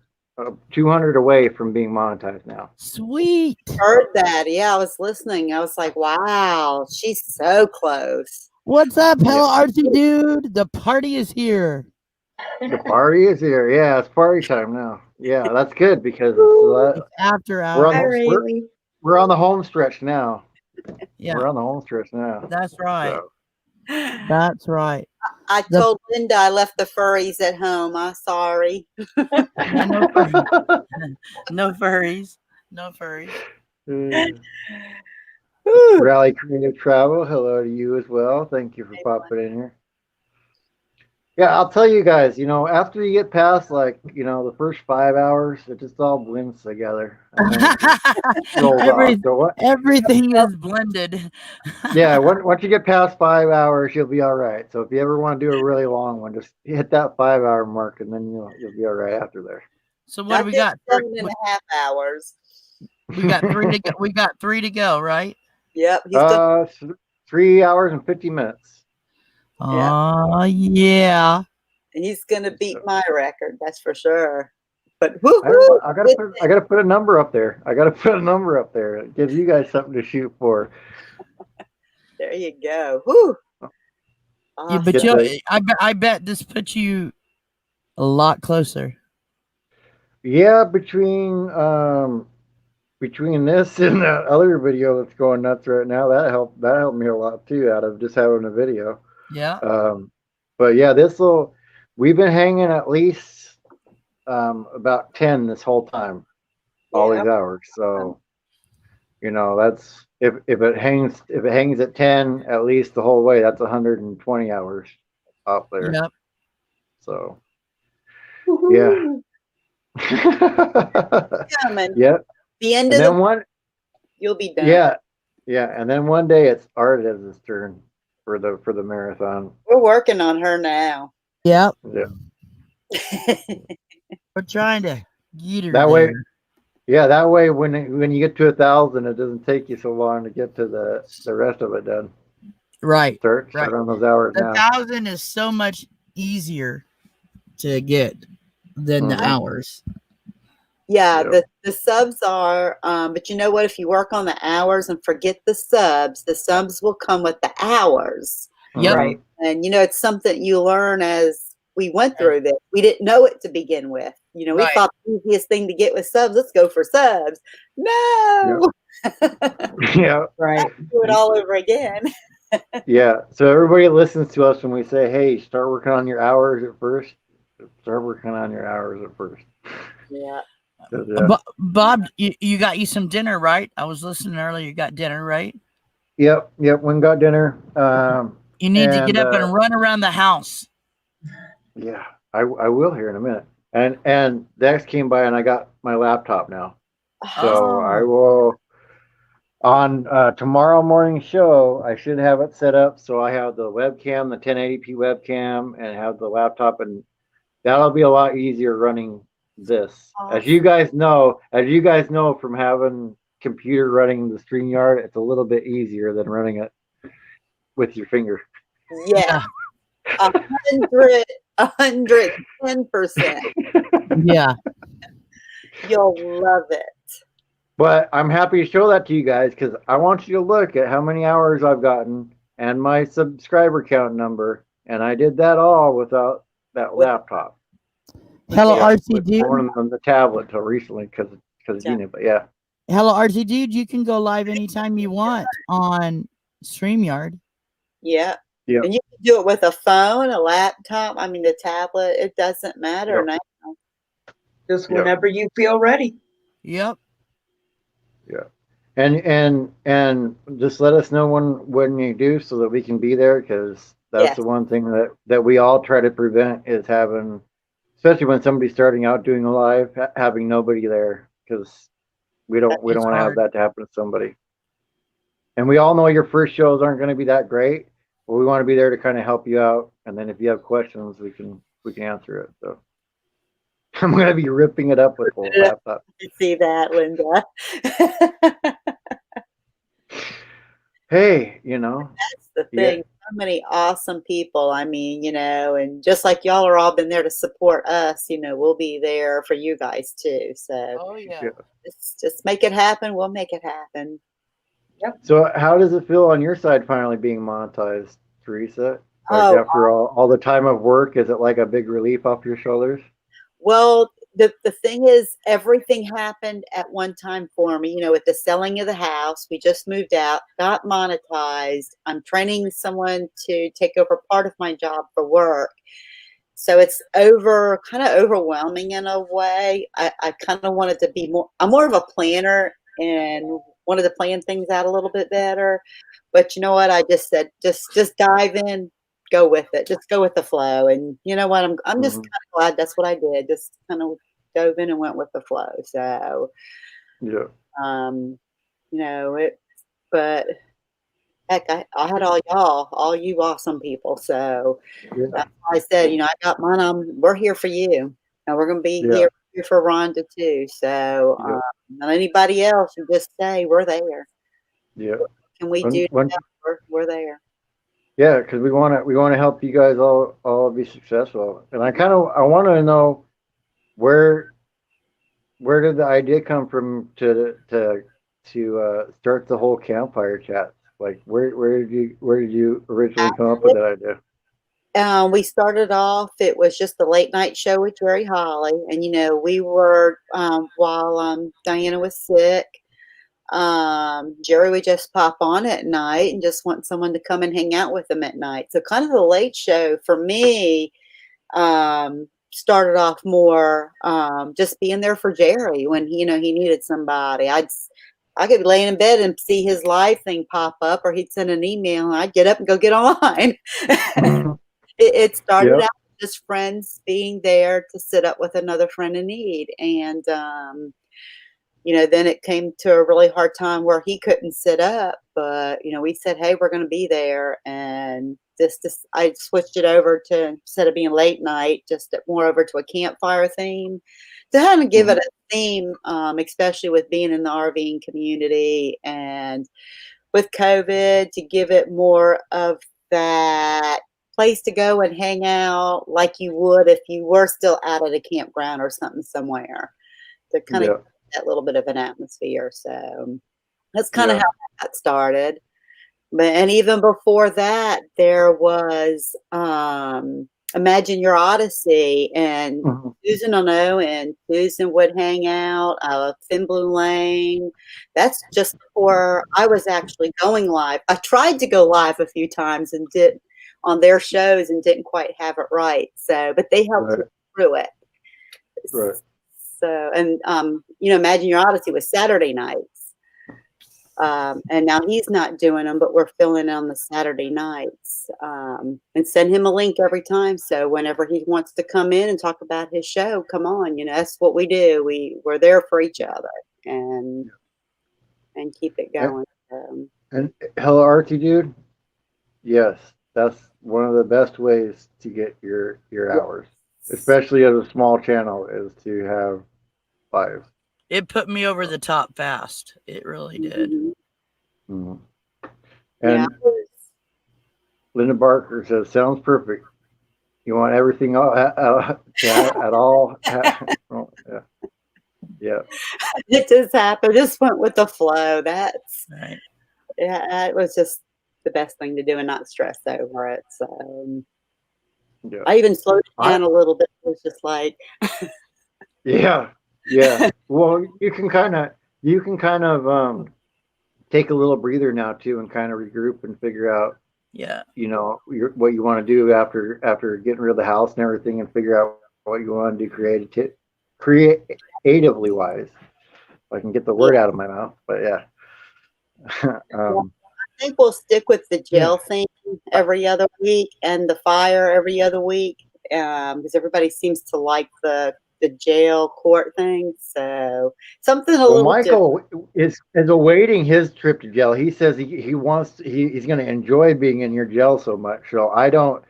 200 away from being monetized now. Sweet. Heard that. Yeah, I was listening. I was like, wow, she's so close. What's up? Hello, RC dude. The party is here. The party is here. Yeah, it's party time now. Yeah, that's good because It's after we're on hours. we're on the home stretch now. Yeah, We're on the home stretch now. that's right. So, That's right. I told Linda I left the furries at home. I'm sorry. Yeah, no furries. No furries. No furries. Rally Creative Travel, hello to you as well. Thank you for popping in here. Yeah, I'll tell you guys, after you get past the first 5 hours, it just all blends together. And then it rolls off. So what? Everything is blended. Yeah, once you get past 5 hours, you'll be all right. So if you ever want to do a really long one, just hit that 5 hour mark, and then you'll be all right after there. So what do we got? 7.5 hours. We got 3 to go. We got 3 to go, right? Yep. 3 hours and 50 minutes. Oh yeah. And he's gonna beat my record, that's for sure. But I gotta put a number up there. It gives you guys something to shoot for. There you go. Whew. Yeah, but I bet this puts you a lot closer. Yeah, between this and that other video that's going nuts right now, that helped me a lot too, out of just having a video. Yeah. But yeah, we've been hanging at least about 10 this whole time, all these hours. So that's if it hangs at 10 at least the whole way, that's 120 hours out there. Yep. So yeah. Yep. The end and of then one you'll be done. Yeah, and then one day it's Artez's turn for the marathon. We're working on her now. Yep. Yeah. We're trying to get her that there. way. Yeah, that way when you get to 1,000, it doesn't take you so long to get to the rest of it done. Right. Start on those hours now. 1,000 is so much easier to get than the hours. Yeah, the subs are, but you know what? If you work on the hours and forget the subs will come with the hours. Yep. Right. And it's something you learn as we went through this. We didn't know it to begin with. We thought the easiest thing to get was subs. Let's go for subs. No. Yeah. Right. Do it all over again. Yeah. So everybody listens to us when we say, "Hey, start working on your hours at first." Start working on your hours at first. Yeah. Bob, you got you some dinner, right? I was listening earlier. You got dinner, right? Yep. Went and got dinner. You need to get up and run around the house. Yeah, I will here in a minute. And Dex came by and I got my laptop now. So I will on tomorrow morning show. I should have it set up so I have the webcam, the 1080p webcam, and have the laptop, and that'll be a lot easier running this. As you guys know from having computer running the StreamYard, it's a little bit easier than running it with your finger. Yeah. 110%. Yeah. You'll love it. But I'm happy to show that to you guys because I want you to look at how many hours I've gotten and my subscriber count number, and I did that all without that laptop. Hello, RC dude. On the tablet till recently because of Gina, but yeah. Hello, RC dude. You can go live anytime you want on StreamYard. Yeah. Yep. And you can do it with a phone, a laptop, the tablet. It doesn't matter now. Just whenever you feel ready. Yep. Yeah. And just let us know when you do so that we can be there, because that's the one thing that we all try to prevent is having, especially when somebody's starting out doing a live, having nobody there, because we don't want to have that to happen to somebody. And we all know your first shows aren't going to be that great, but we want to be there to kind of help you out. And then if you have questions, we can answer it. So I'm going to be ripping it up with the laptop. You see that, Linda? Hey, that's the thing. Yeah. So many awesome people. And just like y'all are all been there to support us, we'll be there for you guys too. So just make it happen. We'll make it happen. Yep. So how does it feel on your side finally being monetized Teresa? Like Oh, after all the time of work, is it like a big relief off your shoulders? well, the thing is, everything happened at one time for me. You know, with the selling of the house, we just moved out, got monetized. I'm training someone to take over part of my job for work. So it's kind of overwhelming in a way. I kind of wanted to be more, I'm more of a planner and wanted to plan things out a little bit better. But you know what? I just said, just dive in, go with it, just go with the flow. And you know what? I'm just kind of glad that's what I did. Just kind of dove in and went with the flow. So, Yeah. you know, but heck, I had all you awesome people. So Yeah. that's why I said, you know, I got mine. We're here for you, and we're going to be Yeah. here for Rhonda too. So, Yeah. and anybody else, you just say we're there. Yeah. What can we do? We're there. Yeah, because we want to help you guys all be successful. And I want to know where where did the idea come from to start the whole campfire chat? Like where did you originally come up with that idea? We started off, it was just the late night show with Jerry Holly. And, you know, we were, while Diana was sick, Jerry would just pop on at night and just want someone to come and hang out with him at night. So kind of the late show for me started off more just being there for Jerry when he needed somebody. I could be laying in bed and see his live thing pop up, or he'd send an email, and I'd get up and go get online. It started Yeah. out just friends being there to sit up with another friend in need, and you know, then it came to a really hard time where he couldn't sit up, but you know, we said, hey, we're going to be there. And this I switched it over to, instead of being late night, just more over to a campfire theme to kind of give it a theme, especially with being in the RVing community and with COVID, to give it more of that place to go and hang out like you would if you were still out at a campground or something somewhere, to kind of Yeah. that little bit of an atmosphere. So that's kind of Yeah. how that started. And even before that, there was Imagine Your Odyssey, and Susan will know, and Susan would hang out, Thin Blue Lane. That's just before I was actually going live. I tried to go live a few times and did on their shows and didn't quite have it right. So, but they helped me through it. Right. So, and you know, Imagine Your Odyssey was Saturday nights. And now he's not doing them, but we're filling on the Saturday nights, and send him a link every time. So whenever he wants to come in and talk about his show, come on, you know, that's what we do. We're there for each other and keep it going. And hello, Archie, dude. Yes, that's one of the best ways to get your hours, especially as a small channel, is to have live. It put me over the top fast. It really did. Mm-hmm. And Linda Barker says, "Sounds perfect. You want everything at all?" Yeah. Yeah. It just happened. Just went with the flow. That's right. Yeah, it was just the best thing to do and not stress over it. So yeah. I even slowed it down a little bit. It was just like, yeah. Well, you can kind of take a little breather now too, and kind of regroup and figure out, you know, what you want to do after getting rid of the house and everything, and figure out what you want to do creatively wise. If I can get the word out of my mouth, but yeah. I think we'll stick with the jail thing every other week and the fire every other week, because everybody seems to like the jail court thing. So something a little Michael is awaiting his trip to jail. He says he's going to enjoy being in your jail so much. So I don't.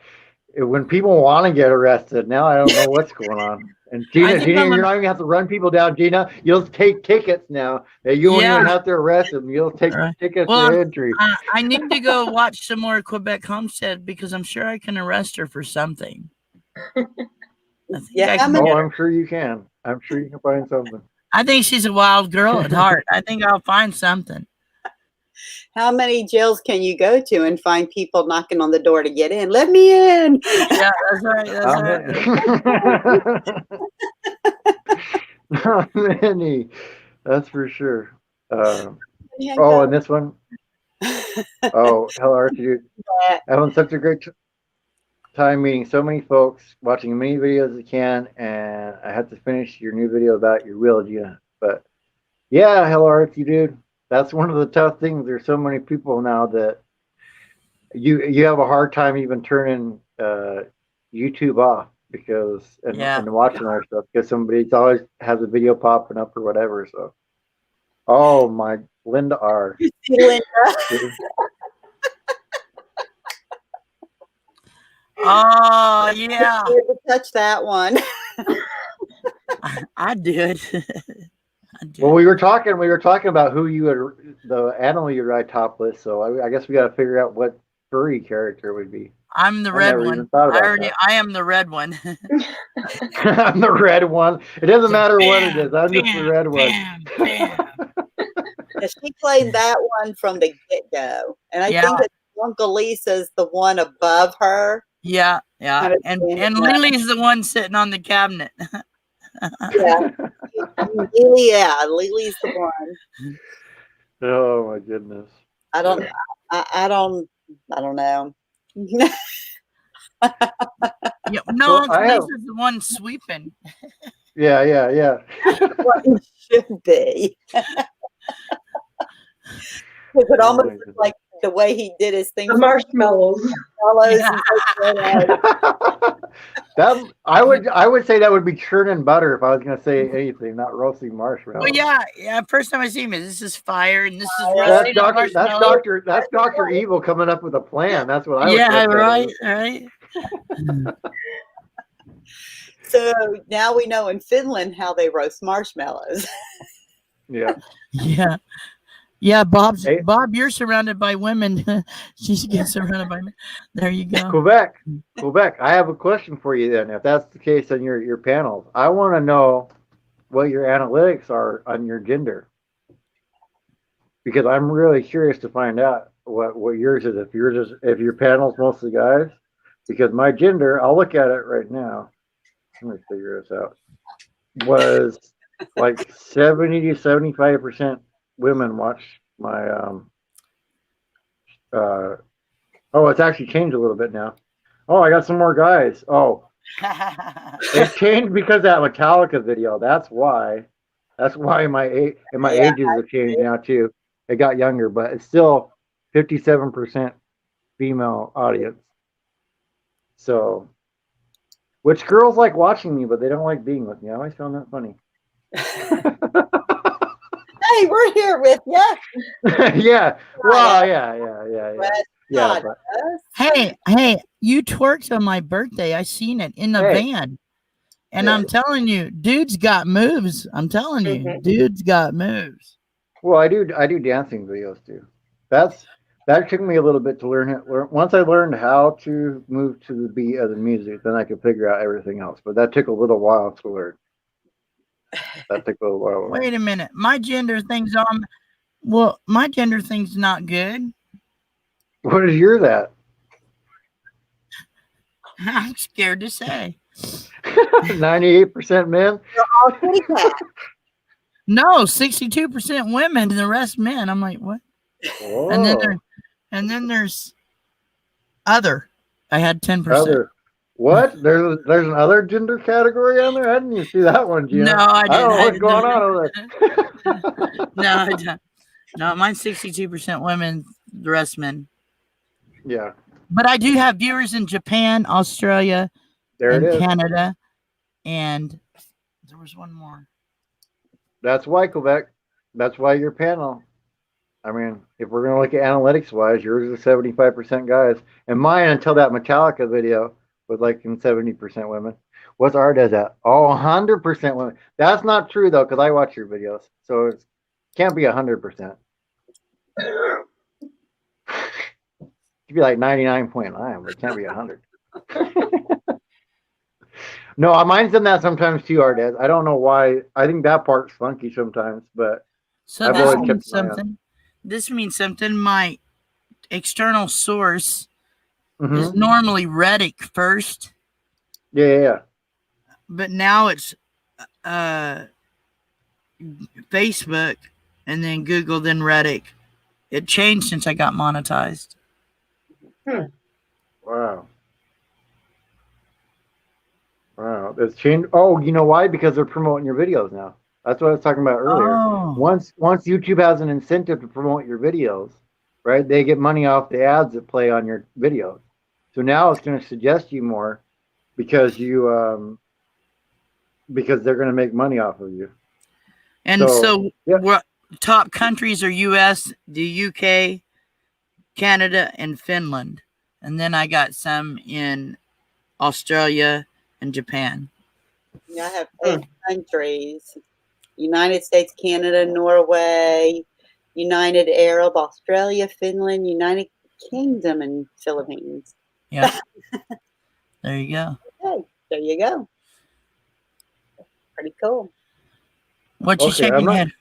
When people want to get arrested now, I don't know what's going on. And Gina, you're not even have to run people down, Gina. You'll take tickets now. You won't even have to arrest them. You'll take tickets to entry. I need to go watch some more Quebec Homestead, because I'm sure I can arrest her for something. I'm sure you can. I'm sure you can find something. I think she's a wild girl at heart. I think I'll find something. How many jails can you go to and find people knocking on the door to get in? Let me in. Yeah, that's right. That's right. Not many. That's for sure. Oh, Handcuffs. and this one. Oh, hello, Archie. Dude. Having such a great time meeting so many folks, watching as many videos as I can, and I have to finish your new video about your will, Gina. But yeah, hello, Archie, dude. That's one of the tough things. There's so many people now that you have a hard time even turning YouTube off because and watching our stuff because somebody's always has a video popping up or whatever. So, oh my, Linda R. Linda. Oh yeah. To touch that one. I did. Well, we were talking about who you would, the animal you ride topless. So I guess we got to figure out what furry character would be. I'm the red one. I am the red one. I'm the red one. It doesn't matter what it is. I'm just the red one. Yeah, she played that one from the get-go. And I think that Uncle Lisa's the one above her. Yeah, yeah. Kind of and Lily's the one sitting on the cabinet. Yeah. Lily's the one. Oh my goodness. I don't know. Yeah, no, Lisa's the one sweeping. Yeah. What it should be. It almost looks like the way he did his thing. The marshmallows. That I would say that would be churning butter if I was gonna say anything, not roasting marshmallows. Well, yeah. First time I see him, this is fire, and this is roasting marshmallows. That's Dr. Evil coming up with a plan. That's what I. Yeah, right. So now we know in Finland how they roast marshmallows. Yeah, Bob, you're surrounded by women. She gets surrounded by men. There you go. Quebec. I have a question for you then. If that's the case on your panels, I want to know what your analytics are on your gender, because I'm really curious to find out what yours is. If your panel's mostly guys, because my gender, I'll look at it right now. Let me figure this out. Was like 70 to 75% women watch my it's actually changed a little bit now. Oh, I got some more guys. Oh, it changed because of that Metallica video. That's why my ages have changed now too. It got younger, but it's still 57% female audience. So, which girls like watching me, but they don't like being with me. I always found that funny. Hey, we're here with you. Yeah. Well, yeah. But. Hey, you twerked on my birthday. I seen it in the van. And I'm telling you, dude's got moves. I'm telling you, dude's got moves. Well, I do dancing videos too. That took me a little bit to learn. Once I learned how to move to the beat of the music, then I could figure out everything else. But that took a little while to learn. Wait a minute. My gender thing's on. Well, my gender thing's not good. What is your that? I'm scared to say. 98% men? You're all kitty cat. No, 62% women and the rest men. I'm like, what? Whoa. And then there's other. I had 10%. Other. What? There's an other gender category on there? I didn't even see that one, Gina. No, I didn't. I don't know what's going on over there. No, I don't. No, mine's 62% women, the rest men. Yeah. But I do have viewers in Japan, Australia, Canada, and there was one more. That's why, Quebec. That's why your panel. I mean, if we're going to look at analytics-wise, yours is 75% guys. And mine, until that Metallica video, was like in 70% women. What's ours at? Oh, 100% women. That's not true, though, because I watch your videos. So it can't be 100%. It'd be like 99.9, but it can't be 100. No, mine's done that sometimes too, Ardez. I don't know why. I think that part's funky sometimes, but so I've always kept something. This means something. My external source is Mhm. normally Reddit first, Yeah. but now it's Facebook, and then Google, then Reddit. It changed since I got monetized. Wow. Wow. It's changed. Oh, you know why? Because they're promoting your videos now. That's what I was talking about earlier. Oh. Once YouTube has an incentive to promote your videos, right? They get money off the ads that play on your videos. So now it's going to suggest you more because because they're going to make money off of you. And so what top countries are US, the UK, Canada, and Finland. And then I got some in Australia and Japan. Yeah, I have 10 countries: United States, Canada, Norway, United Arab, Australia, Finland, United Kingdom, and Philippines. Yeah. There you go. Okay, there you go. Pretty cool. What you shaking your head?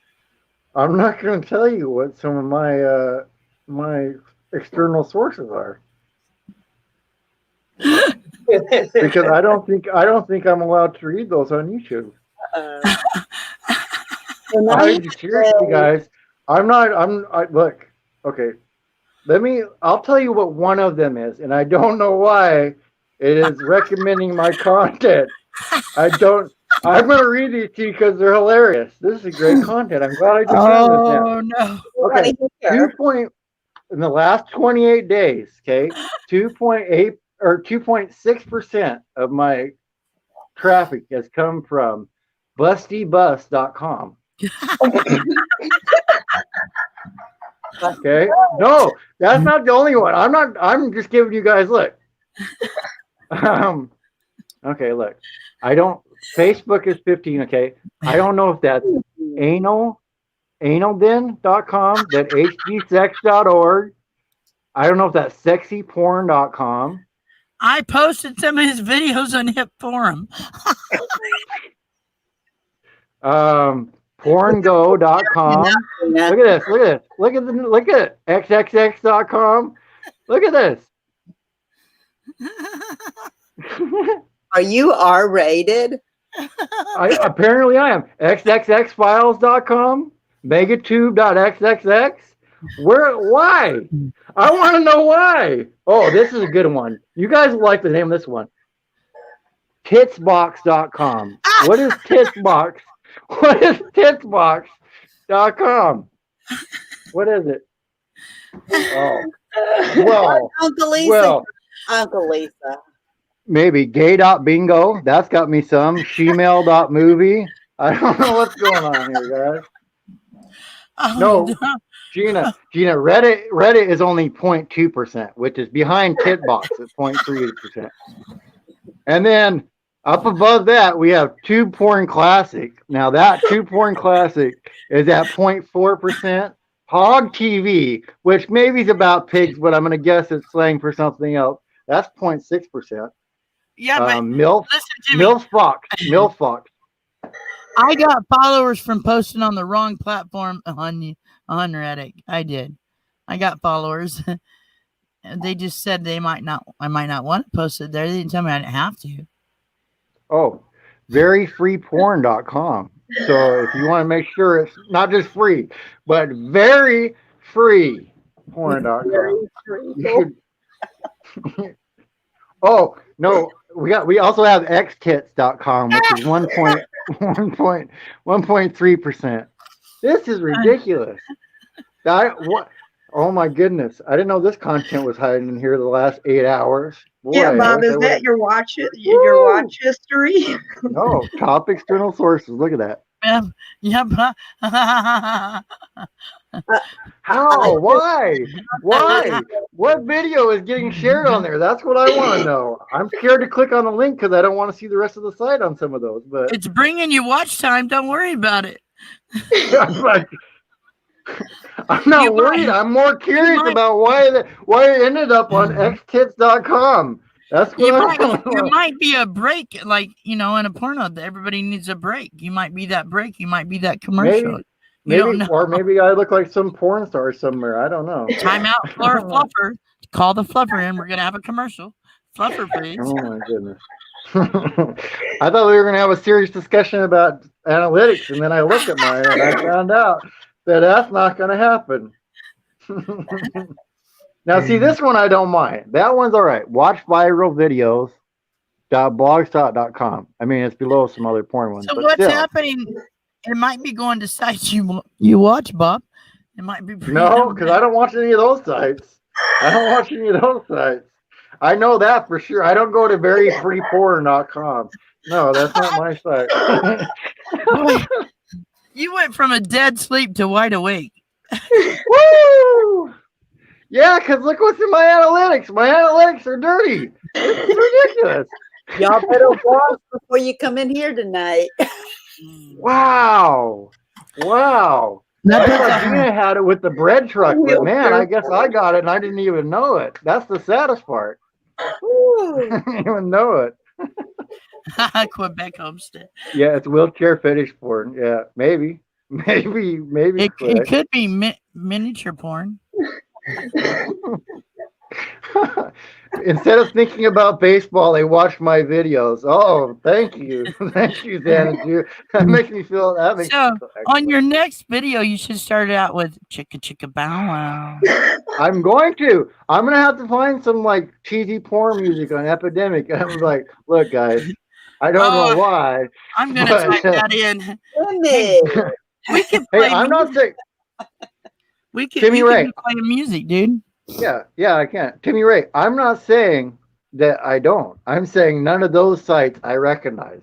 I'm not going to tell you what some of my my external sources are. Because I don't think I'm allowed to read those on YouTube. Seriously, guys, look, okay. I'll tell you what one of them is, and I don't know why it is recommending my content. I'm going to read these to you because they're hilarious. This is great content. I'm glad I just found this now. Oh, no. Okay, in the last 28 days, okay, 2.8 or 2.6% of my traffic has come from bustybus.com. Okay. No, that's not the only one. I'm just giving you guys look. Okay, look. Facebook is 15, okay? I don't know if that's analden.com, that hdsex.org. I don't know if that's sexyporn.com. I posted some of his videos on Hip Forum. Porngo.com. Look at this. Look at it. xxx.com. Look at this. Are you R-rated? Apparently I am. xxxfiles.com. megatube.xxx. Why? I want to know why. Oh, this is a good one. You guys will like the name of this one. Titsbox.com. What is Titsbox? What is Titsbox.com? What is it? Oh. Well, Uncle Lisa. Uncle Lisa. Maybe gay.bingo. That's got me some. Shemale.movie. I don't know what's going on here, guys. No, Gina, Reddit is only 0.2%, which is behind Titbox at 0.3%. And then up above that, we have Tube Porn Classic. Now that Tube Porn Classic is at 0.4%. Hog TV, which maybe is about pigs, but I'm going to guess it's slang for something else. That's 0.6%. Yeah, but MILF Fox. I got followers from posting on the wrong platform on Reddit. I did. I got followers. They just said I might not want to post it there. They didn't tell me I didn't have to. Oh, veryfreeporn.com. So if you want to make sure it's not just free, but very free porn.com. Oh, no, we also have xtits.com, which is 1.3%. This is ridiculous. Oh my goodness. I didn't know this content was hiding in here the last 8 hours. Boy, yeah, Bob, is that your watch history? No, top external sources. Look at that. Yep. How? Why? What video is getting shared on there? That's what I want to know. I'm scared to click on the link because I don't want to see the rest of the site on some of those. But it's bringing you watch time. Don't worry about it. I'm not worried. I'm more curious about why it ended up on xtits.com. That's what you might be a break, like, in a porno. Everybody needs a break. You might be that break. You might be that commercial. You don't Maybe, know. or maybe I look like some porn star somewhere. I don't know. Time out for a fluffer. Call the fluffer in. We're gonna have a commercial. Fluffer, please. Oh my goodness. I thought we were going to have a serious discussion about analytics, and then I looked at mine and I found out that that's not going to happen. Now, see, this one I don't mind. That one's all right. Watch viral videos.blogspot.com. I mean, it's below some other porn ones. So but what's still. happening? It might be going to sites you watch, Bob. It might be No, because I don't watch any of those sites. I don't watch any of those sites. I know that for sure. I don't go to veryfreeporn.com. No, that's not my site. Boy, you went from a dead sleep to wide awake. Woo! Yeah, because look what's in my analytics. My analytics are dirty. It's ridiculous. Y'all better wash before you come in here tonight. Wow. Wow. I thought Gina had it with the bread truck, but man, I guess I got it and I didn't even know it. That's the saddest part. I didn't even know it. Quebec homestead. Yeah, it's wheelchair fetish porn. Yeah, maybe. It could be miniature porn. Instead of thinking about baseball, they watch my videos. Oh, thank you. Thank you, Xanadu. That makes me feel So excellent. on your next video, you should start out with chicka chicka bow wow. I'm going to have to find some like cheesy porn music on Epidemic. I'm like, look, guys, I don't know why. I'm gonna type that in. Hey, we can play. Hey, I'm not saying. We can. Timmy You Ray. can play music, dude. Yeah, I can. Timmy Ray, I'm not saying that I don't. I'm saying none of those sites I recognize.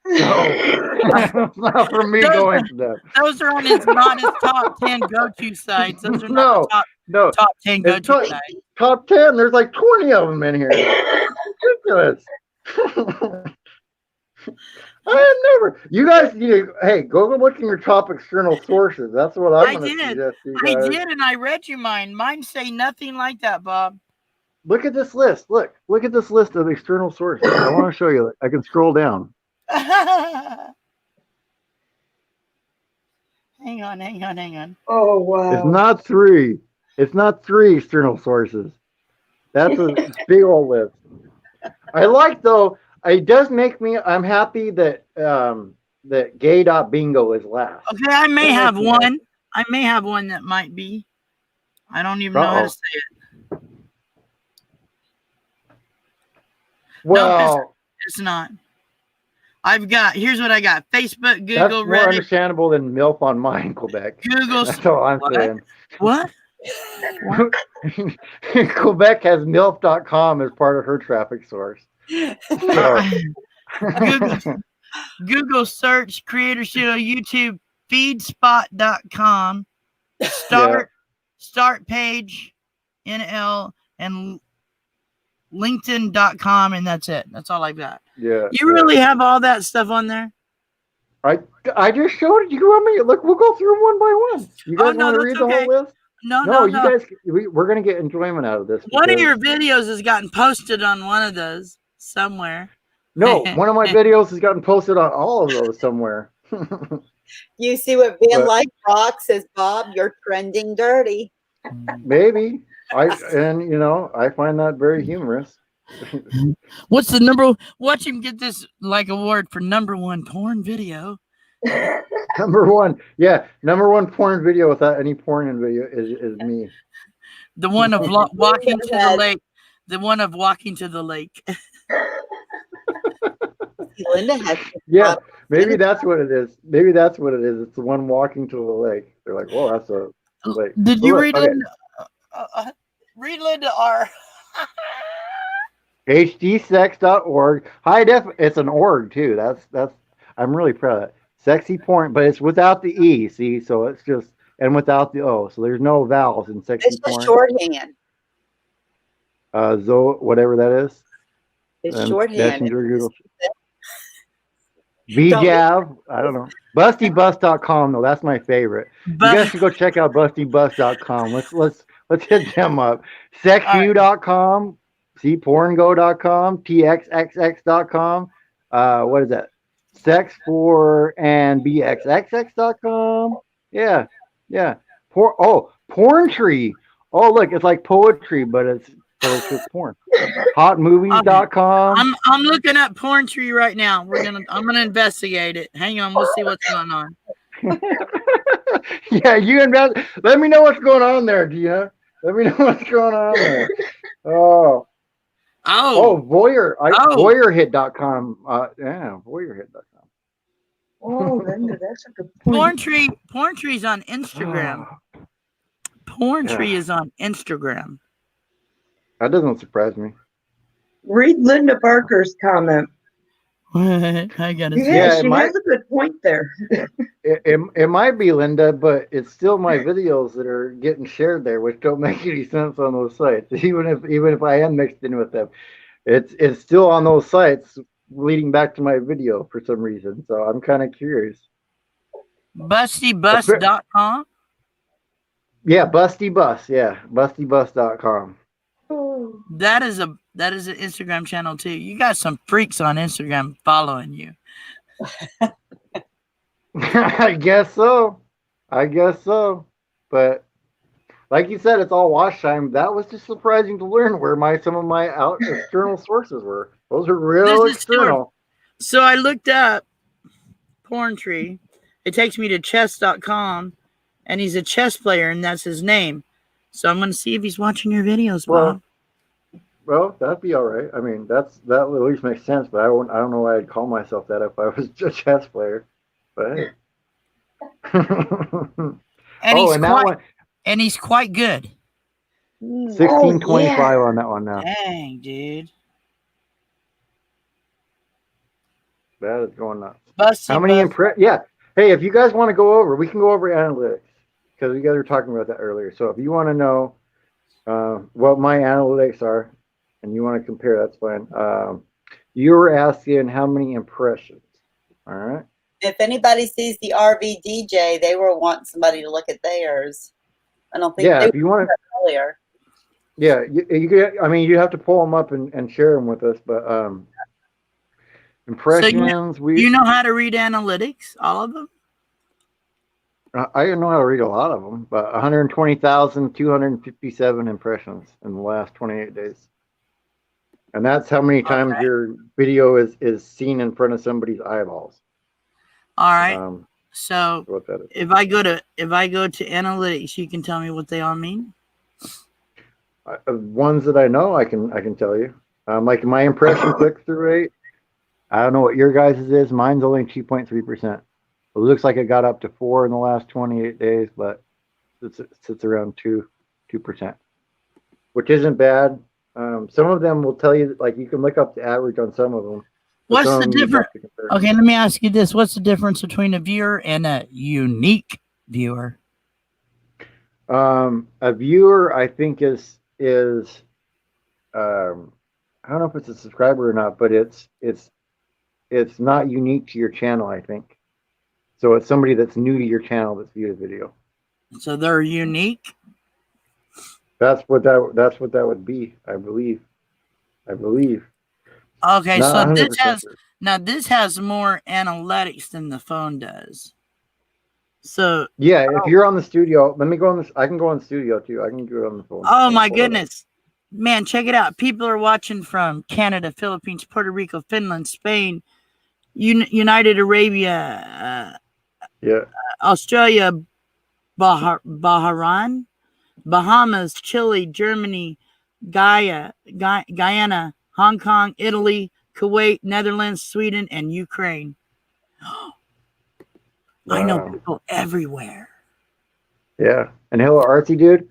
So it's not for me going to them. Those are on not his top 10 go-to sites. Those are not the top 10 go-to sites. Top 10, there's like 20 of them in here. Ridiculous. You guys need to, hey, go look in your top external sources. That's what I'm going to suggest to you guys. I did, and I read you mine. Mine say nothing like that, Bob. Look at this list. Look at this list of external sources. I want to show you. I can scroll down. Hang on. Oh, wow. It's not three external sources. That's a big old list. I like, though, it does make me, I'm happy that that gay.bingo is last. Okay, I may have one. I may have one that might be. I don't even know how to say it. Well, nope, it's not. Here's what I got. Facebook, Google, that's more Reddit. Understandable than MILF on mine, Quebec. Google. That's all I'm saying. What? Quebec has MILF.com as part of her traffic source. So. Google search Creator Studio, YouTube, feedspot.com, start page, NL, and LinkedIn.com, and that's it. That's all I've got. Yeah. You really have all that stuff on there? I just showed it. You want me? Look, we'll go through them one by one. You guys want to read the whole list? No. You guys, we're going to get enjoyment out of this. One of your videos has gotten posted on one of those somewhere. No, one of my videos has gotten posted on all of those somewhere. You see what Van Life Rock says, Bob, you're trending dirty. Maybe. I find that very humorous. What's the number? Watch him get this award for #1 porn video. Number one porn video without any porn in video is me. The one of walking to the lake. The one of walking to the lake. Linda has. Yeah, maybe that's what it is. It's the one walking to the lake. They're like, "Whoa, that's a lake." Did you read Linda? Read Linda R. hdsex.org. It's an org too. That's I'm really proud of that. Sexy porn, but it's without the E, see? So it's just, and without the O. So there's no vowels in sexy porn. It's shorthand. Whatever that is. It's shorthand. Google. VJav, I don't know. BustyBus.com, though, that's my favorite. You guys should go check out BustyBus.com. Let's hit them up. Sexview.com, cporngo.com, txxx.com. What is that? Sex4 and bxxx.com. Yeah, yeah. Porn tree. Oh, look, it's like poetry, but it's just porn. Hotmovies.com. I'm looking up porn tree right now. I'm gonna investigate it. Hang on, we'll see what's going on. Yeah, you invest. Let me know what's going on there, Gina. Let me know what's going on there. Oh, voyeur. Voyeurhit.com. Yeah, voyeurhit.com. Oh, Linda, that's a good point. Porn tree's on Instagram. Porn tree is on Instagram. That doesn't surprise me. Read Linda Barker's comment. I gotta see. Yeah, she has a good point there. It might be Linda, but it's still my videos that are getting shared there, which don't make any sense on those sites. Even if I am mixed in with them, it's still on those sites leading back to my video for some reason. So I'm kind of curious. Bustybus.com. Yeah, Busty Bus. Yeah, bustybus.com. That is an Instagram channel too. You got some freaks on Instagram following you. I guess so. But like you said, it's all wash time. That was just surprising to learn where some of my external sources were. Those are real external. So I looked up porn tree. It takes me to chess.com, and he's a chess player, and that's his name. So I'm going to see if he's watching your videos, Bob. Well, that'd be all right. I mean, that at least makes sense. But I don't know why I'd call myself that if I was a chess player. But hey. And he's quite good. 1625 on that one now. Dang, dude. That is going nuts. How many Yeah. Hey, if you guys want to go over, we can go over analytics because you guys were talking about that earlier. So if you want to know what my analytics are and you want to compare, that's fine. You were asking how many impressions. All right. If anybody sees the RV DJ, they will want somebody to look at theirs. I don't think if you want to earlier. Yeah, you I mean, you have to pull them up and share them with us, but impressions. So you know how to read analytics, all of them? I don't know how to read a lot of them, but 120,257 impressions in the last 28 days, and that's how many times your video is seen in front of somebody's eyeballs. All right. So if I go to analytics, you can tell me what they all mean. Ones that I know, I can tell you. Like my impression click-through rate. I don't know what your guys' is. Mine's only 2.3%. It looks like it got up to 4 in the last 28 days, but it sits around 2%, which isn't bad. Some of them will tell you, like, you can look up the average on some of them. What's the difference? Okay, let me ask you this. What's the difference between a viewer and a unique viewer? A viewer, I think, is I don't know if it's a subscriber or not, but it's not unique to your channel, I think. So it's somebody that's new to your channel that's viewed a video. So they're unique? That's what that would be, I believe. Okay, not so this sure. has more analytics than the phone does. So yeah, if you're on the studio, let me go on this. I can go on the studio too. I can do it on the phone. Oh my goodness. Man, check it out. People are watching from Canada, Philippines, Puerto Rico, Finland, Spain, United Arabia, Australia, Bahrain, Bahamas, Chile, Germany, Guyana, Hong Kong, Italy, Kuwait, Netherlands, Sweden, and Ukraine. Wow. I know people everywhere. Yeah. And hello, Artsy dude.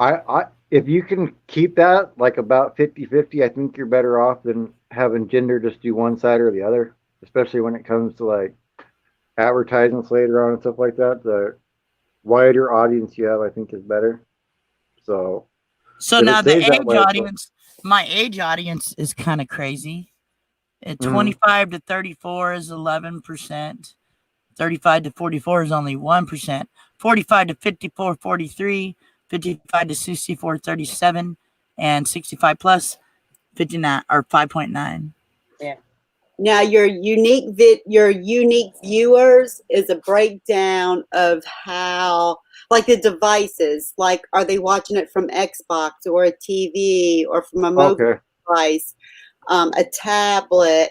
I if you can keep that like about 50-50, I think you're better off than having gender just do one side or the other, especially when it comes to like advertisements later on and stuff like that. The wider audience you have, I think, is better. So now the age audience, my age audience is kind of crazy. At 25 to 34 is 11%. 35 to 44 is only 1%. 45 to 54, 43. 55 to 64, 37. And 65 plus, 59 or 5.9. Yeah. Now your unique viewers is a breakdown of how, like the devices, like are they watching it from Xbox or a TV or from a mobile device, a tablet.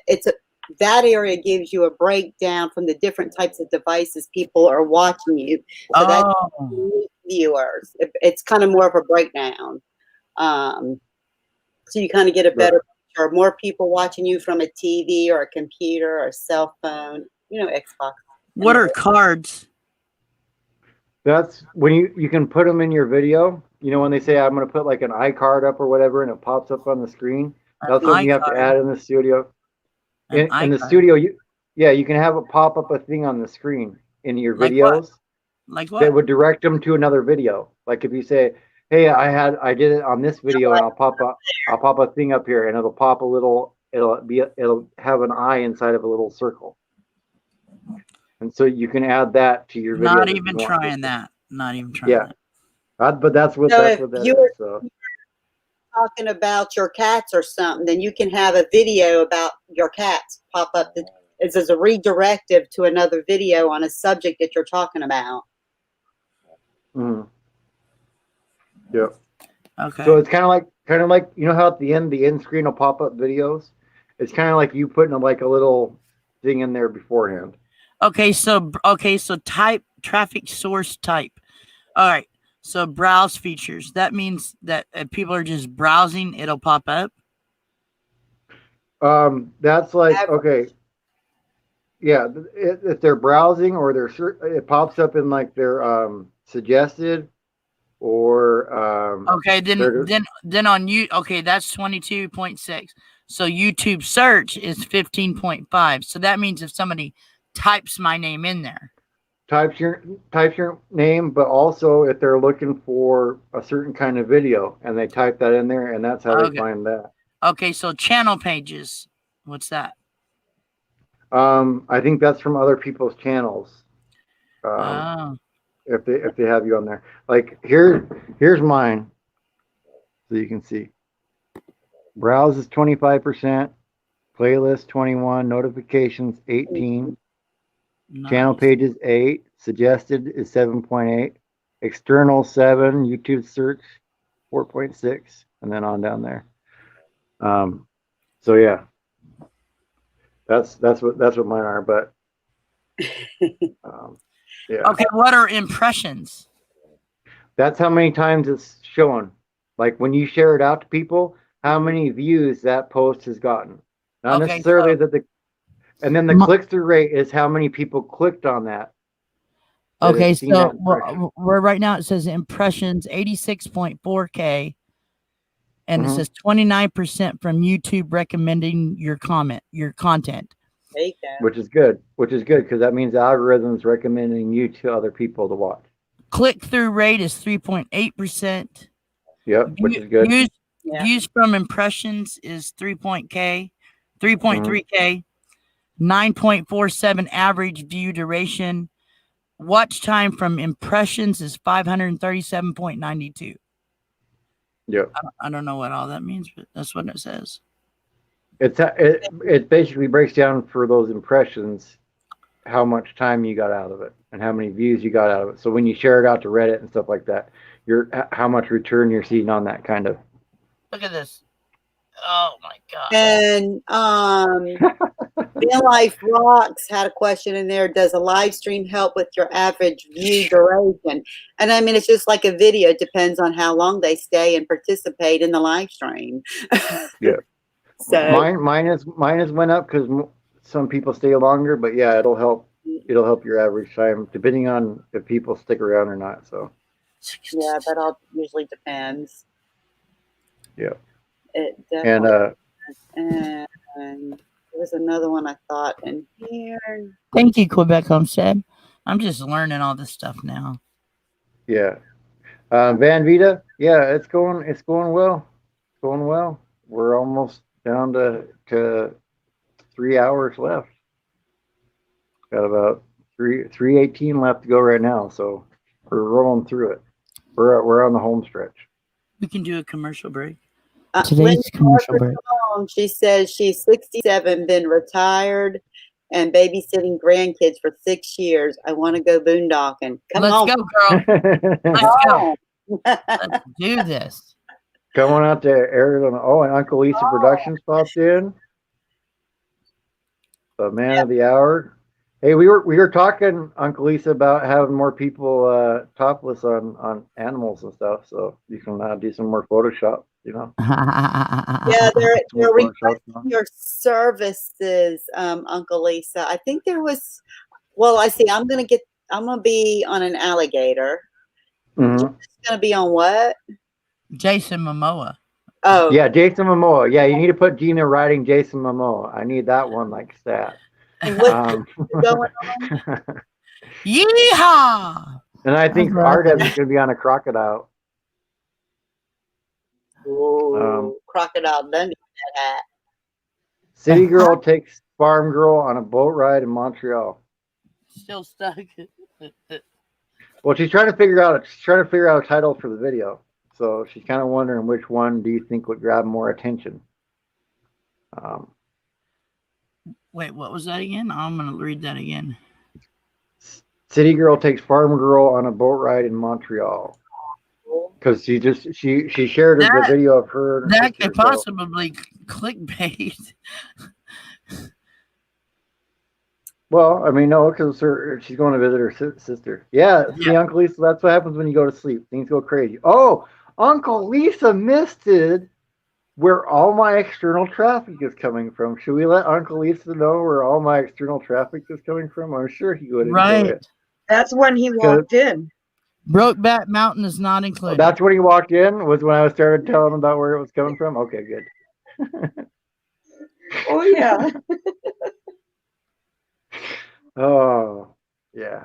That area gives you a breakdown from the different types of devices people are watching you. So that's unique viewers. It's kind of more of a breakdown. So you kind of get a better picture. More people watching you from a TV or a computer or a cell phone, Xbox. What are cards? That's when you can put them in your video. When they say I'm going to put like an iCard up or whatever, and it pops up on the screen. That's something you have to add in the studio. In the studio, you can have it pop up a thing on the screen in your videos. Like what? That would direct them to another video. Like if you say, "Hey, I did it on this video, and I'll pop a thing up here, and it'll pop a little. It'll have an eye inside of a little circle." And so you can add that to your video. Not even trying that. Not even trying that. But that's what that is. So. Talking about your cats or something, then you can have a video about your cats pop up as a redirective to another video on a subject that you're talking about. Mm. Yep. Okay. So it's kind of like how at the end screen will pop up videos. It's kind of like you putting like a little thing in there beforehand. Okay, so type traffic source type. All right. So browse features. That means that if people are just browsing, it'll pop up. That's like okay. Yeah, if they're browsing or it pops up in like their suggested or okay, then on you that's 22.6. So YouTube search is 15.5. So that means if somebody types my name in there. Types your name, but also if they're looking for a certain kind of video and they type that in there, and that's how they find that. Okay, so channel pages. What's that? I think that's from other people's channels. If they have you on there. Like here's mine. So you can see. Browse is 25%, playlist 21, notifications 18. Nice. Channel pages 8, suggested is 7.8, external 7, YouTube search 4.6, and then on down there. So yeah, that's what mine are. But yeah. Okay, what are impressions? That's how many times it's shown. Like when you share it out to people, how many views that post has gotten. Not necessarily and then the click-through rate is how many people clicked on that. Okay, so we're right now it says impressions 86.4K, and it says 29% from YouTube recommending your content. Which is good because that means the algorithm's recommending you to other people to watch. Click-through rate is 3.8%. Yep, which is good. Views from impressions is 3.3K. 9.47 average view duration. Watch time from impressions is 537.92. Yep. I don't know what all that means, but that's what it says. It basically breaks down for those impressions how much time you got out of it and how many views you got out of it. So when you share it out to Reddit and stuff like that, how much return you're seeing on that kind of. Look at this. Oh my God. And Real Life Rocks had a question in there. Does a live stream help with your average view duration? And I mean, it's just like a video. It depends on how long they stay and participate in the live stream. Yeah. So mine has went up because some people stay longer, but yeah, it'll help your average time depending on if people stick around or not. So yeah, that all usually depends. Yeah. It definitely and there was another one I thought in here. Thank you, Quebec Homestead. I'm just learning all this stuff now. Yeah. Van Vita, yeah, it's going well. It's going well. We're almost down to 3 hours left. Got about 3:18 left to go right now, so we're rolling through it. We're on the home stretch. We can do a commercial break. Today's commercial break. mom, she says she's 67, been retired, and babysitting grandkids for 6 years. I want to go boondocking. Come Let's on. go, girl. Let's go. Let's do this. Coming out to Arizona. Oh, and Uncle Lisa Productions popped in. The man of the hour. Hey, we were talking, Uncle Lisa, about having more people topless on animals and stuff, so you can do some more Photoshop, you know. Yeah, they're requesting your services, Uncle Lisa. I think there was. Well, I see. I'm gonna be on an alligator. Mm-hmm. It's gonna be on what? Jason Momoa. Oh, yeah, Jason Momoa. Yeah, you need to put Gina riding Jason Momoa. I need that one like stat. And what's going on? Yeehaw! And I think Arda's going to be on a crocodile. Ooh, Crocodile Dundee with that hat. City girl takes farm girl on a boat ride in Montreal. Still stuck. Well, she's trying to figure out a title for the video. So she's kind of wondering which one do you think would grab more attention. Wait, what was that again? I'm gonna read that again. City girl takes farm girl on a boat ride in Montreal. Because she shared the video of her. And that could possibly clickbait. Well, I mean, no, because she's going to visit her sister. Yeah, see, Uncle Lisa, that's what happens when you go to sleep. Things go crazy. Oh, Uncle Lisa missed it. Where all my external traffic is coming from. Should we let Uncle Lisa know where all my external traffic is coming from? I'm sure he would enjoy it. That's when he walked in. Brokeback Mountain is not included. That's when he walked in, was when I started telling him about where it was coming from? Okay, good. Oh, yeah. Oh, yeah.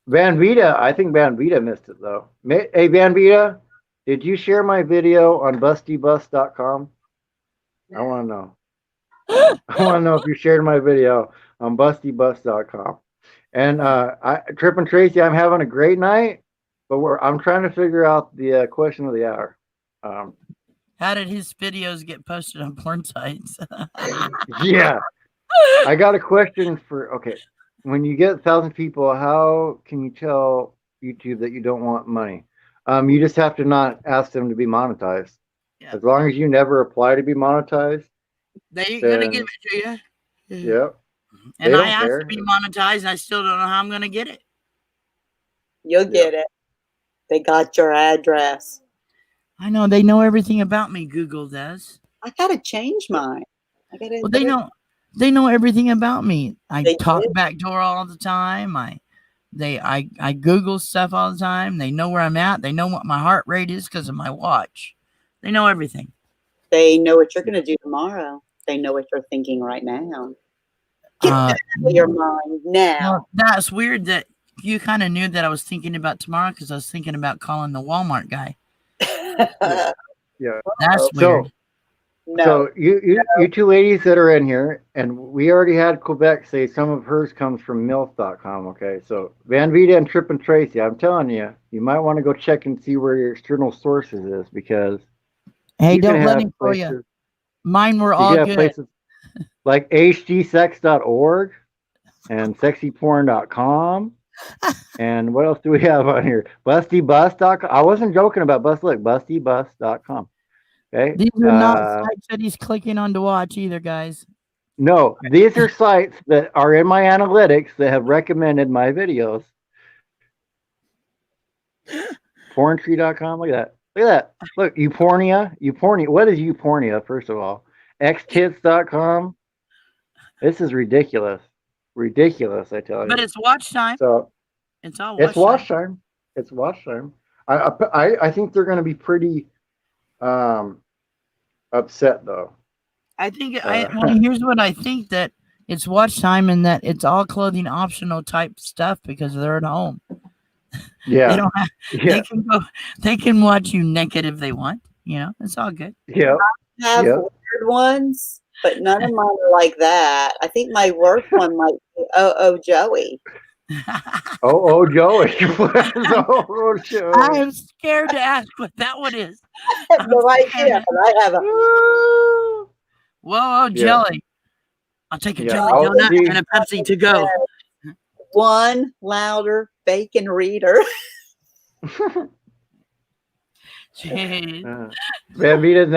Van Vita, I think Van Vita missed it, though. Hey, Van Vita, did you share my video on bustybus.com? I want to know. I want to know if you shared my video on bustybus.com. And Trip and Tracy, I'm having a great night, but I'm trying to figure out the question of the hour. How did his videos get posted on porn sites? Yeah. I got a question okay. When you get 1,000 people, how can you tell YouTube that you don't want money? You just have to not ask them to be monetized. Yeah. As long as you never apply to be monetized, they ain't gonna give it to you. Yep. And I asked to be monetized, and I still don't know how I'm gonna get it. You'll get it. They got your address. I know they know everything about me. Google does. I gotta change mine. Well, they know everything about me. I talk backdoor all the time. I Google stuff all the time. They know where I'm at. They know what my heart rate is because of my watch. They know everything. They know what you're going to do tomorrow. They know what you're thinking right now. Get that out of your mind now. Well, that's weird that you kind of knew that I was thinking about tomorrow because I was thinking about calling the Walmart guy. Yeah. That's weird. So you two ladies that are in here, and we already had Quebec say some of hers comes from MILF.com, okay? So Van Vita and Trip and Tracy, I'm telling you, you might want to go check and see where your external sources is because hey, don't let him fool you. Mine were all good. Places like hdsex.org and sexyporn.com. And what else do we have on here? Bustybus.com. I wasn't joking about bustybus.com. Okay. These are not sites that he's clicking on to watch either, guys. No, these are sites that are in my analytics that have recommended my videos. Porntree.com. Look at that. Look at that. Look, Eupornia. What is Eupornia, first of all? Xtits.com. This is ridiculous. Ridiculous, I tell you. But it's watch time. So it's all watch time. It's watch time. I think they're going to be pretty upset though. I think here's what I think, that it's watch time and that it's all clothing optional type stuff because they're at home. Yeah. They don't have, they can watch you naked if they want, you know, it's all good. Yeah. I have weird ones, but none of mine are like that. I think my worst one might be Joey. Joey. I am scared to ask what that one is. I have no idea, but I have Whoa, jelly. I'll take a Yeah. jelly Oh, donut see. and a Pepsi to go. One louder bacon reader. Bambitas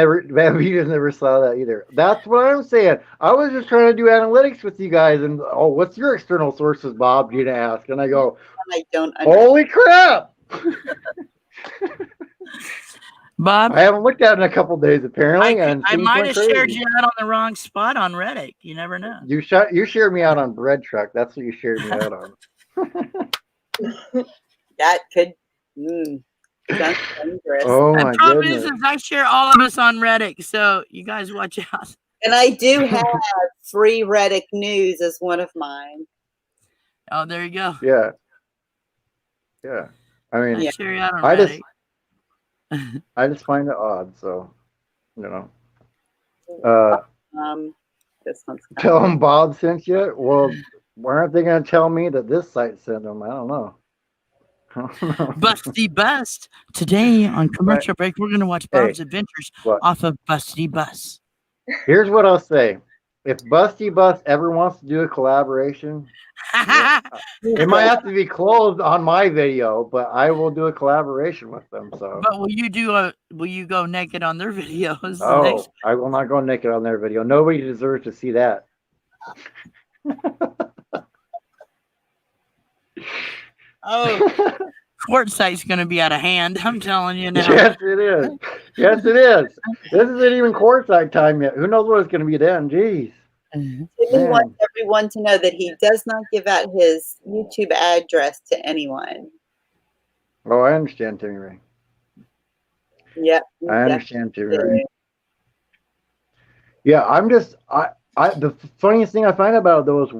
never saw that either. That's what I'm saying. I was just trying to do analytics with you guys, and what's your external sources, Bob? Gina asked, and I go, I don't. holy crap! Bob, I haven't looked at it in a couple days apparently, and I things might went have shared crazy. you out on the wrong spot on Reddit. You never know. You shared me out on bread truck. That's what you shared me out on. That could. Sounds dangerous. Oh The my problem goodness! is I share all of us on Reddit, so you guys watch out. And I do have free Reddit news as one of mine. Oh, there you go. Yeah, yeah. I mean, I share you out on I Reddit. just find it odd. So, you know. This one's Tell them Bob sent you. Well, why aren't they going to tell me that this site sent them? I don't know. Busty Bust. Today on commercial break, we're going to watch Bob's Adventures off of Busty Bus. Here's what I'll say. If Busty Bus ever wants to do a collaboration, it might have to be closed on my video, but I will do a collaboration with them. So, but will you go naked on their videos? Oh, I will not go naked on their video. Nobody deserves to see that. Oh, Quartzsite's going to be out of hand. I'm telling you now. Yes, it is. Yes, it is. This isn't even Quartzsite time yet. Who knows what it's going to be then? Jeez. Timmy wants everyone to know that he does not give out his YouTube address to anyone. Oh, I understand, Timmy Ray. Yep. I understand, Timmy Ray. Yeah, the funniest thing I find about those,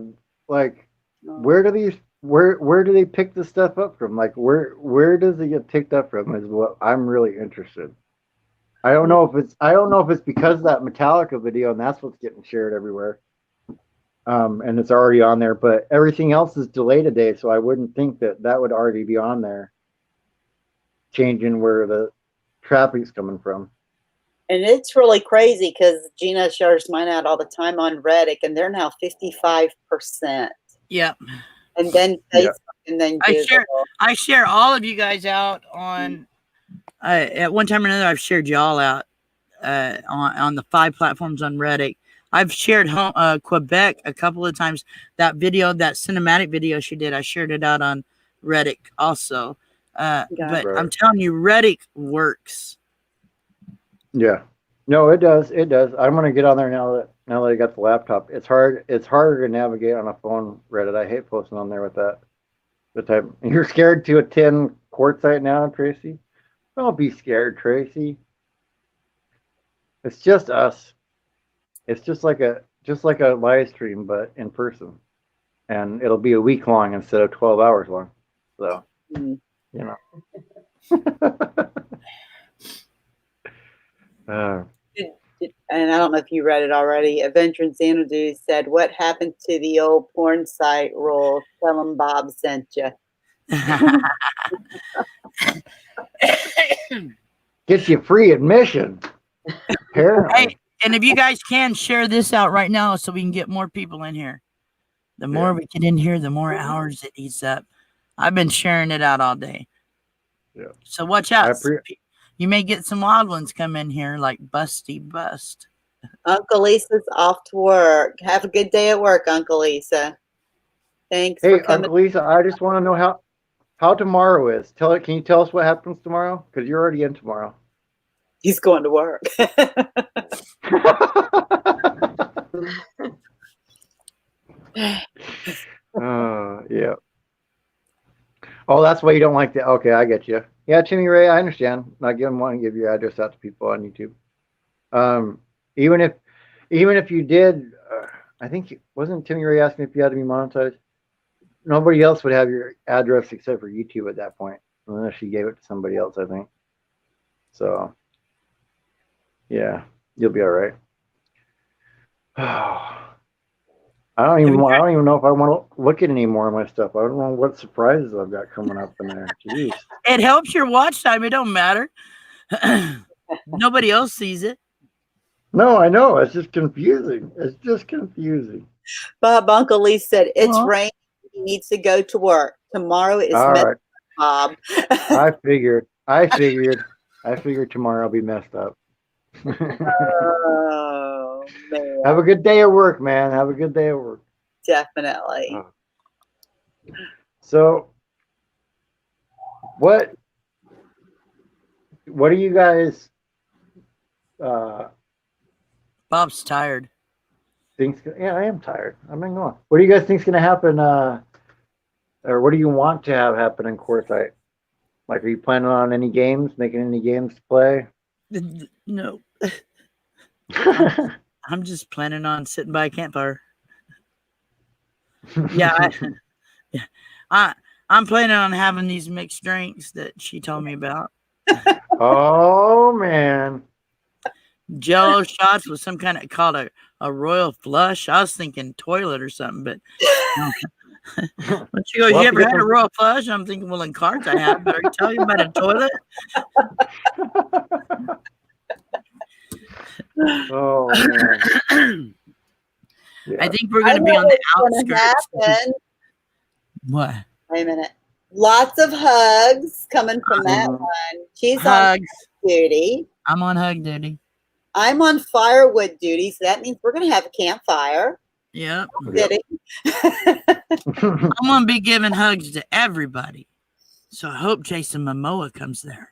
like, where do they pick this stuff up from? Like, where does it get picked up from? Is what I'm really interested. I don't know if it's because of that Metallica video and that's what's getting shared everywhere. And it's already on there, but everything else is delayed a day, so I wouldn't think that would already be on there, changing where the traffic's coming from. And it's really crazy because Gina shares mine out all the time on Reddit, and they're now 55%. Yep. And then Facebook, and then Google. I share all of you guys out on. At one time or another, I've shared y'all out on the 5 platforms on Reddit. I've shared Quebec a couple of times. That cinematic video she did, I shared it out on Reddit also. But I'm telling you, Reddit works. Yeah. No, it does. It does. I'm gonna get on there now that I got the laptop. It's harder to navigate on a phone, Reddit. I hate posting on there with that. You're scared to attend Quartzsite now, Tracy? Don't be scared, Tracy. It's just us. It's just like a live stream, but in person. And it'll be a week long instead of 12 hours long. So, you know. And I don't know if you read it already. Adventure Xanadu said, "What happened to the old porn site rule? Tell them Bob sent you." Gets you free admission. Apparently. Hey, and if you guys can share this out right now so we can get more people in here. The more we get in here, the more hours it eats up. I've been sharing it out all day. Yeah. So watch out. You may get some wild ones come in here like Busty Bust. Uncle Lisa's off to work. Have a good day at work, Uncle Lisa. Thanks for coming. Uncle Lisa, I just want to know how tomorrow is. Can you tell us what happens tomorrow? Because you're already in tomorrow. He's going to work. Yeah. Oh, that's why you don't like that. Okay, I get you. Yeah, Timmy Ray, I understand. Not want to give your address out to people on YouTube. Even if you did, I think wasn't Timmy Ray asking if you had to be monetized? Nobody else would have your address except for YouTube at that point, unless you gave it to somebody else, I think. So, yeah, you'll be all right. I don't even know if I want to look at any more of my stuff. I don't know what surprises I've got coming up in there. Jeez. It helps your watch time. It don't matter. Nobody else sees it. No, I know. It's just confusing. It's just confusing. Bob, Uncle Lee said, it's Well, raining. He needs to go to work. Tomorrow is All messed right. up, Bob. I figured. I figured tomorrow I'll be messed up. Oh, man. Have a good day at work, man. Have a good day at work. Definitely. So, what are you guys Bob's tired. yeah, I am tired. I've been going. What do you guys think's gonna happen or what do you want to have happen in Quartzite? Like, are you planning on any games, making any games to play? No. I'm just planning on sitting by a campfire. Yeah, I'm planning on having these mixed drinks that she told me about. Oh man. Jello shots with some kind of called a royal flush. I was thinking toilet or something, but when she goes, We'll you have to ever get had a some- royal flush? I'm thinking, well, in carts I have, but are you telling me about a toilet? Oh man. Yeah. I think we're going to be on the outskirts. Happen. What? Wait a minute. Lots of hugs coming from that one. She's Hugs. on duty. I'm on hug duty. I'm on firewood duty, so that means we're going to have a campfire. Yep. Kidding. I'm going to be giving hugs to everybody. So I hope Jason Momoa comes there.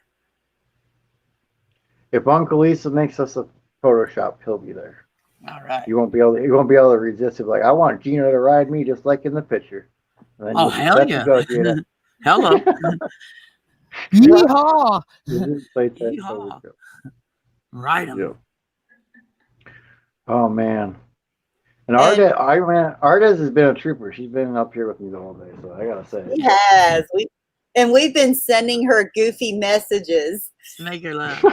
If Uncle Lisa makes us a Photoshop, he'll be there. All right. You won't be able to resist it. Like, I want Gina to ride me just like in the picture. And then Oh, you'll be hell set to yeah. go, Gina. Hello. Yeehaw. Yeehaw. Right. Yep. Oh man. And Ardez has been a trooper. She's been up here with me the whole day, so I gotta say. She has. We've been sending her goofy messages. Make her laugh.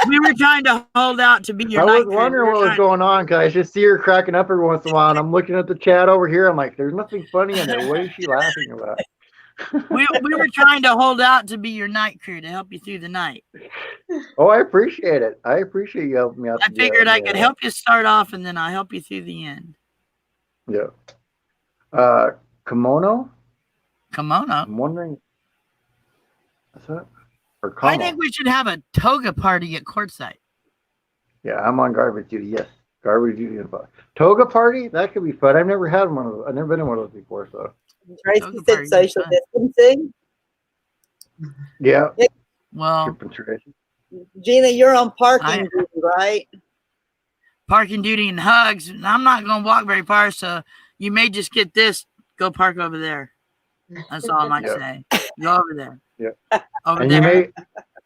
We were trying to hold out to be your I night was wondering what was going on because I just see her cracking up every once in a while, and I'm looking at the chat over here. I'm like, "There's nothing funny in there. What is she laughing about?" we were trying to hold out to be your night crew to help you through the night. Oh, I appreciate it. I appreciate you helping me out. I figured I could help you start off, and then I'll help you through the end. Yeah. Kimono. I'm wondering. What's that? Or Como? I think we should have a toga party at Quartzite. Yeah, I'm on garbage duty. Yes, garbage duty and fun. Toga party? That could be fun. I've never had one of those. I've never been in one of those before. So. Tracy said social distancing. Yeah. Well, Gina, you're on parking duty, right? Parking duty and hugs. I'm not going to walk very far, so you may just get this. Go park over there. That's all I might say. Go over there. Yeah. Over and there.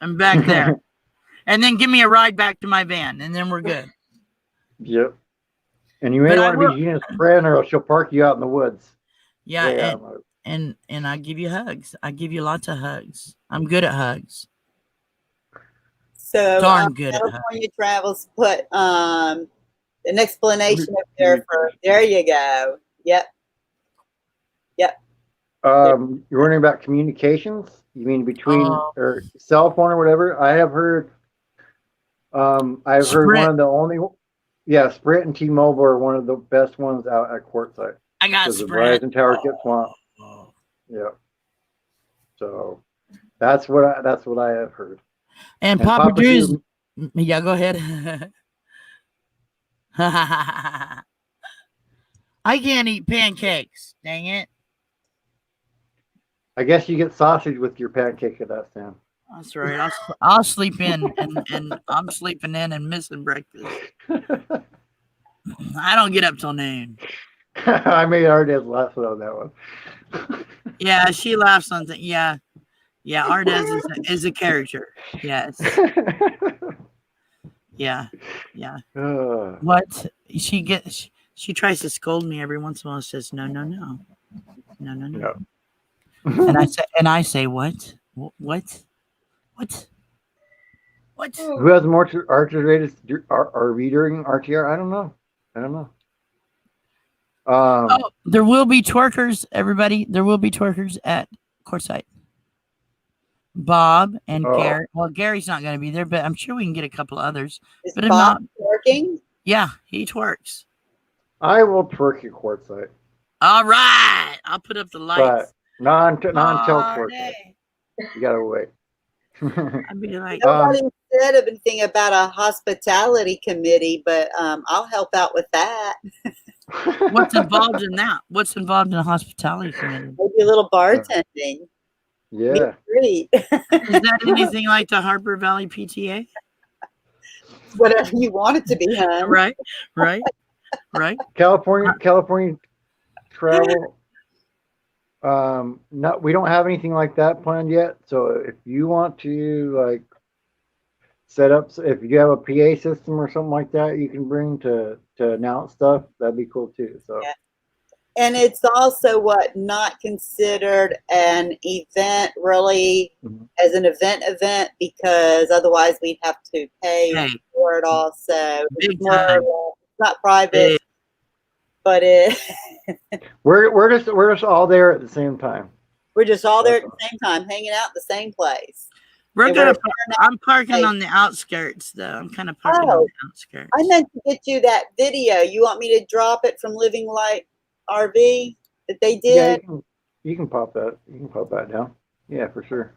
And back there. And then give me a ride back to my van, and then we're good. Yep. And you may want to be Gina's friend, or she'll park you out in the woods. Yeah, and I give you hugs. I give you lots of hugs. I'm good at hugs. So darn good at hugs. California Travels put an explanation up there for. There you go. Yep. You're wondering about communications? You mean between or cell phone or whatever? I have heard. I've heard one of the only. Yeah, Sprint and T-Mobile are one of the best ones out at Quartzite. I got Sprint. The Verizon tower gets swamped. Yeah. So that's what I have heard. And Papa Drew's. Yeah, go ahead. I can't eat pancakes. Dang it. I guess you get sausage with your pancake at that stand. That's right. I'll sleep in, and I'm sleeping in and missing breakfast. I don't get up till noon. I made Ardez laugh on that one. Yeah, she laughs on things. Yeah, Ardez is a character. Yes. Yeah. What she gets? She tries to scold me every once in a while. Says no. And I say what? Who has more RV during RTR? I don't know. There will be twerkers, everybody. There will be twerkers at Quartzite. Bob and Oh. Gary. Well, Gary's not going to be there, but I'm sure we can get a couple others. Is But if Bob not, working? yeah, he twerks. I will twerk your quartzite, All right, I'll put up the but lights. not until twerk. Party. You gotta wait. I'd be like, Nobody said anything about a hospitality committee, but I'll help out with that. what's involved in that? What's involved in a hospitality committee? Maybe a little bartending. Yeah. Meet. Is that anything like the Harper Valley PTA? Whatever you want it to be, hon. Right. California travel. No, we don't have anything like that planned yet. So if you want to like set up, if you have a PA system or something like that, you can bring to announce stuff. That'd be cool too. So. Yeah. And it's also not considered an event really as an event because otherwise we'd have to pay for it all. So it's not private, but we're just all there at the same time. We're just all there at the same time, hanging out in the same place. I'm parking on the outskirts though. I'm kind of parking on the outskirts. I meant to get you that video. You want me to drop it from Living Light RV that they did? Yeah, you can pop that. You can pop that down. Yeah, for sure.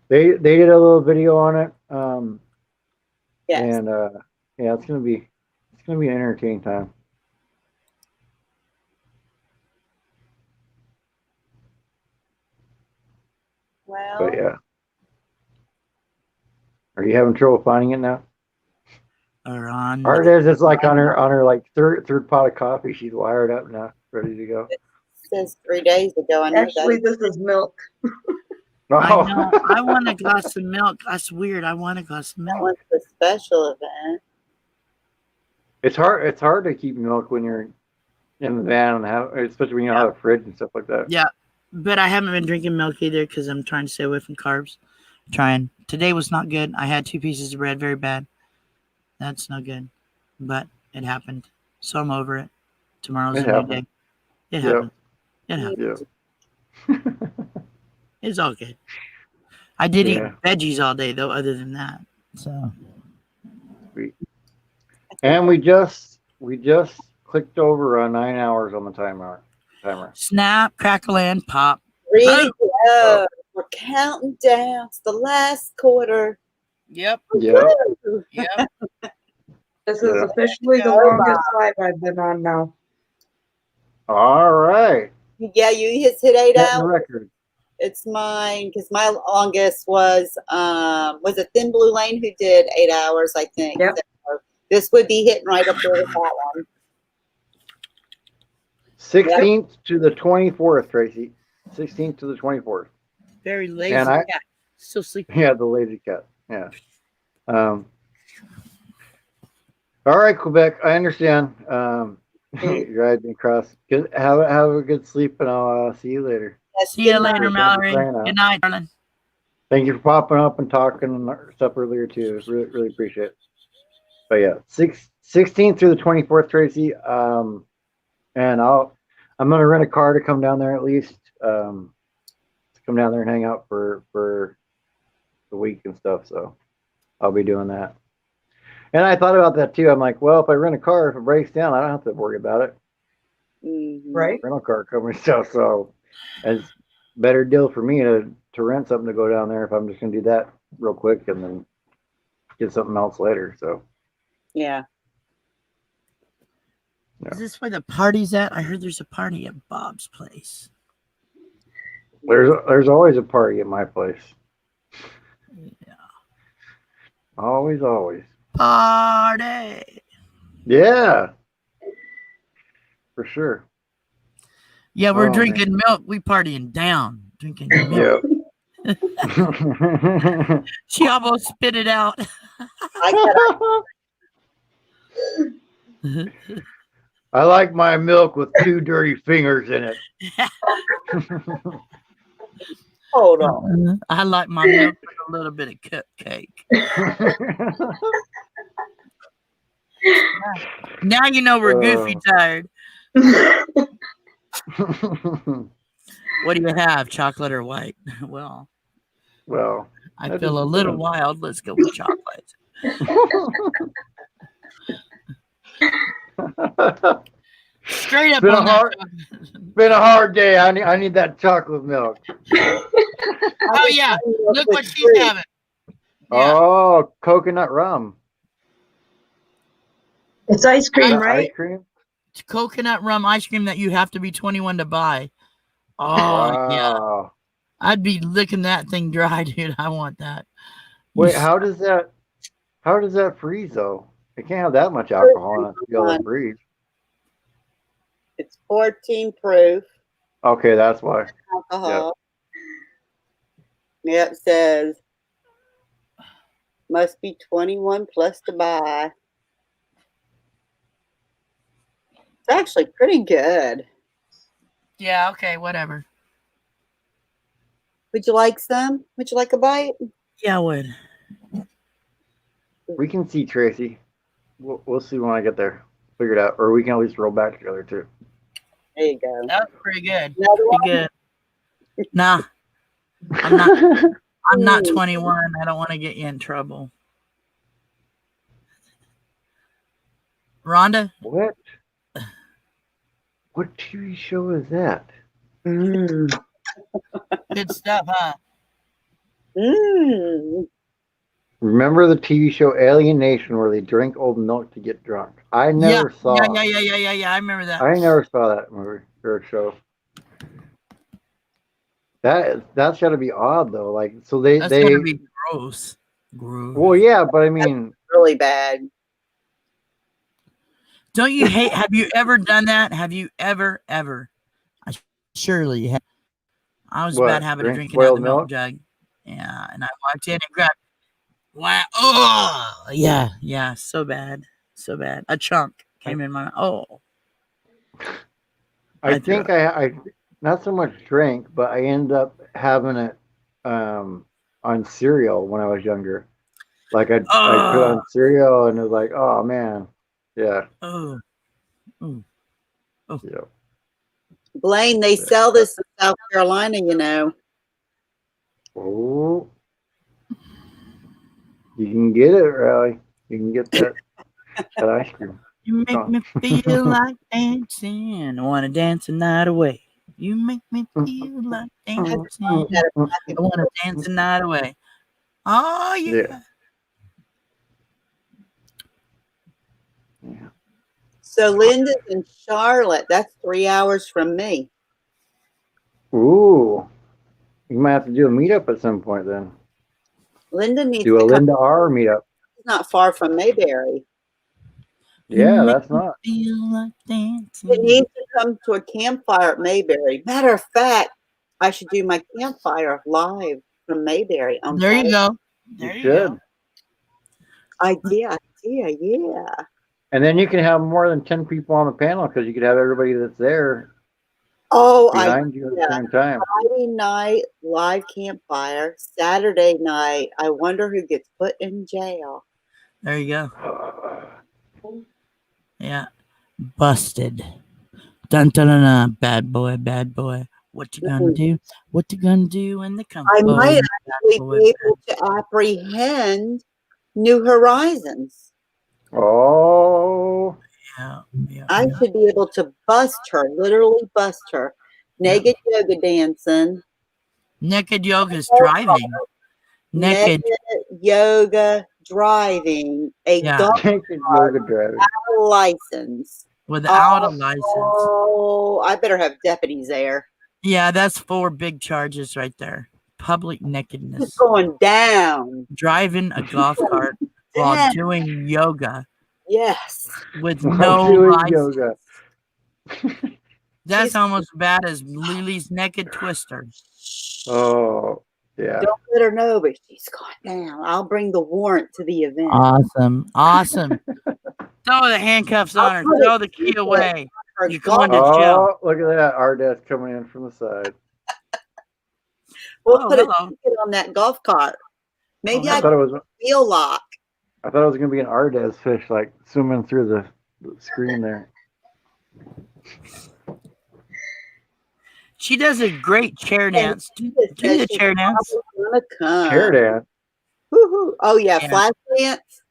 They did a little video on it. Yes. And yeah, it's gonna be an entertaining time. Well. But yeah. Are you having trouble finding it now? Art is like on her like third pot of coffee. She's wired up now, ready to go. It says 3 days ago. I know Actually, that. this is milk. I know. I want a glass of milk. That's weird. I want a glass of milk. That was the special event. It's hard to keep milk when you're in the van and especially when you don't have a fridge and stuff like that. Yeah, but I haven't been drinking milk either because I'm trying to stay away from carbs. Trying. Today was not good. I had 2 pieces of bread, very bad. That's not good, but it happened. So I'm over it. Tomorrow's a new day. It happened. It happened. It's all good. I did eat veggies all day though. Other than that, so. Sweet. And we just clicked over on 9 hours on the timer. Snap, crackle, and pop. 3 to go. We're counting down. It's the last quarter. Yep. This is officially the longest live I've been on now. All right. Yeah, you hit 8 hours. Record. It's mine because my longest was it Thin Blue Lane who did 8 hours, I think. Yep. So this would be hitting right up there with that one. 16th to the 24th, Tracy. 16th to the 24th. Very lazy cat. Still sleeping. Yeah, the lazy cat. Yeah. All right, Quebec. I understand. You're riding across. Have a good sleep, and I'll see you later. See you later, Mallory. Good night, darling. Thank you for popping up and talking stuff earlier too. Really, really appreciate it. But yeah, 16th through the 24th, Tracy. And I'm gonna rent a car to come down there at least. Come down there and hang out for the week and stuff. So I'll be doing that. And I thought about that too. I'm like, well, if I rent a car, if it breaks down, I don't have to worry about it. Right. Rental car company stuff. So it's better deal for me to rent something to go down there if I'm just gonna do that real quick and then get something else later. So yeah. Is this where the party's at? I heard there's a party at Bob's place. There's always a party at my place. Yeah. Always. Party. Yeah. For sure. Yeah, we're drinking milk. We partying down. Drinking milk. Yeah. She almost spit it out. I like my milk with 2 dirty fingers in it. Hold on. I like my milk with a little bit of cupcake. Now you know we're goofy tired. What do you have, chocolate or white? Well, Well, I that feel a just little depends. wild. Let's go with chocolate. Straight up Been a on that. hard, been a hard day. I need that chocolate milk. Oh yeah, look what she's having. Yeah. Oh, coconut rum. It's ice Is cream, that right? ice cream? It's coconut rum ice cream that you have to be 21 to buy. Oh yeah, Wow. I'd be licking that thing dry, dude. I want that. Wait, how does that freeze though? It can't have that much alcohol in it to be able to freeze. It's 14 proof Okay, that's why. alcohol. Yep, says must be 21 plus to buy. It's actually pretty good. Yeah. Okay. Whatever. Would you like some? Would you like a bite? Yeah, I would. We can see Tracy. We'll see when I get there. Figure it out, or we can at least roll back together too. There you go. That was pretty good. Another Pretty good. Nah, I'm not. I'm not 21. I don't want to get you in trouble. Rhonda? What? What TV show is that? Good stuff, huh? Remember the TV show Alien Nation where they drink old milk to get drunk? I never saw. Yeah. I remember that. I never saw that movie or show. That's got to be odd though. Like, so That's gotta be gross. Gross. Well, yeah, but I mean, really bad. Don't you hate? Have you ever done that? Have you ever? I surely have. I was a bad what? habit of Drink drinking out of spoiled the milk milk? jug. Yeah, and I walked in and grabbed. Wow. Oh, yeah. So bad. A chunk came in my. Oh. I think I not so much drink, but I ended up having it on cereal when I was younger. Like I'd put it on cereal and it was like, oh man, yeah. Oh. Yeah. Blaine, they sell this in South Carolina, you know. Oh, you can get it, Riley. You can get that ice cream. You make me feel like dancing. I want to dance the night away. You make me feel like dancing. I want to dance the night away. Oh, yeah. So Linda's in Charlotte. That's 3 hours from me. Ooh, you might have to do a meetup at some point then. Linda needs Do a to come. Linda R meetup. It's not far from Mayberry. Yeah, that's not. Feel like dancing. It needs to come to a campfire at Mayberry. Matter of fact, I should do my campfire live from Mayberry. There you go. There you go. Idea, yeah. And then you can have more than 10 people on the panel because you could have everybody that's there behind you at the same time. Friday night live campfire. Saturday night, I wonder who gets put in jail. There you go. Yeah. Busted. Dun dun dun dun. Bad boy. What you gonna do? What you gonna do when they come? I might actually be able to apprehend New Horizons. Oh. Yeah. I should be able to bust her, literally bust her. Naked yoga dancing. Naked yoga is driving. Naked yoga driving. Naked yoga driving. Without a license. Without a license. Oh, I better have deputies there. Yeah, that's 4 big charges right there. Public nakedness. It's going down. Driving a golf cart while doing yoga. Yes. With While no doing license. yoga. That's almost bad as Lily's naked twister. Oh, yeah. Don't let her know, but she's gone down. I'll bring the warrant to the event. Awesome. Throw the handcuffs on her. Throw the key away. You're going to Oh, jail. look at that. Our desk coming in from the side. We'll put a ticket on that golf cart. Maybe I thought it was wheel lock. I thought it was going to be an Ardez fish, like swimming through the screen there. She does a great chair dance. Do the chair dance. Gonna come. Chair dance. Woo-hoo. Oh yeah, Yeah. flash dance.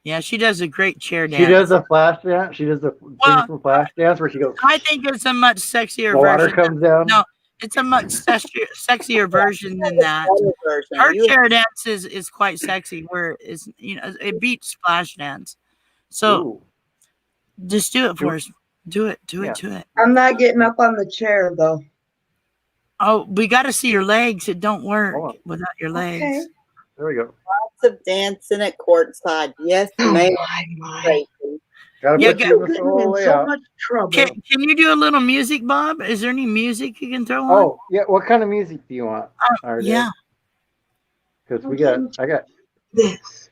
Yeah, she does a great chair dance. She does a flash dance. She does the thing from Flash Dance where she goes. I think it's a much sexier The water version. comes down. No, it's a much sexier version than that. Version. Her chair dance is quite sexy. Where it's it beats splash dance. So Ooh. just do it for us. Do it. Do Yeah. it. Do it. I'm not getting up on the chair though. Oh, we got to see your legs. It don't work Hold on. without your legs. Okay. There we go. Lots of dancing at courtside. Yes, Oh ma'am. my. Crazy. Gotta Yeah, put you in the Getting whole in way so out. much trouble. Can you do a little music, Bob? Is there any music you can throw on? Oh, yeah. What kind of music do you want? Yeah. Because I got this.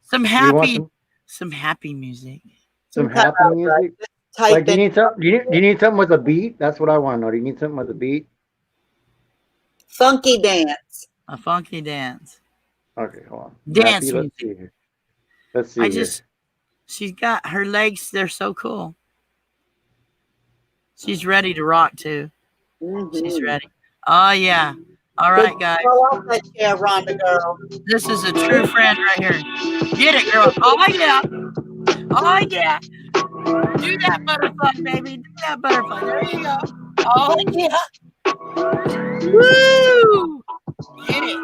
Some Do you want happy, some- some happy music. some happy music. Type Like, do you in need something? Do you need something with a beat? That's what I want to know. Do you need something with a beat? funky dance. A funky dance. Okay, hold on. Dance Happy, let's music. see here. Let's see here. She's got her legs. They're so cool. She's ready to rock too. She's ready. Oh yeah. All right, guys. Go off that chair, Rhonda girl. This is a true friend right here. Get it, girl. Oh yeah. Oh yeah. Do that butterfly, baby. Do that butterfly. There you go. Oh yeah. Woo! Get it.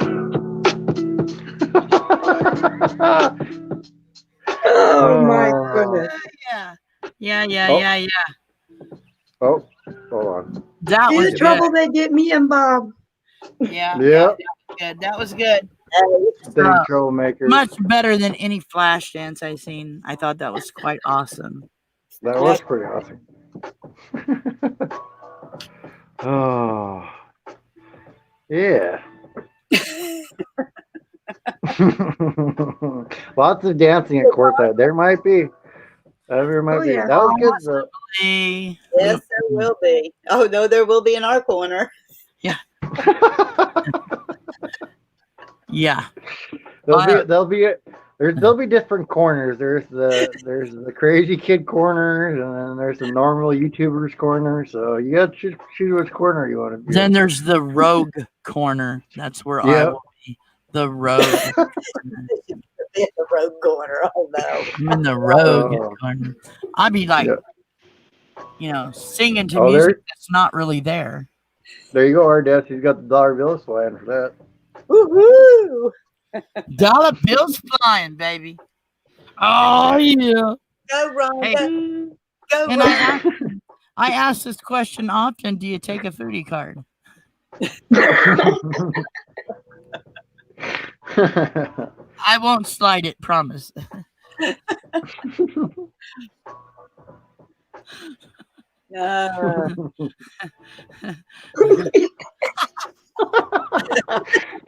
Oh my goodness. Yeah. Oh, hold on. That See was the trouble good. they get me and Bob. Yeah. Yep. That was good. Big troublemaker. Much better than any flash dance I've seen. I thought that was quite awesome. That was pretty awesome. Oh, yeah. Lots of dancing at courtside. There might be. There might be. yeah. That was good. Though. Hey. Yes, there will be. Oh no, there will be in our corner. Yeah. Yeah. There'll be different corners. There's the crazy kid corner, and then there's the normal YouTubers corner. So you got to choose which corner you want to be. Then there's the rogue corner. That's where I will be. The rogue. In the road corner. Oh no. I'm in the rogue corner. I'd be like, singing to music that's not really there. There you go, our dad. She's got the dollar bills flying for that. Woohoo! Dollar bills flying, baby. Oh yeah. Go Rhonda. Hey, Go and Rhonda. I ask this question often. Do you take a foodie card? I won't slide it, promise.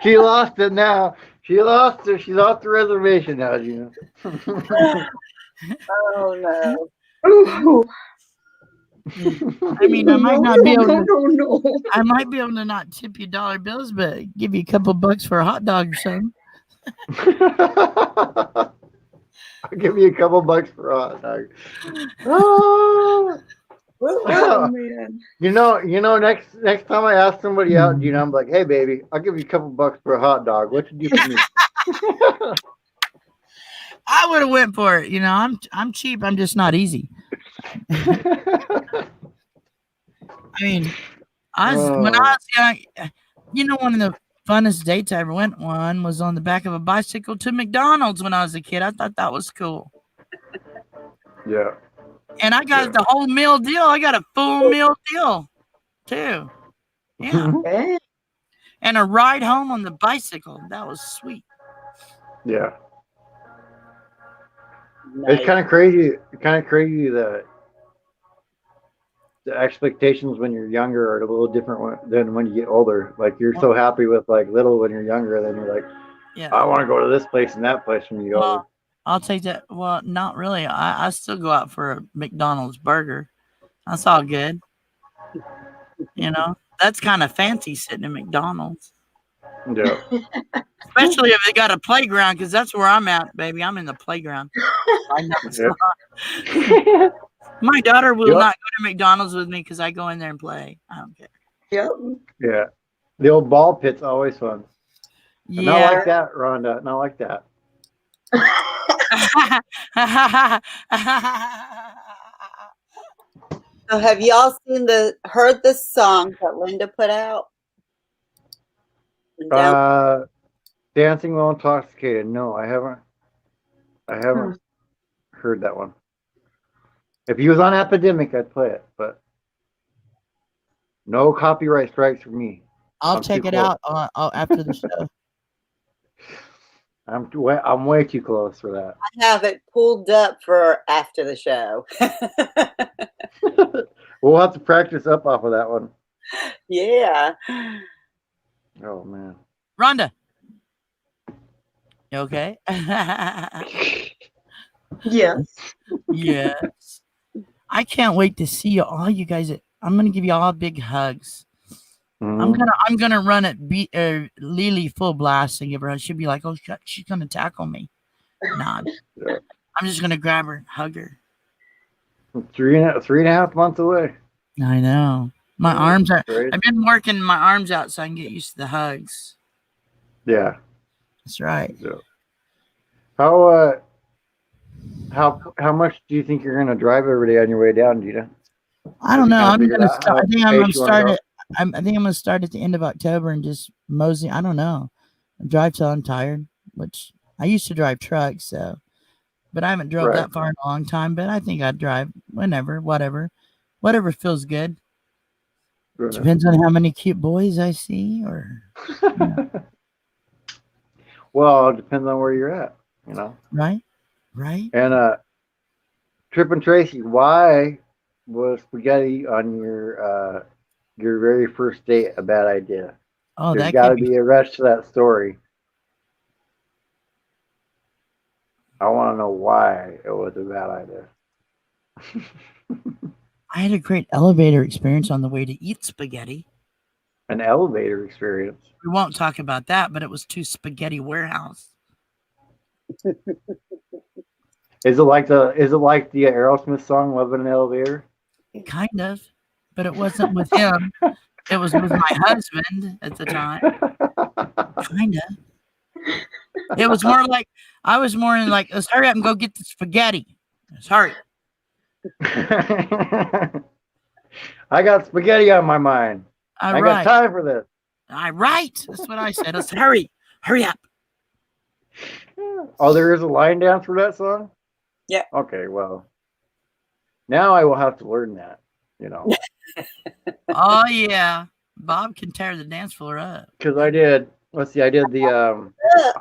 She lost it now. She lost it. She's off the reservation now, Gina. Oh no. I mean, I might not be able to. No. I might be able to not tip you dollar bills, but give you a couple bucks for a hot dog or something. I'll give you a couple bucks for a hot dog. Oh, Man. you know. Next time I ask somebody out, Gina, I'm like, hey, baby, I'll give you a couple bucks for a hot dog. What you do for me? I would have went for it. I'm cheap. I'm just not easy. I mean, when I was young, one of the funnest dates I ever went on was on the back of a bicycle to McDonald's when I was a kid. I thought that was cool. Yeah. And I got the whole meal deal. I got a full meal deal, too. Yeah. And a ride home on the bicycle. That was sweet. Yeah. Nice. It's kind of crazy. That the expectations when you're younger are a little different than when you get older. Like you're so happy with like little when you're younger, then you're like, I want to go to this place and that place when you go older. I'll take that. Well, not really. I still go out for a McDonald's burger. That's all good. That's kind of fancy sitting at McDonald's. Yeah. Especially if they got a playground, because that's where I'm at, baby. I'm in the peyground. I know it's not. My daughter will Yep. not go to McDonald's with me because I go in there and play. I don't care. Yep. Yeah. The old ball pit's always fun. Not Yeah. like that, Rhonda. Not like that. So have y'all heard the song that Linda put out? Dancing While Intoxicated. No, I haven't. I haven't heard that one. If he was on Epidemic, I'd play it, but no copyright strikes for me. I'll I'm check too it close. out after the show. I'm way too close for that. I have it pulled up for after the show. We'll have to practice up off of that one. Yeah. Oh man. Rhonda. You okay? Yes. Yes. I can't wait to see all you guys. I'm gonna give you all big hugs. Mm-hmm. I'm gonna run at Lily full blast and give her. She'll be like, "Oh, she's gonna tackle me." Nah, Yeah. I'm just gonna grab her, hug her. 3.5 months away. I know. My arms are. Right. I've been working my arms out so I can get used to the hugs. Yeah. That's right. So, how much do you think you're gonna drive every day on your way down, Gina? I don't know. I'm gonna start. I think I'm gonna start it. it. I think I'm gonna start at the end of October and just mosey. I don't know. Drive till I'm tired. Which I used to drive trucks, so. But I haven't drove that far in a long time. But I think I'd drive whenever, whatever feels good. Right. Depends on how many cute boys I see, or. Well, it depends on where you're at, you know. Right. Right. And Trip and Tracy, why was spaghetti on your very first date a bad idea? Oh, there's that got to could be a rest to that story. I want to know why it was a bad idea. I had a great elevator experience on the way to eat spaghetti. An elevator experience. We won't talk about that, but it was to Spaghetti Warehouse. Is it like the Aerosmith song "Love in an Elevator"? Kind of, but it wasn't with him. It was with my husband at the time. Kind of. It was more like I was more in like, let's hurry up and go get the spaghetti. Let's hurry. I got spaghetti on my mind. I got time for this. Right. That's what I said. Let's hurry up. Oh, there is a line dance for that song? Yeah. Okay, well. Now I will have to learn that, you know. Oh yeah. Bob can tear the dance floor up. Because I did. Let's see, I did the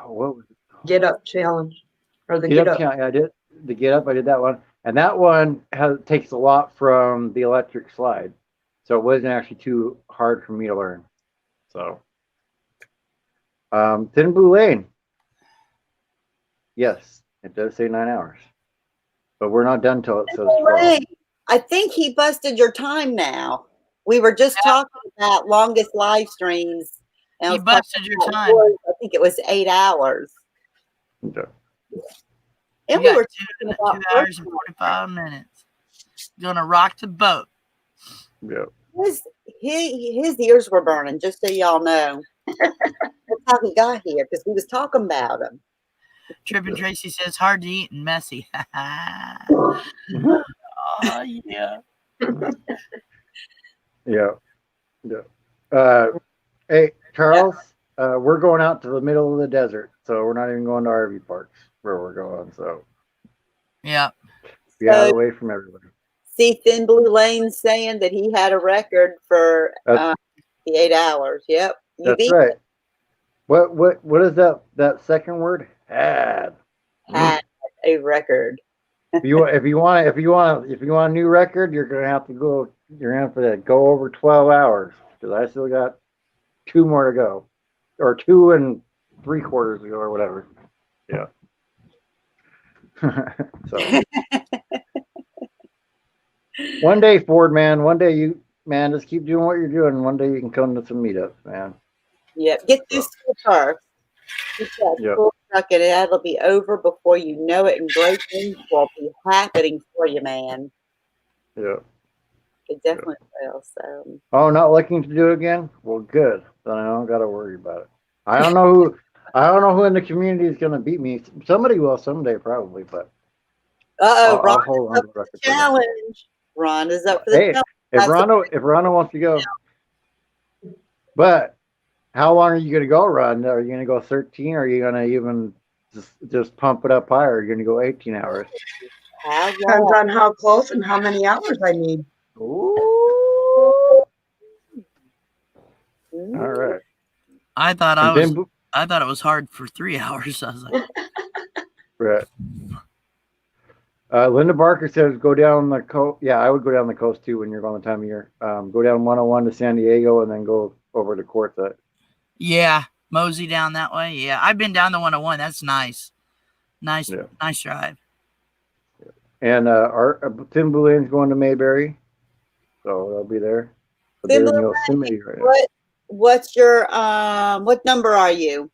what was it? Get Up challenge. Or the Get Up challenge. I did the Get Up, I did that one. And that one takes a lot from the electric slide. So it wasn't actually too hard for me to learn. So Thin Blue Lane. Yes, it does say 9 hours. But we're not done till it says 12. I think he busted your time now. We were just talking about longest live streams. And he busted your time. I think it was 8 hours. Okay. And we were talking about 2 hours and 45 minutes. Gonna rock the boat. Yeah. His ears were burning, just so y'all know. That's how he got here, because we was talking about him. Trip and Tracy says hard to eat and messy. Oh yeah. Yeah. Hey, Charles, we're going out to the middle of the desert, so we're not even going to RV parks where we're going. So yeah, be out away from everybody. See Thin Blue Lane saying that he had a record for the 8 hours. Yep. That's right. What is that second word? Had a record. If you want a new record, you're gonna have to go over 12 hours, because I still got 2 more to go, or 2 3/4 to go, or whatever. Yeah. So one day, Ford man, one day you just keep doing what you're doing, and one day you can come to some meetups, man. Yep. Get this first. Get that full truck, and it'll be over before you know it, and great things will be happening for you, man. Yeah. It definitely will. So Oh, not looking to do it again? Well, good. Then I don't got to worry about it. I don't know who. I don't know who in the community is going to beat me. Somebody will someday, probably, but Ron I'll is hold on up to the for the record for now. challenge. Ron is up for the Hey, challenge. if Rondo wants to go, but how long are you going to go, Ron? Are you going to go 13? Or are you going to even just pump it up higher? Are you going to go 18 hours? Depends on how close and how many hours I need. Ooh. All right. I thought And then, I thought it was hard for 3 hours. I was like, right. Linda Barker says go down the coast. Yeah, I would go down the coast too when you're going the time of year. Go down 101 to San Diego and then go over to Quartzsite. yeah, mosey down that way. Yeah, I've been down the 101. That's nice. Nice drive. And Tim Boulin's going to Mayberry, so they'll be there. But they're in Yosemite right now. What's your what number are you?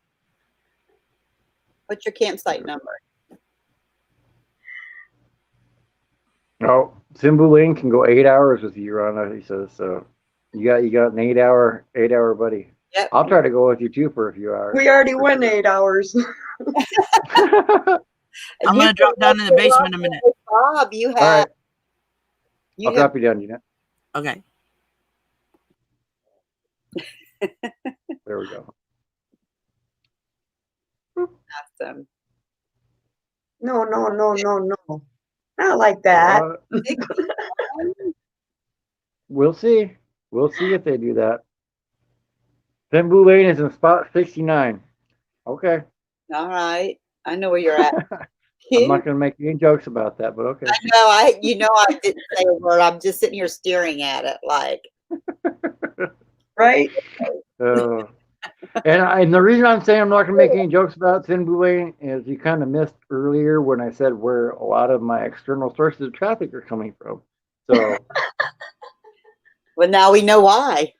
What's your campsite number? Oh, Tim Boulin can go 8 hours with you, Ron. He says so. You got an 8 hour buddy. Yep. I'll try to go with you too for a few hours. We already went 8 hours. I'm gonna drop down in the basement in a minute. Bob, you have. All right. I'll drop you down, Jeanette. Okay. There we go. Awesome. No. Not like that. We'll see. We'll see if they do that. Tim Boulin is in spot 69. Okay. All right. I know where you're at. I'm not going to make any jokes about that, but okay. I didn't say a word. I'm just sitting here staring at it like. Right? And the reason I'm saying I'm not going to make any jokes about Tim Boulin is you kind of missed earlier when I said where a lot of my external sources of traffic are coming from. So. Well, now we know why.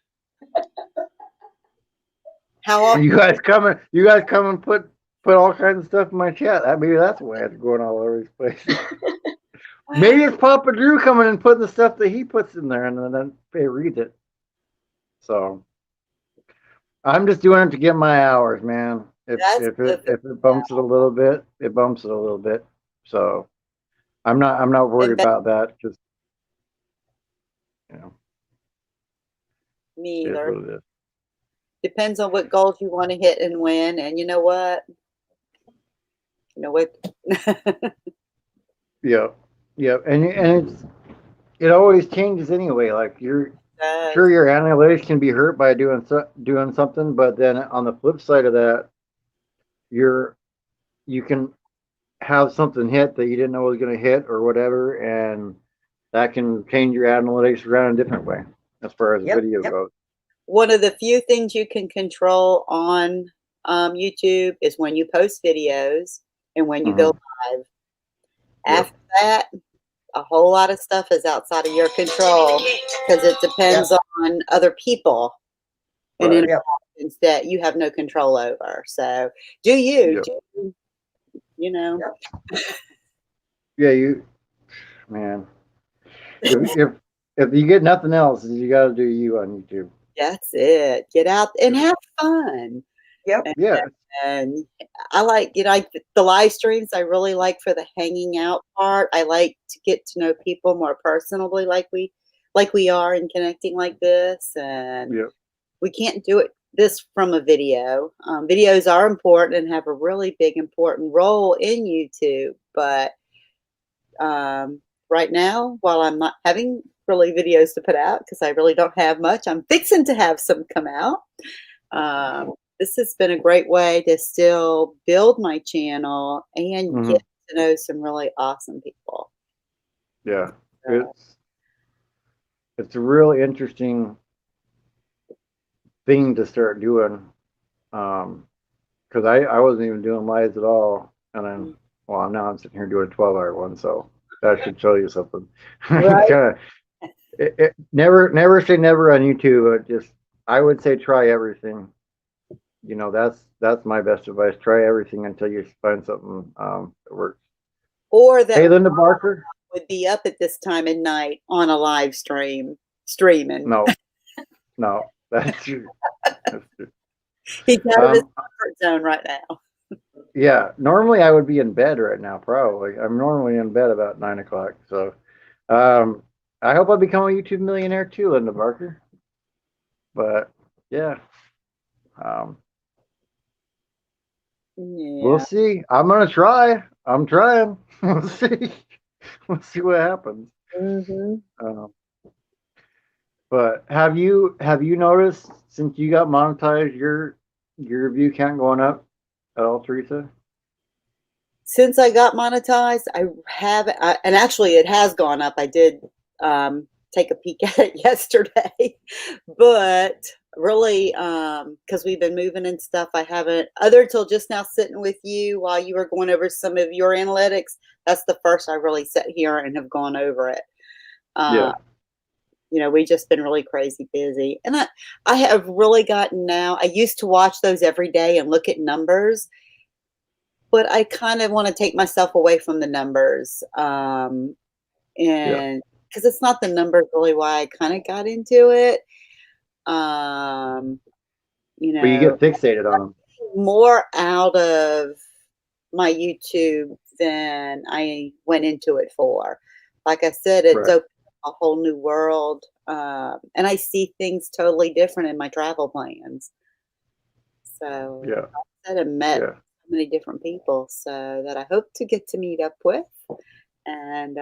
How often? You guys come and put all kinds of stuff in my chat. Maybe that's why it's going all over these places. Maybe it's Papa Drew coming and putting the stuff that he puts in there, and then they read it. So I'm just doing it to get my hours, man. If it bumps it a little bit, it bumps it a little bit. So I'm not worried about that. Just me it is either. what it is. Depends on what goals you want to hit and when. And you know what? Yeah. And it always changes anyway. Like sure your analytics can be hurt by doing something, but then on the flip side of that, you can have something hit that you didn't know was going to hit or whatever, and that can change your analytics around a different way as far as video goes. One of the few things you can control on YouTube is when you post videos and when you go live. After that, a whole lot of stuff is outside of your control because it depends on other people and interactions that you have no control over. So do you, Yeah, man. If you get nothing else, you got to do you on YouTube. That's it. Get out and have fun. Yep. And I like, the live streams. I really like for the hanging out part. I like to get to know people more personally, like we are, and connecting like this. And we can't do this from a video. Videos are important and have a really big important role in YouTube. But right now, while I'm not having really videos to put out because I really don't have much, I'm fixing to have some come out. This has been a great way to still build my channel and get to know some really awesome people. Yeah, it's a really interesting thing to start doing, because I wasn't even doing lives at all, and then now I'm sitting here doing a 12-hour one, so that should tell you something. Right. Never say never on YouTube. I would say try everything. That's my best advice. Try everything until you find something that works. Or that Hey, Linda Barker. would be up at this time of night on a live streaming. No, no, that's true. That's true. He's out of his comfort zone right now. Yeah, normally I would be in bed right now, probably. I'm normally in bed about 9 o'clock. So, I hope I become a YouTube millionaire too, Linda Barker. But yeah, um, we'll Yeah. see. I'm gonna try. I'm trying. We'll see. We'll see what happens. Mm-hmm. But have you noticed since you got monetized, your view count going up at all, Teresa? Since I got monetized, I have, and actually it has gone up. I did take a peek at it yesterday, but really, because we've been moving and stuff, I haven't, other till just now sitting with you while you were going over some of your analytics. That's the first I really sat here and have gone over it. Yeah. You know, we just been really crazy busy. And I have really gotten now, I used to watch those every day and look at numbers, but I kind of want to take myself away from the numbers. And because it's not the numbers really why I kind of got into it. You But you know, get fixated on them. more out of my YouTube than I went into it for. Like I said, it's Right. opened a whole new world. And I see things totally different in my travel plans. So Yeah. I have met Yeah. so many different people, so that I hope to get to meet up with. And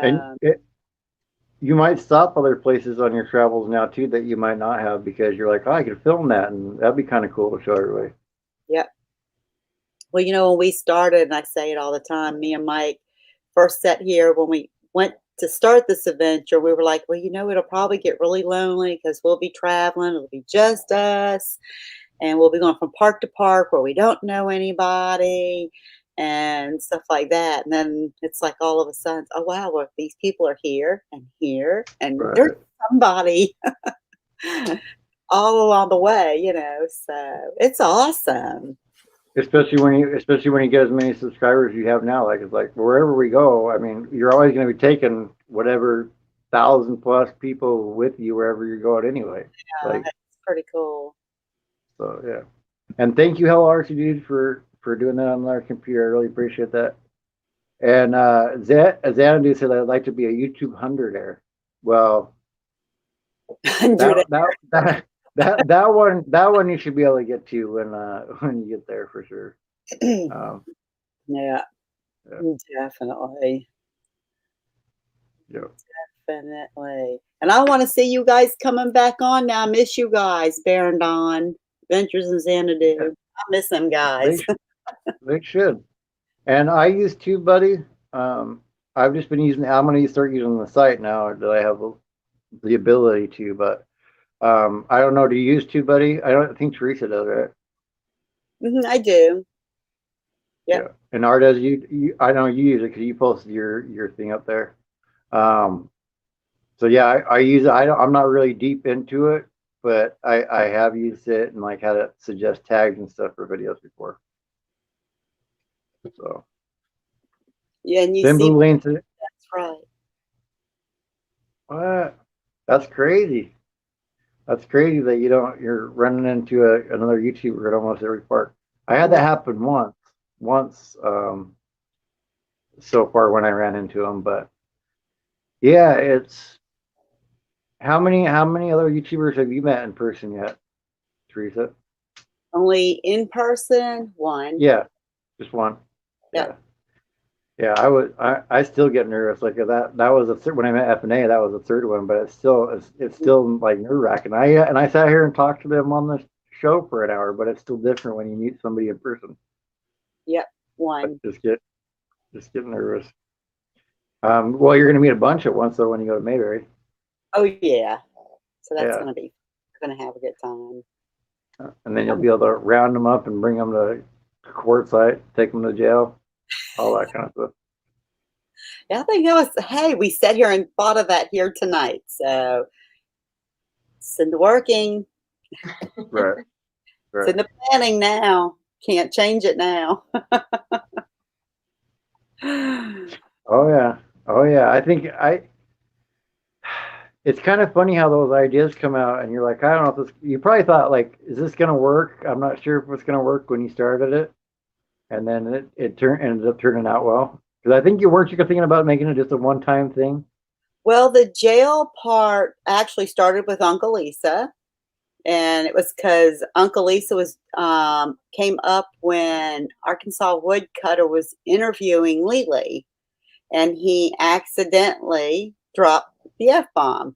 You might stop other places on your travels now too that you might not have because you're like, oh, I could film that, and that'd be kind of cool to show everybody. Yep. Well, you know, when we started, and I say it all the time, me and Mike first sat here when we went to start this adventure, we were like, well, you know, it'll probably get really lonely because we'll be traveling. It'll be just us. And we'll be going from park to park where we don't know anybody and stuff like that. And then it's like all of a sudden, oh, wow, well, these people are here, and there's somebody all along the way, you know, so it's awesome. Especially when you get as many subscribers you have now, like it's like wherever we go, I mean, you're always going to be taking whatever 1,000+ people with you wherever you're going anyway. Yeah, Like, that's pretty cool. so yeah. And thank you, Hello RC for doing that on our computer. I really appreciate that. And Xanadu said I'd like to be a YouTube 100er. Well, that one you should be able to get to when you get there for sure. Yeah, definitely. Yeah. Definitely. And I want to see you guys coming back on now. I miss you guys, Bear and Dawn, Ventures and Xanadu. Yeah. I miss them guys. They should. And I use TubeBuddy. I've just been using. I'm going to start using the site now that I have the ability to. But I don't know. Do you use TubeBuddy? I don't think Teresa does, right? I do. Yep. Yeah. And Ardes, I know you use it because you posted your thing up there. So yeah, I use it. I'm not really deep into it, but I have used it and like had it suggest tags and stuff for videos before. So yeah, and you then see, Blue Lane said, that's right. what? That's crazy. That's crazy that you're running into another YouTuber at almost every park. I had that happen once so far when I ran into him, but yeah, it's how many other YouTubers have you met in person yet, Teresa? Only in person, one. Yeah, just one. Yeah. Yeah, I still get nervous. Like that was when I met FNA, that was the third one, but it's still like nerve-wracking. I sat here and talked to them on the show for an hour, but it's still different when you meet somebody in person. Yep, one. I just get nervous. Well, you're gonna meet a bunch at once though when you go to Mayberry. Oh yeah. So that's Yeah. we're gonna have a good time. And then you'll be able to round them up and bring them to courtside, take them to jail, all that kind of stuff. Yeah, I think hey, we sat here and thought of that here tonight. So it's in the working. Right. It's in the planning now. Can't change it now. Oh Oh yeah, I think it's kind of funny how those ideas come out, and you're like, I don't know if this. You probably thought like, is this gonna work? I'm not sure if it's gonna work when you started it, and then ended up turning out well. Because I think you weren't you thinking about making it just a one time thing. Well, the jail part actually started with Uncle Lisa, and it was because Uncle Lisa was came up when Arkansas Woodcutter was interviewing Lily, and he accidentally dropped the F bomb.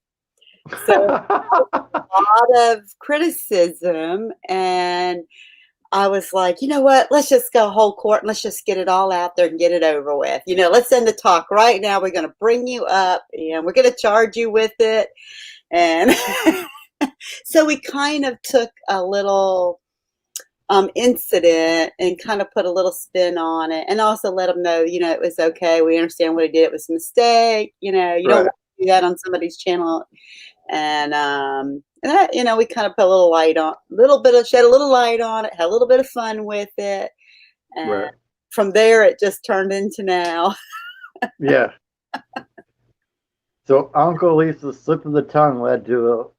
So a lot of criticism, and I was like, you know what? Let's just go whole court and let's just get it all out there and get it over with. Let's end the talk right now. We're going to bring you up and we're going to charge you with it. And so we kind of took a little incident and kind of put a little spin on it, and also let them know, it was okay. We understand what he did. It was a mistake. You don't want to do that on somebody's channel. And that, we kind of put a little light on, shed a little light on it, had a little bit of fun with it. And from there, it just turned into now. Yeah. So Uncle Lisa's slip of the tongue led to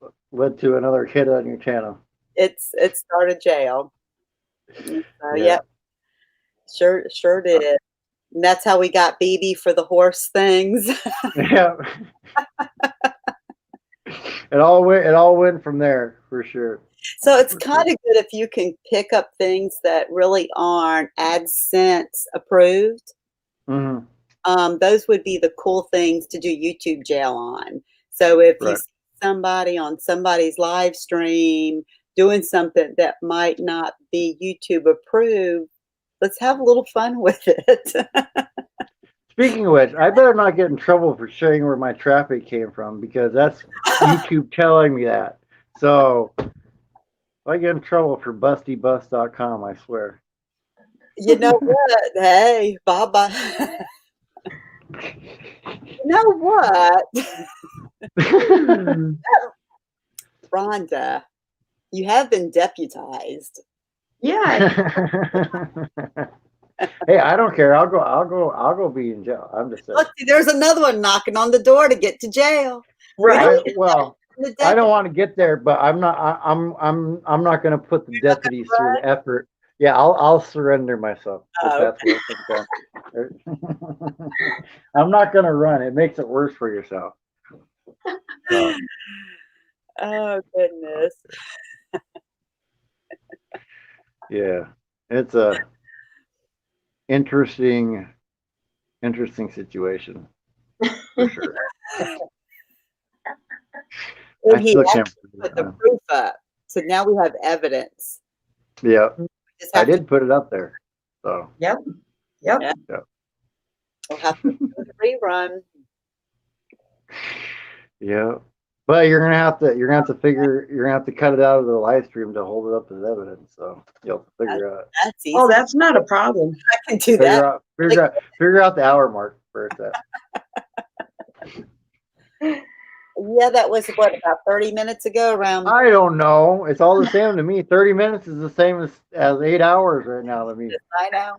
another hit on your channel. It started jail. Yep. Sure did. And that's how we got BB for the horse things. Yeah. It all went from there for sure. So it's kind of good if you can pick up things that really aren't AdSense approved. Mm-hmm. Those would be the cool things to do YouTube jail on. So if you see somebody on somebody's live stream doing something that might not be YouTube approved, let's have a little fun with it. Speaking of which, I better not get in trouble for sharing where my traffic came from, because that's YouTube telling me that. So if I get in trouble for bustybus.com, I swear. You know what? Hey, bye-bye. You know what? Rhonda, you have been deputized. Yeah. Hey, I don't care. I'll go be in jail. I'm just saying. Look, there's another one knocking on the door to get to jail. Right. I don't want to get there, but I'm not going to put the deputies through the effort. Yeah, I'll surrender myself if that's what it's done. I'm not going to run. It makes it worse for yourself. So. Oh goodness. Yeah, it's a interesting situation for sure. And he put the proof up, so now we have evidence. Yeah, I did put it up there. So yep. We'll have to do the rerun. Yeah, but you're gonna have to cut it out of the live stream to hold it up as evidence. So you'll have to figure out. That's easy. Oh, that's not a problem. I can do that. Figure out the hour mark for it. Yeah, that was about 30 minutes ago around. I don't know. It's all the same to me. 30 minutes is the same as 8 hours right now to me. I know.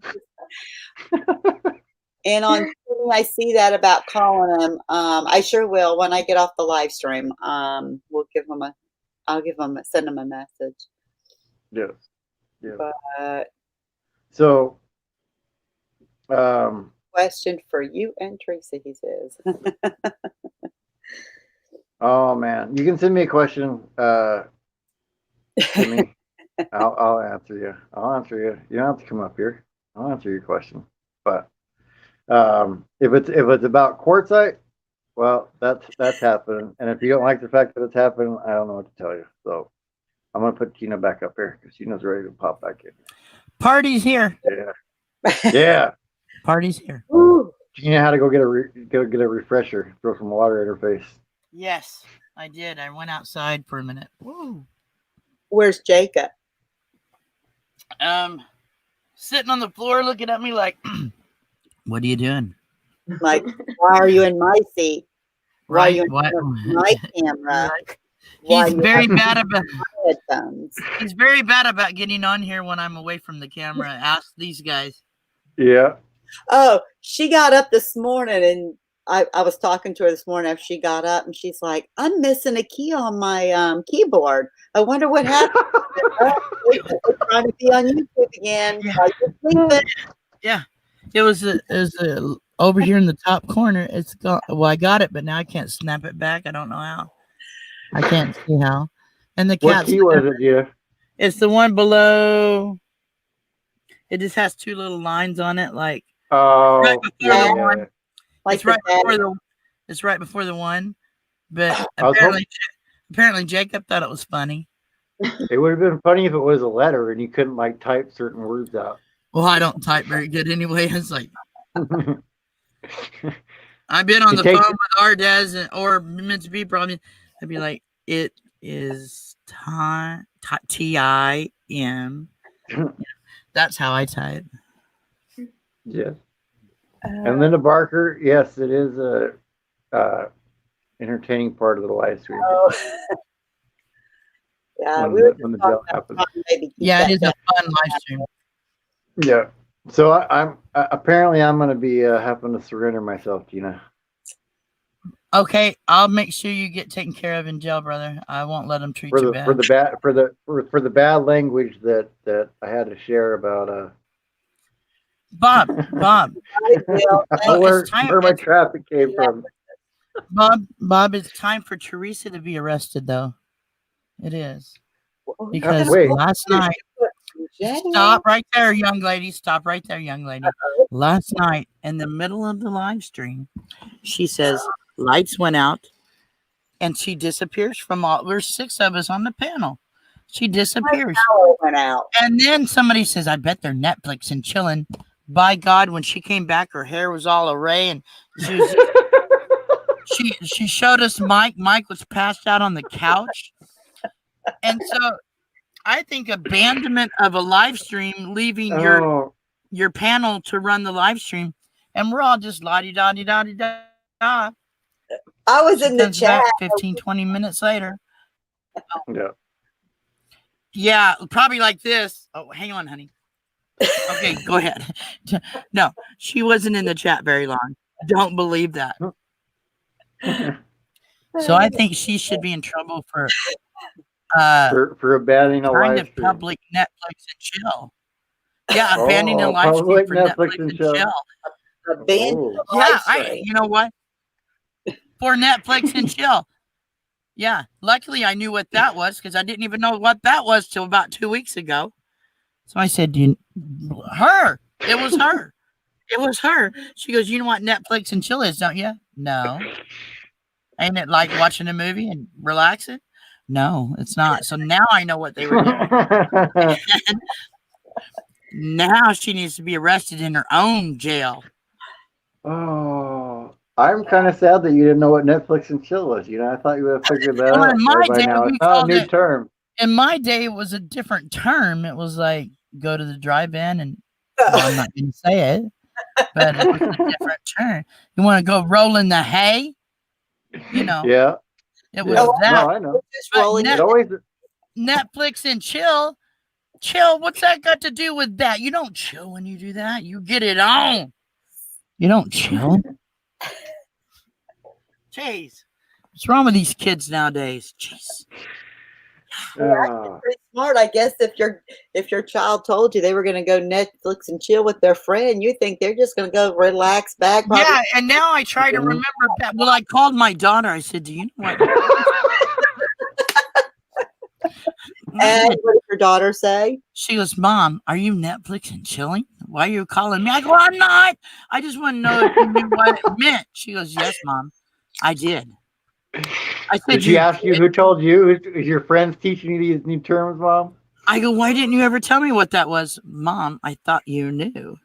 And on Twitter, I see that about calling them. I sure will when I get off the live stream. I'll send them a message. Yes. Yeah. But so, question for you and Teresa, he says. Oh man, you can send me a question to me. I'll answer you. I'll answer you. You don't have to come up here. I'll answer your question. But if it's about quartzite, well, that's happening. And if you don't like the fact that it's happening, I don't know what to tell you. So I'm gonna put Tina back up here because Tina's ready to pop back in. Party's here. Yeah. Yeah. Party's here. Ooh. Tina had to go get a refresher, throw some water in her face. Yes, I did. I went outside for a minute. Woo. Where's Jacob? Sitting on the floor looking at me like, what are you doing? Like, why are you in my seat? Why are you in What? my camera? He's very bad about He's very bad about getting on here when I'm away from the camera. Ask these guys. Yeah. Oh, she got up this morning and I was talking to her this morning after she got up, and she's like, "I'm missing a key on my keyboard. I wonder what happened." We're trying to be on YouTube again. While you're sleeping. Yeah, it was over here in the top corner. It's gone. Well, I got it, but now I can't snap it back. I don't know how. I can't see how. And the What cat's key was it, Jeff? It's the one below. It just has two little lines on it, like right before the one. Like it's right before the. It's right before the one, but apparently Jacob thought it was funny. It would have been funny if it was a letter and you couldn't like type certain words out. Well, I don't type very good anyway. It's like I've been on the phone with our dads or meant to be probably. I'd be like, it is time TIM. That's how I type. Yes. And Linda Barker, yes, it is a entertaining part of the live stream. Yeah, when the jail happens. Yeah, it is a fun live stream. Yeah. So I'm apparently I'm going to be having to surrender myself, Gina. Okay, I'll make sure you get taken care of in jail, brother. I won't let them treat you bad. For the bad language that I had to share about Bob. where my traffic came from. Bob, it's time for Teresa to be arrested, though. It is. Because last night, stop right there, young lady. Stop right there, young lady. Last night, in the middle of the live stream, she says, lights went out, and she disappears from all. There's 6 of us on the panel. She disappears. Went out. And then somebody says, I bet they're Netflix and chilling. By God, when she came back, her hair was all array, and she was she showed us Mike. Mike was passed out on the couch. And so I think abandonment of a live stream, leaving your panel to run the live stream, and we're all just la-di-da-di-da-di-da. I was in the chat. 15, 20 minutes later. Yeah. Yeah, probably like this. Oh, hang on, honey. Okay, go ahead. No, she wasn't in the chat very long. Don't believe that. So I think she should be in trouble for abandoning a live stream. Public Netflix and chill. Yeah, abandoning a live stream for Netflix and chill. You know what? For Netflix and chill. Yeah, luckily I knew what that was because I didn't even know what that was till about 2 weeks ago. So I said, her. It was her. It was her. She goes, you know what Netflix and chill is, don't you? No. Ain't it like watching a movie and relaxing? No, it's not. So now I know what they were doing. Now she needs to be arrested in her own jail. Oh, I'm kind of sad that you didn't know what Netflix and chill was. You know, I thought you would have figured that out. In my day, it's not a new term. In my day, it was a different term. It was like go to the drive-in and I'm not going to say it, but it was a different term. You want to go roll in the hay? You know. Yeah. It was that. No, I know. Netflix and chill. Chill. What's that got to do with that? You don't chill when you do that. You get it on. You don't chill. Jeez. What's wrong with these kids nowadays? Jeez. Yeah, pretty smart, I guess. If your child told you they were going to go Netflix and chill with their friend, you think they're just going to go relax back. Yeah, and now I try to remember that. Well, I called my daughter. I said, "Do you know what?" And what did your daughter say? She goes, "Mom, are you Netflix and chilling? Why are you calling me?" I go, "I'm not. I just want to know if you knew what it meant." She goes, "Yes, Mom, I did." I said, did she ask you who told you? Is your friends teaching you these new terms, Mom? I go, "Why didn't you ever tell me what that was?" "Mom, I thought you knew."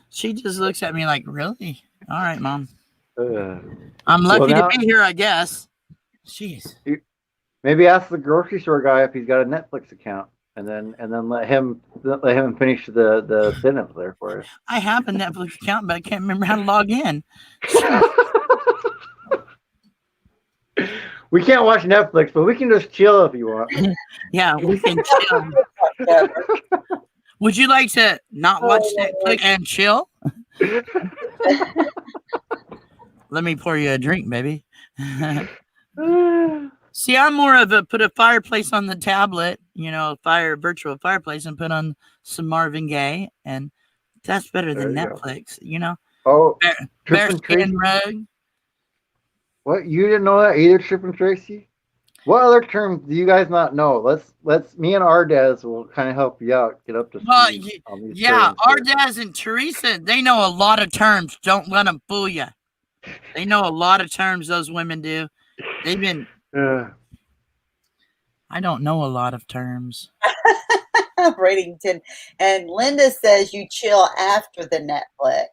She just looks at me like, "Really? All right, Mom. I'm lucky to be here, I guess." Jeez. Maybe ask the grocery store guy if he's got a Netflix account, and then let him finish the sentence there for us. I have a Netflix account, but I can't remember how to log in. We can't watch Netflix, but we can just chill if you want. Yeah, we can chill. Would you like to not watch Netflix and chill? Let me pour you a drink, baby. See, I'm more of a put a fireplace on the tablet, virtual fireplace, and put on some Marvin Gaye, and that's better than Netflix, Oh, Bear Trippin' skin Tracy. rug. What, you didn't know that either, Trippin' Tracy? What other terms do you guys not know? Let's me and Ardez will kind of help you out, get up to Well, speed on these yeah, terms here. Ardaz and Teresa, they know a lot of terms. Don't let them fool you. They know a lot of terms, those women do. They've been. I don't know a lot of terms. Bradenton. And Linda says you chill after the Netflix.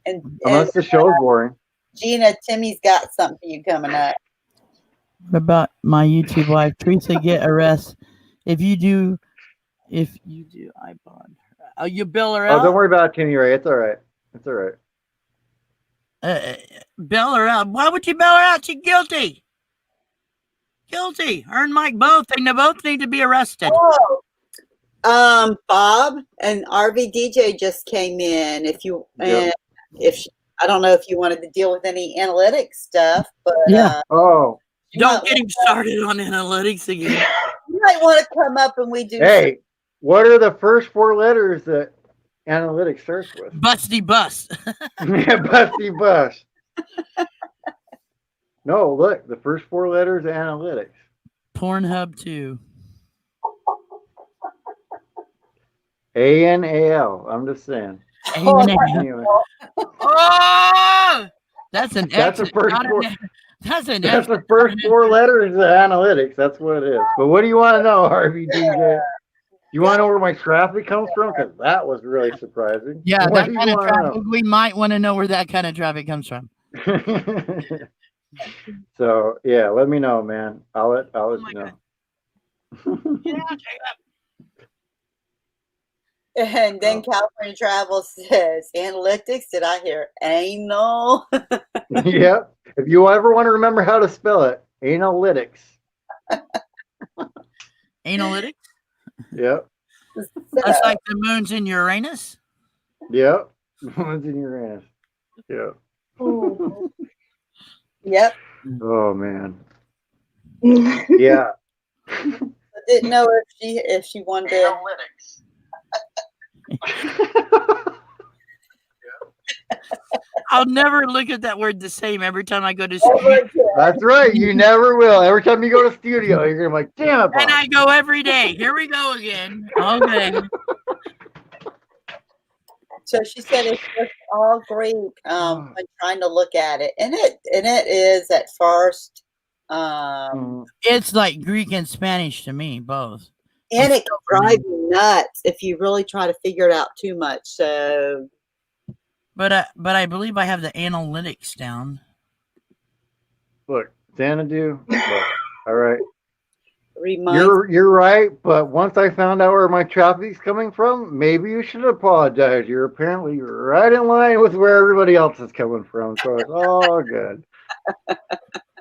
Unless the show's boring. Gina, Timmy's got something for you coming up. What about my YouTube wife, Teresa? Get arrested if you do iPod. Oh, you bill her out. Oh, don't worry about it, Timmy Ray. It's all right. It's all right. Bail her out. Why would you bail her out? She's guilty. Guilty. Her and Mike both. They both need to be arrested. Oh. Bob and RV DJ just came in. I don't know if you wanted to deal with any analytics stuff, but don't get him started on analytics again. You might want to come up and we do. Hey, what are the first 4 letters that analytics starts with? Busty bust. Yeah, busty bust. No, look, the first 4 letters of analytics. Pornhub 2. ANAL. I'm just saying. Anyway. Oh, that's an That's the first 4. That's the first 4 letters of analytics. That's what it is. But what do you want to know, Harvey DJ? You want to know where my traffic comes from? Because that was really surprising. Yeah, what that kind of traffic. We might want to know where that kind of traffic comes from. So yeah, let me know, man. I'll let you know. And then California Travel says, analytics, did I hear anal? Yep. If you ever want to remember how to spell it, analytics. Analytics? Yep. That's like the moon's in Uranus? Yep. Moon's in Uranus. Yep. Yep. Oh, man. Yeah. I didn't know if she wanted analytics. I'll never look at that word the same every time I go to studio. That's right. You never will. Every time you go to studio, you're gonna be like, damn it, Bob. And I go every day. Here we go again. Okay. So she said it's just all Greek when trying to look at it. And it is at first. It's like Greek and Spanish to me, both. And it can drive you nuts if you really try to figure it out too much. So, but I believe I have the analytics down. Look, Xanadu. Look, all right. Remind You're right, but once I found out where my traffic's coming from, maybe you should apologize. You're apparently right in line with where everybody else is coming from, so it's all good.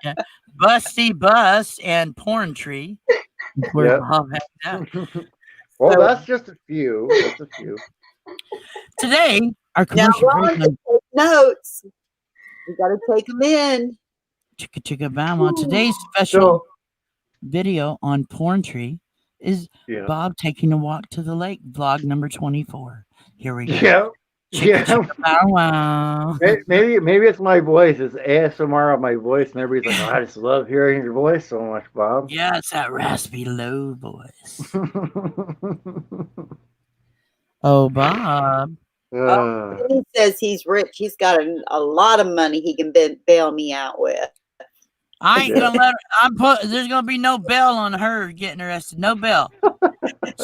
Yeah. Busty Bus and Porn Tree. Yep. Well, that's just a few. That's a few. Today, our commercial break on take notes. You got to take them in. Chicka Chicka Bama. Today's special video on Porn Tree is Bob taking a walk to the lake, vlog number 24. Here we go. Yeah. Chicka Bow Wow. Maybe it's my voice. It's ASMR on my voice, and everybody's like, oh, I just love hearing your voice so much, Bob. Yeah, it's that raspy low voice. Oh, Bob. He says he's rich. He's got a lot of money he can bail me out with. I ain't gonna let her. There's gonna be no bail on her getting arrested. No bail.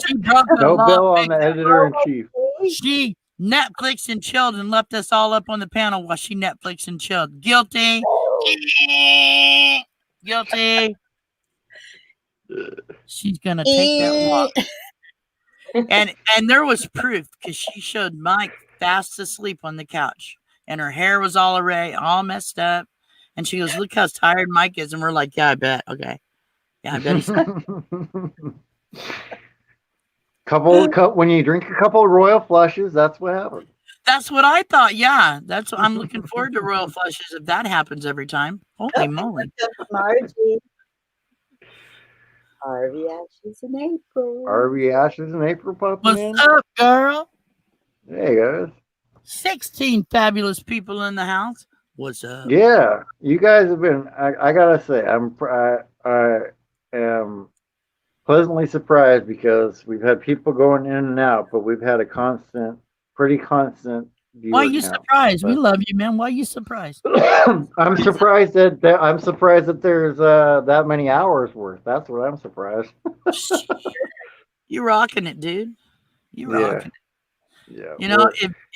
She broke the law. No bail on the editor in chief. She Netflix and chilled and left us all up on the panel while she Netflix and chilled. Guilty. Guilty. She's gonna take that walk. And there was proof because she showed Mike fast asleep on the couch, and her hair was all messed up. And she goes, "Look how tired Mike is," and we're like, "Yeah, I bet." Okay, yeah, I bet he's. When you drink a couple Royal Flushes, that's what happens. That's what I thought. Yeah, that's what I'm looking forward to. Royal flushes if that happens every time. Holy moly! Margie. Harvey Ashes in April. Harvey Ashes in April popping What's in. up, girl? Hey guys. 16 fabulous people in the house. What's up? Yeah, you guys have been. I gotta say, I am pleasantly surprised because we've had people going in and out, but we've had a pretty constant Why are viewer you count. surprised? We love you, man. Why are you surprised? I'm surprised that there's that many hours worth. That's what I'm surprised. You rocking it, dude. You rocking it. Yeah. You know,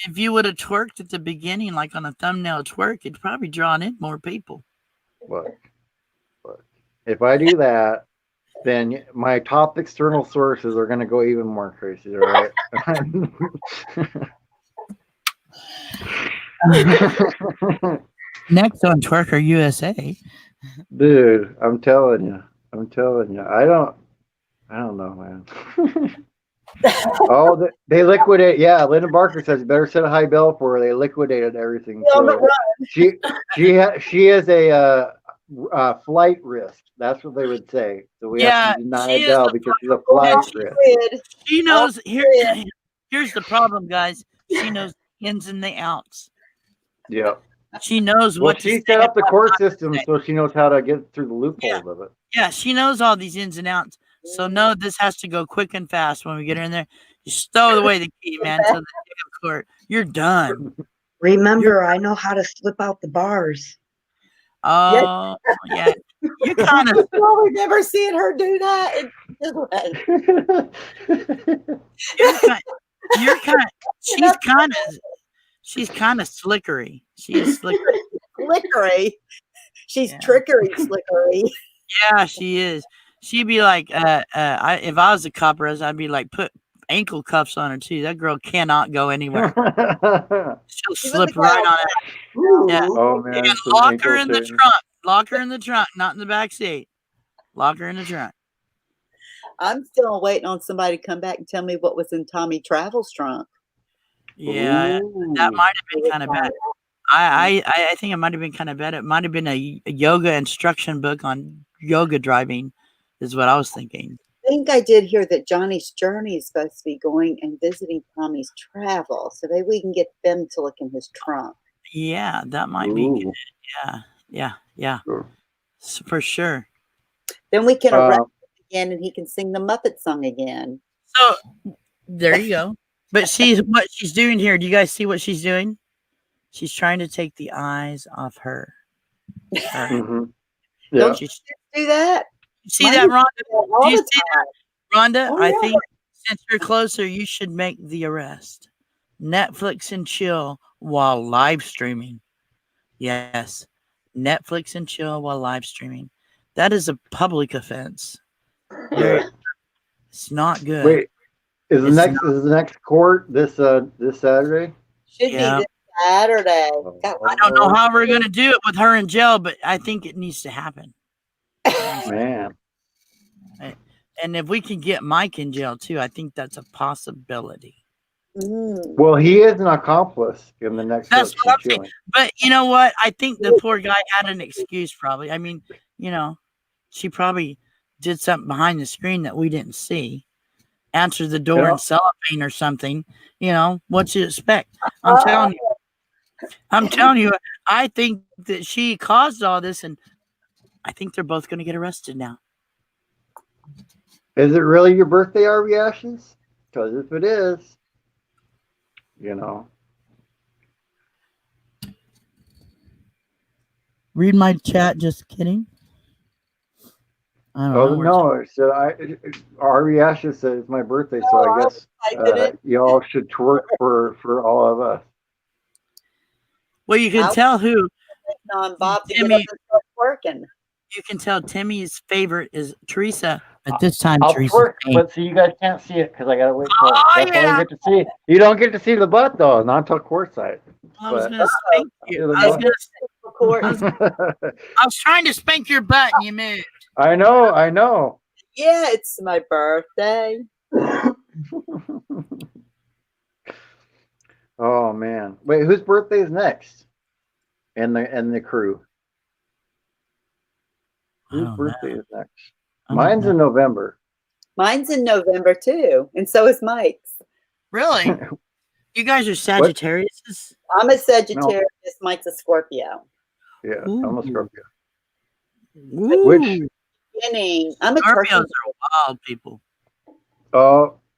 if you would have twerked at the beginning, like on a thumbnail twerk, it'd probably drawn in more people. Look, if I do that, then my top external sources are going to go even more crazy, all right? Next on Twerker USA. Dude, I'm telling you. I don't know, man. Oh, they liquidate. Yeah, Linda Barker says you better set a high bill for her. They liquidated everything. So she is a flight risk. That's what they would say. So we have to deny Adele because she's a flight risk. She knows. Here's the problem, guys. She knows the ins and the outs. Yeah. She knows Well, what to she say set up the and court what not to system, say. so she knows how to get through the loopholes of it. Yeah, she knows all these ins and outs. So no, this has to go quick and fast when we get her in there. You stow away the key, man, to the court. You're done. Remember, I know how to slip out the bars. Oh, yeah. You kind of. I remember seeing her do that. She's kind of slickery. She is slickery. Slickery. She's trickery slickery. Yeah, she is. She'd be like, if I was a copper, I'd be like, put ankle cuffs on her too. That girl cannot go anywhere. She'll slip right on it. Yeah. Oh man. And lock her in the trunk. Lock her in the trunk, not in the back seat. Lock her in the trunk. I'm still waiting on somebody to come back and tell me what was in Tommy Travel's trunk. Yeah, that might have been kind of bad. I think it might have been kind of bad. It might have been a yoga instruction book on yoga driving, is what I was thinking. I think I did hear that Johnny's Journey is supposed to be going and visiting Tommy's Travel, so maybe we can get them to look in his trunk. Yeah, that might be good. Yeah. So for sure. Then we can arrest him again, and he can sing the Muppet song again. So there you go. But what she's doing here. Do you guys see what she's doing? She's trying to take the eyes off her. Mm-hmm. Yeah. Don't you do that? See that, Rhonda? Do you see that, Rhonda? I think since you're closer, you should make the arrest. Netflix and chill while live streaming. Yes, Netflix and chill while live streaming. That is a public offense. It's not good. Wait, is the next court this Saturday? Should be this Saturday. I don't know how we're gonna do it with her in jail, but I think it needs to happen. Man. And if we can get Mike in jail too, I think that's a possibility. Well, he is an accomplice in the next. That's what I'm saying. But you know what? I think the poor guy had an excuse. Probably. I mean, she probably did something behind the screen that we didn't see. Answered the door in cellophane or something. What you expect? I'm telling you. I think that she caused all this, and I think they're both going to get arrested now. Is it really your birthday, Harvey Ashes? Because if it is, Read my chat. Just kidding. I don't know. No. So Harvey Ashes said it's my birthday, so I guess y'all should twerk for all of us. Well, you can tell who. Bob to get up and start working. You can tell Timmy's favorite is Teresa. At this time, I'll Teresa. twerk, but see, you guys can't see it because I gotta wait. That's all you get to see. You don't get to see the butt though, not until courtside. I was gonna spank you. I was trying to spank your butt, and you moved. I know. Yeah, it's my birthday. Oh man. Wait, whose birthday is next? And the crew. Whose birthday is next? Mine's in November. Mine's in November too, and so is Mike's. Really? You guys are Sagittarius? I'm a Sagittarius. Mike's a Scorpio. Yeah, I'm a Scorpio. Which Beginning, I'm a Scorpios turkey. are wild people.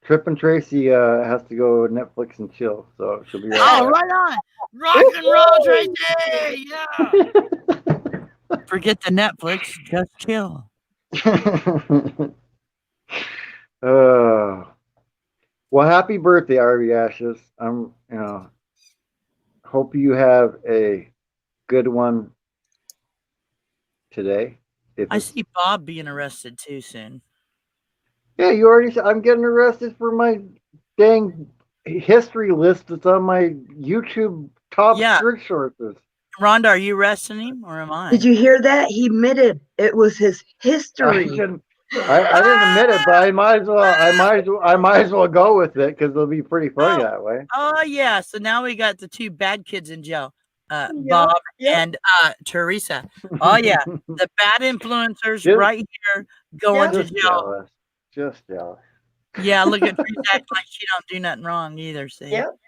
Trip and Tracy has to go Netflix and chill, so she'll be right Oh, back. right on. Rock and roll, Tracy. Yeah. Forget the Netflix. Just chill. Well, happy birthday, Arby Ashes. Hope you have a good one today. I see Bob being arrested too soon. Yeah, you already said I'm getting arrested for my dang history list that's on my YouTube top search sources. Rhonda, are you arresting him or am I? Did you hear that? He admitted it was his history. I didn't admit it, but I might as well go with it because it'll be pretty funny that way. Oh yeah. So now we got the two bad kids in jail. Bob and Teresa. Oh yeah. The bad influencers right here going to jail. Just jealous. Yeah, look at Teresa acting like she don't do nothing wrong either. See? Yep.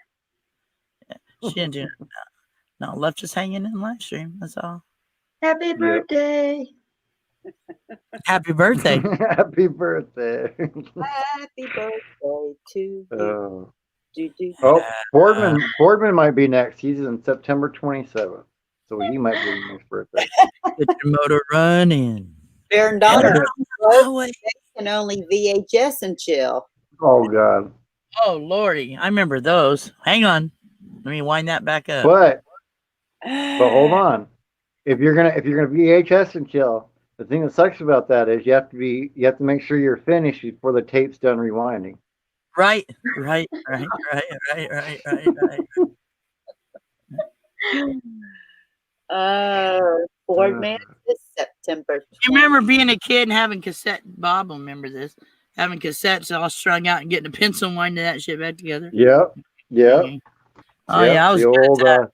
Yeah, she didn't do nothing. No, left just hanging in the live stream. That's all. Happy birthday. Happy birthday. Happy birthday. Happy birthday to you. Boardman might be next. He's in September 27th. So he might be the next birthday. Get your motor running. Bear and Donna can only VHS and chill. Oh God. Oh Lordy. I remember those. Hang on. Let me wind that back up. But hold on. If you're gonna VHS and chill, the thing that sucks about that is you have to make sure you're finished before the tape's done rewinding. Right. Boardman is September. You remember being a kid and having cassette? Bob will remember this. Having cassettes all strung out and getting a pencil and winding that shit back together. Yep. Oh yeah, I was good at that.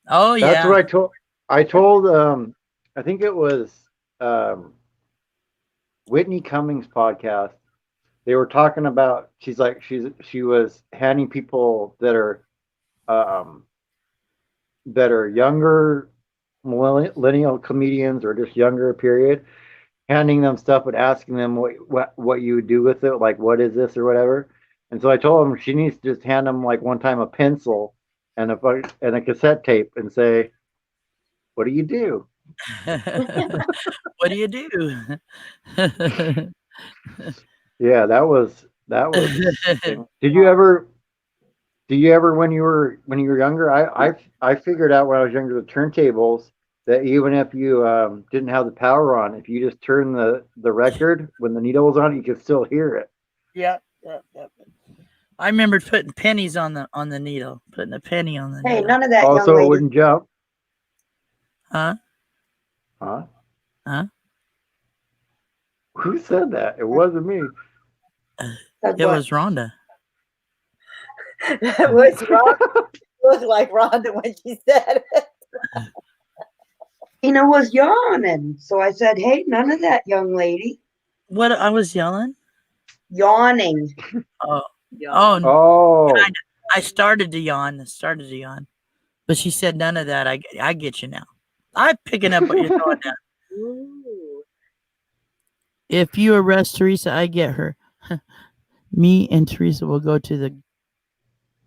Oh yeah. That's what I told I think it was Whitney Cummings' podcast. They were talking about she was handing people that are younger millennial comedians or just younger period, handing them stuff and asking them what you would do with it, like what is this or whatever. And so I told them she needs to just hand them like one time a pencil and a cassette tape and say, "What do you do?" What do you do? Yeah, that was. Did you ever when you were younger? I figured out when I was younger the turntables that even if you didn't have the power on, if you just turn the record when the needle was on, you could still hear it. Yeah. I remember putting pennies on the needle, putting a penny on the needle. Hey, none of that. Also, it wouldn't jump. Huh? Who said that? It wasn't me. It was Rhonda. It was Rhonda. It looked like Rhonda when she said it. Tina was yawning, so I said, "Hey, none of that, young lady." What? I was yelling? Yawning. Oh. I started to yawn. But she said none of that. I get you now. I'm picking up what you're throwing down. Ooh. If you arrest Teresa, I get her. Me and Teresa will go to the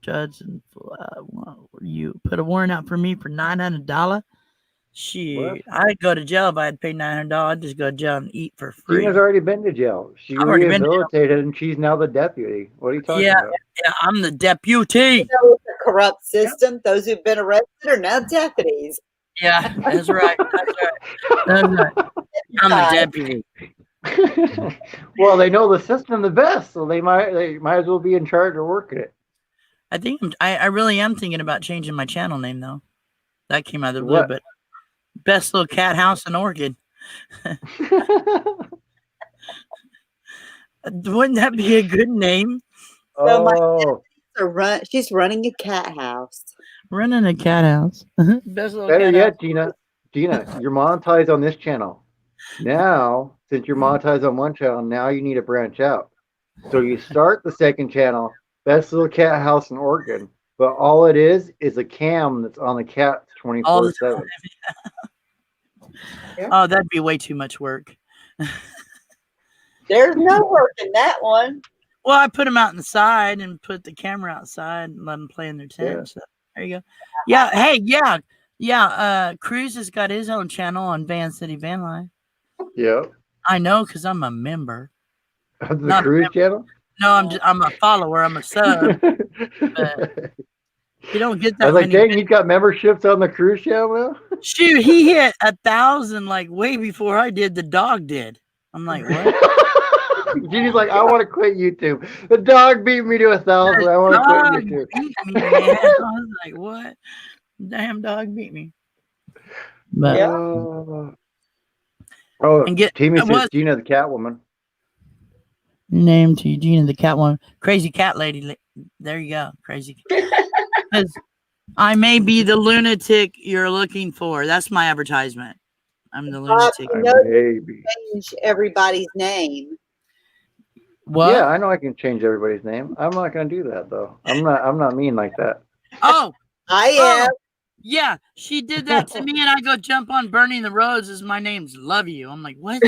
judge and you put a warrant out for me for $900. Shit, I'd go to jail if I had paid $900. I'd just go to jail and eat for free. Tina's already been to jail. She rehabilitated and she's now the deputy. What are you talking about? Yeah, I'm the deputy. You know, it's a corrupt system. Those who've been arrested are now deputies. Yeah, that's right. I'm the deputy. Well, they know the system the best, so they might as well be in charge or working it. I think I really am thinking about changing my channel name though. That came out of the blue, but best little cat house in Oregon. Wouldn't that be a good name? So my She's running a cat house. Running a cat house. Best little Better cat yet, house. Gina, you're monetized on this channel. Now, since you're monetized on one channel, now you need to branch out. So you start the second channel, Best Little Cat House in Oregon, but all it is a cam that's on the cat All the 24/7. time. Oh, that'd be way too much work. There's no work in that one. Well, I put them out in the side and put the camera outside and let them play in their tent. Yeah. So there you go. Yeah. Hey, yeah. Cruz has got his own channel on Van City Van Life. Yeah. I know because I'm a member. The Cruise channel? No, I'm a follower. I'm a sub. But you don't get that I was like, many. dang, he's got memberships on the Cruise channel now? Shoot, he hit 1,000 like way before I did. The dog did. I'm like, what? Gina's like, I want to quit YouTube. The dog beat me to 1,000. I want to quit YouTube. Beat me, man. I was like, what? Damn dog beat me. But, Timmy says Gina the Catwoman. Name to Gina the Catwoman. Crazy cat lady. There you go. Crazy. I may be the lunatic you're looking for. That's my advertisement. I'm the lunatic. Maybe. Change everybody's name. What? Yeah, I know I can change everybody's name. I'm not gonna do that though. I'm not mean like that. Oh, I am. Yeah, she did that to me, and I go jump on Burning the Roses. My name's Love You. I'm like, what?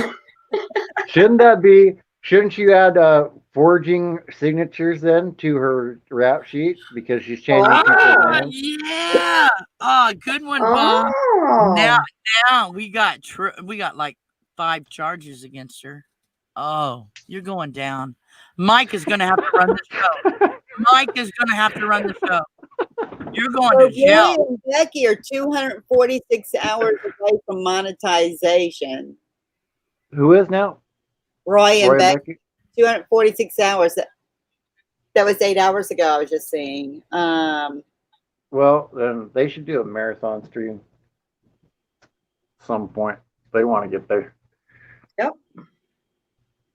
Shouldn't you add forging signatures then to her rap sheet because she's changing people's names? Yeah. Oh, good one, Bob. Now we got like 5 charges against her. Oh, you're going down. Mike is going to have to run the show. Mike is going to have to run the show. You're going to jail. Roy and Becky are 246 hours away from monetization. Who is now? Roy and Becky. 246 hours. That was 8 hours ago. I was just saying. Well, then they should do a marathon stream at some point. They want to get there. Yep.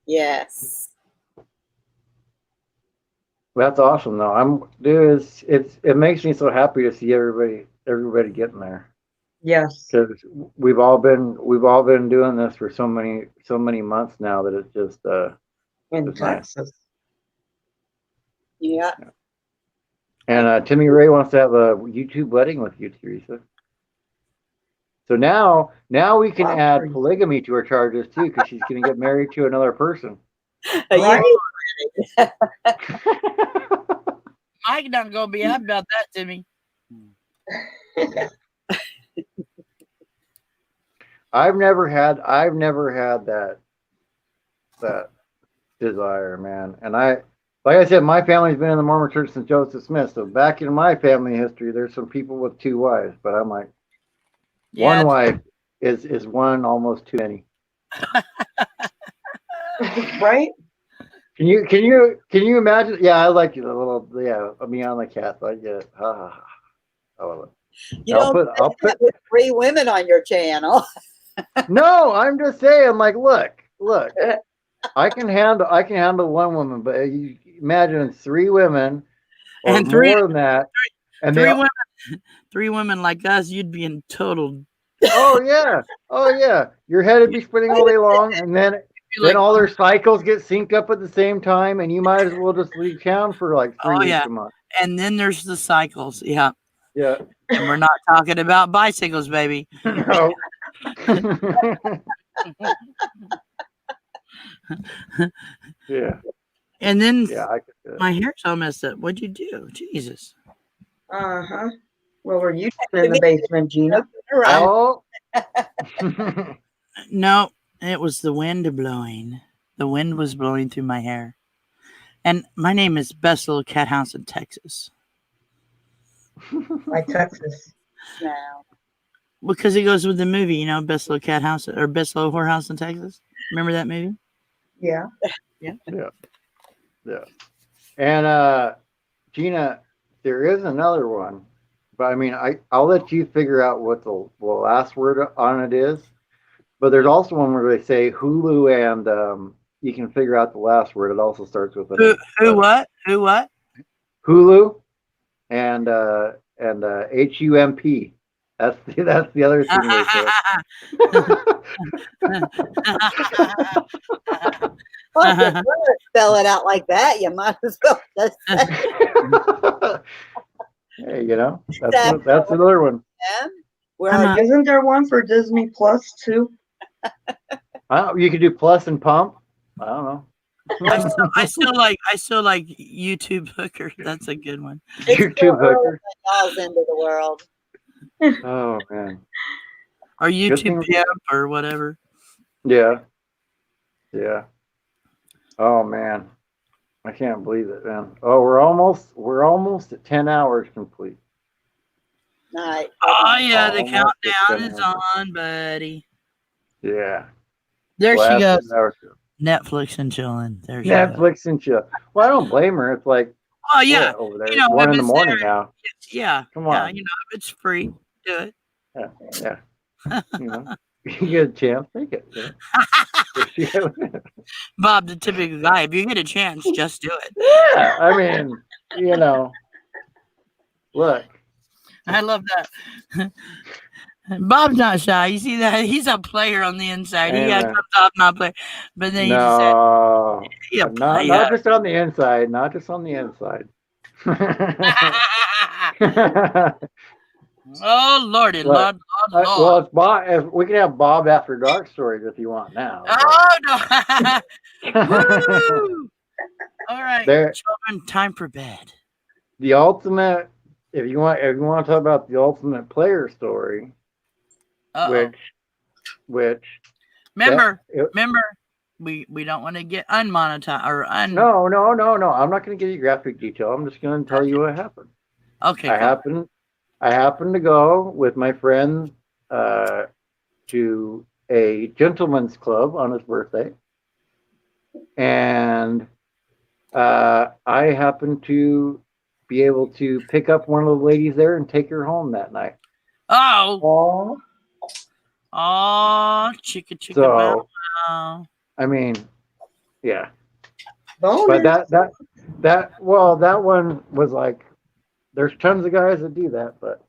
Yes. That's awesome, though. It makes me so happy to see everybody getting there. Yes. Because we've all been doing this for so many months now that it's just in Texas. Nice. Yeah. And Timmy Ray wants to have a YouTube wedding with you, Teresa. So now we can add polygamy to her charges too, because she's going to get married to another person. Right? Mike not gonna be happy about that, Timmy. I've never had that desire, man. And like I said, my family's been in the Mormon Church since Joseph Smith. So back in my family history, there's some people with 2 wives, but I'm like, one wife is one almost too many. Right? Can you imagine? Yeah, I like the little me on the cat. I get it. I love it. You I'll put 3 women on your channel. No, I'm just saying, like, look. I can handle 1 woman, but you imagine 3 women or and 3 more than that. And 3 women like us, you'd be in total. Oh yeah. Your head would be spinning all day long, and then all their cycles get synced up at the same time, and you might as well just leave town for like 3 weeks a month. And then there's the cycles. Yeah. Yeah. And we're not talking about bicycles, baby. No. Yeah. And then my hair's all messed up. What'd you do? Jesus. Uh-huh. What were you doing in the basement, Gina? Oh. No, it was the wind blowing. The wind was blowing through my hair. And my name is Best Little Cat House in Texas. Why Texas? No. Because it goes with the movie, you know, Best Little Cat House or Best Little Whorehouse in Texas. Remember that movie? Yeah. Yeah. And Gina, there is another one, but I mean, I'll let you figure out what the last word on it is. But there's also one where they say Hulu, and you can figure out the last word. It also starts with who what? Hulu and HUMP. That's the other thing they said. Well, if you're gonna spell it out like that, you might as well just say Hey, that's another one. Isn't there one for Disney Plus too? You could do plus and pump. I don't know. I still like YouTube Hooker. That's a good one. YouTube Hooker. Y'all's into the world. Oh man. Or YouTube Pimp or whatever. Yeah. Yeah. Oh man. I can't believe it, man. Oh, we're almost at 10 hours complete. Nice. Oh yeah, the countdown is on, buddy. Yeah. There she goes. 10 hours. Netflix and chilling. There she Netflix and chill. Well, I don't blame her. It's like, oh yeah, over there. It's 1 in the morning now. Yeah. Come on. Yeah, if it's free, do it. Yeah. You get a chance, take it. Bob, the typical guy. If you get a chance, just do it. Yeah, I mean, look. I love that. Bob's not shy. You see that? He's a player on the inside. He comes off not play, but then not just on the inside. Not just on the inside. Oh Lordy, Lord. Well, it's Bob. We can have Bob After Dark stories if you want now. Oh no! Woo! All right, children, time for bed. The ultimate. If you want to talk about the ultimate player story, which remember, we don't want to get unmonetized or No. I'm not going to give you graphic detail. I'm just going to tell you what happened. Okay. I happened to go with my friend to a gentleman's club on his birthday, and I happened to be able to pick up one of the ladies there and take her home that night. Oh, chicka. So, wow. I mean, yeah. Bonus. But that one was like, there's tons of guys that do that, but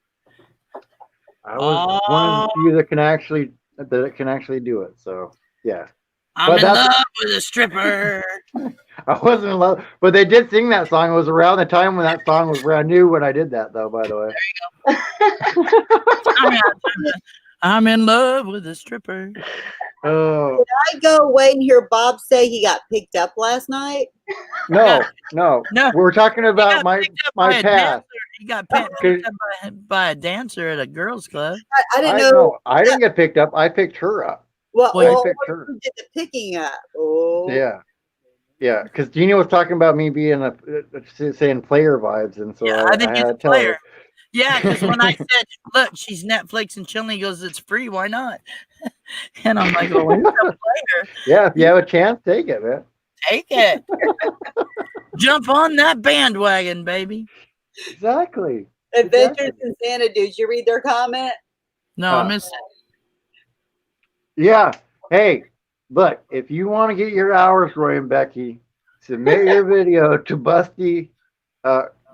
I was one of the few that can actually do it. So yeah. I'm in love with a stripper. I wasn't in love, but they did sing that song. It was around the time when that song was brand new when I did that, though. By the way. There you go. I'm in love with a stripper. Oh. Did I go wait and hear Bob say he got picked up last night? No. We're talking about my past. He got picked up by a dancer at a girls' club. I didn't know. No, I didn't get picked up. I picked her up. Well, I picked her. You did the picking up. Oh. Yeah, because Gina was talking about me being saying player vibes, and so I think he's a player. Her. Yeah, because when I said, "Look, she's Netflix and chilling," he goes, "It's free. Why not?" And I'm like, "Well, he's a player." Yeah, if you have a chance, take it, man. Take it. Jump on that bandwagon, baby. Exactly. Adventures in Santa. Did you read their comment? No, I missed it. Yeah. Hey, look, if you want to get your hours, Roy and Becky, submit your video to Busty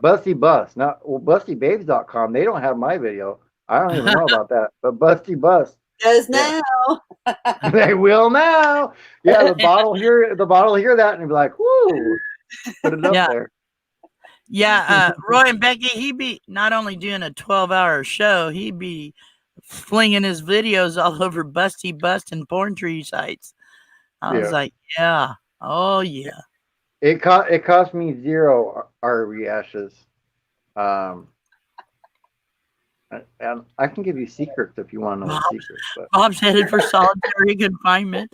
Bus. Not BustyBabes.com. They don't have my video. I don't even know about that. But Busty Bus does now. They will now. Yeah, the bottle hear that and be like, whoo, put it up there. Yeah, Roy and Becky, he'd be not only doing a 12-hour show, he'd be flinging his videos all over Busty Bust and porn tree sites. I was like, yeah. Oh, yeah. It cost me 0 RV ashes. And I can give you secrets if you want to know the secrets. But. Bob's headed for solitary confinement.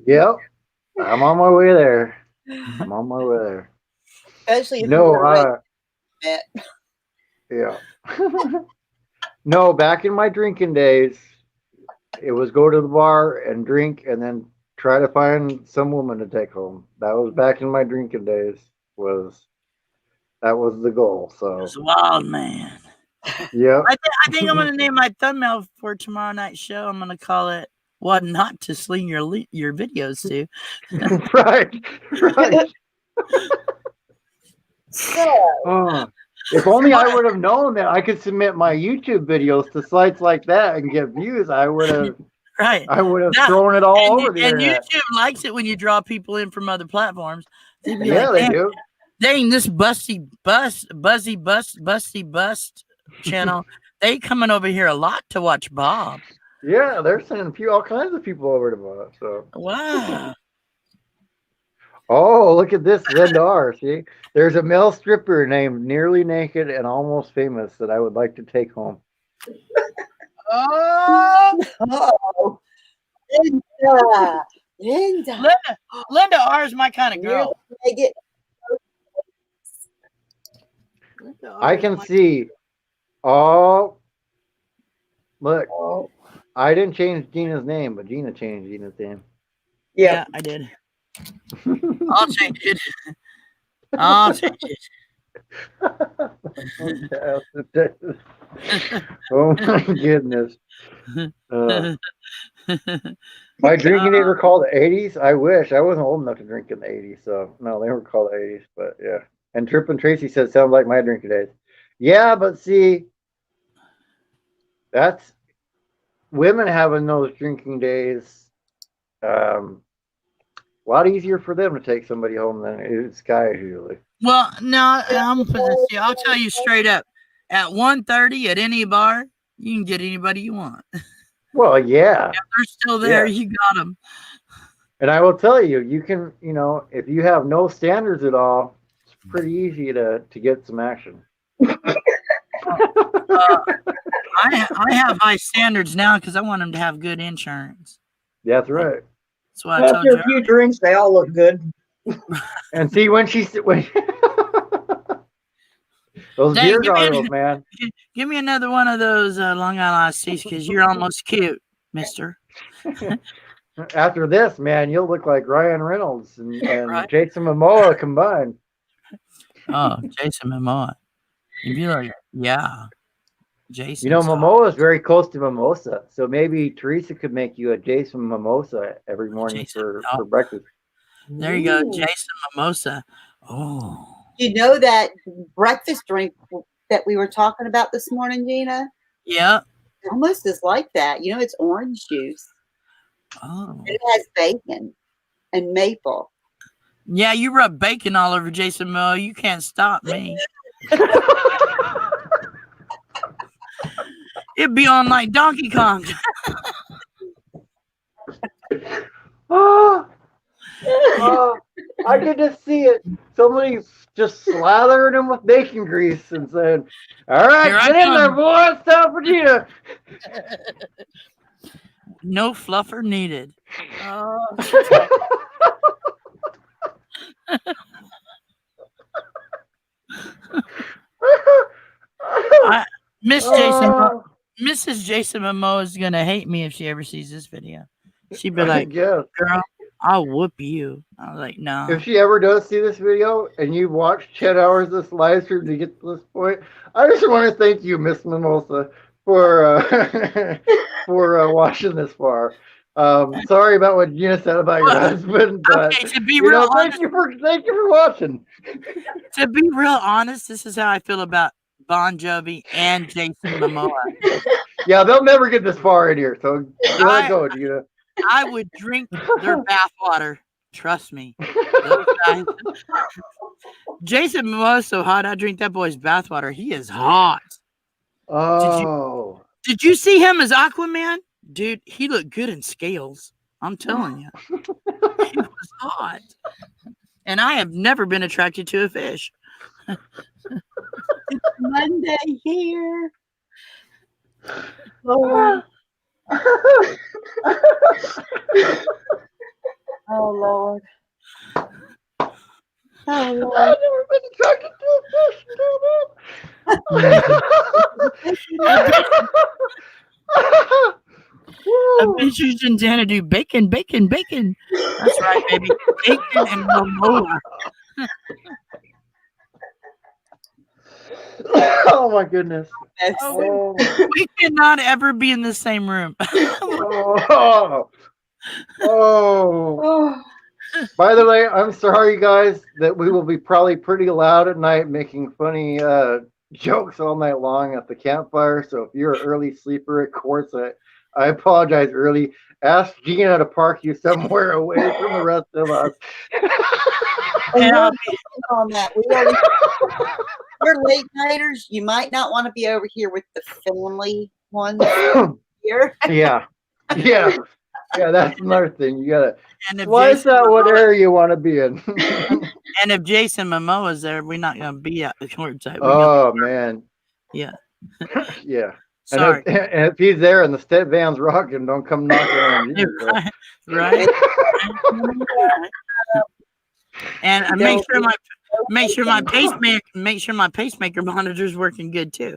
Yep. I'm on my way there. Especially if yeah. No, back in my drinking days, it was go to the bar and drink and then try to find some woman to take home. That was back in my drinking days. That was the goal. So it's wild, man. Yeah. I think I'm gonna name my thumbnail for tomorrow night's show. I'm gonna call it "What Not to Sling Your Videos To." Right. If only I would have known that I could submit my YouTube videos to sites like that and get views, I would have. Right. I would have Now, thrown it all over the and internet. YouTube likes it when you draw people in from other platforms. They'd be Yeah, like, they do. dang, this busty bust channel. They coming over here a lot to watch Bob. Yeah, they're sending all kinds of people over to Bob. So wow. Oh, look at this Zendar. See, there's a male stripper named Nearly Naked and Almost Famous that I would like to take home. Oh, Linda. Linda R is my kind of girl. I can see. Oh, look. I didn't change Gina's name, but Gina changed Gina's name. Yeah, I did. I'll change it. I'll change it. Oh my goodness. My drinking days were called the 80s. I wish. I wasn't old enough to drink in the 80s, so no, they were called the 80s, but yeah. And Trip and Tracy said, sounds like my drinking days. Yeah, but see, that's women having those drinking days. A lot easier for them to take somebody home than it's guys usually. Well, no, I'll tell you straight up. At 1:30 at any bar, you can get anybody you want. Well, yeah. If they're still there, you got them. And I will tell you, you can, if you have no standards at all, it's pretty easy to get some action. I have high standards now because I want them to have good insurance. That's right. That's what I told After you. a few drinks, they all look good. And see, when those Dang, beer goggles, man. Give me another one of those Long Island iced teas because you're almost cute, mister. After this, man, you'll look like Ryan Reynolds and Jason Momoa combined. Oh, Jason Momoa. You'd be like, yeah. Jason. Momoa is very close to mimosa, so maybe Teresa could make you a Jason mimosa every morning for breakfast. There you go, Jason Mimosa. Oh. You know that breakfast drink that we were talking about this morning, Gina? Yeah. It almost is like that. It's orange juice. Oh. It has bacon and maple. Yeah, you rub bacon all over Jason Momoa. You can't stop me. It'd be on like Donkey Kong. I could just see it. Somebody just slathering him with bacon grease and saying, all right, get in there, boy. It's time for Gina. No fluffer needed. Mrs. Jason Momoa is gonna hate me if she ever sees this video. She'd be like, "Girl, I'll whoop you." I was like, "No." If she ever does see this video and you've watched 10 hours of this live stream to get to this point, I just want to thank you, Miss Mimosa, for watching this far. Sorry about what Gina said about your husband, but to be real honest, thank you for watching. To be real honest, this is how I feel about Bon Jovi and Jason Momoa. Yeah, they'll never get this far in here, so let it go, Gina. I would drink their bathwater. Trust me. Those guys. Jason Momoa is so hot, I drink that boy's bathwater. He is hot. Oh. Did you see him as Aquaman? Dude, he looked good in scales. I'm telling you. He was hot. And I have never been attracted to a fish. It's Monday here. Lord. Oh, Lord. Oh, Lord. I've never been attracted to a fish until Adventures in Xanadu. Bacon, bacon, bacon. That's right, baby. Bacon and Momoa. Oh, my goodness. Oh, we cannot ever be in the same room. Oh. By the way, I'm sorry, guys, that we will be probably pretty loud at night making funny jokes all night long at the campfire. So if you're an early sleeper at course, I apologize early. Ask Gina to park you somewhere away from the rest of us. And And we're I'll working on that. We're late nighters. You might not want to be over here with the family ones here. Yeah. Yeah. Yeah, that's another thing. You gotta and if slice Jason out what Momoa, area you want to be in. and if Jason Momoa's there, we're not gonna be at the courtside. We're gonna Oh man. yeah. Yeah. Sorry. And if he's there and the step van's rocking, don't come knocking on Gina's door. Right. And make sure my pacemaker monitor's working good too.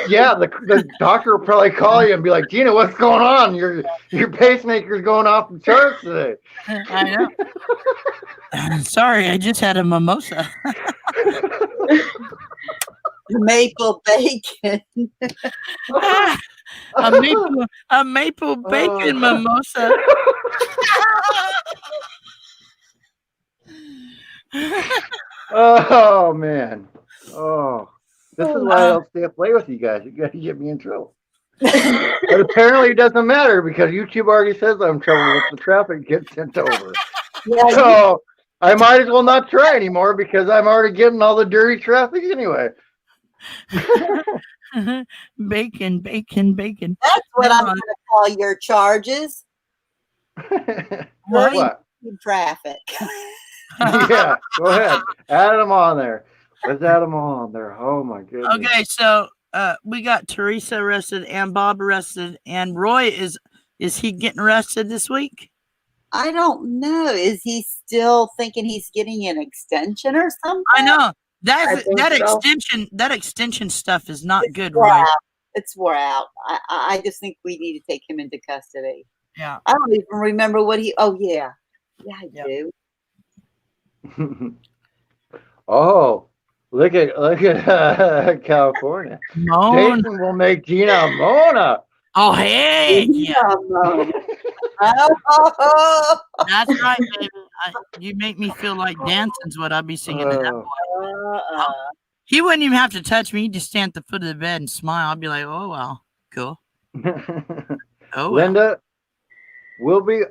Yeah, the doctor will probably call you and be like, Gina, what's going on? Your pacemaker's going off the charts today. I know. Sorry, I just had a mimosa. Maple bacon. a maple bacon mimosa. Oh man. Oh. This is why I don't stay up late with you guys. You guys get me in trouble. But apparently it doesn't matter because YouTube already says I'm in trouble if the traffic gets sent over. Yeah, So I might as well not try anymore because I'm already getting all the dirty traffic anyway. Bacon. that's what I'm going to call your charges. What? Traffic. Yeah, go ahead. Add them on there. Let's add them all on there. Oh my goodness. Okay, so we got Teresa arrested and Bob arrested, and Roy is he getting arrested this week? I don't know. Is he still thinking he's getting an extension or something? I know that so. extension stuff is not good, Wore Roy. out. It's wore out. I just think we need to take him into custody. Yeah. I don't even remember what he. Oh yeah, I do. Oh, look at California. Mona. Jason will make Gina Mona. Oh hey, yeah. Oh. That's right, baby. You make me feel like dancing's what I'd be singing to that boy. He wouldn't even have to touch me. He'd just stand at the foot of the bed and smile. I'd be like, oh well, cool. Oh, Linda, we'll be.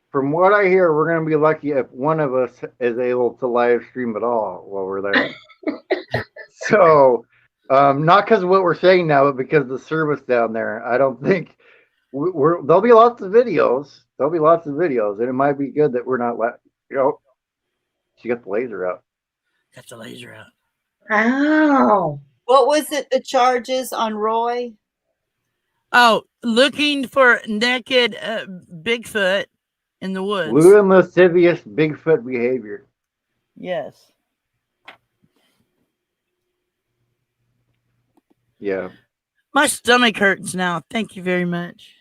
From what I hear, we're going to be lucky if one of us is able to live stream at all while we're there. So, not because of what we're saying now, but because of the service down there. I don't think there'll be lots of videos. There'll be lots of videos, and it might be good that we're not she got the laser out. Got the laser out. Ow. What was it? The charges on Roy? Oh, looking for naked Bigfoot in the woods. Lewd and lascivious Bigfoot behavior. Yes. Yeah. My stomach hurts now. Thank you very much.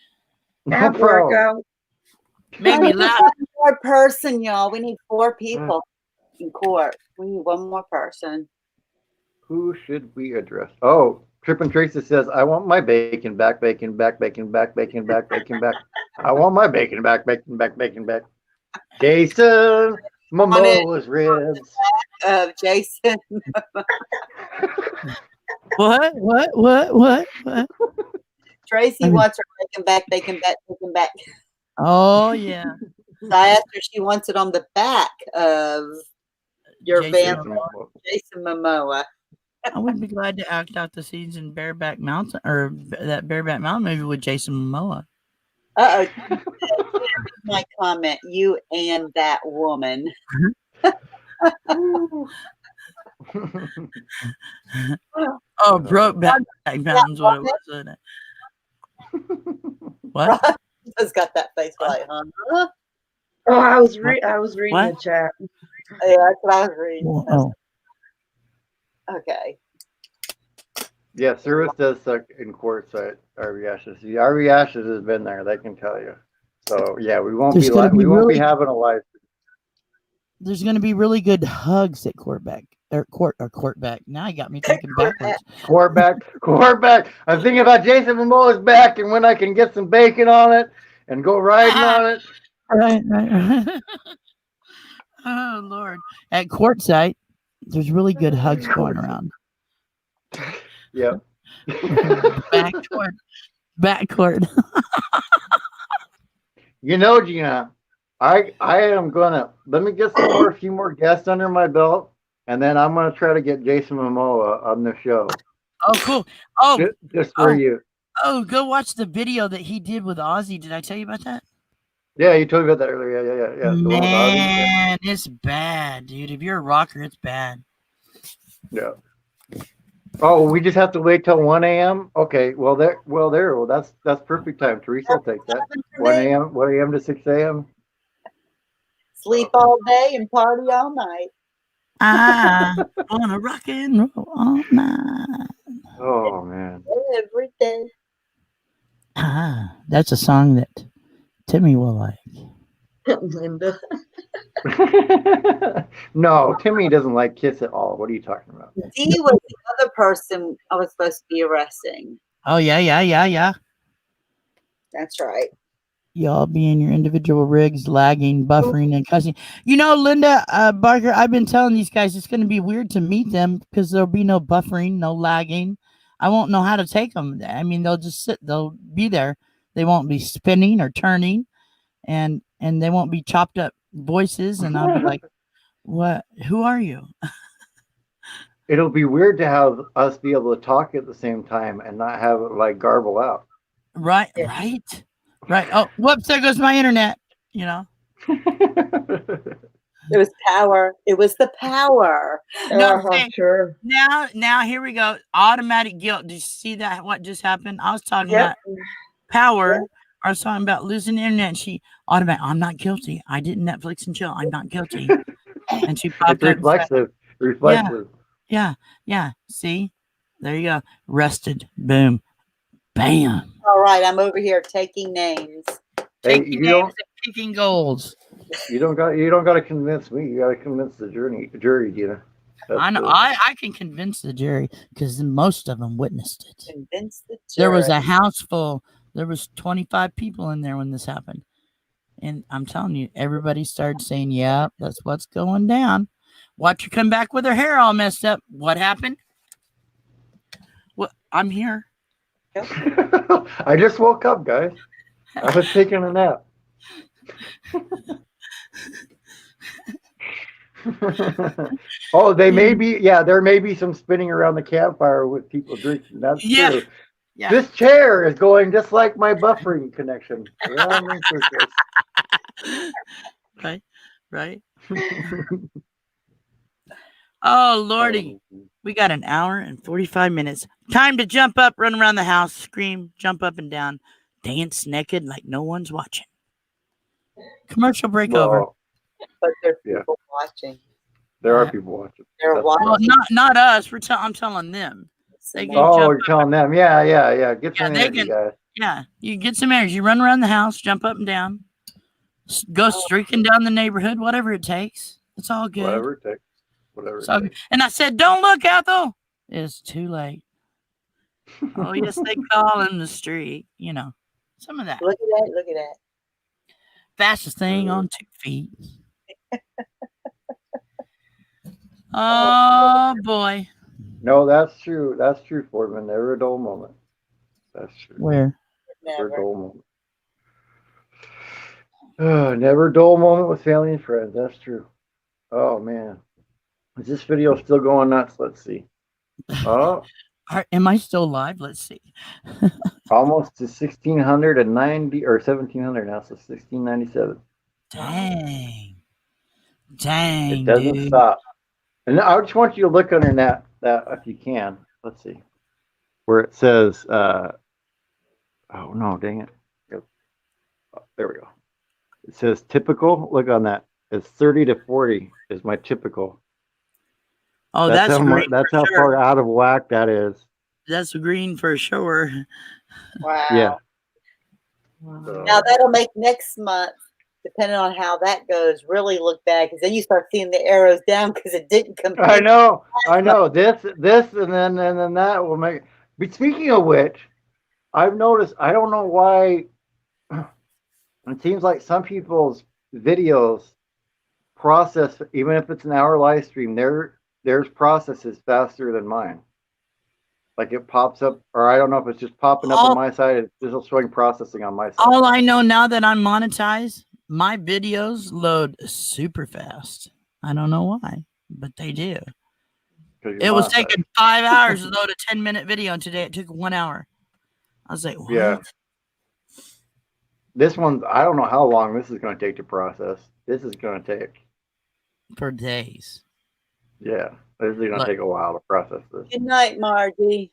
No problem. Made me laugh. One more person, y'all. We need 4 people in court. We need one more person. Who should we address? Oh, Trip and Tracy says, I want my bacon back, bacon back, bacon back, bacon back, bacon back. I want my bacon back, bacon back, bacon back. Jason Momoa's ribs. Jason. What? Tracy wants her bacon back, bacon back, bacon back. Oh, yeah. So I asked her, she wants it on the back of your van, Jason Momoa. I would be glad to act out the scenes in Bareback Mountain or that Bareback Mountain movie with Jason Momoa. Uh-oh. My comment, you and that woman. Oh, Brokeback Mountain's what it was, wasn't it? What? Just got that face like, huh? Oh, I was reading What? the chat. Yeah, that's what I was reading. Oh. Okay. Yeah, service does suck in court at RV Ashes. The RV Ashes has been there, they can tell you. So yeah, we won't There's be gonna be won't be really- having a live. There's going to be really good hugs at Quarterback. Quarterback. Now you got me thinking backwards. Quarterback. I'm thinking about Jason Momoa's back and when I can get some bacon on it and go riding on it. Right. Oh Lord! At Quartzsite, there's really good hugs going around. Yep. Backcourt. Backcourt. You know, Gina, I am gonna let me get a few more guests under my belt, and then I'm gonna try to get Jason Momoa on the show. Oh, cool. Oh, just for you. Oh, go watch the video that he did with Ozzy. Did I tell you about that? Yeah, you told me about that earlier. Yeah. The one with Ozzy. Yeah. Man, it's bad, dude. If you're a rocker, it's bad. Yeah. Oh, we just have to wait till 1 a.m. Okay. Well, that's perfect time. Teresa will take that. 1 a.m. to 6 a.m. Sleep all day and party all night. I wanna rock and roll all night. Oh man. Every day. That's a song that Timmy will like. Linda. No, Timmy doesn't like Kiss at all. What are you talking about? He was the other person I was supposed to be arresting. Oh yeah. That's right. Y'all be in your individual rigs, lagging, buffering, and cussing. You know, Linda Barker, I've been telling these guys it's going to be weird to meet them because there'll be no buffering, no lagging. I won't know how to take them. I mean, they'll just sit. They'll be there. They won't be spinning or turning, and they won't be chopped up voices. And I'll be like, "What? Who are you?" It'll be weird to have us be able to talk at the same time and not have it like garble out. Right. Oh, whoops! There goes my internet. You know. It was power. It was the power. No, sure. Now here we go. Automatic guilt. Did you see that? What just happened? I was talking about power. Yep. I was talking about losing the internet. And she automatic. I'm not guilty. I didn't Netflix and chill. I'm not guilty. And she popped up. Reflexive. Yeah. See, there you go. Rested. Boom. Bam. All right, I'm over here taking names. Taking names and kicking goals. You don't got to convince me. You got to convince the jury, Gina. I know. I can convince the jury because most of them witnessed it. Convince the jury. There was a house full. There was 25 people in there when this happened, and I'm telling you, everybody started saying, "Yeah, that's what's going down." Watch her come back with her hair all messed up. What happened? Well, I'm here. I just woke up, guys. I was taking a nap. Oh, there may be some spinning around the campfire with people drinking. That's true. Yeah. This chair is going just like my buffering connection. Right. Oh, Lordy. We got an hour and 45 minutes. Time to jump up, run around the house, scream, jump up and down, dance naked like no one's watching. Commercial break over. But there's people watching. There are people watching. They're watching. Well, not us. I'm telling them. You're telling them. Yeah. Get some energy, guys. Yeah, you get some energy. Run around the house, jump up and down, go streaking down the neighborhood, whatever it takes. It's all good. Whatever it takes. And I said, don't look, Ethel. It's too late. Oh, yes, they call in the street. You know, some of that. Look at that. Fastest thing on 2 feet. Oh, boy. No, that's true. That's true, Fordman. Never a dull moment. That's true. Where? Never a dull moment. Never a dull moment with family and friends. That's true. Oh, man. Is this video still going nuts? Let's see. Oh. Am I still live? Let's see. Almost to 1690 or 1700 now, so 1697. Dang. It doesn't stop. And I just want you to look under that if you can. Let's see. Where it says, oh no, dang it. Oh, there we go. It says typical. Look on that. It's 30 to 40 is my typical. Oh, that's how far out of whack that is. That's green for sure. Wow. Yeah. Now that'll make next month, depending on how that goes, really look bad because then you start seeing the arrows down because it didn't come. I know. This, and then that will make. But speaking of which, I've noticed. I don't know why. It seems like some people's videos process, even if it's an hour live stream, theirs processes faster than mine. Like it pops up, or I don't know if it's just popping up on my side. It's just showing processing on my side. All I know now that I'm monetized, my videos load super fast. I don't know why, but they do. It was taking 5 hours to load a 10-minute video, and today it took 1 hour. I was like, what? Yeah. This one, I don't know how long this is going to take to process. This is going to take for days. Yeah, this is going to take a while to process this. Good night, Margie.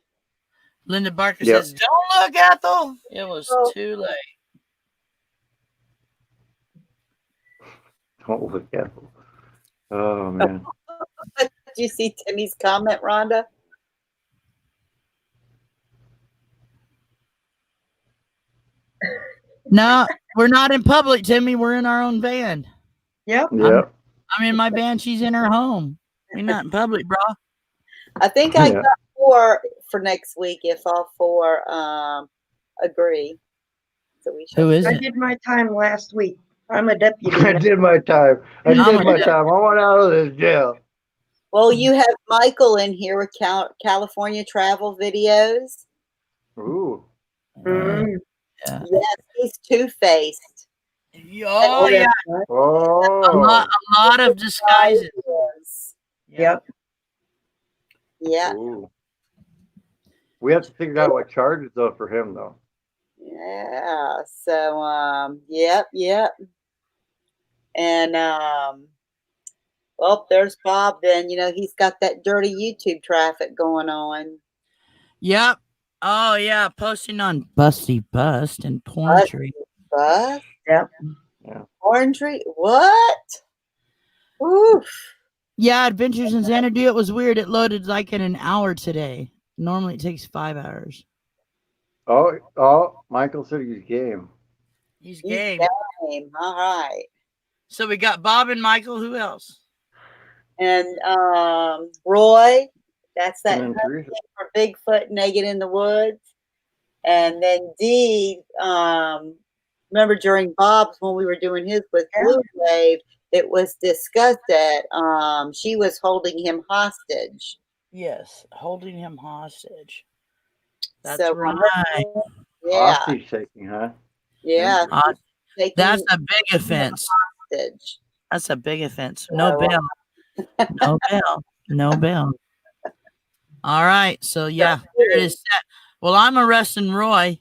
Linda Barker says, "Don't look, Ethel. It was too late." Don't look, Ethel. Oh man. Did you see Timmy's comment, Rhonda? No, we're not in public, Timmy. We're in our own van. Yep. I'm in my van. She's in her home. We're not in public, bro. I think I got 4 for next week if all 4 agree. So we Who is I it? did my time last week. I'm a deputy. I did my time. I want out of this jail. Well, you have Michael in here with California travel videos. Ooh. Yeah. Yes, he's two-faced. Oh yeah. Oh. A lot of disguises. Yep. Yeah. Ooh. We have to figure out what charges though for him though. Yeah. So yep. And well, there's Bob then. You know, he's got that dirty YouTube traffic going on. Yep. Oh yeah, posting on Busty Bust and Porn Tree. Bust? Yep. Yeah. Porn Tree? What? Oof. Yeah, Adventures in Xanadu. It was weird. It loaded like in an hour today. Normally it takes 5 hours. Oh, Michael said he's game. He's game. All right. So we got Bob and Michael. Who else? And Roy. That's that And then Teresa. for Bigfoot Naked in the Woods. And then Dee, remember during Bob's when we were doing his with Blue Wave, it was discussed that she was holding him hostage. Yes, holding him hostage. That's So, right. Yeah. Hostage taking, huh? Yeah. That's a big offense. Hostage. That's a big offense. No bail. No bail. No bail. All right. So yeah, there it is. Well, I'm arresting Roy.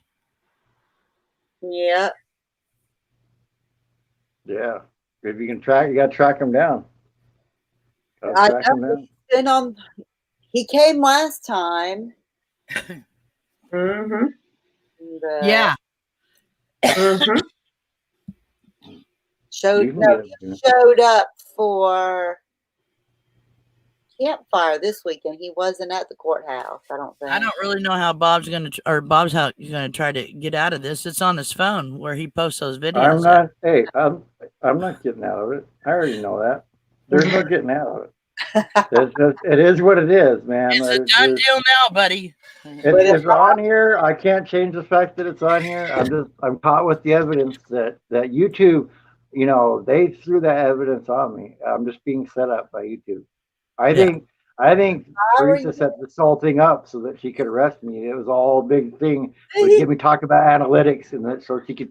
Yeah. Yeah. If you can track, you got to track him down. I know he came last time. Mm-hmm. Yeah. Mm-hmm. Showed up for campfire this weekend. He wasn't at the courthouse, I don't think. I don't really know how Bob's gonna try to get out of this. It's on his phone where he posts those videos. I'm not getting out of it. I already know that. There's no getting out of it. It is what it is, man. It's a done deal now, buddy. It's on here. I can't change the fact that it's on here. I'm caught with the evidence that YouTube, you know, they threw that evidence on me. I'm just being set up by YouTube. I think Teresa set this whole thing up so that she could arrest me. It was all a big thing. Would get me talk about analytics and that so she could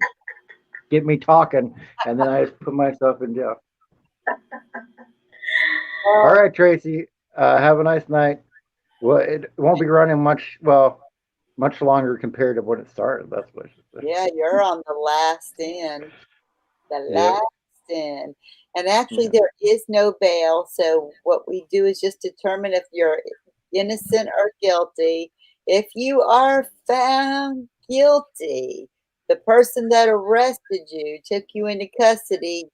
get me talking, and then I just put myself in jail. All right, Tracy. Have a nice night. Well, it won't be running much longer compared to when it started. That's what I should say. Yeah, you're on the last end. Last end. And actually, there is no bail. So what we do is just determine if you're innocent or guilty. If you are found guilty, the person that arrested you, took you into custody,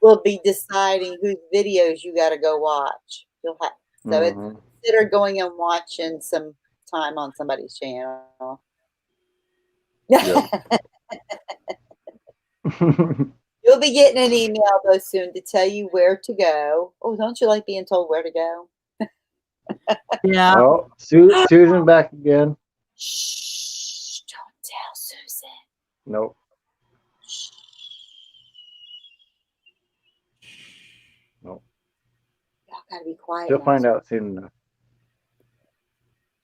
will be deciding whose videos you got to go watch. So it's consider going and watching some time on somebody's channel. You'll be getting an email though soon to tell you where to go. Oh, don't you like being told where to go? Yeah. Oh, Susan back again. Shh! Don't tell Susan. Nope. Gotta be quiet She'll now. find out soon enough.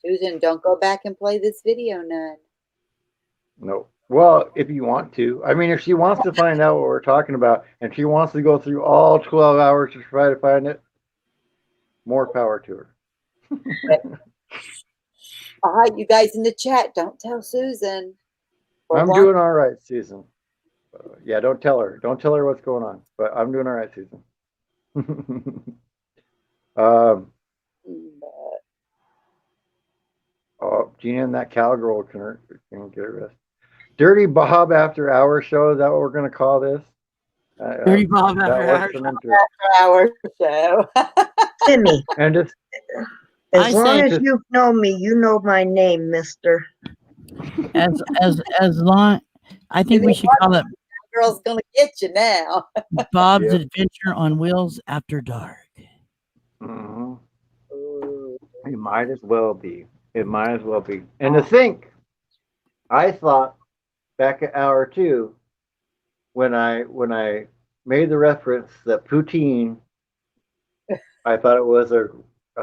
Susan, don't go back and play this video none. No. Well, if you want to. I mean, if she wants to find out what we're talking about and she wants to go through all 12 hours to try to find it, more power to her. All right, you guys in the chat, don't tell Susan. I'm doing all right, Susan. Yeah, don't tell her. Don't tell her what's going on. But I'm doing all right, Susan. Oh, Gina and that cowgirl can get her rest. Dirty Bob After Hours show. Is that what we're going to call this? Dirty Bob After Hours show. Timmy, And just as I long say- as you've known me, you know my name, mister. as long, I think we should call it Girl's gonna get you now. Bob's Yep. Adventure on Wheels After Dark. Mhm. It might as well be. It might as well be. And to think, I thought back at hour 2, when I made the reference that poutine, I thought it was a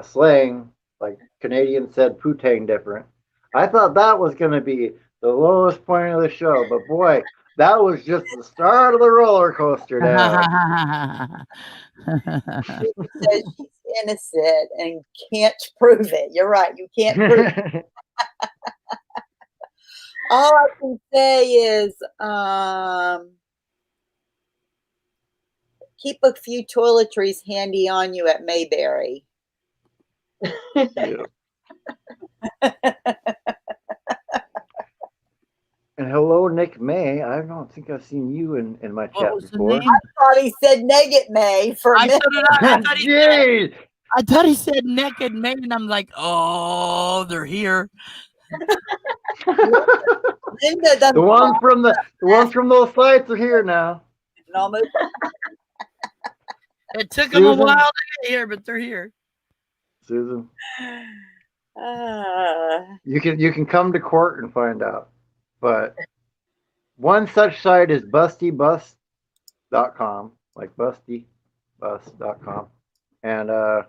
slang, like Canadians said poutine different. I thought that was going to be the lowest point of the show, but boy, that was just the start of the roller coaster now. She says she's innocent and can't prove it. You're right. You can't prove it. All I can say is keep a few toiletries handy on you at Mayberry. Yeah. And hello, Nick May. I don't think I've seen you in my chat before. I thought he said Negate May for a minute. I thought he said Naked May, and I'm like, oh, they're here. Linda, the ones from those sites are here now. It took them a while to get here, but they're here. Susan, you can come to court and find out. But one such site is bustybus.com, like bustybus.com, and a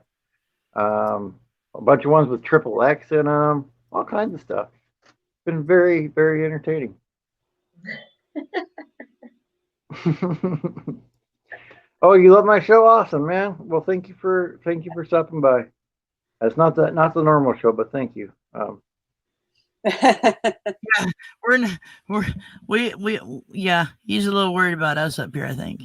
bunch of ones with triple X in them, all kinds of stuff. Been very, very entertaining. Oh, you love my show? Awesome, man. Well, thank you for stopping by. That's not the normal show, but thank you. Yeah, he's a little worried about us up here, I think.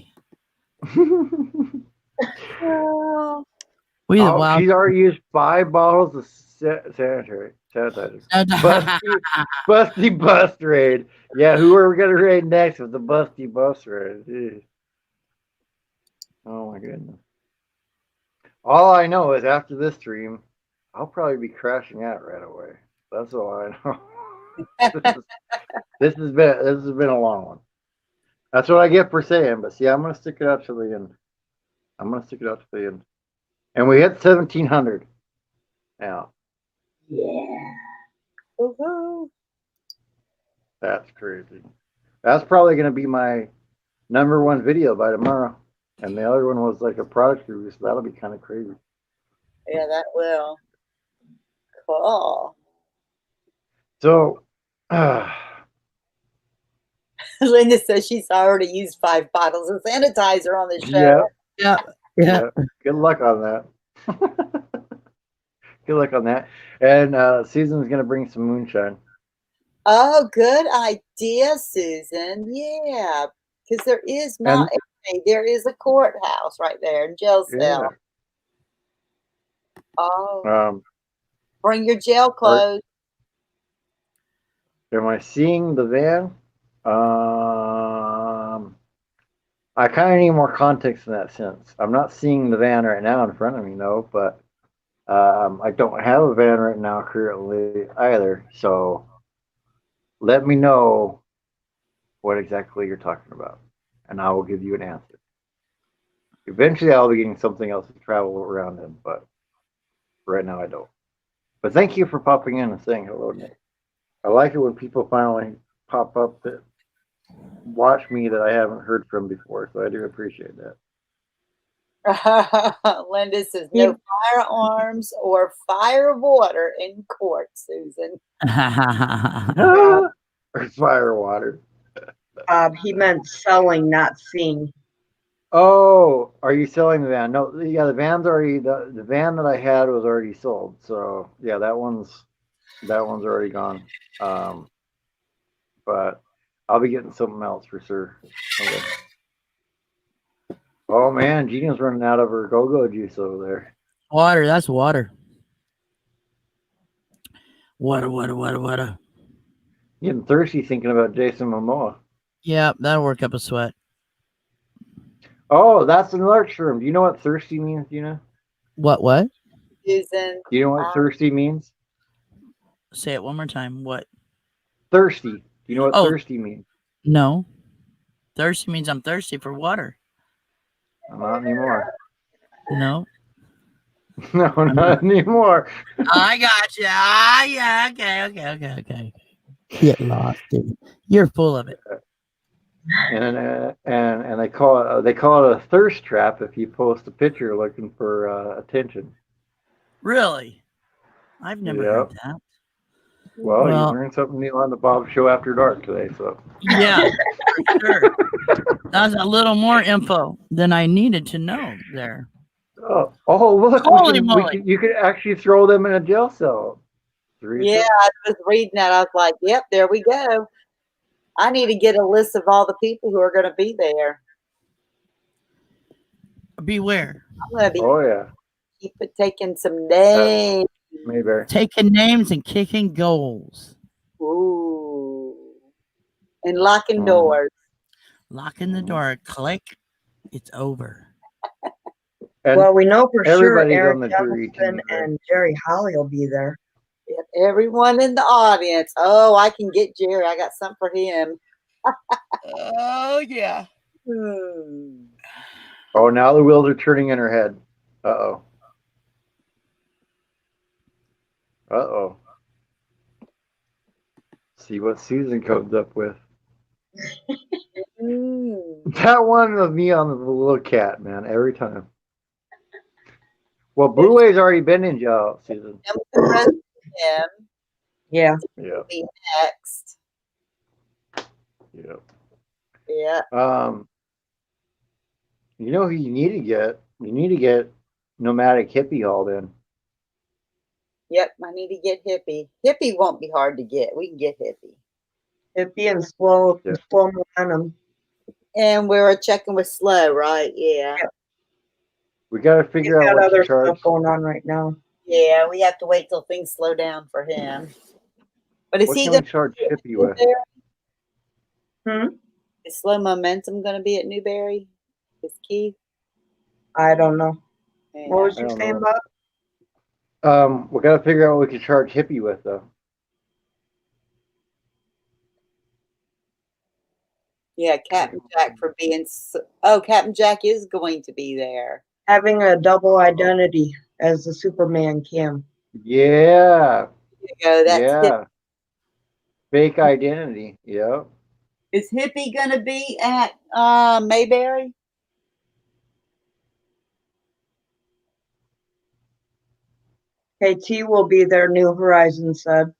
She's already used 5 bottles of sanitizer. Busty Bus Raid. Yeah, who are we gonna raid next with the Busty Bus Raid? Jeez. Oh my goodness. All I know is after this stream, I'll probably be crashing out right away. That's all I know. This has been a long one. That's what I get for saying. But see, I'm gonna stick it out to the end. And we hit 1,700 now. Yeah. Woohoo. That's crazy. That's probably gonna be my #1 video by tomorrow. And the other one was like a product review, so that'll be kind of crazy. Yeah, that will. Cool. So, Linda says she's already used 5 bottles of sanitizer on the show. Yeah. Good luck on that. Good luck on that. And Susan's gonna bring some moonshine. Oh, good idea, Susan. Yeah, because there is not there is a courthouse right there in jail cell. Yeah. Oh, bring your jail clothes. Am I seeing the van? I kind of need more context in that sense. I'm not seeing the van right now in front of me, no, but I don't have a van right now currently either. So let me know what exactly you're talking about, and I will give you an answer. Eventually, I'll be getting something else to travel around in, but right now I don't. But thank you for popping in and saying hello, Nick. I like it when people finally pop up that watch me that I haven't heard from before, so I do appreciate that. Linda says no firearms or fire water in court, Susan. Or fire water. He meant selling, not seeing. Oh, are you selling the van? No, yeah, the van's already the van that I had was already sold. So yeah, that one's already gone. But I'll be getting something else for sure. Okay. Oh man, Gina's running out of her go-go juice over there. Water, that's water. Water. Getting thirsty thinking about Jason Momoa. Yeah, that'll work up a sweat. Oh, that's another term. Do you know what thirsty means, Gina? What? Susan. Do you know what thirsty means? Say it one more time. What? Thirsty. Do you know what thirsty means? No. Thirsty means I'm thirsty for water. Not anymore. No. No, not anymore. I got you. Yeah. Okay. Get lost, dude. You're full of it. And they call it a thirst trap if you post a picture looking for attention. Really? I've never heard that. Well, you learned something new on the Bob Show After Dark today, so yeah, for sure. That's a little more info than I needed to know there. Oh, look! Holy moly. You could actually throw them in a jail cell. Yeah, I was reading that. I was like, "Yep, there we go." I need to get a list of all the people who are going to be there. Beware. I'm going to be. Oh yeah. Keep taking some names. Maybe. Taking names and kicking goals. Ooh. And locking doors. Locking the door. Click. It's over. Well, we know for sure Eric on the jury Johnson and Jerry Holly will be there. Yep, everyone in the audience. Oh, I can get Jerry. I got something for him. Oh, yeah. Oh, now the wheels are turning in her head. Uh-oh. See what Susan comes up with. That one of me on the little cat, man, every time. Well, Blue Way's already been in jail, Susan. Yeah. Be next. Yeah. Yeah. You know who you need to get? You need to get Nomadic Hippie hauled in. Yep, I need to get Hippie. Hippie won't be hard to get. We can get Hippie. Hippie and slow momentum. And we were checking with Slow, right? Yeah. We got to figure out what other to charge. stuff going on right now. Yeah, we have to wait till things slow down for him. But is What he can going we charge Hippie with? Is Slow Momentum going to be at Newberry? Is Keith? I don't know. Yeah. What was you saying, Bob? We got to figure out what we can charge Hippie with, though. Yeah, Captain Jack for being. Oh, Captain Jack is going to be there. Having a double identity as the Superman cam. Yeah. There you go. That's yeah. Fake identity. Yeah. Is Hippie going to be at Mayberry? KT will be there, New Horizons said.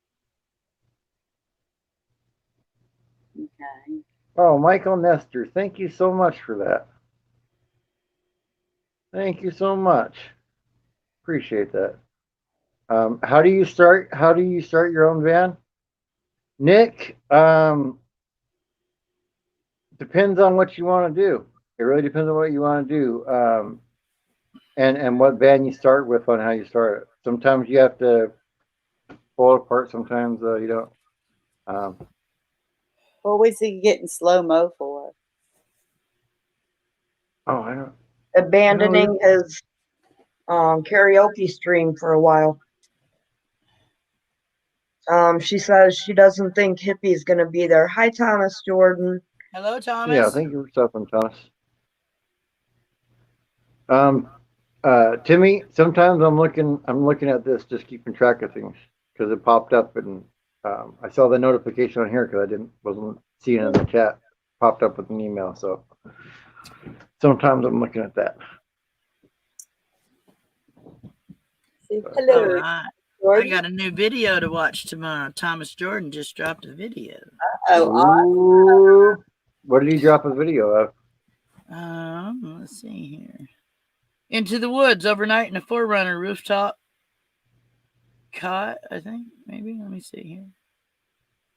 Okay. Oh, Michael Nestor, thank you so much for that. Thank you so much. Appreciate that. How do you start your own van? Nick, depends on what you want to do. It really depends on what you want to do. And what van you start with on how you start it. Sometimes you have to pull it apart, sometimes you don't. What was he getting slow-mo for? Oh, I don't. Abandoning his karaoke stream for a while. She says she doesn't think Hippie is going to be there. Hi, Thomas Jordan. Hello, Thomas. Yeah, thank you for stopping, Thomas. Timmy, sometimes I'm looking at this, just keeping track of things because it popped up and I saw the notification on here because I wasn't seeing it in the chat. Popped up with an email, so sometimes I'm looking at that. Say All hello, right. I Jordan. got a new video to watch tomorrow. Thomas Jordan just dropped a video. Oh, Ooh. What did he drop a video of? Let's see here. Into the woods overnight in a 4Runner rooftop cot, I think. Maybe. Let me see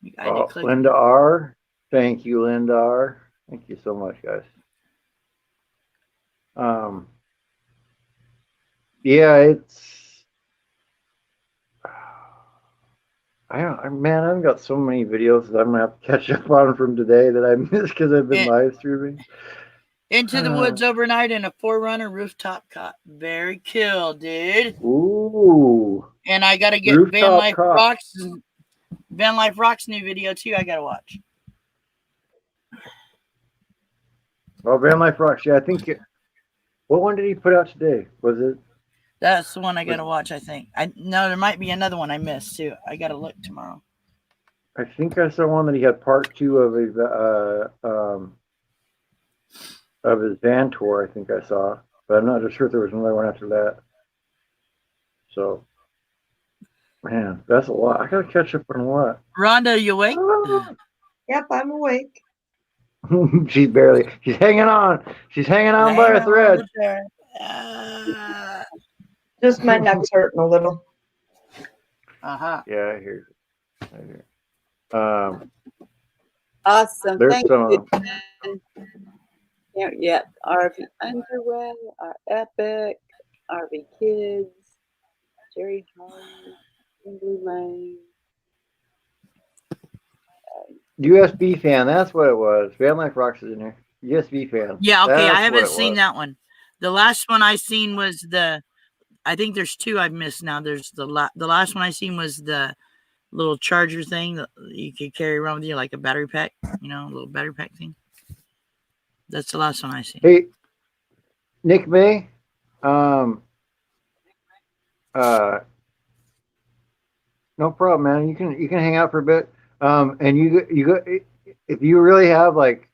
here. I did click Linda R. Thank you, Linda R. Thank you so much, guys. Yeah, it's. Man, I've got so many videos that I'm gonna have to catch up on from today that I missed because I've been live streaming. Into the woods overnight in a 4Runner rooftop cot. Very cool, dude. Ooh. And I gotta get Van Life Rock's new video too. I gotta watch. Oh, Van Life Rocks. Yeah, I think. What one did he put out today? Was it? That's the one I gotta watch. I think. No, there might be another one I missed too. I gotta look tomorrow. I think I saw one that he had part 2 of his van tour. I think I saw, but I'm not sure if there was another one after that. So, man, that's a lot. I gotta catch up on a lot. Rhonda, you awake? Yep, I'm awake. She's hanging on. She's hanging on by a thread. Just my neck's hurting a little. Yeah, I hear you. Awesome. There's Thank some you. Yeah, RV Underwear, our Epic, RV Kids, Jerry Harley, Blue Lane. USB fan. That's what it was. Van Life Rocks is in here. USB fan. Yeah, okay. That's I haven't what it seen was. that one. The last one I seen was I think there's 2 I've missed now. There's the last one I seen was the little charger thing that you could carry around with you, like a battery pack, a little battery pack thing. That's the last one I seen. Hey, Nick May, no problem, man. You can hang out for a bit. And you go if you really have like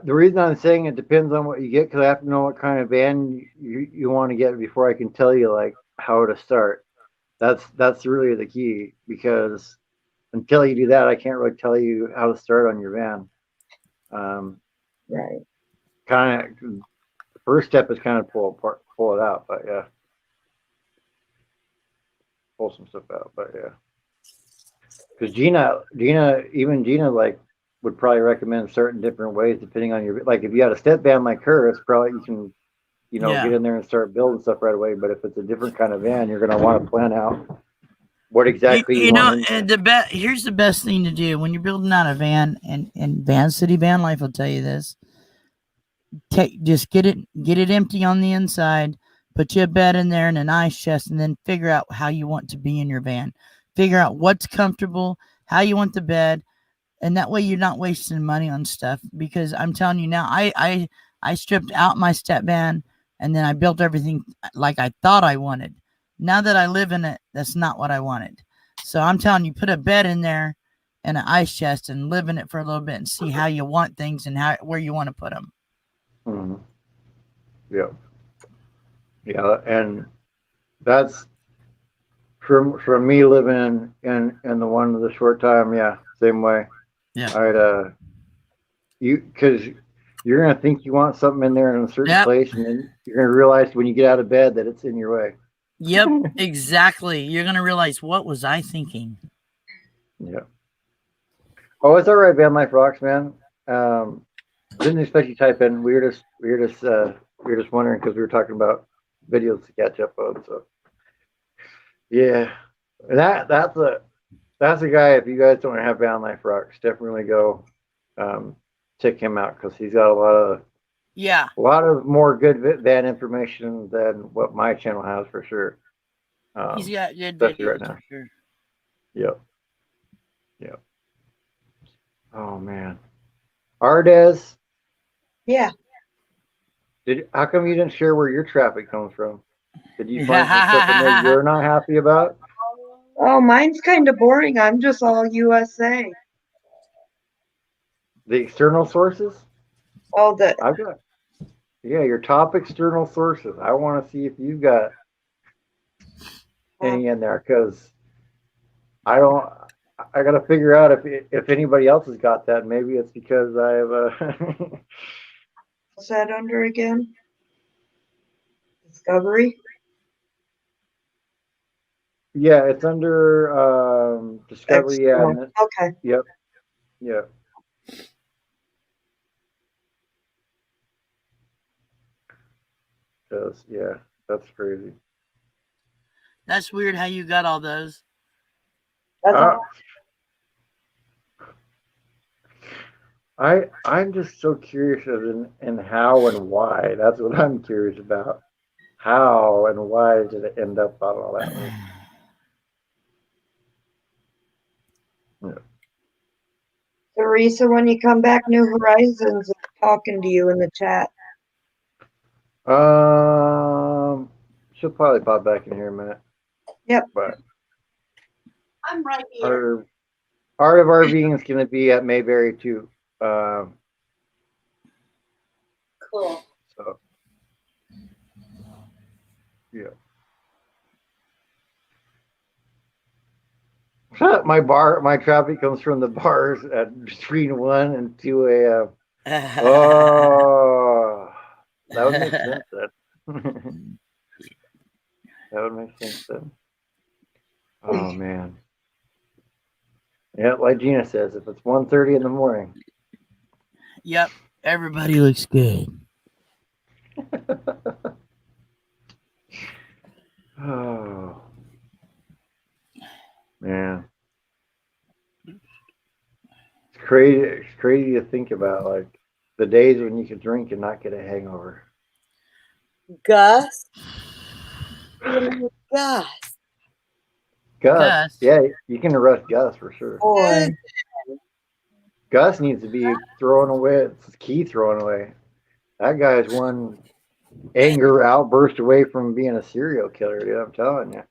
the reason I'm saying it depends on what you get because I have to know what kind of van you want to get before I can tell you like how to start. That's really the key because until you do that, I can't really tell you how to start on your van. Right. Kind of the first step is kind of pull it out, but yeah. Pull some stuff out, but yeah. Because Gina like would probably recommend certain different ways depending on your like if you had a step van like her, it's probably you can get in there and start building stuff right away. But if it's a different kind of van, you're gonna want to plan out what exactly you want. Here's the best thing to do when you're building out a van, and Van City Van Life will tell you this. Just get it empty on the inside, put you a bed in there and an ice chest, and then figure out how you want to be in your van. Figure out what's comfortable, how you want the bed, and that way you're not wasting money on stuff. Because I'm telling you now, I stripped out my step van and then I built everything like I thought I wanted. Now that I live in it, that's not what I wanted. So I'm telling you, put a bed in there and an ice chest and live in it for a little bit and see how you want things and where you want to put them. Mm-hmm. Yeah, and that's from me living in the one of the short time. Yeah, same way. Yeah. Because you're gonna think you want something in there in a certain place, and then you're gonna realize when you get out of bed that it's in your way. Yep, exactly. You're gonna realize, what was I thinking? Yeah. Oh, it's all right, Van Life Rocks, man. Didn't expect you to type in. We were just wondering because we were talking about videos to catch up on. So yeah, and that's a guy. If you guys don't have Van Life Rocks, definitely go check him out because he's got a lot of more good van information than what my channel has for sure. He's got good especially videos right now. for sure. Yep. Oh man, Ardez. Yeah. How come you didn't share where your traffic comes from? Did you find some stuff in there you're not happy about? Oh, mine's kind of boring. I'm just all USA. The external sources? All the I've got. Yeah, your top external sources. I want to see if you've got any in there because I don't. I got to figure out if anybody else has got that. Maybe it's because I have What's that under again? Discovery? yeah, it's under Discovery. Yeah. Explore. Okay. Yep. Yep. Because yeah, that's crazy. That's weird how you got all those. Uh, I'm just so curious in how and why. That's what I'm curious about. How and why did it end up on all that list? Yeah. Teresa, when you come back, New Horizons is talking to you in the chat. She'll probably pop back in here in a minute. Yep. But I'm right here. Art of RVing is going to be at Mayberry too. Cool. So yeah. My traffic comes from the bars at between 1 and 2 a.m. Oh, that would make sense then. That would make sense then. Oh man. Yeah, like Gina says, if it's 1:30 in the morning. Yep. Everybody looks good. Oh man. It's crazy. It's crazy to think about, like the days when you could drink and not get a hangover. Gus? You know, Gus. Gus, yeah, you can arrest Gus for sure. Boy. Gus needs to be thrown away. It's key thrown away. That guy's one anger outburst away from being a serial killer, dude. I'm telling you.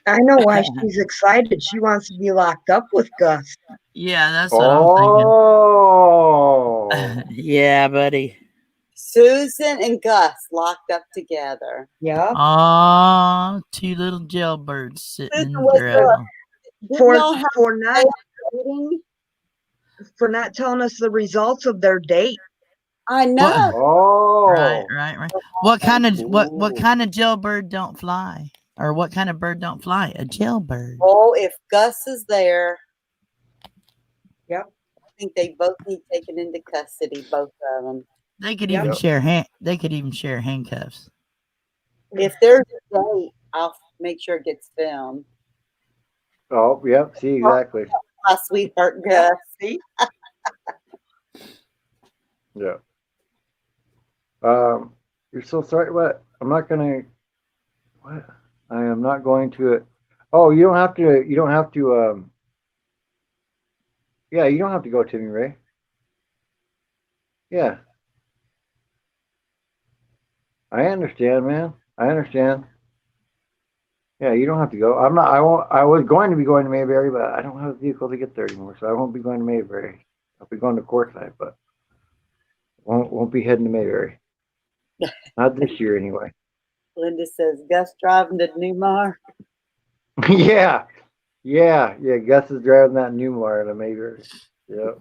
I know why she's excited. She wants to be locked up with Gus. Yeah, that's what Oh. I'm thinking. Yeah, buddy. Susan and Gus locked up together. Yeah. Aw, two little jailbirds sitting in the gravel. For not telling us the results of their date. I know. Oh. Right. What kind of jailbird don't fly? Or what kind of bird don't fly? A jailbird. Oh, if Gus is there. Yep. I think they both need taken into custody, both of them. They could even share handcuffs. If there's a date, I'll make sure it gets filmed. Oh, yep. See, exactly. My sweetheart Gus. See? Yeah. You're so sorry. What? I'm not gonna. What? I am not going to. Oh, you don't have to. You don't have to. Yeah, you don't have to go, Timmy Ray. Yeah. I understand, man. I understand. Yeah, you don't have to go. I'm not. I won't. I was going to be going to Mayberry, but I don't have a vehicle to get there anymore, so I won't be going to Mayberry. I'll be going to Quartzsite, but won't be heading to Mayberry. Not this year, anyway. Linda says Gus driving to Newmar. Yeah. Gus is driving that Newmar to Mayberry. Yep.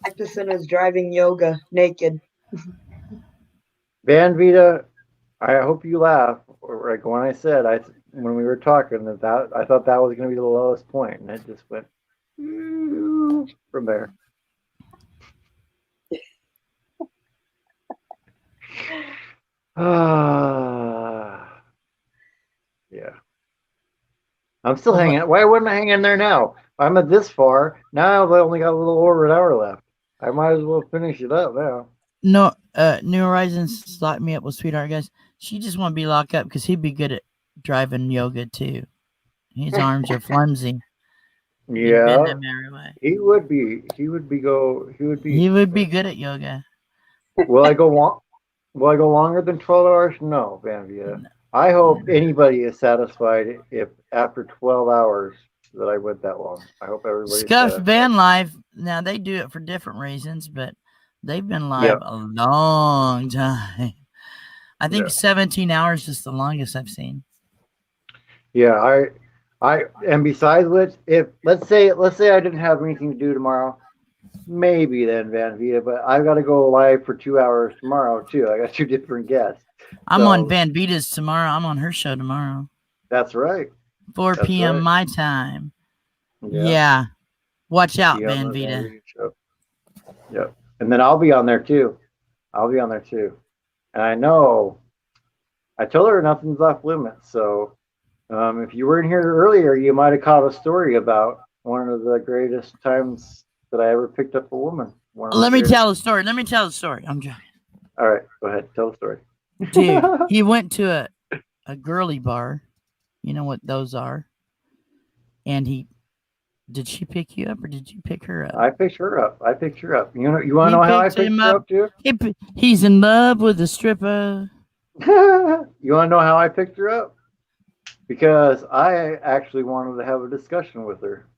Practicing his driving yoga naked. Van Vita, I hope you laugh. Like when I said when we were talking that I thought that was going to be the lowest point, and it just went from there. Yeah. I'm still hanging. Why wouldn't I hang in there now? I'm at this far. Now I only got a little over an hour left. I might as well finish it up now. No, New Horizons locked me up with sweetheart guys. She just want to be locked up because he'd be good at driving yoga too. His arms are flimsy. Yeah, he would be. He would be good at yoga. Will I go longer than 12 hours? No, Van Vita. I hope anybody is satisfied if after 12 hours that I went that long. I hope everybody. Scuffed Van Life. Now they do it for different reasons, but they've been live a long time. I think 17 hours is the longest I've seen. Yeah, and besides which, if let's say I didn't have anything to do tomorrow, maybe then Van Vita, but I've got to go live for 2 hours tomorrow too. I got two different guests. I'm on So Van Vita's tomorrow. I'm on her show tomorrow. that's right. 4 That's p.m. right. my time. Yeah. Yeah. Watch out, Be on Van the Van Vita. Vita show. Yep. And then I'll be on there too. I'll be on there too. And I know I told her nothing's off limits. So if you weren't here earlier, you might have caught a story about one of the greatest times that I ever picked up a woman. Let me tell a story. I'm joking. All right, go ahead. Tell the story. Dude, he went to a girly bar. You know what those are? And did she pick you up or did you pick her up? I picked her up. You want to know how I picked her up too? He's in love with a stripper. You want to know how I picked her up? Because I actually wanted to have a discussion with her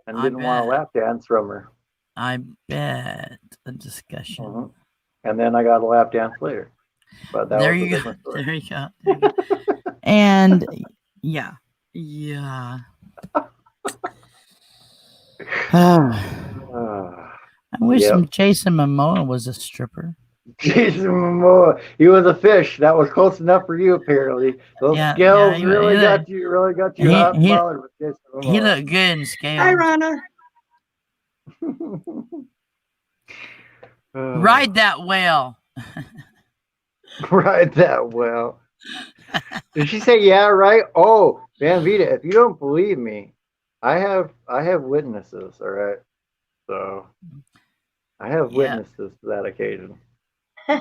and didn't want a lap dance from her. I bet a discussion. Mm-hmm. And then I got a lap dance later. But that there was you a go. different story. There you go. And yeah. I wish Jason Momoa was a stripper. Jason Momoa, he was a fish. That was close enough for you, apparently. Those scales really got you hot and bothered with Jason Momoa. He looked good in scales. Hi, Rana. Ride that whale. Ride that whale. Did she say yeah, right? Oh, Van Vita, if you don't believe me, I have witnesses, all right? So I have witnesses to that occasion. All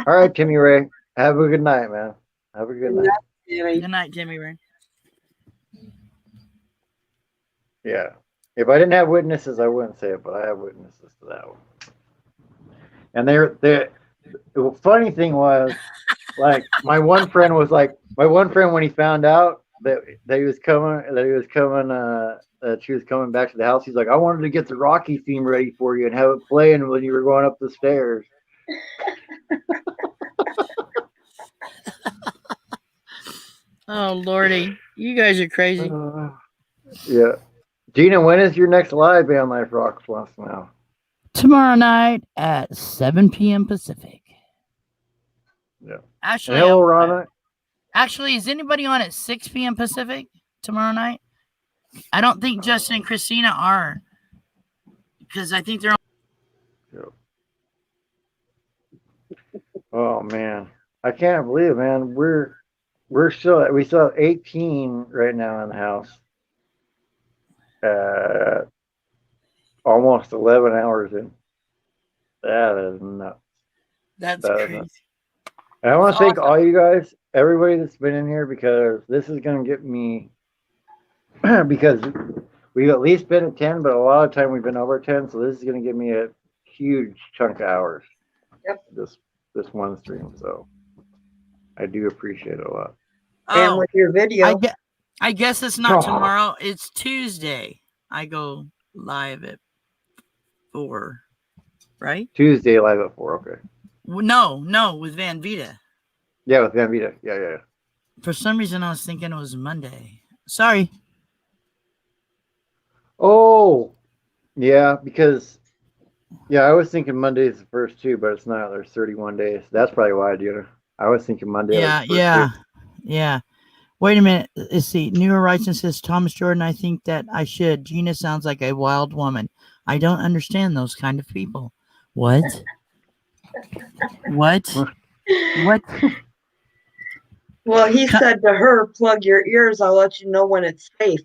right, Timmy Ray. Have a good night, man. Have a good night. Good night, Timmy Ray. Yeah. If I didn't have witnesses, I wouldn't say it, but I have witnesses to that one. And the funny thing was, like, my one friend when he found out that she was coming back to the house, he's like, I wanted to get the Rocky theme ready for you and have it playing when you were going up the stairs. Oh Lordy, you guys are crazy. Yeah, Gina, when is your next live Band Life Rocks once now? Tomorrow night at 7 p.m. Pacific. Yeah. Actually, hello, Rana. Actually, is anybody on at 6 p.m. Pacific tomorrow night? I don't think Justin and Christina are, because I think they're on. Oh man, I can't believe it, man. We still have 18 right now in the house. Almost 11 hours in. That is nuts. That's crazy. And I want to thank all you guys, everybody that's been in here, because this is going to get me, because we've at least been at 10, but a lot of time we've been over 10, so this is going to give me a huge chunk of hours. Yep. This one stream, so I do appreciate it a lot. And with your video. I guess it's not tomorrow. It's Tuesday. I go live at 4, right? Tuesday live at 4, okay. No, with Van Vita. Yeah, with Van Vita. Yeah. For some reason, I was thinking it was Monday. Sorry. Oh, yeah, because, I was thinking Monday is the first two, but it's not. There's 31 days. That's probably why, I was thinking Monday. Yeah. Wait a minute. Let's see. New Horizon says, Thomas Jordan, I think that I should. Gina sounds like a wild woman. I don't understand those kind of people. What? What? Well, he said to her, plug your ears. I'll let you know when it's safe.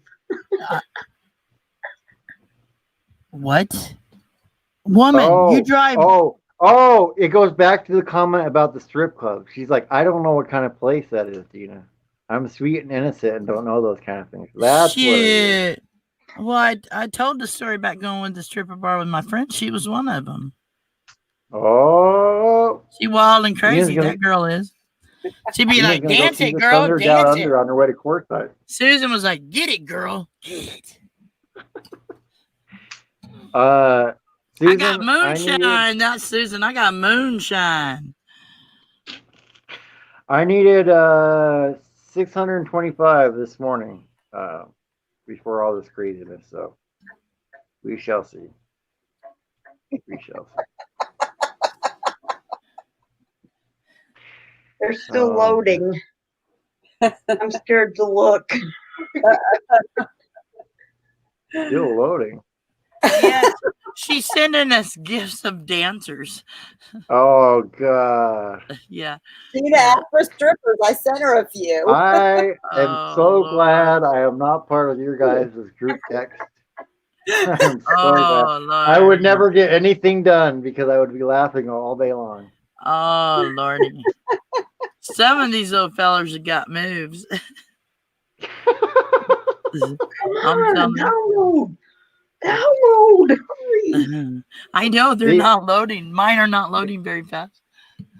What? Woman, you drive. Oh, it goes back to the comment about the strip club. She's like, I don't know what kind of place that is, Gina. I'm sweet and innocent and don't know those kind of things. That's what it is. Well, I told the story about going with the stripper bar with my friend. She was one of them. Oh. She wild and crazy, that girl is. She'd be like, dance it, girl, dance it. On her way to courtside. Susan was like, get it, girl. Get it. Susan, I got moonshine, not Susan. I got moonshine. I needed 625 this morning before all this craziness. So we shall see. We shall see. They're still Oh, loading. I'm scared to look. Still loading. Yes, she's sending us gifts of dancers. Oh God. Yeah. Tina asked for strippers. I sent her a few. I am Oh, so Lord. glad I am not part of your guys' group text. I'm so Oh, glad. I would Lord. never get anything done because I would be laughing all day long. Oh, Lordy. Some of these old fellers have got moves. Come on, download, hurry. I know they're See? not loading. Mine are not loading very fast.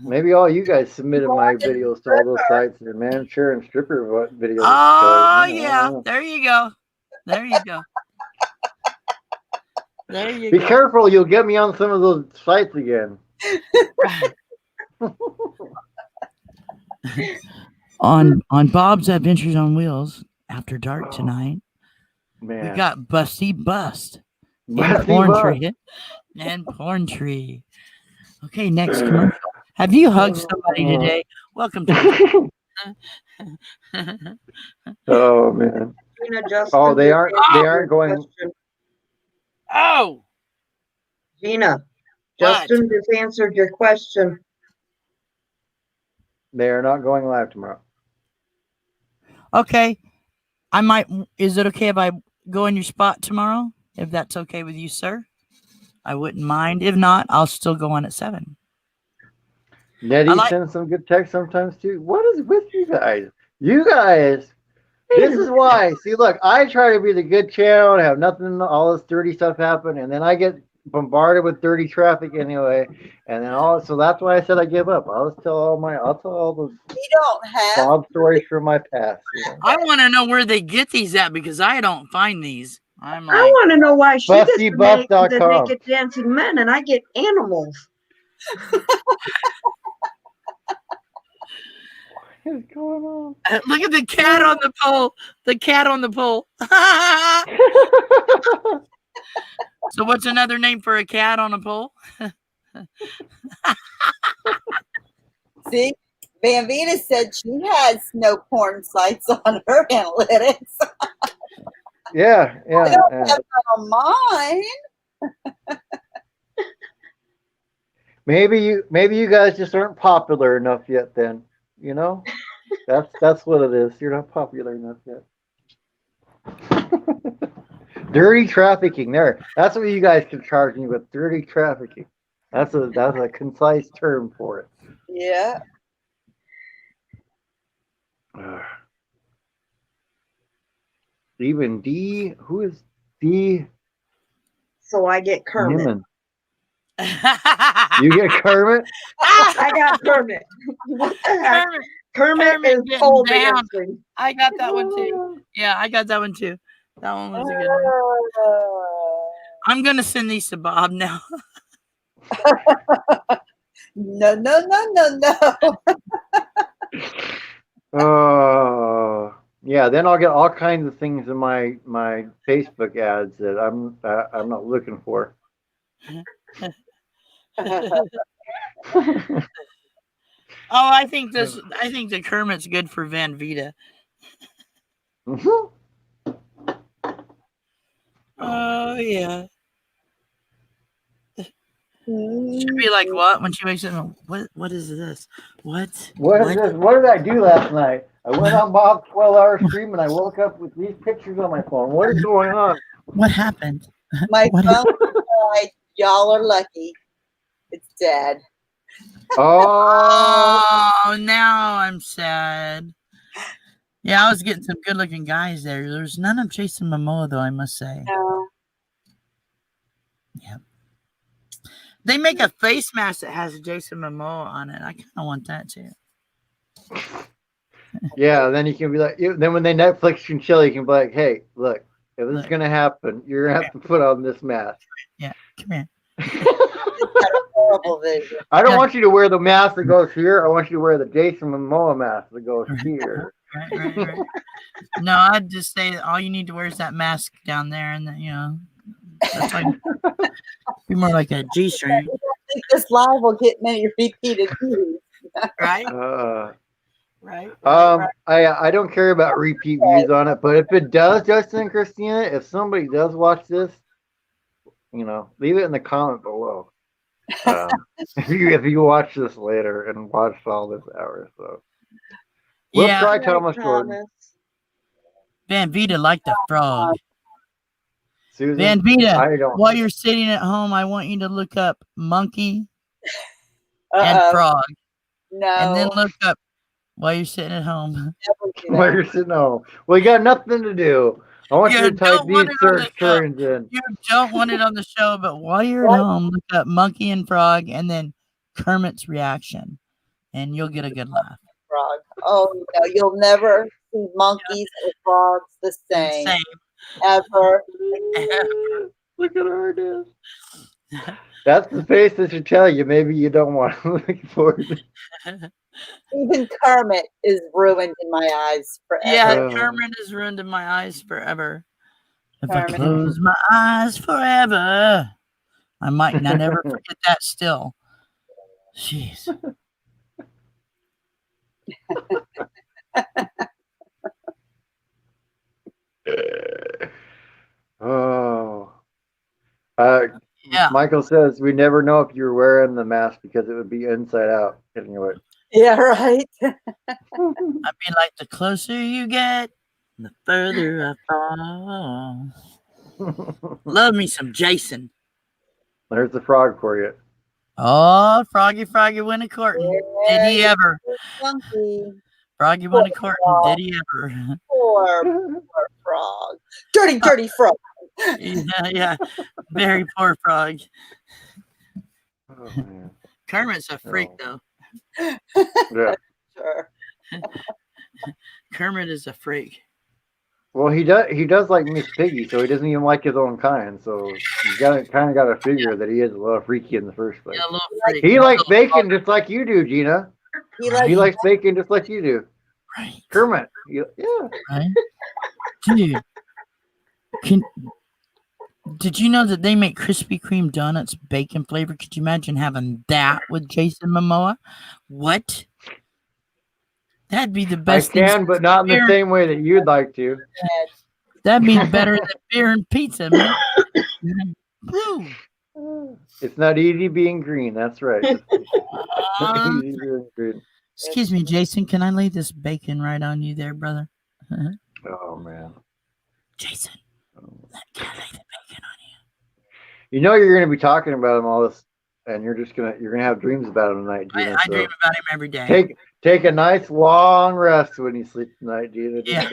Maybe all you guys submitted my videos to all those sites and man sharing stripper videos. Oh, because, yeah. There you go. There you go. There you Be go. careful, you'll get me on some of those sites again. on Bob's Adventures on Wheels after dark tonight, Man. we got Busty Bust and Busty Porn Bust. Tree and Porn Tree. Okay, next commercial. Have you hugged somebody today? Welcome to the Oh man. Gina, Justin Oh, they just aren't answered your going. question. Oh, Gina, what? Justin just answered your question. They are not going live tomorrow. Okay. I might. Is it okay if I go in your spot tomorrow? If that's okay with you, sir? I wouldn't mind. If not, I'll still go on at 7. Nettie sends some good text sometimes too. What is with you guys? You guys, this is why. See, look, I try to be the good channel and have nothing, all this dirty stuff happen, and then I get bombarded with dirty traffic anyway, and then so that's why I said I give up. I'll tell all the We don't have Bob stories from my past. You know? I want to know where they get these at because I don't find these. I want to know why she gets the BustyBuff.com. naked dancing men and I get animals. What is going on? Look at the cat on the pole. The cat on the pole. So what's another name for a cat on a pole? See, Van Venus said she has no porn sites on her analytics. Yeah. I don't have that on mine. Maybe you guys just aren't popular enough yet. Then you know, that's what it is. You're not popular enough yet. Dirty trafficking. That's what you guys can charge me with. Dirty trafficking. That's a concise term for it. Yeah. Even D. Who is D? So I get Kermit. Niman. You get Kermit? I got Kermit. What the heck? Kermit is pole dancing. I got that one too. Yeah, I got that one too. That one was a good one. I'm gonna send these to Bob now. No. Yeah. Then I'll get all kinds of things in my Facebook ads that I'm not looking for. Oh, I think the Kermit's good for Van Vita. Mm-hmm. Oh yeah. She'd be like, "What?" when she wakes up. What is this? What is this? What did I do last night? I went on Bob's 12-hour stream and I woke up with these pictures on my phone. What is going on? What happened? My phone died. Y'all are lucky. It's dead. Oh, now I'm sad. Yeah, I was getting some good-looking guys there. There's none of Jason Momoa, though, I must say. No. Yep. They make a face mask that has Jason Momoa on it. I kind of want that too. Yeah, then you can be like, then when they Netflix and chill, you can be like, hey, look, if this is gonna happen, you're gonna have to put on this mask. Yeah, come here. Horrible vision. I don't want you to wear the mask that goes here. I want you to wear the Jason Momoa mask that goes here. Right. No, I'd just say that all you need to wear is that mask down there, and then, that's like be more like a G-string. I don't think this live will get many repeated views. Right? Right. I don't care about repeat views on it, but if it does, Justin and Christina, if somebody does watch this, leave it in the comment below. If you watch this later and watched all this hour, so we'll try Thomas Jordan. Van Vita liked the frog. Susan, Van Vita, while you're sitting at home, I want you to look up monkey and frog. No. And then look up while you're sitting at home. While you're sitting home. Well, you got nothing to do. I want you to type these search terms in. You don't want it on the show, but while you're at home, look up monkey and frog and then Kermit's reaction, and you'll get a good laugh. Frog. Oh, no, you'll never see monkeys or frogs the same. Ever. Look at her, dude. That's the face that should tell you maybe you don't want to look forward to. Even Kermit is ruined in my eyes forever. Yeah, Kermit is ruined in my eyes forever. If I close my eyes forever, I might not never forget that still. Jeez. Oh. Michael says we never know if you're wearing the mask because it would be inside out. Anyway. Yeah, right. I mean, like the closer you get, the further I fall. Love me some Jason. There's the frog for you. Oh, Froggy went a courting. Did he ever? Monkey. Froggy went a courting. Did he ever? Poor frog. Dirty frog. Yeah. Very poor frog. Oh, man. Kermit's a freak, though. Yeah. Sure. Kermit is a freak. Well, he does like Miss Piggy, so he doesn't even like his own kind. So you kind of got to figure that he is a little freaky in the first place. Yeah, a little freak. He likes bacon just like you do, Gina. He likes bacon just like you do. Right. Kermit. Yeah. Right. Dude, did you know that they make Krispy Kreme donuts bacon flavor? Could you imagine having that with Jason Momoa? What? That'd be the best. I can, but not in the same way that you'd like to. That'd be better than beer and pizza, man. It's not easy being green. That's right. Easy being green. Excuse me, Jason. Can I lay this bacon right on you there, brother? Oh, man. Jason, can I lay the bacon on you? You know you're going to be talking about him all this, and you're gonna have dreams about him tonight, Gina. I dream about him every day. Take a nice long rest when you sleep tonight, Gina. Yeah.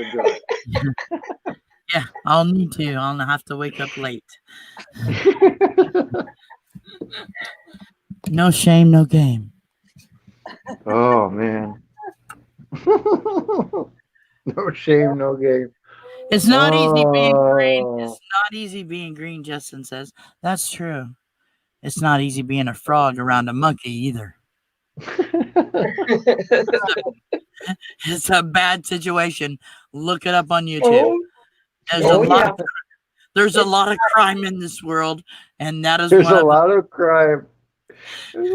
Yeah, I'll need to. I'll have to wake up late. No shame, no game. Oh, man. No shame, no game. It's not easy being green. It's not easy being green, Justin says. That's true. It's not easy being a frog around a monkey either. It's a bad situation. Look it up on YouTube. There's a lot of crime in this world, and that is There's a lot of crime. And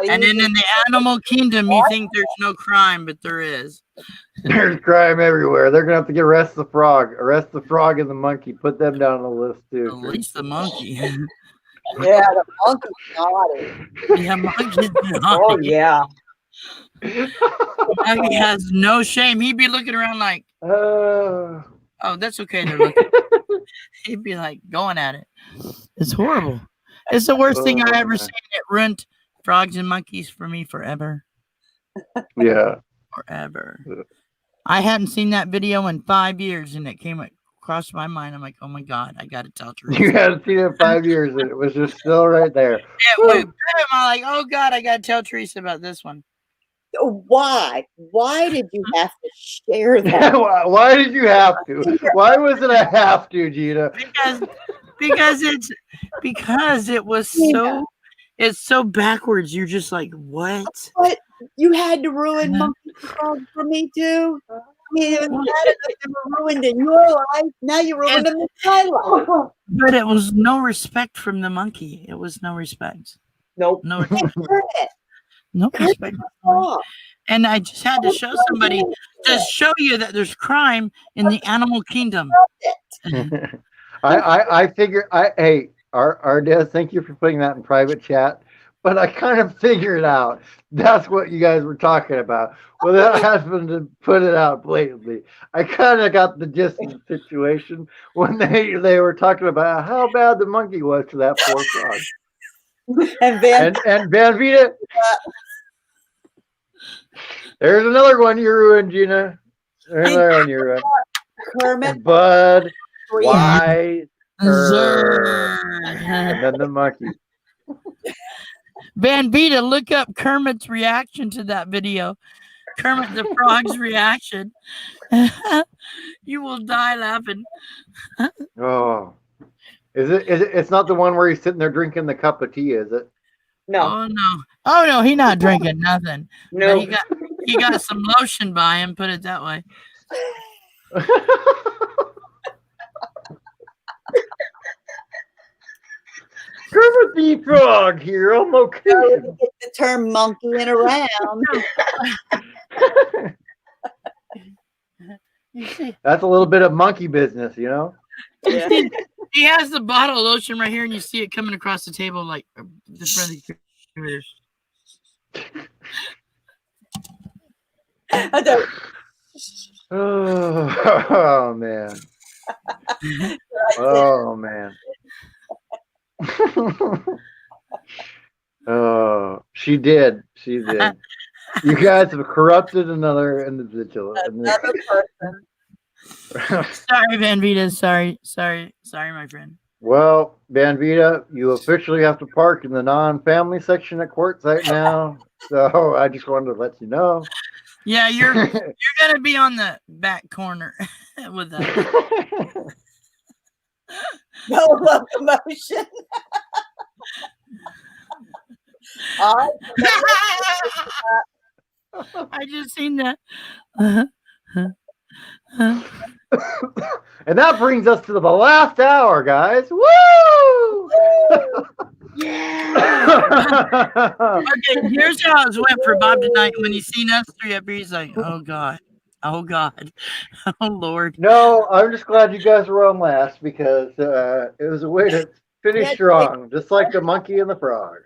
then in the animal kingdom, you think there's no crime, but there is. There's crime everywhere. They're gonna have to arrest the frog and the monkey. Put them down on the list too. At least the monkey. Yeah, the monkey's naughty. Yeah, monkey's naughty. Oh yeah. Monkey has no shame. He'd be looking around like, oh, that's okay. They're looking. He'd be like going at it. It's horrible. It's the worst thing I ever seen. It ruined frogs and monkeys for me forever. Yeah. Forever. I hadn't seen that video in 5 years, and it came across my mind. I'm like, oh my God, I got to tell Teresa. You hadn't seen it in 5 years, and it was just still right there. I'm like, oh God, I got to tell Teresa about this one. Why? Why did you have to share that? Why did you have to? Why was it a have to, Gina? Because it was so it's so backwards. You're just like, what? But you had to ruin monkey frogs for me too. I mean, it was bad enough they were ruined in your life. Now you ruined them in my life. But it was no respect from the monkey. It was no respect. Nope. No, It. no respect. And I just had to show somebody to show you that there's crime in the animal kingdom. I figure hey, Ardez, thank you for putting that in private chat. But I kind of figured out that's what you guys were talking about. Without having to put it out blatantly, I kind of got the gist of the situation when they were talking about how bad the monkey was to that poor frog. And Van Vita, there's another one you ruined, Gina. There's another one you ruined. Kermit, Bud, why, and then the monkey. Van Vita, look up Kermit's reaction to that video. Kermit the Frog's reaction. You will die laughing. Oh, is it? It's not the one where he's sitting there drinking the cup of tea, is it? No. Oh no! Oh no! He's not drinking nothing. No. But he got some lotion by him. Put it that way. Kermit the Frog here on location. Get the term monkeying around. You see, That's a little bit of monkey business, you know. Yeah. he has the bottle of lotion right here, and you see it coming across the table like the front of the computer. I don't. Oh man. Oh man. Oh, she did. She did. You guys have corrupted another individual. Another person. Sorry, Van Vita. Sorry, my friend. Well, Van Vita, you officially have to park in the non-family section at Quartzsite now. So I just wanted to let you know. Yeah, you're gonna be on the back corner with us. No locomotion. I just seen that. And that brings us to the last hour, guys. Woo! Okay, here's how it went for Bob tonight. When he seen us three up here, he's like, "Oh God, oh God, oh Lord." No, I'm just glad you guys were on last because it was a way to finish strong, just like the monkey and the frog.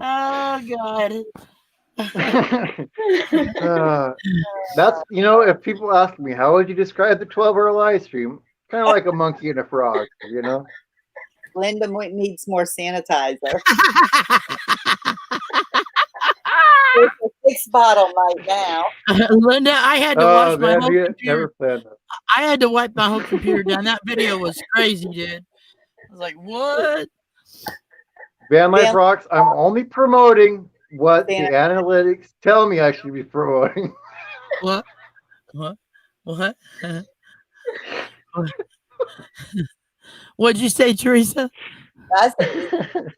Oh God. That's, you know, if people ask me, how would you describe the 12-hour live stream? Kind of like a monkey and a frog, you know? Linda needs more sanitizer. It's a 6-bottle night now. Linda, I had to wash my whole never computer. planned that. I had to wipe my whole computer down. That video was crazy, dude. I was like, what? Van Life Rocks, I'm only promoting what the analytics tell me I should be promoting. What? What? What? What'd you say, Teresa? That's the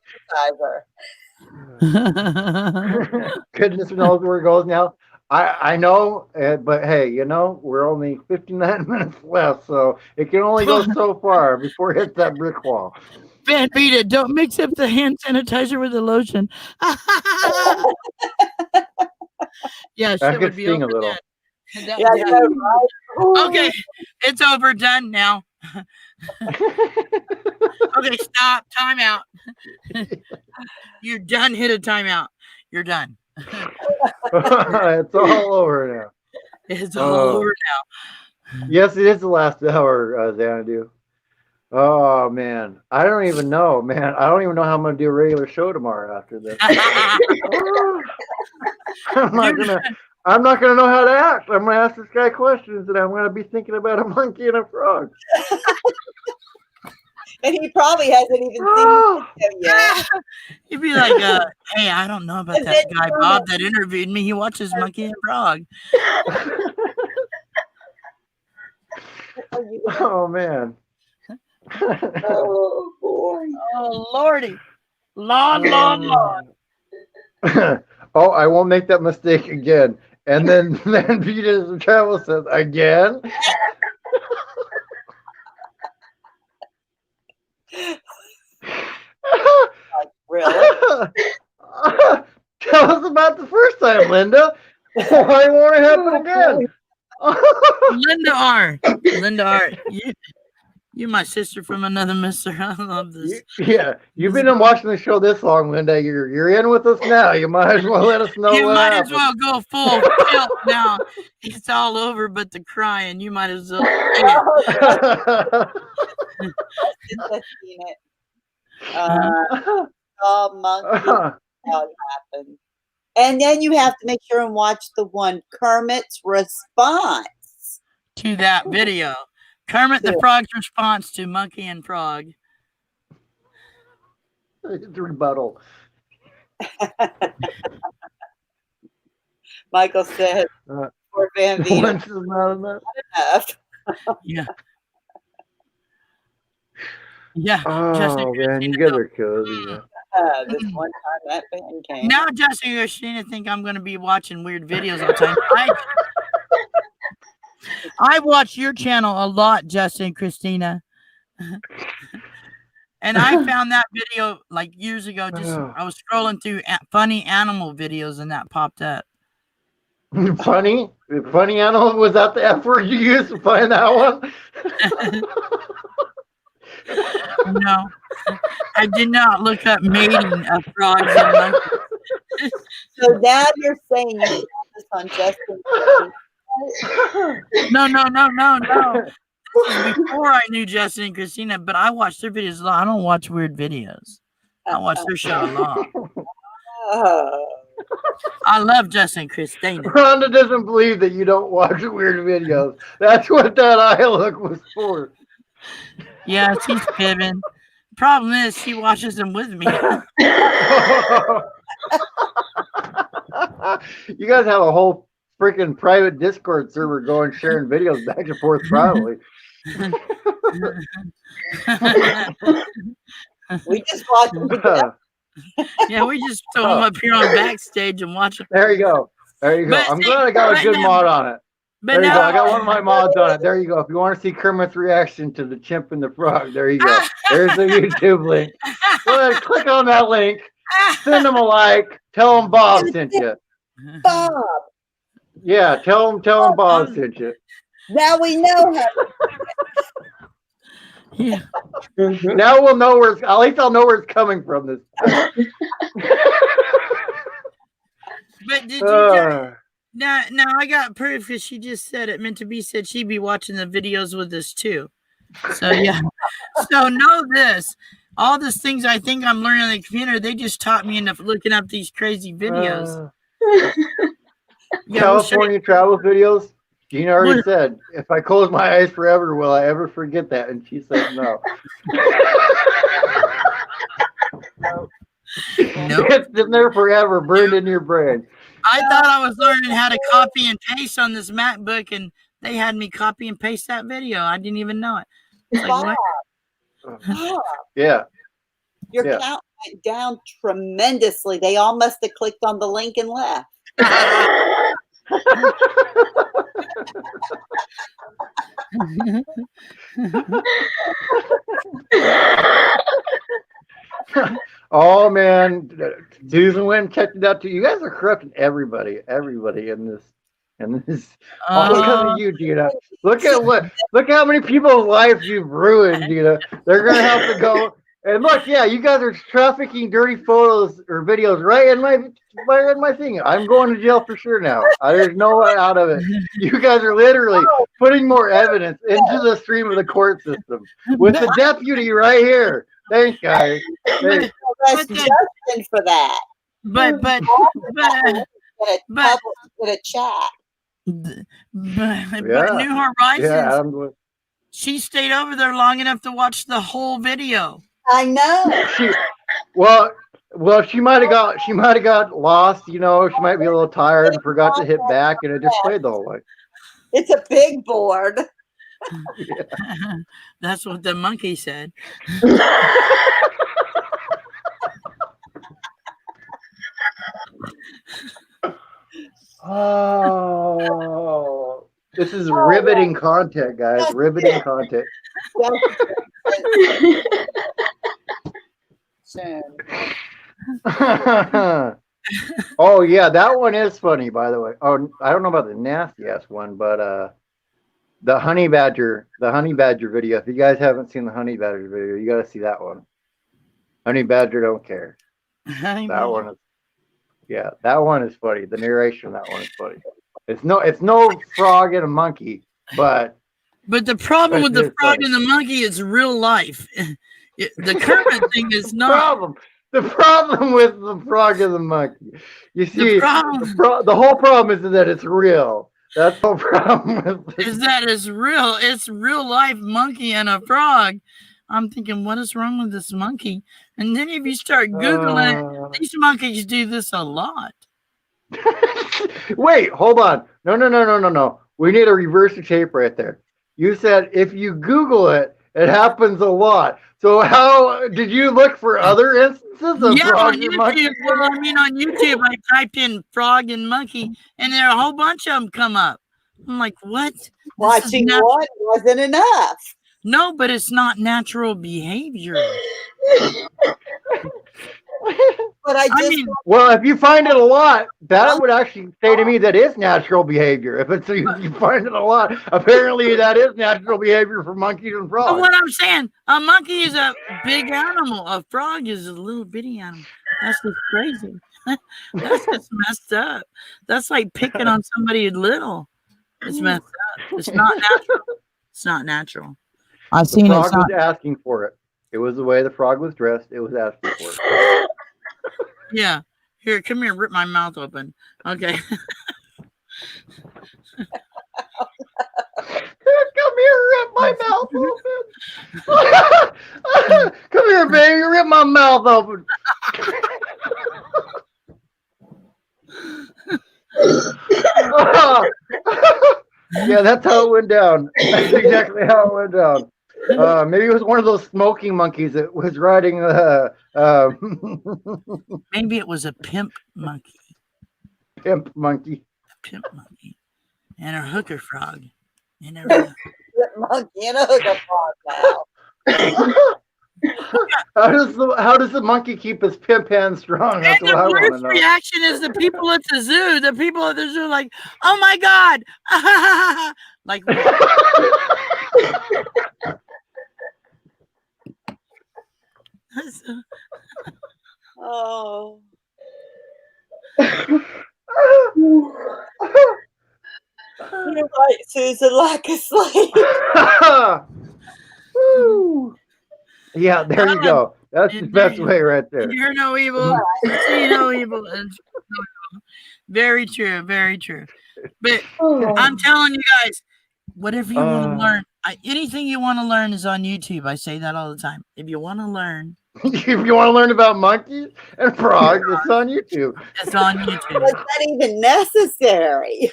sanitizer. Goodness knows where it goes now. I know, but hey, you know, we're only 59 minutes left, so it can only go so far before it hits that brick wall. Van Vita, don't mix up the hand sanitizer with the lotion. Yeah, That shit could would be sting a over little. that. Yeah, Yeah. no, right? Okay, it's over. Done now. Okay, stop. Time out. You're done. Hit a timeout. You're done. It's all over now. It's all over now. Yes, it is the last hour, Xanadu. Oh man, I don't even know, man. I don't even know how I'm gonna do a regular show tomorrow after this. I'm not gonna know how to act. I'm gonna ask this guy questions, and I'm gonna be thinking about a monkey and a frog. And he probably hasn't even seen it yet. He'd be like, "Hey, I don't know about that guy Bob that interviewed me. He watches Monkey and Frog." Oh man. Oh boy. Oh Lordy. Lord. Oh, I won't make that mistake again. And then Venus Travel says, again? Really? Tell us about the first time, Linda. Why won't it happen again? Linda R. You my sister from another mister. I love this. Yeah, you've been watching the show this long, Linda. You're in with us now. You might as well let us know You what might happened. as well go full tilt now. It's all over but the crying. You might as well. Seen it. Oh, monkey dog happened. And then you have to make sure and watch the one Kermit's response to that video. Kermit the Frog's response to Monkey and Frog. It's a rebuttal. Michael said, "For Van Veen, Once is not enough." Yeah. Yeah. Oh man, you guys are cozy. This one time that band came. Now Justin and Christina think I'm going to be watching weird videos all the time. I watch your channel a lot, Justin and Christina. And I found that video like years ago. I was scrolling through funny animal videos and that popped up. Funny animal? Was that the F word you used to find that one? No, I did not look up mating of frogs and monkeys. So now you're saying you found this on Justin. No. This is before I knew Justin and Christina, but I watch their videos a lot. I don't watch weird videos. I watch their show a lot. I love Justin and Christina. Rhonda doesn't believe that you don't watch weird videos. That's what that eye look was for. Yeah, she's fibbing. Problem is, she watches them with me. You guys have a whole freaking private Discord server going, sharing videos back and forth, probably. We just watch them together. Yeah, we just throw them up here on Backstage and watch them. There you go. But I'm glad I got a good mod on it. But There you now, go. I got one of my mods on it. There you go. If you want to see Kermit's reaction to the chimp and the frog, there you go. There's the YouTube link. Go ahead, click on that link. Send them a like. Tell them Bob sent you. Bob. Yeah, tell them Bob sent you. Now we know how. Yeah. Now we'll know where at least I'll know where it's coming from this time. But did you now I got proof because she just said it. Meant to be said she'd be watching the videos with us too. So yeah. So know this. All these things I think I'm learning on the computer, they just taught me into looking up these crazy videos. California travel videos. Gina already said, if I close my eyes forever, will I ever forget that? And she said no. Nope. It's been there forever, burned in your brain. I thought I was learning how to copy and paste on this MacBook, and they had me copy and paste that video. I didn't even know it. It's like, Bob. Yeah. Your count went down tremendously. They all must have clicked on the link and left. Oh man, Susan went and checked it out too. You guys are corrupting everybody in this. All because of you, Gina. Look how many people's lives you've ruined, Gina. They're gonna have to go and look. Yeah, you guys are trafficking dirty photos or videos right in my thing. I'm going to jail for sure now. There's no way out of it. You guys are literally putting more evidence into the stream of the court system with the deputy right here. Thanks, guys. Thanks. That's Justin for that. But in a chat. But New Horizons. Yeah, she stayed over there long enough to watch the whole video. I know. Well, she might have got lost. You know, she might be a little tired and forgot to hit back, and it just played the whole way. It's a big board. Yeah. That's what the monkey said. Oh, this is riveting content, guys. Riveting content. Oh yeah, that one is funny, by the way. Oh, I don't know about the nasty ass one, but the honey badger video. If you guys haven't seen the honey badger video, you got to see that one. Honey badger don't care. That one is, yeah, that one is funny. The narration of that one is funny. It's no frog and a monkey, but the problem with the it's frog funny. and the monkey is real life. The Kermit thing is not. The problem with the frog and the monkey. You see, the whole problem is that it's real. That's the whole problem with is that it's real. It's real life monkey and a frog. I'm thinking, what is wrong with this monkey? And then if you start Googling, these monkeys do this a lot. Wait, hold on. No. We need to reverse the tape right there. You said if you Google it, it happens a lot. So how did you look for other instances of frogs and monkeys? Well, I mean, on YouTube, I typed in frog and monkey, and there are a whole bunch of them come up. I'm like, what? Watching one wasn't enough. No, but it's not natural behavior. But I mean, well, if you find it a lot, that would actually say to me that is natural behavior. If you find it a lot, apparently that is natural behavior for monkeys and frogs. But what I'm saying, a monkey is a big animal. A frog is a little bitty animal. That's just crazy. That's just messed up. That's like picking on somebody little. It's messed up. It's not natural. It's not natural. I've seen the frog was asking for it. It was the way the frog was dressed. It was asking for it. Yeah. Here, come here, rip my mouth open. Okay. Come here, rip my mouth open. Come here, baby, rip my mouth open. Yeah, that's how it went down. That's exactly how it went down. Maybe it was one of those smoking monkeys that was riding. Maybe it was a pimp monkey. Pimp monkey. Pimp monkey. And a hooker frog. You never know. Monkey and a hooker frog now. How does the monkey keep his pimp hand strong? That's what I want to know. The worst reaction is the people at the zoo. The people at the zoo are like, "Oh my god!" Like. Oh. You're right, Susan, like a slave. Yeah, there you go. That's the best way right there. You're no evil. See no evil. Very true. Very true. But I'm telling you guys, whatever you want to learn, anything you want to learn is on YouTube. I say that all the time. If you want to learn. If you want to learn about monkeys and frogs, it's on YouTube. It's on YouTube. Was that even necessary?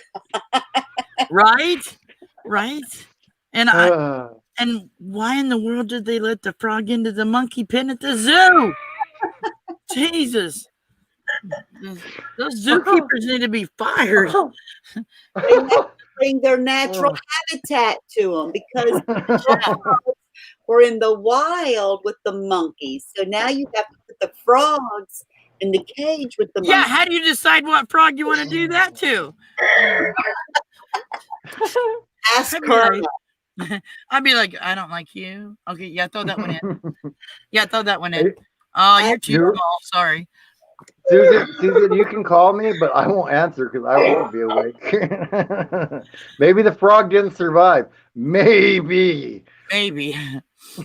Right? And and why in the world did they let the frog into the monkey pen at the zoo? Jesus. Those zookeepers need to be fired. Bring their natural habitat to them because we're in the wild with the monkeys. So now you have to put the frogs in the cage with the monkeys. Yeah, how do you decide what frog you want to do that to? Ask her. I'd be like, I don't like you. Okay, yeah, throw that one in. Yeah, throw that one in. Oh, you're too small. Sorry. Susan, you can call me, but I won't answer because I won't be awake. Maybe the frog didn't survive. Maybe.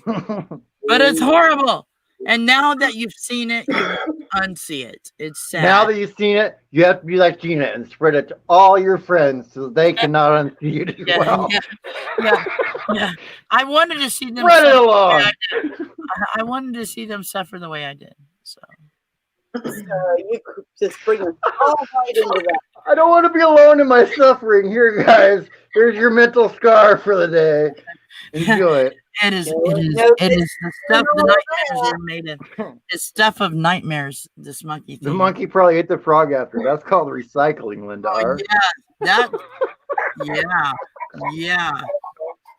But it's horrible. And now that you've seen it, you won't unsee it. It's sad. Now that you've seen it, you have to be like Gina and spread it to all your friends so they cannot unsee it as well. Yeah. I wanted to see them spread it along. I wanted to see them suffer the way I did. So you could just bring them all right into that. I don't want to be alone in my suffering. Here, guys. Here's your mental scar for the day. Enjoy it. It is. No, It is. no It is the stuff the no, nightmares are made of. It's stuff of nightmares. This monkey The thing. monkey probably ate the frog after. That's called recycling, Linda Oh R. yeah, that. Yeah, yeah.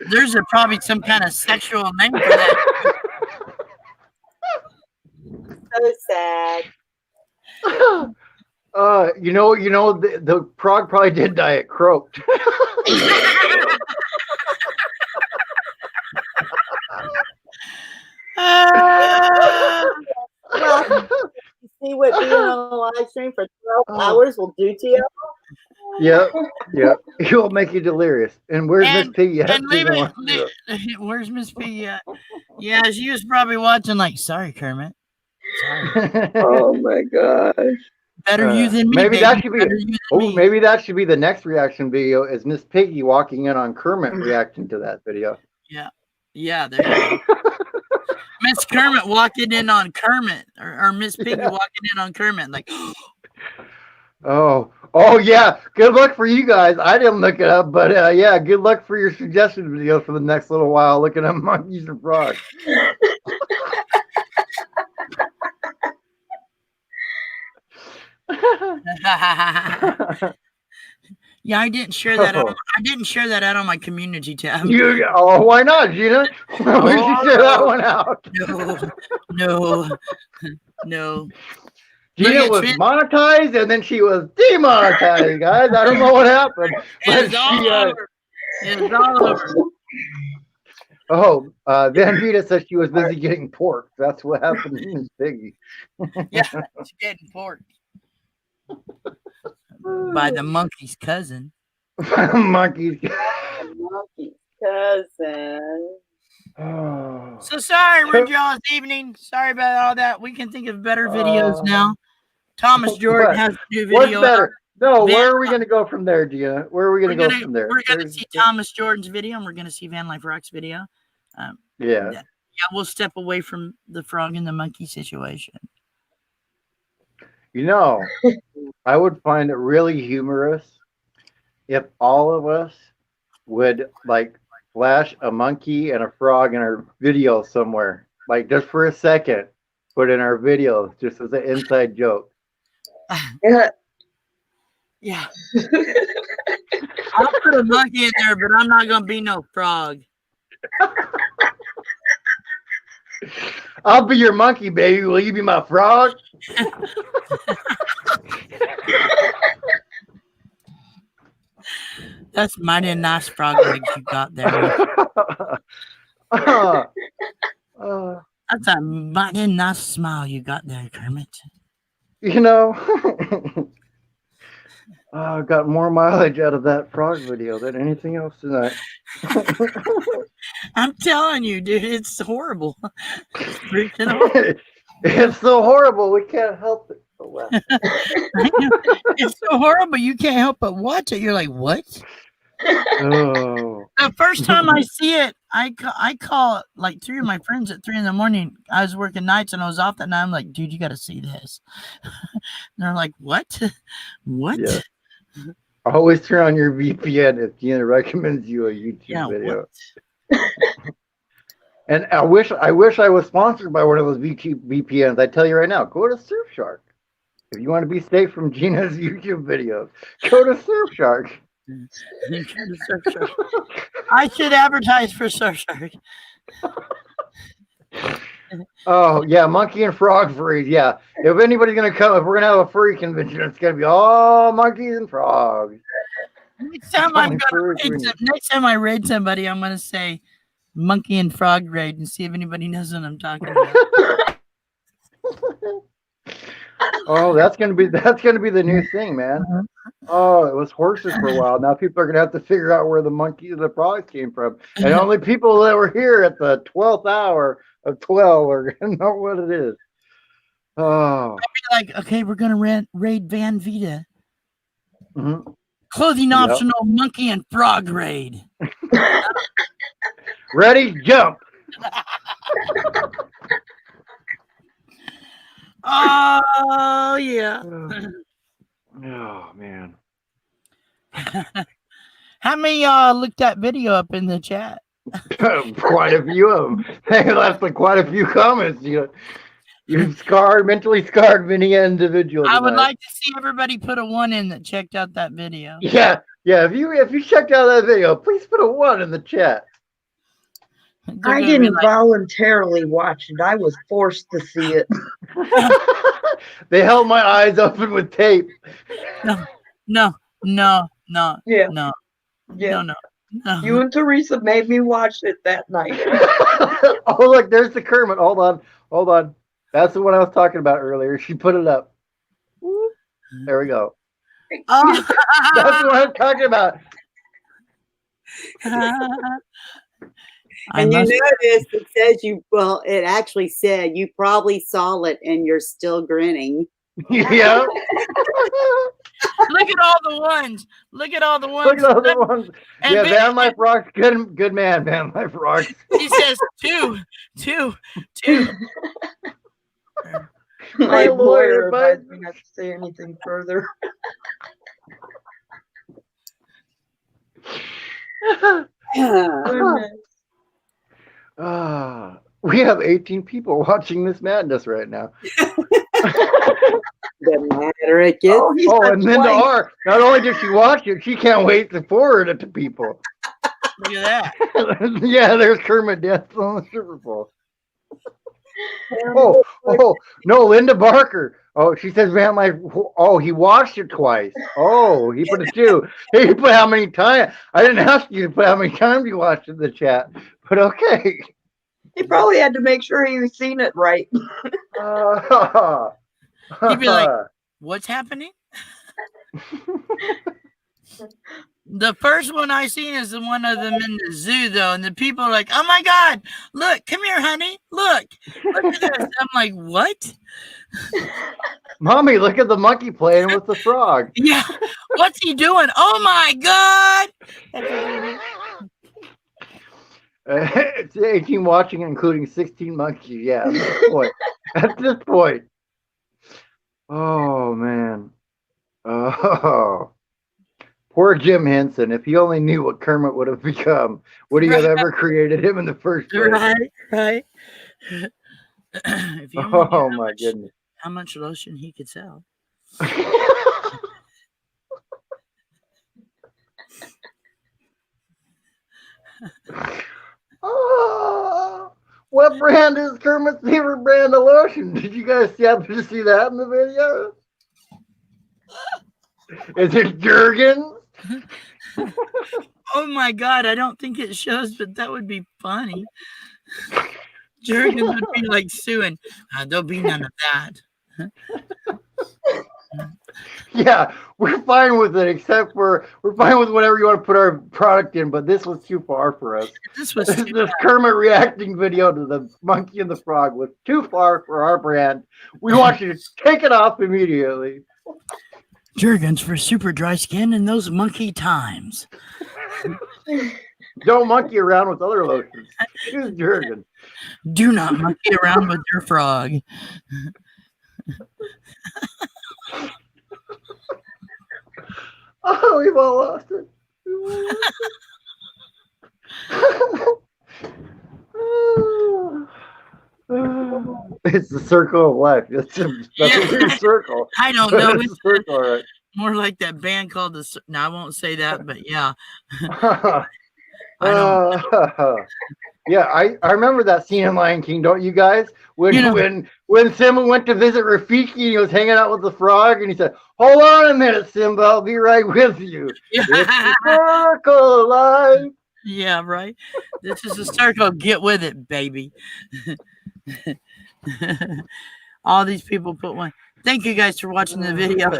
There's probably some kind of sexual name for that. so sad. The frog probably did die. It croaked. Well, you see what being on a live stream for 12 hours will do to you? Yep. It will make you delirious. And where's Miss Piggy at? And leave it. Where's Miss Piggy at? Yeah, she was probably watching. Like, sorry, Kermit. Sorry. Oh my gosh. Better you than me. Maybe baby. that should be. Better you than me. Maybe that should be the next reaction video. Is Miss Piggy walking in on Kermit reacting to that video? Yeah. There you go. Miss Kermit walking in on Kermit, or Miss Piggy walking in on Kermit, like. Oh yeah. Good luck for you guys. I didn't look it up, but yeah, good luck for your suggestion videos for the next little while. Looking at monkeys and frogs. Yeah, I didn't share that. I didn't share that out on my community tab. Why not, Gina? Why would you share that one out? No. Gina was monetized and then she was demonetized, guys. I don't know what happened. It's all over. It's all over. Van Vita said she was busy getting pork. That's what happened to Miss Piggy. Yeah, she's getting pork. By the monkey's cousin. Monkey's cousin. Oh. So sorry, we're y'all's evening. Sorry about all that. We can think of better videos now. Thomas Jordan has a new video. What's better? No, where are we going to go from there, Gina? Where are we going to go from there? We're going to see Thomas Jordan's video, and we're going to see Van Life Rock's video. Yeah, we'll step away from the frog and the monkey situation. I would find it really humorous if all of us would like flash a monkey and a frog in our video somewhere, like just for a second, put in our videos just as an inside joke. Yeah. I'll put a monkey in there, but I'm not gonna be no frog. I'll be your monkey, baby. Will you be my frog? That's mighty nice frog legs you got there. That's a mighty nice smile you got there, Kermit. I got more mileage out of that frog video than anything else tonight. I'm telling you, dude, it's horrible. It's freaking horrible. It's so horrible, we can't help it. It's so horrible, you can't help but watch it. You're like, what? Oh. The first time I see it, I call like 3 of my friends at 3 a.m. I was working nights and I was off that night. I'm like, dude, you got to see this. And they're like, what? What? Yeah. Always turn on your VPN if Gina recommends you a YouTube video. And I wish I was sponsored by one of those VPNs. I tell you right now, go to Surfshark. If you want to be safe from Gina's YouTube videos, go to Surfshark. I should advertise for Surfshark. Oh yeah, monkey and frog furries. Yeah, if anybody's gonna come, if we're gonna have a furry convention, it's gonna be all monkeys and frogs. Next time I raid somebody, I'm gonna say monkey and frog raid and see if anybody knows what I'm talking about. Oh, that's gonna be the new thing, man. Oh, it was horses for a while. Now people are gonna have to figure out where the monkey and the frogs came from, and only people that were here at the 12th hour of 12 are gonna know what it is. Oh, like, okay, we're gonna raid Van Vita. Mm-hmm. Clothing optional monkey and frog raid. Ready, jump. Oh yeah. Oh man. How many y'all looked that video up in the chat? Quite a few of them. Hey, that's like quite a few comments. You've mentally scarred many individuals. I would tonight. like to see everybody put a 1 in that checked out that video. Yeah. If you checked out that video, please put a 1 in the chat. I didn't voluntarily watch it. I was forced to see it. They held my eyes open with tape. No. Yeah. No. Yeah. No. You and Teresa made me watch it that night. Oh, look, there's the Kermit. Hold on. That's the one I was talking about earlier. She put it up. There we go. Oh. That's what I'm talking about. And you notice it says it actually said you probably saw it and you're still grinning. Yeah. Look at all the ones. Look at all the ones. And yeah, Van Life Rocks. Good man, Van Life Rocks. He says two. My lawyer lawyer advised advised me not to say anything further. We have 18 people watching this madness right now. The matter it gets. And Linda R. Not only did she watch it, she can't wait to forward it to people. Look at that. Yeah, there's Kermit dancing on the stripper pole. No, Linda Barker. Oh, she says, man, he watched it twice. Oh, he put it 2. He put how many times? I didn't ask you to put how many times you watched it in the chat, but okay. He probably had to make sure he was seen it right. He'd be like, what's happening? The first one I seen is the one of them in the zoo, though, and the people are like, oh my God, look, come here, honey, look at this. I'm like, what? Mommy, look at the monkey playing with the frog. Yeah, what's he doing? Oh my God. It's 18 watching, including 16 monkeys. Yeah, at this point. Oh, man. Oh. Poor Jim Henson. If he only knew what Kermit would have become, would he have ever created him in the first place? Right. Oh, my goodness. How much lotion he could sell. What brand is Kermit's favorite brand of lotion? Did you guys happen to see that in the video? Is it Jergens? Oh my God, I don't think it shows, but that would be funny. Jergens would be like suing. There'll be none of that. Yeah, we're fine with it, except we're fine with whatever you want to put our product in, but this was too far for us. This Kermit reacting video to the monkey and the frog was too far for our brand. We want you to take it off immediately. Jergens for super dry skin in those monkey times. Don't monkey around with other lotions. Choose Jergens. Do not monkey around with your frog. Oh, we've all lost it. It's the circle of life. That's a weird circle. I don't know. It's a circle, right? More like that band called the. No, I won't say that, but yeah. Yeah, I remember that scene in Lion King, don't you guys? When Simba went to visit Rafiki and he was hanging out with the frog and he said, hold on a minute, Simba, I'll be right with you. It's the circle of life. Yeah, right. This is a circle. Get with it, baby. All these people put one. Thank you guys for watching the video.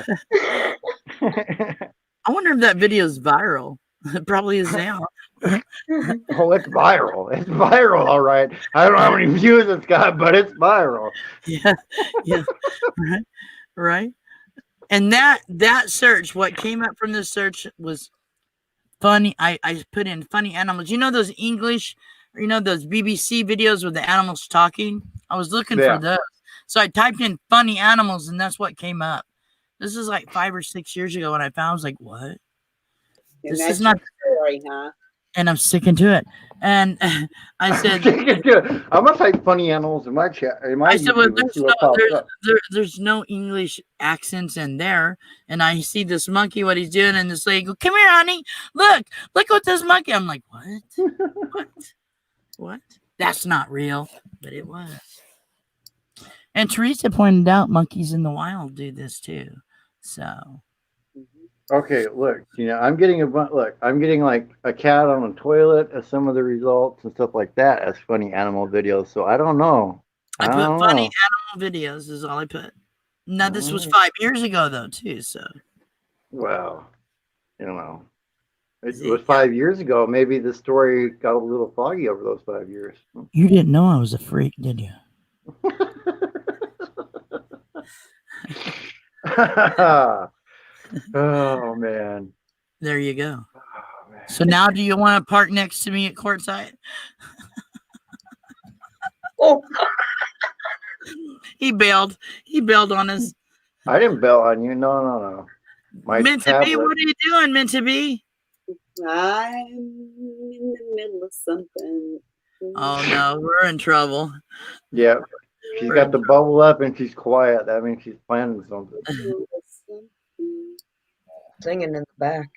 I wonder if that video is viral. It probably is now. Oh, it's viral. It's viral, all right. I don't know how many views it's got, but it's viral. Yeah. Right. And that search, what came up from this search was funny. I put in funny animals. You know those English, those BBC videos with the animals talking? I was looking for those. So I typed in funny animals, and that's what came up. This is like 5 or 6 years ago when I found. I was like, what? And this is not the story, huh? and I'm sticking to it. And I said, I'm gonna type funny animals in my chat in my I said, well, YouTube and see what pops up. there's no English accents in there. And I see this monkey, what he's doing, and this lady go, come here, honey. Look what this monkey. I'm like, what? What? That's not real, but it was. And Teresa pointed out monkeys in the wild do this too. So. Okay, look, I'm getting I'm getting like a cat on a toilet as some of the results and stuff like that as funny animal videos. So I don't know. I put funny animal videos is all I put. Now this was 5 years ago though too. So. Well, it was 5 years ago. Maybe the story got a little foggy over those 5 years. You didn't know I was a freak, did you? Oh man. There you go. Oh, so now do you want to park next to me at courtside? Oh, he bailed on us. I didn't bail on you. No. Meant to be, what are you doing, meant to be? I'm in the middle of something. Oh no, we're in trouble. Yeah. She's got the bubble up and she's quiet. That means she's planning something. Singing in the back.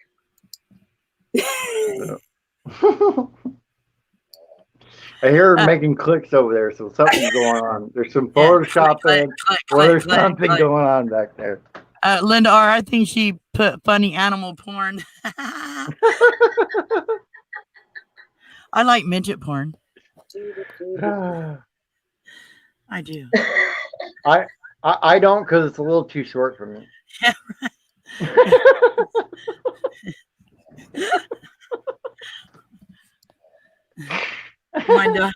I hear her making clicks over there, so something's going on. There's some photoshopping, or there's something going on back there. Linda R, I think she put funny animal porn. I like midget porn. I do. I don't, because it's a little too short for me. Yeah, right.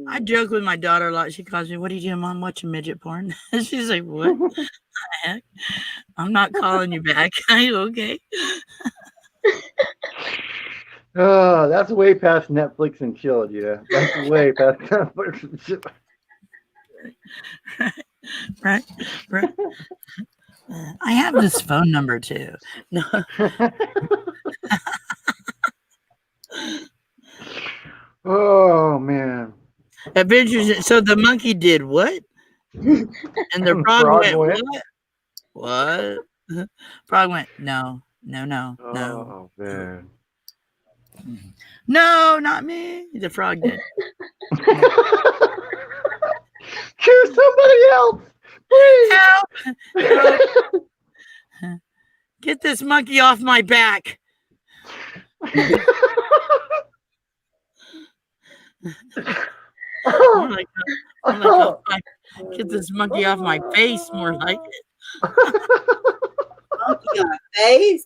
I joke with my daughter a lot. She calls me, "What are you doing, Mom? Watching midget porn?" She's like, "What the heck? I'm not calling you back." I'm okay. Oh, that's way past Netflix and chill, That's way past Netflix and chill. Right. I have this phone number too. No. Oh man. Adventures. So the monkey did what? And the frog went what? What? Frog went no. Oh man. No, not me. The frog did. Choose somebody else, please. Help. Get this monkey off my back. More like get this monkey off my face, more like it. Monkey on my face?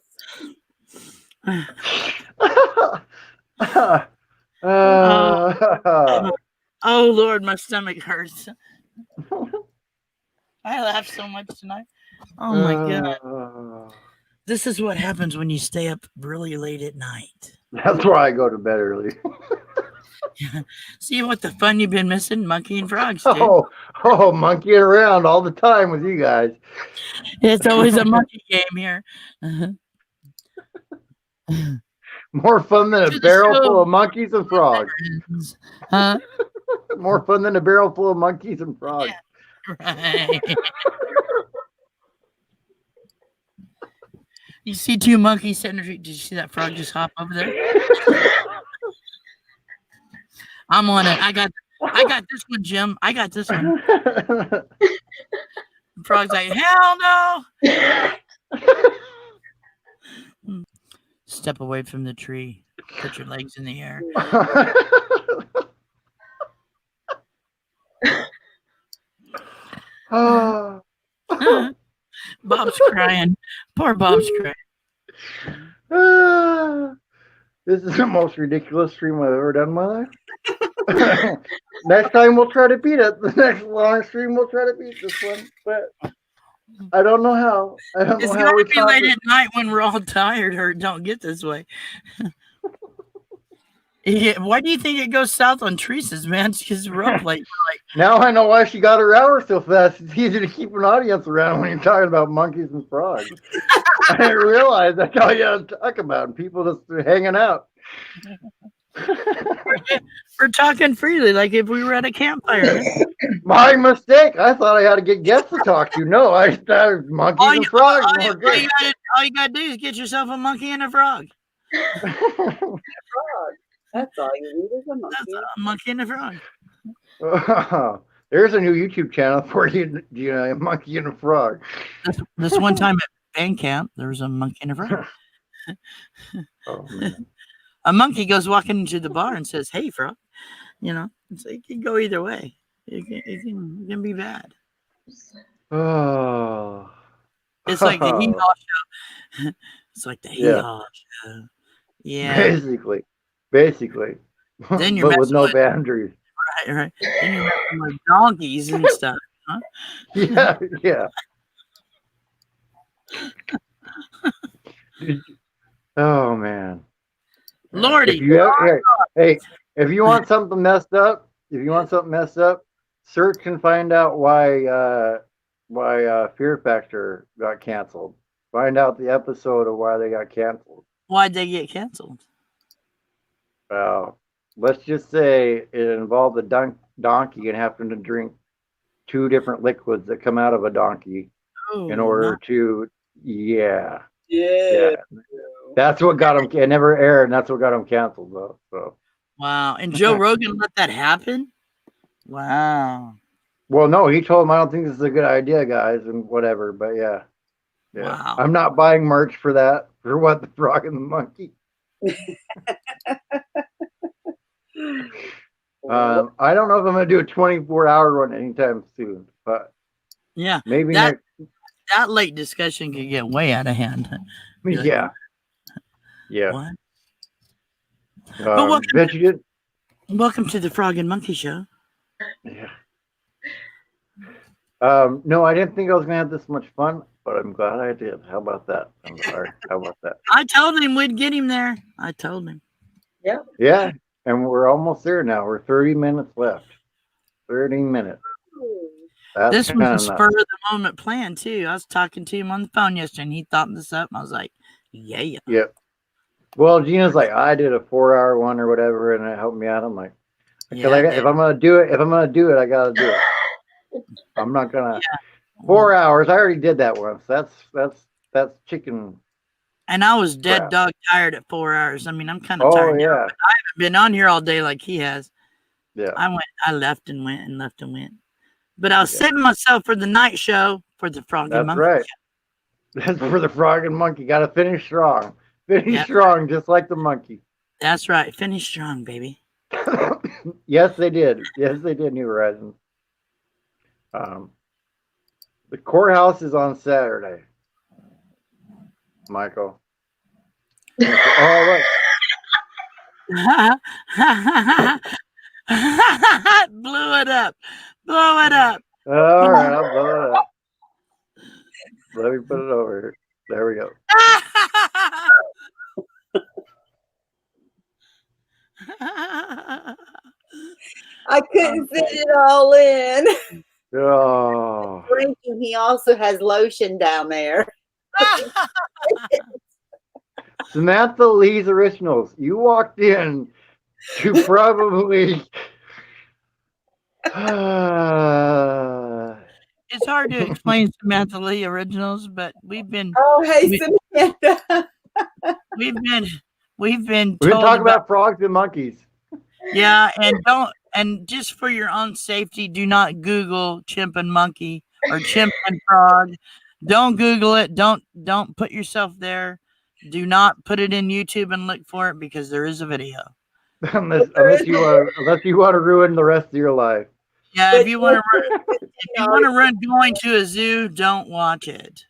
Oh Lord, my stomach hurts. I laughed so much tonight. Oh my God. This is what happens when you stay up really late at night. That's why I go to bed early. See what the fun you've been missing, monkey and frogs, dude. Oh, monkeying around all the time with you guys. It's always a monkey game here. More fun than a barrel full of monkeys and frogs. Huh? More fun than a barrel full of monkeys and frogs. Yeah, right. You see two monkeys sitting there. Did you see that frog just hop over there? I'm on it. I got this one, Jim. I got this one. The frog's like, hell no. Step away from the tree. Put your legs in the air. Bob's crying. Poor Bob's crying. This is the most ridiculous stream I've ever done in my life. Next time we'll try to beat it. The next long stream we'll try to beat this one, but I don't know how. It's gonna be late at night when we're all tired or don't get this way. Yeah, why do you think it goes south on Teresa's, man? Because we're up late. Now I know why she got her hour so fast. It's easy to keep an audience around when you're talking about monkeys and frogs. I didn't realize that's all you had to talk about. People just hanging out. We're talking freely, like if we were at a campfire. Man. My mistake. I thought I had to get guests to talk to. No, I thought monkeys and frogs more good. All you gotta do is get yourself a monkey and a frog. Frog. That's all you need is a monkey. That's a monkey and a frog. There's a new YouTube channel for you, a monkey and a frog. This one time at band camp, there was a monkey and a frog. Oh man. A monkey goes walking into the bar and says, "Hey, frog." So it can go either way. It can be bad. Oh. It's like the hee-haw show. It's like the hee-haw show. Yeah. Basically. Then you're but with no boundaries. Right. Then you're messing with donkeys and stuff. Huh? Yeah. Oh man. Lordy. If you want something messed up, search and find out why Fear Factor got canceled. Find out the episode of why they got canceled. Why'd they get canceled? Let's just say it involved a donkey and having to drink 2 different liquids that come out of a donkey in order to, yeah. That's what got them. It never aired, and that's what got them canceled, though. So. Wow, and Joe Rogan let that happen? Wow. Well, no, he told him, I don't think this is a good idea, guys, and whatever. But yeah. Wow. I'm not buying merch for that. For what, the frog and the monkey? I don't know if I'm gonna do a 24-hour run anytime soon, but yeah, maybe that late discussion could get way out of hand. Yeah. What? But welcome to the Frog and Monkey Show. Yeah. No, I didn't think I was gonna have this much fun, but I'm glad I did. How about that? I'm sorry. How about that? I told him we'd get him there. I told him. Yeah. Yeah, and we're almost there now. We're 30 minutes left. 30 minutes. That's this was a spur enough. of the moment plan too. I was talking to him on the phone yesterday, and he thought this up, and I was like, "Yeah." Yep. Well, Gina's like, I did a 4-hour one or whatever, and it helped me out. I'm like, if I'm gonna do it, I gotta do it. I'm not gonna. 4 hours. I already did that once. That's chicken. And I was dead dog tired at 4 hours. I mean, I'm kind of tired. Yeah. Now, but I haven't been on here all day like he has. Yeah. I left and went and left and went. But I was saving myself for the night show for the Frog and Monkey. That's right. That's for the Frog and Monkey. Got to finish strong. Finish strong, just like the monkey. That's right. Finish strong, baby. Yes, they did. Yes, they did. New Horizons. The courthouse is on Saturday. Michael. Oh, look. Blew it up. Blow it up. All right, I'll blow it up. Let me put it over here. There we go. I couldn't fit it all in. Oh. Drinking, he also has lotion down there. Samantha Lee's Originals. You walked in to probably. It's hard to explain Samantha Lee Originals, but we've been. Oh, hey, Samantha. We've been We're told talking about frogs and monkeys. Yeah, and just for your own safety, do not Google chimp and monkey or chimp and frog. Don't Google it. Don't put yourself there. Do not put it in YouTube and look for it because there is a video. unless you want to ruin the rest of your life. Yeah, if you want to run going to a zoo, don't watch it.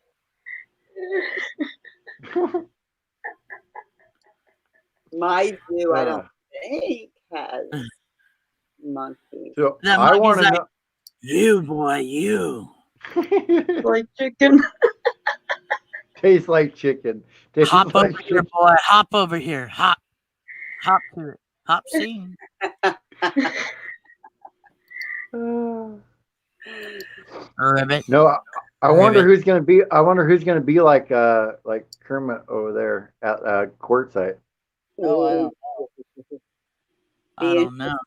My zoo, I don't think has monkeys. So that I want to like, know. You boy, you. Like chicken. Tastes like chicken. Tastes Hop like over chicken. here, boy. Hop over here. Hop to it. Hop scene. Ribbit. No, I wonder who's gonna be. I wonder who's gonna be like Kermit over there at court site. Oh, I don't know.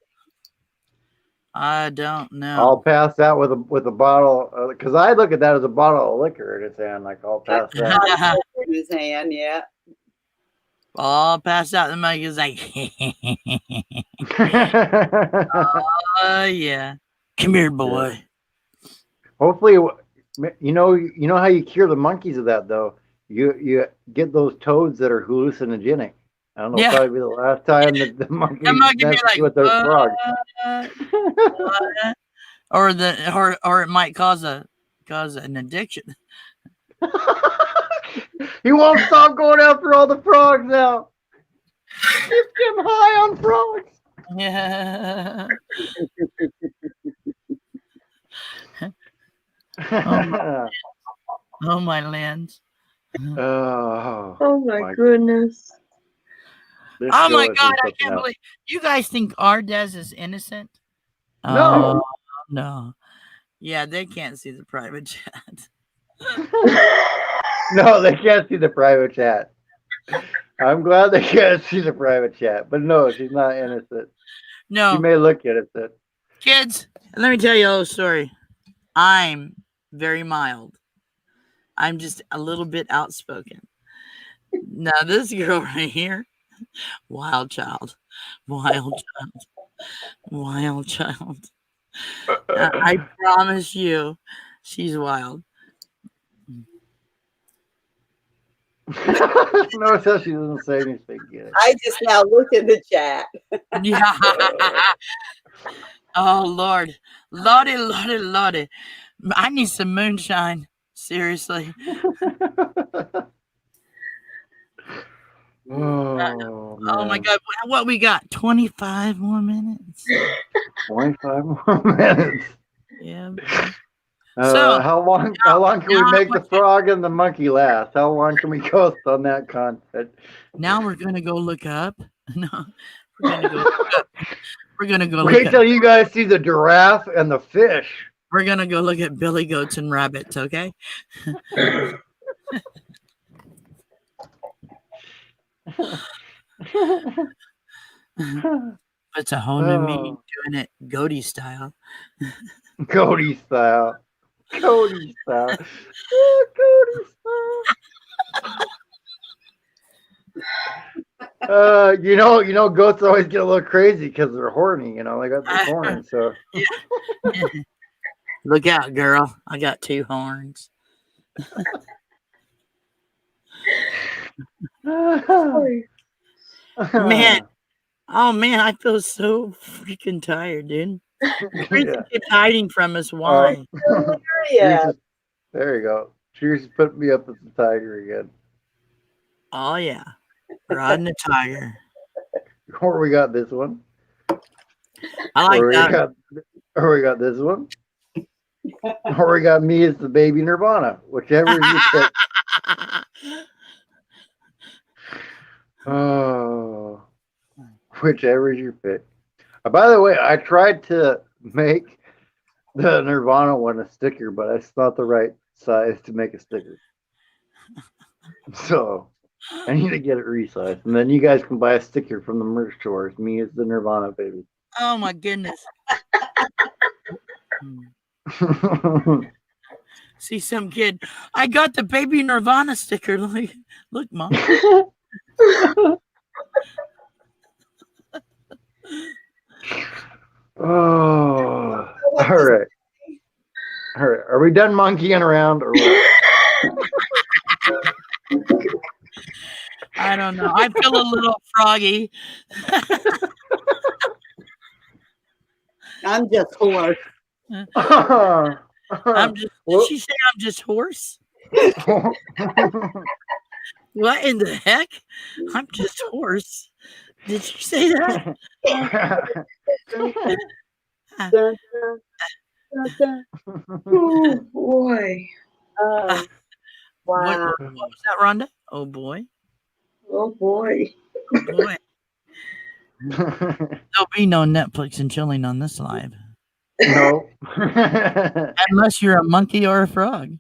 I don't know. I'll pass that with a bottle, because I look at that as a bottle of liquor in his hand. Like I'll pass that. in his hand, yeah. All passed out. The mic is like, oh yeah, come here, boy. Hopefully, you know how you cure the monkeys of that though. You get those toads that are hallucinogenic. I don't know. Yeah. Probably be the last time that the monkeys mess like, with those frogs. What? Or it might cause an addiction. He won't stop going after all the frogs now. He's getting high on frogs. Yeah. Oh my lands. Oh my goodness. Oh my God, I can't believe you guys think our Des is innocent. No. No. Yeah, they can't see the private chat. No, they can't see the private chat. I'm glad they can't see the private chat, but no, she's not innocent. No. She may look innocent. Kids, let me tell you a little story. I'm very mild. I'm just a little bit outspoken. Now, this girl right here, wild child. I promise you, she's wild. Notice how she doesn't say anything yet. I just now looked at the chat. Yeah. Oh, Lord. Lordy. I need some moonshine. Seriously. Oh my God. What we got? 25 more minutes? 25 more minutes. Yeah. How long can we make the frog and the monkey last? How long can we ghost on that content? Now we're gonna go look up. No, we're gonna go look up. We're gonna go look Wait till up. you guys see the giraffe and the fish. We're gonna go look at billy goats and rabbits, okay? It's a whole new me doing it goatee style. Cody style. Cody style. Cody style. You know, goats always get a little crazy because they're horny. You know, they got the horns. So look out, girl! I got 2 horns. Man, oh man, I feel so freaking tired, dude. Grace keeps hiding from us. Why? There you go. Cheers, put me up as the tiger again. Oh yeah, riding the tiger. Or we got this one. I like that. Or we got this one. Or we got me as the baby Nirvana, whichever you pick. Oh, whichever is your pick. By the way, I tried to make the Nirvana one a sticker, but it's not the right size to make a sticker. So I need to get it resized, and then you guys can buy a sticker from the merch store. Me as the Nirvana baby. Oh my goodness. See some kid. I got the baby Nirvana sticker. Look, Mom. Oh, all right. Are we done monkeying around or what? I don't know. I feel a little froggy. I'm just hoarse. Did she say I'm just hoarse? What in the heck? I'm just hoarse. Did you say that? Oh boy. Wow. What was that, Rhonda? Oh boy. Oh boy. Oh boy. There'll be no Netflix and chilling on this live. No. Unless you're a monkey or a frog.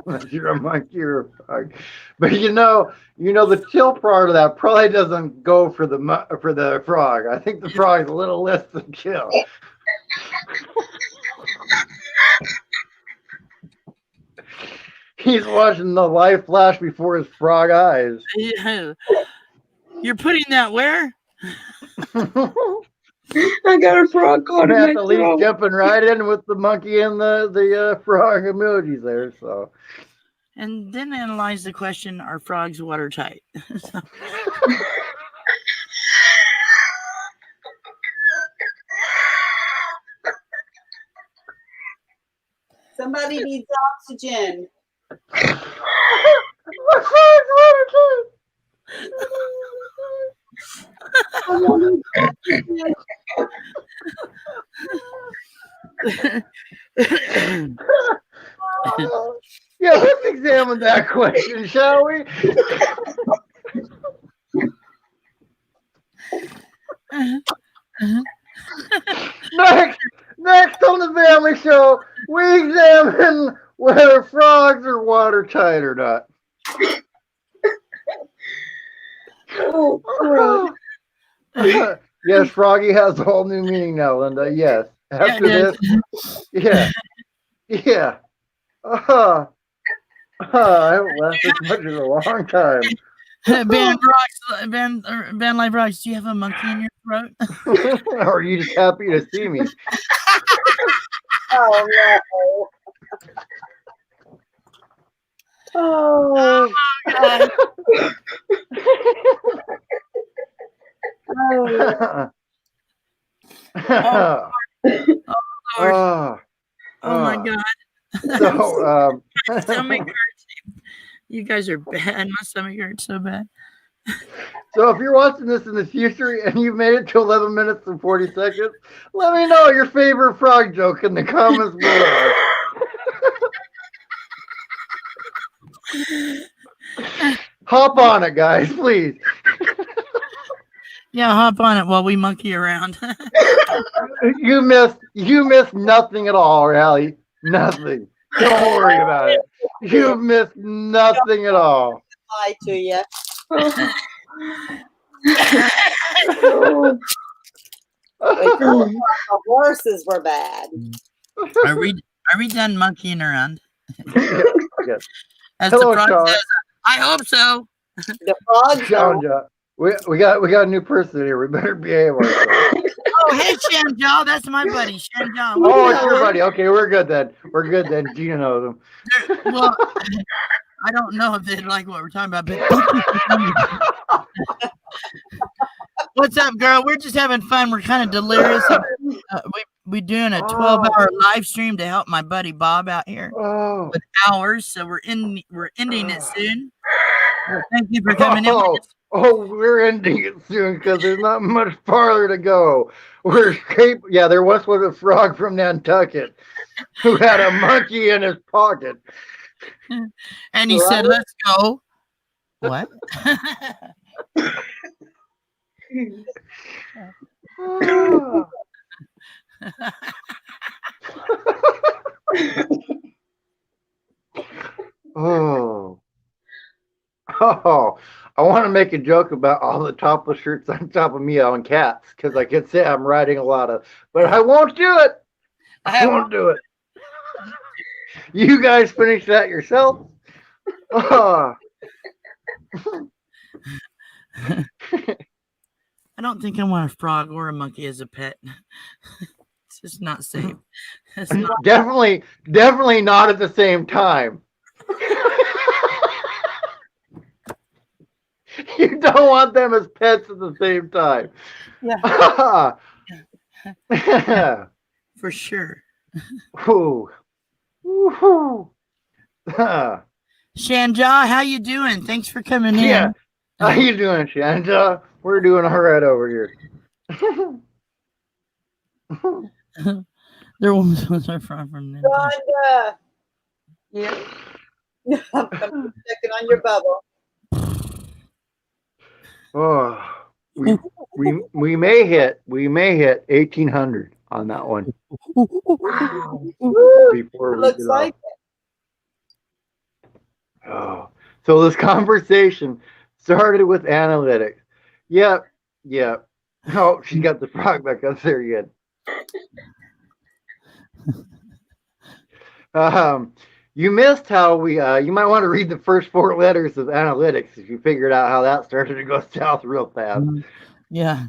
Unless you're a monkey or a frog. But the chill part of that probably doesn't go for the frog. I think the frog's a little less than chill. He's watching the life flash before his frog eyes. Yeah. You're putting that where? I got a frog caught in my At least throat. jumping right in with the monkey and the frog emojis there. So, and then analyze the question: are frogs watertight? Somebody needs oxygen. Yeah, let's examine that question, shall we? Next on the family show, we examine whether frogs are watertight or not. Oh, Yes, Froggy has a whole new meaning now, Linda. Yes. After this, yeah. I haven't laughed this much in a long time. Van Life Rocks, do you have a monkey in your throat? Or are you just happy to see me? Oh no. Oh God. Oh my God. So, stomach hurts. You guys are bad. My stomach hurts so bad. So if you're watching this in the future and you've made it to 11 minutes and 40 seconds, let me know your favorite frog joke in the comments below. Hop on it, guys, please. Yeah, hop on it while we monkey around. You missed nothing at all, Rally. Nothing. Don't worry about it. You missed nothing at all. Lie to you. The horses were bad. Are we done monkeying around? Yes. As Hello, the frog Sean. says, I hope so. The frogs. Sean, we got a new person here. We better behave ourselves. Oh, hey, Shamjaw. That's my buddy, Shamjaw. Oh, it's your buddy. Okay, we're good then. Gina knows him. Well, I don't know if they like what we're talking about, but what's up, girl? We're just having fun. We're kind of delirious. We're doing a 12-hour live stream to help my buddy Bob out here with hours. So we're ending it soon. Well, thank you for coming in. We're ending it soon because there's not much farther to go. There once was a frog from Nantucket who had a monkey in his pocket. And he said, let's go. What? I want to make a joke about all the topless shirts on top of meowing cats because I could say I'm writing a lot of, but I won't do it. I won't do it. You guys finish that yourself. I don't think I want a frog or a monkey as a pet. It's just not safe. Definitely not at the same time. You don't want them as pets at the same time. Yeah. For sure. Ooh. Woo-hoo. Shanjaw, how you doing? Thanks for coming in. Yeah. How you doing, Shanja? We're doing all right over here. There was a frog from Nintendo. Shonda. Yeah. I'm checking on your bubble. Oh, we may hit 1800. on that one Wow. before we Looks get like off. Oh, so this conversation started with analytics. Yep, yep. Oh, she got the frog back up there again. You missed how we. You might want to read the first 4 letters of analytics if you figured out how that started to go south real fast. Yeah.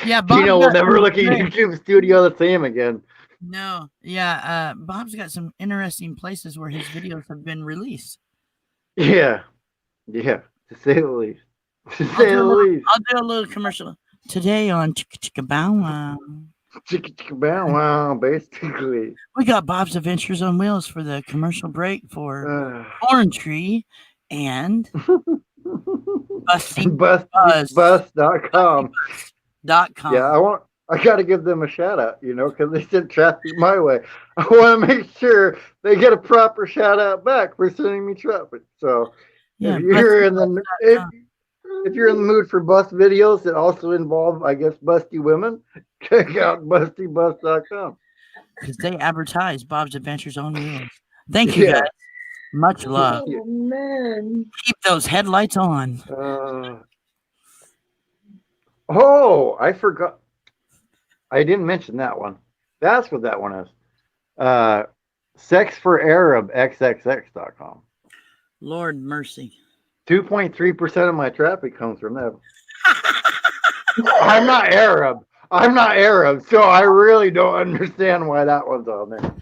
Yeah, Bob's Gino will got never some look at great- YouTube Studio the same again. No, yeah, Bob's got some interesting places where his videos have been released. Yeah, yeah, to say the least. To I'll say do, the a little, least. I'll do a little commercial today on Chicka Chicka Bow Wow. Chicka chicka bow wow, basically. We got Bob's Adventures on Wheels for the commercial break for Orange Tree and Busting Buzz. Bust.com. .com. Yeah, I got to give them a shout out, because they sent traffic my way. I want to make sure they get a proper shout out back for sending me traffic. So Yeah, if you're in the if you're in the mood for bust videos that also involve, I guess, busty women, check out bustybust.com. Because they advertise Bob's Adventures on Wheels. Thank you, guys. Much love. Oh, man. Keep those headlights on. I forgot. I didn't mention that one. That's what that one is. Sex for Arab XXX.com. Lord mercy. 2.3% of my traffic comes from them. I'm not Arab, so I really don't understand why that one's on there.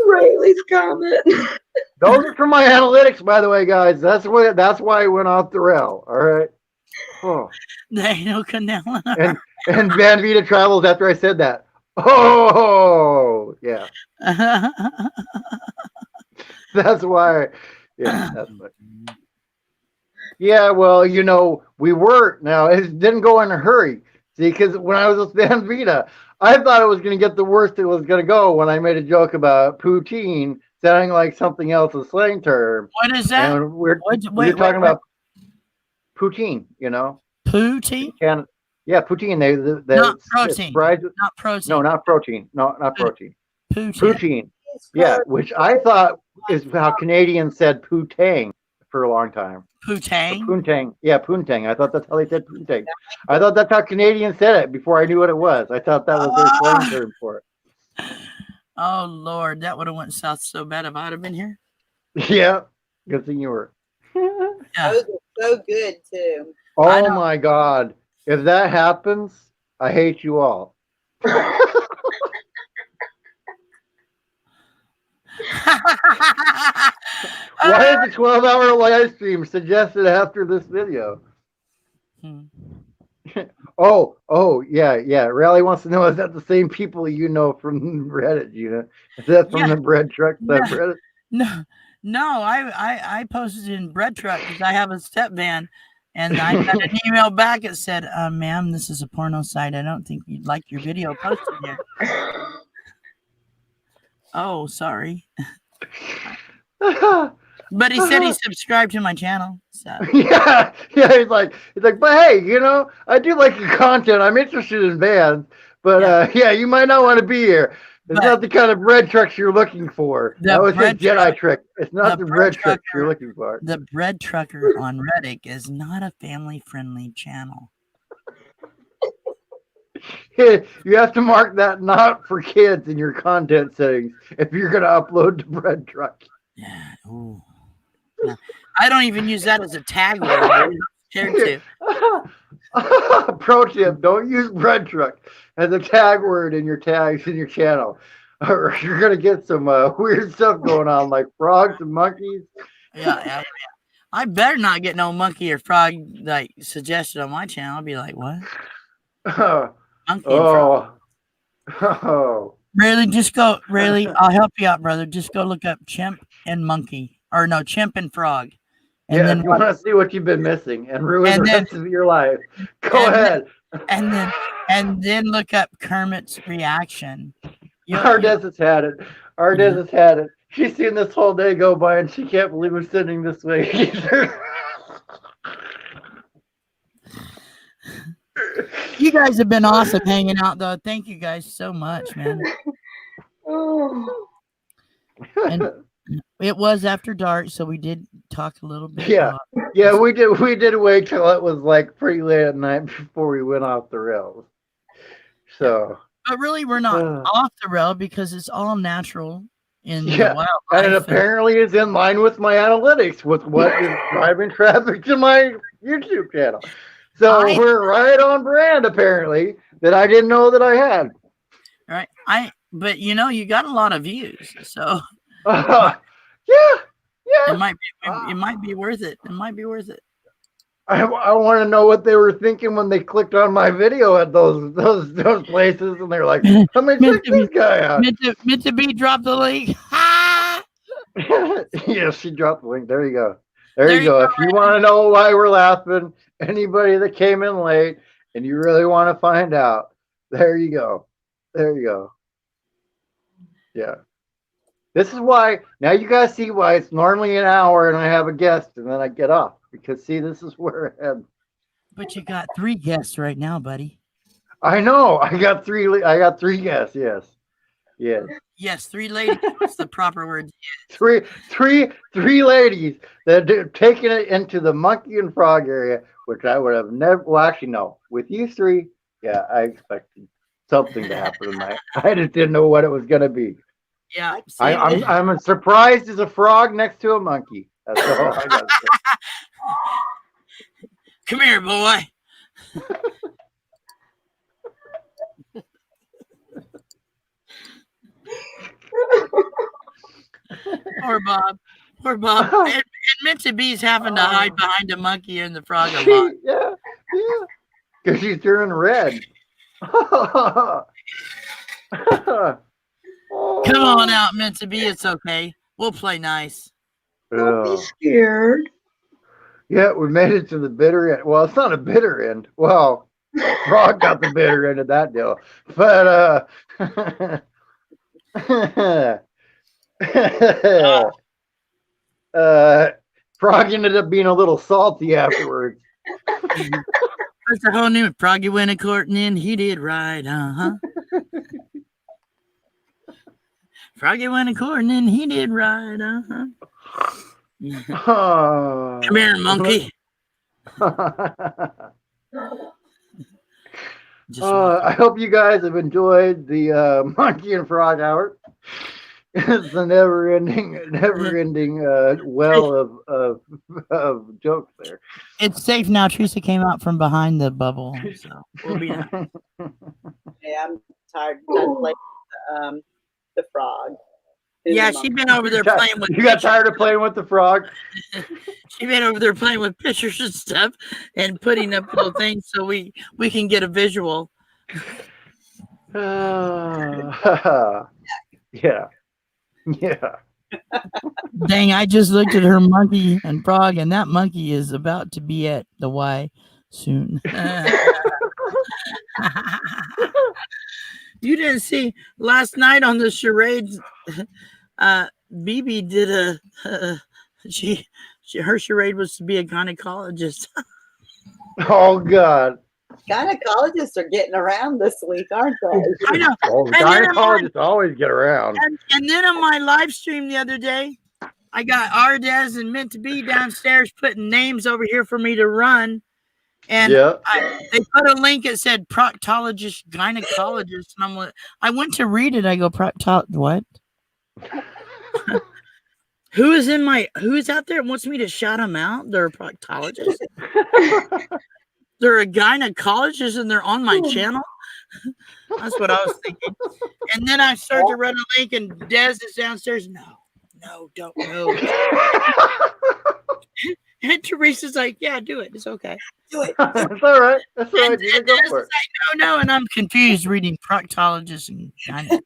Rayleigh's comment. Those are from my analytics, by the way, guys. That's why I went off the rail. All right. Oh. There ain't no canal. And Van Vita travels after I said that. Oh, yeah. That's why. Yeah, that's why. Yeah, well, we were. Now, it didn't go in a hurry. See, because when I was with Van Vita, I thought it was going to get the worst it was going to go when I made a joke about poutine sounding like something else's slang term. What is that? And we're talking about poutine, Poutine? Yeah, poutine. Not protein. Not protein. No, not protein. No, not protein. Poutine. Yeah, which I thought is how Canadians said poutang for a long time. Poutang? Poontang. Yeah, poontang. I thought that's how they said poontang. I thought that's how Canadians said it before I knew what it was. I thought that was their slang term for it. Oh, Lord. That would have went south so bad if I'd have been here. Yeah. Good thing you were. Yeah. those are so good too. Oh, my God. If that happens, I hate you all. Why is a 12-hour live stream suggested after this video? Yeah. Rally wants to know, is that the same people you know from Reddit, Gina? Is that from the bread truck subreddit? No, I posted in bread truck because I have a step van, and I got an email back that said, ma'am, this is a porno site. I don't think you'd like your video posted here. Oh, sorry. But he said he subscribed to my channel. So yeah, he's like, but hey, I do like your content. I'm interested in bands, but you might not want to be here. It's not the kind of bread trucks you're looking for. That was his Jedi trick. It's not the bread trucks you're looking for. The bread trucker on Reddit is not a family-friendly channel. You have to mark that not for kids in your content settings if you're going to upload to bread truck. Yeah. Ooh. No, I don't even use that as a tag word. Pro tip: don't use bread truck as a tag word in your tags in your channel, or you're gonna get some weird stuff going on, like frogs and monkeys. Yeah. I better not get no monkey or frog like suggested on my channel. I'll be like, what? Monkey and frog. Really, I'll help you out, brother. Just go look up chimp and monkey. Or no, chimp and frog. And then if you want to see what you've been missing and ruin the rest of your life, go ahead. And then look up Kermit's reaction. Ardez has had it. Ardez has had it. She's seen this whole day go by and she can't believe we're sitting this way either. You guys have been awesome hanging out, though. Thank you guys so much, man. And it was after dark, so we did talk a little bit. Yeah. Yeah, we did wait till it was like pretty late at night before we went off the rails. So But really, we're not off the rail because it's all natural in the yeah, wildlife. and it apparently is in line with my analytics with what is driving traffic to my YouTube channel. So we're right on brand apparently that I didn't know that I had. All right, but you know you got a lot of views, so yeah. It might be worth it. It might be worth it. I want to know what they were thinking when they clicked on my video at those places, and they're like, "Let me check this guy out." Meant to be dropped the link. Yeah, she dropped the link. There you go. There you go. If you want to know why we're laughing, anybody that came in late, and you really want to find out, there you go. There you go. Yeah. This is why, now you guys see why it's normally an hour and I have a guest and then I get off. Because, see, this is where I had. But you got 3 guests right now, buddy. I know. I got three guests, yes. Yes. Yes, 3 ladies. What's the proper word? Three ladies that have taken it into the monkey and frog area, which I would have never, well, actually, no. With you 3, yeah, I expected something to happen tonight. I just didn't know what it was going to be. Yeah, I'm as surprised as a frog next to a monkey. That's all I got to say. Come here, boy. Poor Bob. Poor Bob. And meant to be's having to hide behind a monkey and the frog a lot. Yeah. Because she's turning red. Come on out, meant to be. It's okay. We'll play nice. Don't be scared. Yeah, we made it to the bitter end. Well, it's not a bitter end. Well, Frog got the bitter end of that deal. But Frog ended up being a little salty afterwards. That's a whole new Froggy went a courting in. He did right, Froggy went a courting and he did right, Come here, monkey. I hope you guys have enjoyed the Monkey and Frog Hour. It's a never-ending well of jokes there. It's safe now. Teresa came out from behind the bubble, so we'll be nice. Yeah, I'm tired to play the frog. Yeah, she's been over there playing with. You got tired of playing with the frog? She's been over there playing with pictures and stuff, and putting up little things so we can get a visual. Yeah. Dang! I just looked at her monkey and frog, and that monkey is about to be at the Y soon. You didn't see last night on the charades. BB did her charade was to be a gynecologist. Oh God! Gynecologists are getting around this week, aren't they? I know. Oh, gynecologists always get around. And then on my live stream the other day, I got Ardez and Meant to Be downstairs putting names over here for me to run. And they put a link that said proctologist, gynecologist, and I went to read it. I go, what? Who is out there and wants me to shout them out? They're a proctologist. They're a gynecologist and they're on my channel. That's what I was thinking. And then I started to run a link and Des is downstairs. No, don't know. And Teresa's like, yeah, do it. It's okay. Do it. That's all right. That's all right. And go for it. Like, no. And I'm confused reading proctologist and gynecologist.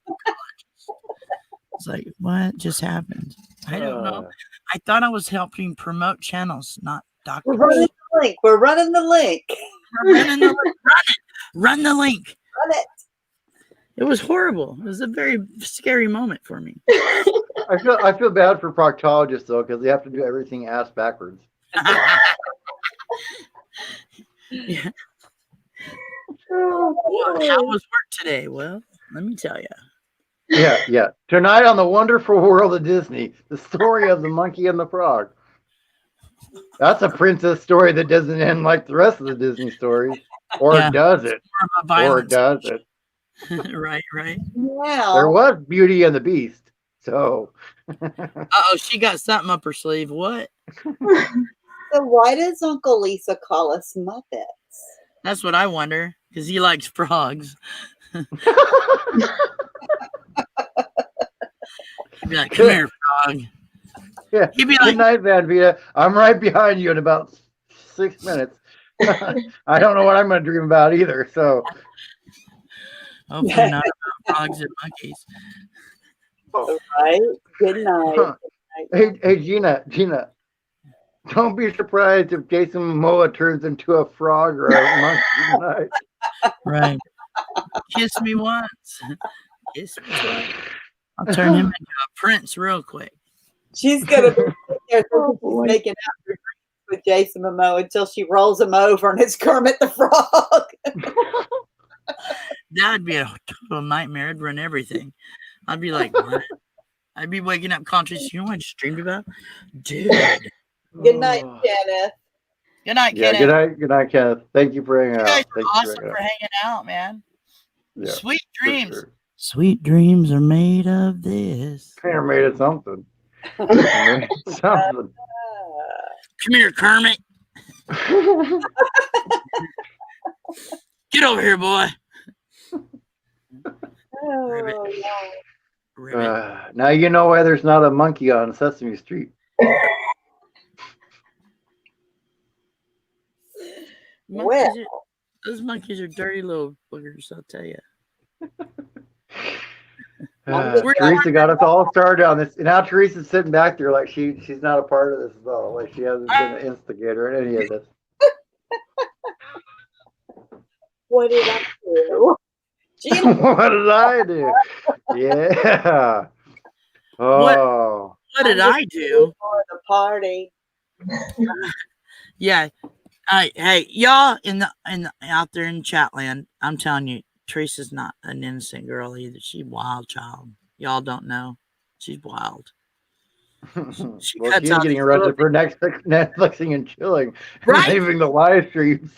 It's like, what just happened? I don't know. I thought I was helping promote channels, not doctors. We're running the link. We're running the link. Run the link. Run it. It was horrible. It was a very scary moment for me. I feel bad for proctologists though, because they have to do everything ass backwards. Yeah. How was work today? Well, let me tell you. Yeah. Tonight on the wonderful world of Disney, the story of the monkey and the frog. That's a princess story that doesn't end like the rest of the Disney stories. Or Yeah. does it? More of a Or violence. does it? Right. There Well, was Beauty and the Beast. So Uh-oh, she got something up her sleeve. What? so why does Uncle Lisa call us Muppets? That's what I wonder. Because he likes frogs. He'd be like, come here, frog. yeah. He'd be Good like, night, Van Vita. I'm right behind you in about 6 minutes. I don't know what I'm going to dream about either. So hopefully not about frogs and monkeys. Right? Good night. Hey, Gina, don't be surprised if Jason Momoa turns into a frog or a monkey tonight. Right. Kiss me once. Kiss me twice. I'll turn him into a prince real quick. She's gonna be there thinking she's making out with Jason Momoa until she rolls him over and it's Kermit the Frog. That'd be a total nightmare. I'd run everything. I'd be like, what? I'd be waking up conscious. You know what I just dreamed about? Dude. Good night, Kenneth. Good night, Yeah, Kenneth. good night, Kenneth. Thank you for hanging You guys out. are Thank you awesome hanging for out. hanging out, man. Yeah, Sweet for dreams. sure. Sweet dreams are made of this. They're made of something. They're made of something. Come here, Kermit. Get over here, boy. Ribbit. Now you know why there's not a monkey on Sesame Street. Those monkeys are dirty little boogers, I'll tell you. Teresa got us all started on this. Now Teresa's sitting back there like she's not a part of this at all. Like she hasn't been an instigator in any of this. What did I do? What did I do? Yeah. Oh. What did I do? For the party. Yeah. Hey, y'all out there in Chatland, I'm telling you, Teresa's not an innocent girl either. She's a wild child. Y'all don't know. She's wild. Well, she's getting arrested for Netflixing and chilling, right? leaving the live streams.